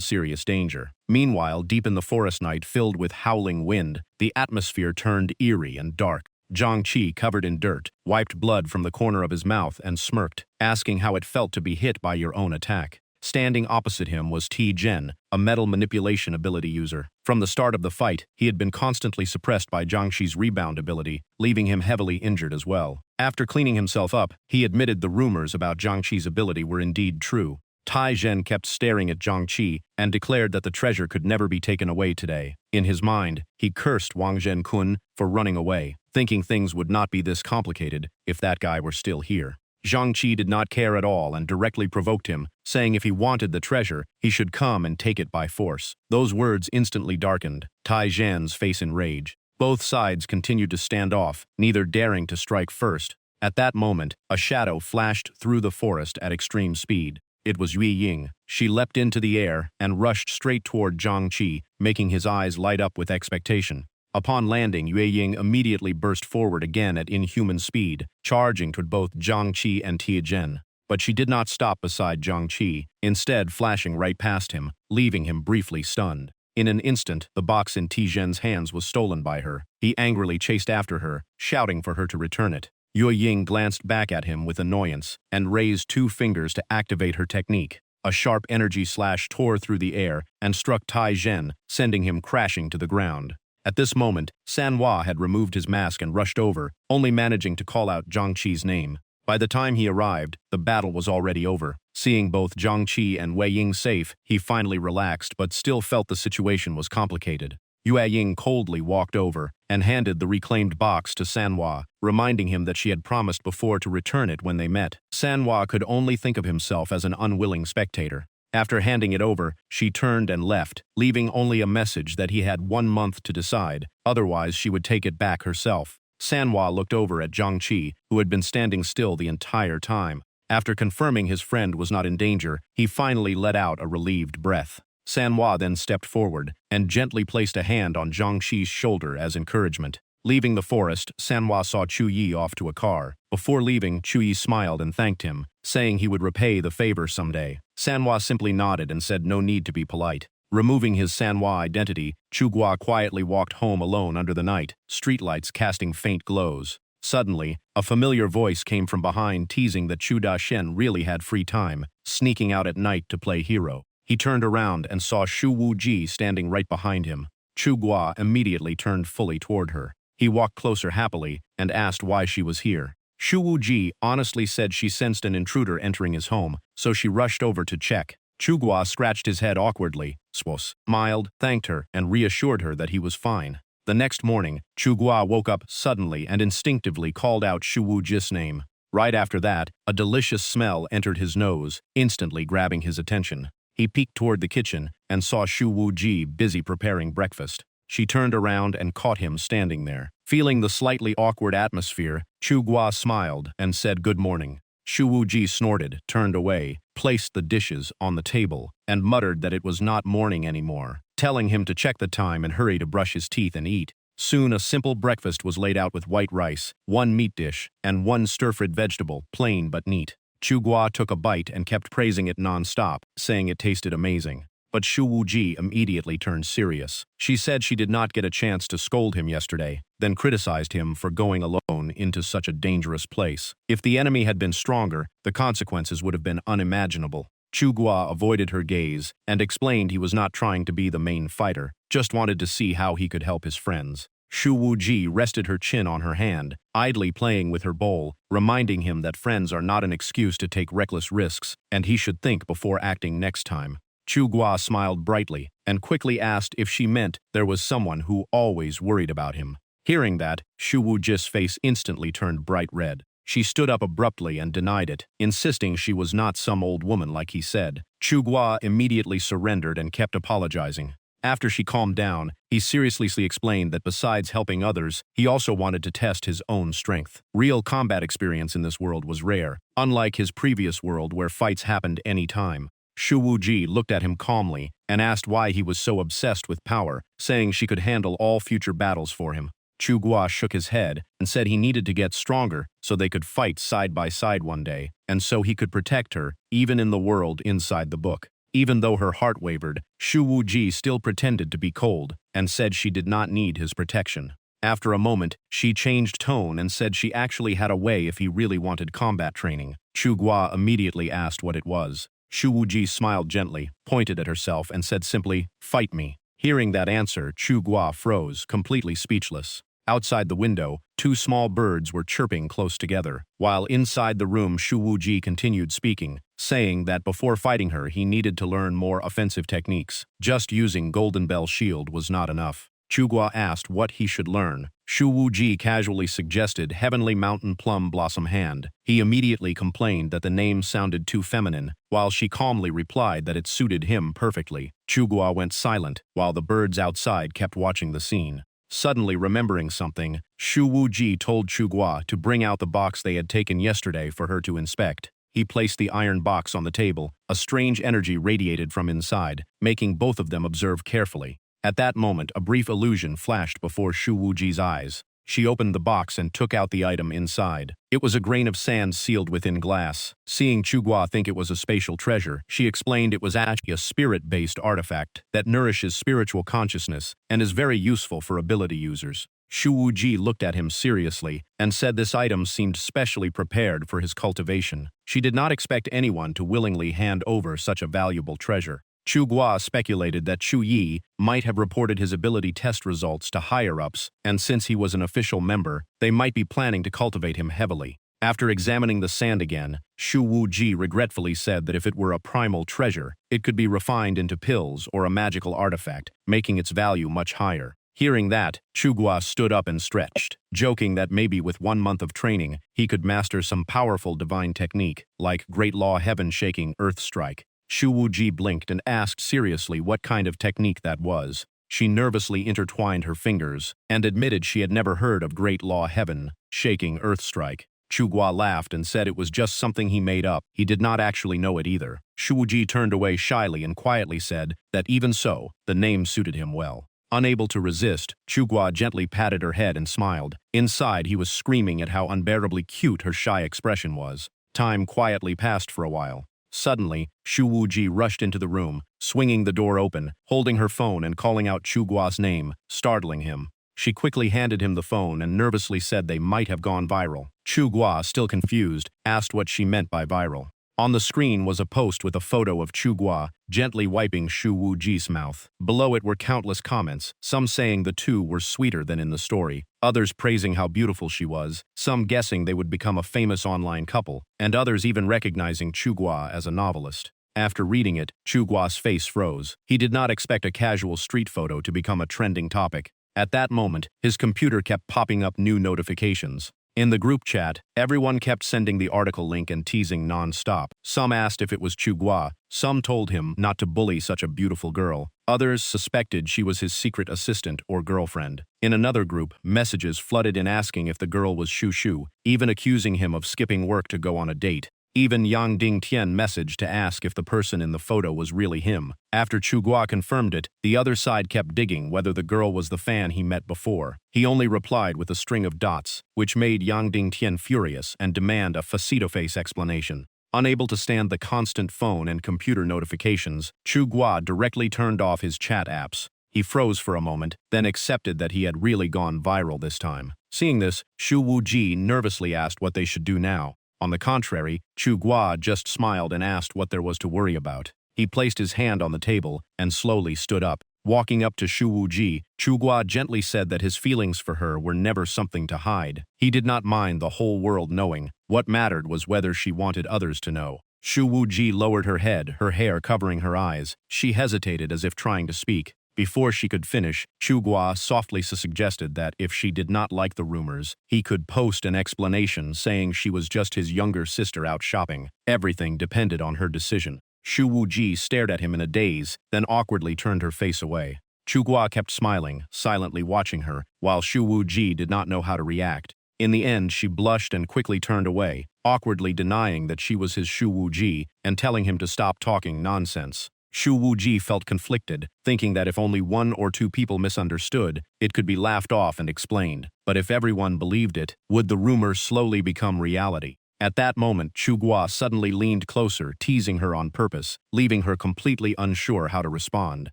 serious danger. Meanwhile, deep in the forest night filled with howling wind, the atmosphere turned eerie and dark. Zhang Qi, covered in dirt, wiped blood from the corner of his mouth and smirked, asking how it felt to be hit by your own attack. Standing opposite him was Ti Zhen, a metal manipulation ability user. From the start of the fight, he had been constantly suppressed by Zhang Qi's rebound ability, leaving him heavily injured as well. After cleaning himself up, he admitted the rumors about Zhang Qi's ability were indeed true. Tai Zhen kept staring at Zhang Qi and declared that the treasure could never be taken away today. In his mind, he cursed Wang Zhen Kun for running away, thinking things would not be this complicated if that guy were still here. Zhang Qi did not care at all and directly provoked him, saying if he wanted the treasure, he should come and take it by force. Those words instantly darkened Tai Zhen's face in rage. Both sides continued to stand off, neither daring to strike first. At that moment, a shadow flashed through the forest at extreme speed. It was Yue Ying. She leapt into the air and rushed straight toward Zhang Qi, making his eyes light up with expectation. Upon landing, Yue Ying immediately burst forward again at inhuman speed, charging toward both Zhang Qi and Ti Zhen. But she did not stop beside Zhang Qi, instead flashing right past him, leaving him briefly stunned. In an instant, the box in Ti Zhen's hands was stolen by her. He angrily chased after her, shouting for her to return it. Yue Ying glanced back at him with annoyance and raised 2 fingers to activate her technique. A sharp energy slash tore through the air and struck Tai Zhen, sending him crashing to the ground. At this moment, Manhwa had removed his mask and rushed over, only managing to call out Zhangqi's name. By the time he arrived, the battle was already over. Seeing both Zhangqi and Wei Ying safe, he finally relaxed but still felt the situation was complicated. Yue Ying coldly walked over and handed the reclaimed box to Manhwa, reminding him that she had promised before to return it when they met. Manhwa could only think of himself as an unwilling spectator. After handing it over, she turned and left, leaving only a message that he had 1 month to decide, otherwise she would take it back herself. Manhwa looked over at Zhangqi, who had been standing still the entire time. After confirming his friend was not in danger, he finally let out a relieved breath. Manhwa then stepped forward and gently placed a hand on Zhangqi's shoulder as encouragement. Leaving the forest, Manhwa saw Chu Yi off to a car. Before leaving, Chu Yi smiled and thanked him, saying he would repay the favor someday. Manhwa simply nodded and said no need to be polite. Removing his Manhwa identity, Chu Gua quietly walked home alone under the night, streetlights casting faint glows. Suddenly, a familiar voice came from behind teasing that Chu Dashen really had free time, sneaking out at night to play hero. He turned around and saw Shu Wuji standing right behind him. Chu Gua immediately turned fully toward her. He walked closer happily and asked why she was here. Shu Wuji honestly said she sensed an intruder entering his home, so she rushed over to check. Chu Gua scratched his head awkwardly, smiled, thanked her, and reassured her that he was fine. The next morning, Chu Gua woke up suddenly and instinctively called out Shu Wuji's name. Right after that, a delicious smell entered his nose, instantly grabbing his attention. He peeked toward the kitchen and saw Shu Wuji busy preparing breakfast. She turned around and caught him standing there. Feeling the slightly awkward atmosphere, Chu Gua smiled and said good morning. Shu Wuji snorted, turned away, placed the dishes on the table, and muttered that it was not morning anymore, telling him to check the time and hurry to brush his teeth and eat. Soon a simple breakfast was laid out with white rice, 1 meat dish, and 1 stir-fried vegetable, plain but neat. Chu Gua took a bite and kept praising it non-stop, saying it tasted amazing. But Shu Wuji immediately turned serious. She said she did not get a chance to scold him yesterday, then criticized him for going alone into such a dangerous place. If the enemy had been stronger, the consequences would have been unimaginable. Chu Gua avoided her gaze and explained he was not trying to be the main fighter, just wanted to see how he could help his friends. Shu Wuji rested her chin on her hand, idly playing with her bowl, reminding him that friends are not an excuse to take reckless risks, and he should think before acting next time. Chu Gua smiled brightly and quickly asked if she meant there was someone who always worried about him. Hearing that, Shu Wuji's face instantly turned bright red. She stood up abruptly and denied it, insisting she was not some old woman like he said. Chu Gua immediately surrendered and kept apologizing. After she calmed down, he seriously explained that besides helping others, he also wanted to test his own strength. Real combat experience in this world was rare, unlike his previous world where fights happened any time. Shu Wuji looked at him calmly and asked why he was so obsessed with power, saying she could handle all future battles for him. Chu Gua shook his head and said he needed to get stronger so they could fight side by side one day, and so he could protect her, even in the world inside the book. Even though her heart wavered, Shu Wuji still pretended to be cold and said she did not need his protection. After a moment, she changed tone and said she actually had a way if he really wanted combat training. Chu Gua immediately asked what it was. Shu Wuji smiled gently, pointed at herself, and said simply, "Fight me." Hearing that answer, Chu Gua froze, completely speechless. Outside the window, 2 small birds were chirping close together, while inside the room Shu Wuji continued speaking, saying that before fighting her he needed to learn more offensive techniques. Just using Golden Bell Shield was not enough. Chu Gua asked what he should learn. Shu Wuji casually suggested Heavenly Mountain Plum Blossom Hand. He immediately complained that the name sounded too feminine, while she calmly replied that it suited him perfectly. Chu Gua went silent, while the birds outside kept watching the scene. Suddenly remembering something, Shu Wuji told Chu Gua to bring out the box they had taken yesterday for her to inspect. He placed the iron box on the table. A strange energy radiated from inside, making both of them observe carefully. At that moment, a brief illusion flashed before Shu Wuji's eyes. She opened the box and took out the item inside. It was a grain of sand sealed within glass. Seeing Chu Gua think it was a spatial treasure, she explained it was actually a spirit-based artifact that nourishes spiritual consciousness and is very useful for ability users. Shu Wuji looked at him seriously and said this item seemed specially prepared for his cultivation. She did not expect anyone to willingly hand over such a valuable treasure. Chu Gua speculated that Chu Yi might have reported his ability test results to higher-ups, and since he was an official member, they might be planning to cultivate him heavily. After examining the sand again, Shu Wuji regretfully said that if it were a primal treasure, it could be refined into pills or a magical artifact, making its value much higher. Hearing that, Chu Gua stood up and stretched, joking that maybe with 1 month of training, he could master some powerful divine technique, like Great Law Heaven-shaking Earth Strike. Shu Wuji blinked and asked seriously what kind of technique that was. She nervously intertwined her fingers and admitted she had never heard of Great Law Heaven-shaking Earth Strike. Chu Gua laughed and said it was just something he made up. He did not actually know it either. Shu Wuji turned away shyly and quietly said that even so, the name suited him well. Unable to resist, Chu Gua gently patted her head and smiled. Inside, he was screaming at how unbearably cute her shy expression was. Time quietly passed for a while. Suddenly, Shu Wuji rushed into the room, swinging the door open, holding her phone and calling out Chu Gua's name, startling him. She quickly handed him the phone and nervously said they might have gone viral. Chu Gua, still confused, asked what she meant by viral. On the screen was a post with a photo of Chu Gua gently wiping Shu Wuji's mouth. Below it were countless comments, some saying the two were sweeter than in the story, others praising how beautiful she was, some guessing they would become a famous online couple, and others even recognizing Chu Gua as a novelist. After reading it, Chu Gua's face froze. He did not expect a casual street photo to become a trending topic. At that moment, his computer kept popping up new notifications. In the group chat, everyone kept sending the article link and teasing non-stop. Some asked if it was Chu Gua, some told him not to bully such a beautiful girl, others suspected she was his secret assistant or girlfriend. In another group, messages flooded in asking if the girl was Shu Shu, even accusing him of skipping work to go on a date. Even Yang Dingtian messaged to ask if the person in the photo was really him. After Chu Gua confirmed it, the other side kept digging whether the girl was the fan he met before. He only replied with a string of dots, which made Yang Dingtian furious and demand a face-to-face explanation. Unable to stand the constant phone and computer notifications, Chu Gua directly turned off his chat apps. He froze for a moment, then accepted that he had really gone viral this time. Seeing this, Shu Wuji nervously asked what they should do now. On the contrary, Chu Gua just smiled and asked what there was to worry about. He placed his hand on the table and slowly stood up. Walking up to Shu Wuji, Chu Gua gently said that his feelings for her were never something to hide. He did not mind the whole world knowing. What mattered was whether she wanted others to know. Shu Wuji lowered her head, her hair covering her eyes. She hesitated as if trying to speak. Before she could finish, Chu Gua softly suggested that if she did not like the rumors, he could post an explanation saying she was just his younger sister out shopping. Everything depended on her decision. Shu Wuji stared at him in a daze, then awkwardly turned her face away. Chu Gua kept smiling, silently watching her, while Shu Wuji did not know how to react. In the end, she blushed and quickly turned away, awkwardly denying that she was his Shu Wuji and telling him to stop talking nonsense. Shu Wuji felt conflicted, thinking that if only 1 or 2 people misunderstood, it could be laughed off and explained. But if everyone believed it, would the rumor slowly become reality? At that moment, Chu Gua suddenly leaned closer, teasing her on purpose, leaving her completely unsure how to respond.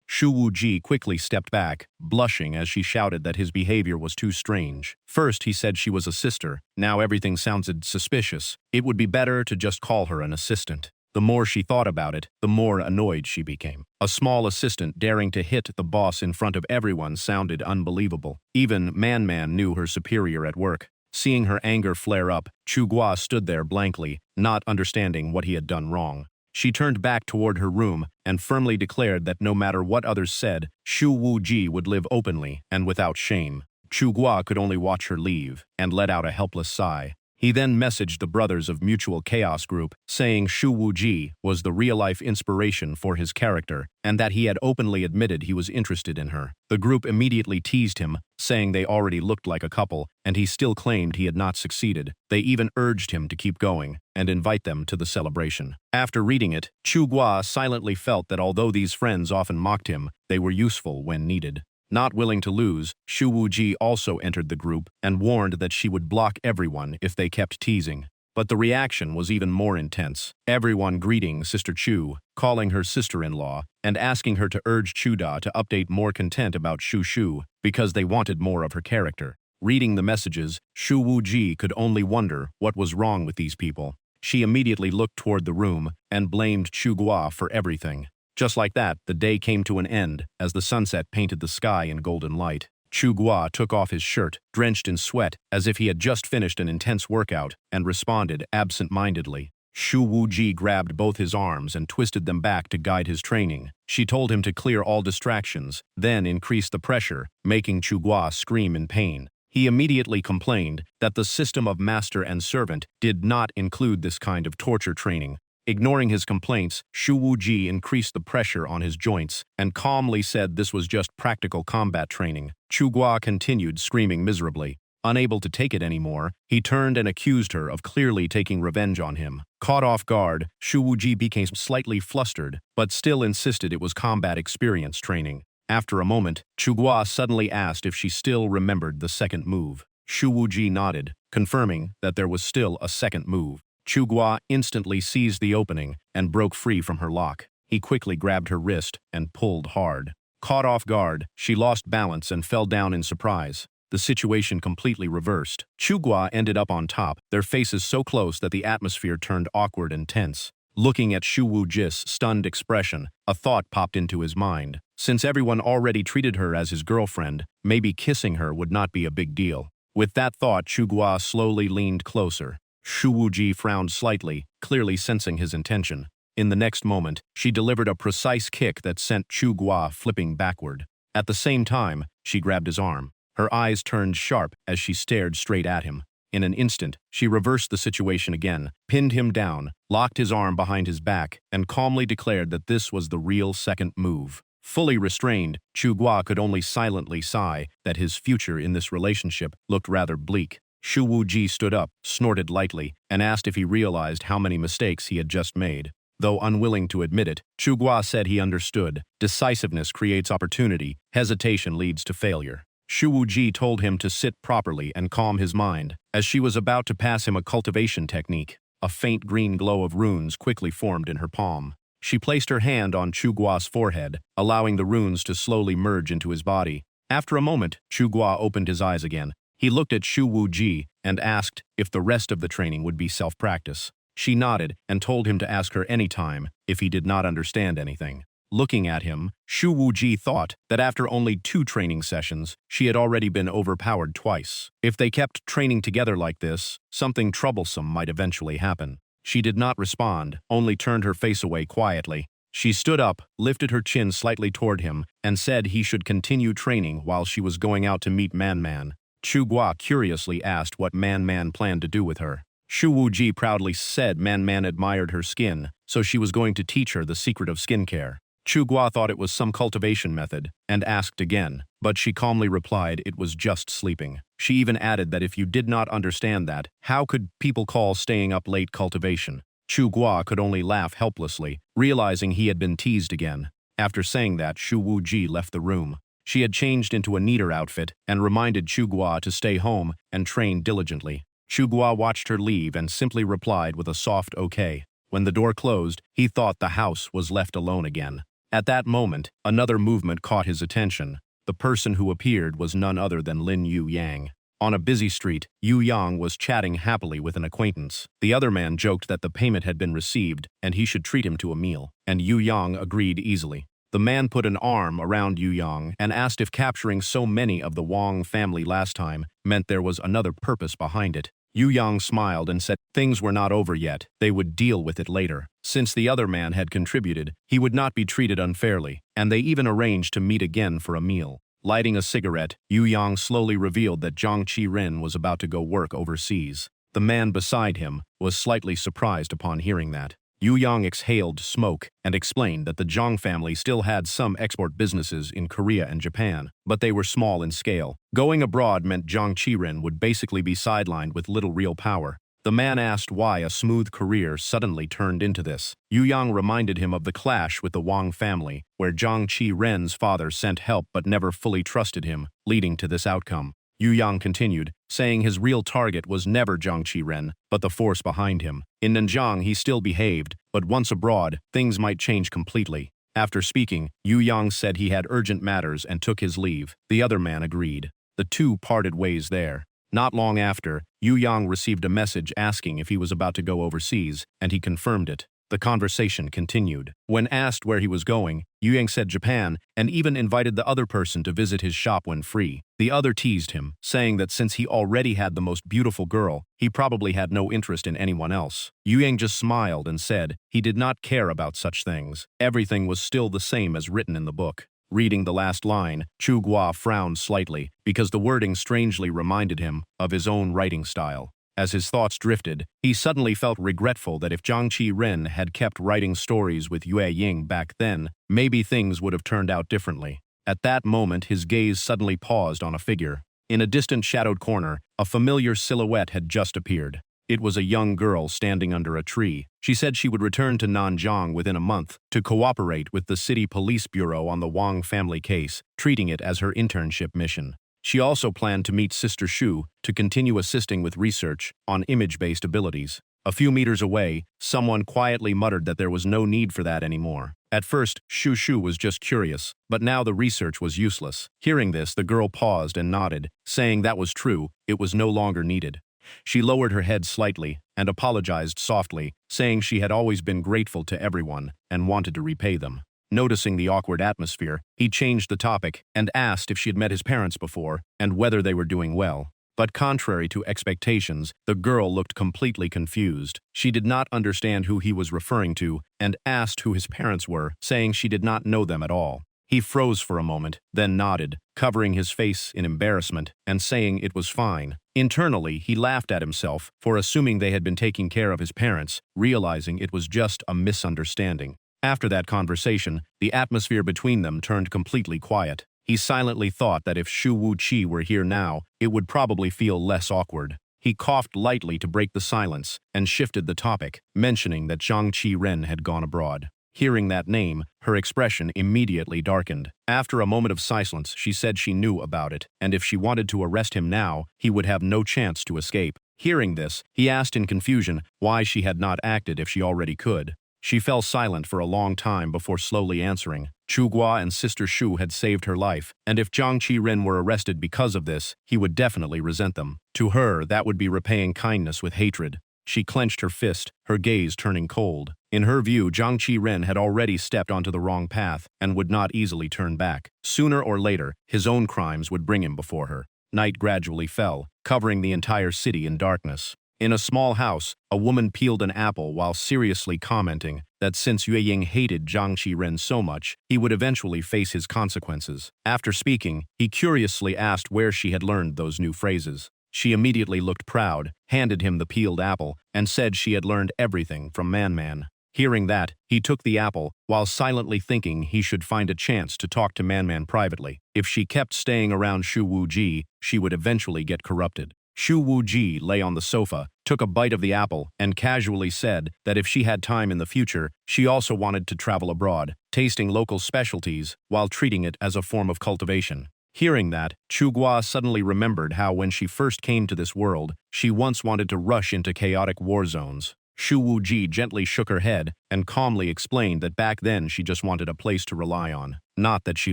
Shu Wuji quickly stepped back, blushing as she shouted that his behavior was too strange. First, he said she was a sister. Now everything sounded suspicious. It would be better to just call her an assistant. The more she thought about it, the more annoyed she became. A small assistant daring to hit the boss in front of everyone sounded unbelievable. Even Man knew her superior at work. Seeing her anger flare up, Chu Gua stood there blankly, not understanding what he had done wrong. She turned back toward her room and firmly declared that no matter what others said, Shu Wuji would live openly and without shame. Chu Gua could only watch her leave and let out a helpless sigh. He then messaged the Brothers of Mutual Chaos group, saying Shu Wuji was the real-life inspiration for his character and that he had openly admitted he was interested in her. The group immediately teased him, saying they already looked like a couple, and he still claimed he had not succeeded. They even urged him to keep going and invite them to the celebration. After reading it, Chu Gua silently felt that although these friends often mocked him, they were useful when needed. Not willing to lose, Shu Wuji also entered the group and warned that she would block everyone if they kept teasing. But the reaction was even more intense. Everyone greeting Sister Chu, calling her sister-in-law, and asking her to urge Chuda to update more content about Shu Shu. because they wanted more of her character. Reading the messages, Shu Wuji could only wonder what was wrong with these people. She immediately looked toward the room and blamed Chu Guo for everything. Just like that, the day came to an end as the sunset painted the sky in golden light. Chu Guo took off his shirt, drenched in sweat, as if he had just finished an intense workout, and responded absent-mindedly. Shu Wuji grabbed both his arms and twisted them back to guide his training. She told him to clear all distractions, then increase the pressure, making Chu Guo scream in pain. He immediately complained that the system of master and servant did not include this kind of torture training. Ignoring his complaints, Shu Wuji increased the pressure on his joints and calmly said this was just practical combat training. Chu Guo continued screaming miserably. Unable to take it anymore, he turned and accused her of clearly taking revenge on him. Caught off guard, Shu Wuji became slightly flustered, but still insisted it was combat experience training. After a moment, Chu Guo suddenly asked if she still remembered the second move. Shu Wuji nodded, confirming that there was still a second move. Chu Guo instantly seized the opening and broke free from her lock. He quickly grabbed her wrist and pulled hard. Caught off guard, she lost balance and fell down in surprise. The situation completely reversed. Chu Guo ended up on top, their faces so close that the atmosphere turned awkward and tense. Looking at Shu Wuji's stunned expression, a thought popped into his mind. Since everyone already treated her as his girlfriend, maybe kissing her would not be a big deal. With that thought, Chu Guo slowly leaned closer. Shu Wuji frowned slightly, clearly sensing his intention. In the next moment, she delivered a precise kick that sent Chu Guo flipping backward. At the same time, she grabbed his arm. Her eyes turned sharp as she stared straight at him. In an instant, she reversed the situation again, pinned him down, locked his arm behind his back, and calmly declared that this was the real second move. Fully restrained, Chu Guo could only silently sigh that his future in this relationship looked rather bleak. Shu Wuji stood up, snorted lightly, and asked if he realized how many mistakes he had just made. Though unwilling to admit it, Chu Guo said he understood. Decisiveness creates opportunity, hesitation leads to failure. Shu Wuji told him to sit properly and calm his mind. As she was about to pass him a cultivation technique, a faint green glow of runes quickly formed in her palm. She placed her hand on Chu Guo's forehead, allowing the runes to slowly merge into his body. After a moment, Chu Guo opened his eyes again. He looked at Shu Wuji and asked if the rest of the training would be self-practice. She nodded and told him to ask her any time if he did not understand anything. Looking at him, Shu Wuji thought that after only 2 training sessions, she had already been overpowered twice. If they kept training together like this, something troublesome might eventually happen. She did not respond, only turned her face away quietly. She stood up, lifted her chin slightly toward him, and said he should continue training while she was going out to meet Man. Chu Guo curiously asked what Man planned to do with her. Shu Wuji proudly said Man admired her skin, so she was going to teach her the secret of skincare. Chu Guo thought it was some cultivation method, and asked again, but she calmly replied it was just sleeping. She even added that if you did not understand that, how could people call staying up late cultivation? Chu Guo could only laugh helplessly, realizing he had been teased again. After saying that, Shu Wuji left the room. She had changed into a neater outfit and reminded Chu Guo to stay home and train diligently. Chu Guo watched her leave and simply replied with a soft okay. When the door closed, he thought the house was left alone again. At that moment, another movement caught his attention. The person who appeared was none other than Lin Yu Yang. On a busy street, Yu Yang was chatting happily with an acquaintance. The other man joked that the payment had been received and he should treat him to a meal, and Yu Yang agreed easily. The man put an arm around Yu Yang and asked if capturing so many of the Wang family last time meant there was another purpose behind it. Yu Yang smiled and said things were not over yet, they would deal with it later. Since the other man had contributed, he would not be treated unfairly, and they even arranged to meet again for a meal. Lighting a cigarette, Yu Yang slowly revealed that Zhang Qiren was about to go work overseas. The man beside him was slightly surprised upon hearing that. Yu Yang exhaled smoke and explained that the Zhang family still had some export businesses in Korea and Japan, but they were small in scale. Going abroad meant Zhang Qiren would basically be sidelined with little real power. The man asked why a smooth career suddenly turned into this. Yu Yang reminded him of the clash with the Wang family, where Zhang Qiren's father sent help but never fully trusted him, leading to this outcome. Yu Yang continued, saying his real target was never Zhang Qiren, but the force behind him. In Nanjiang he still behaved, but once abroad, things might change completely. After speaking, Yu Yang said he had urgent matters and took his leave. The other man agreed. The two parted ways there. Not long after, Yu Yang received a message asking if he was about to go overseas, and he confirmed it. The conversation continued. When asked where he was going, Yu Yang said Japan and even invited the other person to visit his shop when free. The other teased him, saying that since he already had the most beautiful girl, he probably had no interest in anyone else. Yu Yang just smiled and said he did not care about such things. Everything was still the same as written in the book. Reading the last line, Chu Guo frowned slightly because the wording strangely reminded him of his own writing style. As his thoughts drifted, he suddenly felt regretful that if Zhang Qi-ren had kept writing stories with Yue Ying back then, maybe things would have turned out differently. At that moment, his gaze suddenly paused on a figure. In a distant shadowed corner, a familiar silhouette had just appeared. It was a young girl standing under a tree. She said she would return to Nanjiang within a month to cooperate with the city police bureau on the Wang family case, treating it as her internship mission. She also planned to meet Sister Shu to continue assisting with research on image-based abilities. A few meters away, someone quietly muttered that there was no need for that anymore. At first, Shu was just curious, but now the research was useless. Hearing this, the girl paused and nodded, saying that was true, it was no longer needed. She lowered her head slightly and apologized softly, saying she had always been grateful to everyone and wanted to repay them. Noticing the awkward atmosphere, he changed the topic and asked if she had met his parents before and whether they were doing well. But contrary to expectations, the girl looked completely confused. She did not understand who he was referring to and asked who his parents were, saying she did not know them at all. He froze for a moment, then nodded, covering his face in embarrassment and saying it was fine. Internally, he laughed at himself for assuming they had been taking care of his parents, realizing it was just a misunderstanding. After that conversation, the atmosphere between them turned completely quiet. He silently thought that if Shu Wuqi were here now, it would probably feel less awkward. He coughed lightly to break the silence and shifted the topic, mentioning that Zhang Qi-ren had gone abroad. Hearing that name, her expression immediately darkened. After a moment of silence, she said she knew about it, and if she wanted to arrest him now, he would have no chance to escape. Hearing this, he asked in confusion why she had not acted if she already could. She fell silent for a long time before slowly answering. Chu Guo and Sister Shu had saved her life, and if Zhang Qi-ren were arrested because of this, he would definitely resent them. To her, that would be repaying kindness with hatred. She clenched her fist, her gaze turning cold. In her view, Zhang Qi-ren had already stepped onto the wrong path and would not easily turn back. Sooner or later, his own crimes would bring him before her. Night gradually fell, covering the entire city in darkness. In a small house, a woman peeled an apple while seriously commenting that since Yue Ying hated Zhang Qi-ren so much, he would eventually face his consequences. After speaking, he curiously asked where she had learned those new phrases. She immediately looked proud, handed him the peeled apple, and said she had learned everything from Man. Hearing that, he took the apple, while silently thinking he should find a chance to talk to Man privately. If she kept staying around Shu Wuji, she would eventually get corrupted. Shu Wuji lay on the sofa, took a bite of the apple, and casually said that if she had time in the future, she also wanted to travel abroad, tasting local specialties while treating it as a form of cultivation. Hearing that, Chu Guo suddenly remembered how when she first came to this world, she once wanted to rush into chaotic war zones. Shu Wuji gently shook her head and calmly explained that back then she just wanted a place to rely on, not that she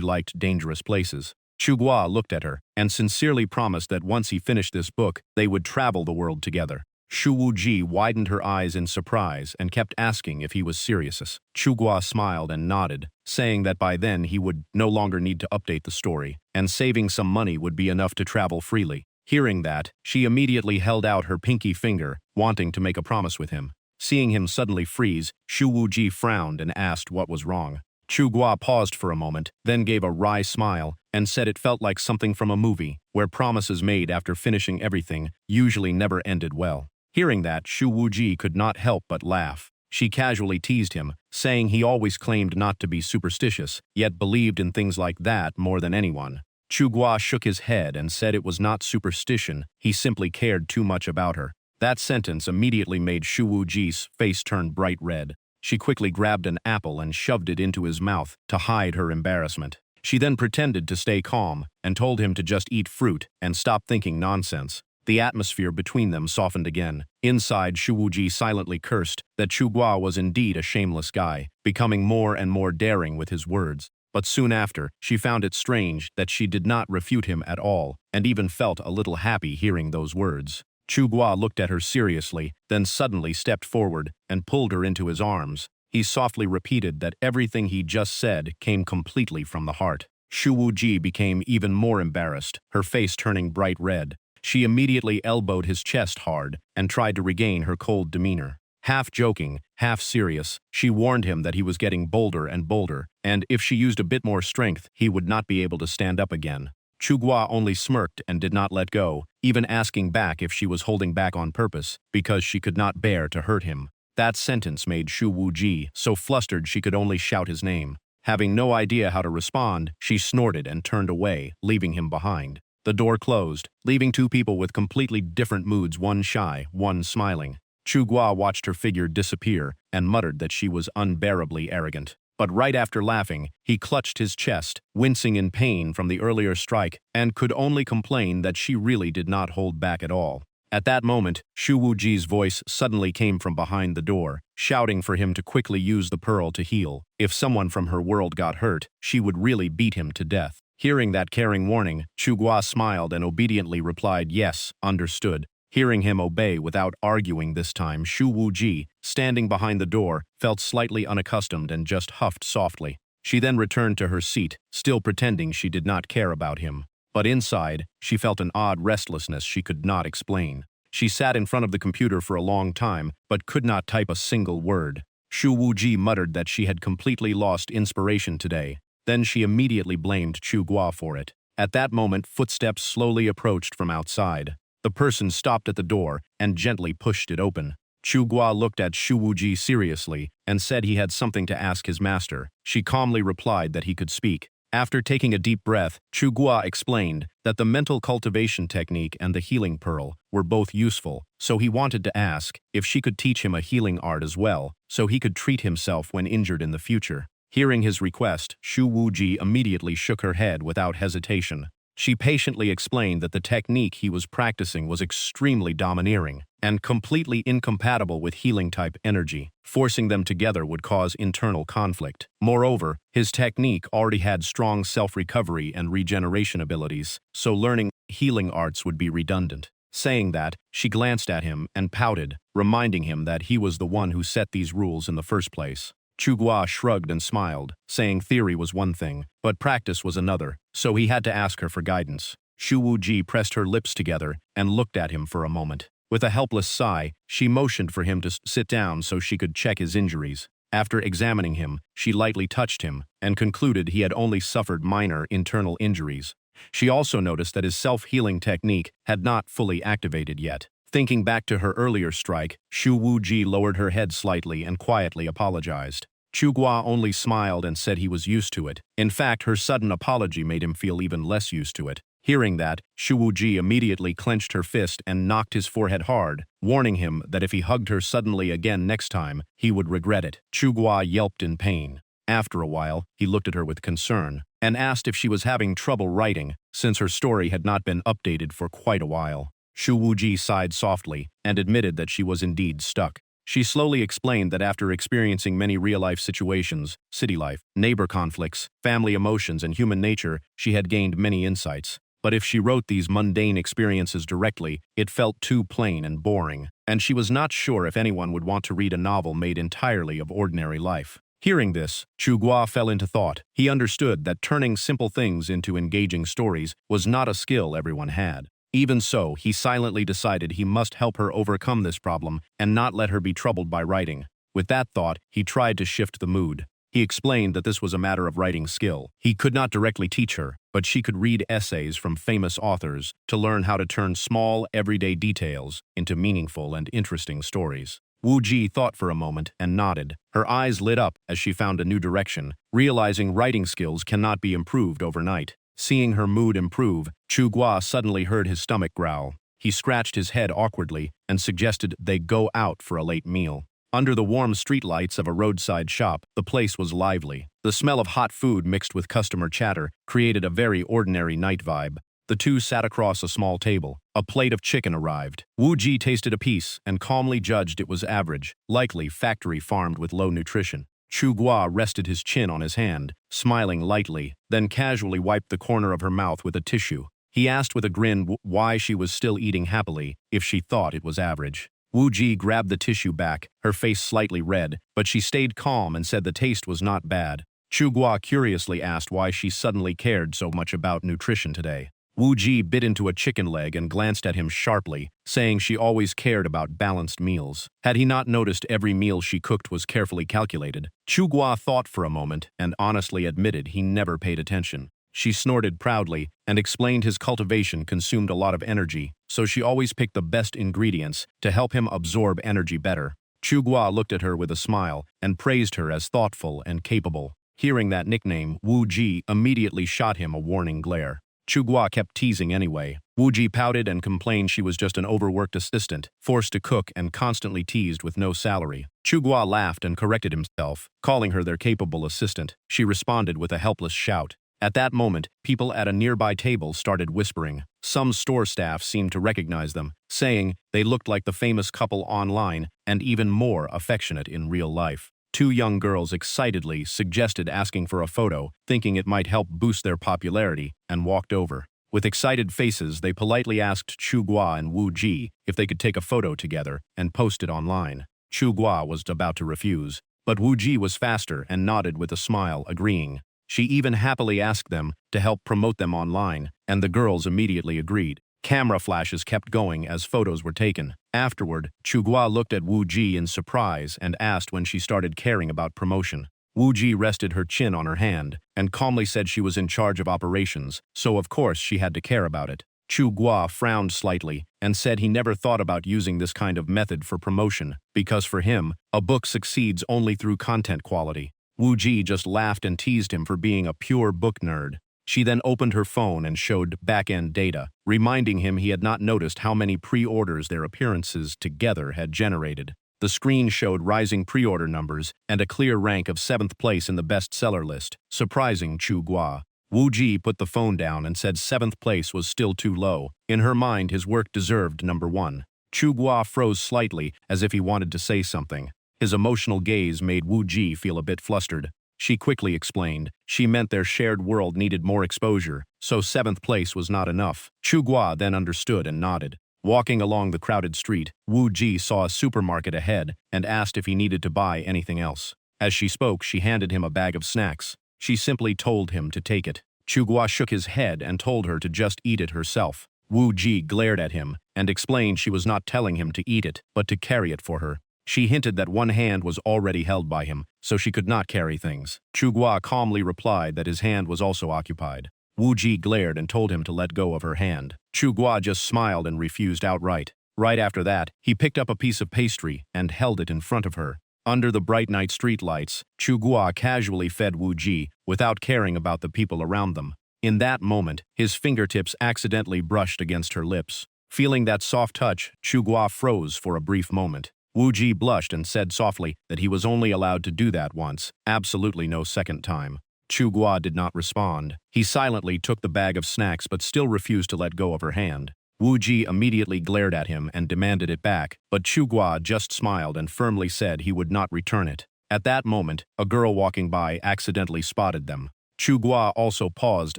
liked dangerous places. Chu Guo looked at her and sincerely promised that once he finished this book, they would travel the world together. Shu Wuji widened her eyes in surprise and kept asking if he was serious. Chu Guo smiled and nodded, saying that by then he would no longer need to update the story, and saving some money would be enough to travel freely. Hearing that, she immediately held out her pinky finger, wanting to make a promise with him. Seeing him suddenly freeze, Shu Wuji frowned and asked what was wrong. Chu Guo paused for a moment, then gave a wry smile, and said it felt like something from a movie, where promises made after finishing everything usually never ended well. Hearing that, Shu Wuji could not help but laugh. She casually teased him, saying he always claimed not to be superstitious, yet believed in things like that more than anyone. Chu Guo shook his head and said it was not superstition, he simply cared too much about her. That sentence immediately made Shu Wuji's face turn bright red. She quickly grabbed an apple and shoved it into his mouth to hide her embarrassment. She then pretended to stay calm and told him to just eat fruit and stop thinking nonsense. The atmosphere between them softened again. Inside, Shuwuji silently cursed that Chugua was indeed a shameless guy, becoming more and more daring with his words. But soon after, she found it strange that she did not refute him at all, and even felt a little happy hearing those words. Chugua looked at her seriously, then suddenly stepped forward and pulled her into his arms. He softly repeated that everything he just said came completely from the heart. Shuwuji became even more embarrassed, her face turning bright red. She immediately elbowed his chest hard and tried to regain her cold demeanor. Half joking, half serious, she warned him that he was getting bolder and bolder, and if she used a bit more strength, he would not be able to stand up again. Chugua only smirked and did not let go, even asking back if she was holding back on purpose, because she could not bear to hurt him. That sentence made Shu Wuji so flustered she could only shout his name. Having no idea how to respond, she snorted and turned away, leaving him behind. The door closed, leaving two people with completely different moods, one shy, one smiling. Chugua watched her figure disappear and muttered that she was unbearably arrogant. But right after laughing, he clutched his chest, wincing in pain from the earlier strike, and could only complain that she really did not hold back at all. At that moment, Shu Wuji's voice suddenly came from behind the door, shouting for him to quickly use the pearl to heal. If someone from her world got hurt, she would really beat him to death. Hearing that caring warning, Chugua smiled and obediently replied, "Yes, understood." Hearing him obey without arguing this time, Shu Wuji, standing behind the door, felt slightly unaccustomed and just huffed softly. She then returned to her seat, still pretending she did not care about him. But inside, she felt an odd restlessness she could not explain. She sat in front of the computer for a long time, but could not type a single word. Shu Wuji muttered that she had completely lost inspiration today. Then she immediately blamed Chugua for it. At that moment, footsteps slowly approached from outside. The person stopped at the door and gently pushed it open. Chugua looked at Shu Wuji seriously and said he had something to ask his master. She calmly replied that he could speak. After taking a deep breath, Chugua explained that the mental cultivation technique and the healing pearl were both useful, so he wanted to ask if she could teach him a healing art as well, so he could treat himself when injured in the future. Hearing his request, Shu Wuji immediately shook her head without hesitation. She patiently explained that the technique he was practicing was extremely domineering and completely incompatible with healing-type energy. Forcing them together would cause internal conflict. Moreover, his technique already had strong self-recovery and regeneration abilities, so learning healing arts would be redundant. Saying that, she glanced at him and pouted, reminding him that he was the one who set these rules in the first place. Chugua shrugged and smiled, saying theory was one thing, but practice was another, so he had to ask her for guidance. Shu Wuji pressed her lips together and looked at him for a moment. With a helpless sigh, she motioned for him to sit down so she could check his injuries. After examining him, she lightly touched him and concluded he had only suffered minor internal injuries. She also noticed that his self-healing technique had not fully activated yet. Thinking back to her earlier strike, Shu Wuji lowered her head slightly and quietly apologized. Chugua only smiled and said he was used to it. In fact, her sudden apology made him feel even less used to it. Hearing that, Shu Wuji immediately clenched her fist and knocked his forehead hard, warning him that if he hugged her suddenly again next time, he would regret it. Chugua yelped in pain. After a while, he looked at her with concern and asked if she was having trouble writing, since her story had not been updated for quite a while. Shu Wuji sighed softly and admitted that she was indeed stuck. She slowly explained that after experiencing many real-life situations, city life, neighbor conflicts, family emotions, and human nature, she had gained many insights. But if she wrote these mundane experiences directly, it felt too plain and boring, and she was not sure if anyone would want to read a novel made entirely of ordinary life. Hearing this, Chugua fell into thought. He understood that turning simple things into engaging stories was not a skill everyone had. Even so, he silently decided he must help her overcome this problem and not let her be troubled by writing. With that thought, he tried to shift the mood. He explained that this was a matter of writing skill. He could not directly teach her, but she could read essays from famous authors to learn how to turn small, everyday details into meaningful and interesting stories. Wu Ji thought for a moment and nodded. Her eyes lit up as she found a new direction, realizing writing skills cannot be improved overnight. Seeing her mood improve, Chugua suddenly heard his stomach growl. He scratched his head awkwardly and suggested they go out for a late meal. Under the warm streetlights of a roadside shop, the place was lively. The smell of hot food mixed with customer chatter created a very ordinary night vibe. The two sat across a small table, A plate of chicken arrived. Wu Ji tasted a piece and calmly judged it was average, likely factory farmed with low nutrition. Chu Guo rested his chin on his hand, smiling lightly, then casually wiped the corner of her mouth with a tissue. He asked with a grin why she was still eating happily, if she thought it was average. Wu Ji grabbed the tissue back, her face slightly red, but she stayed calm and said the taste was not bad. Chu Guo curiously asked why she suddenly cared so much about nutrition today. Wu Ji bit into a chicken leg and glanced at him sharply, saying she always cared about balanced meals. Had he not noticed every meal she cooked was carefully calculated? Chu Guo thought for a moment and honestly admitted he never paid attention. She snorted proudly and explained his cultivation consumed a lot of energy, so she always picked the best ingredients to help him absorb energy better. Chu Guo looked at her with a smile and praised her as thoughtful and capable. Hearing that nickname, Wu Ji immediately shot him a warning glare. Chu Guo kept teasing anyway. Wu Ji pouted and complained she was just an overworked assistant, forced to cook and constantly teased with no salary. Chu Guo laughed and corrected himself, calling her their capable assistant. She responded with a helpless shout. At that moment, people at a nearby table started whispering. Some store staff seemed to recognize them, saying they looked like the famous couple online and even more affectionate in real life. Two young girls excitedly suggested asking for a photo, thinking it might help boost their popularity, and walked over. With excited faces, they politely asked Chu Guo and Wu Ji if they could take a photo together and post it online. Chu Guo was about to refuse, but Wu Ji was faster and nodded with a smile, agreeing. She even happily asked them to help promote them online, and the girls immediately agreed. Camera flashes kept going as photos were taken. Afterward, Chu Guo looked at Wu Ji in surprise and asked when she started caring about promotion. Wu Ji rested her chin on her hand and calmly said she was in charge of operations, so of course she had to care about it. Chu Guo frowned slightly and said he never thought about using this kind of method for promotion, because for him, a book succeeds only through content quality. Wu Ji just laughed and teased him for being a pure book nerd. She then opened her phone and showed back-end data, reminding him he had not noticed how many pre-orders their appearances together had generated. The screen showed rising pre-order numbers and a clear rank of 7th place in the bestseller list, surprising Chu Guo. Wu Ji put the phone down and said 7th place was still too low. In her mind, his work deserved number 1. Chu Guo froze slightly as if he wanted to say something. His emotional gaze made Wu Ji feel a bit flustered. She quickly explained she meant their shared world needed more exposure, so 7th place was not enough. Chu Guo then understood and nodded. Walking along the crowded street, Wu Ji saw a supermarket ahead and asked if he needed to buy anything else. As she spoke, she handed him a bag of snacks. She simply told him to take it. Chu Guo shook his head and told her to just eat it herself. Wu Ji glared at him and explained she was not telling him to eat it, but to carry it for her. She hinted that one hand was already held by him, so she could not carry things. Chu Guo calmly replied that his hand was also occupied. Wu Ji glared and told him to let go of her hand. Chu Guo just smiled and refused outright. Right after that, he picked up a piece of pastry and held it in front of her. Under the bright night streetlights, Chu Guo casually fed Wu Ji without caring about the people around them. In that moment, his fingertips accidentally brushed against her lips. Feeling that soft touch, Chu Guo froze for a brief moment. Wu Ji blushed and said softly that he was only allowed to do that once, absolutely no second time. Chu Guo did not respond. He silently took the bag of snacks but still refused to let go of her hand. Wu Ji immediately glared at him and demanded it back, but Chu Guo just smiled and firmly said he would not return it. At that moment, a girl walking by accidentally spotted them. Chu Guo also paused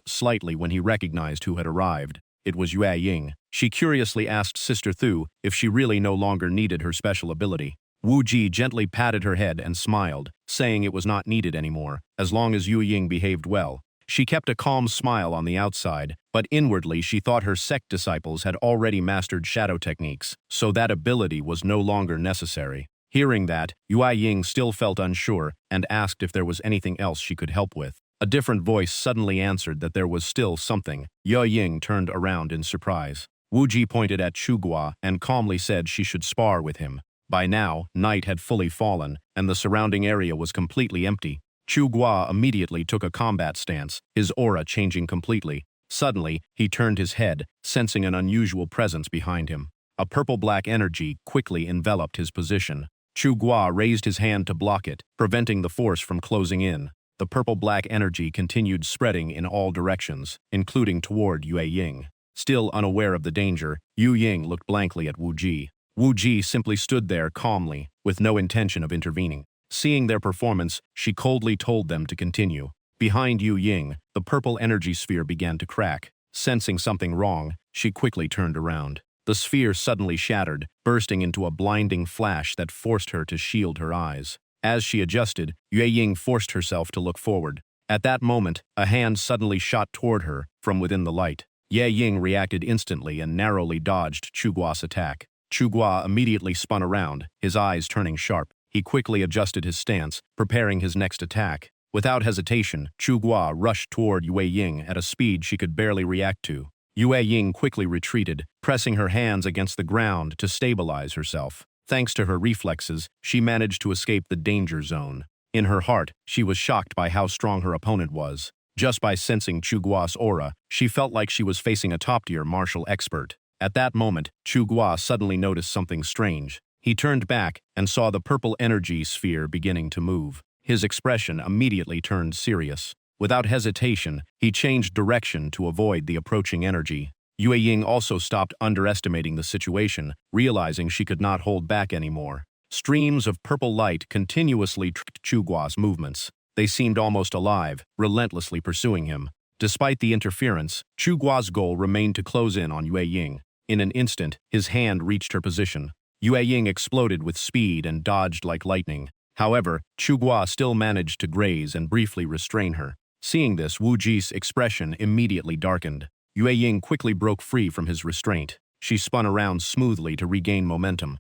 slightly when he recognized who had arrived. It was Yue Ying. She curiously asked Sister Thu if she really no longer needed her special ability. Wu Ji gently patted her head and smiled, saying it was not needed anymore, as long as Yue Ying behaved well. She kept a calm smile on the outside, but inwardly she thought her sect disciples had already mastered shadow techniques, so that ability was no longer necessary. Hearing that, Yue Ying still felt unsure and asked if there was anything else she could help with. A different voice suddenly answered that there was still something. Yue Ying turned around in surprise. Wu Ji pointed at Chu Guo and calmly said she should spar with him. By now, night had fully fallen, and the surrounding area was completely empty. Chu Guo immediately took a combat stance, his aura changing completely. Suddenly, he turned his head, sensing an unusual presence behind him. A purple-black energy quickly enveloped his position. Chu Guo raised his hand to block it, preventing the force from closing in. The purple-black energy continued spreading in all directions, including toward Yue Ying. Still unaware of the danger, Yu Ying looked blankly at Wu Ji. Wu Ji simply stood there calmly, with no intention of intervening. Seeing their performance, she coldly told them to continue. Behind Yu Ying, the purple energy sphere began to crack. Sensing something wrong, she quickly turned around. The sphere suddenly shattered, bursting into a blinding flash that forced her to shield her eyes. As she adjusted, Yue Ying forced herself to look forward. At that moment, a hand suddenly shot toward her from within the light. Ye Ying reacted instantly and narrowly dodged Chugua's attack. Chugua immediately spun around, his eyes turning sharp. He quickly adjusted his stance, preparing his next attack. Without hesitation, Chugua rushed toward Yue Ying at a speed she could barely react to. Yue Ying quickly retreated, pressing her hands against the ground to stabilize herself. Thanks to her reflexes, she managed to escape the danger zone. In her heart, she was shocked by how strong her opponent was. Just by sensing Chugua's aura, she felt like she was facing a top-tier martial expert. At that moment, Chugua suddenly noticed something strange. He turned back and saw the purple energy sphere beginning to move. His expression immediately turned serious. Without hesitation, he changed direction to avoid the approaching energy. Yue Ying also stopped underestimating the situation, realizing she could not hold back anymore. Streams of purple light continuously tracked Chugua's movements. They seemed almost alive, relentlessly pursuing him. Despite the interference, Chugua's goal remained to close in on Yue Ying. In an instant, his hand reached her position. Yue Ying exploded with speed and dodged like lightning. However, Chugua still managed to graze and briefly restrain her. Seeing this, Wu Ji's expression immediately darkened. Yue Ying quickly broke free from his restraint. She spun around smoothly to regain momentum.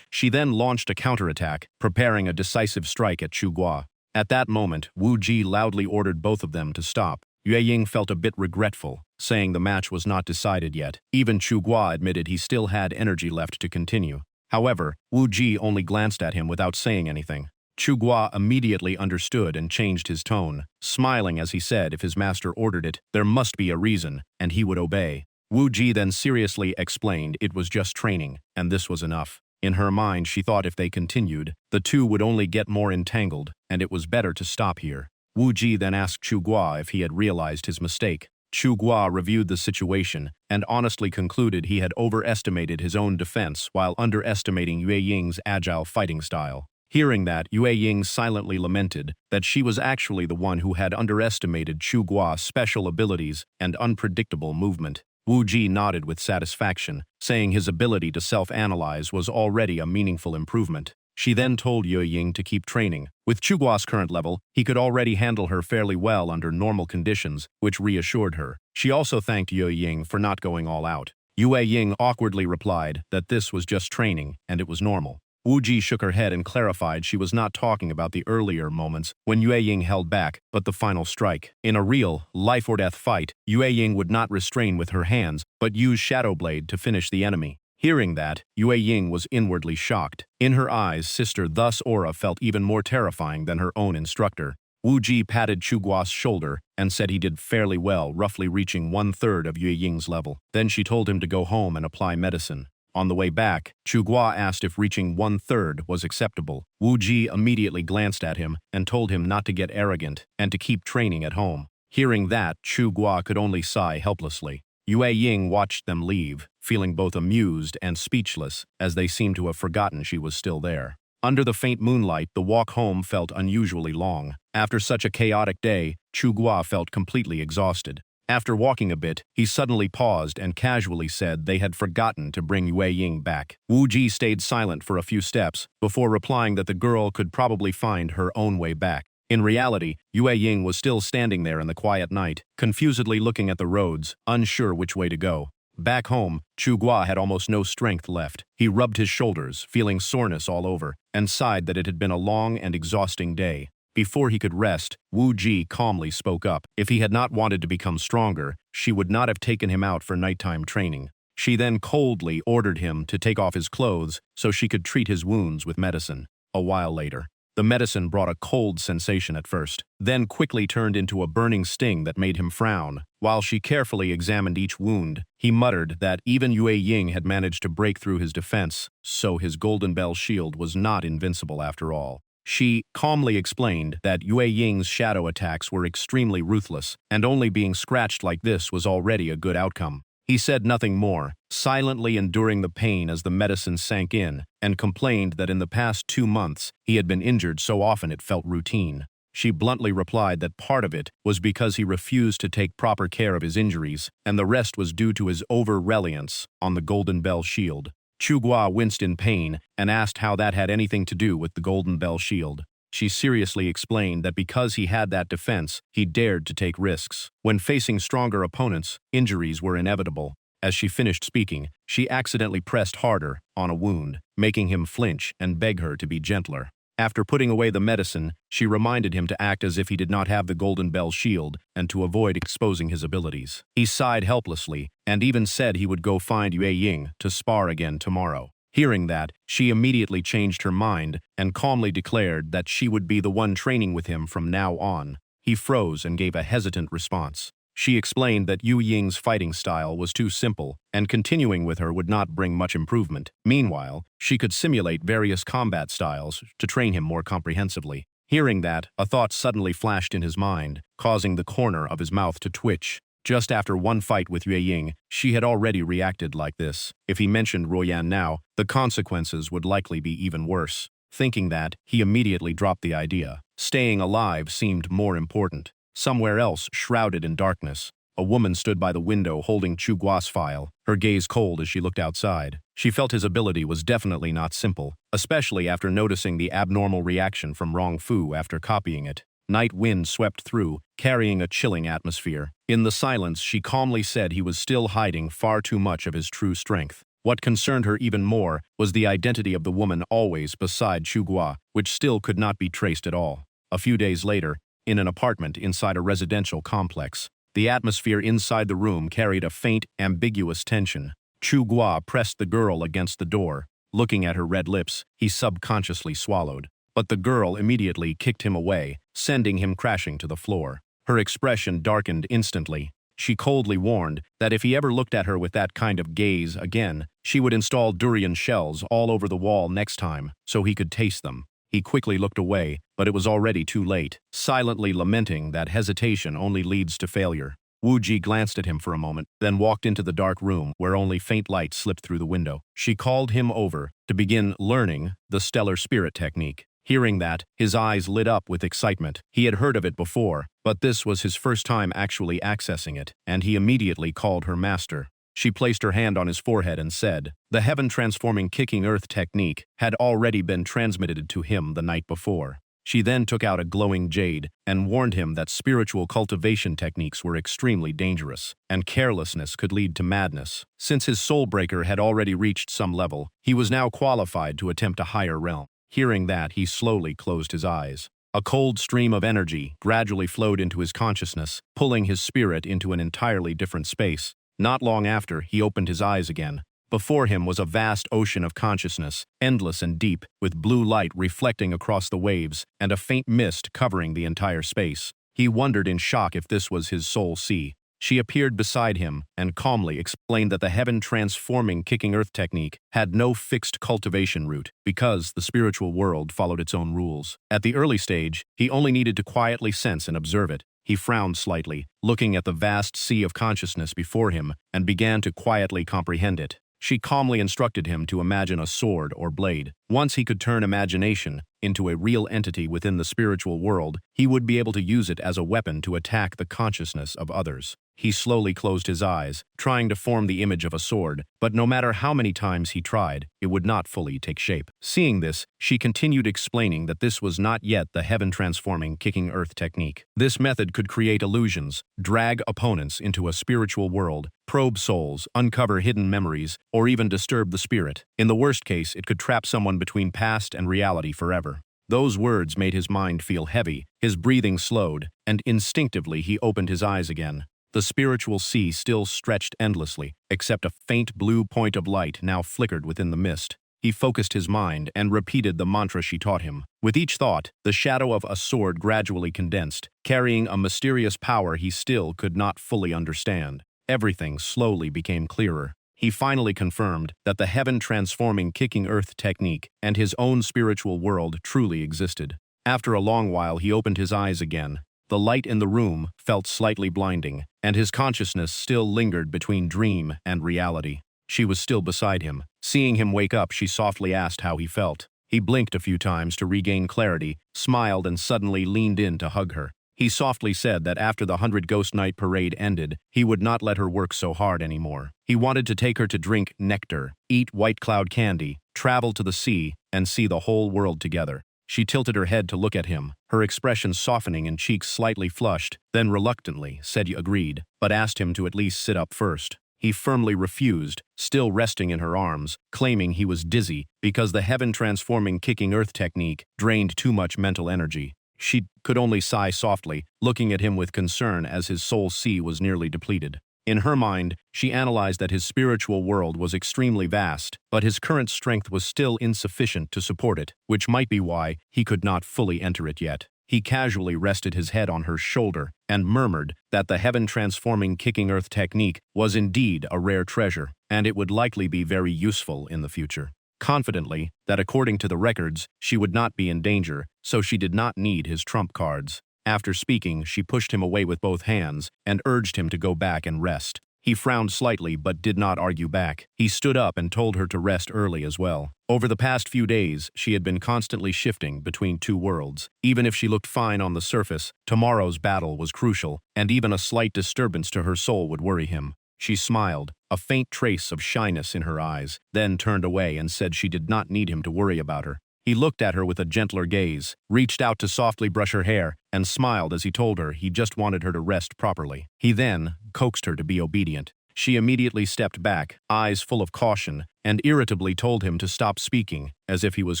She then launched a counterattack, preparing a decisive strike at Chugua. At that moment, Wu Ji loudly ordered both of them to stop. Yue Ying felt a bit regretful, saying the match was not decided yet. Even Chugua admitted he still had energy left to continue. However, Wu Ji only glanced at him without saying anything. Chugua immediately understood and changed his tone, smiling as he said if his master ordered it, there must be a reason, and he would obey. Wu Ji then seriously explained it was just training, and this was enough. In her mind, she thought if they continued, the two would only get more entangled, and it was better to stop here. Wu Ji then asked Chugua if he had realized his mistake. Chugua reviewed the situation and honestly concluded he had overestimated his own defense while underestimating Yue Ying's agile fighting style. Hearing that, Yue Ying silently lamented that she was actually the one who had underestimated Chugua's special abilities and unpredictable movement. Wu Ji nodded with satisfaction, saying his ability to self-analyze was already a meaningful improvement. She then told Yue Ying to keep training. With Chugua's current level, he could already handle her fairly well under normal conditions, which reassured her. She also thanked Yue Ying for not going all out. Yue Ying awkwardly replied that this was just training and it was normal. Wu Ji shook her head and clarified she was not talking about the earlier moments when Yue Ying held back, but the final strike. In a real, life-or-death fight, Yue Ying would not restrain with her hands, but use Shadow Blade to finish the enemy. Hearing that, Yue Ying was inwardly shocked. In her eyes, sister thus aura felt even more terrifying than her own instructor. Wu Ji patted Chugua's shoulder and said he did fairly well, roughly reaching 1/3 of Yue Ying's level. Then she told him to go home and apply medicine. On the way back, Chugua asked if reaching 1/3 was acceptable. Wu Ji immediately glanced at him and told him not to get arrogant and to keep training at home. Hearing that, Chugua could only sigh helplessly. Yue Ying watched them leave, feeling both amused and speechless, as they seemed to have forgotten she was still there. Under the faint moonlight, the walk home felt unusually long. After such a chaotic day, Chugua felt completely exhausted. After walking a bit, he suddenly paused and casually said they had forgotten to bring Yue Ying back. Wu Ji stayed silent for a few steps before replying that the girl could probably find her own way back. In reality, Yue Ying was still standing there in the quiet night, confusedly looking at the roads, unsure which way to go. Back home, Chugua had almost no strength left. He rubbed his shoulders, feeling soreness all over, and sighed that it had been a long and exhausting day. Before he could rest, Wu Ji calmly spoke up. If he had not wanted to become stronger, she would not have taken him out for nighttime training. She then coldly ordered him to take off his clothes so she could treat his wounds with medicine. A while later, the medicine brought a cold sensation at first, then quickly turned into a burning sting that made him frown. While she carefully examined each wound, he muttered that even Yue Ying had managed to break through his defense, so his Golden Bell shield was not invincible after all. She calmly explained that Yue Ying's shadow attacks were extremely ruthless, and only being scratched like this was already a good outcome. He said nothing more, silently enduring the pain as the medicine sank in, and complained that in the past 2 months he had been injured so often it felt routine. She bluntly replied that part of it was because he refused to take proper care of his injuries, and the rest was due to his over-reliance on the Golden Bell Shield. Chugua winced in pain and asked how that had anything to do with the Golden Bell Shield. She seriously explained that because he had that defense, he dared to take risks. When facing stronger opponents, injuries were inevitable. As she finished speaking, she accidentally pressed harder on a wound, making him flinch and beg her to be gentler. After putting away the medicine, she reminded him to act as if he did not have the Golden Bell Shield and to avoid exposing his abilities. He sighed helplessly and even said he would go find Yue Ying to spar again tomorrow. Hearing that, she immediately changed her mind and calmly declared that she would be the one training with him from now on. He froze and gave a hesitant response. She explained that Yu Ying's fighting style was too simple, and continuing with her would not bring much improvement. Meanwhile, she could simulate various combat styles to train him more comprehensively. Hearing that, a thought suddenly flashed in his mind, causing the corner of his mouth to twitch. Just after one fight with Yue Ying, she had already reacted like this. If he mentioned Ruoyan now, the consequences would likely be even worse. Thinking that, he immediately dropped the idea. Staying alive seemed more important. Somewhere else, shrouded in darkness, a woman stood by the window holding Chugua's file, her gaze cold as she looked outside. She felt his ability was definitely not simple, especially after noticing the abnormal reaction from Rong Fu after copying it. Night wind swept through, carrying a chilling atmosphere. In the silence, she calmly said he was still hiding far too much of his true strength. What concerned her even more was the identity of the woman always beside Chugua, which still could not be traced at all. A few days later, in an apartment inside a residential complex, the atmosphere inside the room carried a faint, ambiguous tension. Chugua pressed the girl against the door. Looking at her red lips, he subconsciously swallowed. But the girl immediately kicked him away, sending him crashing to the floor. Her expression darkened instantly. She coldly warned that if he ever looked at her with that kind of gaze again, she would install durian shells all over the wall next time, so he could taste them. He quickly looked away, but it was already too late, silently lamenting that hesitation only leads to failure. Wu Ji glanced at him for a moment, then walked into the dark room where only faint light slipped through the window. She called him over to begin learning the stellar spirit technique. Hearing that, his eyes lit up with excitement. He had heard of it before, but this was his first time actually accessing it, and he immediately called her master. She placed her hand on his forehead and said, the heaven-transforming kicking earth technique had already been transmitted to him the night before. She then took out a glowing jade and warned him that spiritual cultivation techniques were extremely dangerous, and carelessness could lead to madness. Since his soul breaker had already reached some level, he was now qualified to attempt a higher realm. Hearing that, he slowly closed his eyes. A cold stream of energy gradually flowed into his consciousness, pulling his spirit into an entirely different space. Not long after, he opened his eyes again. Before him was a vast ocean of consciousness, endless and deep, with blue light reflecting across the waves and a faint mist covering the entire space. He wondered in shock if this was his soul sea. She appeared beside him and calmly explained that the heaven-transforming kicking earth technique had no fixed cultivation route because the spiritual world followed its own rules. At the early stage, he only needed to quietly sense and observe it. He frowned slightly, looking at the vast sea of consciousness before him, and began to quietly comprehend it. She calmly instructed him to imagine a sword or blade. Once he could turn imagination into a real entity within the spiritual world, he would be able to use it as a weapon to attack the consciousness of others. He slowly closed his eyes, trying to form the image of a sword, but no matter how many times he tried, it would not fully take shape. Seeing this, she continued explaining that this was not yet the heaven-transforming kicking earth technique. This method could create illusions, drag opponents into a spiritual world, probe souls, uncover hidden memories, or even disturb the spirit. In the worst case, it could trap someone between past and reality forever. Those words made his mind feel heavy, his breathing slowed, and instinctively he opened his eyes again. The spiritual sea still stretched endlessly, except a faint blue point of light now flickered within the mist. He focused his mind and repeated the mantra she taught him. With each thought, the shadow of a sword gradually condensed, carrying a mysterious power he still could not fully understand. Everything slowly became clearer. He finally confirmed that the heaven-transforming kicking earth technique and his own spiritual world truly existed. After a long while, he opened his eyes again. The light in the room felt slightly blinding, and his consciousness still lingered between dream and reality. She was still beside him. Seeing him wake up, she softly asked how he felt. He blinked a few times to regain clarity, smiled, and suddenly leaned in to hug her. He softly said that after the 100 Ghost Night parade ended, he would not let her work so hard anymore. He wanted to take her to drink nectar, eat white cloud candy, travel to the sea, and see the whole world together. She tilted her head to look at him, her expression softening and cheeks slightly flushed, then reluctantly said agreed, but asked him to at least sit up first. He firmly refused, still resting in her arms, claiming he was dizzy because the heaven-transforming kicking earth technique drained too much mental energy. She could only sigh softly, looking at him with concern as his soul sea was nearly depleted. In her mind, she analyzed that his spiritual world was extremely vast, but his current strength was still insufficient to support it, which might be why he could not fully enter it yet. He casually rested his head on her shoulder and murmured that the heaven-transforming kicking earth technique was indeed a rare treasure, and it would likely be very useful in the future. Confidently, that according to the records, she would not be in danger, so she did not need his trump cards. After speaking, she pushed him away with both hands and urged him to go back and rest. He frowned slightly but did not argue back. He stood up and told her to rest early as well. Over the past few days, she had been constantly shifting between two worlds. Even if she looked fine on the surface, tomorrow's battle was crucial, and even a slight disturbance to her soul would worry him. She smiled, a faint trace of shyness in her eyes, then turned away and said she did not need him to worry about her. He looked at her with a gentler gaze, reached out to softly brush her hair, and smiled as he told her he just wanted her to rest properly. He then coaxed her to be obedient. She immediately stepped back, eyes full of caution, and irritably told him to stop speaking, as if he was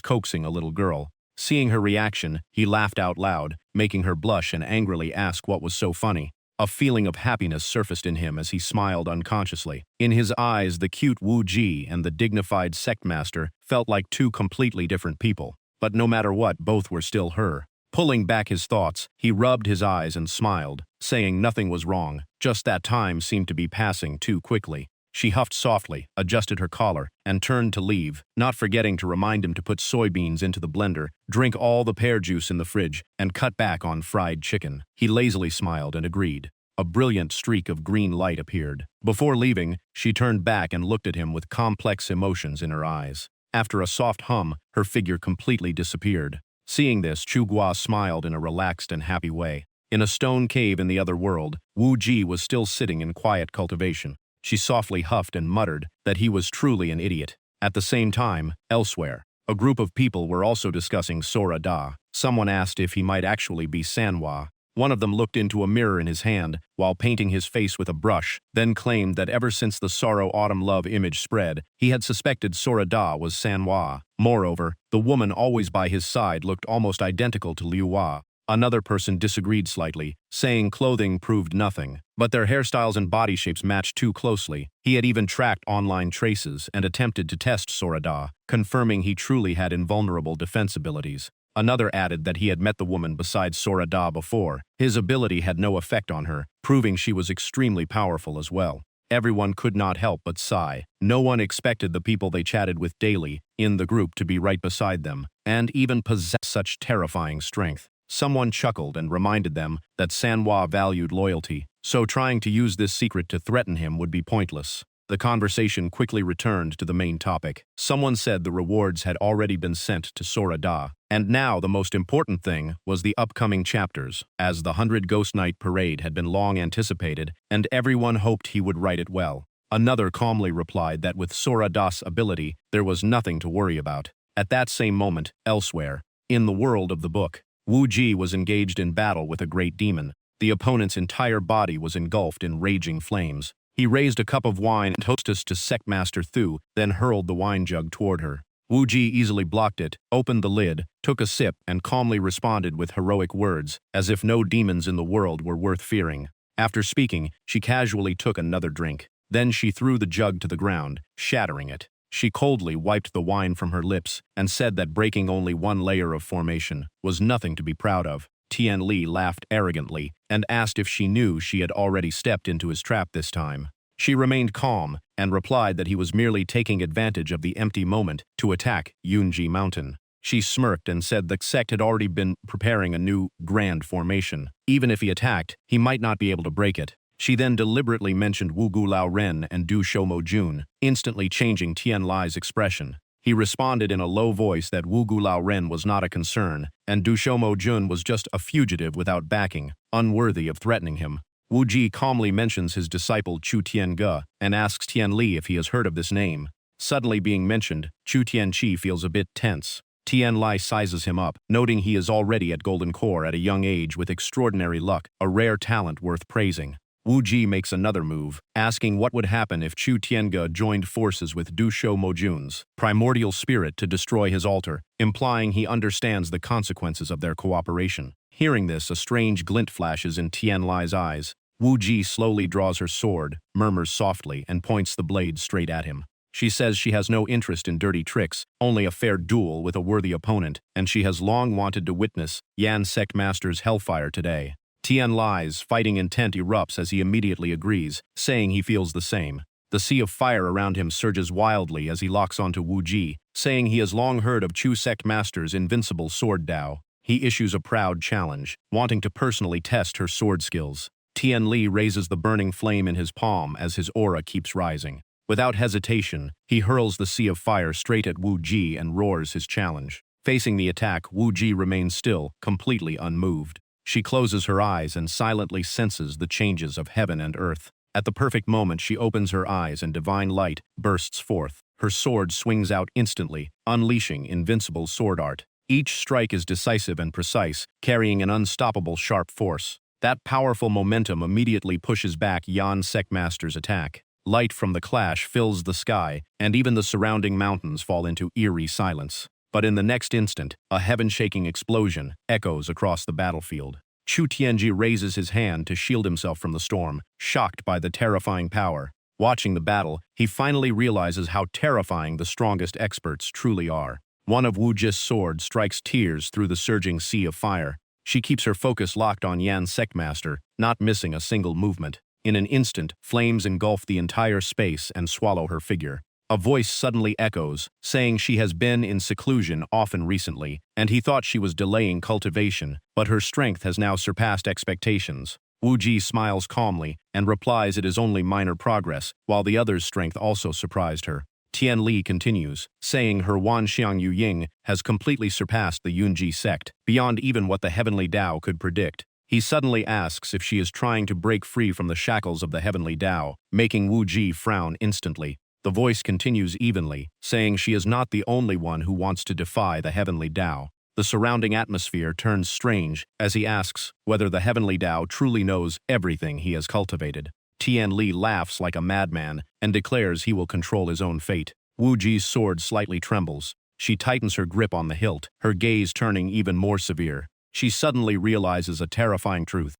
coaxing a little girl. Seeing her reaction, he laughed out loud, making her blush and angrily ask what was so funny. A feeling of happiness surfaced in him as he smiled unconsciously. In his eyes, the cute Wu Ji and the dignified sectmaster felt like two completely different people. But no matter what, both were still her. Pulling back his thoughts, he rubbed his eyes and smiled, saying nothing was wrong, just that time seemed to be passing too quickly. She huffed softly, adjusted her collar, and turned to leave, not forgetting to remind him to put soybeans into the blender, drink all the pear juice in the fridge, and cut back on fried chicken. He lazily smiled and agreed. A brilliant streak of green light appeared. Before leaving, she turned back and looked at him with complex emotions in her eyes. After a soft hum, her figure completely disappeared. Seeing this, Chu Gua smiled in a relaxed and happy way. In a stone cave in the other world, Wu Ji was still sitting in quiet cultivation. She softly huffed and muttered that he was truly an idiot. At the same time, elsewhere, a group of people were also discussing Sora Da. Someone asked if he might actually be Sanhwa. One of them looked into a mirror in his hand while painting his face with a brush, then claimed that ever since the Sorrow Autumn Love image spread, he had suspected Sora Da was Sanhwa. Moreover, the woman always by his side looked almost identical to Liu Hua. Another person disagreed slightly, saying clothing proved nothing, but their hairstyles and body shapes matched too closely. He had even tracked online traces and attempted to test Sora Da, confirming he truly had invulnerable defense abilities. Another added that he had met the woman beside Sora Da before. His ability had no effect on her, proving she was extremely powerful as well. Everyone could not help but sigh. No one expected the people they chatted with daily in the group to be right beside them, and even possess such terrifying strength. Someone chuckled and reminded them that Sanhwa valued loyalty, so trying to use this secret to threaten him would be pointless. The conversation quickly returned to the main topic. Someone said the rewards had already been sent to Sora Da, and now the most important thing was the upcoming chapters, as the 100 Ghost Night parade had been long anticipated, and everyone hoped he would write it well. Another calmly replied that with Sora Da's ability, there was nothing to worry about. At that same moment, elsewhere, in the world of the book, Wu Ji was engaged in battle with a great demon. The opponent's entire body was engulfed in raging flames. He raised a cup of wine and hostess to Sectmaster Thu, then hurled the wine jug toward her. Wu Ji easily blocked it, opened the lid, took a sip, and calmly responded with heroic words, as if no demons in the world were worth fearing. After speaking, she casually took another drink. Then she threw the jug to the ground, shattering it. She coldly wiped the wine from her lips and said that breaking only one layer of formation was nothing to be proud of. Tian Li laughed arrogantly and asked if she knew she had already stepped into his trap this time. She remained calm and replied that he was merely taking advantage of the empty moment to attack Yunji Mountain. She smirked and said the sect had already been preparing a new, grand formation. Even if he attacked, he might not be able to break it. She then deliberately mentioned Wu Gu Lao Ren and Du Shou Mo Jun, instantly changing Tian Lai's expression. He responded in a low voice that Wu Gu Lao Ren was not a concern, and Du Shou Mo Jun was just a fugitive without backing, unworthy of threatening him. Wu Ji calmly mentions his disciple Chu Tiange and asks Tian Li if he has heard of this name. Suddenly being mentioned, Chu Tianqi feels a bit tense. Tian Lai sizes him up, noting he is already at Golden Core at a young age with extraordinary luck, a rare talent worth praising. Wu Ji makes another move, asking what would happen if Chu Tiange joined forces with Du Shou Mo Jun's primordial spirit to destroy his altar, implying he understands the consequences of their cooperation. Hearing this, a strange glint flashes in Tian Lai's eyes. Wu Ji slowly draws her sword, murmurs softly, and points the blade straight at him. She says she has no interest in dirty tricks, only a fair duel with a worthy opponent, and she has long wanted to witness Yan Sect Master's hellfire today. Tian Lai's fighting intent erupts as he immediately agrees, saying he feels the same. The sea of fire around him surges wildly as he locks onto Wu Ji, saying he has long heard of Chu Sect Master's invincible sword Dao. He issues a proud challenge, wanting to personally test her sword skills. Tian Li raises the burning flame in his palm as his aura keeps rising. Without hesitation, he hurls the sea of fire straight at Wu Ji and roars his challenge. Facing the attack, Wu Ji remains still, completely unmoved. She closes her eyes and silently senses the changes of heaven and earth. At the perfect moment, she opens her eyes and divine light bursts forth. Her sword swings out instantly, unleashing invincible sword art. Each strike is decisive and precise, carrying an unstoppable sharp force. That powerful momentum immediately pushes back Yan Sect Master's attack. Light from the clash fills the sky, and even the surrounding mountains fall into eerie silence. But in the next instant, a heaven-shaking explosion echoes across the battlefield. Chu Tianji raises his hand to shield himself from the storm, shocked by the terrifying power. Watching the battle, he finally realizes how terrifying the strongest experts truly are. One of Wu Ji's swords strikes tears through the surging sea of fire. She keeps her focus locked on Yan Sect Master, not missing a single movement. In an instant, flames engulf the entire space and swallow her figure. A voice suddenly echoes, saying she has been in seclusion often recently, and he thought she was delaying cultivation, but her strength has now surpassed expectations. Wu Ji smiles calmly and replies it is only minor progress, while the other's strength also surprised her. Tian Li continues, saying her Wan Xiang Yu Ying has completely surpassed the Yunji sect, beyond even what the heavenly Tao could predict. He suddenly asks if she is trying to break free from the shackles of the heavenly Tao, making Wu Ji frown instantly. The voice continues evenly, saying she is not the only one who wants to defy the heavenly Tao. The surrounding atmosphere turns strange as he asks whether the heavenly Tao truly knows everything he has cultivated. Tian Li laughs like a madman and declares he will control his own fate. Wu Ji's sword slightly trembles. She tightens her grip on the hilt, her gaze turning even more severe. She suddenly realizes a terrifying truth,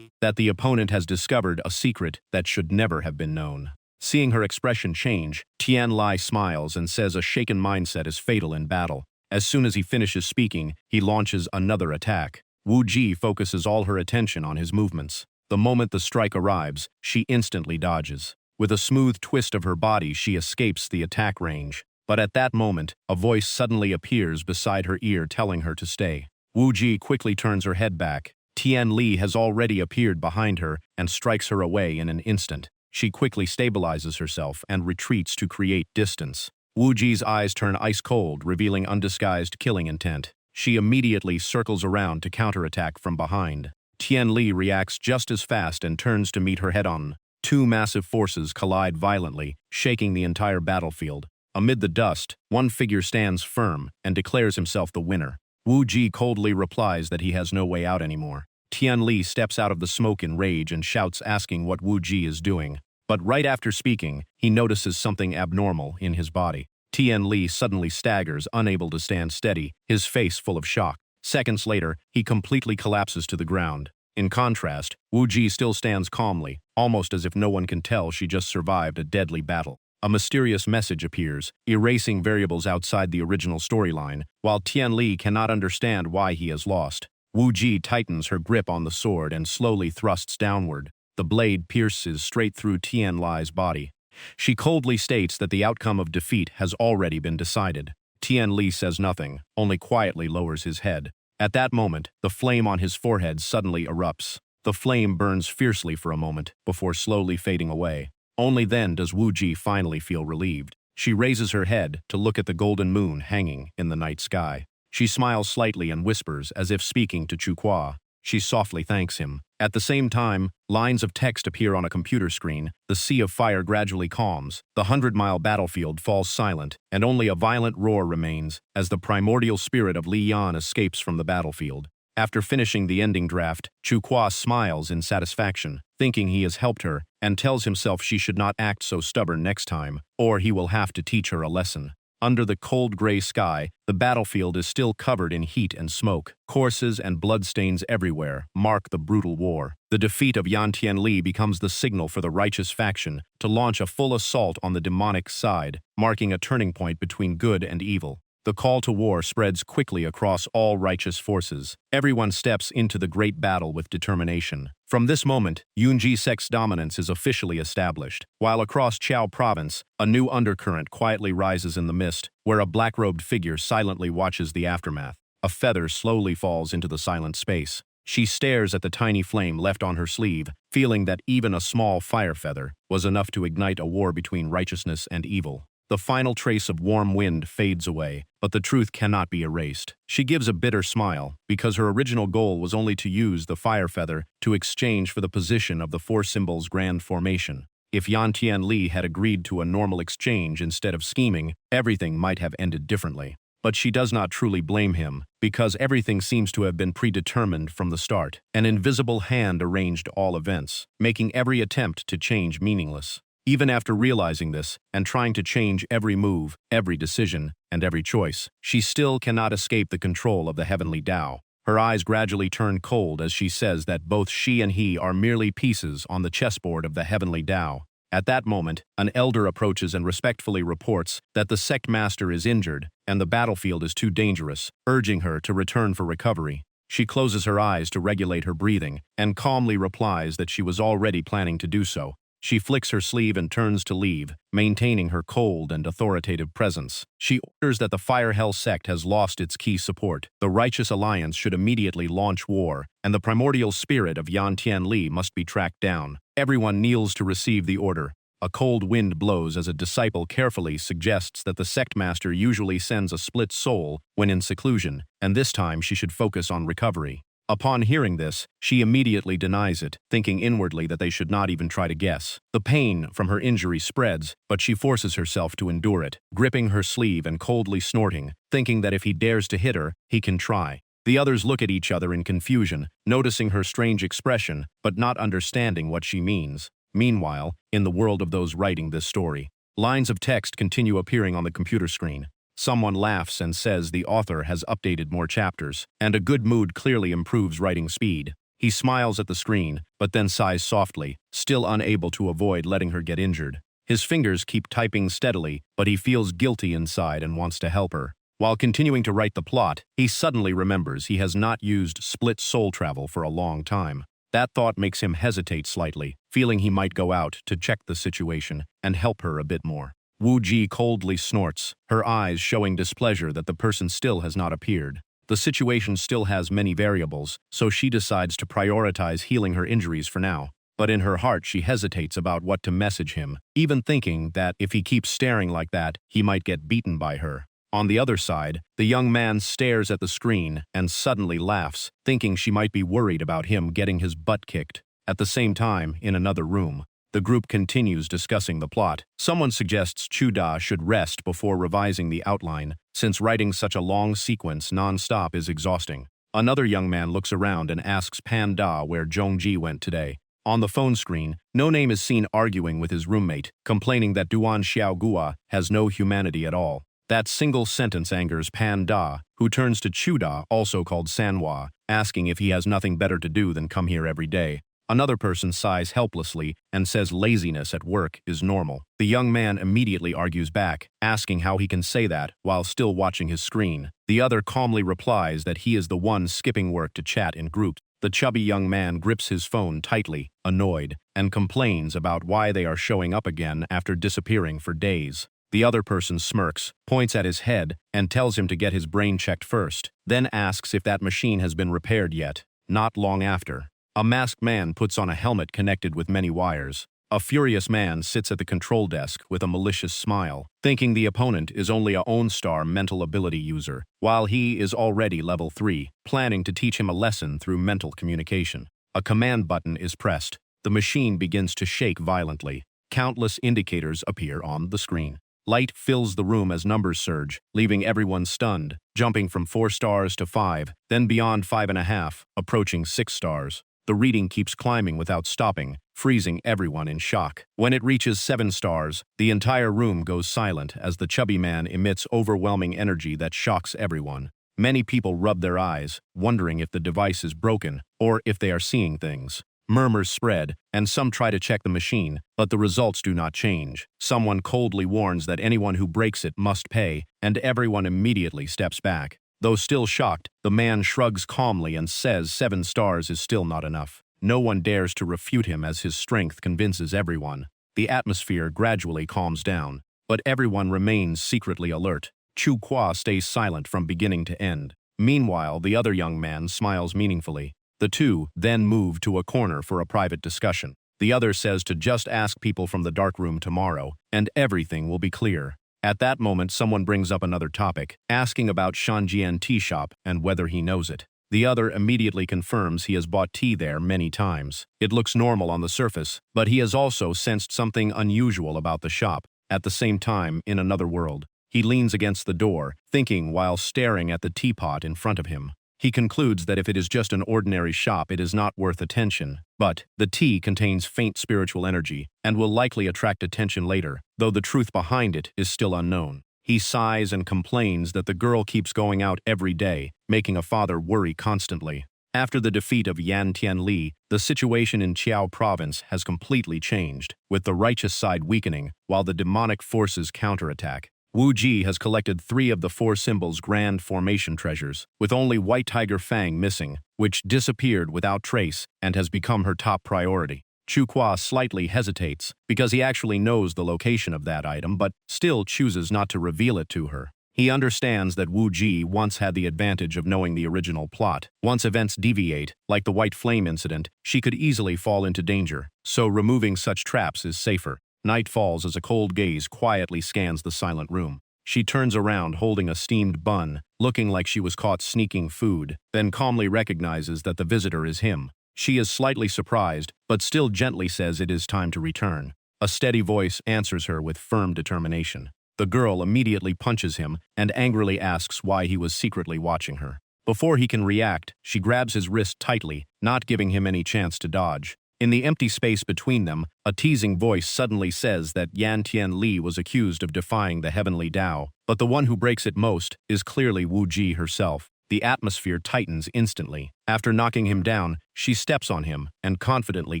that the opponent has discovered a secret that should never have been known. Seeing her expression change, Tian Lai smiles and says a shaken mindset is fatal in battle. As soon as he finishes speaking, he launches another attack. Wu Ji focuses all her attention on his movements. The moment the strike arrives, she instantly dodges. With a smooth twist of her body, she escapes the attack range. But at that moment, a voice suddenly appears beside her ear telling her to stay. Wu Ji quickly turns her head back. Tian Li has already appeared behind her and strikes her away in an instant. She quickly stabilizes herself and retreats to create distance. Wu Ji's eyes turn ice-cold, revealing undisguised killing intent. She immediately circles around to counterattack from behind. Tian Li reacts just as fast and turns to meet her head-on. Two massive forces collide violently, shaking the entire battlefield. Amid the dust, one figure stands firm and declares himself the winner. Wu Ji coldly replies that he has no way out anymore. Tian Li steps out of the smoke in rage and shouts, asking what Wu Ji is doing. But right after speaking, he notices something abnormal in his body. Tian Li suddenly staggers, unable to stand steady, his face full of shock. Seconds later, he completely collapses to the ground. In contrast, Wu Ji still stands calmly, almost as if no one can tell she just survived a deadly battle. A mysterious message appears, erasing variables outside the original storyline, while Tian Li cannot understand why he has lost. Wu Ji tightens her grip on the sword and slowly thrusts downward. The blade pierces straight through Tian Li's body. She coldly states that the outcome of defeat has already been decided. Tian Li says nothing, only quietly lowers his head. At that moment, the flame on his forehead suddenly erupts. The flame burns fiercely for a moment, before slowly fading away. Only then does Wu Ji finally feel relieved. She raises her head to look at the golden moon hanging in the night sky. She smiles slightly and whispers as if speaking to Chu Kwa. She softly thanks him. At the same time, lines of text appear on a computer screen, the sea of fire gradually calms, the 100-mile battlefield falls silent, and only a violent roar remains as the primordial spirit of Li Yan escapes from the battlefield. After finishing the ending draft, Chu Kwa smiles in satisfaction, thinking he has helped her, and tells himself she should not act so stubborn next time, or he will have to teach her a lesson. Under the cold gray sky, the battlefield is still covered in heat and smoke. Corpses and bloodstains everywhere mark the brutal war. The defeat of Yan Tianli becomes the signal for the righteous faction to launch a full assault on the demonic side, marking a turning point between good and evil. The call to war spreads quickly across all righteous forces. Everyone steps into the great battle with determination. From this moment, Yunji sex dominance is officially established, while across Chao province, a new undercurrent quietly rises in the mist, where a black-robed figure silently watches the aftermath. A feather slowly falls into the silent space. She stares at the tiny flame left on her sleeve, feeling that even a small fire feather was enough to ignite a war between righteousness and evil. The final trace of warm wind fades away, but the truth cannot be erased. She gives a bitter smile, because her original goal was only to use the fire feather to exchange for the position of the four symbols' grand formation. If Yan Tianli had agreed to a normal exchange instead of scheming, everything might have ended differently. But she does not truly blame him, because everything seems to have been predetermined from the start. An invisible hand arranged all events, making every attempt to change meaningless. Even after realizing this, and trying to change every move, every decision, and every choice, she still cannot escape the control of the heavenly Tao. Her eyes gradually turn cold as she says that both she and he are merely pieces on the chessboard of the heavenly Tao. At that moment, an elder approaches and respectfully reports that the sect master is injured and the battlefield is too dangerous, urging her to return for recovery. She closes her eyes to regulate her breathing and calmly replies that she was already planning to do so. She flicks her sleeve and turns to leave, maintaining her cold and authoritative presence. She orders that the Fire Hell sect has lost its key support. The Righteous Alliance should immediately launch war, and the primordial spirit of Yan Tianli must be tracked down. Everyone kneels to receive the order. A cold wind blows as a disciple carefully suggests that the sect master usually sends a split soul when in seclusion, and this time she should focus on recovery. Upon hearing this, she immediately denies it, thinking inwardly that they should not even try to guess. The pain from her injury spreads, but she forces herself to endure it, gripping her sleeve and coldly snorting, thinking that if he dares to hit her, he can try. The others look at each other in confusion, noticing her strange expression, but not understanding what she means. Meanwhile, in the world of those writing this story, lines of text continue appearing on the computer screen. Someone laughs and says the author has updated more chapters, and a good mood clearly improves writing speed. He smiles at the screen, but then sighs softly, still unable to avoid letting her get injured. His fingers keep typing steadily, but he feels guilty inside and wants to help her. While continuing to write the plot, he suddenly remembers he has not used split soul travel for a long time. That thought makes him hesitate slightly, feeling he might go out to check the situation and help her a bit more. Wu Ji coldly snorts, her eyes showing displeasure that the person still has not appeared. The situation still has many variables, so she decides to prioritize healing her injuries for now. But in her heart she hesitates about what to message him, even thinking that if he keeps staring like that, he might get beaten by her. On the other side, the young man stares at the screen and suddenly laughs, thinking she might be worried about him getting his butt kicked. At the same time, in another room, the group continues discussing the plot. Someone suggests Chuda should rest before revising the outline, since writing such a long sequence non-stop is exhausting. Another young man looks around and asks Panda where Zhongji went today. On the phone screen, No Name is seen arguing with his roommate, complaining that Duan Xiaogua has no humanity at all. That single sentence angers Panda, who turns to Chuda, also called Manhwa, asking if he has nothing better to do than come here every day. Another person sighs helplessly and says laziness at work is normal. The young man immediately argues back, asking how he can say that while still watching his screen. The other calmly replies that he is the one skipping work to chat in groups. The chubby young man grips his phone tightly, annoyed, and complains about why they are showing up again after disappearing for days. The other person smirks, points at his head, and tells him to get his brain checked first, then asks if that machine has been repaired yet. Not long after, a masked man puts on a helmet connected with many wires. A furious man sits at the control desk with a malicious smile, thinking the opponent is only a OwnStar mental ability user, while he is already level 3, planning to teach him a lesson through mental communication. A command button is pressed. The machine begins to shake violently. Countless indicators appear on the screen. Light fills the room as numbers surge, leaving everyone stunned, jumping from 4 stars to 5, then beyond 5.5, approaching 6 stars. The reading keeps climbing without stopping, freezing everyone in shock. When it reaches 7 stars, the entire room goes silent as the chubby man emits overwhelming energy that shocks everyone. Many people rub their eyes, wondering if the device is broken or if they are seeing things. Murmurs spread, and some try to check the machine, but the results do not change. Someone coldly warns that anyone who breaks it must pay, and everyone immediately steps back. Though still shocked, the man shrugs calmly and says 7 stars is still not enough. No one dares to refute him as his strength convinces everyone. The atmosphere gradually calms down, but everyone remains secretly alert. Chu Kwa stays silent from beginning to end. Meanwhile, the other young man smiles meaningfully. The two then move to a corner for a private discussion. The other says to just ask people from the dark room tomorrow, and everything will be clear. At that moment, someone brings up another topic, asking about Shanjian tea shop and whether he knows it. The other immediately confirms he has bought tea there many times. It looks normal on the surface, but he has also sensed something unusual about the shop. At the same time, in another world, he leans against the door, thinking while staring at the teapot in front of him. He concludes that if it is just an ordinary shop, it is not worth attention. But the tea contains faint spiritual energy and will likely attract attention later, though the truth behind it is still unknown. He sighs and complains that the girl keeps going out every day, making a father worry constantly. After the defeat of Yan Tianli, the situation in Qiao province has completely changed, with the righteous side weakening while the demonic forces counterattack. Wu Ji has collected 3 of the 4 symbols' grand formation treasures, with only White Tiger Fang missing, which disappeared without trace and has become her top priority. Chu Kwa slightly hesitates, because he actually knows the location of that item but still chooses not to reveal it to her. He understands that Wu Ji once had the advantage of knowing the original plot. Once events deviate, like the White Flame incident, she could easily fall into danger, so removing such traps is safer. Night falls as a cold gaze quietly scans the silent room. She turns around holding a steamed bun, looking like she was caught sneaking food, then calmly recognizes that the visitor is him. She is slightly surprised, but still gently says it is time to return. A steady voice answers her with firm determination. The girl immediately punches him and angrily asks why he was secretly watching her. Before he can react, she grabs his wrist tightly, not giving him any chance to dodge. In the empty space between them, a teasing voice suddenly says that Yan Tianli was accused of defying the heavenly Tao, but the one who breaks it most is clearly Wu Ji herself. The atmosphere tightens instantly. After knocking him down, she steps on him and confidently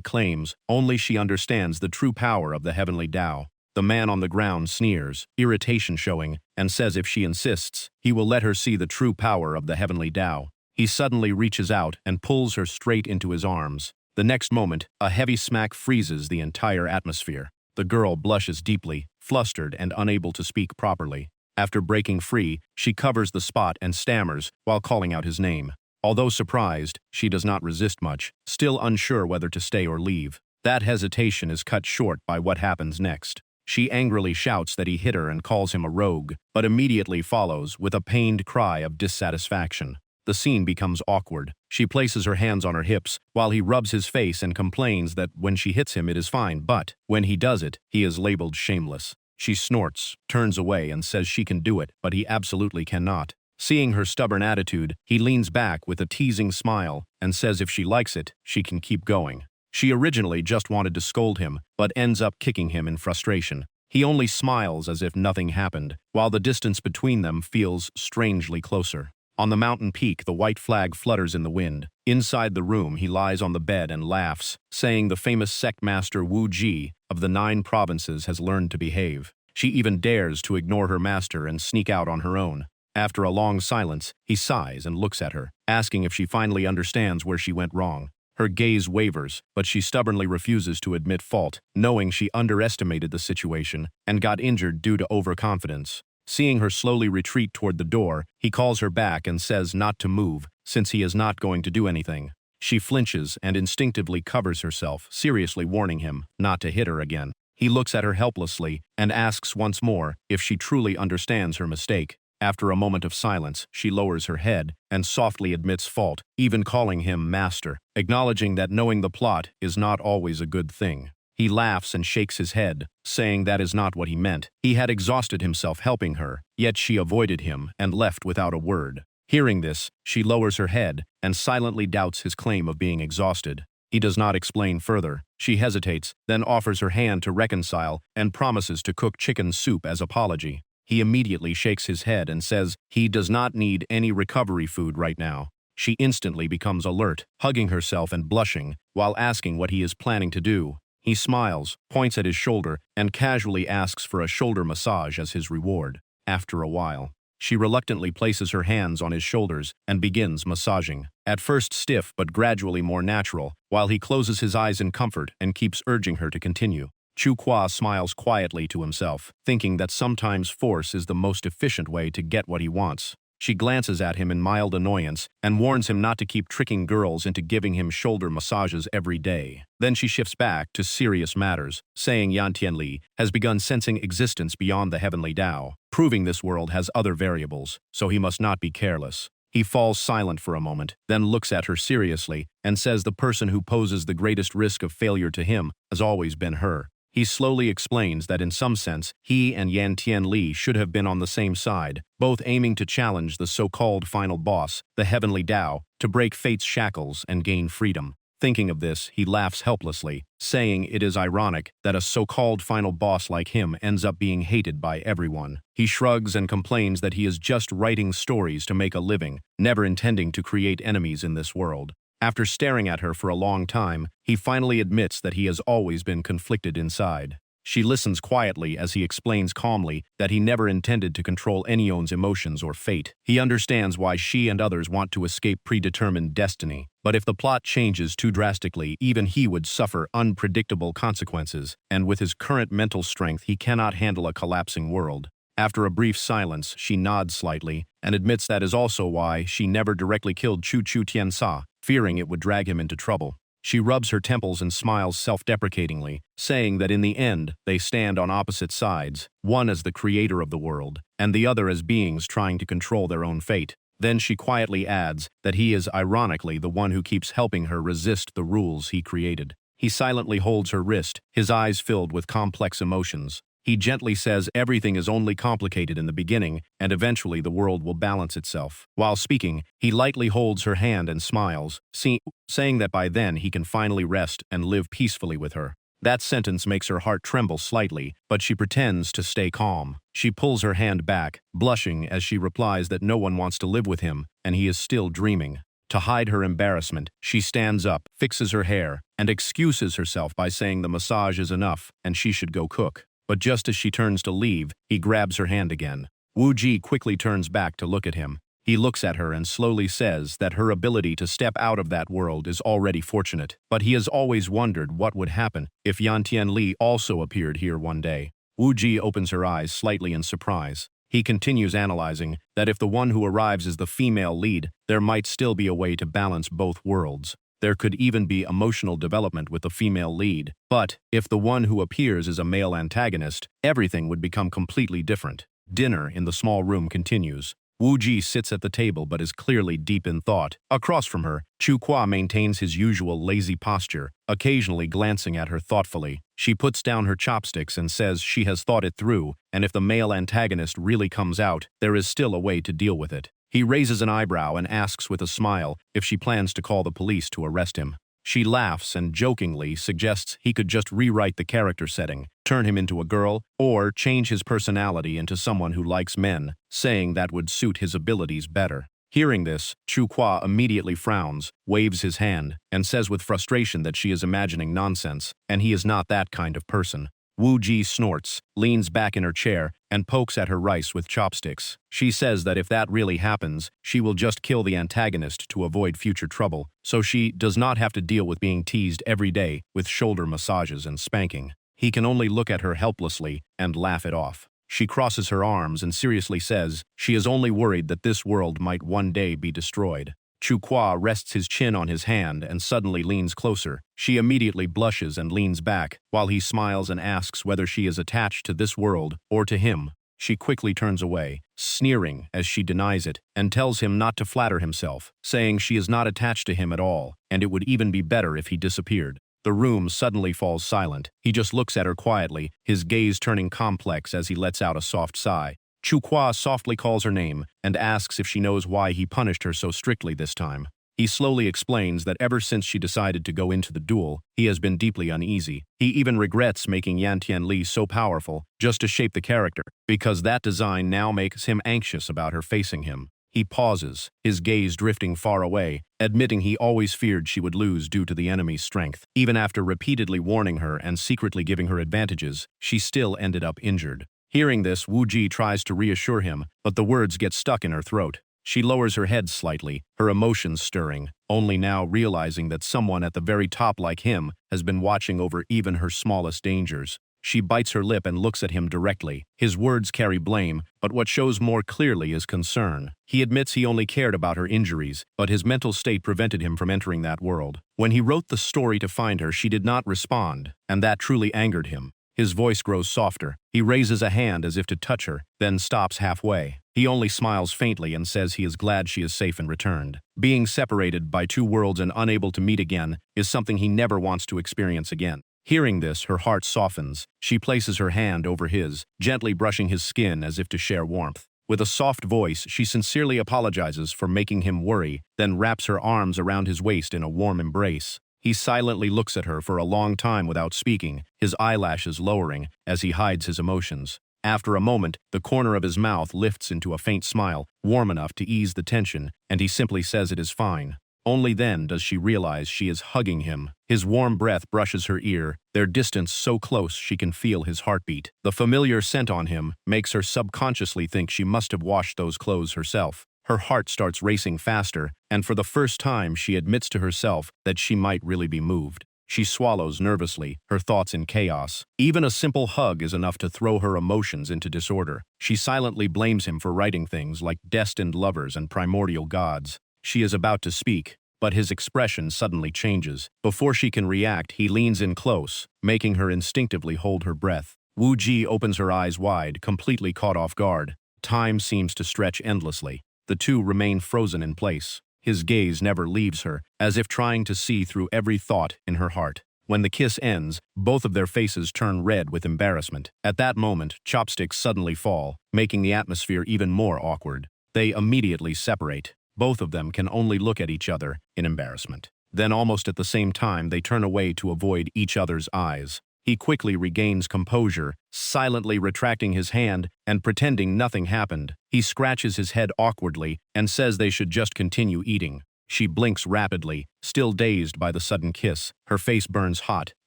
claims only she understands the true power of the heavenly Tao. The man on the ground sneers, irritation showing, and says if she insists, he will let her see the true power of the heavenly Tao. He suddenly reaches out and pulls her straight into his arms. The next moment, a heavy smack freezes the entire atmosphere. The girl blushes deeply, flustered and unable to speak properly. After breaking free, she covers the spot and stammers while calling out his name. Although surprised, she does not resist much, still unsure whether to stay or leave. That hesitation is cut short by what happens next. She angrily shouts that he hit her and calls him a rogue, but immediately follows with a pained cry of dissatisfaction. The scene becomes awkward. She places her hands on her hips while he rubs his face and complains that when she hits him it is fine, but when he does it, he is labeled shameless. She snorts, turns away and says she can do it, but he absolutely cannot. Seeing her stubborn attitude, he leans back with a teasing smile and says if she likes it, she can keep going. She originally just wanted to scold him, but ends up kicking him in frustration. He only smiles as if nothing happened, while the distance between them feels strangely closer. On the mountain peak, the white flag flutters in the wind. Inside the room, he lies on the bed and laughs, saying the famous sect master Wu Ji of the 9 provinces has learned to behave. She even dares to ignore her master and sneak out on her own. After a long silence, he sighs and looks at her, asking if she finally understands where she went wrong. Her gaze wavers, but she stubbornly refuses to admit fault, knowing she underestimated the situation and got injured due to overconfidence. Seeing her slowly retreat toward the door, he calls her back and says not to move, since he is not going to do anything. She flinches and instinctively covers herself, seriously warning him not to hit her again. He looks at her helplessly and asks once more if she truly understands her mistake. After a moment of silence, she lowers her head and softly admits fault, even calling him master, acknowledging that knowing the plot is not always a good thing. He laughs and shakes his head, saying that is not what he meant. He had exhausted himself helping her, yet she avoided him and left without a word. Hearing this, she lowers her head and silently doubts his claim of being exhausted. He does not explain further. She hesitates, then offers her hand to reconcile and promises to cook chicken soup as apology. He immediately shakes his head and says he does not need any recovery food right now. She instantly becomes alert, hugging herself and blushing, while asking what he is planning to do. He smiles, points at his shoulder, and casually asks for a shoulder massage as his reward. After a while, she reluctantly places her hands on his shoulders and begins massaging. At first stiff but gradually more natural, while he closes his eyes in comfort and keeps urging her to continue. Chu-kwa smiles quietly to himself, thinking that sometimes force is the most efficient way to get what he wants. She glances at him in mild annoyance and warns him not to keep tricking girls into giving him shoulder massages every day. Then she shifts back to serious matters, saying Yan Tianli has begun sensing existence beyond the heavenly Tao, proving this world has other variables, so he must not be careless. He falls silent for a moment, then looks at her seriously and says the person who poses the greatest risk of failure to him has always been her. He slowly explains that in some sense, he and Yan Tianli should have been on the same side, both aiming to challenge the so-called final boss, the heavenly Tao, to break fate's shackles and gain freedom. Thinking of this, he laughs helplessly, saying it is ironic that a so-called final boss like him ends up being hated by everyone. He shrugs and complains that he is just writing stories to make a living, never intending to create enemies in this world. After staring at her for a long time, he finally admits that he has always been conflicted inside. She listens quietly as he explains calmly that he never intended to control anyone's emotions or fate. He understands why she and others want to escape predetermined destiny. But if the plot changes too drastically, even he would suffer unpredictable consequences, and with his current mental strength he cannot handle a collapsing world. After a brief silence, she nods slightly and admits that is also why she never directly killed Chu Tiansa, fearing it would drag him into trouble. She rubs her temples and smiles self-deprecatingly, saying that in the end, they stand on opposite sides, one as the creator of the world, and the other as beings trying to control their own fate. Then she quietly adds that he is ironically the one who keeps helping her resist the rules he created. He silently holds her wrist, his eyes filled with complex emotions. He gently says everything is only complicated in the beginning, and eventually the world will balance itself. While speaking, he lightly holds her hand and smiles, saying that by then he can finally rest and live peacefully with her. That sentence makes her heart tremble slightly, but she pretends to stay calm. She pulls her hand back, blushing as she replies that no one wants to live with him, and he is still dreaming. To hide her embarrassment, she stands up, fixes her hair, and excuses herself by saying the massage is enough and she should go cook. But just as she turns to leave, he grabs her hand again. Wu Ji quickly turns back to look at him. He looks at her and slowly says that her ability to step out of that world is already fortunate, but he has always wondered what would happen if Yan Tianli also appeared here one day. Wu Ji opens her eyes slightly in surprise. He continues analyzing that if the one who arrives is the female lead, there might still be a way to balance both worlds. There could even be emotional development with the female lead. But if the one who appears is a male antagonist, everything would become completely different. Dinner in the small room continues. Wu Ji sits at the table but is clearly deep in thought. Across from her, Chu Kwa maintains his usual lazy posture, occasionally glancing at her thoughtfully. She puts down her chopsticks and says she has thought it through, and if the male antagonist really comes out, there is still a way to deal with it. He raises an eyebrow and asks with a smile if she plans to call the police to arrest him. She laughs and jokingly suggests he could just rewrite the character setting, turn him into a girl, or change his personality into someone who likes men, saying that would suit his abilities better. Hearing this, Chu Kwa immediately frowns, waves his hand, and says with frustration that she is imagining nonsense, and he is not that kind of person. Wu Ji snorts, leans back in her chair, and pokes at her rice with chopsticks. She says that if that really happens, she will just kill the antagonist to avoid future trouble, so she does not have to deal with being teased every day with shoulder massages and spanking. He can only look at her helplessly and laugh it off. She crosses her arms and seriously says she is only worried that this world might one day be destroyed. Chu Kwa rests his chin on his hand and suddenly leans closer. She immediately blushes and leans back, while he smiles and asks whether she is attached to this world or to him. She quickly turns away, sneering as she denies it, and tells him not to flatter himself, saying she is not attached to him at all, and it would even be better if he disappeared. The room suddenly falls silent. He just looks at her quietly, his gaze turning complex as he lets out a soft sigh. Chu Kwa softly calls her name and asks if she knows why he punished her so strictly this time. He slowly explains that ever since she decided to go into the duel, he has been deeply uneasy. He even regrets making Yan Tianli so powerful just to shape the character, because that design now makes him anxious about her facing him. He pauses, his gaze drifting far away, admitting he always feared she would lose due to the enemy's strength. Even after repeatedly warning her and secretly giving her advantages, she still ended up injured. Hearing this, Wu Ji tries to reassure him, but the words get stuck in her throat. She lowers her head slightly, her emotions stirring, only now realizing that someone at the very top like him has been watching over even her smallest dangers. She bites her lip and looks at him directly. His words carry blame, but what shows more clearly is concern. He admits he only cared about her injuries, but his mental state prevented him from entering that world. When he wrote the story to find her, she did not respond, and that truly angered him. His voice grows softer. He raises a hand as if to touch her, then stops halfway. He only smiles faintly and says he is glad she is safe and returned. Being separated by two worlds and unable to meet again is something he never wants to experience again. Hearing this, her heart softens. She places her hand over his, gently brushing his skin as if to share warmth. With a soft voice, she sincerely apologizes for making him worry, then wraps her arms around his waist in a warm embrace. He silently looks at her for a long time without speaking, his eyelashes lowering as he hides his emotions. After a moment, the corner of his mouth lifts into a faint smile, warm enough to ease the tension, and he simply says it is fine. Only then does she realize she is hugging him. His warm breath brushes her ear, their distance so close she can feel his heartbeat. The familiar scent on him makes her subconsciously think she must have washed those clothes herself. Her heart starts racing faster, and for the first time she admits to herself that she might really be moved. She swallows nervously, her thoughts in chaos. Even a simple hug is enough to throw her emotions into disorder. She silently blames him for writing things like destined lovers and primordial gods. She is about to speak, but his expression suddenly changes. Before she can react, he leans in close, making her instinctively hold her breath. Wu Ji opens her eyes wide, completely caught off guard. Time seems to stretch endlessly. The two remain frozen in place. His gaze never leaves her, as if trying to see through every thought in her heart. When the kiss ends, both of their faces turn red with embarrassment. At that moment, chopsticks suddenly fall, making the atmosphere even more awkward. They immediately separate. Both of them can only look at each other in embarrassment. Then almost at the same time, they turn away to avoid each other's eyes. He quickly regains composure, silently retracting his hand and pretending nothing happened. He scratches his head awkwardly and says they should just continue eating. She blinks rapidly, still dazed by the sudden kiss. Her face burns hot.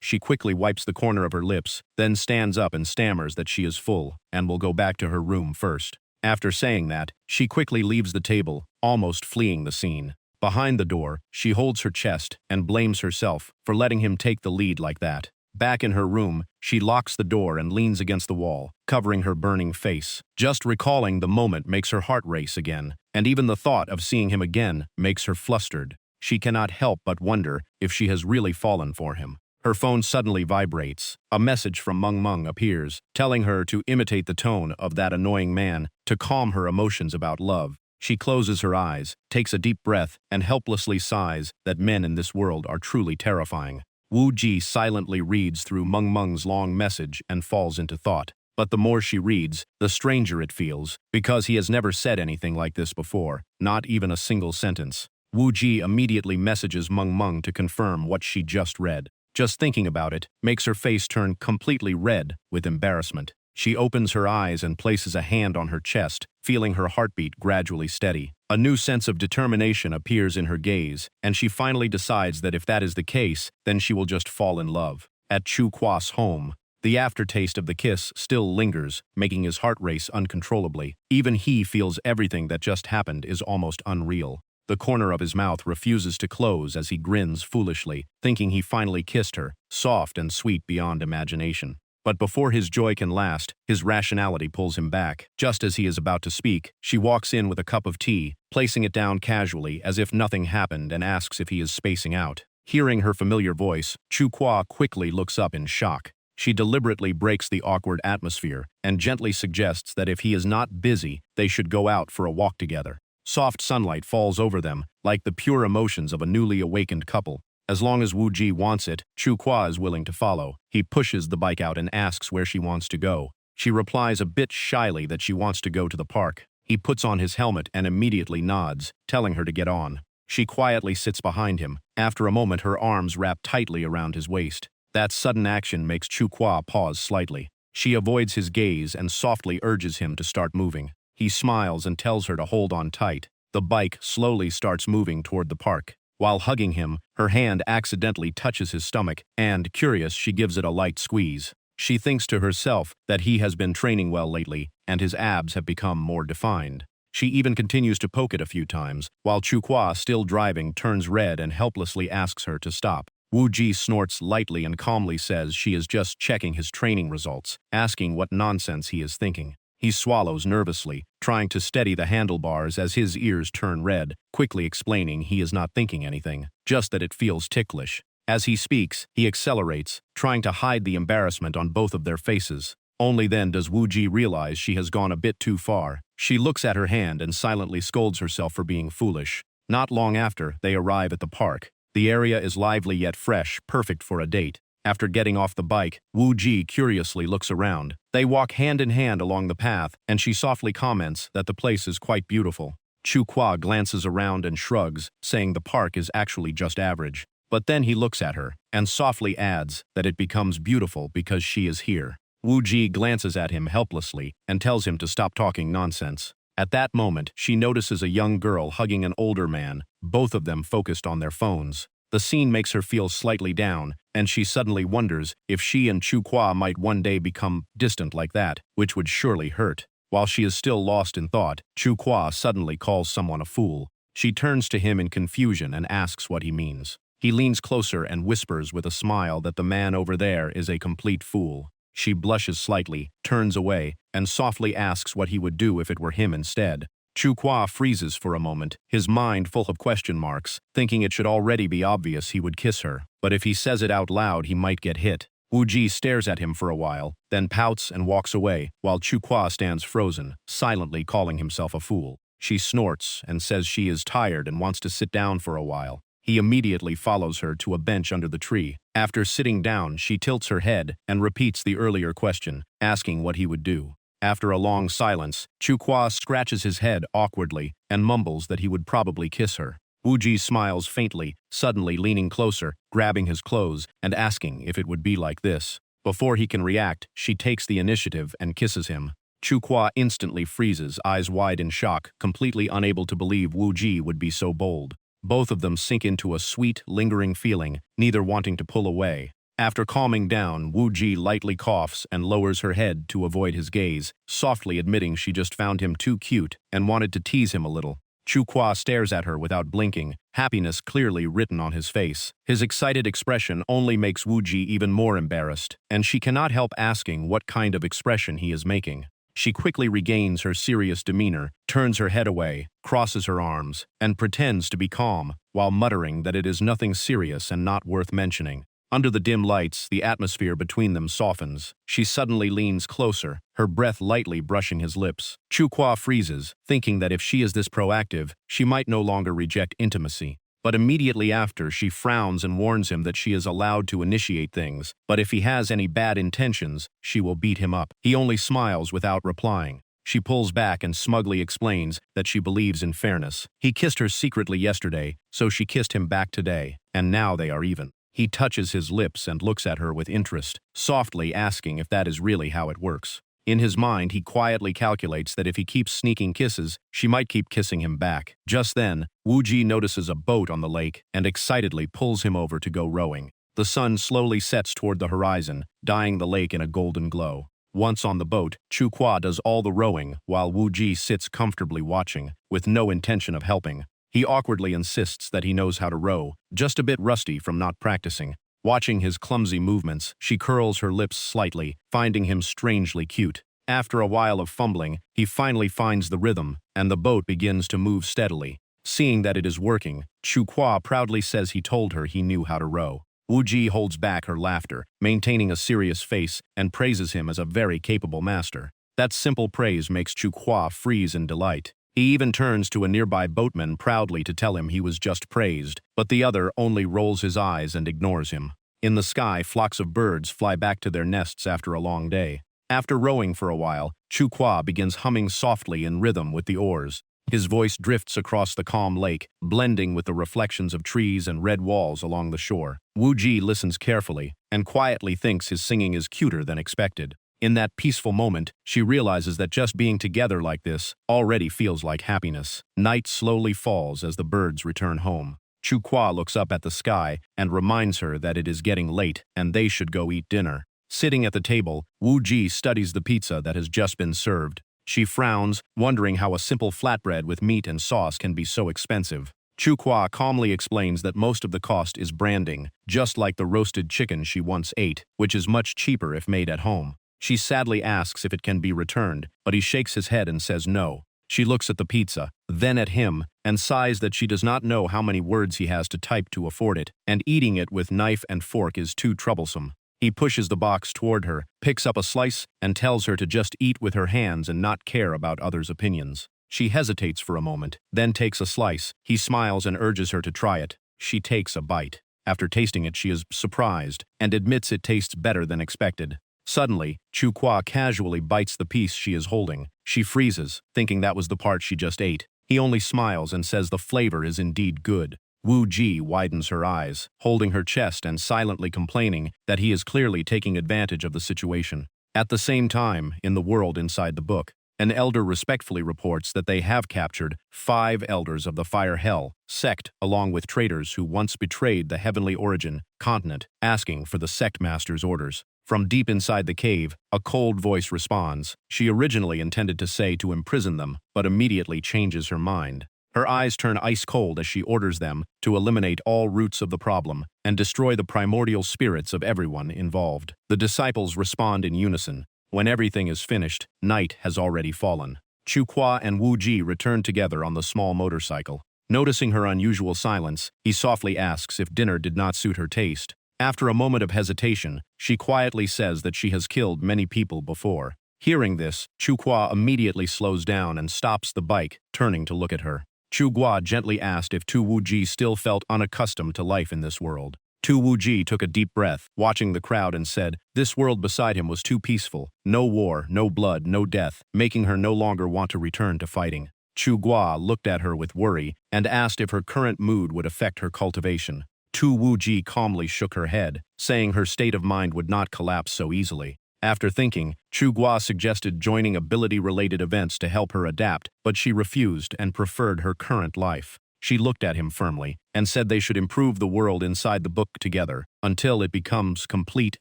She quickly wipes the corner of her lips, then stands up and stammers that she is full and will go back to her room first. After saying that, she quickly leaves the table, almost fleeing the scene. Behind the door, she holds her chest and blames herself for letting him take the lead like that. Back in her room, she locks the door and leans against the wall, covering her burning face. Just recalling the moment makes her heart race again, and even the thought of seeing him again makes her flustered. She cannot help but wonder if she has really fallen for him. Her phone suddenly vibrates. A message from Meng Meng appears, telling her to imitate the tone of that annoying man to calm her emotions about love. She closes her eyes, takes a deep breath, and helplessly sighs that men in this world are truly terrifying. Wu Ji silently reads through Meng Meng's long message and falls into thought. But the more she reads, the stranger it feels, because he has never said anything like this before, not even a single sentence. Wu Ji immediately messages Meng Meng to confirm what she just read. Just thinking about it makes her face turn completely red with embarrassment. She opens her eyes and places a hand on her chest, feeling her heartbeat gradually steady. A new sense of determination appears in her gaze, and she finally decides that if that is the case, then she will just fall in love. At Chu Kwa's home, The aftertaste of the kiss still lingers, making his heart race uncontrollably. Even he feels everything that just happened is almost unreal. The corner of his mouth refuses to close as he grins foolishly, thinking he finally kissed her, soft and sweet beyond imagination. But before his joy can last, his rationality pulls him back. Just as he is about to speak, she walks in with a cup of tea, placing it down casually as if nothing happened and asks if he is spacing out. Hearing her familiar voice, Chu-kwa quickly looks up in shock. She deliberately breaks the awkward atmosphere and gently suggests that if he is not busy, they should go out for a walk together. Soft sunlight falls over them, like the pure emotions of a newly awakened couple. As long as Wu-ji wants it, Chu-kwa is willing to follow. He pushes the bike out and asks where she wants to go. She replies a bit shyly that she wants to go to the park. He puts on his helmet and immediately nods, telling her to get on. She quietly sits behind him. After a moment, her arms wrap tightly around his waist. That sudden action makes Chu-kwa pause slightly. She avoids his gaze and softly urges him to start moving. He smiles and tells her to hold on tight. The bike slowly starts moving toward the park. While hugging him, her hand accidentally touches his stomach, and, curious, she gives it a light squeeze. She thinks to herself that he has been training well lately, and his abs have become more defined. She even continues to poke it a few times, while Chu-kwa, still driving, turns red and helplessly asks her to stop. Wu-ji snorts lightly and calmly says she is just checking his training results, asking what nonsense he is thinking. He swallows nervously, trying to steady the handlebars as his ears turn red, quickly explaining he is not thinking anything, just that it feels ticklish. As he speaks, he accelerates, trying to hide the embarrassment on both of their faces. Only then does Wu-ji realize she has gone a bit too far. She looks at her hand and silently scolds herself for being foolish. Not long after, they arrive at the park. The area is lively yet fresh, perfect for a date. After getting off the bike, Wu-ji curiously looks around. They walk hand in hand along the path, and she softly comments that the place is quite beautiful. Chu-kwa glances around and shrugs, saying the park is actually just average. But then he looks at her, and softly adds that it becomes beautiful because she is here. Wu-ji glances at him helplessly and tells him to stop talking nonsense. At that moment, she notices a young girl hugging an older man, both of them focused on their phones. The scene makes her feel slightly down, and she suddenly wonders if she and Chu-kwa might one day become distant like that, which would surely hurt. While she is still lost in thought, Chu-kwa suddenly calls someone a fool. She turns to him in confusion and asks what he means. He leans closer and whispers with a smile that the man over there is a complete fool. She blushes slightly, turns away, and softly asks what he would do if it were him instead. Chu-kwa freezes for a moment, his mind full of question marks, thinking it should already be obvious he would kiss her, but if he says it out loud he might get hit. Wu-ji stares at him for a while, then pouts and walks away, while Chu-kwa stands frozen, silently calling himself a fool. She snorts and says she is tired and wants to sit down for a while. He immediately follows her to a bench under the tree. After sitting down, she tilts her head and repeats the earlier question, asking what he would do. After a long silence, Chu-kwa scratches his head awkwardly and mumbles that he would probably kiss her. Wu-ji smiles faintly, suddenly leaning closer, grabbing his clothes and asking if it would be like this. Before he can react, she takes the initiative and kisses him. Chu-kwa instantly freezes, eyes wide in shock, completely unable to believe Wu-ji would be so bold. Both of them sink into a sweet, lingering feeling, neither wanting to pull away. After calming down, Wu-ji lightly coughs and lowers her head to avoid his gaze, softly admitting she just found him too cute and wanted to tease him a little. Chu-kwa stares at her without blinking, happiness clearly written on his face. His excited expression only makes Wu-ji even more embarrassed, and she cannot help asking what kind of expression he is making. She quickly regains her serious demeanor, turns her head away, crosses her arms, and pretends to be calm, while muttering that it is nothing serious and not worth mentioning. Under the dim lights, the atmosphere between them softens. She suddenly leans closer, her breath lightly brushing his lips. Chu-kwa freezes, thinking that if she is this proactive, she might no longer reject intimacy. But immediately after, she frowns and warns him that she is allowed to initiate things, but if he has any bad intentions, she will beat him up. He only smiles without replying. She pulls back and smugly explains that she believes in fairness. He kissed her secretly yesterday, so she kissed him back today, and now they are even. He touches his lips and looks at her with interest, softly asking if that is really how it works. In his mind, he quietly calculates that if he keeps sneaking kisses, she might keep kissing him back. Just then, Wu-ji notices a boat on the lake and excitedly pulls him over to go rowing. The sun slowly sets toward the horizon, dyeing the lake in a golden glow. Once on the boat, Chu-kwa does all the rowing, while Wu-ji sits comfortably watching, with no intention of helping. He awkwardly insists that he knows how to row, just a bit rusty from not practicing. Watching his clumsy movements, she curls her lips slightly, finding him strangely cute. After a while of fumbling, he finally finds the rhythm, and the boat begins to move steadily. Seeing that it is working, Chu-kwa proudly says he told her he knew how to row. Wu-ji holds back her laughter, maintaining a serious face, and praises him as a very capable master. That simple praise makes Chu-kwa freeze in delight. He even turns to a nearby boatman proudly to tell him he was just praised, but the other only rolls his eyes and ignores him. In the sky, flocks of birds fly back to their nests after a long day. After rowing for a while, Chu-kwa begins humming softly in rhythm with the oars. His voice drifts across the calm lake, blending with the reflections of trees and red walls along the shore. Wu-ji listens carefully, and quietly thinks his singing is cuter than expected. In that peaceful moment, she realizes that just being together like this already feels like happiness. Night slowly falls as the birds return home. Chu-kwa looks up at the sky and reminds her that it is getting late and they should go eat dinner. Sitting at the table, Wu-ji studies the pizza that has just been served. She frowns, wondering how a simple flatbread with meat and sauce can be so expensive. Chu-kwa calmly explains that most of the cost is branding, just like the roasted chicken she once ate, which is much cheaper if made at home. She sadly asks if it can be returned, but he shakes his head and says no. She looks at the pizza, then at him, and sighs that she does not know how many words he has to type to afford it, and eating it with knife and fork is too troublesome. He pushes the box toward her, picks up a slice, and tells her to just eat with her hands and not care about others' opinions. She hesitates for a moment, then takes a slice. He smiles and urges her to try it. She takes a bite. After tasting it, she is surprised, and admits it tastes better than expected. Suddenly, Chu-kwa casually bites the piece she is holding. She freezes, thinking that was the part she just ate. He only smiles and says the flavor is indeed good. Wu-ji widens her eyes, holding her chest and silently complaining that he is clearly taking advantage of the situation. At the same time, in the world inside the book, an elder respectfully reports that they have captured 5 elders of the Fire Hell sect along with traitors who once betrayed the Heavenly Origin continent, asking for the sect master's orders. From deep inside the cave, a cold voice responds. She originally intended to say to imprison them, but immediately changes her mind. Her eyes turn ice cold as she orders them to eliminate all roots of the problem and destroy the primordial spirits of everyone involved. The disciples respond in unison. When everything is finished, night has already fallen. Chu-kwa and Wu-ji return together on the small motorcycle. Noticing her unusual silence, he softly asks if dinner did not suit her taste. After a moment of hesitation, she quietly says that she has killed many people before. Hearing this, Chu-kwa immediately slows down and stops the bike, turning to look at her. Chu-kwa gently asked if Tu Wu-ji still felt unaccustomed to life in this world. Tu Wu-ji took a deep breath, watching the crowd, and said, this world beside him was too peaceful. No war, no blood, no death, making her no longer want to return to fighting. Chu-kwa looked at her with worry and asked if her current mood would affect her cultivation. Tu Wu-ji calmly shook her head, saying her state of mind would not collapse so easily. After thinking, Chu-kwa suggested joining ability-related events to help her adapt, but she refused and preferred her current life. She looked at him firmly and said they should improve the world inside the book together until it becomes complete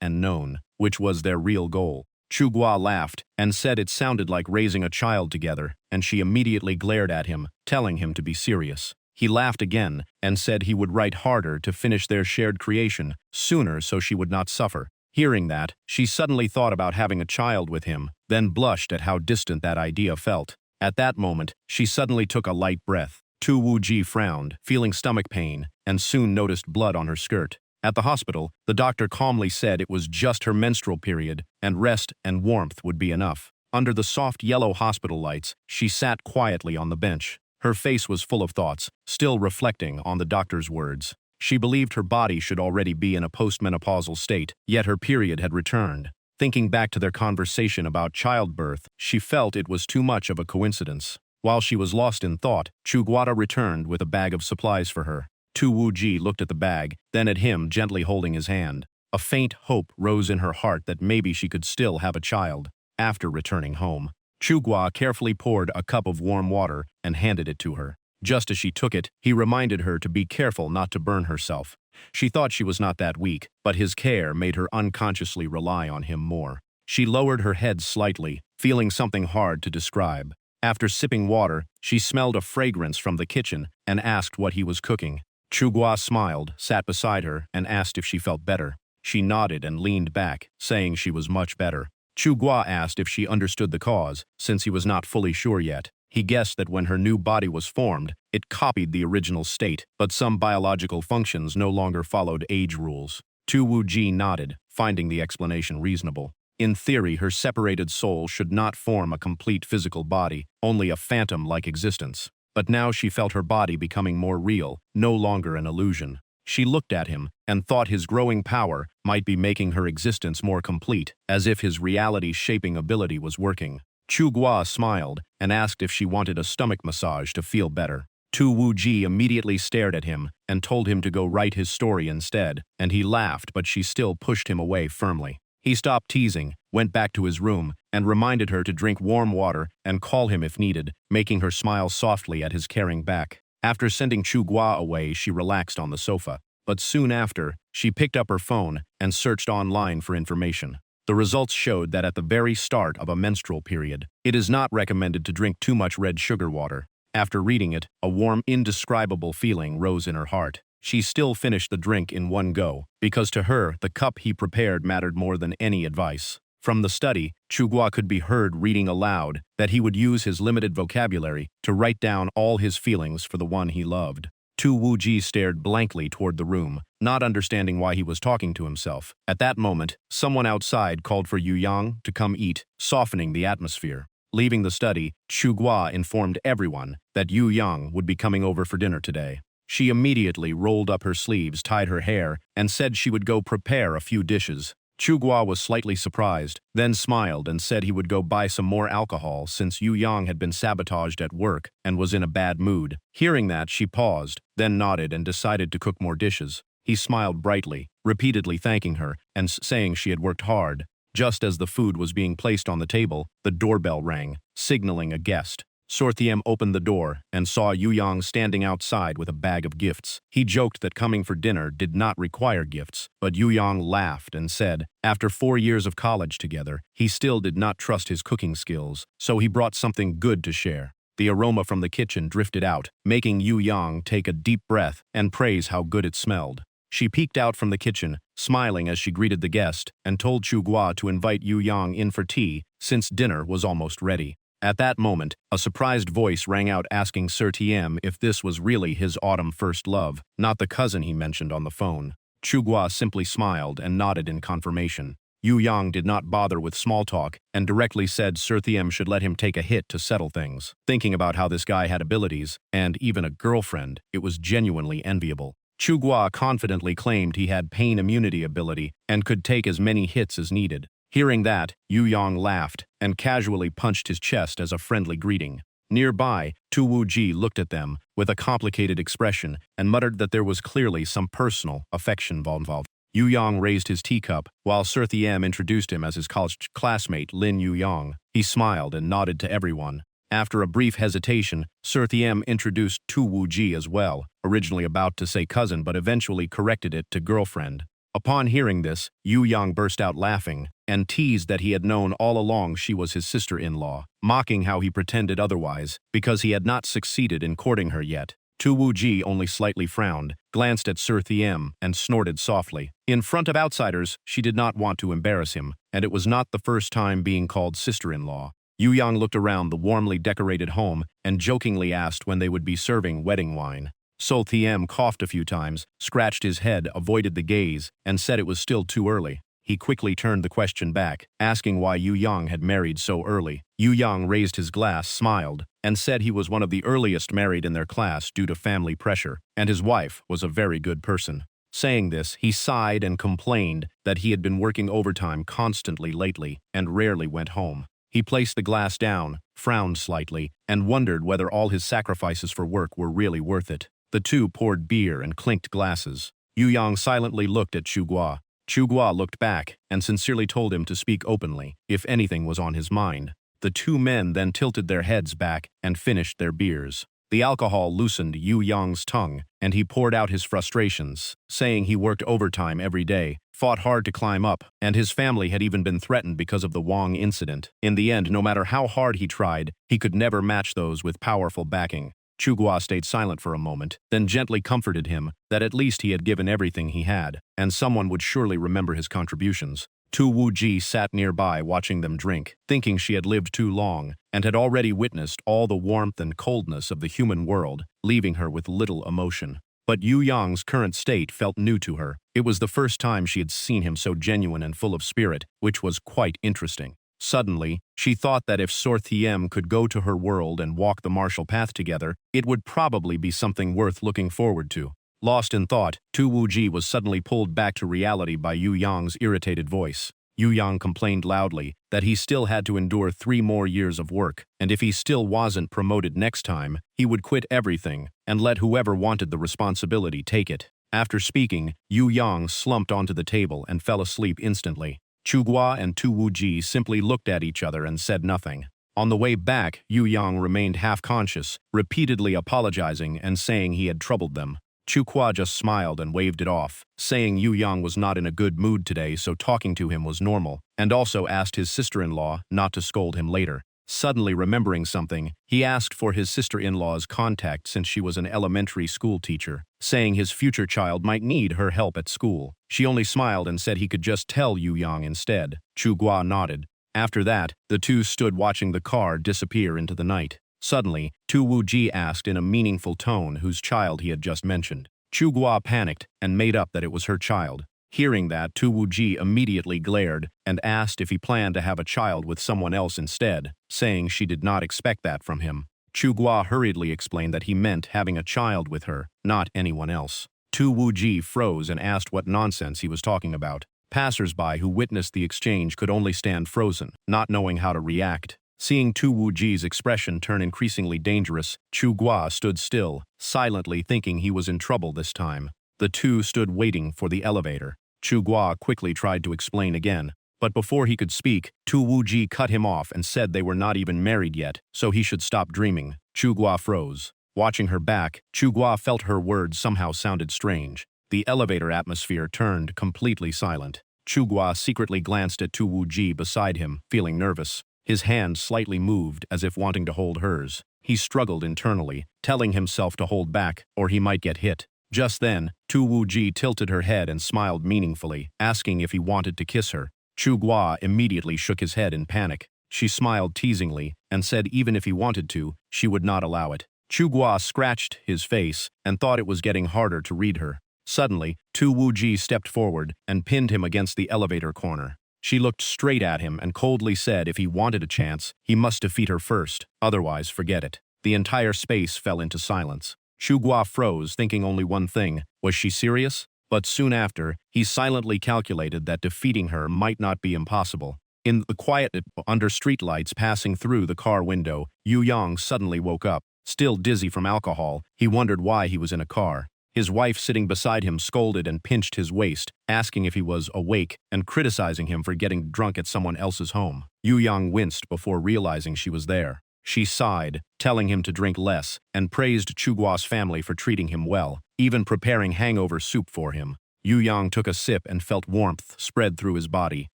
and known, which was their real goal. Chu-kwa laughed and said it sounded like raising a child together, and she immediately glared at him, telling him to be serious. He laughed again and said he would write harder to finish their shared creation sooner so she would not suffer. Hearing that, she suddenly thought about having a child with him, then blushed at how distant that idea felt. At that moment, she suddenly took a light breath. Tu Wu-ji frowned, feeling stomach pain, and soon noticed blood on her skirt. At the hospital, the doctor calmly said it was just her menstrual period, and rest and warmth would be enough. Under the soft yellow hospital lights, she sat quietly on the bench. Her face was full of thoughts, still reflecting on the doctor's words. She believed her body should already be in a postmenopausal state, yet her period had returned. Thinking back to their conversation about childbirth, she felt it was too much of a coincidence. While she was lost in thought, Chu-kwa returned with a bag of supplies for her. Tu Wu-ji looked at the bag, then at him gently holding his hand. A faint hope rose in her heart that maybe she could still have a child. After returning home, Chu-kwa carefully poured a cup of warm water and handed it to her. Just as she took it, he reminded her to be careful not to burn herself. She thought she was not that weak, but his care made her unconsciously rely on him more. She lowered her head slightly, feeling something hard to describe. After sipping water, she smelled a fragrance from the kitchen and asked what he was cooking. Chugua smiled, sat beside her, and asked if she felt better. She nodded and leaned back, saying she was much better. Chugua asked if she understood the cause, since he was not fully sure yet. He guessed that when her new body was formed, it copied the original state, but some biological functions no longer followed age rules. Tu Wuji nodded, finding the explanation reasonable. In theory, her separated soul should not form a complete physical body, only a phantom-like existence. But now she felt her body becoming more real, no longer an illusion. She looked at him and thought his growing power might be making her existence more complete, as if his reality-shaping ability was working. Chu Gua smiled and asked if she wanted a stomach massage to feel better. Tu Wuji immediately stared at him and told him to go write his story instead, and he laughed, but she still pushed him away firmly. He stopped teasing, went back to his room, and reminded her to drink warm water and call him if needed, making her smile softly at his caring back. After sending Chu Gua away, she relaxed on the sofa. But soon after, she picked up her phone and searched online for information. The results showed that at the very start of a menstrual period, it is not recommended to drink too much red sugar water. After reading it, a warm, indescribable feeling rose in her heart. She still finished the drink in one go, because to her, the cup he prepared mattered more than any advice. From the study, Chugua could be heard reading aloud that he would use his limited vocabulary to write down all his feelings for the one he loved. Tu Wuji stared blankly toward the room, not understanding why he was talking to himself. At that moment, someone outside called for Yu Yang to come eat, softening the atmosphere. Leaving the study, Chugua informed everyone that Yu Yang would be coming over for dinner today. She immediately rolled up her sleeves, tied her hair, and said she would go prepare a few dishes. Chugua was slightly surprised, then smiled and said he would go buy some more alcohol since Yu Yang had been sabotaged at work and was in a bad mood. Hearing that, she paused, then nodded and decided to cook more dishes. He smiled brightly, repeatedly thanking her and saying she had worked hard. Just as the food was being placed on the table, the doorbell rang, signaling a guest. Sorthiem opened the door and saw Yu Yang standing outside with a bag of gifts. He joked that coming for dinner did not require gifts, but Yu Yang laughed and said, after 4 years of college together, he still did not trust his cooking skills, so he brought something good to share. The aroma from the kitchen drifted out, making Yu Yang take a deep breath and praise how good it smelled. She peeked out from the kitchen, smiling as she greeted the guest, and told Chugua to invite Yu Yang in for tea, since dinner was almost ready. At that moment, a surprised voice rang out asking Sir Tiem if this was really his autumn first love, not the cousin he mentioned on the phone. Chugua simply smiled and nodded in confirmation. Yu Yang did not bother with small talk and directly said Sir Tiem should let him take a hit to settle things. Thinking about how this guy had abilities, and even a girlfriend, it was genuinely enviable. Chugua confidently claimed he had pain immunity ability and could take as many hits as needed. Hearing that, Yu Yang laughed and casually punched his chest as a friendly greeting. Nearby, Tu Wuji looked at them with a complicated expression and muttered that there was clearly some personal affection involved. Yu Yang raised his teacup while Sir Thiem introduced him as his college classmate Lin Yu Yang. He smiled and nodded to everyone. After a brief hesitation, Sir Thiem introduced Tu Wuji as well, originally about to say cousin but eventually corrected it to girlfriend. Upon hearing this, Yu Yang burst out laughing and teased that he had known all along she was his sister-in-law, mocking how he pretended otherwise because he had not succeeded in courting her yet. Tu Wuji only slightly frowned, glanced at Sir Thiem, and snorted softly. In front of outsiders, she did not want to embarrass him, and it was not the first time being called sister-in-law. Yu Yang looked around the warmly decorated home and jokingly asked when they would be serving wedding wine. Sol Thiem coughed a few times, scratched his head, avoided the gaze, and said it was still too early. He quickly turned the question back, asking why Yu Yang had married so early. Yu Yang raised his glass, smiled, and said he was one of the earliest married in their class due to family pressure, and his wife was a very good person. Saying this, he sighed and complained that he had been working overtime constantly lately and rarely went home. He placed the glass down, frowned slightly, and wondered whether all his sacrifices for work were really worth it. The two poured beer and clinked glasses. Yu Yang silently looked at Chugua. Chugua looked back and sincerely told him to speak openly if anything was on his mind. The two men then tilted their heads back and finished their beers. The alcohol loosened Yu Yang's tongue, and he poured out his frustrations, saying he worked overtime every day, fought hard to climb up, and his family had even been threatened because of the Wang incident. In the end, no matter how hard he tried, he could never match those with powerful backing. Chugua stayed silent for a moment, then gently comforted him that at least he had given everything he had, and someone would surely remember his contributions. Tu Wuji sat nearby watching them drink, thinking she had lived too long, and had already witnessed all the warmth and coldness of the human world, leaving her with little emotion. But Yu Yang's current state felt new to her. It was the first time she had seen him so genuine and full of spirit, which was quite interesting. Suddenly, she thought that if Sorthiem could go to her world and walk the martial path together, it would probably be something worth looking forward to. Lost in thought, Tu Wuji was suddenly pulled back to reality by Yu Yang's irritated voice. Yu Yang complained loudly that he still had to endure 3 more years of work, and if he still wasn't promoted next time, he would quit everything and let whoever wanted the responsibility take it. After speaking, Yu Yang slumped onto the table and fell asleep instantly. Chugua and Tu Wuji simply looked at each other and said nothing. On the way back, Yu Yang remained half-conscious, repeatedly apologizing and saying he had troubled them. Chugua just smiled and waved it off, saying Yu Yang was not in a good mood today, so talking to him was normal, and also asked his sister-in-law not to scold him later. Suddenly remembering something, he asked for his sister-in-law's contact since she was an elementary school teacher, saying his future child might need her help at school. She only smiled and said he could just tell Yu Yang instead. Chugua nodded. After that, the two stood watching the car disappear into the night. Suddenly, Tu Wuji asked in a meaningful tone whose child he had just mentioned. Chugua panicked and made up that it was her child. Hearing that, Tu Wuji immediately glared and asked if he planned to have a child with someone else instead, saying she did not expect that from him. Chugua hurriedly explained that he meant having a child with her, not anyone else. Tu Wuji froze and asked what nonsense he was talking about. Passers-by who witnessed the exchange could only stand frozen, not knowing how to react. Seeing Tu Wuji's expression turn increasingly dangerous, Chugua stood still, silently thinking he was in trouble this time. The two stood waiting for the elevator. Chugua quickly tried to explain again, but before he could speak, Tu Wuji cut him off and said they were not even married yet, so he should stop dreaming. Chugua froze. Watching her back, Chugua felt her words somehow sounded strange. The elevator atmosphere turned completely silent. Chugua secretly glanced at Tu Wuji beside him, feeling nervous. His hand slightly moved as if wanting to hold hers. He struggled internally, telling himself to hold back, or he might get hit. Just then, Tu Wuji tilted her head and smiled meaningfully, asking if he wanted to kiss her. Chugua immediately shook his head in panic. She smiled teasingly and said even if he wanted to, she would not allow it. Chugua scratched his face and thought it was getting harder to read her. Suddenly, Tu Wuji stepped forward and pinned him against the elevator corner. She looked straight at him and coldly said if he wanted a chance, he must defeat her first, otherwise forget it. The entire space fell into silence. Chugua froze, thinking only one thing, was she serious? But soon after, he silently calculated that defeating her might not be impossible. In the quiet under streetlights passing through the car window, Yu Yang suddenly woke up. Still dizzy from alcohol, he wondered why he was in a car. His wife sitting beside him scolded and pinched his waist, asking if he was awake and criticizing him for getting drunk at someone else's home. Yu Yang winced before realizing she was there. She sighed, telling him to drink less, and praised Chugua's family for treating him well, even preparing hangover soup for him. Yu Yang took a sip and felt warmth spread through his body,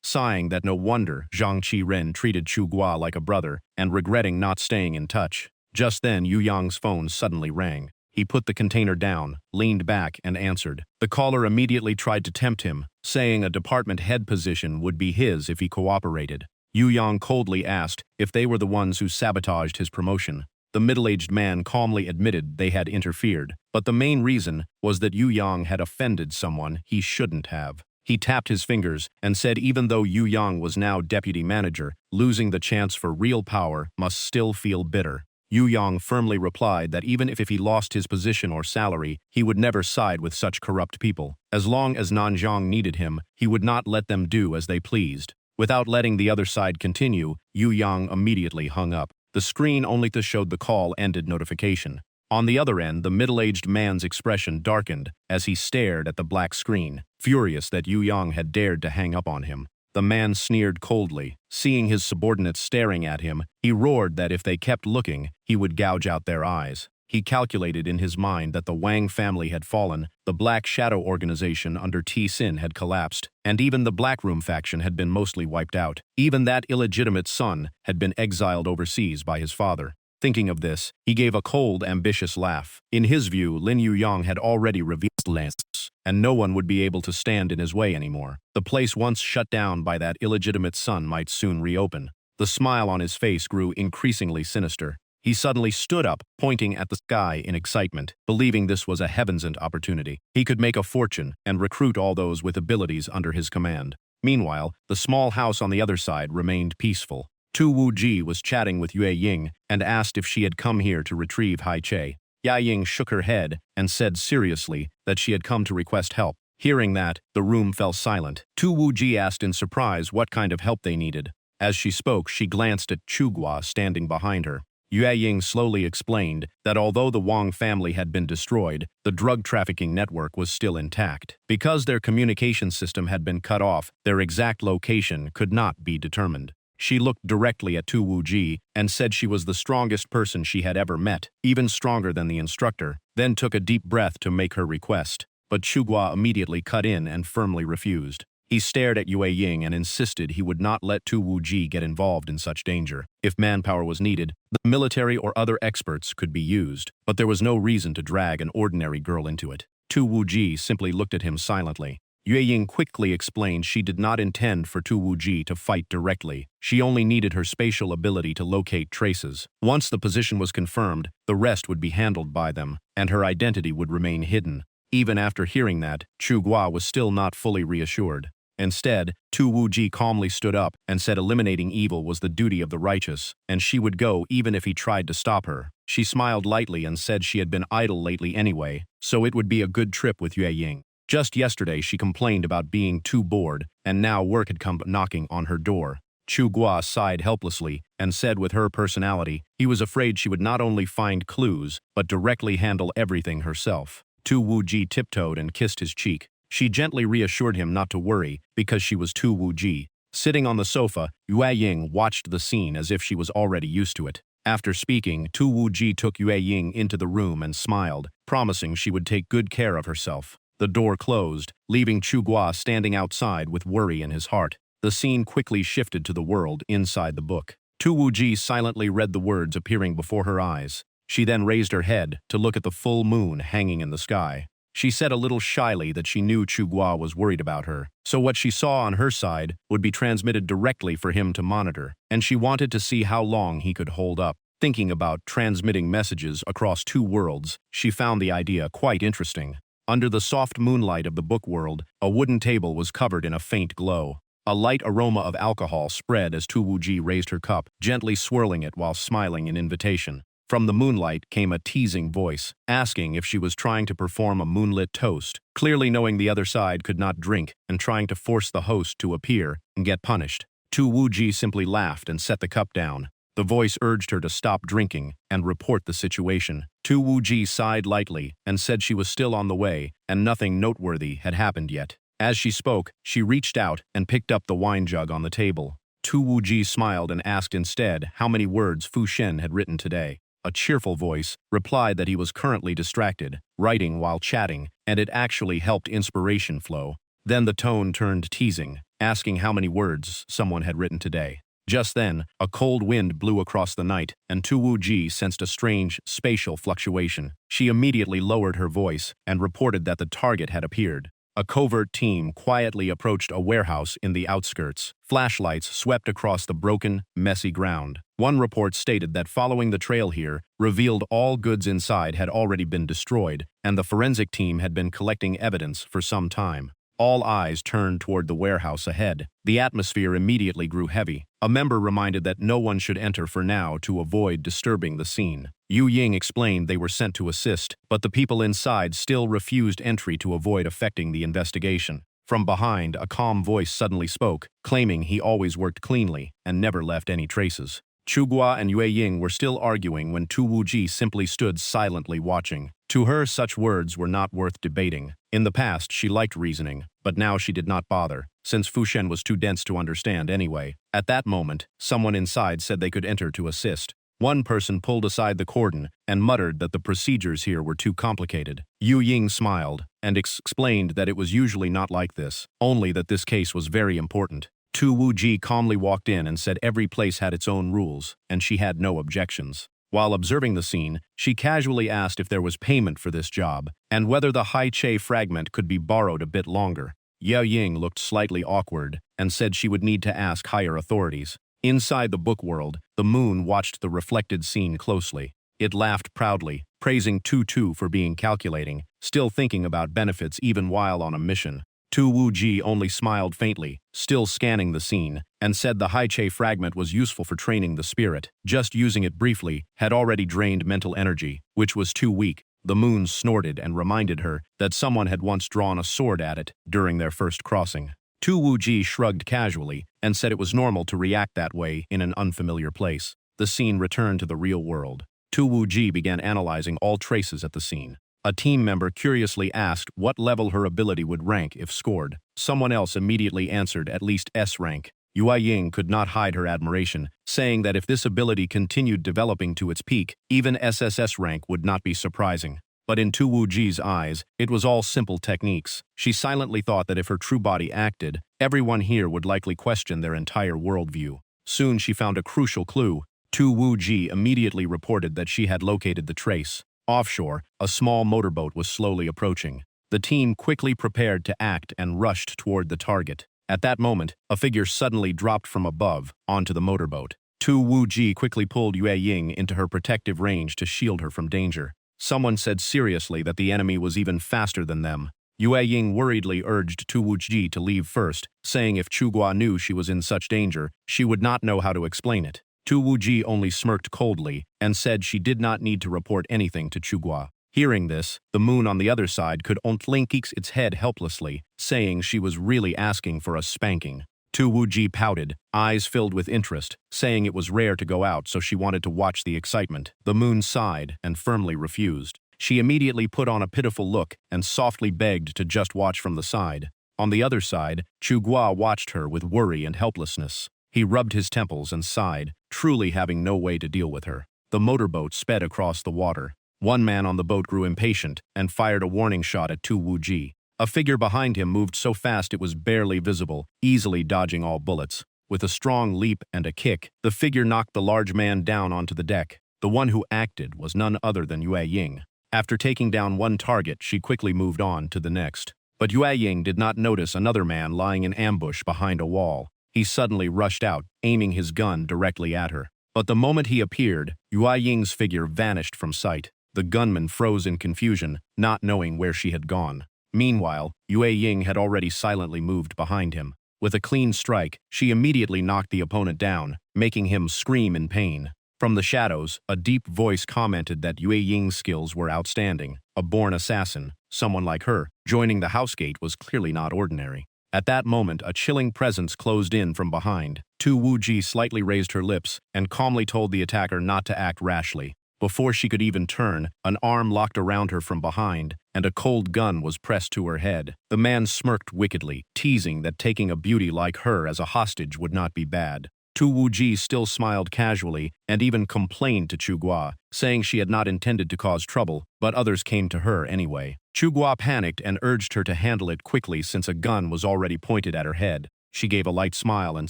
sighing that no wonder Zhang Qiren treated Chugua like a brother and regretting not staying in touch. Just then, Yu Yang's phone suddenly rang. He put the container down, leaned back, and answered. The caller immediately tried to tempt him, saying a department head position would be his if he cooperated. Yu Yang coldly asked if they were the ones who sabotaged his promotion. The middle-aged man calmly admitted they had interfered, but the main reason was that Yu Yang had offended someone he shouldn't have. He tapped his fingers and said even though Yu Yang was now deputy manager, losing the chance for real power must still feel bitter. Yu Yang firmly replied that even if he lost his position or salary, he would never side with such corrupt people. As long as Nanzhang needed him, he would not let them do as they pleased. Without letting the other side continue, Yu Yang immediately hung up. The screen only showed the call ended notification. On the other end, the middle-aged man's expression darkened as he stared at the black screen, furious that Yu Yang had dared to hang up on him. The man sneered coldly. Seeing his subordinates staring at him, he roared that if they kept looking, he would gouge out their eyes. He calculated in his mind that the Wang family had fallen, the Black Shadow organization under T-Sin had collapsed, and even the Black Room faction had been mostly wiped out. Even that illegitimate son had been exiled overseas by his father. Thinking of this, he gave a cold, ambitious laugh. In his view, Lin Yuyang had already revealed lances, and no one would be able to stand in his way anymore. The place once shut down by that illegitimate son might soon reopen. The smile on his face grew increasingly sinister. He suddenly stood up, pointing at the sky in excitement, believing this was a heaven-sent opportunity. He could make a fortune and recruit all those with abilities under his command. Meanwhile, the small house on the other side remained peaceful. Tu Wuji was chatting with Yue Ying and asked if she had come here to retrieve Hai Che. Ya Ying shook her head and said seriously that she had come to request help. Hearing that, the room fell silent. Tu Wuji asked in surprise what kind of help they needed. As she spoke, she glanced at Chugua standing behind her. Yue Ying slowly explained that although the Wang family had been destroyed, the drug trafficking network was still intact. Because their communication system had been cut off, their exact location could not be determined. She looked directly at Tu Wuji and said she was the strongest person she had ever met, even stronger than the instructor, then took a deep breath to make her request. But Chugua immediately cut in and firmly refused. He stared at Yue Ying and insisted he would not let Tu Wuji get involved in such danger. If manpower was needed, the military or other experts could be used, but there was no reason to drag an ordinary girl into it. Tu Wuji simply looked at him silently. Yue Ying quickly explained she did not intend for Tu Wuji to fight directly. She only needed her spatial ability to locate traces. Once the position was confirmed, the rest would be handled by them, and her identity would remain hidden. Even after hearing that, Chugua was still not fully reassured. Instead, Tu Wuji calmly stood up and said eliminating evil was the duty of the righteous, and she would go even if he tried to stop her. She smiled lightly and said she had been idle lately anyway, so it would be a good trip with Yue Ying. Just yesterday she complained about being too bored, and now work had come knocking on her door. Chugua sighed helplessly and said with her personality, he was afraid she would not only find clues, but directly handle everything herself. Tu Wuji tiptoed and kissed his cheek. She gently reassured him not to worry, because she was Tu Wuji. Sitting on the sofa, Yue Ying watched the scene as if she was already used to it. After speaking, Tu Wuji took Yue Ying into the room and smiled, promising she would take good care of herself. The door closed, leaving Chugua standing outside with worry in his heart. The scene quickly shifted to the world inside the book. Tu Wuji silently read the words appearing before her eyes. She then raised her head to look at the full moon hanging in the sky. She said a little shyly that she knew Chugua was worried about her, so what she saw on her side would be transmitted directly for him to monitor, and she wanted to see how long he could hold up. Thinking about transmitting messages across two worlds, she found the idea quite interesting. Under the soft moonlight of the book world, a wooden table was covered in a faint glow. A light aroma of alcohol spread as Tu Wuji raised her cup, gently swirling it while smiling in invitation. From the moonlight came a teasing voice, asking if she was trying to perform a moonlit toast, clearly knowing the other side could not drink and trying to force the host to appear and get punished. Tu Wuji simply laughed and set the cup down. The voice urged her to stop drinking and report the situation. Tu Wuji sighed lightly and said she was still on the way and nothing noteworthy had happened yet. As she spoke, she reached out and picked up the wine jug on the table. Tu Wuji smiled and asked instead how many words Fu Shen had written today. A cheerful voice replied that he was currently distracted, writing while chatting, and it actually helped inspiration flow. Then the tone turned teasing, asking how many words someone had written today. Just then, a cold wind blew across the night, and Tu Wuji sensed a strange spatial fluctuation. She immediately lowered her voice and reported that the target had appeared. A covert team quietly approached a warehouse in the outskirts. Flashlights swept across the broken, messy ground. One report stated that following the trail here revealed all goods inside had already been destroyed, and the forensic team had been collecting evidence for some time. All eyes turned toward the warehouse ahead. The atmosphere immediately grew heavy. A member reminded that no one should enter for now to avoid disturbing the scene. Yu Ying explained they were sent to assist, but the people inside still refused entry to avoid affecting the investigation. From behind, a calm voice suddenly spoke, claiming he always worked cleanly and never left any traces. Chugua and Yue Ying were still arguing when Tu Wuji simply stood silently watching. To her, such words were not worth debating. In the past, she liked reasoning, but now she did not bother, since Fu Shen was too dense to understand anyway. At that moment, someone inside said they could enter to assist. One person pulled aside the cordon and muttered that the procedures here were too complicated. Yu Ying smiled and explained that it was usually not like this, only that this case was very important. Tu Wuji calmly walked in and said every place had its own rules, and she had no objections. While observing the scene, she casually asked if there was payment for this job, and whether the Hai Che fragment could be borrowed a bit longer. Yao Ying looked slightly awkward and said she would need to ask higher authorities. Inside the book world, the moon watched the reflected scene closely. It laughed proudly, praising Tu for being calculating, still thinking about benefits even while on a mission. Tu Wuji only smiled faintly, still scanning the scene, and said the Hai Che fragment was useful for training the spirit. Just using it briefly had already drained mental energy, which was too weak. The moon snorted and reminded her that someone had once drawn a sword at it during their first crossing. Tu Wuji shrugged casually and said it was normal to react that way in an unfamiliar place. The scene returned to the real world. Tu Wuji began analyzing all traces at the scene. A team member curiously asked what level her ability would rank if scored. Someone else immediately answered at least S rank. Yue Ying could not hide her admiration, saying that if this ability continued developing to its peak, even SSS rank would not be surprising. But in Tu Wuji's eyes, it was all simple techniques. She silently thought that if her true body acted, everyone here would likely question their entire worldview. Soon she found a crucial clue. Tu Wuji immediately reported that she had located the trace. Offshore, a small motorboat was slowly approaching. The team quickly prepared to act and rushed toward the target. At that moment, a figure suddenly dropped from above onto the motorboat. Tu Wuji quickly pulled Yue Ying into her protective range to shield her from danger. Someone said seriously that the enemy was even faster than them. Yue Ying worriedly urged Tu Wuji to leave first, saying if Chugua knew she was in such danger, she would not know how to explain it. Tu Wuji only smirked coldly and said she did not need to report anything to Chugua. Hearing this, the moon on the other side could only kick its head helplessly, saying she was really asking for a spanking. Tu Wuji pouted, eyes filled with interest, saying it was rare to go out so she wanted to watch the excitement. The moon sighed and firmly refused. She immediately put on a pitiful look and softly begged to just watch from the side. On the other side, Chugua watched her with worry and helplessness. He rubbed his temples and sighed, truly having no way to deal with her. The motorboat sped across the water. One man on the boat grew impatient and fired a warning shot at Tu Wuji. A figure behind him moved so fast it was barely visible, easily dodging all bullets. With a strong leap and a kick, the figure knocked the large man down onto the deck. The one who acted was none other than Yue Ying. After taking down one target, she quickly moved on to the next. But Yue Ying did not notice another man lying in ambush behind a wall. He suddenly rushed out, aiming his gun directly at her. But the moment he appeared, Yue Ying's figure vanished from sight. The gunman froze in confusion, not knowing where she had gone. Meanwhile, Yue Ying had already silently moved behind him. With a clean strike, she immediately knocked the opponent down, making him scream in pain. From the shadows, a deep voice commented that Yue Ying's skills were outstanding. A born assassin, someone like her, joining the house gate was clearly not ordinary. At that moment, a chilling presence closed in from behind. Tu Wuji slightly raised her lips and calmly told the attacker not to act rashly. Before she could even turn, an arm locked around her from behind, and a cold gun was pressed to her head. The man smirked wickedly, teasing that taking a beauty like her as a hostage would not be bad. Tu Wuji still smiled casually and even complained to Chugua, saying she had not intended to cause trouble, but others came to her anyway. Chugua panicked and urged her to handle it quickly since a gun was already pointed at her head. She gave a light smile and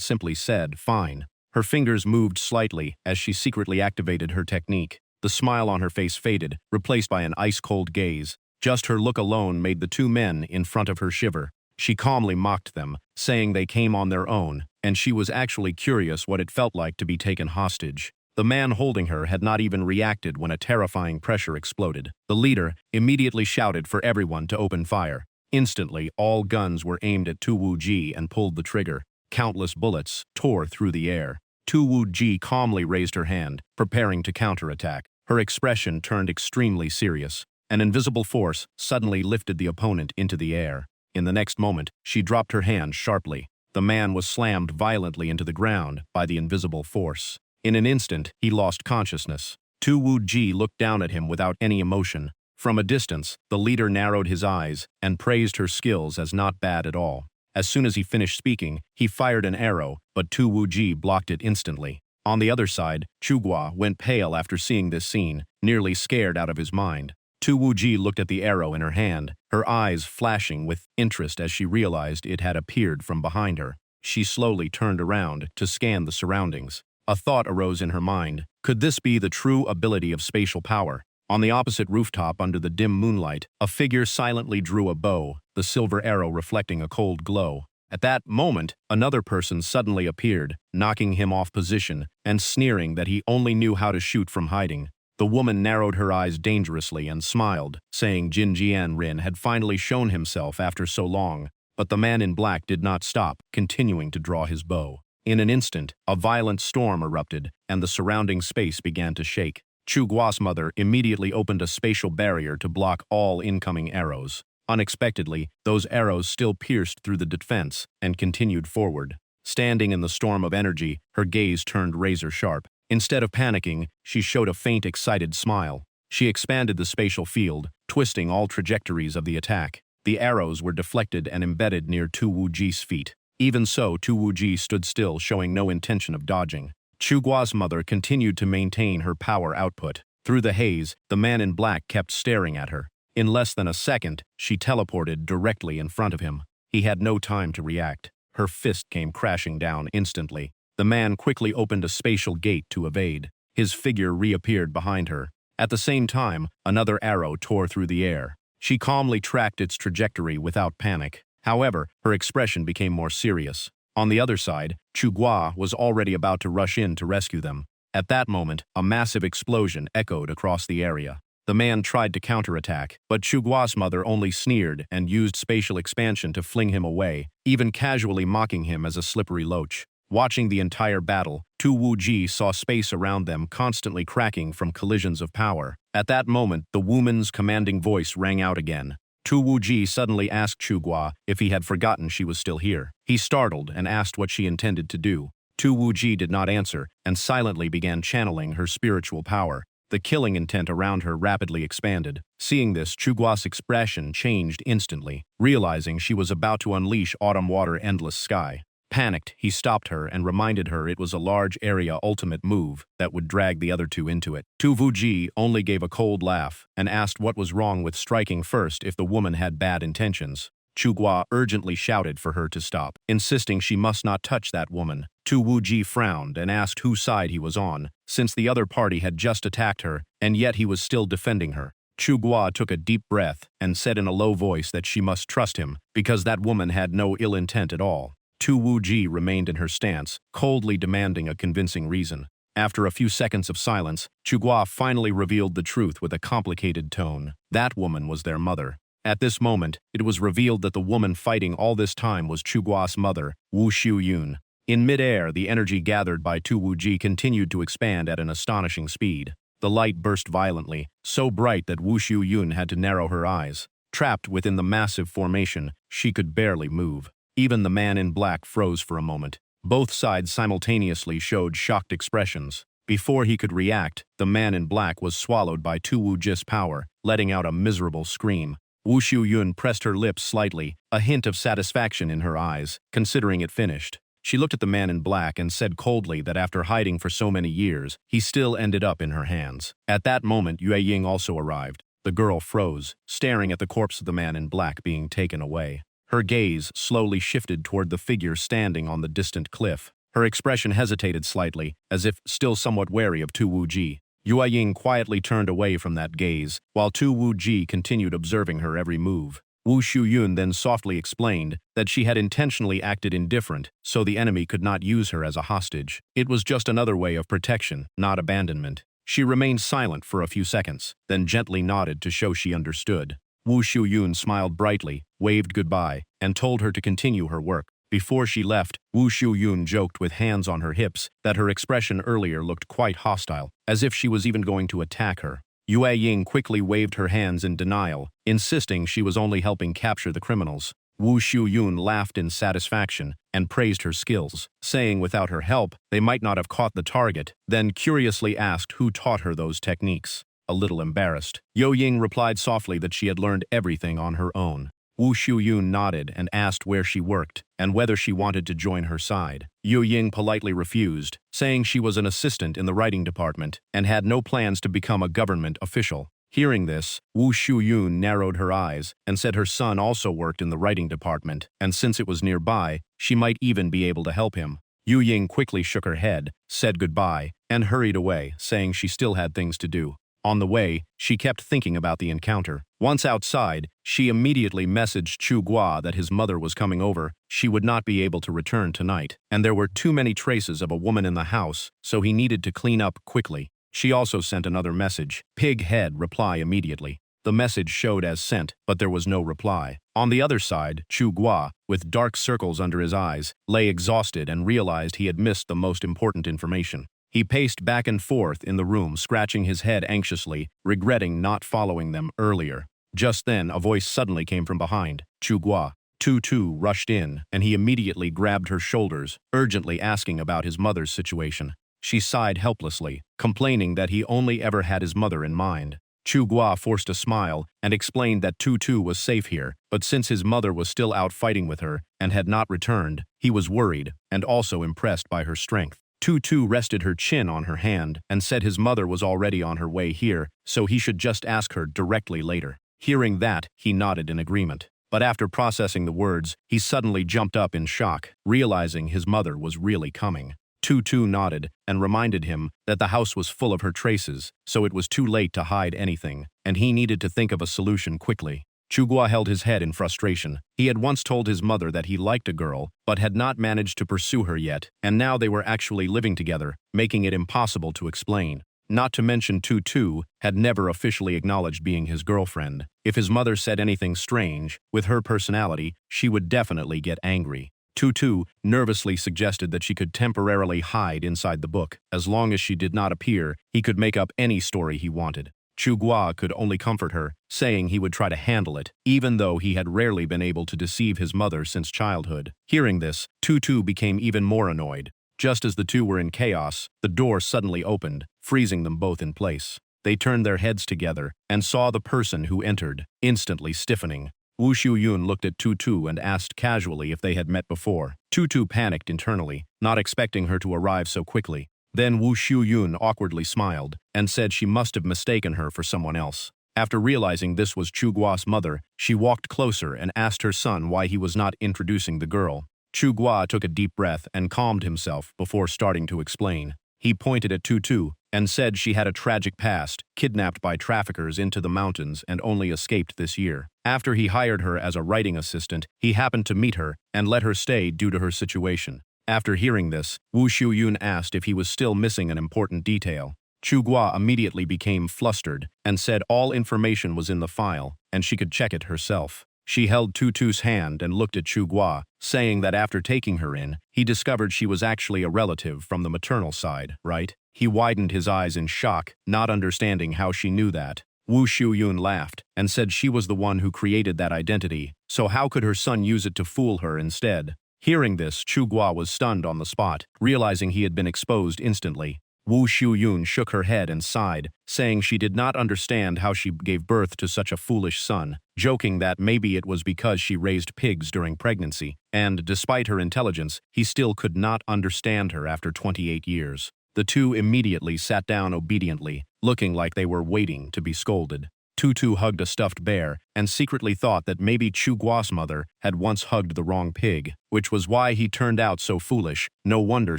simply said, "Fine." Her fingers moved slightly as she secretly activated her technique. The smile on her face faded, replaced by an ice-cold gaze. Just her look alone made the two men in front of her shiver. She calmly mocked them, saying they came on their own, and she was actually curious what it felt like to be taken hostage. The man holding her had not even reacted when a terrifying pressure exploded. The leader immediately shouted for everyone to open fire. Instantly, all guns were aimed at Tu Wuji and pulled the trigger. Countless bullets tore through the air. Tu Wuji calmly raised her hand, preparing to counterattack. Her expression turned extremely serious. An invisible force suddenly lifted the opponent into the air. In the next moment, she dropped her hand sharply. The man was slammed violently into the ground by the invisible force. In an instant, he lost consciousness. Tu Wuji looked down at him without any emotion. From a distance, the leader narrowed his eyes and praised her skills as not bad at all. As soon as he finished speaking, he fired an arrow, but Tu Wuji blocked it instantly. On the other side, Chugua went pale after seeing this scene, nearly scared out of his mind. Tu Wuji looked at the arrow in her hand, her eyes flashing with interest as she realized it had appeared from behind her. She slowly turned around to scan the surroundings. A thought arose in her mind. Could this be the true ability of spatial power? On the opposite rooftop under the dim moonlight, a figure silently drew a bow, the silver arrow reflecting a cold glow. At that moment, another person suddenly appeared, knocking him off position and sneering that he only knew how to shoot from hiding. The woman narrowed her eyes dangerously and smiled, saying Jin Jianrin had finally shown himself after so long. But the man in black did not stop, continuing to draw his bow. In an instant, a violent storm erupted, and the surrounding space began to shake. Chugua's mother immediately opened a spatial barrier to block all incoming arrows. Unexpectedly, those arrows still pierced through the defense and continued forward. Standing in the storm of energy, her gaze turned razor-sharp. Instead of panicking, she showed a faint, excited smile. She expanded the spatial field, twisting all trajectories of the attack. The arrows were deflected and embedded near Tu Wuji's feet. Even so, Tu Wuji stood still, showing no intention of dodging. Chugua's mother continued to maintain her power output. Through the haze, the man in black kept staring at her. In less than a second, she teleported directly in front of him. He had no time to react. Her fist came crashing down instantly. The man quickly opened a spatial gate to evade. His figure reappeared behind her. At the same time, another arrow tore through the air. She calmly tracked its trajectory without panic. However, her expression became more serious. On the other side, Chugua was already about to rush in to rescue them. At that moment, a massive explosion echoed across the area. The man tried to counterattack, but Chugua's mother only sneered and used spatial expansion to fling him away, even casually mocking him as a slippery loach. Watching the entire battle, Tu Wuji saw space around them constantly cracking from collisions of power. At that moment, the woman's commanding voice rang out again. Tu Wuji suddenly asked Chugua if he had forgotten she was still here. He startled and asked what she intended to do. Tu Wuji did not answer and silently began channeling her spiritual power. The killing intent around her rapidly expanded. Seeing this, Chugua's expression changed instantly, realizing she was about to unleash autumn water endless sky. Panicked, he stopped her and reminded her it was a large area ultimate move that would drag the other two into it. Tu Wuji only gave a cold laugh and asked what was wrong with striking first if the woman had bad intentions. Chugua urgently shouted for her to stop, insisting she must not touch that woman. Tu Wuji frowned and asked whose side he was on, since the other party had just attacked her, and yet he was still defending her. Chugua took a deep breath and said in a low voice that she must trust him, because that woman had no ill intent at all. Tu Wuji remained in her stance, coldly demanding a convincing reason. After a few seconds of silence, Chugua finally revealed the truth with a complicated tone. That woman was their mother. At this moment, it was revealed that the woman fighting all this time was Chugua's mother, Wu Xiuyun. In midair, the energy gathered by Tu Wuji continued to expand at an astonishing speed. The light burst violently, so bright that Wu Xiuyun had to narrow her eyes. Trapped within the massive formation, she could barely move. Even the man in black froze for a moment. Both sides simultaneously showed shocked expressions. Before he could react, the man in black was swallowed by Tu Wuji's power, letting out a miserable scream. Wu Xiuyun pressed her lips slightly, a hint of satisfaction in her eyes, considering it finished. She looked at the man in black and said coldly that after hiding for so many years, he still ended up in her hands. At that moment, Yue Ying also arrived. The girl froze, staring at the corpse of the man in black being taken away. Her gaze slowly shifted toward the figure standing on the distant cliff. Her expression hesitated slightly, as if still somewhat wary of Tu Wuji. Yue Ying quietly turned away from that gaze, while Tu Wuji continued observing her every move. Wu Xiuyun then softly explained that she had intentionally acted indifferent, so the enemy could not use her as a hostage. It was just another way of protection, not abandonment. She remained silent for a few seconds, then gently nodded to show she understood. Wu Xiuyun smiled brightly, waved goodbye, and told her to continue her work. Before she left, Wu Xiuyun joked with hands on her hips that her expression earlier looked quite hostile, as if she was even going to attack her. Yue Ying quickly waved her hands in denial, insisting she was only helping capture the criminals. Wu Xiuyun laughed in satisfaction and praised her skills, saying without her help, they might not have caught the target, then curiously asked who taught her those techniques. A little embarrassed, Yue Ying replied softly that she had learned everything on her own. Wu Xiuyun nodded and asked where she worked and whether she wanted to join her side. Yu Ying politely refused, saying she was an assistant in the writing department and had no plans to become a government official. Hearing this, Wu Xiuyun narrowed her eyes and said her son also worked in the writing department, and since it was nearby, she might even be able to help him. Yu Ying quickly shook her head, said goodbye, and hurried away, saying she still had things to do. On the way, she kept thinking about the encounter. Once outside, she immediately messaged Chu Gua that his mother was coming over, she would not be able to return tonight, and there were too many traces of a woman in the house, so he needed to clean up quickly. She also sent another message. Pig head, reply immediately. The message showed as sent, but there was no reply. On the other side, Chu Gua, with dark circles under his eyes, lay exhausted and realized he had missed the most important information. He paced back and forth in the room, scratching his head anxiously, regretting not following them earlier. Just then, a voice suddenly came from behind. Chu Gua. Tu rushed in, and he immediately grabbed her shoulders, urgently asking about his mother's situation. She sighed helplessly, complaining that he only ever had his mother in mind. Chu Gua forced a smile and explained that Tu was safe here, but since his mother was still out fighting with her and had not returned, he was worried and also impressed by her strength. Tu rested her chin on her hand and said his mother was already on her way here, so he should just ask her directly later. Hearing that, he nodded in agreement. But after processing the words, he suddenly jumped up in shock, realizing his mother was really coming. Tu nodded and reminded him that the house was full of her traces, so it was too late to hide anything, and he needed to think of a solution quickly. Chu Gua held his head in frustration. He had once told his mother that he liked a girl, but had not managed to pursue her yet, and now they were actually living together, making it impossible to explain. Not to mention Tu had never officially acknowledged being his girlfriend. If his mother said anything strange, with her personality, she would definitely get angry. Tu nervously suggested that she could temporarily hide inside the book. As long as she did not appear, he could make up any story he wanted. Chu Gua could only comfort her, saying he would try to handle it, even though he had rarely been able to deceive his mother since childhood. Hearing this, Tu became even more annoyed. Just as the two were in chaos, the door suddenly opened, freezing them both in place. They turned their heads together and saw the person who entered, instantly stiffening. Wu Xiuyun looked at Tu and asked casually if they had met before. Tu panicked internally, not expecting her to arrive so quickly. Then Wu Xiuyun awkwardly smiled and said she must have mistaken her for someone else. After realizing this was Chu Gua's mother, she walked closer and asked her son why he was not introducing the girl. Chu Gua took a deep breath and calmed himself before starting to explain. He pointed at Tu and said she had a tragic past, kidnapped by traffickers into the mountains and only escaped this year. After he hired her as a writing assistant, he happened to meet her and let her stay due to her situation. After hearing this, Wu Xiuyun asked if he was still missing an important detail. Chu Gua immediately became flustered and said all information was in the file and she could check it herself. She held Tu's hand and looked at Chu Gua, saying that after taking her in, he discovered she was actually a relative from the maternal side, right? He widened his eyes in shock, not understanding how she knew that. Wu Xiuyun laughed and said she was the one who created that identity, so how could her son use it to fool her instead? Hearing this, Chu Gua was stunned on the spot, realizing he had been exposed instantly. Wu Xiuyun shook her head and sighed, saying she did not understand how she gave birth to such a foolish son, joking that maybe it was because she raised pigs during pregnancy, and despite her intelligence, he still could not understand her after 28 years. The two immediately sat down obediently, looking like they were waiting to be scolded. Tu hugged a stuffed bear and secretly thought that maybe Chu Gua's mother had once hugged the wrong pig, which was why he turned out so foolish. No wonder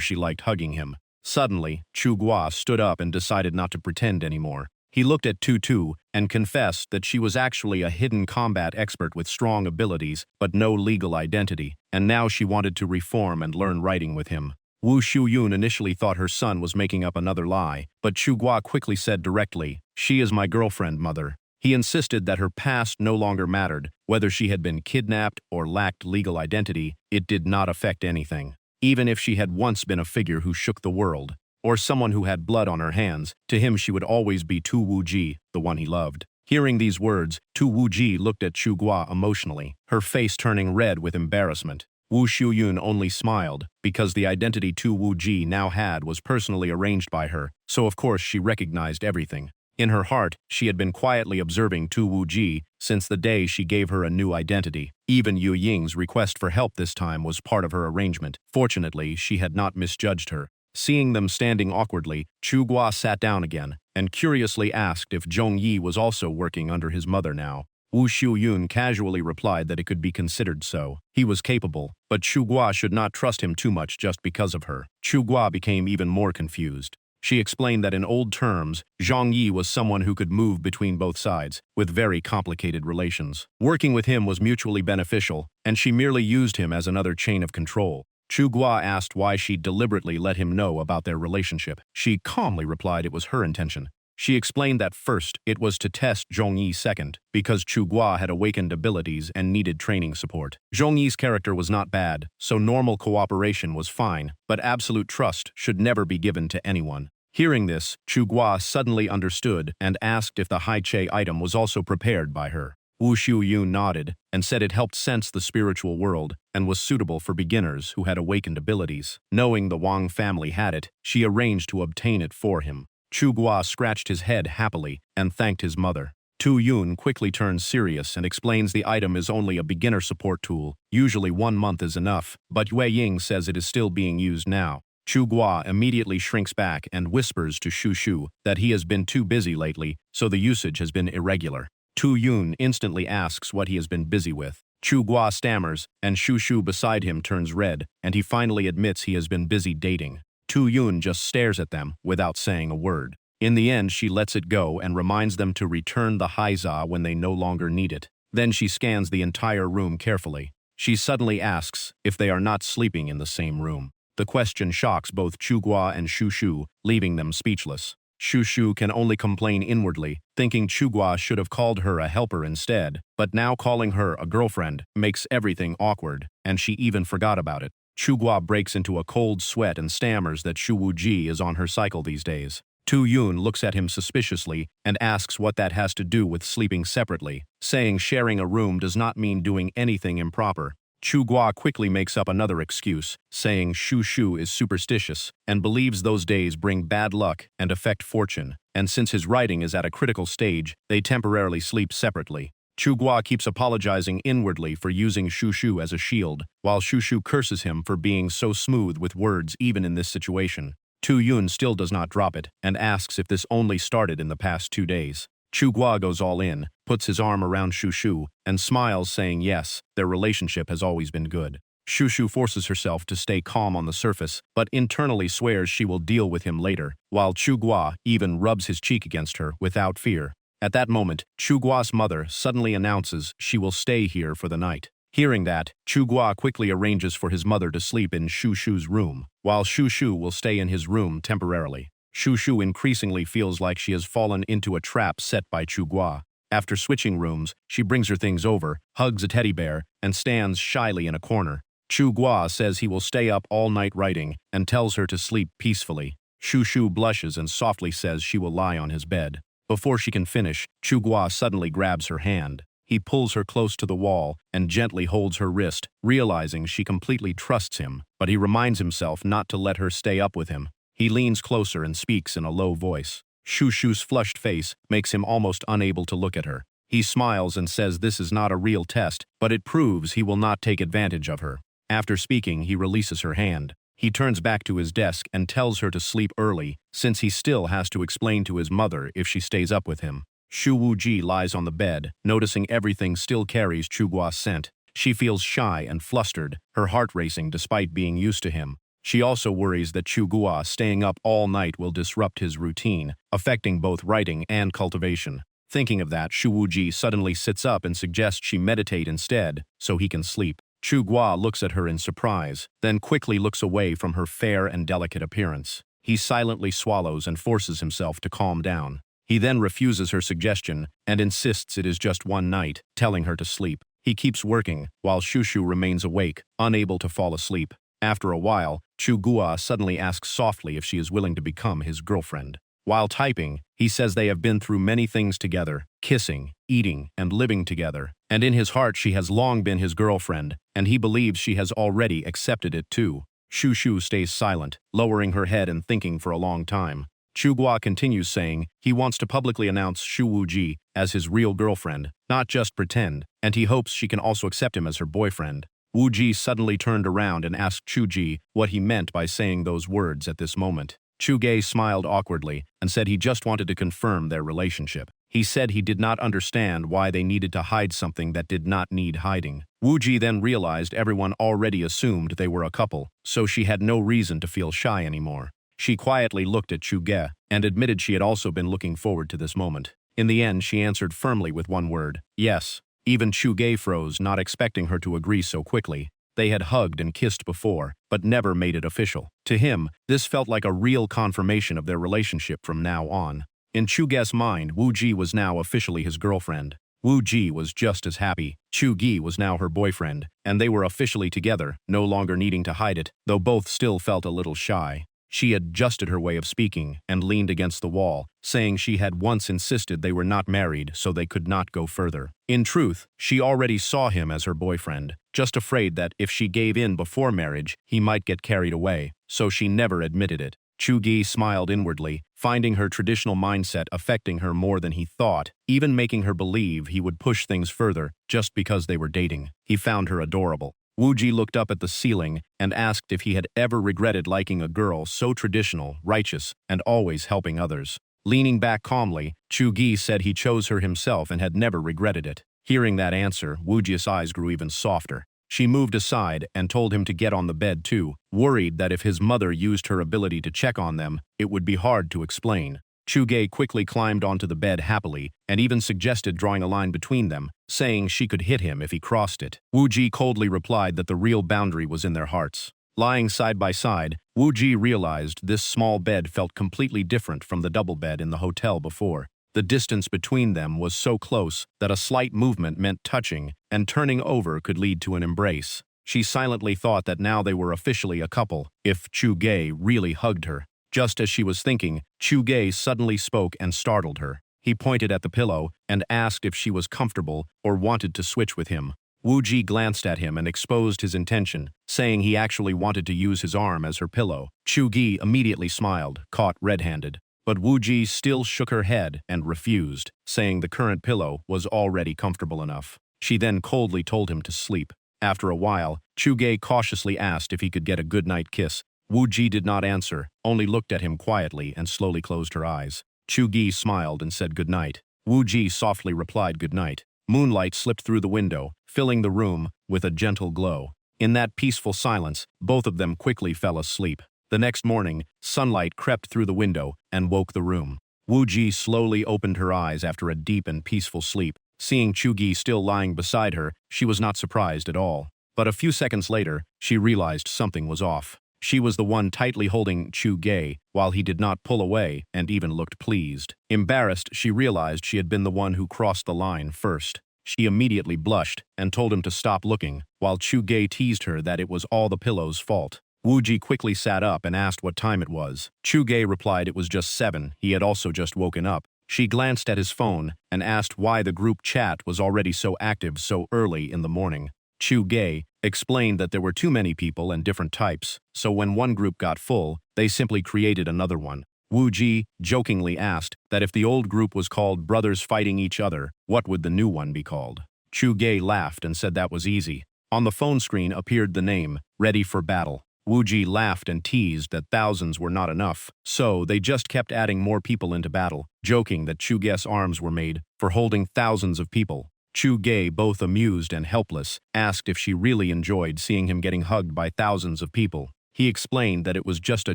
she liked hugging him. Suddenly, Chu Gua stood up and decided not to pretend anymore. He looked at Tu and confessed that she was actually a hidden combat expert with strong abilities but no legal identity, and now she wanted to reform and learn writing with him. Wu Xiuyun initially thought her son was making up another lie, but Chu Gua quickly said directly, "She is my girlfriend, mother." He insisted that her past no longer mattered. Whether she had been kidnapped or lacked legal identity, it did not affect anything. Even if she had once been a figure who shook the world, or someone who had blood on her hands, to him she would always be Tu Wuji, the one he loved. Hearing these words, Tu Wuji looked at Chu Gua emotionally, her face turning red with embarrassment. Wu Xiuyun only smiled, because the identity Tu Wuji now had was personally arranged by her, so of course she recognized everything. In her heart, she had been quietly observing Tu Wuji since the day she gave her a new identity. Even Yu Ying's request for help this time was part of her arrangement. Fortunately, she had not misjudged her. Seeing them standing awkwardly, Chu Gua sat down again and curiously asked if Zhong Yi was also working under his mother now. Wu Xiuyun casually replied that it could be considered so. He was capable, but Chu Gua should not trust him too much just because of her. Chu Gua became even more confused. She explained that in old terms, Zhang Yi was someone who could move between both sides, with very complicated relations. Working with him was mutually beneficial, and she merely used him as another chain of control. Chu Gua asked why she deliberately let him know about their relationship. She calmly replied it was her intention. She explained that first, it was to test Zhong Yi second, because Chu Gua had awakened abilities and needed training support. Zhong Yi's character was not bad, so normal cooperation was fine, but absolute trust should never be given to anyone. Hearing this, Chu Gua suddenly understood and asked if the Hai Che item was also prepared by her. Wu Xiuyun nodded and said it helped sense the spiritual world and was suitable for beginners who had awakened abilities. Knowing the Wang family had it, she arranged to obtain it for him. Chu Gua scratched his head happily and thanked his mother. Tu Yun quickly turns serious and explains the item is only a beginner support tool. Usually 1 month is enough, but Yue Ying says it is still being used now. Chu Gua immediately shrinks back and whispers to Shu Shu that he has been too busy lately, so the usage has been irregular. Tu Yun instantly asks what he has been busy with. Chu Gua stammers, and Shu Shu beside him turns red, and he finally admits he has been busy dating. Tu Yun just stares at them without saying a word. In the end, she lets it go and reminds them to return the Haiza when they no longer need it. Then she scans the entire room carefully. She suddenly asks if they are not sleeping in the same room. The question shocks both Chu Gua and Shu Shu, leaving them speechless. Shu Shu can only complain inwardly, thinking Chu Gua should have called her a helper instead, but now calling her a girlfriend makes everything awkward, and she even forgot about it. Chu Gua breaks into a cold sweat and stammers that Shu Wuji is on her cycle these days. Tu Yun looks at him suspiciously and asks what that has to do with sleeping separately, saying sharing a room does not mean doing anything improper. Chu Gua quickly makes up another excuse, saying Shu Shu is superstitious and believes those days bring bad luck and affect fortune, and since his writing is at a critical stage, they temporarily sleep separately. Chu Gua keeps apologizing inwardly for using Shu Shu as a shield, while Shu Shu curses him for being so smooth with words even in this situation. Tu Yun still does not drop it and asks if this only started in the past 2 days. Chu Gua goes all in, puts his arm around Shu Shu, and smiles saying yes, their relationship has always been good. Shu Shu forces herself to stay calm on the surface, but internally swears she will deal with him later, while Chu Gua even rubs his cheek against her without fear. At that moment, Chu Gua's mother suddenly announces she will stay here for the night. Hearing that, Chu Gua quickly arranges for his mother to sleep in Shu Shu's room, while Shu Shu will stay in his room temporarily. Shu Shu increasingly feels like she has fallen into a trap set by Chu Gua. After switching rooms, she brings her things over, hugs a teddy bear, and stands shyly in a corner. Chu Gua says he will stay up all night writing and tells her to sleep peacefully. Shu Shu blushes and softly says she will lie on his bed. Before she can finish, Chu Gua suddenly grabs her hand. He pulls her close to the wall and gently holds her wrist, realizing she completely trusts him, but he reminds himself not to let her stay up with him. He leans closer and speaks in a low voice. Shu Shu's flushed face makes him almost unable to look at her. He smiles and says this is not a real test, but it proves he will not take advantage of her. After speaking, he releases her hand. He turns back to his desk and tells her to sleep early, since he still has to explain to his mother if she stays up with him. Shu Wuji lies on the bed, noticing everything still carries Chu Gua's scent. She feels shy and flustered, her heart racing despite being used to him. She also worries that Chu Gua staying up all night will disrupt his routine, affecting both writing and cultivation. Thinking of that, Shu Wuji suddenly sits up and suggests she meditate instead, so he can sleep. Chu Gua looks at her in surprise, then quickly looks away from her fair and delicate appearance. He silently swallows and forces himself to calm down. He then refuses her suggestion and insists it is just 1 night, telling her to sleep. He keeps working, while Shu Shu remains awake, unable to fall asleep. After a while, Chu Gua suddenly asks softly if she is willing to become his girlfriend. While typing, he says they have been through many things together, kissing, eating, and living together, and in his heart she has long been his girlfriend, and he believes she has already accepted it too. Shu Shu stays silent, lowering her head and thinking for a long time. Chugua continues saying he wants to publicly announce Shu Wuji as his real girlfriend, not just pretend, and he hopes she can also accept him as her boyfriend. Wuji suddenly turned around and asked Chuji what he meant by saying those words at this moment. Chuge smiled awkwardly and said he just wanted to confirm their relationship. He said he did not understand why they needed to hide something that did not need hiding. Wuji then realized everyone already assumed they were a couple, so she had no reason to feel shy anymore. She quietly looked at Chuge and admitted she had also been looking forward to this moment. In the end, she answered firmly with one word, yes. Even Chuge froze, not expecting her to agree so quickly. They had hugged and kissed before, but never made it official. To him, this felt like a real confirmation of their relationship from now on. In Chuge's mind, Wu Ji was now officially his girlfriend. Wu Ji was just as happy. Chu Gi was now her boyfriend, and they were officially together, no longer needing to hide it, though both still felt a little shy. She adjusted her way of speaking and leaned against the wall, saying she had once insisted they were not married so they could not go further. In truth, she already saw him as her boyfriend, just afraid that if she gave in before marriage, he might get carried away, so she never admitted it. Chugi smiled inwardly, finding her traditional mindset affecting her more than he thought, even making her believe he would push things further just because they were dating. He found her adorable. Wuji looked up at the ceiling and asked if he had ever regretted liking a girl so traditional, righteous, and always helping others. Leaning back calmly, Chugi said he chose her himself and had never regretted it. Hearing that answer, Wuji's eyes grew even softer. She moved aside and told him to get on the bed too, worried that if his mother used her ability to check on them, it would be hard to explain. Chuge quickly climbed onto the bed happily and even suggested drawing a line between them, saying she could hit him if he crossed it. Wuji coldly replied that the real boundary was in their hearts. Lying side by side, Wuji realized this small bed felt completely different from the double bed in the hotel before. The distance between them was so close that a slight movement meant touching, and turning over could lead to an embrace. She silently thought that now they were officially a couple, if Chuge really hugged her. Just as she was thinking, Chuge suddenly spoke and startled her. He pointed at the pillow and asked if she was comfortable or wanted to switch with him. Wuji glanced at him and exposed his intention, saying he actually wanted to use his arm as her pillow. Chugi immediately smiled, caught red-handed. But Wuji still shook her head and refused, saying the current pillow was already comfortable enough. She then coldly told him to sleep. After a while, Chuge cautiously asked if he could get a good-night kiss. Wuji did not answer, only looked at him quietly and slowly closed her eyes. Chugi smiled and said goodnight. Wuji softly replied goodnight. Moonlight slipped through the window, filling the room with a gentle glow. In that peaceful silence, both of them quickly fell asleep. The next morning, sunlight crept through the window and woke the room. Wuji slowly opened her eyes after a deep and peaceful sleep. Seeing Chugi still lying beside her, she was not surprised at all. But a few seconds later, she realized something was off. She was the one tightly holding Chuge, while he did not pull away and even looked pleased. Embarrassed, she realized she had been the one who crossed the line first. She immediately blushed and told him to stop looking, while Chuge teased her that it was all the pillow's fault. Wuji quickly sat up and asked what time it was. Chuge replied it was just 7, he had also just woken up. She glanced at his phone and asked why the group chat was already so active so early in the morning. Chuge explained that there were too many people and different types, so when one group got full, they simply created another one. Wuji jokingly asked that if the old group was called Brothers Fighting Each Other, what would the new one be called? Chuge laughed and said that was easy. On the phone screen appeared the name, Ready for Battle. Wuji laughed and teased that thousands were not enough, so they just kept adding more people into battle, joking that Chuge's arms were made for holding thousands of people. Chuge, both amused and helpless, asked if she really enjoyed seeing him getting hugged by thousands of people. He explained that it was just a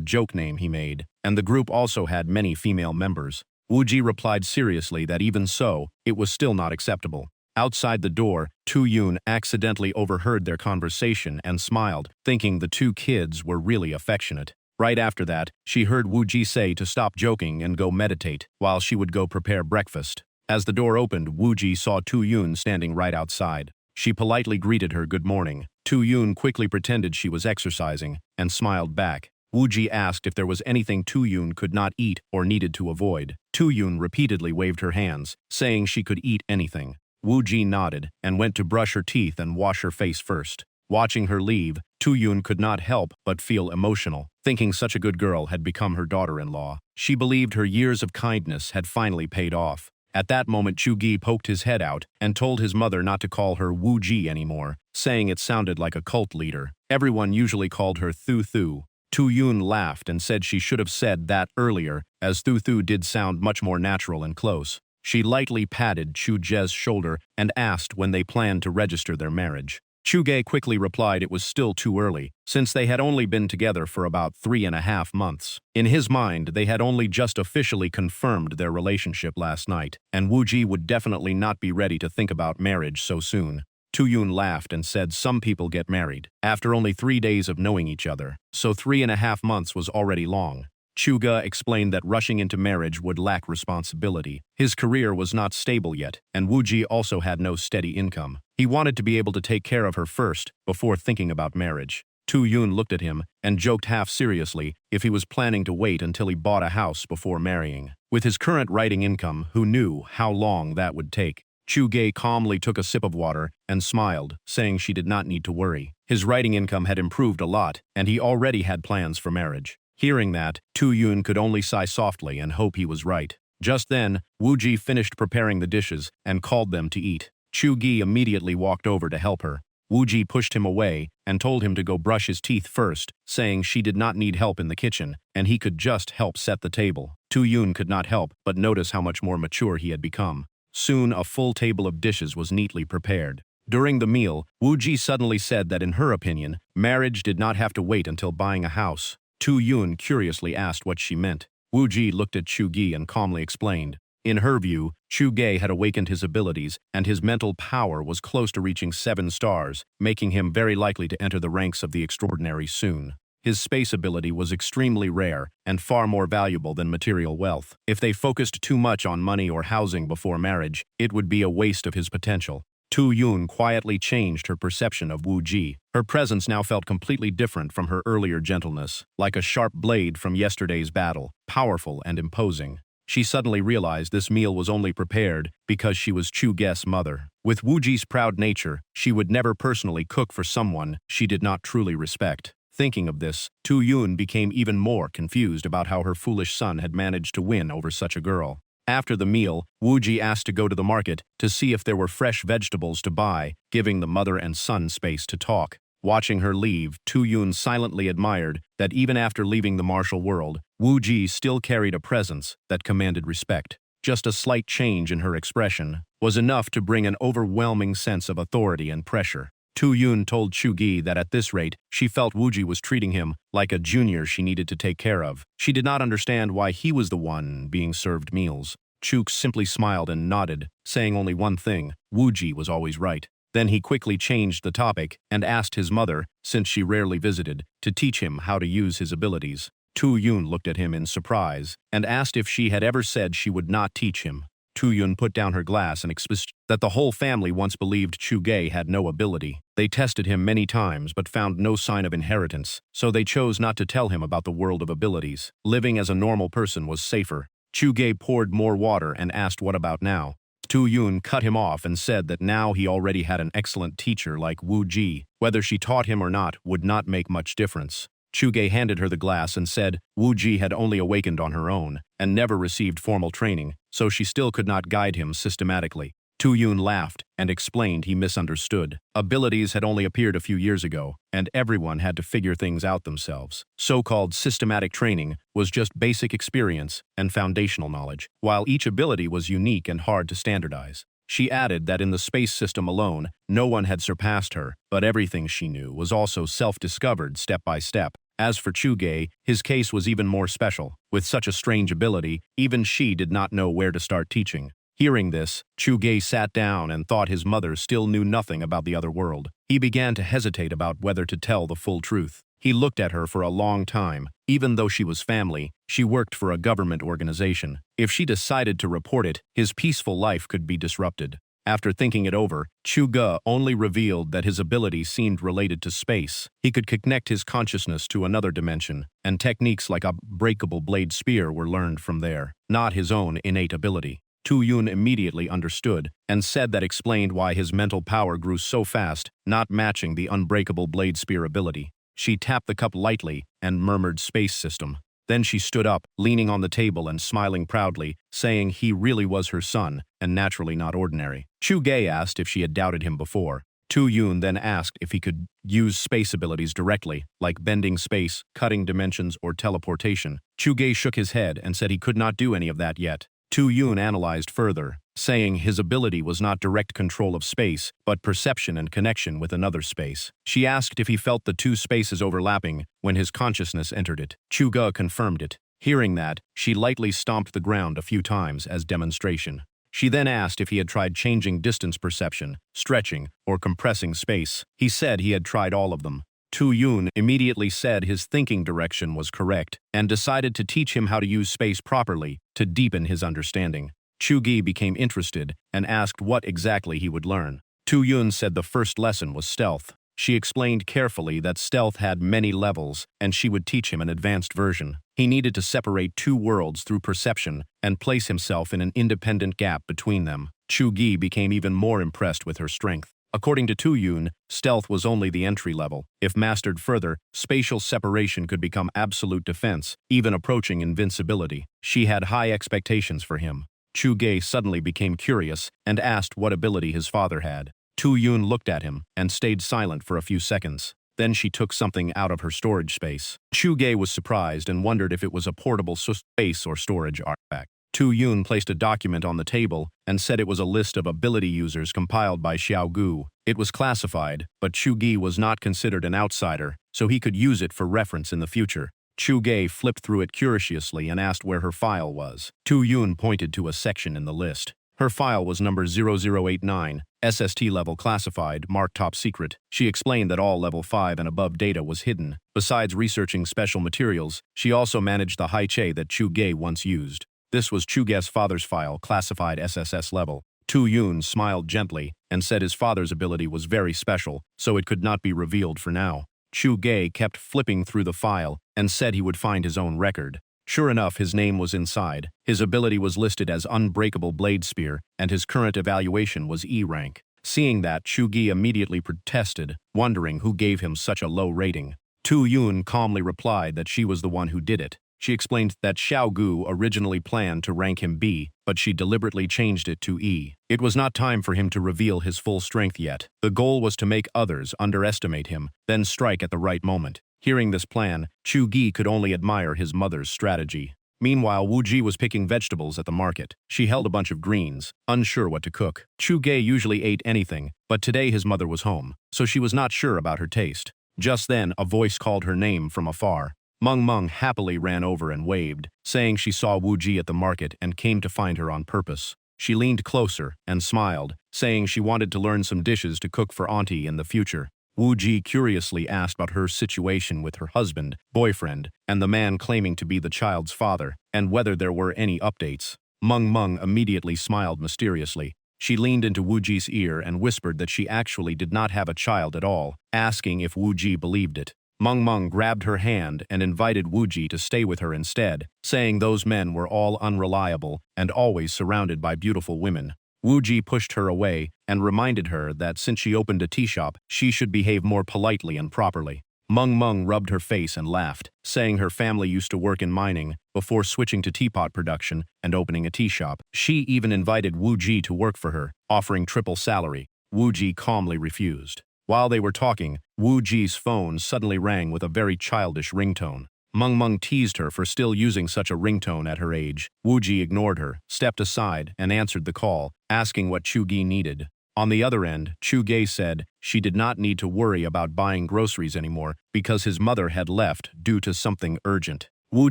joke name he made, and the group also had many female members. Wuji replied seriously that even so, it was still not acceptable. Outside the door, Tu-yoon accidentally overheard their conversation and smiled, thinking the two kids were really affectionate. Right after that, she heard Wuji say to stop joking and go meditate, while she would go prepare breakfast. As the door opened, Wuji saw Tu-yoon standing right outside. She politely greeted her good morning. Tu-yoon quickly pretended she was exercising and smiled back. Wuji asked if there was anything Tu-yoon could not eat or needed to avoid. Tu-yoon repeatedly waved her hands, saying she could eat anything. Wuji nodded and went to brush her teeth and wash her face first. Watching her leave, Tu-yoon could not help but feel emotional, thinking such a good girl had become her daughter-in-law. She believed her years of kindness had finally paid off. At that moment, Chu-gi poked his head out and told his mother not to call her Woo-ji anymore, saying it sounded like a cult leader. Everyone usually called her Thu-thu. Tu-yoon laughed and said she should have said that earlier, as Thu-thu did sound much more natural and close. She lightly patted Chu-jae's shoulder and asked when they planned to register their marriage. Chu-gae quickly replied it was still too early, since they had only been together for about 3.5 months. In his mind, they had only just officially confirmed their relationship last night, and Woo-ji would definitely not be ready to think about marriage so soon. Tu-yoon laughed and said some people get married after only 3 days of knowing each other, so 3.5 months was already long. Chuga explained that rushing into marriage would lack responsibility. His career was not stable yet, and Woo-ji also had no steady income. He wanted to be able to take care of her first, before thinking about marriage. Tu-yoon looked at him and joked half seriously if he was planning to wait until he bought a house before marrying. With his current writing income, who knew how long that would take? Chu-gae calmly took a sip of water and smiled, saying she did not need to worry. His writing income had improved a lot, and he already had plans for marriage. Hearing that, Tu-yoon could only sigh softly and hope he was right. Just then, Woo-ji finished preparing the dishes and called them to eat. Chu-gi immediately walked over to help her. Woo-ji pushed him away and told him to go brush his teeth first, saying she did not need help in the kitchen, and he could just help set the table. Tu-yoon could not help but notice how much more mature he had become. Soon, a full table of dishes was neatly prepared. During the meal, Woo-ji suddenly said that in her opinion, marriage did not have to wait until buying a house. Tu-yoon curiously asked what she meant. Woo-ji looked at Chu-gi and calmly explained. In her view, Chu-gae had awakened his abilities, and his mental power was close to reaching 7 stars, making him very likely to enter the ranks of the extraordinary soon. His space ability was extremely rare and far more valuable than material wealth. If they focused too much on money or housing before marriage, it would be a waste of his potential. Tu-yoon quietly changed her perception of Woo-ji. Her presence now felt completely different from her earlier gentleness, like a sharp blade from yesterday's battle, powerful and imposing. She suddenly realized this meal was only prepared because she was Chu-gae's mother. With Woo-ji's proud nature, she would never personally cook for someone she did not truly respect. Thinking of this, Tu-yoon became even more confused about how her foolish son had managed to win over such a girl. After the meal, Woo-ji asked to go to the market to see if there were fresh vegetables to buy, giving the mother and son space to talk. Watching her leave, Tu-yoon silently admired that even after leaving the martial world, Woo-ji still carried a presence that commanded respect. Just a slight change in her expression was enough to bring an overwhelming sense of authority and pressure. Tu-yoon told Chu-gi that at this rate, she felt Woo-ji was treating him like a junior she needed to take care of. She did not understand why he was the one being served meals. Chuk simply smiled and nodded, saying only one thing: Woo-ji was always right. Then he quickly changed the topic and asked his mother, since she rarely visited, to teach him how to use his abilities. Tu-yoon looked at him in surprise and asked if she had ever said she would not teach him. Tu-yoon put down her glass and explained that the whole family once believed Chu-gae had no ability. They tested him many times but found no sign of inheritance, so they chose not to tell him about the world of abilities. Living as a normal person was safer. Chu-gae poured more water and asked what about now. Tu-yoon cut him off and said that now he already had an excellent teacher like Woo-ji. Whether she taught him or not would not make much difference. Chu-gae handed her the glass and said Woo-ji had only awakened on her own and never received formal training, so she still could not guide him systematically. Tu-yoon laughed and explained he misunderstood. Abilities had only appeared a few years ago, and everyone had to figure things out themselves. So-called systematic training was just basic experience and foundational knowledge, while each ability was unique and hard to standardize. She added that in the space system alone, no one had surpassed her, but everything she knew was also self-discovered step by step. As for Chu-gae, his case was even more special. With such a strange ability, even she did not know where to start teaching. Hearing this, Chu-gae sat down and thought his mother still knew nothing about the other world. He began to hesitate about whether to tell the full truth. He looked at her for a long time. Even though she was family, she worked for a government organization. If she decided to report it, his peaceful life could be disrupted. After thinking it over, Chu-gae only revealed that his ability seemed related to space. He could connect his consciousness to another dimension, and techniques like a breakable blade spear were learned from there, not his own innate ability. Tu Yun immediately understood and said that explained why his mental power grew so fast, not matching the unbreakable blade spear ability. She tapped the cup lightly and murmured space system. Then she stood up, leaning on the table and smiling proudly, saying he really was her son, and naturally not ordinary. Chu Gei asked if she had doubted him before. Tu Yun then asked if he could use space abilities directly, like bending space, cutting dimensions, or teleportation. Chu Gei shook his head and said he could not do any of that yet. Tu Yun analyzed further, saying his ability was not direct control of space, but perception and connection with another space. She asked if he felt the two spaces overlapping when his consciousness entered it. Chu Ge confirmed it. Hearing that, she lightly stomped the ground a few times as demonstration. She then asked if he had tried changing distance perception, stretching, or compressing space. He said he had tried all of them. Tu Yun immediately said his thinking direction was correct and decided to teach him how to use space properly to deepen his understanding. Chu Gi became interested and asked what exactly he would learn. Tu Yun said the first lesson was stealth. She explained carefully that stealth had many levels and she would teach him an advanced version. He needed to separate two worlds through perception and place himself in an independent gap between them. Chu Gi became even more impressed with her strength. According to Tu Yun, stealth was only the entry level. If mastered further, spatial separation could become absolute defense, even approaching invincibility. She had high expectations for him. Chu Gei suddenly became curious and asked what ability his father had. Tu Yun looked at him and stayed silent for a few seconds. Then she took something out of her storage space. Chu Gei was surprised and wondered if it was a portable space or storage artifact. Tu Yun placed a document on the table and said it was a list of ability users compiled by Xiao Gu. It was classified, but Chu Gi was not considered an outsider, so he could use it for reference in the future. Chu Gei flipped through it curiously and asked where her file was. Tu Yun pointed to a section in the list. Her file was number 0089, SST level classified, marked top secret. She explained that all level 5 and above data was hidden. Besides researching special materials, she also managed the Haiche that Chu Gei once used. This was Chu Gei's father's file, classified SSS level. Tu Yun smiled gently and said his father's ability was very special, so it could not be revealed for now. Chu Gei kept flipping through the file and said he would find his own record. Sure enough, his name was inside. His ability was listed as Unbreakable Blade Spear, and his current evaluation was E rank. Seeing that, Chu Gi immediately protested, wondering who gave him such a low rating. Tu Yun calmly replied that she was the one who did it. She explained that Xiao Gu originally planned to rank him B, but she deliberately changed it to E. It was not time for him to reveal his full strength yet. The goal was to make others underestimate him, then strike at the right moment. Hearing this plan, Chu Gi could only admire his mother's strategy. Meanwhile, Wu Ji was picking vegetables at the market. She held a bunch of greens, unsure what to cook. Chu Gei usually ate anything, but today his mother was home, so she was not sure about her taste. Just then, a voice called her name from afar. Meng Meng happily ran over and waved, saying she saw Wu Ji at the market and came to find her on purpose. She leaned closer and smiled, saying she wanted to learn some dishes to cook for Auntie in the future. Wu Ji curiously asked about her situation with her husband, boyfriend, and the man claiming to be the child's father, and whether there were any updates. Meng Meng immediately smiled mysteriously. She leaned into Wu Ji's ear and whispered that she actually did not have a child at all, asking if Wu Ji believed it. Meng Meng grabbed her hand and invited Wu Ji to stay with her instead, saying those men were all unreliable and always surrounded by beautiful women. Wu Ji pushed her away and reminded her that since she opened a tea shop, she should behave more politely and properly. Meng Meng rubbed her face and laughed, saying her family used to work in mining before switching to teapot production and opening a tea shop. She even invited Wu Ji to work for her, offering triple salary. Wu Ji calmly refused. While they were talking, Wu Ji's phone suddenly rang with a very childish ringtone. Meng Meng teased her for still using such a ringtone at her age. Wu Ji ignored her, stepped aside, and answered the call, asking what Chu Gi needed. On the other end, Chu Gei said she did not need to worry about buying groceries anymore because his mother had left due to something urgent. Wu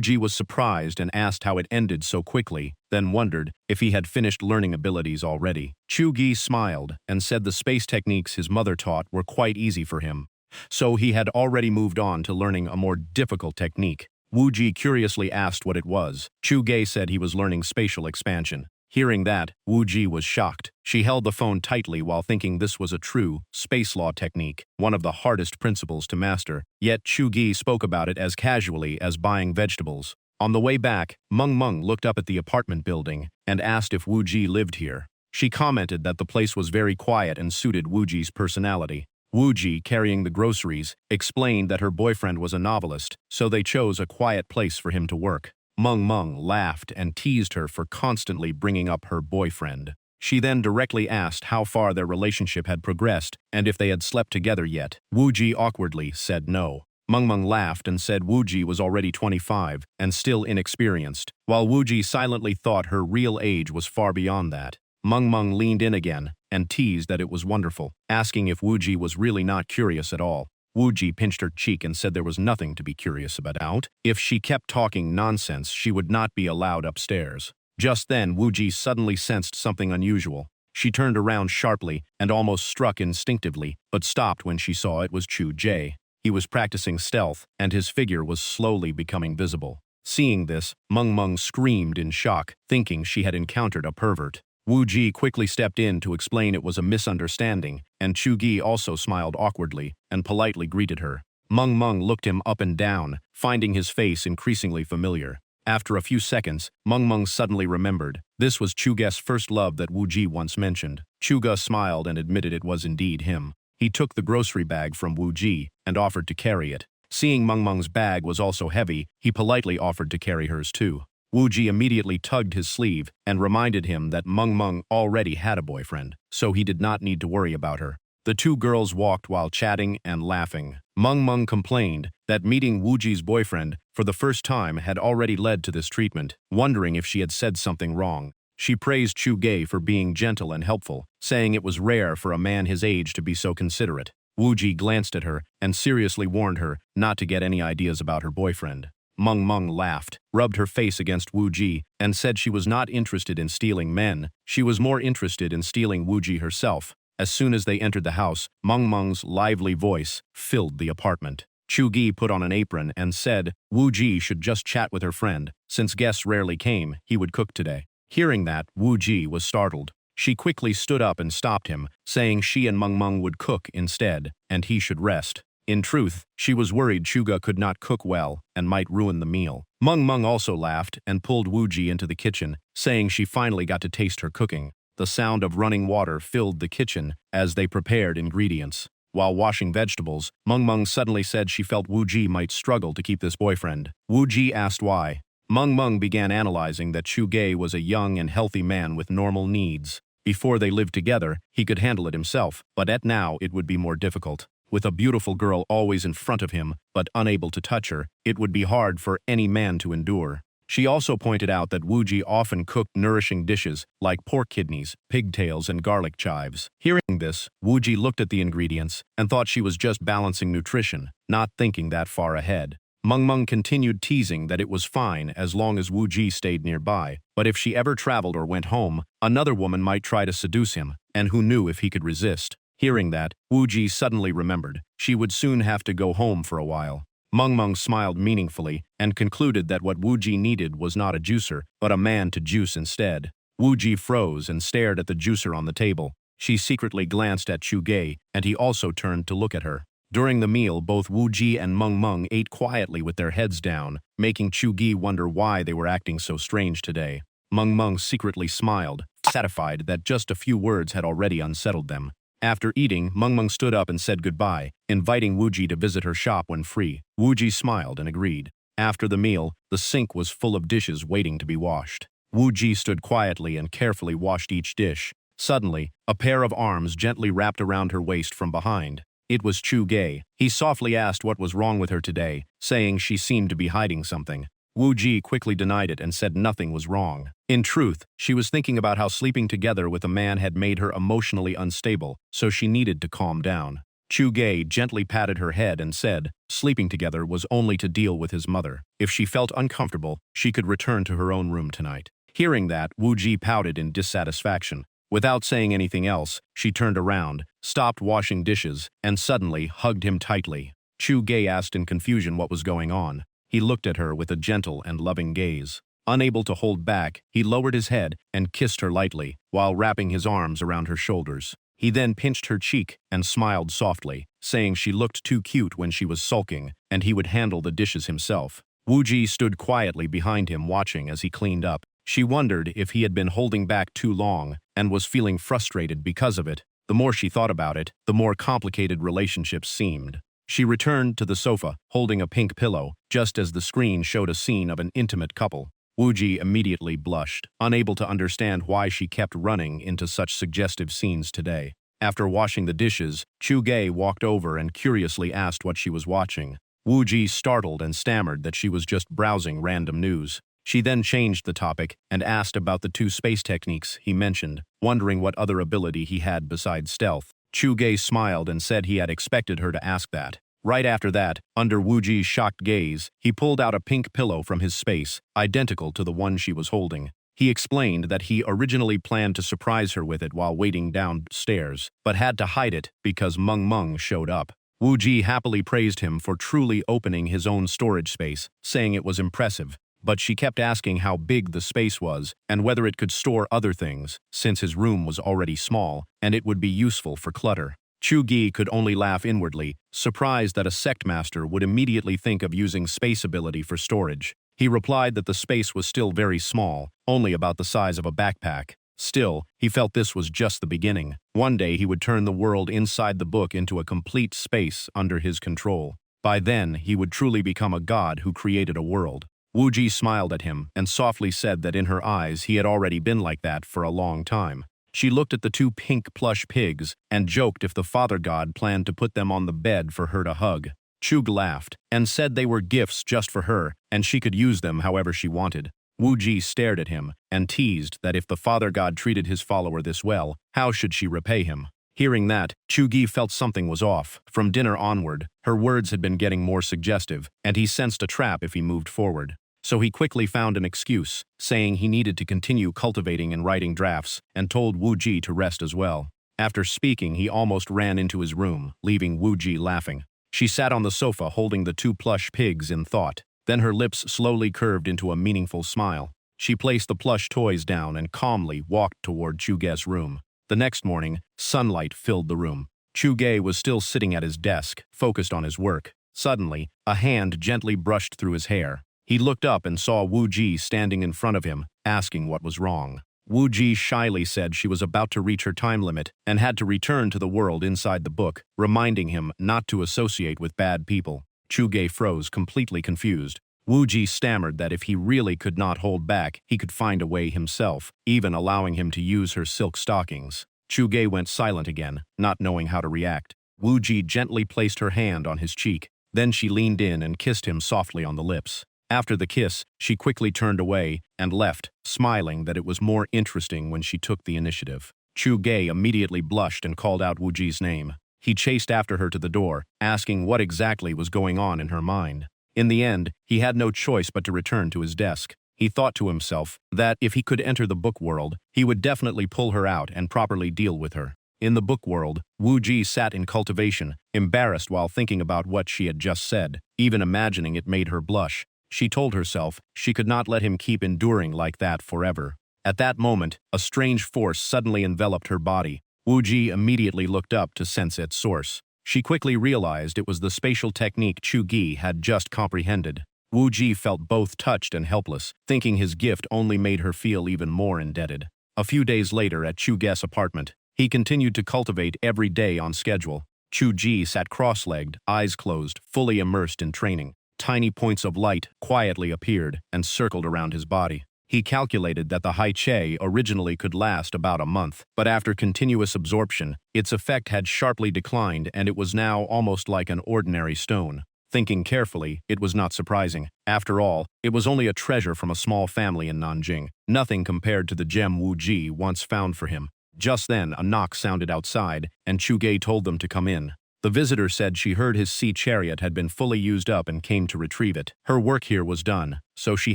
Ji was surprised and asked how it ended so quickly, then wondered if he had finished learning abilities already. Chu Gi smiled and said the space techniques his mother taught were quite easy for him, so he had already moved on to learning a more difficult technique. Wu Ji curiously asked what it was. Chu Gei said he was learning spatial expansion. Hearing that, Wu Ji was shocked. She held the phone tightly while thinking this was a true space law technique, one of the hardest principles to master. Yet Chu Gi spoke about it as casually as buying vegetables. On the way back, Meng Meng looked up at the apartment building and asked if Wu Ji lived here. She commented that the place was very quiet and suited Wu Ji's personality. Wu Ji, carrying the groceries, explained that her boyfriend was a novelist, so they chose a quiet place for him to work. Meng Meng laughed and teased her for constantly bringing up her boyfriend. She then directly asked how far their relationship had progressed and if they had slept together yet. Wu Ji awkwardly said no. Meng Meng laughed and said Wu Ji was already 25 and still inexperienced, while Wu Ji silently thought her real age was far beyond that. Meng Meng leaned in again and teased that it was wonderful, asking if Wu Ji was really not curious at all. Wu Ji pinched her cheek and said there was nothing to be curious about. If she kept talking nonsense, she would not be allowed upstairs. Just then, Wu Ji suddenly sensed something unusual. She turned around sharply and almost struck instinctively, but stopped when she saw it was Chu Jie. He was practicing stealth, and his figure was slowly becoming visible. Seeing this, Meng Meng screamed in shock, thinking she had encountered a pervert. Wu Ji quickly stepped in to explain it was a misunderstanding, and Chu Gi also smiled awkwardly and politely greeted her. Meng Meng looked him up and down, finding his face increasingly familiar. After a few seconds, Meng Meng suddenly remembered. This was Chuga's first love that Wu Ji once mentioned. Chuga smiled and admitted it was indeed him. He took the grocery bag from Wu Ji and offered to carry it. Seeing Meng Meng's bag was also heavy, he politely offered to carry hers too. Wu Ji immediately tugged his sleeve and reminded him that Meng Meng already had a boyfriend, so he did not need to worry about her. The two girls walked while chatting and laughing. Meng Meng complained that meeting Wu Ji's boyfriend for the first time had already led to this treatment, wondering if she had said something wrong. She praised Chu Gei for being gentle and helpful, saying it was rare for a man his age to be so considerate. Wu Ji glanced at her and seriously warned her not to get any ideas about her boyfriend. Meng Meng laughed, rubbed her face against Wu Ji, and said she was not interested in stealing men. She was more interested in stealing Wu Ji herself. As soon as they entered the house, Meng Meng's lively voice filled the apartment. Chu Gi put on an apron and said Wu Ji should just chat with her friend. Since guests rarely came, he would cook today. Hearing that, Wu Ji was startled. She quickly stood up and stopped him, saying she and Meng Meng would cook instead, and he should rest. In truth, she was worried Chuga could not cook well and might ruin the meal. Meng Meng also laughed and pulled Wu Ji into the kitchen, saying she finally got to taste her cooking. The sound of running water filled the kitchen as they prepared ingredients. While washing vegetables, Meng Meng suddenly said she felt Wu Ji might struggle to keep this boyfriend. Wu Ji asked why. Meng Meng began analyzing that Chu Gei was a young and healthy man with normal needs. Before they lived together, he could handle it himself, but at now it would be more difficult. With a beautiful girl always in front of him, but unable to touch her, it would be hard for any man to endure. She also pointed out that Wu Ji often cooked nourishing dishes like pork kidneys, pigtails, and garlic chives. Hearing this, Wu Ji looked at the ingredients and thought she was just balancing nutrition, not thinking that far ahead. Meng Meng continued teasing that it was fine as long as Wu Ji stayed nearby, but if she ever traveled or went home, another woman might try to seduce him, and who knew if he could resist. Hearing that, Wu Ji suddenly remembered she would soon have to go home for a while. Meng Meng smiled meaningfully and concluded that what Wu Ji needed was not a juicer, but a man to juice instead. Wu Ji froze and stared at the juicer on the table. She secretly glanced at Chu Gei, and he also turned to look at her. During the meal, both Wu Ji and Meng Meng ate quietly with their heads down, making Chu Gi wonder why they were acting so strange today. Meng Meng secretly smiled, satisfied that just a few words had already unsettled them. After eating, Meng Meng stood up and said goodbye, inviting Wu Ji to visit her shop when free. Wu Ji smiled and agreed. After the meal, the sink was full of dishes waiting to be washed. Wu Ji stood quietly and carefully washed each dish. Suddenly, a pair of arms gently wrapped around her waist from behind. It was Chu Gei. He softly asked what was wrong with her today, saying she seemed to be hiding something. Wu Ji quickly denied it and said nothing was wrong. In truth, she was thinking about how sleeping together with a man had made her emotionally unstable, so she needed to calm down. Chu Gei gently patted her head and said sleeping together was only to deal with his mother. If she felt uncomfortable, she could return to her own room tonight. Hearing that, Wu Ji pouted in dissatisfaction. Without saying anything else, she turned around, stopped washing dishes, and suddenly hugged him tightly. Chu Gei asked in confusion what was going on. He looked at her with a gentle and loving gaze. Unable to hold back, he lowered his head and kissed her lightly, while wrapping his arms around her shoulders. He then pinched her cheek and smiled softly, saying she looked too cute when she was sulking, and he would handle the dishes himself. Wu Ji stood quietly behind him watching as he cleaned up. She wondered if he had been holding back too long and was feeling frustrated because of it. The more she thought about it, the more complicated relationships seemed. She returned to the sofa, holding a pink pillow, just as the screen showed a scene of an intimate couple. Wooji immediately blushed, unable to understand why she kept running into such suggestive scenes today. After washing the dishes, Chu-ge walked over and curiously asked what she was watching. Wooji startled and stammered that she was just browsing random news. She then changed the topic and asked about the 2 space techniques he mentioned, wondering what other ability he had besides stealth. Chu-ge smiled and said he had expected her to ask that. Right after that, under Wooji's shocked gaze, he pulled out a pink pillow from his space, identical to the one she was holding. He explained that he originally planned to surprise her with it while waiting downstairs, but had to hide it because Meng Meng showed up. Wooji happily praised him for truly opening his own storage space, saying it was impressive. But she kept asking how big the space was and whether it could store other things, since his room was already small and it would be useful for clutter. Chu-ge could only laugh inwardly, surprised that a sect master would immediately think of using space ability for storage. He replied that the space was still very small, only about the size of a backpack. Still, he felt this was just the beginning. One day he would turn the world inside the book into a complete space under his control. By then, he would truly become a god who created a world. Wooji smiled at him and softly said that in her eyes he had already been like that for a long time. She looked at the 2 pink plush pigs and joked if the father god planned to put them on the bed for her to hug. Chug laughed and said they were gifts just for her and she could use them however she wanted. Wooji stared at him and teased that if the father god treated his follower this well, how should she repay him? Hearing that, Chu-ge felt something was off. From dinner onward, her words had been getting more suggestive, and he sensed a trap if he moved forward. So he quickly found an excuse, saying he needed to continue cultivating and writing drafts, and told Wooji to rest as well. After speaking, he almost ran into his room, leaving Wooji laughing. She sat on the sofa holding the 2 plush pigs in thought. Then her lips slowly curved into a meaningful smile. She placed the plush toys down and calmly walked toward Chu-ge's room. The next morning, sunlight filled the room. Chu-ge was still sitting at his desk, focused on his work. Suddenly, a hand gently brushed through his hair. He looked up and saw Wooji standing in front of him, asking what was wrong. Wooji shyly said she was about to reach her time limit and had to return to the world inside the book, reminding him not to associate with bad people. Chu-ge froze, completely confused. Wooji stammered that if he really could not hold back, he could find a way himself, even allowing him to use her silk stockings. Chu-ge went silent again, not knowing how to react. Wooji gently placed her hand on his cheek. Then she leaned in and kissed him softly on the lips. After the kiss, she quickly turned away and left, smiling that it was more interesting when she took the initiative. Chu-ge immediately blushed and called out Wooji's name. He chased after her to the door, asking what exactly was going on in her mind. In the end, he had no choice but to return to his desk. He thought to himself that if he could enter the book world, he would definitely pull her out and properly deal with her. In the book world, Wooji sat in cultivation, embarrassed while thinking about what she had just said. Even imagining it made her blush. She told herself she could not let him keep enduring like that forever. At that moment, a strange force suddenly enveloped her body. Wooji immediately looked up to sense its source. She quickly realized it was the spatial technique Chu-ge had just comprehended. Wooji felt both touched and helpless, thinking his gift only made her feel even more indebted. A few days later at Chu-ge's apartment, he continued to cultivate every day on schedule. Chu-ge sat cross-legged, eyes closed, fully immersed in training. Tiny points of light quietly appeared and circled around his body. He calculated that the Hai Che originally could last about a month, but after continuous absorption, its effect had sharply declined and it was now almost like an ordinary stone. Thinking carefully, it was not surprising. After all, it was only a treasure from a small family in Nanjing, nothing compared to the gem Wooji once found for him. Just then, a knock sounded outside, and Chu-ge told them to come in. The visitor said she heard his sea chariot had been fully used up and came to retrieve it. Her work here was done, so she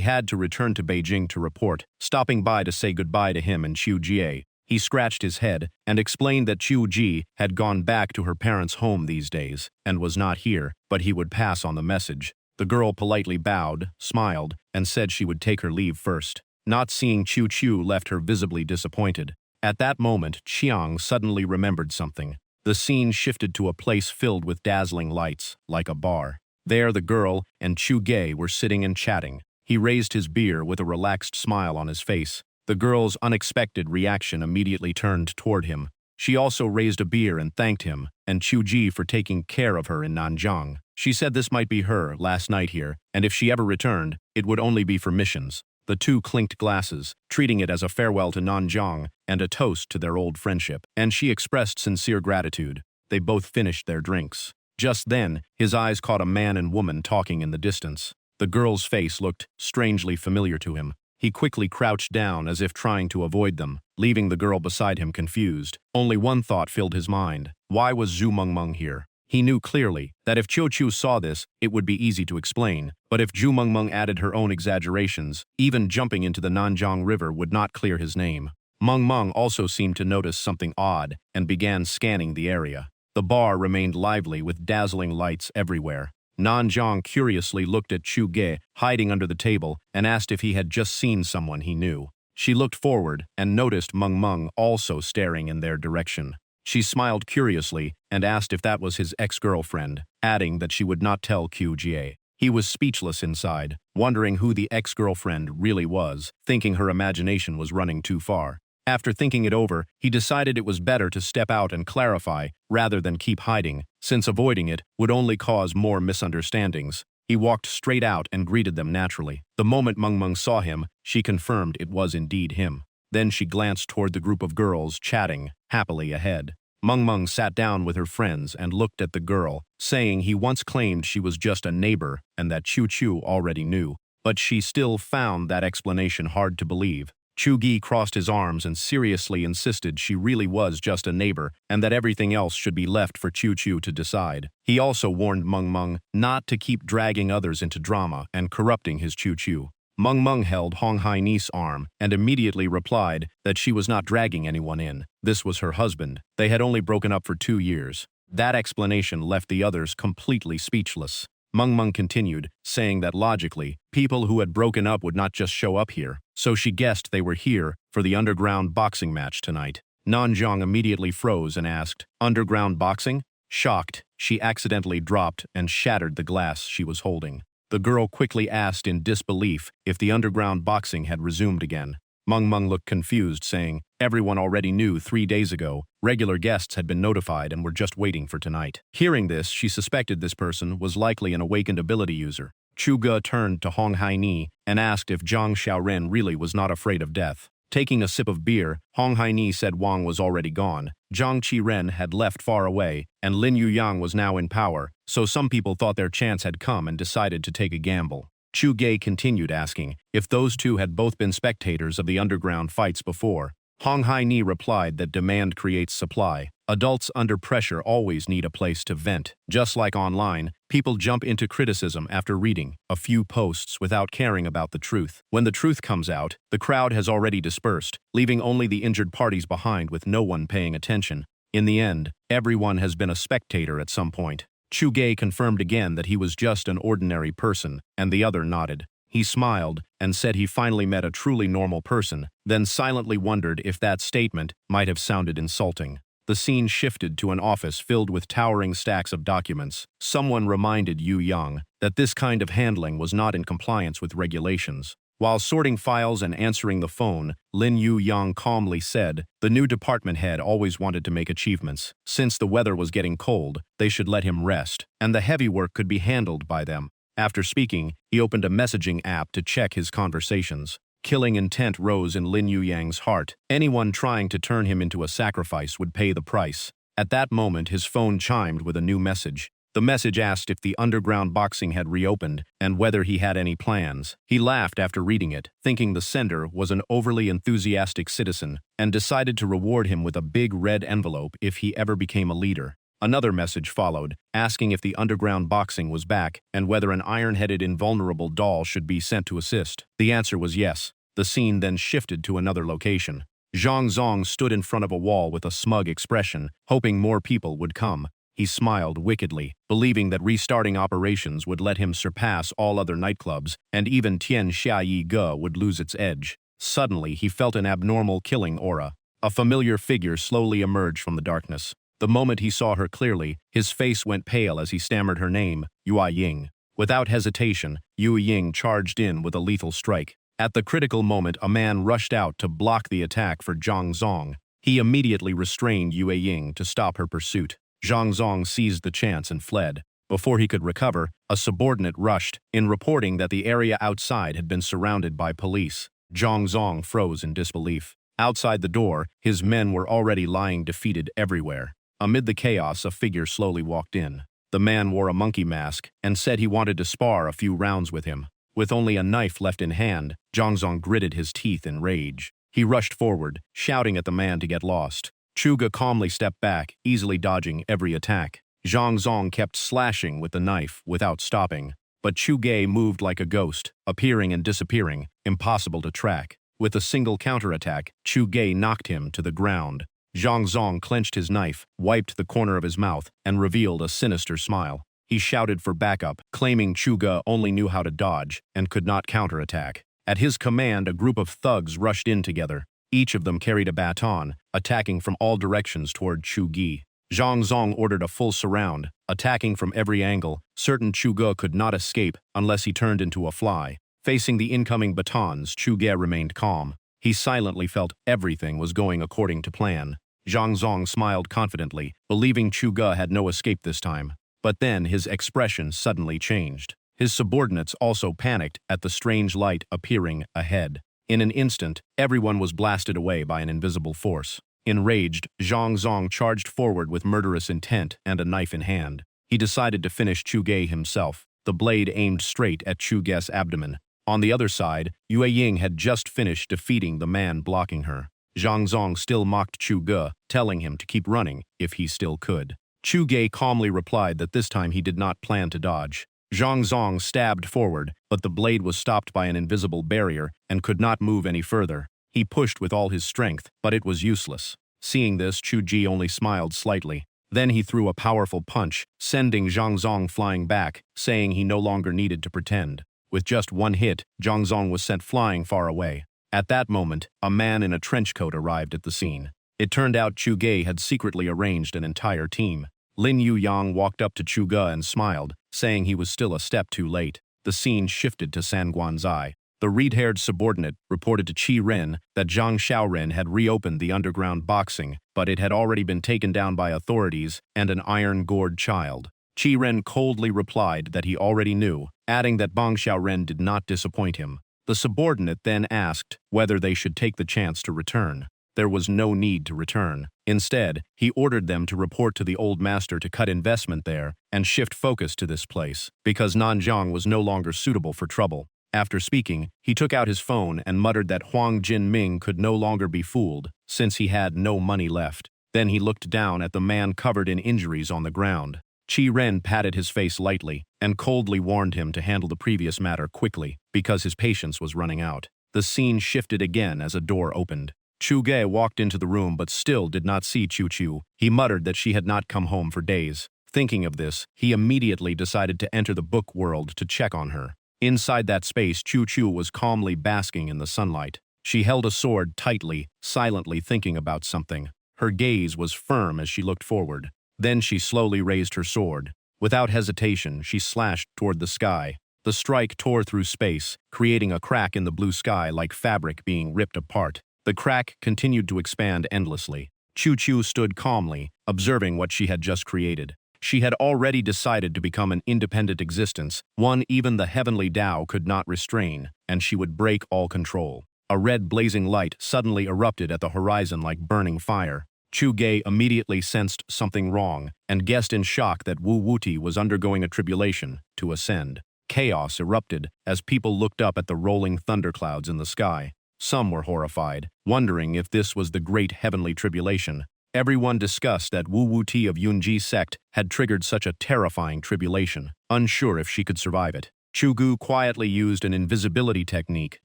had to return to Beijing to report, stopping by to say goodbye to him and Chu-ge. He scratched his head and explained that Chu-ge had gone back to her parents' home these days and was not here, but he would pass on the message. The girl politely bowed, smiled, and said she would take her leave first. Not seeing Chu-chu left her visibly disappointed. At that moment, Chiang suddenly remembered something. The scene shifted to a place filled with dazzling lights, like a bar. There the girl and Chu-ge were sitting and chatting. He raised his beer with a relaxed smile on his face. The girl's unexpected reaction immediately turned toward him. She also raised a beer and thanked him, and Chuji for taking care of her in Nanjang. She said this might be her last night here, and if she ever returned, it would only be for missions. The two clinked glasses, treating it as a farewell to Nanjang and a toast to their old friendship, and she expressed sincere gratitude. They both finished their drinks. Just then, his eyes caught a man and woman talking in the distance. The girl's face looked strangely familiar to him. He quickly crouched down as if trying to avoid them, leaving the girl beside him confused. Only one thought filled his mind. Why was Zhu Mengmeng here? He knew clearly that if Qiu Qiu saw this, it would be easy to explain, but if Zhu Mengmeng added her own exaggerations, even jumping into the Nanjang River would not clear his name. Mengmeng also seemed to notice something odd and began scanning the area. The bar remained lively with dazzling lights everywhere. Nanjang curiously looked at Chu Ge hiding under the table and asked if he had just seen someone he knew. She looked forward and noticed Mengmeng also staring in their direction. She smiled curiously and asked if that was his ex-girlfriend, adding that she would not tell Qiu Jie. He was speechless inside, wondering who the ex-girlfriend really was, thinking her imagination was running too far. After thinking it over, he decided it was better to step out and clarify rather than keep hiding, since avoiding it would only cause more misunderstandings. He walked straight out and greeted them naturally. The moment Mengmeng saw him, she confirmed it was indeed him. Then she glanced toward the group of girls chatting happily ahead. Mengmeng sat down with her friends and looked at the girl, saying he once claimed she was just a neighbor and that Qiu Qiu already knew. But she still found that explanation hard to believe. Chu Gi crossed his arms and seriously insisted she really was just a neighbor and that everything else should be left for Qiu Qiu to decide. He also warned Mengmeng not to keep dragging others into drama and corrupting his Qiu Qiu. Mengmeng held Hong Hai-Ni's arm and immediately replied that she was not dragging anyone in. This was her husband. They had only broken up for 2 years. That explanation left the others completely speechless. Mengmeng continued, saying that logically, people who had broken up would not just show up here, so she guessed they were here for the underground boxing match tonight. Nanjang immediately froze and asked, "Underground boxing?" Shocked, she accidentally dropped and shattered the glass she was holding. The girl quickly asked in disbelief if the underground boxing had resumed again. Mengmeng looked confused, saying, everyone already knew 3 days ago. Regular guests had been notified and were just waiting for tonight. Hearing this, she suspected this person was likely an awakened ability user. Chu Ge turned to Hong Hai-Ni and asked if Zhang Xiaoren really was not afraid of death. Taking a sip of beer, Hong Hai-Ni said Wang was already gone. Zhang Qiren had left far away, and Lin Yuyang was now in power, so some people thought their chance had come and decided to take a gamble. Chu Ge continued asking if those two had both been spectators of the underground fights before. Hong Hai-Ni replied that demand creates supply. Adults under pressure always need a place to vent. Just like online, people jump into criticism after reading a few posts without caring about the truth. When the truth comes out, the crowd has already dispersed, leaving only the injured parties behind with no one paying attention. In the end, everyone has been a spectator at some point. Chu Ge confirmed again that he was just an ordinary person, and the other nodded. He smiled and said he finally met a truly normal person, then silently wondered if that statement might have sounded insulting. The scene shifted to an office filled with towering stacks of documents. Someone reminded Yu Yang that this kind of handling was not in compliance with regulations. While sorting files and answering the phone, Lin Yu Yang calmly said the new department head always wanted to make achievements. Since the weather was getting cold, they should let him rest, and the heavy work could be handled by them. After speaking, he opened a messaging app to check his conversations. Killing intent rose in Lin Yuyang's heart. Anyone trying to turn him into a sacrifice would pay the price. At that moment, his phone chimed with a new message. The message asked if the underground boxing had reopened and whether he had any plans. He laughed after reading it, thinking the sender was an overly enthusiastic citizen, and decided to reward him with a big red envelope if he ever became a leader. Another message followed, asking if the underground boxing was back and whether an iron-headed invulnerable doll should be sent to assist. The answer was yes. The scene then shifted to another location. Zhang Zong stood in front of a wall with a smug expression, hoping more people would come. He smiled wickedly, believing that restarting operations would let him surpass all other nightclubs, and even Tian Xiayi Ge would lose its edge. Suddenly, he felt an abnormal killing aura. A familiar figure slowly emerged from the darkness. The moment he saw her clearly, his face went pale as he stammered her name, Yua Ying. Without hesitation, Yu Ying charged in with a lethal strike. At the critical moment, a man rushed out to block the attack for Zhang Zong. He immediately restrained Yue Ying to stop her pursuit. Zhang Zong seized the chance and fled. Before he could recover, a subordinate rushed in, reporting that the area outside had been surrounded by police. Zhang Zong froze in disbelief. Outside the door, his men were already lying defeated everywhere. Amid the chaos, a figure slowly walked in. The man wore a monkey mask and said he wanted to spar a few rounds with him. With only a knife left in hand, Zhang Zong gritted his teeth in rage. He rushed forward, shouting at the man to get lost. Chuga calmly stepped back, easily dodging every attack. Zhang Zong kept slashing with the knife without stopping. But Chu Ge moved like a ghost, appearing and disappearing, impossible to track. With a single counterattack, Chu Ge knocked him to the ground. Zhang Zong clenched his knife, wiped the corner of his mouth, and revealed a sinister smile. He shouted for backup, claiming Chuga only knew how to dodge and could not counterattack. At his command, a group of thugs rushed in together. Each of them carried a baton, attacking from all directions toward Chu Ge. Zhang Zong ordered a full surround, attacking from every angle. Certain Chuga could not escape unless he turned into a fly. Facing the incoming batons, Chu Ge remained calm. He silently felt everything was going according to plan. Zhang Zong smiled confidently, believing Chu Ge had no escape this time. But then his expression suddenly changed. His subordinates also panicked at the strange light appearing ahead. In an instant, everyone was blasted away by an invisible force. Enraged, Zhang Zong charged forward with murderous intent and a knife in hand. He decided to finish Chu Ge himself, the blade aimed straight at Chu Ge's abdomen. On the other side, Yue Ying had just finished defeating the man blocking her. Zhang Zong still mocked Chu Ge, telling him to keep running if he still could. Chu Ge calmly replied that this time he did not plan to dodge. Zhang Zong stabbed forward, but the blade was stopped by an invisible barrier and could not move any further. He pushed with all his strength, but it was useless. Seeing this, Chu Ge only smiled slightly. Then he threw a powerful punch, sending Zhang Zong flying back, saying he no longer needed to pretend. With just one hit, Zhang Zong was sent flying far away. At that moment, a man in a trench coat arrived at the scene. It turned out Chu Ge had secretly arranged an entire team. Lin Yuyang walked up to Chu Ge and smiled, saying he was still a step too late. The scene shifted to San Guanzai. The reed-haired subordinate reported to Qi Ren that Zhang Xiaoren had reopened the underground boxing, but it had already been taken down by authorities and an iron-gored child. Qi Ren coldly replied that he already knew, adding that Bang Xiaoren did not disappoint him. The subordinate then asked whether they should take the chance to return. There was no need to return. Instead, he ordered them to report to the old master to cut investment there and shift focus to this place, because Nanjiang was no longer suitable for trouble. After speaking, he took out his phone and muttered that Huang Jinming could no longer be fooled, since he had no money left. Then he looked down at the man covered in injuries on the ground. Qi Ren patted his face lightly and coldly warned him to handle the previous matter quickly, because his patience was running out. The scene shifted again as a door opened. Chu Ge walked into the room but still did not see Chu Chu. He muttered that she had not come home for days. Thinking of this, he immediately decided to enter the book world to check on her. Inside that space, Chu Chu was calmly basking in the sunlight. She held a sword tightly, silently thinking about something. Her gaze was firm as she looked forward. Then she slowly raised her sword. Without hesitation, she slashed toward the sky. The strike tore through space, creating a crack in the blue sky like fabric being ripped apart. The crack continued to expand endlessly. Chu Chu stood calmly, observing what she had just created. She had already decided to become an independent existence, one even the heavenly Tao could not restrain, and she would break all control. A red blazing light suddenly erupted at the horizon like burning fire. Chu Ge immediately sensed something wrong and guessed in shock that Wu Wuti was undergoing a tribulation to ascend. Chaos erupted as people looked up at the rolling thunderclouds in the sky. Some were horrified, wondering if this was the great heavenly tribulation. Everyone discussed that Wu Wuti of Yunji's sect had triggered such a terrifying tribulation, unsure if she could survive it. Chu Gu quietly used an invisibility technique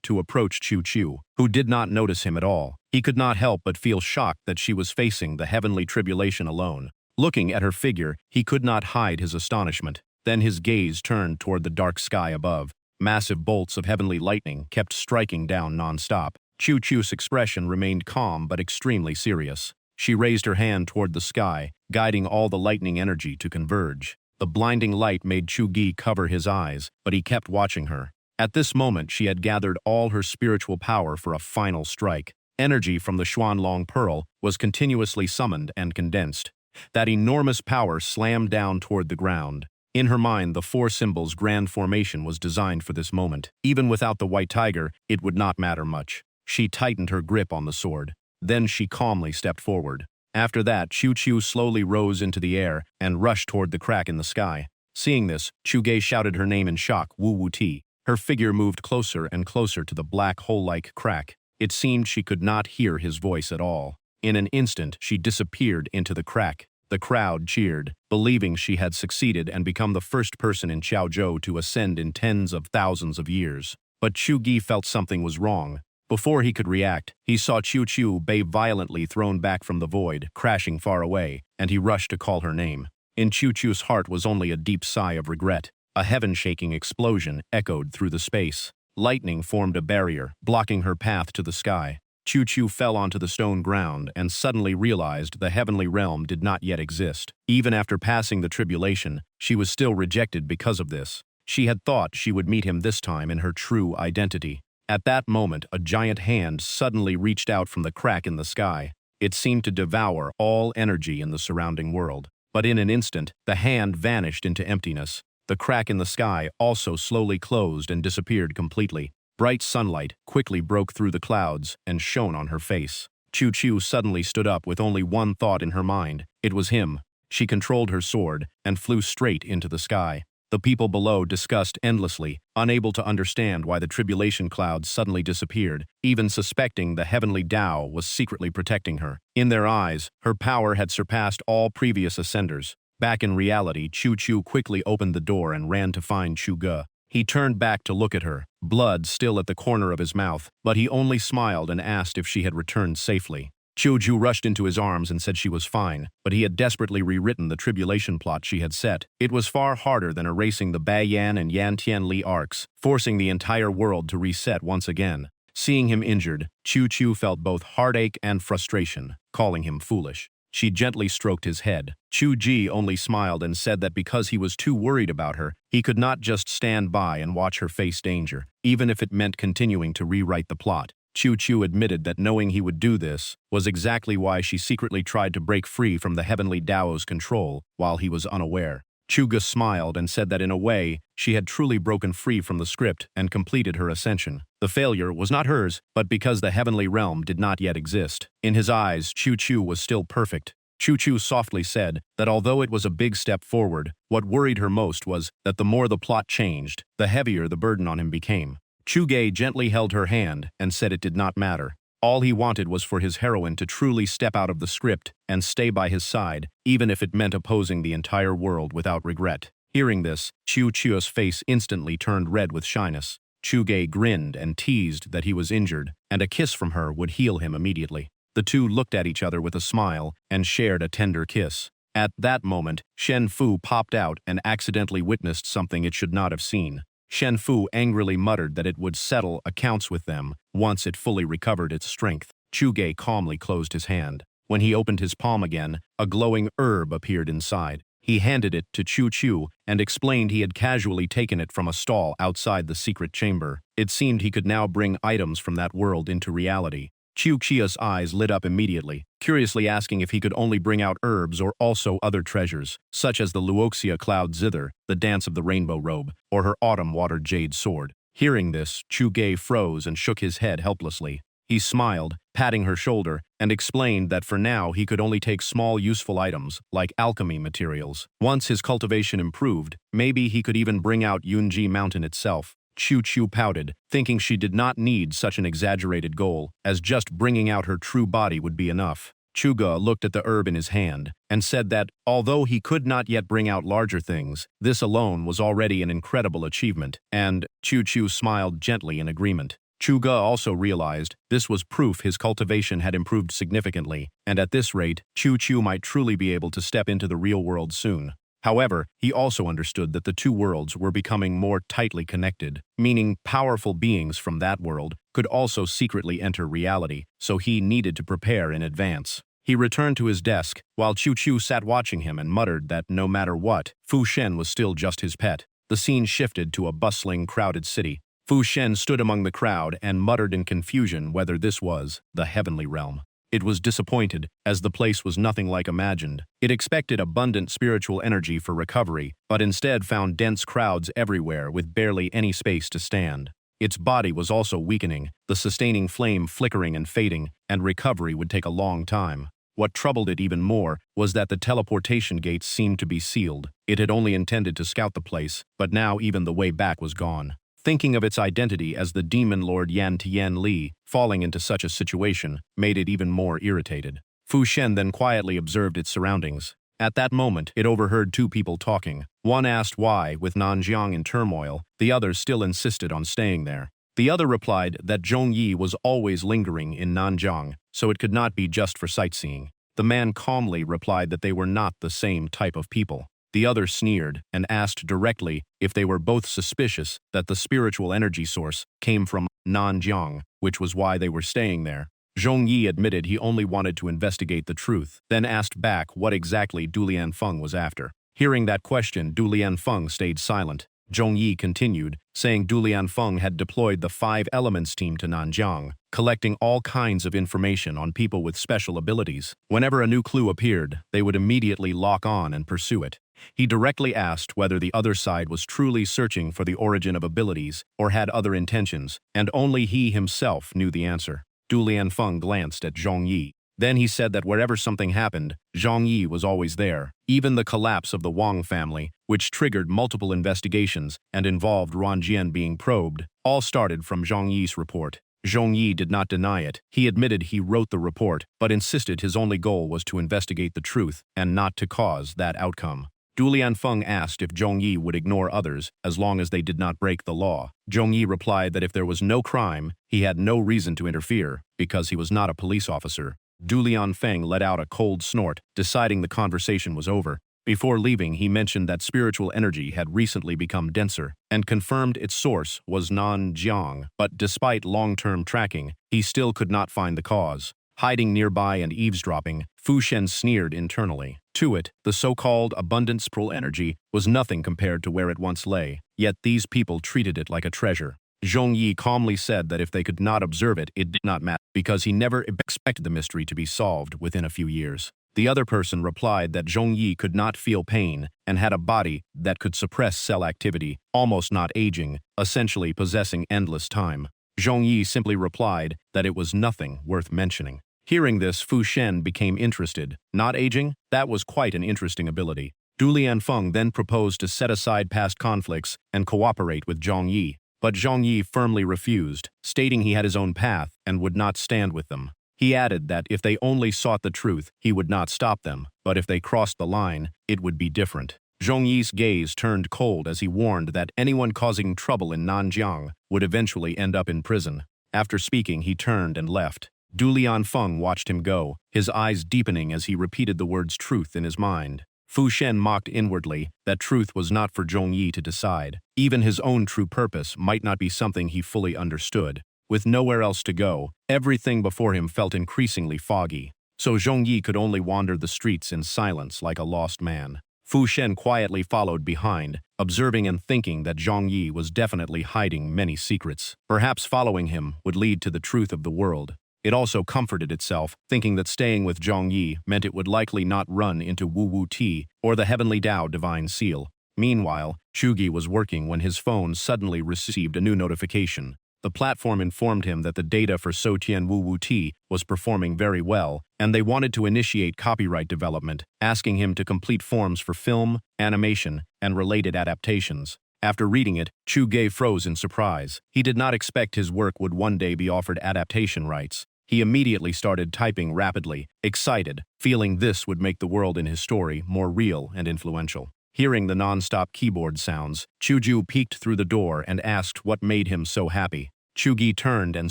to approach Chu Chu, who did not notice him at all. He could not help but feel shocked that she was facing the heavenly tribulation alone. Looking at her figure, he could not hide his astonishment. Then his gaze turned toward the dark sky above. Massive bolts of heavenly lightning kept striking down non-stop. Chu Chu's expression remained calm but extremely serious. She raised her hand toward the sky, guiding all the lightning energy to converge. The blinding light made Chu-gi cover his eyes, but he kept watching her. At this moment, she had gathered all her spiritual power for a final strike. Energy from the Xuanlong Pearl was continuously summoned and condensed. That enormous power slammed down toward the ground. In her mind, the four symbols' grand formation was designed for this moment. Even without the white tiger, it would not matter much. She tightened her grip on the sword. Then she calmly stepped forward. After that, Chu-Chu slowly rose into the air and rushed toward the crack in the sky. Seeing this, Chu-Ge shouted her name in shock, Wu-Wu-Ti. Her figure moved closer and closer to the black hole-like crack. It seemed she could not hear his voice at all. In an instant, she disappeared into the crack. The crowd cheered, believing she had succeeded and become the first person in Chaozhou to ascend in tens of thousands of years. But Chu-Gi felt something was wrong. Before he could react, he saw Chu-Chu be violently thrown back from the void, crashing far away, and he rushed to call her name. In Chu-Chu's heart was only a deep sigh of regret. A heaven-shaking explosion echoed through the space. Lightning formed a barrier, blocking her path to the sky. Chu-Chu fell onto the stone ground and suddenly realized the heavenly realm did not yet exist. Even after passing the tribulation, she was still rejected because of this. She had thought she would meet him this time in her true identity. At that moment, a giant hand suddenly reached out from the crack in the sky. It seemed to devour all energy in the surrounding world. But in an instant, the hand vanished into emptiness. The crack in the sky also slowly closed and disappeared completely. Bright sunlight quickly broke through the clouds and shone on her face. Chu-Chu suddenly stood up with only one thought in her mind. It was him. She controlled her sword and flew straight into the sky. The people below discussed endlessly, unable to understand why the tribulation cloud suddenly disappeared, even suspecting the heavenly Tao was secretly protecting her. In their eyes, her power had surpassed all previous ascenders. Back in reality, Chu-Chu quickly opened the door and ran to find Chu-Ge. He turned back to look at her, blood still at the corner of his mouth, but he only smiled and asked if she had returned safely. Chu-Ju rushed into his arms and said she was fine, but he had desperately rewritten the tribulation plot she had set. It was far harder than erasing the Baiyan and Yantianli arcs, forcing the entire world to reset once again. Seeing him injured, Chu-Chu felt both heartache and frustration, calling him foolish. She gently stroked his head. Chu-Ji only smiled and said that because he was too worried about her, he could not just stand by and watch her face danger, even if it meant continuing to rewrite the plot. Chu-Chu admitted that knowing he would do this was exactly why she secretly tried to break free from the heavenly Dao's control while he was unaware. Chu-Ge smiled and said that in a way, she had truly broken free from the script and completed her ascension. The failure was not hers, but because the heavenly realm did not yet exist. In his eyes, Chu-Chu was still perfect. Chu-Chu softly said that although it was a big step forward, what worried her most was that the more the plot changed, the heavier the burden on him became. Chu-Ge gently held her hand and said it did not matter. All he wanted was for his heroine to truly step out of the script and stay by his side, even if it meant opposing the entire world without regret. Hearing this, Chu-Chu's face instantly turned red with shyness. Chu-Ge grinned and teased that he was injured, and a kiss from her would heal him immediately. The two looked at each other with a smile and shared a tender kiss. At that moment, Shen Fu popped out and accidentally witnessed something it should not have seen. Shen Fu angrily muttered that it would settle accounts with them once it fully recovered its strength. Chu-Ge calmly closed his hand. When he opened his palm again, a glowing herb appeared inside. He handed it to Chu-Chu and explained he had casually taken it from a stall outside the secret chamber. It seemed he could now bring items from that world into reality. Chu-Chia's eyes lit up immediately, curiously asking if he could only bring out herbs or also other treasures, such as the Luoxia Cloud Zither, the Dance of the Rainbow Robe, or her autumn-watered jade sword. Hearing this, Chu-Ge froze and shook his head helplessly. He smiled, patting her shoulder, and explained that for now he could only take small useful items, like alchemy materials. Once his cultivation improved, maybe he could even bring out Yunji Mountain itself. Chu-Chu pouted, thinking she did not need such an exaggerated goal, as just bringing out her true body would be enough. Chu-Ge looked at the herb in his hand and said that, although he could not yet bring out larger things, this alone was already an incredible achievement, and Chu-Chu smiled gently in agreement. Chu-Ge also realized this was proof his cultivation had improved significantly, and at this rate, Chu-Chu might truly be able to step into the real world soon. However, he also understood that the two worlds were becoming more tightly connected, meaning powerful beings from that world could also secretly enter reality, so he needed to prepare in advance. He returned to his desk, while Chu Chu sat watching him and muttered that no matter what, Fu Shen was still just his pet. The scene shifted to a bustling, crowded city. Fu Shen stood among the crowd and muttered in confusion whether this was the heavenly realm. It was disappointed, as the place was nothing like imagined. It expected abundant spiritual energy for recovery, but instead found dense crowds everywhere with barely any space to stand. Its body was also weakening, the sustaining flame flickering and fading, and recovery would take a long time. What troubled it even more was that the teleportation gates seemed to be sealed. It had only intended to scout the place, but now even the way back was gone. Thinking of its identity as the demon lord Yan Tian Li, falling into such a situation made it even more irritated. Fu Shen then quietly observed its surroundings. At that moment, it overheard two people talking. One asked why, with Nanjiang in turmoil, the other still insisted on staying there. The other replied that Zhongyi was always lingering in Nanjiang, so it could not be just for sightseeing. The man calmly replied that they were not the same type of people. The other sneered and asked directly if they were both suspicious that the spiritual energy source came from Nanjiang, which was why they were staying there. Zhongyi admitted he only wanted to investigate the truth, then asked back what exactly Du Lianfeng was after. Hearing that question, Du Lianfeng stayed silent. Zhongyi continued, saying Du Lianfeng had deployed the 5 Elements team to Nanjiang, collecting all kinds of information on people with special abilities. Whenever a new clue appeared, they would immediately lock on and pursue it. He directly asked whether the other side was truly searching for the origin of abilities or had other intentions, and only he himself knew the answer. Du Lianfeng glanced at Zhongyi. Then he said that wherever something happened, Zhongyi was always there. Even the collapse of the Wang family, which triggered multiple investigations and involved Ranjian being probed, all started from Zhongyi's report. Zhongyi did not deny it. He admitted he wrote the report, but insisted his only goal was to investigate the truth and not to cause that outcome. Du Lianfeng asked if Zhongyi would ignore others as long as they did not break the law. Zhongyi replied that if there was no crime, he had no reason to interfere, because he was not a police officer. Du Lianfeng let out a cold snort, deciding the conversation was over. Before leaving, he mentioned that spiritual energy had recently become denser, and confirmed its source was Nanjiang, but despite long-term tracking, he still could not find the cause. Hiding nearby and eavesdropping, Fu Shen sneered internally. To it, the so-called abundant spiritual energy was nothing compared to where it once lay, yet these people treated it like a treasure. Zhongyi calmly said that if they could not observe it, it did not matter, because he never expected the mystery to be solved within a few years. The other person replied that Zhongyi could not feel pain and had a body that could suppress cell activity, almost not aging, essentially possessing endless time. Zhongyi simply replied that it was nothing worth mentioning. Hearing this, Fu Shen became interested. Not aging? That was quite an interesting ability. Du Lianfeng then proposed to set aside past conflicts and cooperate with Zhongyi, but Zhongyi firmly refused, stating he had his own path and would not stand with them. He added that if they only sought the truth, he would not stop them, but if they crossed the line, it would be different. Zhongyi's gaze turned cold as he warned that anyone causing trouble in Nanjiang would eventually end up in prison. After speaking, he turned and left. Du Lianfeng watched him go, his eyes deepening as he repeated the words truth in his mind. Fu Shen mocked inwardly that truth was not for Zhongyi to decide. Even his own true purpose might not be something he fully understood. With nowhere else to go, everything before him felt increasingly foggy. So Zhongyi could only wander the streets in silence like a lost man. Fu Shen quietly followed behind, observing and thinking that Zhongyi was definitely hiding many secrets. Perhaps following him would lead to the truth of the world. It also comforted itself, thinking that staying with Zhongyi meant it would likely not run into Wu Wu Ti or the Heavenly Dao Divine Seal. Meanwhile, Chugi was working when his phone suddenly received a new notification. The platform informed him that the data for Sotian Wu Wu Ti was performing very well, and they wanted to initiate copyright development, asking him to complete forms for film, animation, and related adaptations. After reading it, Chu Ge froze in surprise. He did not expect his work would one day be offered adaptation rights. He immediately started typing rapidly, excited, feeling this would make the world in his story more real and influential. Hearing the non-stop keyboard sounds, Chuju peeked through the door and asked what made him so happy. Chugi turned and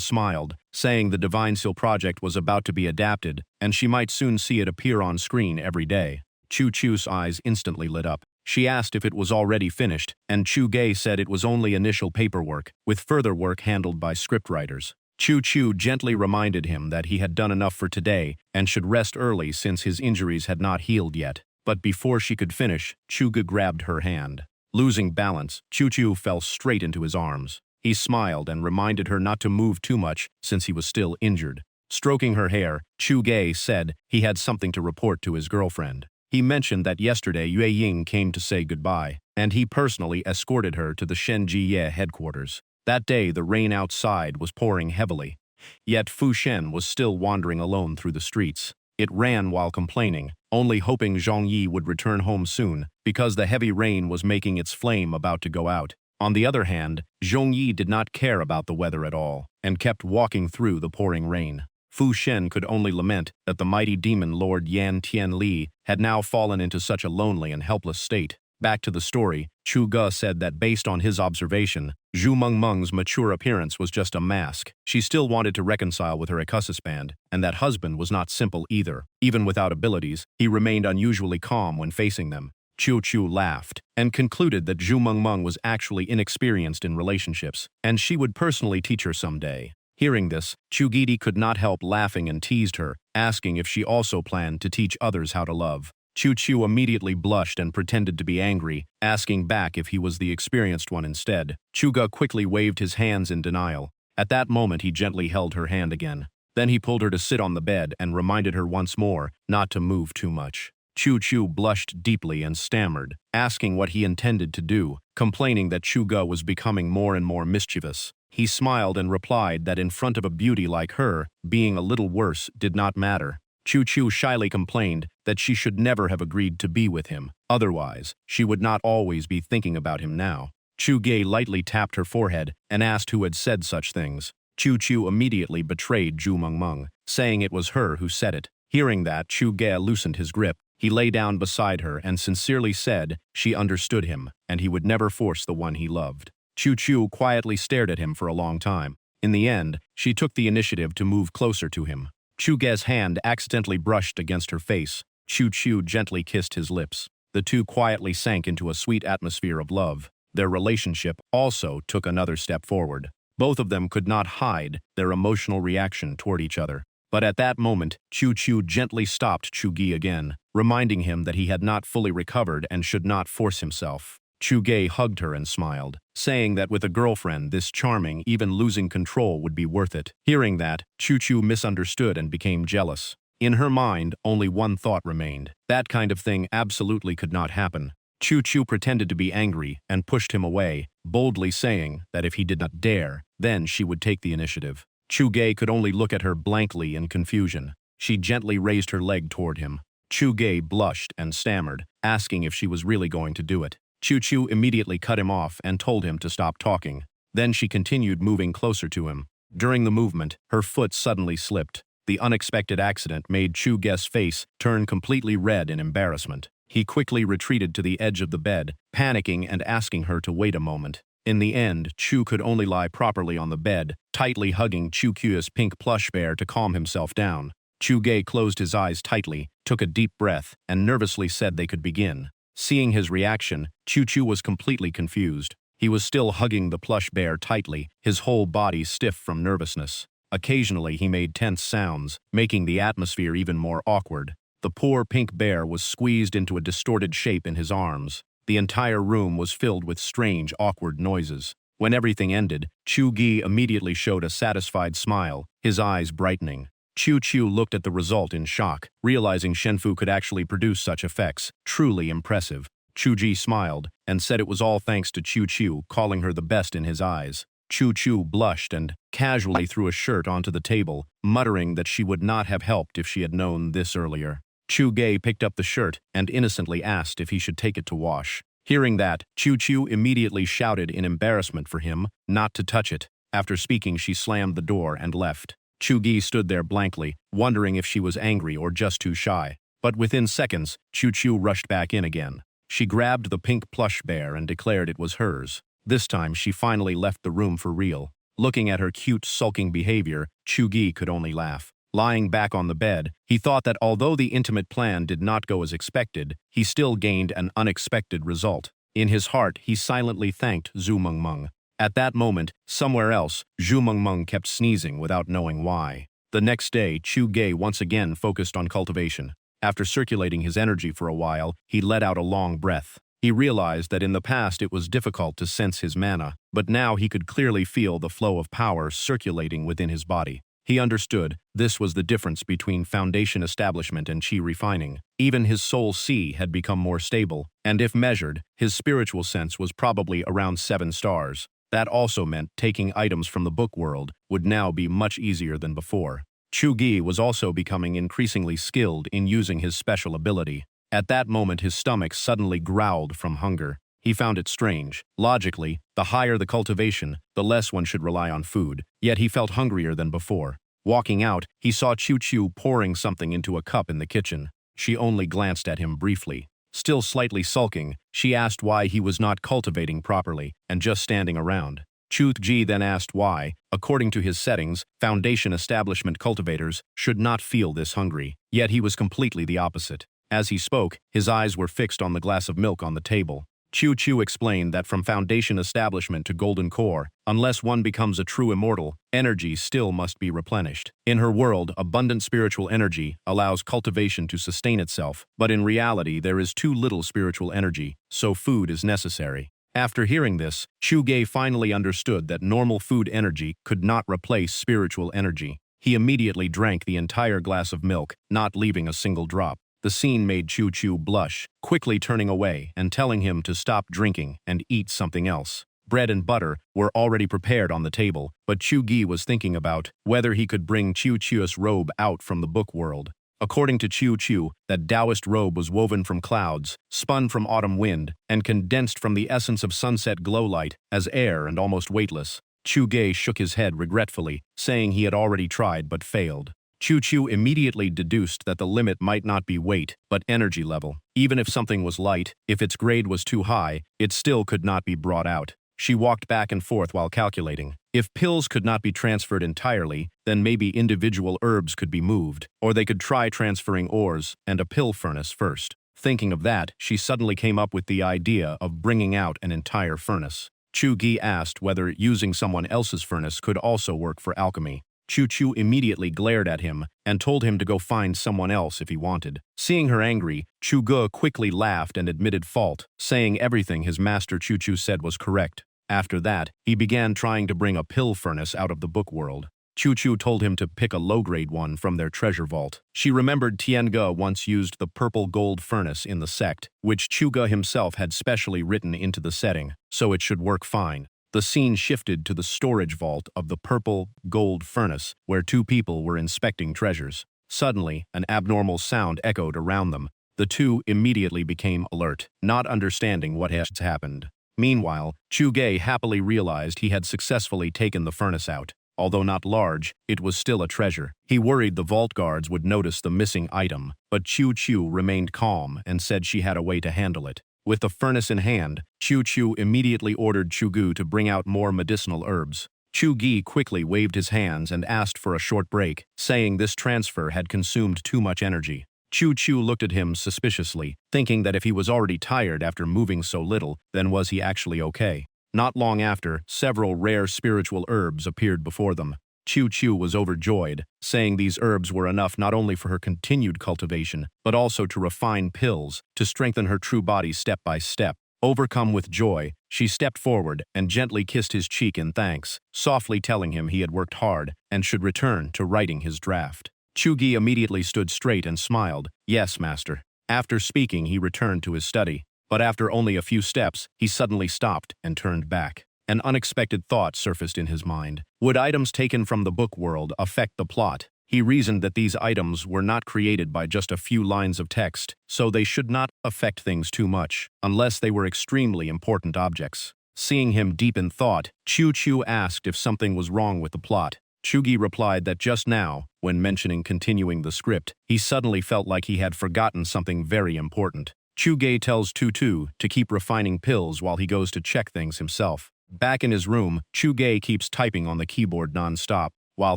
smiled, saying the Divine Seal project was about to be adapted, and she might soon see it appear on screen every day. Chu's eyes instantly lit up. She asked if it was already finished, and Chu Ge said it was only initial paperwork, with further work handled by scriptwriters. Chu Chu gently reminded him that he had done enough for today and should rest early since his injuries had not healed yet. But before she could finish, Chuga grabbed her hand. Losing balance, Chu Chu fell straight into his arms. He smiled and reminded her not to move too much since he was still injured. Stroking her hair, Chu Ge said he had something to report to his girlfriend. He mentioned that yesterday Yue Ying came to say goodbye, and he personally escorted her to the Shenjiye headquarters. That day, the rain outside was pouring heavily. Yet Fu Shen was still wandering alone through the streets. It ran while complaining, only hoping Zhong Yi would return home soon, because the heavy rain was making its flame about to go out. On the other hand, Zhong Yi did not care about the weather at all, and kept walking through the pouring rain. Fu Shen could only lament that the mighty demon Lord Yan Tianli had now fallen into such a lonely and helpless state. Back to the story, Chu Ge said that based on his observation, Zhu Mengmeng's mature appearance was just a mask. She still wanted to reconcile with her Band, and that husband was not simple either. Even without abilities, he remained unusually calm when facing them. Chu Chu laughed and concluded that Zhu Mengmeng was actually inexperienced in relationships, and she would personally teach her someday. Hearing this, Chu Gidi could not help laughing and teased her, asking if she also planned to teach others how to love. Chu Chu immediately blushed and pretended to be angry, asking back if he was the experienced one instead. Chuga quickly waved his hands in denial. At that moment he gently held her hand again. Then he pulled her to sit on the bed and reminded her once more not to move too much. Chu Chu blushed deeply and stammered, asking what he intended to do, complaining that Chuga was becoming more and more mischievous. He smiled and replied that in front of a beauty like her, being a little worse did not matter. Chu Chu shyly complained that she should never have agreed to be with him. Otherwise, she would not always be thinking about him now. Chu Ge lightly tapped her forehead and asked who had said such things. Chu Chu immediately betrayed Zhu Mengmeng, saying it was her who said it. Hearing that, Chu Ge loosened his grip. He lay down beside her and sincerely said she understood him, and he would never force the one he loved. Chu Chu quietly stared at him for a long time. In the end, she took the initiative to move closer to him. Chu Ge's hand accidentally brushed against her face. Chu Chu gently kissed his lips. The two quietly sank into a sweet atmosphere of love. Their relationship also took another step forward. Both of them could not hide their emotional reaction toward each other. But at that moment, Chu Chu gently stopped Chu Ge again, reminding him that he had not fully recovered and should not force himself. Chu Ge hugged her and smiled, saying that with a girlfriend this charming, even losing control would be worth it. Hearing that, Chu Chu misunderstood and became jealous. In her mind, only one thought remained. That kind of thing absolutely could not happen. Chu Chu pretended to be angry and pushed him away, boldly saying that if he did not dare, then she would take the initiative. Chu Ge could only look at her blankly in confusion. She gently raised her leg toward him. Chu Ge blushed and stammered, asking if she was really going to do it. Chu Chu immediately cut him off and told him to stop talking. Then she continued moving closer to him. During the movement, her foot suddenly slipped. The unexpected accident made Chu Ge's face turn completely red in embarrassment. He quickly retreated to the edge of the bed, panicking and asking her to wait a moment. In the end, Chu could only lie properly on the bed, tightly hugging Chu Q's pink plush bear to calm himself down. Chu Ge closed his eyes tightly, took a deep breath, and nervously said they could begin. Seeing his reaction, Chu Chu was completely confused. He was still hugging the plush bear tightly, his whole body stiff from nervousness. Occasionally he made tense sounds, making the atmosphere even more awkward. The poor pink bear was squeezed into a distorted shape in his arms. The entire room was filled with strange, awkward noises. When everything ended, Chu Ge immediately showed a satisfied smile, his eyes brightening. Chu Chu looked at the result in shock, realizing Shenfu could actually produce such effects. Truly impressive. Chu Ji smiled and said it was all thanks to Chu Chu, calling her the best in his eyes. Chu Chu blushed and casually threw a shirt onto the table, muttering that she would not have helped if she had known this earlier. Chu Ge picked up the shirt and innocently asked if he should take it to wash. Hearing that, Chu Chu immediately shouted in embarrassment for him not to touch it. After speaking, she slammed the door and left. Chu Ge stood there blankly, wondering if she was angry or just too shy. But within seconds, Chu Chu rushed back in again. She grabbed the pink plush bear and declared it was hers. This time, she finally left the room for real. Looking at her cute, sulking behavior, Chu Ge could only laugh. Lying back on the bed, he thought that although the intimate plan did not go as expected, he still gained an unexpected result. In his heart, he silently thanked Zhu Mengmeng. At that moment, somewhere else, Zhu Mengmeng kept sneezing without knowing why. The next day, Chu Ge once again focused on cultivation. After circulating his energy for a while, he let out a long breath. He realized that in the past it was difficult to sense his mana, but now he could clearly feel the flow of power circulating within his body. He understood this was the difference between foundation establishment and chi refining. Even his soul C had become more stable, and if measured, his spiritual sense was probably around 7 stars. That also meant taking items from the book world would now be much easier than before. Chu Ge was also becoming increasingly skilled in using his special ability. At that moment his stomach suddenly growled from hunger. He found it strange. Logically, the higher the cultivation, the less one should rely on food, yet he felt hungrier than before. Walking out, he saw Chu Chu pouring something into a cup in the kitchen. She only glanced at him briefly. Still slightly sulking, she asked why he was not cultivating properly and just standing around. Chu Ji then asked why, according to his settings, foundation establishment cultivators should not feel this hungry, yet he was completely the opposite. As he spoke, his eyes were fixed on the glass of milk on the table. Chu Chu explained that from foundation establishment to golden core, unless one becomes a true immortal, energy still must be replenished. In her world, abundant spiritual energy allows cultivation to sustain itself, but in reality there is too little spiritual energy, so food is necessary. After hearing this, Chu Ge finally understood that normal food energy could not replace spiritual energy. He immediately drank the entire glass of milk, not leaving a single drop. The scene made Chu Chu blush, quickly turning away and telling him to stop drinking and eat something else. Bread and butter were already prepared on the table, but Chu Ge was thinking about whether he could bring Chu Chu's robe out from the book world. According to Chu Chu, that Taoist robe was woven from clouds, spun from autumn wind, and condensed from the essence of sunset glow light as air and almost weightless. Chu Ge shook his head regretfully, saying he had already tried but failed. Chu Chu immediately deduced that the limit might not be weight, but energy level. Even if something was light, if its grade was too high, it still could not be brought out. She walked back and forth while calculating. If pills could not be transferred entirely, then maybe individual herbs could be moved, or they could try transferring ores and a pill furnace first. Thinking of that, she suddenly came up with the idea of bringing out an entire furnace. Chu Ge asked whether using someone else's furnace could also work for alchemy. Chu Chu immediately glared at him and told him to go find someone else if he wanted. Seeing her angry, Chu Ge quickly laughed and admitted fault, saying everything his master Chu Chu said was correct. After that, he began trying to bring a pill furnace out of the book world. Chu Chu told him to pick a low-grade one from their treasure vault. She remembered Tian Ge once used the purple gold furnace in the sect, which Chu Ge himself had specially written into the setting, so it should work fine. The scene shifted to the storage vault of the purple gold furnace, where 2 people were inspecting treasures. Suddenly, an abnormal sound echoed around them. The 2 immediately became alert, not understanding what had happened. Meanwhile, Chu Ge happily realized he had successfully taken the furnace out. Although not large, it was still a treasure. He worried the vault guards would notice the missing item, but Chu Chu remained calm and said she had a way to handle it. With the furnace in hand, Chu Chu immediately ordered Chu Gu to bring out more medicinal herbs. Chu Ge quickly waved his hands and asked for a short break, saying this transfer had consumed too much energy. Chu Chu looked at him suspiciously, thinking that if he was already tired after moving so little, then was he actually okay? Not long after, several rare spiritual herbs appeared before them. Chu Chu was overjoyed, saying these herbs were enough not only for her continued cultivation, but also to refine pills, to strengthen her true body step by step. Overcome with joy, she stepped forward and gently kissed his cheek in thanks, softly telling him he had worked hard and should return to writing his draft. Chu Ge immediately stood straight and smiled. "Yes, master." After speaking, he returned to his study. But after only a few steps, he suddenly stopped and turned back. An unexpected thought surfaced in his mind. Would items taken from the book world affect the plot? He reasoned that these items were not created by just a few lines of text, so they should not affect things too much, unless they were extremely important objects. Seeing him deep in thought, Chu Chu asked if something was wrong with the plot. Chu Ge replied that just now, when mentioning continuing the script, he suddenly felt like he had forgotten something very important. Chu Ge tells Tutu to keep refining pills while he goes to check things himself. Back in his room, Chu Ge keeps typing on the keyboard non-stop. While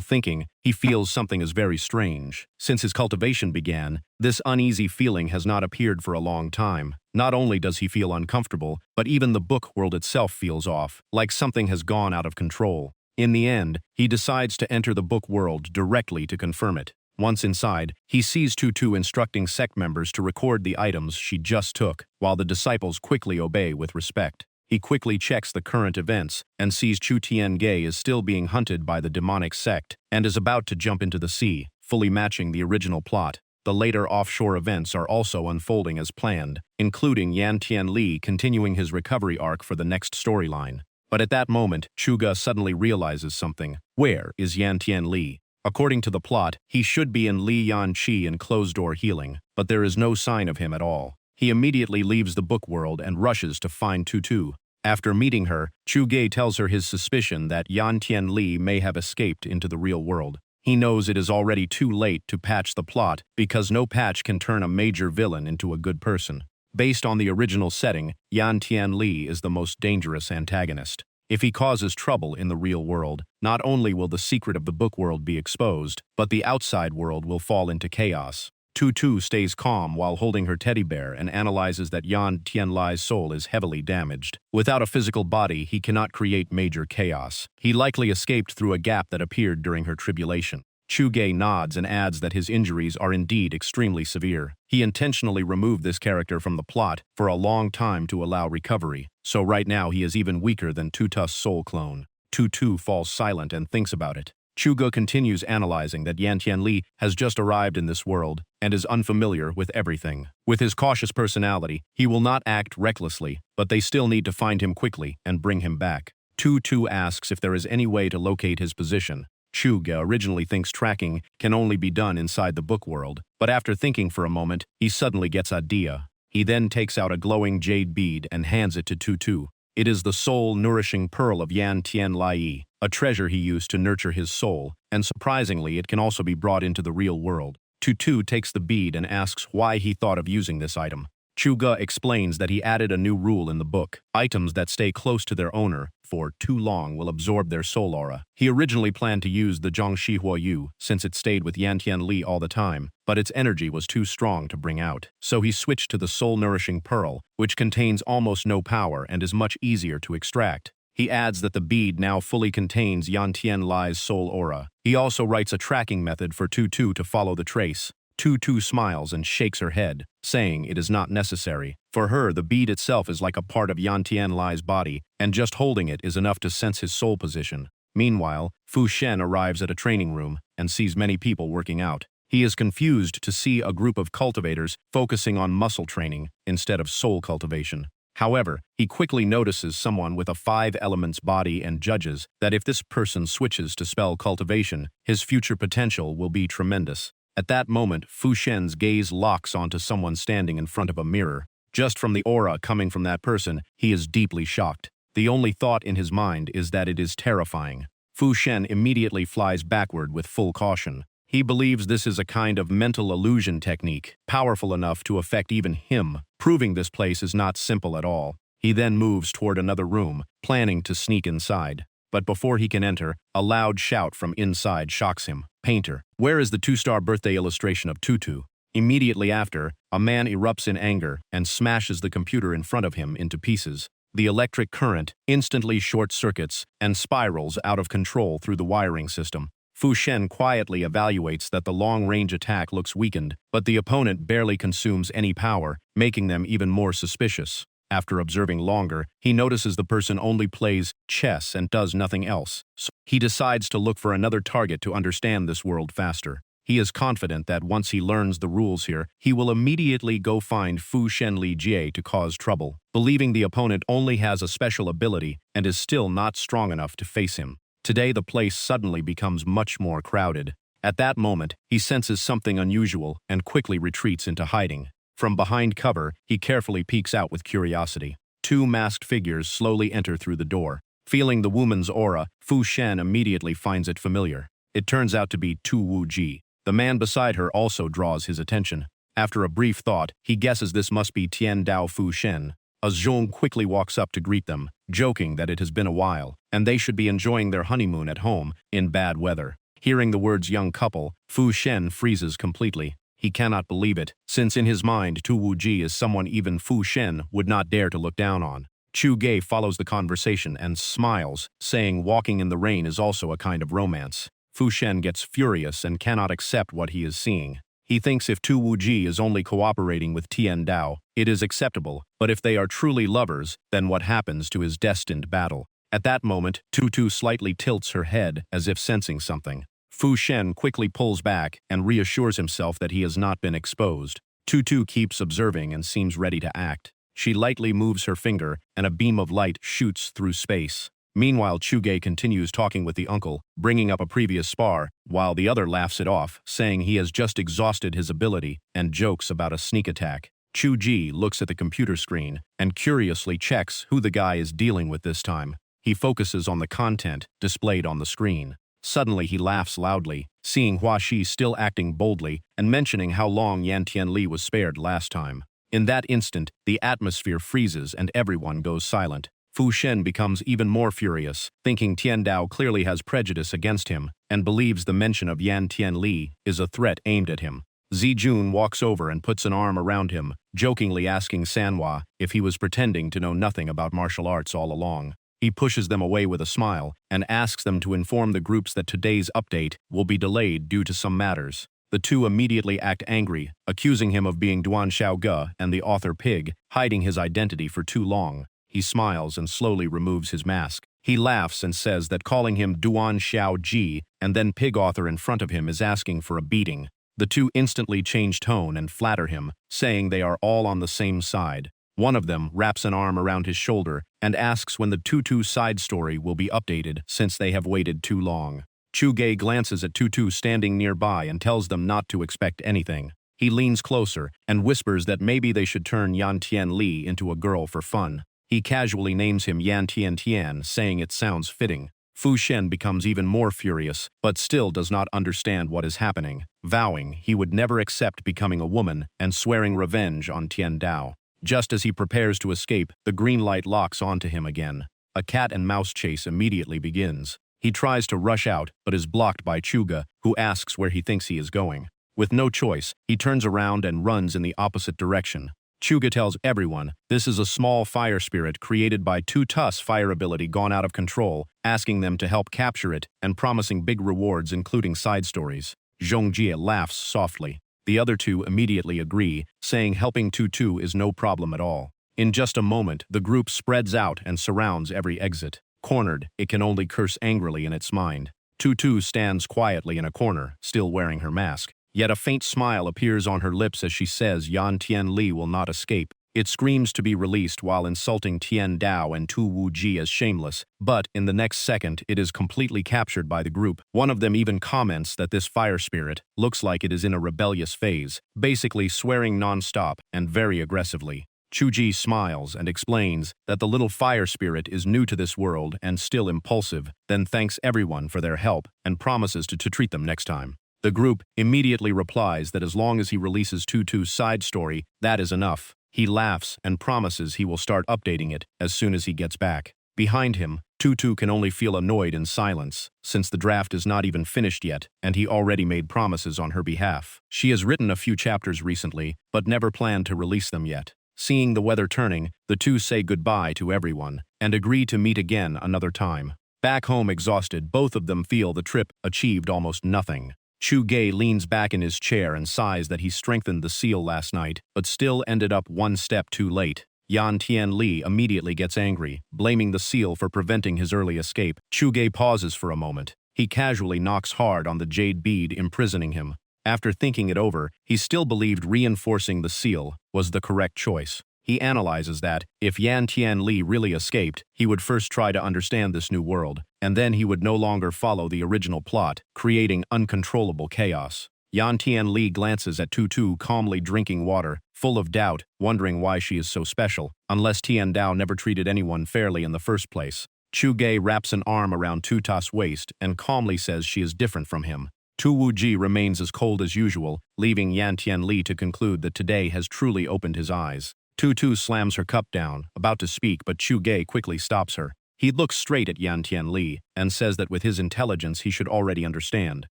thinking, he feels something is very strange. Since his cultivation began, this uneasy feeling has not appeared for a long time. Not only does he feel uncomfortable, but even the book world itself feels off, like something has gone out of control. In the end, he decides to enter the book world directly to confirm it. Once inside, he sees Tutu instructing sect members to record the items she just took, while the disciples quickly obey with respect. He quickly checks the current events and sees Chu Tian-Ge is still being hunted by the demonic sect and is about to jump into the sea, fully matching the original plot. The later offshore events are also unfolding as planned, including Yan Tian-Li continuing his recovery arc for the next storyline. But at that moment, Chuga suddenly realizes something. Where is Yan Tian-Li? According to the plot, he should be in Li Yan-Chi in closed-door healing, but there is no sign of him at all. He immediately leaves the book world and rushes to find Tutu. After meeting her, Chu Ge tells her his suspicion that Yan Tian-Li may have escaped into the real world. He knows it is already too late to patch the plot because no patch can turn a major villain into a good person. Based on the original setting, Yan Tian-Li is the most dangerous antagonist. If he causes trouble in the real world, not only will the secret of the book world be exposed, but the outside world will fall into chaos. Tutu stays calm while holding her teddy bear and analyzes that Yan Tianli's soul is heavily damaged. Without a physical body, he cannot create major chaos. He likely escaped through a gap that appeared during her tribulation. Chu Ge nods and adds that his injuries are indeed extremely severe. He intentionally removed this character from the plot for a long time to allow recovery, so right now he is even weaker than Tutu's soul clone. Tutu falls silent and thinks about it. Chuga continues analyzing that Yan Tianli has just arrived in this world and is unfamiliar with everything. With his cautious personality, he will not act recklessly, but they still need to find him quickly and bring him back. Tutu asks if there is any way to locate his position. Chuga originally thinks tracking can only be done inside the book world, but after thinking for a moment, he suddenly gets an idea. He then takes out a glowing jade bead and hands it to Tutu. It is the soul-nourishing pearl of Yan Tianli, a treasure he used to nurture his soul, and surprisingly it can also be brought into the real world. Tutu takes the bead and asks why he thought of using this item. Chuga explains that he added a new rule in the book. Items that stay close to their owner for too long will absorb their soul aura. He originally planned to use the Zhongxi Huoyu since it stayed with Yan Tianli all the time, but its energy was too strong to bring out. So he switched to the soul-nourishing pearl, which contains almost no power and is much easier to extract. He adds that the bead now fully contains Yan Tianli's soul aura. He also writes a tracking method for Tutu to follow the trace. Tutu smiles and shakes her head, saying it is not necessary. For her, the bead itself is like a part of Yan Tianli's body, and just holding it is enough to sense his soul position. Meanwhile, Fu Shen arrives at a training room and sees many people working out. He is confused to see a group of cultivators focusing on muscle training instead of soul cultivation. However, he quickly notices someone with a 5-elements body and judges that if this person switches to spell cultivation, his future potential will be tremendous. At that moment, Fu Shen's gaze locks onto someone standing in front of a mirror. Just from the aura coming from that person, he is deeply shocked. The only thought in his mind is that it is terrifying. Fu Shen immediately flies backward with full caution. He believes this is a kind of mental illusion technique, powerful enough to affect even him, proving this place is not simple at all. He then moves toward another room, planning to sneak inside. But before he can enter, a loud shout from inside shocks him. "Painter, where is the 2-star birthday illustration of Tutu?" Immediately after, a man erupts in anger and smashes the computer in front of him into pieces. The electric current instantly short-circuits and spirals out of control through the wiring system. Fu Shen quietly evaluates that the long-range attack looks weakened, but the opponent barely consumes any power, making them even more suspicious. After observing longer, he notices the person only plays chess and does nothing else. So he decides to look for another target to understand this world faster. He is confident that once he learns the rules here, he will immediately go find Fu Shenli Jie to cause trouble, believing the opponent only has a special ability and is still not strong enough to face him. Today the place suddenly becomes much more crowded. At that moment, he senses something unusual and quickly retreats into hiding. From behind cover, he carefully peeks out with curiosity. 2 masked figures slowly enter through the door. Feeling the woman's aura, Fu Shen immediately finds it familiar. It turns out to be Tu Wuji. The man beside her also draws his attention. After a brief thought, he guesses this must be Tian Dao Fu Shen. A Zhong quickly walks up to greet them, joking that it has been a while, and they should be enjoying their honeymoon at home in bad weather. Hearing the words young couple, Fu Shen freezes completely. He cannot believe it, since in his mind Tu Wuji is someone even Fu Shen would not dare to look down on. Chu Ge follows the conversation and smiles, saying walking in the rain is also a kind of romance. Fu Shen gets furious and cannot accept what he is seeing. He thinks if Tu Wuji is only cooperating with Tian Dao, it is acceptable, but if they are truly lovers, then what happens to his destined battle? At that moment, Tu slightly tilts her head as if sensing something. Fu Shen quickly pulls back and reassures himself that he has not been exposed. Tu keeps observing and seems ready to act. She lightly moves her finger, and a beam of light shoots through space. Meanwhile, Chuge continues talking with the uncle, bringing up a previous spar, while the other laughs it off, saying he has just exhausted his ability, and jokes about a sneak attack. Chu-ji looks at the computer screen and curiously checks who the guy is dealing with this time. He focuses on the content displayed on the screen. Suddenly he laughs loudly, seeing Hua Shi still acting boldly and mentioning how long Yan Tianli was spared last time. In that instant, the atmosphere freezes and everyone goes silent. Fu Shen becomes even more furious, thinking Tian Dao clearly has prejudice against him and believes the mention of Yan Tianli is a threat aimed at him. Zijun walks over and puts an arm around him, jokingly asking Sanhua if he was pretending to know nothing about martial arts all along. He pushes them away with a smile and asks them to inform the groups that today's update will be delayed due to some matters. The two immediately act angry, accusing him of being Duan Xiaoge and the author Pig, hiding his identity for too long. He smiles and slowly removes his mask. He laughs and says that calling him Duan Xiaoji and then Pig author in front of him is asking for a beating. The two instantly change tone and flatter him, saying they are all on the same side. One of them wraps an arm around his shoulder and asks when the Tutu side story will be updated since they have waited too long. Chuge glances at Tutu standing nearby and tells them not to expect anything. He leans closer and whispers that maybe they should turn Yan Tianli into a girl for fun. He casually names him Yan Tian, saying it sounds fitting. Fu Shen becomes even more furious, but still does not understand what is happening, vowing he would never accept becoming a woman and swearing revenge on Tian Dao. Just as he prepares to escape, the green light locks onto him again. A cat and mouse chase immediately begins. He tries to rush out, but is blocked by Chuga, who asks where he thinks he is going. With no choice, he turns around and runs in the opposite direction. Chuga tells everyone this is a small fire spirit created by Tutu's fire ability gone out of control, asking them to help capture it and promising big rewards including side stories. Zhongjie laughs softly. The other two immediately agree, saying helping Tutu is no problem at all. In just a moment, the group spreads out and surrounds every exit. Cornered, it can only curse angrily in its mind. Tutu stands quietly in a corner, still wearing her mask. Yet a faint smile appears on her lips as she says Yan Tianli will not escape. It screams to be released while insulting Tian Dao and Tu Wuji as shameless, but in the next second it is completely captured by the group. One of them even comments that this fire spirit looks like it is in a rebellious phase, basically swearing non-stop and very aggressively. Chuji smiles and explains that the little fire spirit is new to this world and still impulsive, then thanks everyone for their help and promises to treat them next time. The group immediately replies that as long as he releases Tutu's side story, that is enough. He laughs and promises he will start updating it as soon as he gets back. Behind him, Tutu can only feel annoyed in silence, since the draft is not even finished yet, and he already made promises on her behalf. She has written a few chapters recently, but never planned to release them yet. Seeing the weather turning, the two say goodbye to everyone and agree to meet again another time. Back home exhausted, both of them feel the trip achieved almost nothing. Chu Ge leans back in his chair and sighs that he strengthened the seal last night, but still ended up one step too late. Yan Tianli immediately gets angry, blaming the seal for preventing his early escape. Chu Ge pauses for a moment. He casually knocks hard on the jade bead imprisoning him. After thinking it over, he still believed reinforcing the seal was the correct choice. He analyzes that, if Yan Tianli really escaped, he would first try to understand this new world, and then he would no longer follow the original plot, creating uncontrollable chaos. Yan Tianli glances at Tutu calmly drinking water, full of doubt, wondering why she is so special, unless Tian Dao never treated anyone fairly in the first place. Chu Ge wraps an arm around Tutu's waist and calmly says she is different from him. Tu Wuji remains as cold as usual, leaving Yan Tianli to conclude that today has truly opened his eyes. Tutu slams her cup down, about to speak, but Chu Ge quickly stops her. He looks straight at Yan Tianli and says that with his intelligence he should already understand.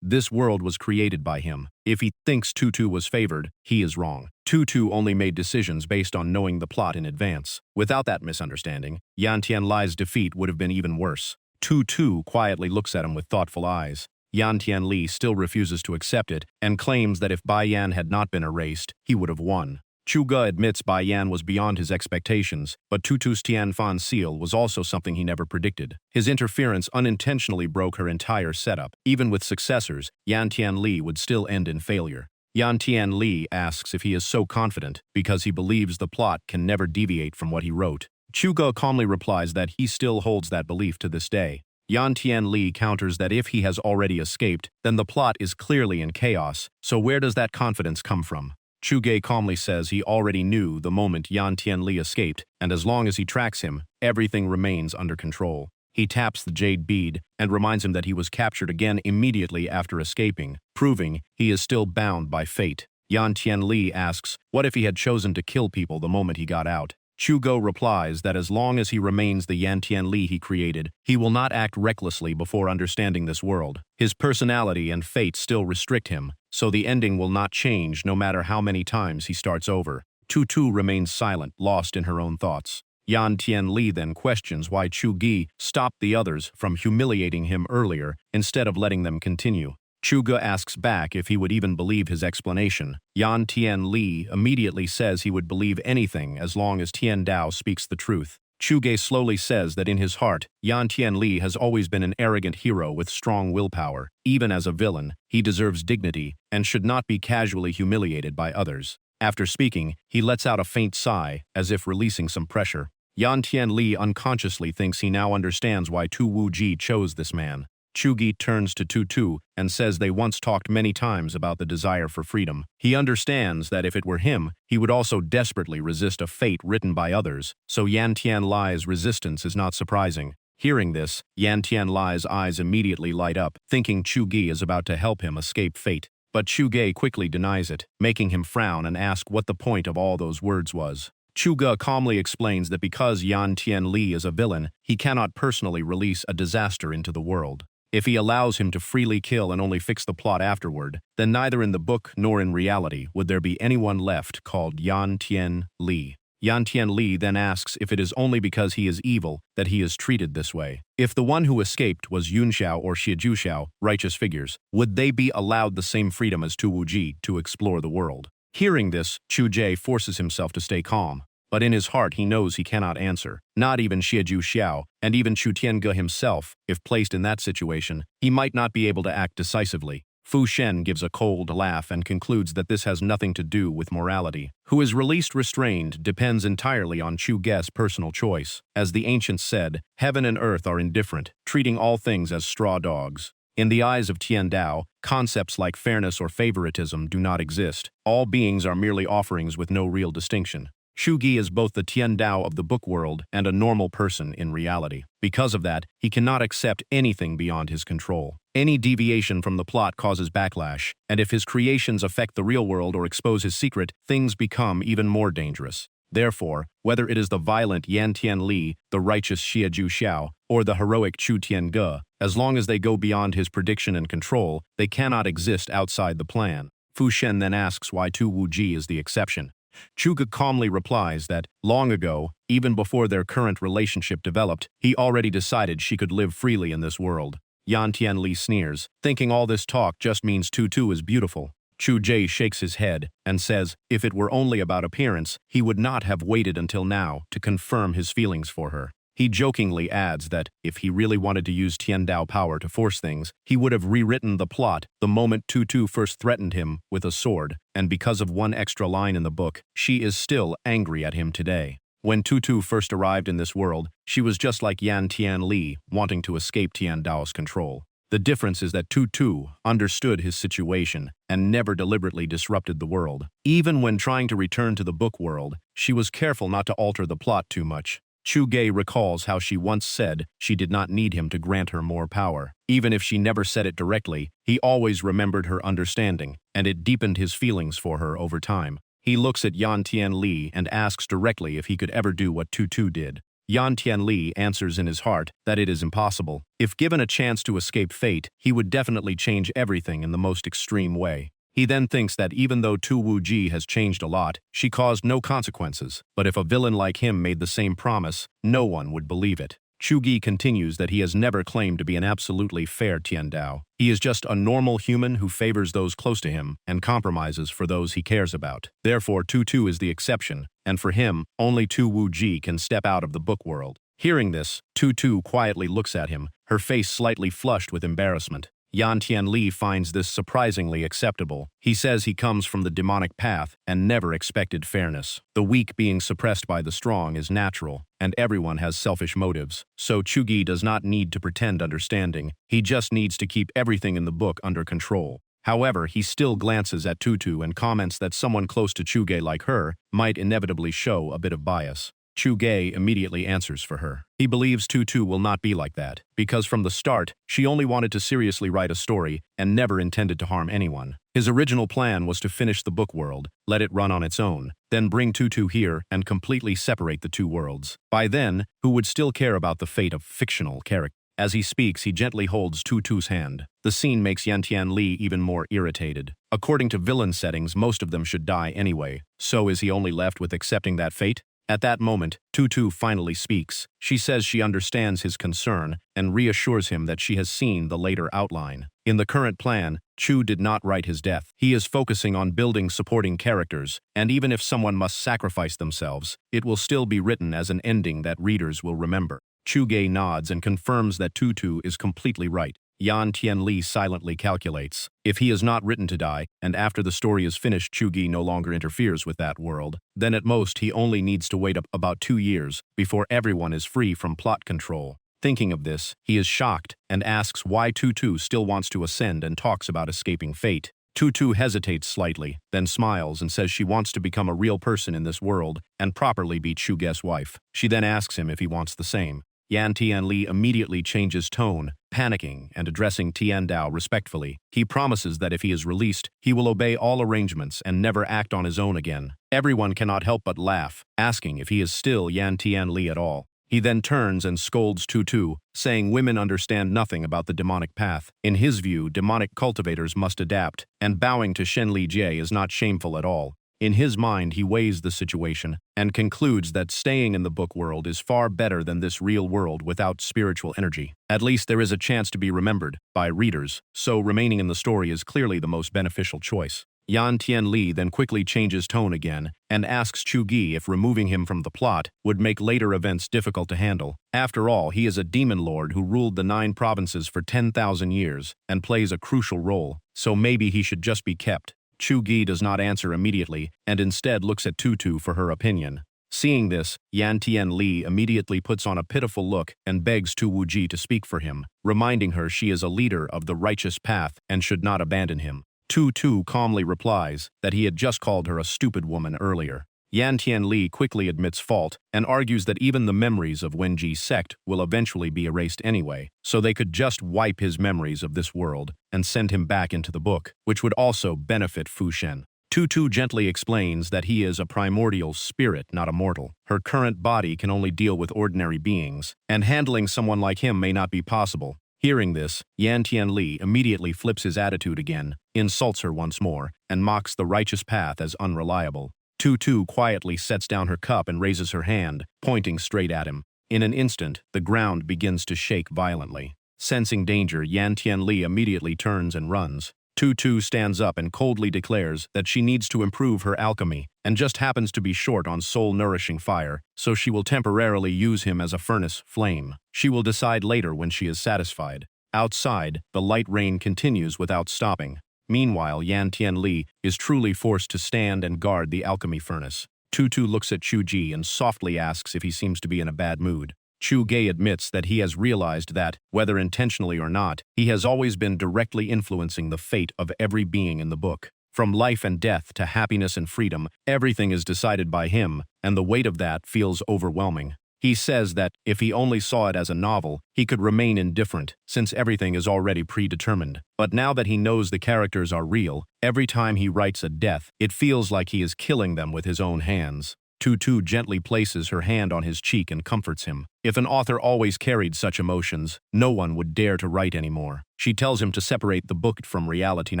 This world was created by him. If he thinks Tutu was favored, he is wrong. Tutu only made decisions based on knowing the plot in advance. Without that misunderstanding, Yan Tianli's defeat would have been even worse. Tutu quietly looks at him with thoughtful eyes. Yan Tianli still refuses to accept it and claims that if Bai Yan had not been erased, he would have won. Chuge admits Bai Yan was beyond his expectations, but Tutu's Tianfan seal was also something he never predicted. His interference unintentionally broke her entire setup. Even with successors, Yan Tianli would still end in failure. Yan Tianli asks if he is so confident because he believes the plot can never deviate from what he wrote. Chuge calmly replies that he still holds that belief to this day. Yan Tianli counters that if he has already escaped, then the plot is clearly in chaos, so where does that confidence come from? Chuge calmly says he already knew the moment Yan Tianli escaped, and as long as he tracks him, everything remains under control. He taps the jade bead and reminds him that he was captured again immediately after escaping, proving he is still bound by fate. Yan Tianli asks what if he had chosen to kill people the moment he got out. Chuge replies that as long as he remains the Yan Tianli he created, he will not act recklessly before understanding this world. His personality and fate still restrict him, so the ending will not change no matter how many times he starts over. Tutu remains silent, lost in her own thoughts. Yan Tianli then questions why Chuge stopped the others from humiliating him earlier instead of letting them continue. Chuge asks back if he would even believe his explanation. Yan Tianli immediately says he would believe anything as long as Tian Dao speaks the truth. Chuge slowly says that in his heart, Yan Tianli has always been an arrogant hero with strong willpower. Even as a villain, he deserves dignity and should not be casually humiliated by others. After speaking, he lets out a faint sigh, as if releasing some pressure. Yan Tianli unconsciously thinks he now understands why Tu Wuji chose this man. Chuge turns to Tutu and says they once talked many times about the desire for freedom. He understands that if it were him, he would also desperately resist a fate written by others, so Yan Tianli's resistance is not surprising. Hearing this, Yan Tianli's eyes immediately light up, thinking Chuge is about to help him escape fate. But Chuge quickly denies it, making him frown and ask what the point of all those words was. Chuge calmly explains that because Yan Tianli is a villain, he cannot personally release a disaster into the world. If he allows him to freely kill and only fix the plot afterward, then neither in the book nor in reality would there be anyone left called Yan Tianli. Yan Tianli then asks if it is only because he is evil that he is treated this way. If the one who escaped was Yunxiao or Xiajuxiao, righteous figures, would they be allowed the same freedom as Tu Wuji to explore the world? Hearing this, Chuge forces himself to stay calm. But in his heart he knows he cannot answer. Not even Xiajuxiao, and even Chu Tienge himself, if placed in that situation, he might not be able to act decisively. Fu Shen gives a cold laugh and concludes that this has nothing to do with morality. Who is released restrained depends entirely on Chuge's personal choice. As the ancients said, heaven and earth are indifferent, treating all things as straw dogs. In the eyes of Tian Dao, concepts like fairness or favoritism do not exist. All beings are merely offerings with no real distinction. Chuge is both the Tian Dao of the book world and a normal person in reality. Because of that, he cannot accept anything beyond his control. Any deviation from the plot causes backlash, and if his creations affect the real world or expose his secret, things become even more dangerous. Therefore, whether it is the violent Yan Tianli, the righteous Xiajuxiao, or the heroic Chu Tienge, as long as they go beyond his prediction and control, they cannot exist outside the plan. Fu Shen then asks why Tu Wuji is the exception. Chuge calmly replies that, long ago, even before their current relationship developed, he already decided she could live freely in this world. Yan Tianli sneers, thinking all this talk just means Tutu is beautiful. Chuge shakes his head and says if it were only about appearance, he would not have waited until now to confirm his feelings for her. He jokingly adds that if he really wanted to use Tian Dao power to force things, he would have rewritten the plot the moment Tutu first threatened him with a sword, and because of one extra line in the book, she is still angry at him today. When Tutu first arrived in this world, she was just like Yan Tianli, wanting to escape Tian Dao's control. The difference is that Tutu understood his situation and never deliberately disrupted the world. Even when trying to return to the book world, she was careful not to alter the plot too much. Chuge recalls how she once said she did not need him to grant her more power. Even if she never said it directly, he always remembered her understanding, and it deepened his feelings for her over time. He looks at Yan Tianli and asks directly if he could ever do what Tutu did. Yan Tianli answers in his heart that it is impossible. If given a chance to escape fate, he would definitely change everything in the most extreme way. He then thinks that even though Tu Wuji has changed a lot, she caused no consequences, but if a villain like him made the same promise, no one would believe it. Chugi continues that he has never claimed to be an absolutely fair Tiandao. He is just a normal human who favors those close to him and compromises for those he cares about. Therefore, Tutu is the exception, and for him, only Tu Wuji can step out of the book world. Hearing this, Tutu quietly looks at him, her face slightly flushed with embarrassment. Yan Tianli finds this surprisingly acceptable. He says he comes from the demonic path and never expected fairness. The weak being suppressed by the strong is natural, and everyone has selfish motives. So Chugi does not need to pretend understanding. He just needs to keep everything in the book under control. However, he still glances at Tutu and comments that someone close to Chuge like her might inevitably show a bit of bias. Chuge immediately answers for her. He believes Tutu will not be like that, because from the start, she only wanted to seriously write a story and never intended to harm anyone. His original plan was to finish the book world, let it run on its own, then bring Tutu here and completely separate the two worlds. By then, who would still care about the fate of fictional characters? As he speaks, he gently holds Tutu's hand. The scene makes Yan Tianli even more irritated. According to villain settings, most of them should die anyway, so is he only left with accepting that fate? At that moment, Tutu finally speaks. She says she understands his concern and reassures him that she has seen the later outline. In the current plan, Chu did not write his death. He is focusing on building supporting characters, and even if someone must sacrifice themselves, it will still be written as an ending that readers will remember. Chuge nods and confirms that Tutu is completely right. Yan Tianli silently calculates. If he is not written to die, and after the story is finished Chugi no longer interferes with that world, then at most he only needs to wait about 2 years before everyone is free from plot control. Thinking of this, he is shocked and asks why Tutu still wants to ascend and talks about escaping fate. Tutu hesitates slightly, then smiles and says she wants to become a real person in this world and properly be Chuge's wife. She then asks him if he wants the same. Yan Tianli immediately changes tone, panicking and addressing Tiandao respectfully. He promises that if he is released, he will obey all arrangements and never act on his own again. Everyone cannot help but laugh, asking if he is still Yan Tianli at all. He then turns and scolds Tutu, saying women understand nothing about the demonic path. In his view, demonic cultivators must adapt, and bowing to Shen Li Jie is not shameful at all. In his mind, he weighs the situation and concludes that staying in the book world is far better than this real world without spiritual energy. At least there is a chance to be remembered by readers, so remaining in the story is clearly the most beneficial choice. Yan Tianli then quickly changes tone again and asks Chugi if removing him from the plot would make later events difficult to handle. After all, he is a demon lord who ruled the 9 provinces for 10,000 years and plays a crucial role, so maybe he should just be kept. Chugi does not answer immediately and instead looks at Tutu for her opinion. Seeing this, Yan Tianli immediately puts on a pitiful look and begs Tu Wuji to speak for him, reminding her she is a leader of the righteous path and should not abandon him. Tu calmly replies that he had just called her a stupid woman earlier. Yan Tianli quickly admits fault and argues that even the memories of Wenji's sect will eventually be erased anyway, so they could just wipe his memories of this world and send him back into the book, which would also benefit Fu Shen. Tu gently explains that he is a primordial spirit, not a mortal. Her current body can only deal with ordinary beings, and handling someone like him may not be possible. Hearing this, Yan Tianli immediately flips his attitude again, insults her once more, and mocks the righteous path as unreliable. Tu quietly sets down her cup and raises her hand, pointing straight at him. In an instant, the ground begins to shake violently. Sensing danger, Yan Tianli immediately turns and runs. Tu stands up and coldly declares that she needs to improve her alchemy and just happens to be short on soul-nourishing fire, so she will temporarily use him as a furnace flame. She will decide later when she is satisfied. Outside, the light rain continues without stopping. Meanwhile, Yan Tianli is truly forced to stand and guard the alchemy furnace. Tu looks at Chuji and softly asks if he seems to be in a bad mood. Chuge admits that he has realized that, whether intentionally or not, he has always been directly influencing the fate of every being in the book. From life and death to happiness and freedom, everything is decided by him, and the weight of that feels overwhelming. He says that, if he only saw it as a novel, he could remain indifferent, since everything is already predetermined. But now that he knows the characters are real, every time he writes a death, it feels like he is killing them with his own hands. Tutu gently places her hand on his cheek and comforts him. If an author always carried such emotions, no one would dare to write anymore. She tells him to separate the book from reality,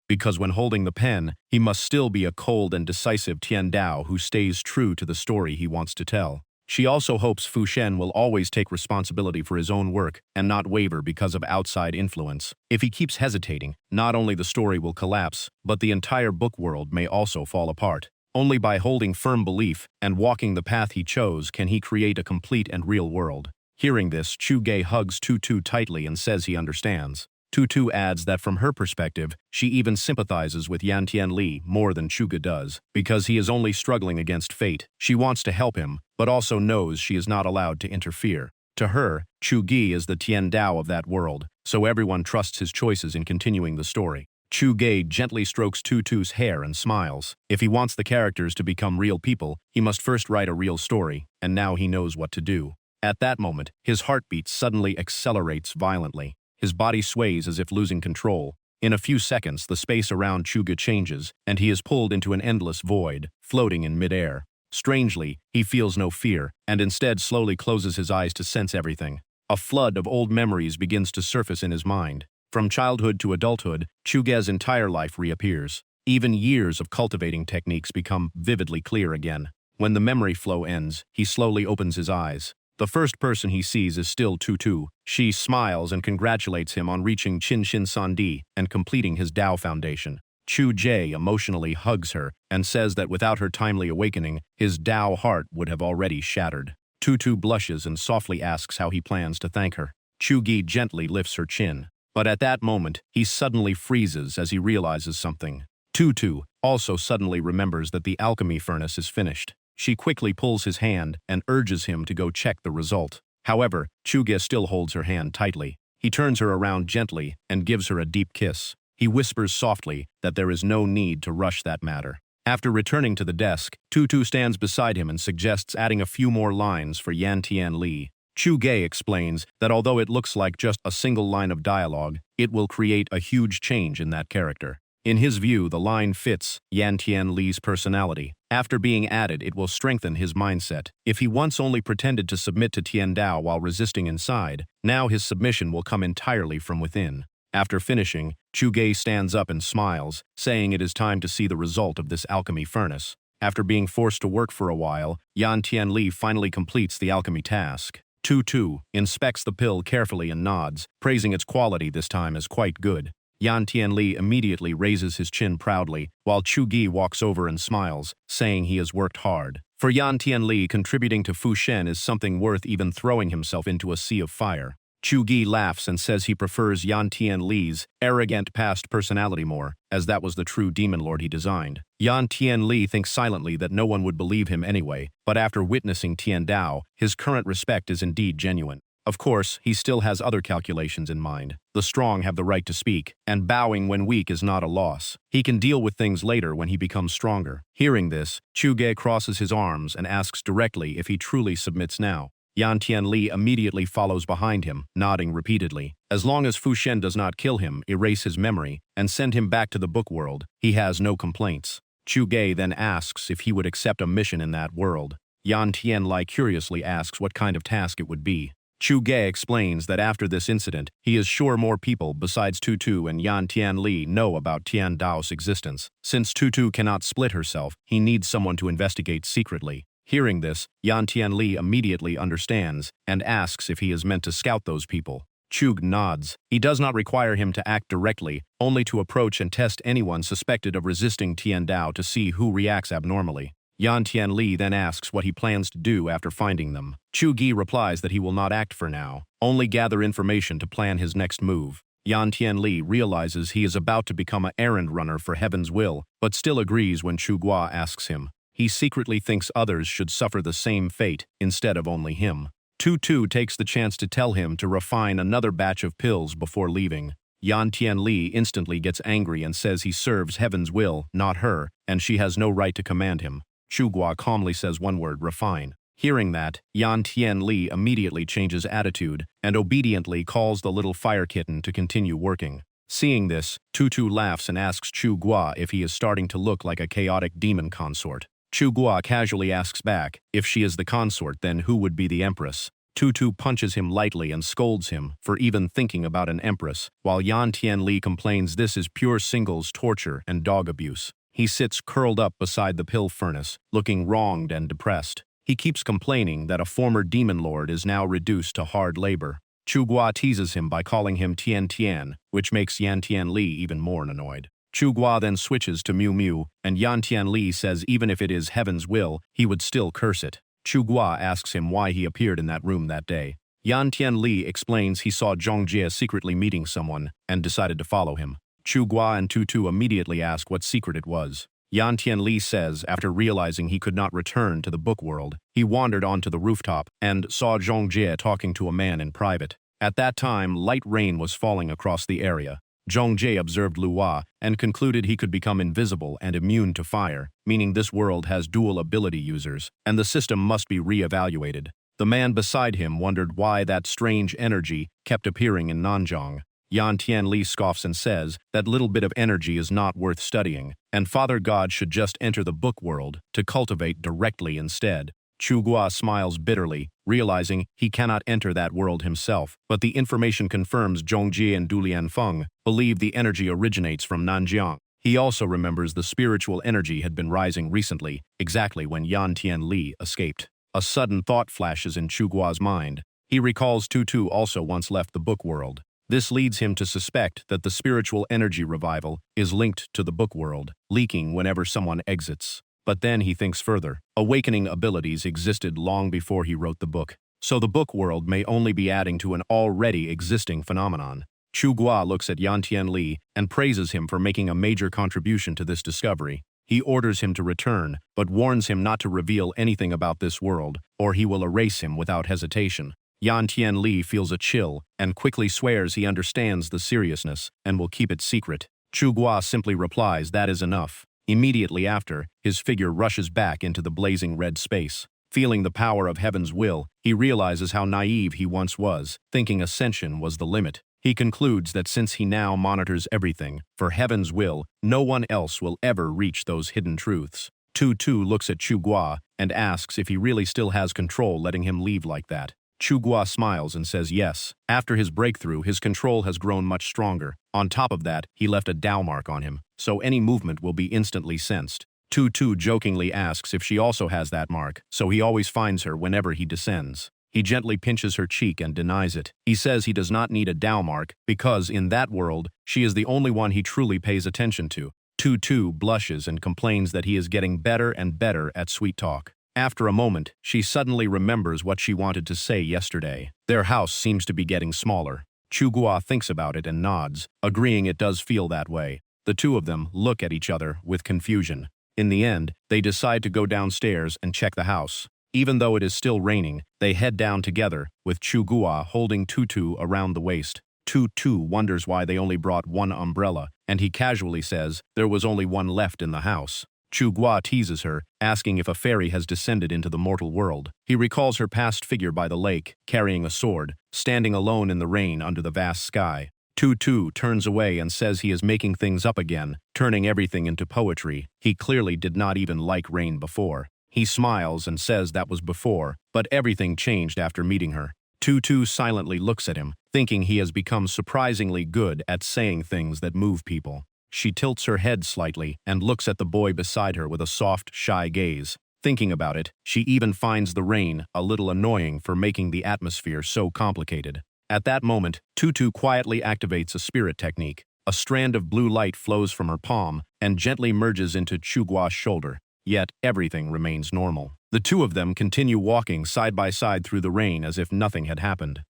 because when holding the pen, he must still be a cold and decisive Tian Dao who stays true to the story he wants to tell. She also hopes Fu Shen will always take responsibility for his own work and not waver because of outside influence. If he keeps hesitating, not only the story will collapse, but the entire book world may also fall apart. Only by holding firm belief and walking the path he chose can he create a complete and real world. Hearing this, Chu Ge hugs Tutu tightly and says he understands. Tutu adds that from her perspective, she even sympathizes with Yan Tianli more than Chuge does, because he is only struggling against fate. She wants to help him, but also knows she is not allowed to interfere. To her, Chu Ge is the Tian Dao of that world, so everyone trusts his choices in continuing the story. Chu Ge gently strokes Tutu's hair and smiles. If he wants the characters to become real people, he must first write a real story, and now he knows what to do. At that moment, his heartbeat suddenly accelerates violently. His body sways as if losing control. In a few seconds, the space around Chuge changes, and he is pulled into an endless void, floating in midair. Strangely, he feels no fear, and instead slowly closes his eyes to sense everything. A flood of old memories begins to surface in his mind. From childhood to adulthood, Chuge's entire life reappears. Even years of cultivating techniques become vividly clear again. When the memory flow ends, he slowly opens his eyes. The first person he sees is still Tutu. She smiles and congratulates him on reaching Qin Shin Sandi and completing his Dao foundation. Chu Jie emotionally hugs her and says that without her timely awakening, his Dao heart would have already shattered. Tutu blushes and softly asks how he plans to thank her. Chu Gi gently lifts her chin. But at that moment, he suddenly freezes as he realizes something. Tutu also suddenly remembers that the alchemy furnace is finished. She quickly pulls his hand and urges him to go check the result. However, Chuge still holds her hand tightly. He turns her around gently and gives her a deep kiss. He whispers softly that there is no need to rush that matter. After returning to the desk, Tutu stands beside him and suggests adding a few more lines for Yan Tian Li. Chuge explains that although it looks like just a single line of dialogue, it will create a huge change in that character. In his view, the line fits Yan Tian Li's personality. After being added, it will strengthen his mindset. If he once only pretended to submit to Tian Dao while resisting inside, now his submission will come entirely from within. After finishing, Chuge stands up and smiles, saying it is time to see the result of this alchemy furnace. After being forced to work for a while, Yan Tian Li finally completes the alchemy task. Tutu inspects the pill carefully and nods, praising its quality this time as quite good. Yan Tianli immediately raises his chin proudly, while Chu Gi walks over and smiles, saying he has worked hard. For Yan Tianli, contributing to Fu Shen is something worth even throwing himself into a sea of fire. Chu Gi laughs and says he prefers Yan Tianli's arrogant past personality more, as that was the true demon lord he designed. Yan Tianli thinks silently that no one would believe him anyway, but after witnessing Tian Dao, his current respect is indeed genuine. Of course, he still has other calculations in mind. The strong have the right to speak, and bowing when weak is not a loss. He can deal with things later when he becomes stronger. Hearing this, Chuge crosses his arms and asks directly if he truly submits now. Yan Tianli immediately follows behind him, nodding repeatedly. As long as Fu Shen does not kill him, erase his memory, and send him back to the book world, he has no complaints. Chuge then asks if he would accept a mission in that world. Yan Tianli curiously asks what kind of task it would be. Chuge explains that after this incident, he is sure more people besides Tutu and Yan Tianli know about Tian Dao's existence. Since Tutu cannot split herself, he needs someone to investigate secretly. Hearing this, Yan Tianli immediately understands and asks if he is meant to scout those people. Chug nods. He does not require him to act directly, only to approach and test anyone suspected of resisting Tian Dao to see who reacts abnormally. Yan Tianli then asks what he plans to do after finding them. Chu Gi replies that he will not act for now, only gather information to plan his next move. Yan Tianli realizes he is about to become an errand runner for Heaven's will, but still agrees when Chu Gua asks him. He secretly thinks others should suffer the same fate instead of only him. Tutu takes the chance to tell him to refine another batch of pills before leaving. Yan Tianli instantly gets angry and says he serves Heaven's will, not her, and she has no right to command him. Chu Gua calmly says one word, refine. Hearing that, Yan Tianli immediately changes attitude and obediently calls the little fire kitten to continue working. Seeing this, Tutu laughs and asks Chu Gua if he is starting to look like a chaotic demon consort. Gua casually asks back, if she is the consort, then who would be the empress? Tutu punches him lightly and scolds him for even thinking about an empress, while Yan Tianli complains this is pure singles torture and dog abuse. He sits curled up beside the pill furnace, looking wronged and depressed. He keeps complaining that a former demon lord is now reduced to hard labor. Gua teases him by calling him Tian Tian, which makes Yan Tianli even more annoyed. Gua then switches to Miu Miu, and Yan Tianli says even if it is heaven's will, he would still curse it. Gua asks him why he appeared in that room that day. Yan Tianli explains he saw Zhongjie secretly meeting someone and decided to follow him. Gua and Tutu immediately ask what secret it was. Yan Tianli says after realizing he could not return to the book world, he wandered onto the rooftop and saw Zhongjie talking to a man in private. At that time, light rain was falling across the area. Zhongjie observed Luo and concluded he could become invisible and immune to fire, meaning this world has dual ability users, and the system must be re-evaluated. The man beside him wondered why that strange energy kept appearing in Nanzhong. Yan Tianli scoffs and says that little bit of energy is not worth studying, and Father God should just enter the book world to cultivate directly instead. Gua smiles bitterly, realizing he cannot enter that world himself, but the information confirms Zhongjie and Du Lianfeng believe the energy originates from Nanjiang. He also remembers the spiritual energy had been rising recently, exactly when Yan Tianli escaped. A sudden thought flashes in Gua's mind. He recalls Tutu also once left the book world. This leads him to suspect that the spiritual energy revival is linked to the book world, leaking whenever someone exits. But then he thinks further. Awakening abilities existed long before he wrote the book, so the book world may only be adding to an already existing phenomenon. Gua looks at Yan Tianli and praises him for making a major contribution to this discovery. He orders him to return, but warns him not to reveal anything about this world, or he will erase him without hesitation. Yan Tianli feels a chill and quickly swears he understands the seriousness and will keep it secret. Gua simply replies that is enough. Immediately after, his figure rushes back into the blazing red space. Feeling the power of heaven's will, he realizes how naive he once was, thinking ascension was the limit. He concludes that since he now monitors everything, for heaven's will, no one else will ever reach those hidden truths. Tutu looks at Gua and asks if he really still has control letting him leave like that. Gua smiles and says yes. After his breakthrough, his control has grown much stronger. On top of that, he left a Dao mark on him, so any movement will be instantly sensed. Tutu jokingly asks if she also has that mark, so he always finds her whenever he descends. He gently pinches her cheek and denies it. He says he does not need a Dao mark because in that world, she is the only one he truly pays attention to. Tutu blushes and complains that he is getting better and better at sweet talk. After a moment, she suddenly remembers what she wanted to say yesterday. Their house seems to be getting smaller. Gua thinks about it and nods, agreeing it does feel that way. The two of them look at each other with confusion. In the end, they decide to go downstairs and check the house. Even though it is still raining, they head down together, with Gua holding Tutu around the waist. Tutu wonders why they only brought one umbrella, and he casually says there was only one left in the house. Gua teases her, asking if a fairy has descended into the mortal world. He recalls her past figure by the lake, carrying a sword, standing alone in the rain under the vast sky. Tutu turns away and says he is making things up again, turning everything into poetry. He clearly did not even like rain before. He smiles and says that was before, but everything changed after meeting her. Tutu silently looks at him, thinking he has become surprisingly good at saying things that move people. She tilts her head slightly and looks at the boy beside her with a soft, shy gaze. Thinking about it, she even finds the rain a little annoying for making the atmosphere so complicated. At that moment, Tutu quietly activates a spirit technique. A strand of blue light flows from her palm and gently merges into Gua's shoulder. Yet, everything remains normal. The two of them continue walking side by side through the rain as if nothing had happened.